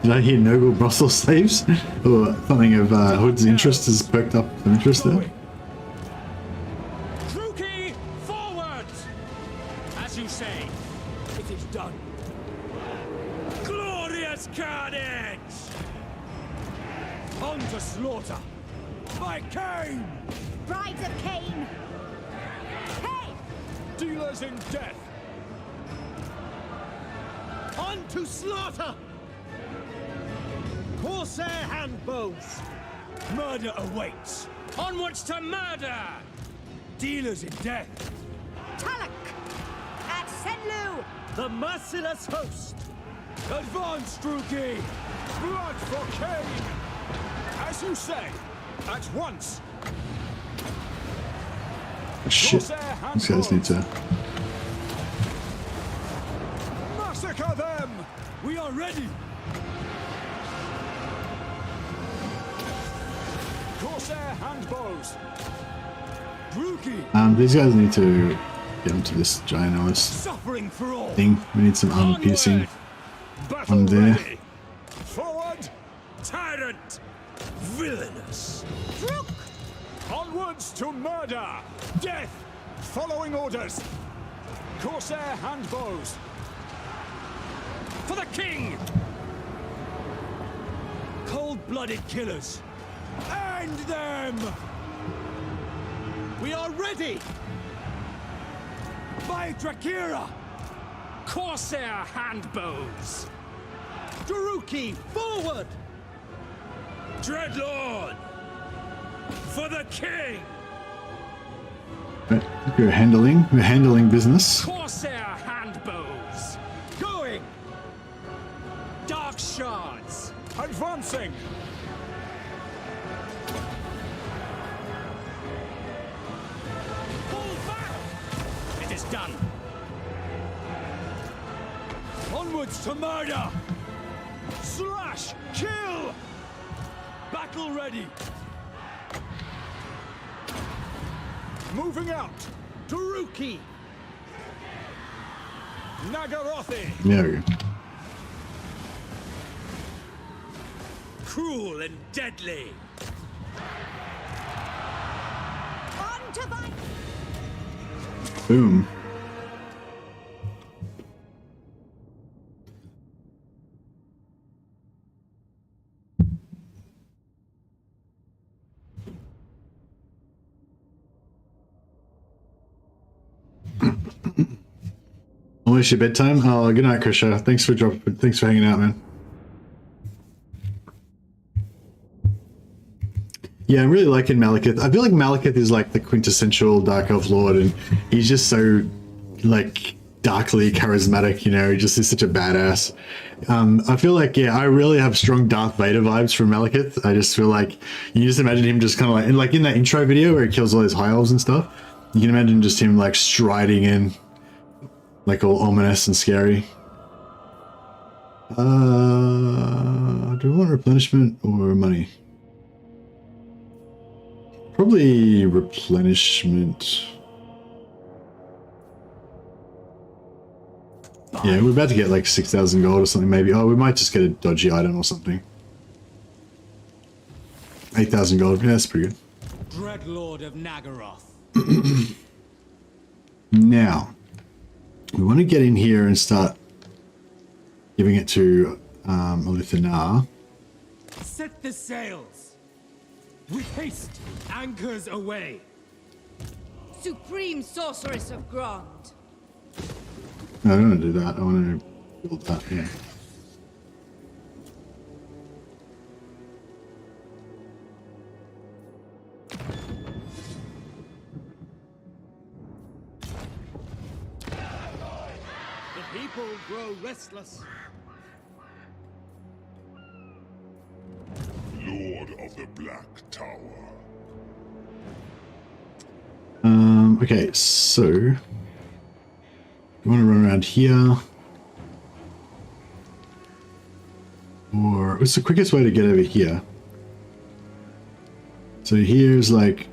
Did I hear noble brothel slaves? Or something of Hood's interest has perked up some interest there? Crookie, forward! As you say, It is done. glorious carnage! On to slaughter. By Cain. Brides of Cain. Hey! Dealers in death. On to slaughter. Corsair handbows. Murder awaits. Onwards to murder! Dealers in death. Talak! At Senlu! The merciless host. Advance, Druki. Blood for Cain. As you say, at once. Shit. These guys need to... Massacre them. We are ready. Corsair handbows. Druki. These guys need to get into this ginormous Suffering for all. thing. We need some armor piercing on there. Ready. Forward. Tyrant. Villainous. Rook! Onwards to murder. Death. Following orders. Corsair handbows. For the king! Cold-blooded killers. End them! We are ready! By Drakira! Corsair handbows! Druki, forward! Dreadlord! For the king! Right, we're handling business. Corsair handbows. Going. Dark shards. Advancing. Pull back. It is done. Onwards to murder. Slash. Kill. Battle ready. Moving out. Taruki. Nagarothi. There we go. Cruel and deadly. On to fight! Boom. Almost your bedtime. Oh, good night, Krisha. Thanks for hanging out, man. Yeah, I'm really liking Malekith. I feel like Malekith is like the quintessential Dark Elf Lord, and he's just so like darkly charismatic, you know, he just is such a badass. I feel like, yeah, I really have strong Darth Vader vibes from Malekith. I just feel like you just imagine him just kind of like, and like in that intro video where he kills all those high elves and stuff, you can imagine just him like striding in, like all ominous and scary. Do we want replenishment or money? Probably replenishment. Yeah, we're about to get like 6,000 gold or something maybe. Oh, we might just get a dodgy item or something. 8,000 gold. Yeah, that's pretty good. Dreadlord of Nagaroth. Now, we want to get in here and start giving it to Olithanar. Set the sails. With haste, anchors away. Supreme sorceress of Grond. No, I don't want to do that. I want to build that, yeah. The people grow restless. Lord of the Black Tower. Okay, so we want to run around here, or what's the quickest way to get over here? So here's like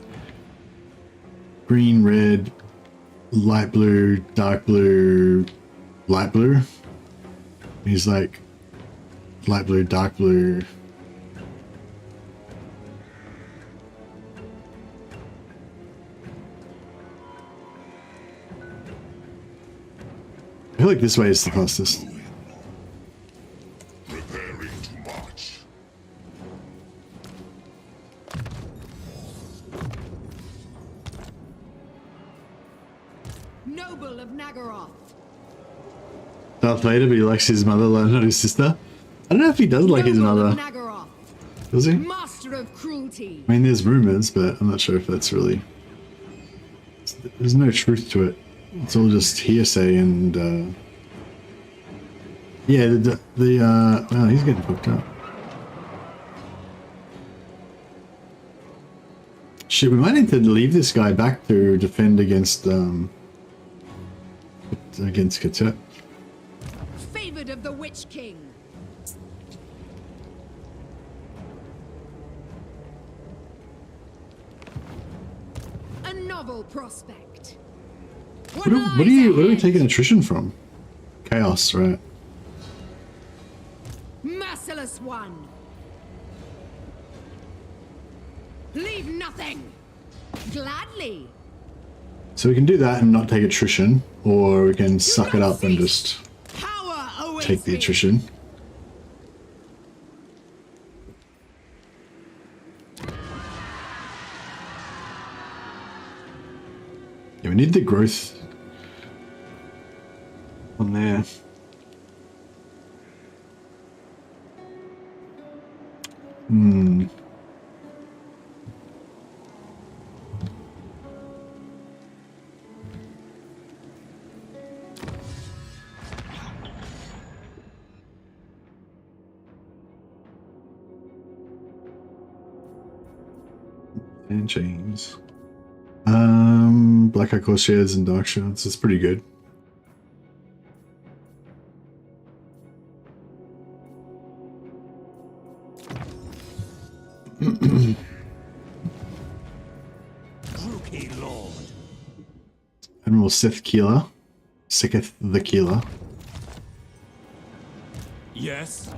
green, red, light blue, dark blue, light blue. He's like light blue, dark blue. I feel like this way is the fastest. Preparing to march. Noble of Nagaroth. Darth Vader, but he likes his mother, not his sister. I don't know if he does like his Noble of mother. Nagaroth. Does he? Master of cruelty. I mean, there's rumors, but I'm not sure if that's really... There's no truth to it. It's all just hearsay and, yeah, well, he's getting fucked up. Shit, we might need to leave this guy back to defend against Katet. Favored of the Witch King. A novel prospect. What are we taking attrition from? Chaos, right? Merciless one. Leave nothing. Gladly. So we can do that and not take attrition, or we can suck it up and just Power awaits take the me. attrition. Yeah, we need the growth on there. And chains. Black Eye Corsairs and Dark Shards. It's pretty good. Lord. Admiral Sith Keeler. Sicketh the Keeler. Yes.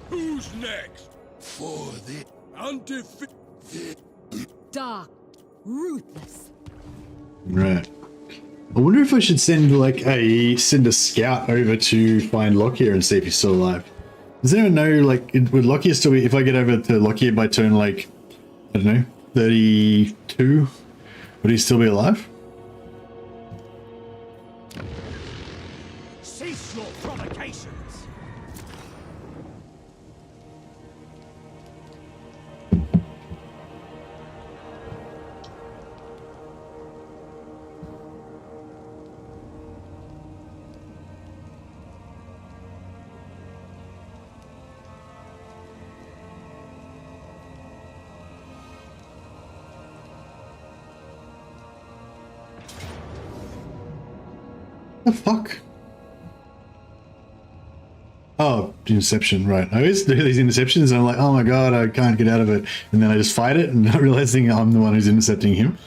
Who's next? For the undefeated. Dark, ruthless. Right. I wonder if I should send send a scout over to find Lockyer and see if he's still alive. Does anyone know, like, would Lockyer still be, if I get over to Lockyer by turn, like, I don't know, 32, would he still be alive? Cease your provocations. The fuck? Oh, Inception, right. I always do these interceptions and I'm like, oh my god, I can't get out of it. And then I just fight it and not realizing I'm the one who's intercepting him.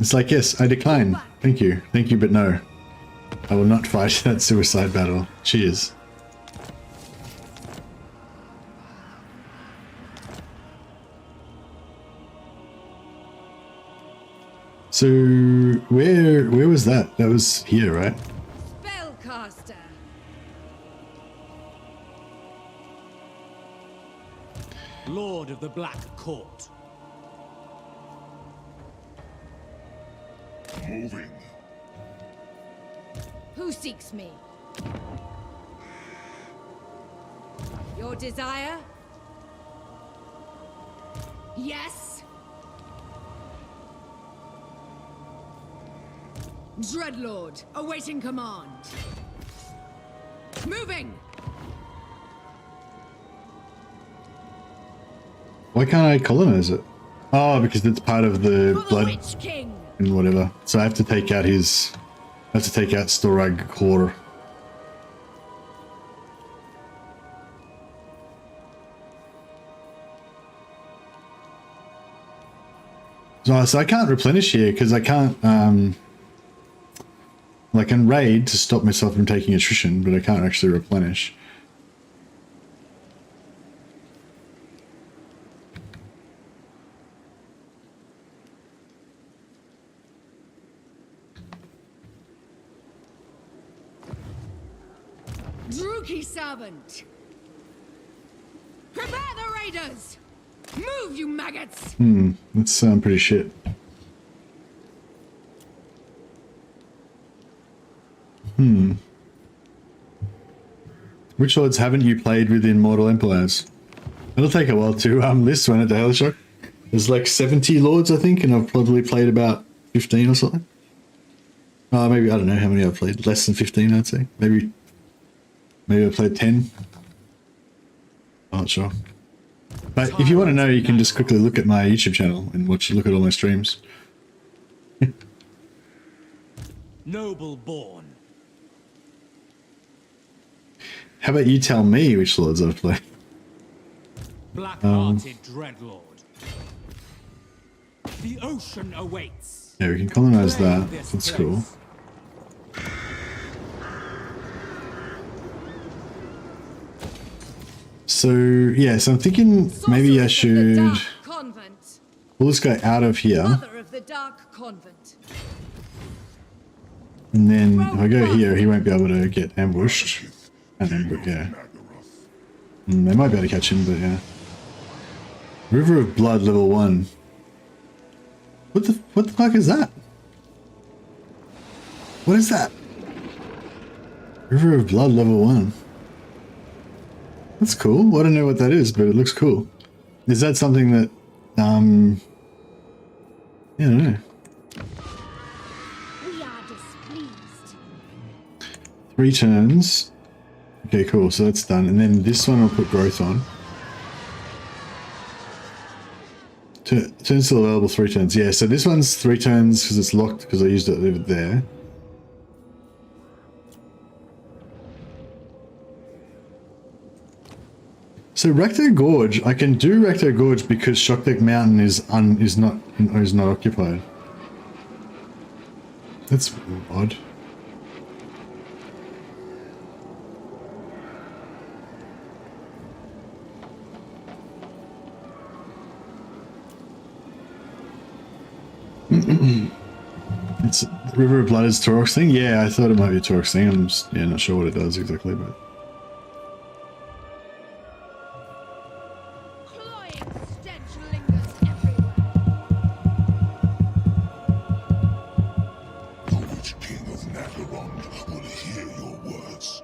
It's like, yes, I decline. Thank you, but no. I will not fight that suicide battle. Cheers. So, where was that? That was here, right? Spellcaster. Lord of the Black Court. Moving. Who seeks me? Your desire? Yes? Dreadlord, awaiting command. Moving! Why can't I colonize it? Oh, because it's part of the blood Witch King. and whatever. So I have to take out his... I have to take out Storag Core. So I can't replenish here because I can't... I can raid to stop myself from taking attrition, but I can't actually replenish. Druki servant! Prepare the raiders! Move, you maggots! That's pretty shit. Which lords haven't you played with Immortal Empires? It'll take a while to list one at the Hellshock. There's like 70 lords, I think, and I've probably played about 15 or something. Maybe, I don't know how many I've played. Less than 15, I'd say. Maybe I played 10. I'm not sure. But if you want to know, you can just quickly look at my YouTube channel and look at all my streams. Noble born. How about you tell me which lords I've played? Black-hearted Dreadlord. The ocean awaits. Yeah, we can colonize that. That's cool. So, yeah, so I'm thinking maybe I should pull this guy out of here. Of the Dark Convent. And then if I go here, he won't be able to get ambushed. And then, yeah. They might be able to catch him, but yeah. River of Blood, level 1. What the fuck is that? What is that? River of Blood, level 1. That's cool. I don't know what that is, but it looks cool. Is that something that, yeah, I don't know. We are displeased. 3 turns. Okay, cool. So that's done. And then this one I'll put growth on. Turns still available 3 turns. Yeah, so this one's 3 turns because it's locked because I used it, leave it there. So Recto Gorge, I can do Recto Gorge because Shockdeck Mountain is not occupied. That's odd. It's River of Blood is Taurox thing? Yeah, I thought it might be a Taurox thing. I'm just, yeah, not sure what it does exactly, but... The Witch King of Nagarond will hear your words.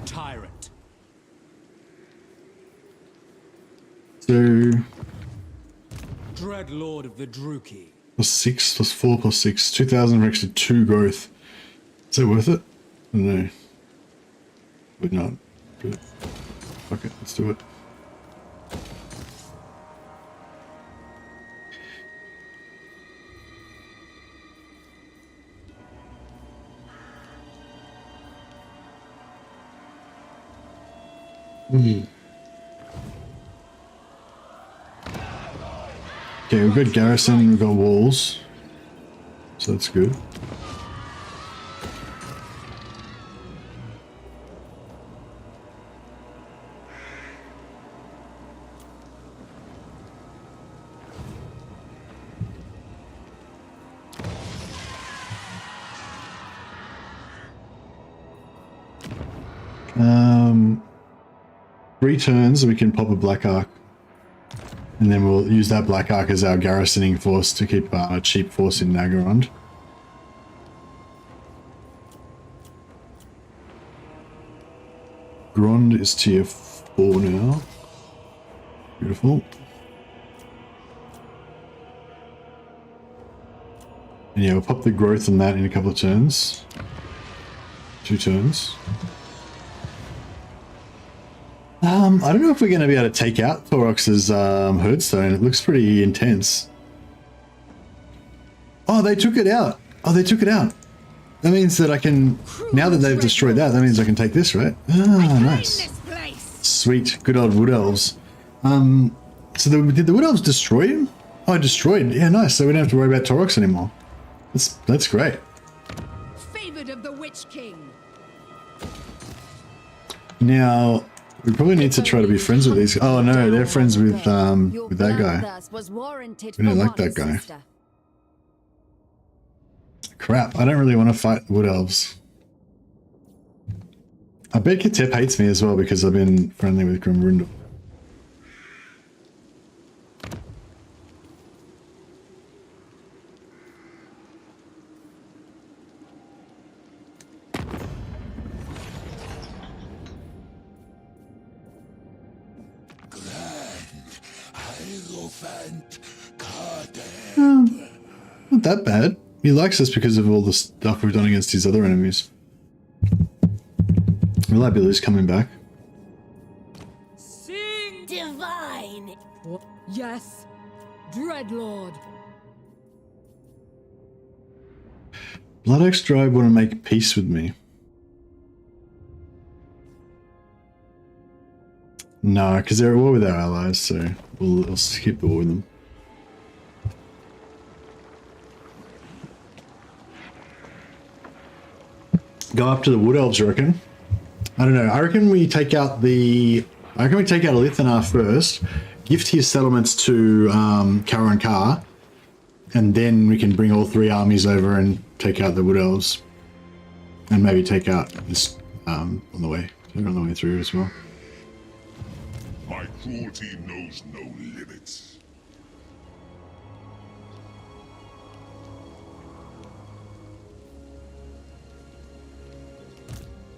Tyrant. So... Dread Lord of the Druki. +6, +4, +6. 2,000 for extra 2 growth. Is that worth it? I don't know. Would not. But fuck it, let's do it. Okay, we've got garrison, we've got walls, so that's good. Three turns and we can pop a black arc. And then we'll use that black arc as our garrisoning force to keep a cheap force in Nagarond. Grond is tier 4 now. Beautiful. And yeah, we'll pop the growth on that in a couple of turns. 2 turns. I don't know if we're going to be able to take out Taurox's Herdstone. It looks pretty intense. Oh, they took it out. Oh, they took it out. That means that I can... Now that they've destroyed that, that means I can take this, right? Ah, nice. Sweet. Good old Wood Elves. So did the Wood Elves destroy him? Oh, destroyed. Yeah, nice. So we don't have to worry about Taurox anymore. That's great. Favored of the Witch King. Now... We probably need to try to be friends with these. Oh no, they're friends with that guy. We don't like that guy. Crap, I don't really want to fight Wood Elves. I bet Katep hates me as well because I've been friendly with Grimrundle. Not that bad. He likes us because of all the stuff we've done against his other enemies. Reliability's coming back. Sing divine. What? Yes, Dreadlord. Blood Axe Drive want to make peace with me. No, because they're at war with our allies, so we'll skip the war with them. Go up to the Wood Elves, you reckon? I don't know. I reckon we take out a Lithanar first, gift his settlements to Karan Kar, and then we can bring all 3 armies over and take out the Wood Elves. And maybe take out this on the way through as well. My cruelty knows no limits.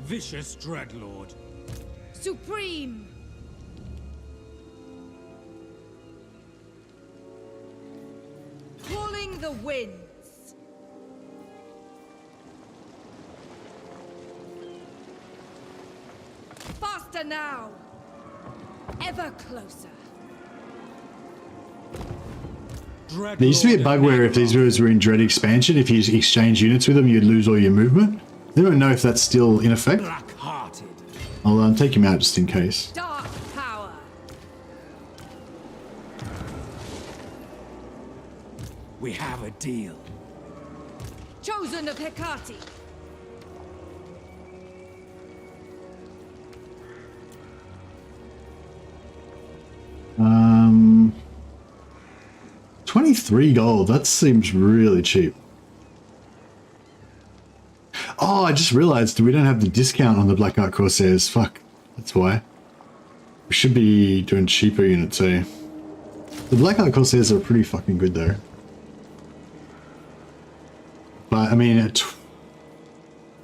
Vicious Dreadlord. Supreme! Calling the winds. Faster now! Ever closer. Dreadlord. There used to be a bug where if these guys were in Dread expansion, if you exchange units with them, you'd lose all your movement. I don't know if that's still in effect. Black-hearted. I'll take him out just in case. Dark power. We have a deal. Chosen of Hecate. 23 gold. That seems really cheap. Oh, I just realized we don't have the discount on the Black Art Corsairs. Fuck. That's why. We should be doing cheaper units too. The Black Art Corsairs are pretty fucking good though. But I mean, at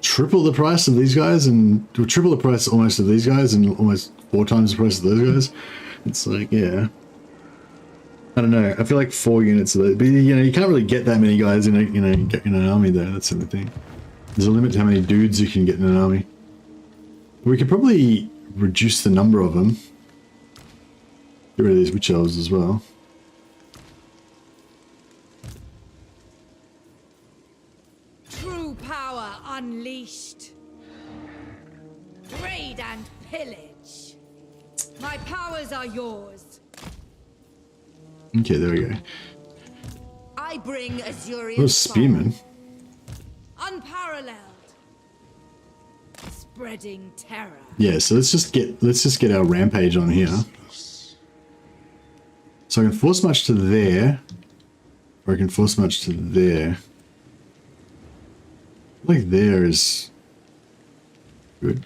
triple the price of these guys and triple the price almost of these guys and almost 4 times the price of those guys. It's like, yeah. I don't know. I feel like 4 units of those, but you know, you can't really get that many guys in a, in an army though. That's the thing. There's a limit to how many dudes you can get in an army. We could probably reduce the number of them. Get rid of these witch elves as well. True power unleashed. Raid and pillage. My powers are yours. Okay, there we go. I bring Azurian. What a spearman. Unparalleled. Spreading terror. Yeah, so let's just get our rampage on here. So I can force much to there, or I can force much to there. Like there is good.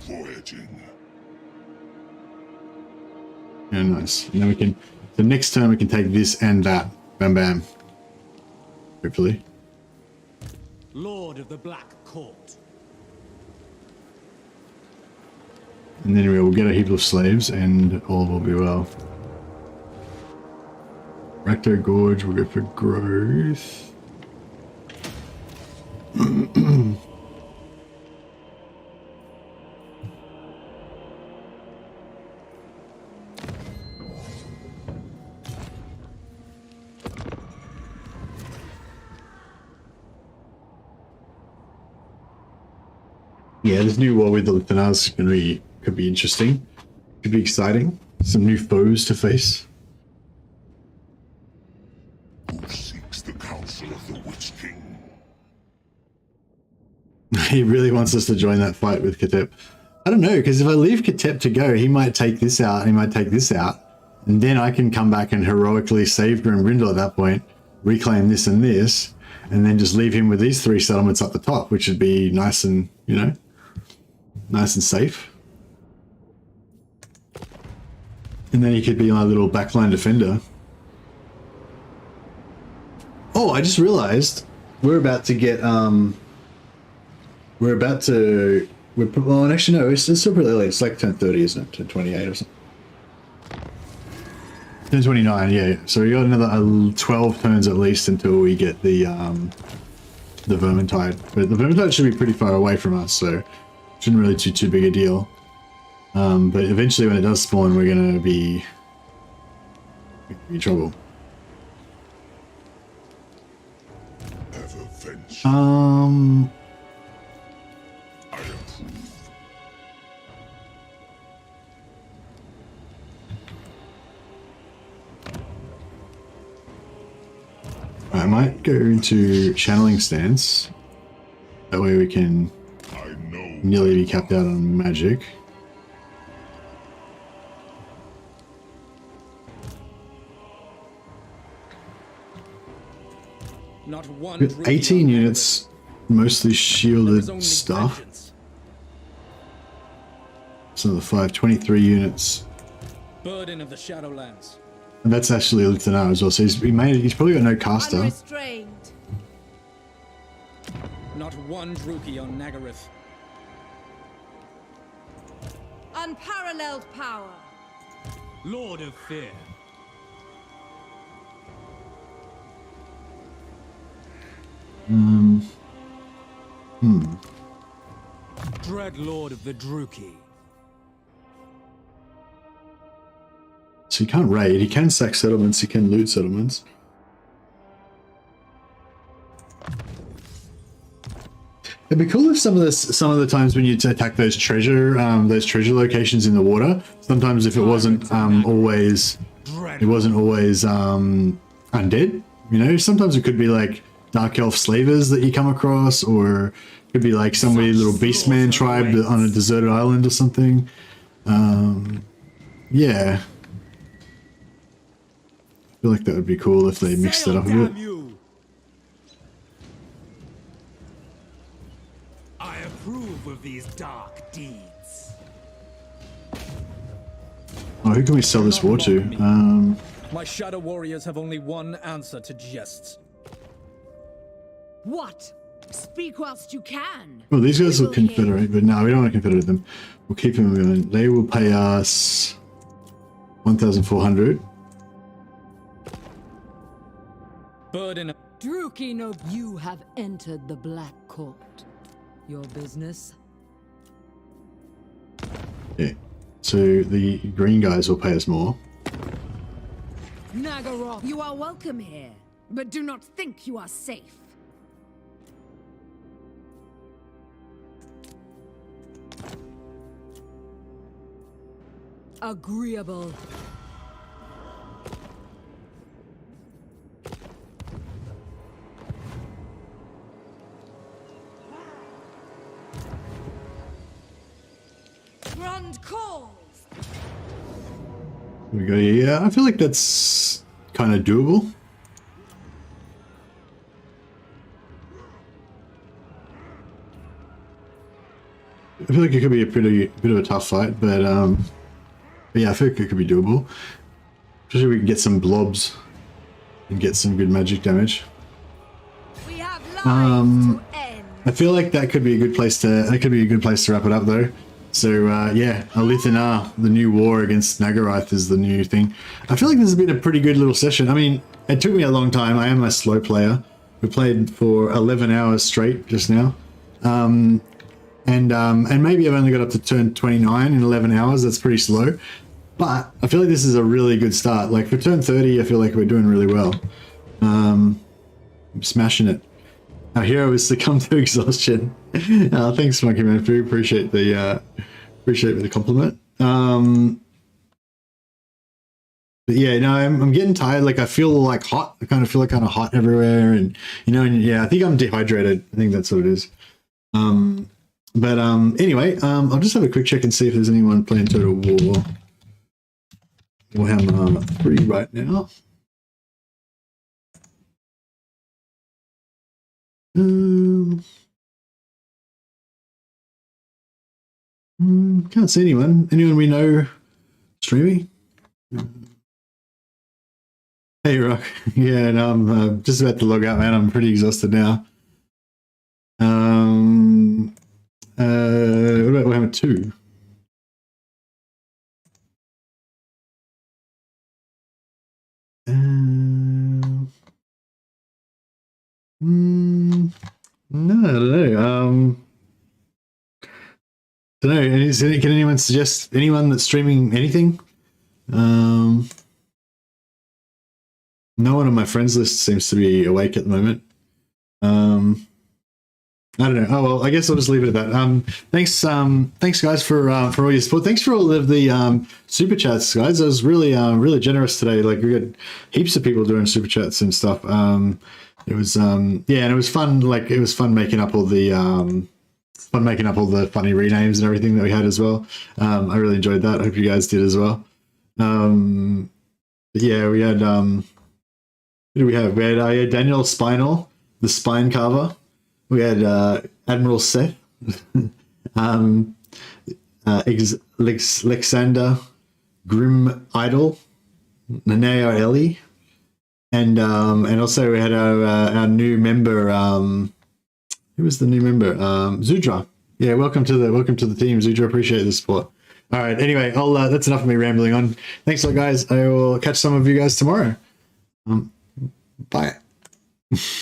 Voyaging. Yeah, nice. And then we can, the next turn we can take this and that. Bam bam. Hopefully. Lord of the Black Court. And then we'll get a heap of slaves and all will be well. Recto Gorge, we'll go for growth. Yeah, this new war with the Lithanas could be interesting. Could be exciting. Some new foes to face. Who seeks the counsel of the Witch King? He really wants us to join that fight with Katep. I don't know, because if I leave Katep to go, he might take this out, he might take this out, and then I can come back and heroically save Grimbrindle at that point, reclaim this and this, and then just leave him with these 3 settlements up the top, which would be nice and, you know, nice and safe. And then he could be my little backline defender. Oh, I just realized we're about to get, well, actually no, it's still pretty early. It's like 10:30, isn't it? 10:28 or something. 10:29, yeah. So we got another 12 turns at least until we get the Vermintide. But the Vermintide should be pretty far away from us, so shouldn't really be too big a deal. But eventually when it does spawn, we're gonna be in trouble. I approve. I might go into channeling stance. That way we can nearly be capped out on magic. Not one. We've got 18 units, mostly shielded stuff. So the 523 units. Burden of the Shadowlands. And that's actually a Lieutenant as well, so he's probably got no caster. Unrestrained. Not one Druki on Nagaryth. Unparalleled power. Lord of Fear. Dread Lord of the Druki. So he can't raid, he can sack settlements, he can loot settlements. It'd be cool if some of the times when you attack those treasure locations in the water, sometimes if it wasn't always undead, you know, sometimes it could be like dark elf slavers that you come across, or it could be like some weird little beastman tribe on a deserted island or something. Yeah. I feel like that would be cool if they mixed it up a bit. I approve of these dark deeds. Oh, who can we sell this war to? My shadow warriors have only one answer to jests. What? Speak whilst you can. Well, these guys will confederate, but no, we don't want to confederate them. We'll keep them going. They will pay us 1,400. Burden. Druki, no, you have entered the Black Court. Your business? Yeah. So the green guys will pay us more. Nagaroth, you are welcome here, but do not think you are safe. Agreeable. Grand calls. We go. Yeah, I feel like that's kind of doable. I feel like it could be a bit of a tough fight, but yeah, I feel like it could be doable. Especially if we can get some blobs and get some good magic damage. We have lives to end. I feel like that could be a good place to wrap it up though. So yeah, Alithana, the new war against Nagaryth is the new thing. I feel like this has been a pretty good little session. I mean, it took me a long time. I am a slow player. We played for 11 hours straight just now. And maybe I've only got up to turn 29 in 11 hours. That's pretty slow. But I feel like this is a really good start. Like for turn 30, I feel like we're doing really well. I'm smashing it. Our hero is succumb to exhaustion. Thanks, Monkey Man Foo. Appreciate the compliment. But yeah, no, I'm getting tired. Like I feel like hot. I kind of feel like kind of hot everywhere, and you know, and yeah, I think I'm dehydrated. I think that's what it is. But anyway, I'll just have a quick check and see if there's anyone playing Total War Warhammer 3 right now. Can't see anyone. Anyone we know streaming? Hey, Rock. Yeah, no, I'm just about to log out, man. I'm pretty exhausted now. What about Warhammer 2? No, I don't know. Don't know. Can anyone suggest anyone that's streaming anything? No one on my friends list seems to be awake at the moment. I don't know. Oh well, I guess I'll just leave it at that. Thanks guys for all your support. Thanks for all of the super chats, guys. I was really generous today. Like we got heaps of people doing super chats and stuff. It was yeah, and it was fun. Like it was fun making up all the funny renames and everything that we had as well. I really enjoyed that. I hope you guys did as well. But yeah, we had who do we have? We had Daniel Spinal. the Spine Carver. We had Admiral Seth, Alexander, Grim Idol, Naneo Ellie, and also we had our new member. Who was the new member? Zudra. Yeah, welcome to the team, Zudra. Appreciate the support. All right. Anyway, that's enough of me rambling on. Thanks a lot, guys. I will catch some of you guys tomorrow. Bye.